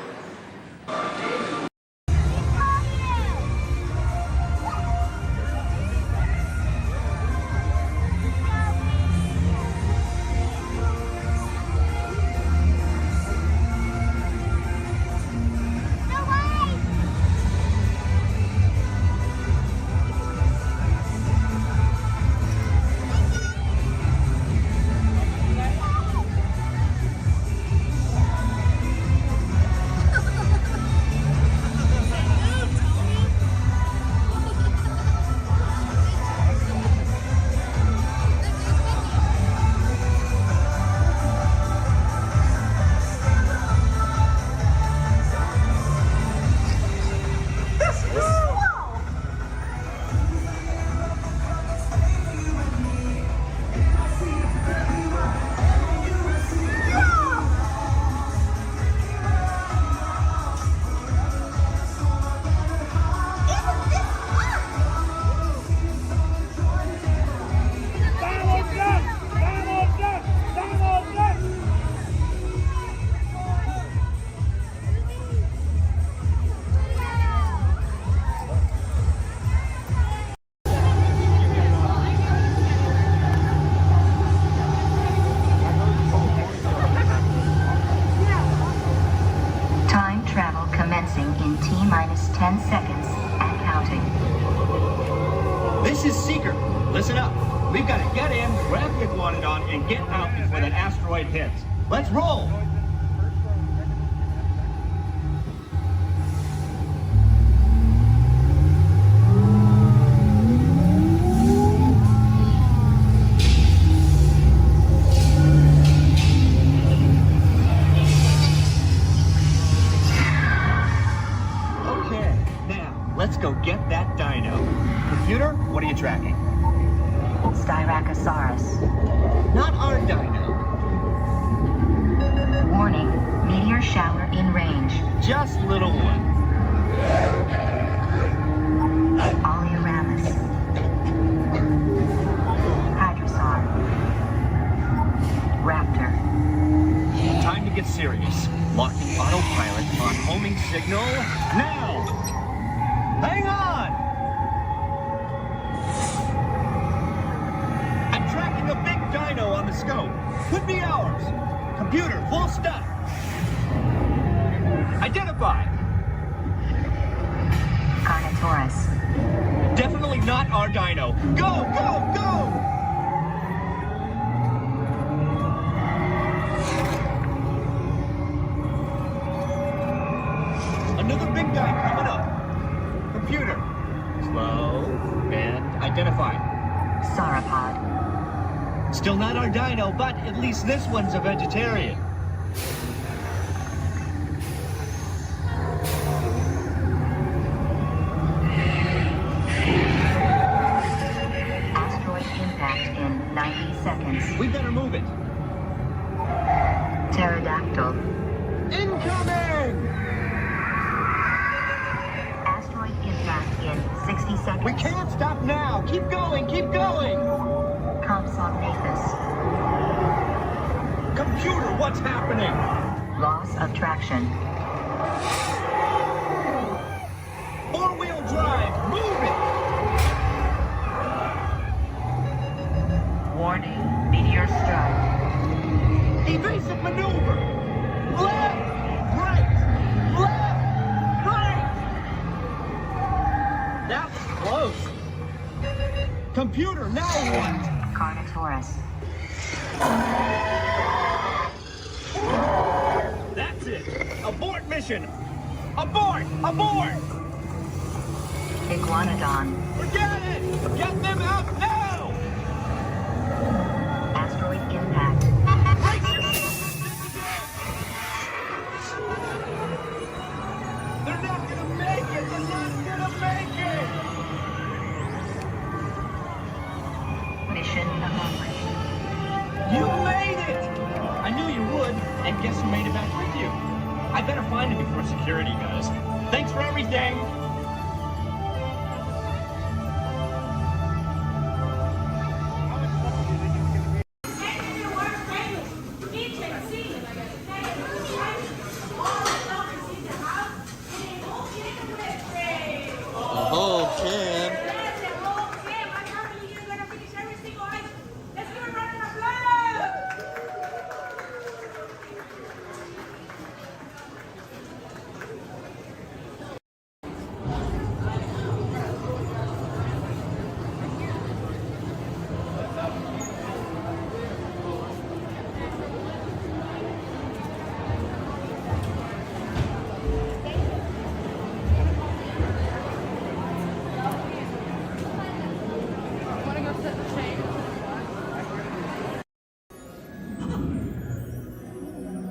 Commencing in T-minus 10 seconds and counting.
This is Seeker. Listen up. We've got to get in, grab the Iguanodon, and get out before that asteroid hits. Let's roll! Okay, now, let's go get that dino. Computer, what are you tracking?
Styracosaurus.
Not our dino.
Warning, meteor shower in range.
Just little one.
Oleoramus. Hadrosaur. Raptor.
Time to get serious. Locking autopilot on homing signal now! Hang on! I'm tracking a big dino on the scope. Could be ours. Computer, full stop. Identify.
Carnotaurus.
Definitely not our dino. Go, go, go! Another big guy coming up. Computer. Slow and identify.
Sauropod.
Still not our dino, but at least this one's a vegetarian.
Asteroid impact in 90 seconds.
We better move it.
Pterodactyl.
Incoming!
Asteroid impact in 60 seconds.
We can't stop now. Keep going, keep going.
Compsognathus.
Computer, what's happening?
Loss of traction.
Four-wheel drive, move it!
Warning, meteor strike.
Evasive maneuver! Left, right, left, right! That was close. Computer, now what?
Carnotaurus.
That's it! Abort mission! Abort! Abort!
Iguanodon.
Forget it! Get them out now!
Asteroid impact.
They're not gonna make it! They're not gonna make it!
Mission accomplished.
You made it! I knew you would, and guess who made it back with you? I better find him before security does. Thanks for everything!
Oh, Cam.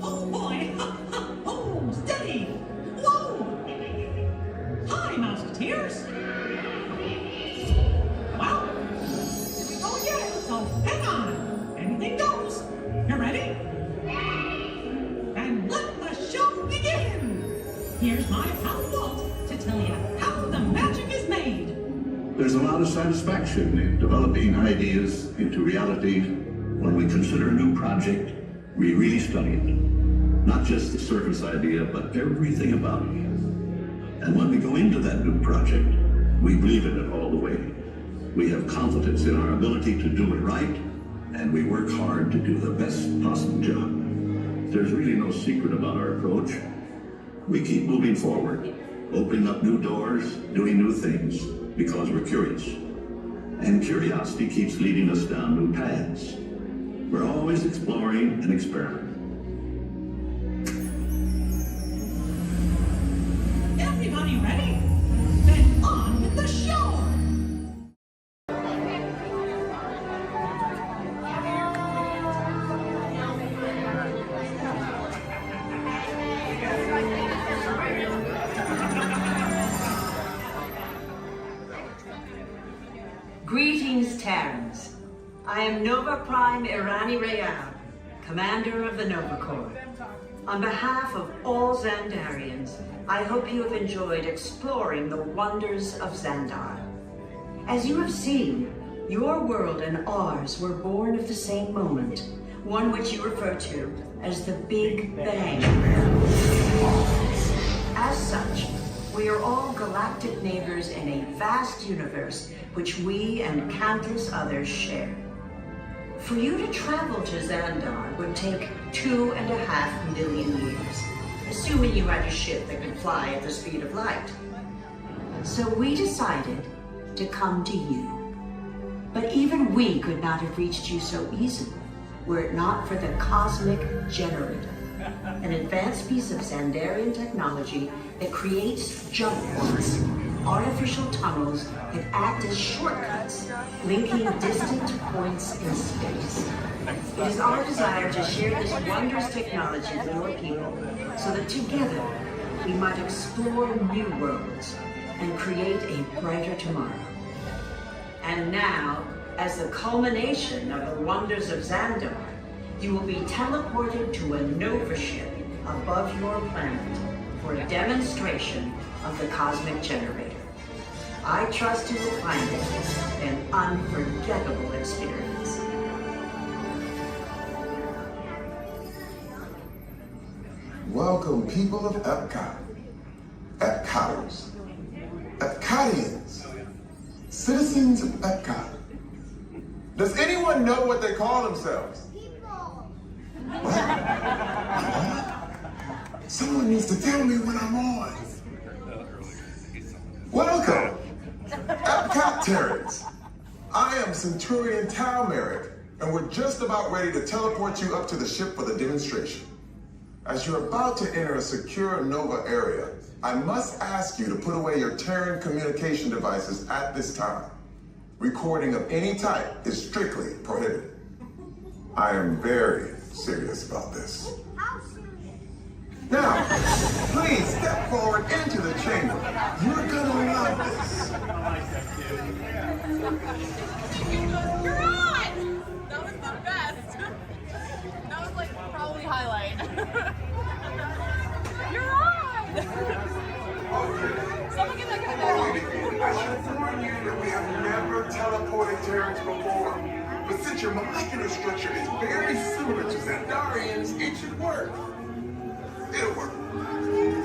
Oh boy! Oh, steady! Whoa! Hi, Mouseketeers! Well, oh yeah, so hang on! Anything goes! You ready? And let the show begin! Here's my pal Walt to tell you how the magic is made!
There's a lot of satisfaction in developing ideas into reality. When we consider a new project, we really study it. Not just the surface idea, but everything about it. And when we go into that new project, we believe in it all the way. We have confidence in our ability to do it right, and we work hard to do the best possible job. There's really no secret about our approach.
We keep moving forward, opening up new doors, doing new things, because we're curious. And curiosity keeps leading us down new paths. We're always exploring and experimenting.
Everybody ready? Then on with the show!
Greetings, Terrans. I am Nova Prime Irani Rayab, Commander of the Nova Corps. On behalf of all Xandarians, I hope you have enjoyed exploring the wonders of Xandar. As you have seen, your world and ours were born of the same moment, one which you refer to as the Big Bang. As such, we are all galactic neighbors in a vast universe which we and countless others share. For you to travel to Xandar would take 2.5 million years, assuming you had a ship that could fly at the speed of light. So we decided to come to you. But even we could not have reached you so easily were it not for the Cosmic Generator, an advanced piece of Xandarian technology that creates jump points, artificial tunnels that act as shortcuts, linking distant points in space. It is our desire to share this wondrous technology with your people, so that together we might explore new worlds and create a brighter tomorrow. And now, as the culmination of the wonders of Xandar, you will be teleported to a Nova ship above your planet for a demonstration of the Cosmic Generator. I trust you will find it an unforgettable experience.
Welcome, people of Epcot, Epcoters, Epcotians, citizens of Epcot. Does anyone know what they call themselves? Someone needs to tell me when I'm on. Welcome, Epcot Terrans. I am Centurion Tal Merrick, and we're just about ready to teleport you up to the ship for the demonstration. As you're about to enter a secure Nova area, I must ask you to put away your Terran communication devices at this time. Recording of any type is strictly prohibited. I am very serious about this. Now, please step forward into the chamber. You're gonna love this.
You're on! That was the best. That was like probably highlight. You're on! Someone get that guy.
I should warn you that we have never teleported Terrans before. But since your molecular structure is very similar to Xandarians, it should work. It'll work.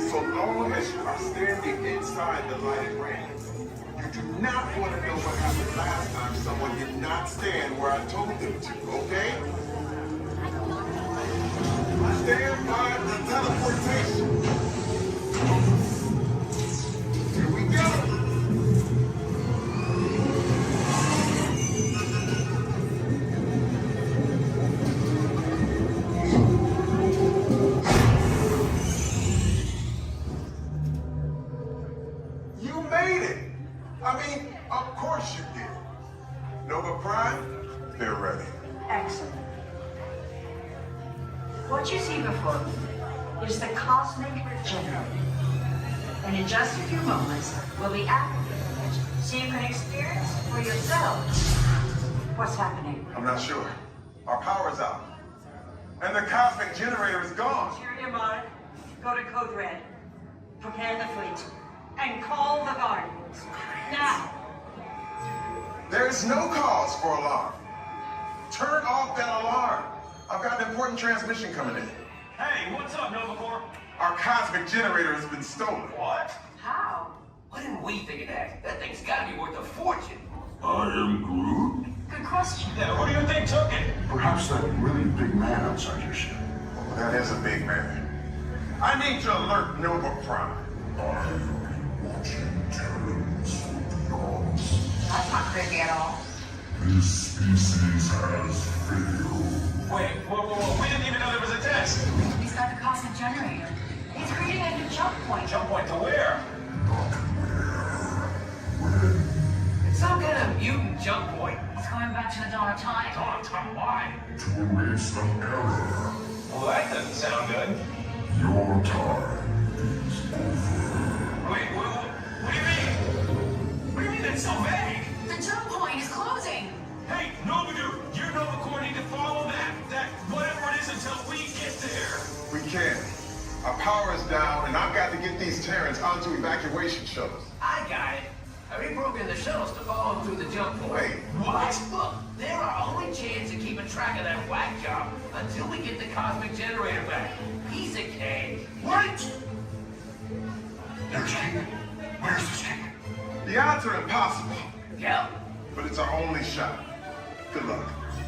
So long as you are standing inside the lighted ring. You do not want to know what happened last time someone did not stand where I told them to, okay? Stand by the teleportation. Here we go. You made it. I mean, of course you did. Nova Prime, they're ready.
Excellent. What you see before you is the Cosmic Generator. And in just a few moments, we'll be activating it so you can experience for yourself what's happening.
I'm not sure. Our power's out. And the Cosmic Generator is gone.
Interior Mark, go to Code Red. Prepare the fleet. And call the Guardians. Now.
There is no cause for alarm. Turn off that alarm. I've got an important transmission coming in.
Hey, what's up, Nova Corps?
Our Cosmic Generator has been stolen.
What?
How?
Why didn't we think of that? That thing's gotta be worth a fortune.
I am Groot.
Good question.
Yeah, who do you think took it?
Perhaps that really big man outside your ship.
That is a big man. I need to alert Nova Prime.
That's not creepy at all.
This species has failed.
Wait, whoa. We didn't even know there was a test.
He's got the cosmic generator. He's creating a new jump point.
Jump point to where?
It's some kind of mutant jump point.
He's going back to the dawn of time.
Dawn of time, why?
To erase an error.
Well, that doesn't sound good.
Your time is over.
Wait, what do you mean? What do you mean that's so vague?
The jump point is closing.
Hey, Nobudu, you're Nova Corps need to follow that whatever it is until we get there.
We can't. Our power is down, and I've got to get these Terrans onto evacuation shuttles.
I got it. I reprogrammed the shuttles to follow him through the jump point.
Wait, what?
Look, they're our only chance of keeping track of that whack job until we get the cosmic generator back. Piece of cake.
What?
There's King. Where's this King?
The odds are impossible,
Yep.
but it's our only shot. Good luck.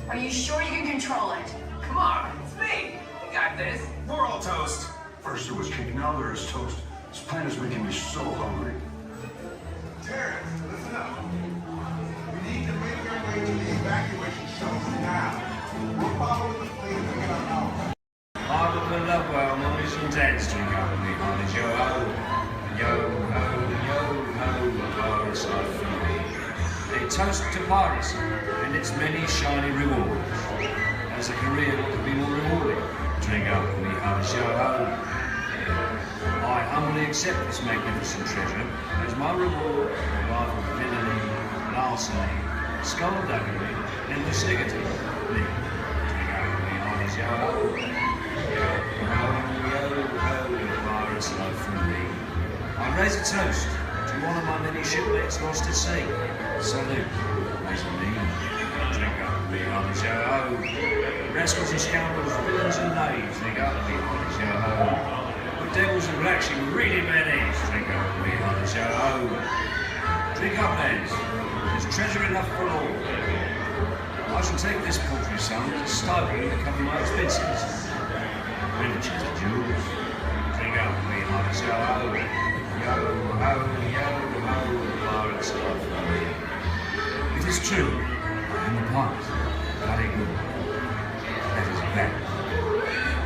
Are you sure you can control it?
Come on, it's me. We got this.
We're all toast.
First there was King, now there is toast. This plan is making me so hungry.
Terrans, listen up. We need to make our way to the evacuation shuttles now. We'll follow the plane and get our power.
Harder than love well, noise and dance to accompany on his yo-ho. Yo-ho, the virus are free. They toast to piracy and its many shiny rewards. As a career, what could be more rewarding? Drink up with me, hardest yo-ho. I humbly accept this magnificent treasure as my reward for a life of villainy, larceny, skullduggery, and lucidity. Me, drink up with me, hardest yo-ho. Yo-ho, the virus love from me. I raise a toast to one of my many shipmates lost at sea. Salute, raise a me. Drink up with me, hardest yo-ho. Rascals and scoundrels, villains and knaves, drink up with me, hardest yo-ho. Devils and blacks, you really bad eggs. Drink up with me, hardest yo-ho. Drink up, lads. There's treasure enough for all. I shall take this paltry sum as a stipend to cover my expenses. Riches and jewels. Drink up with me, hardest yo-ho. Yo-ho, yo-ho, the pirates love me. It is true, I am a pirate. Bloody good. That is bad.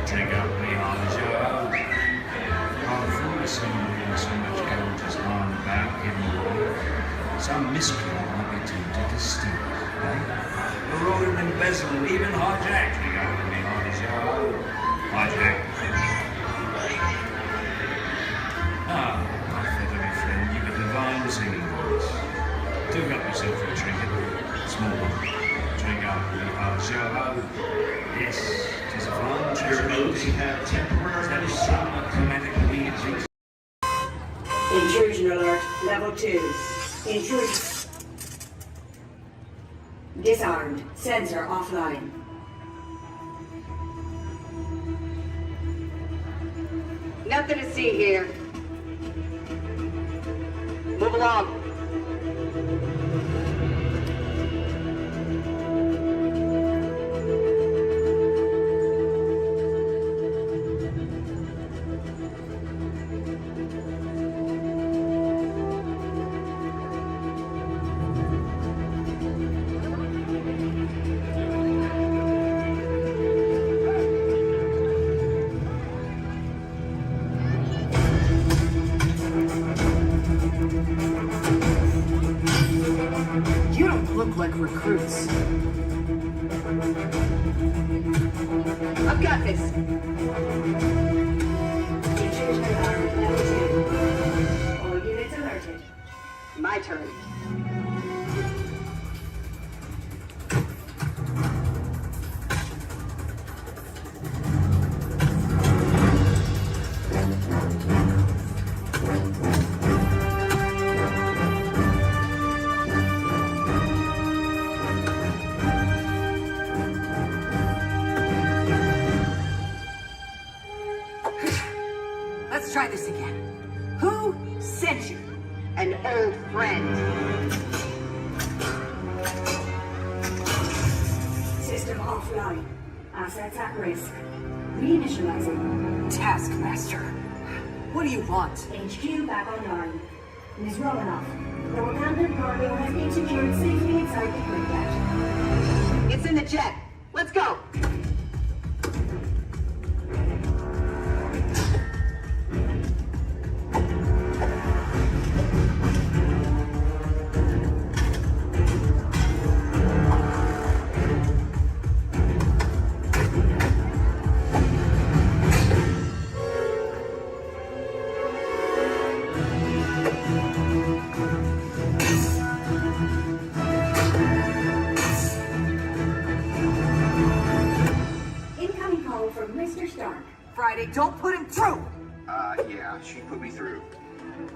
Drink up with me, hardest yo-ho. So much gold just lying about hidden away. Some miscreant might be tempted to steal it, eh? Or order embezzle and even hijack. Drink up with me, hardest yo-ho. Hijack. Ah, my feathery friend, you've a divine singing voice. Do help yourself to a trinket. Small one. Drink up with me, hardest yo-ho. Yes, 'tis a fine treasure.
Those who have temporarily
some chromatic weeds.
Intrusion alert, level 2. Intrusion. Disarmed. Sensor offline. Nothing to see here. Move along. You don't look like recruits. I've got this. Intrusion alarm level 2. All units alerted. My turn. Let's try this again. Who sent you? An old friend. System offline. Assets at risk. Reinitializing.
Taskmaster. What do you want?
HQ back online. Ms. Romanoff, the Wakandan cargo has been secured safely inside the Quinjet.
It's in the jet. Let's go.
Incoming call from Mr. Stark.
Friday, don't put him through.
Yeah, she put me through.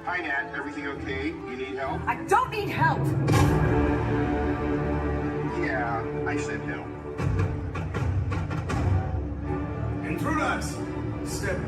Hi, Nat. Everything okay? You need help?
I don't need help.
Yeah, I said help.
Intruders! Step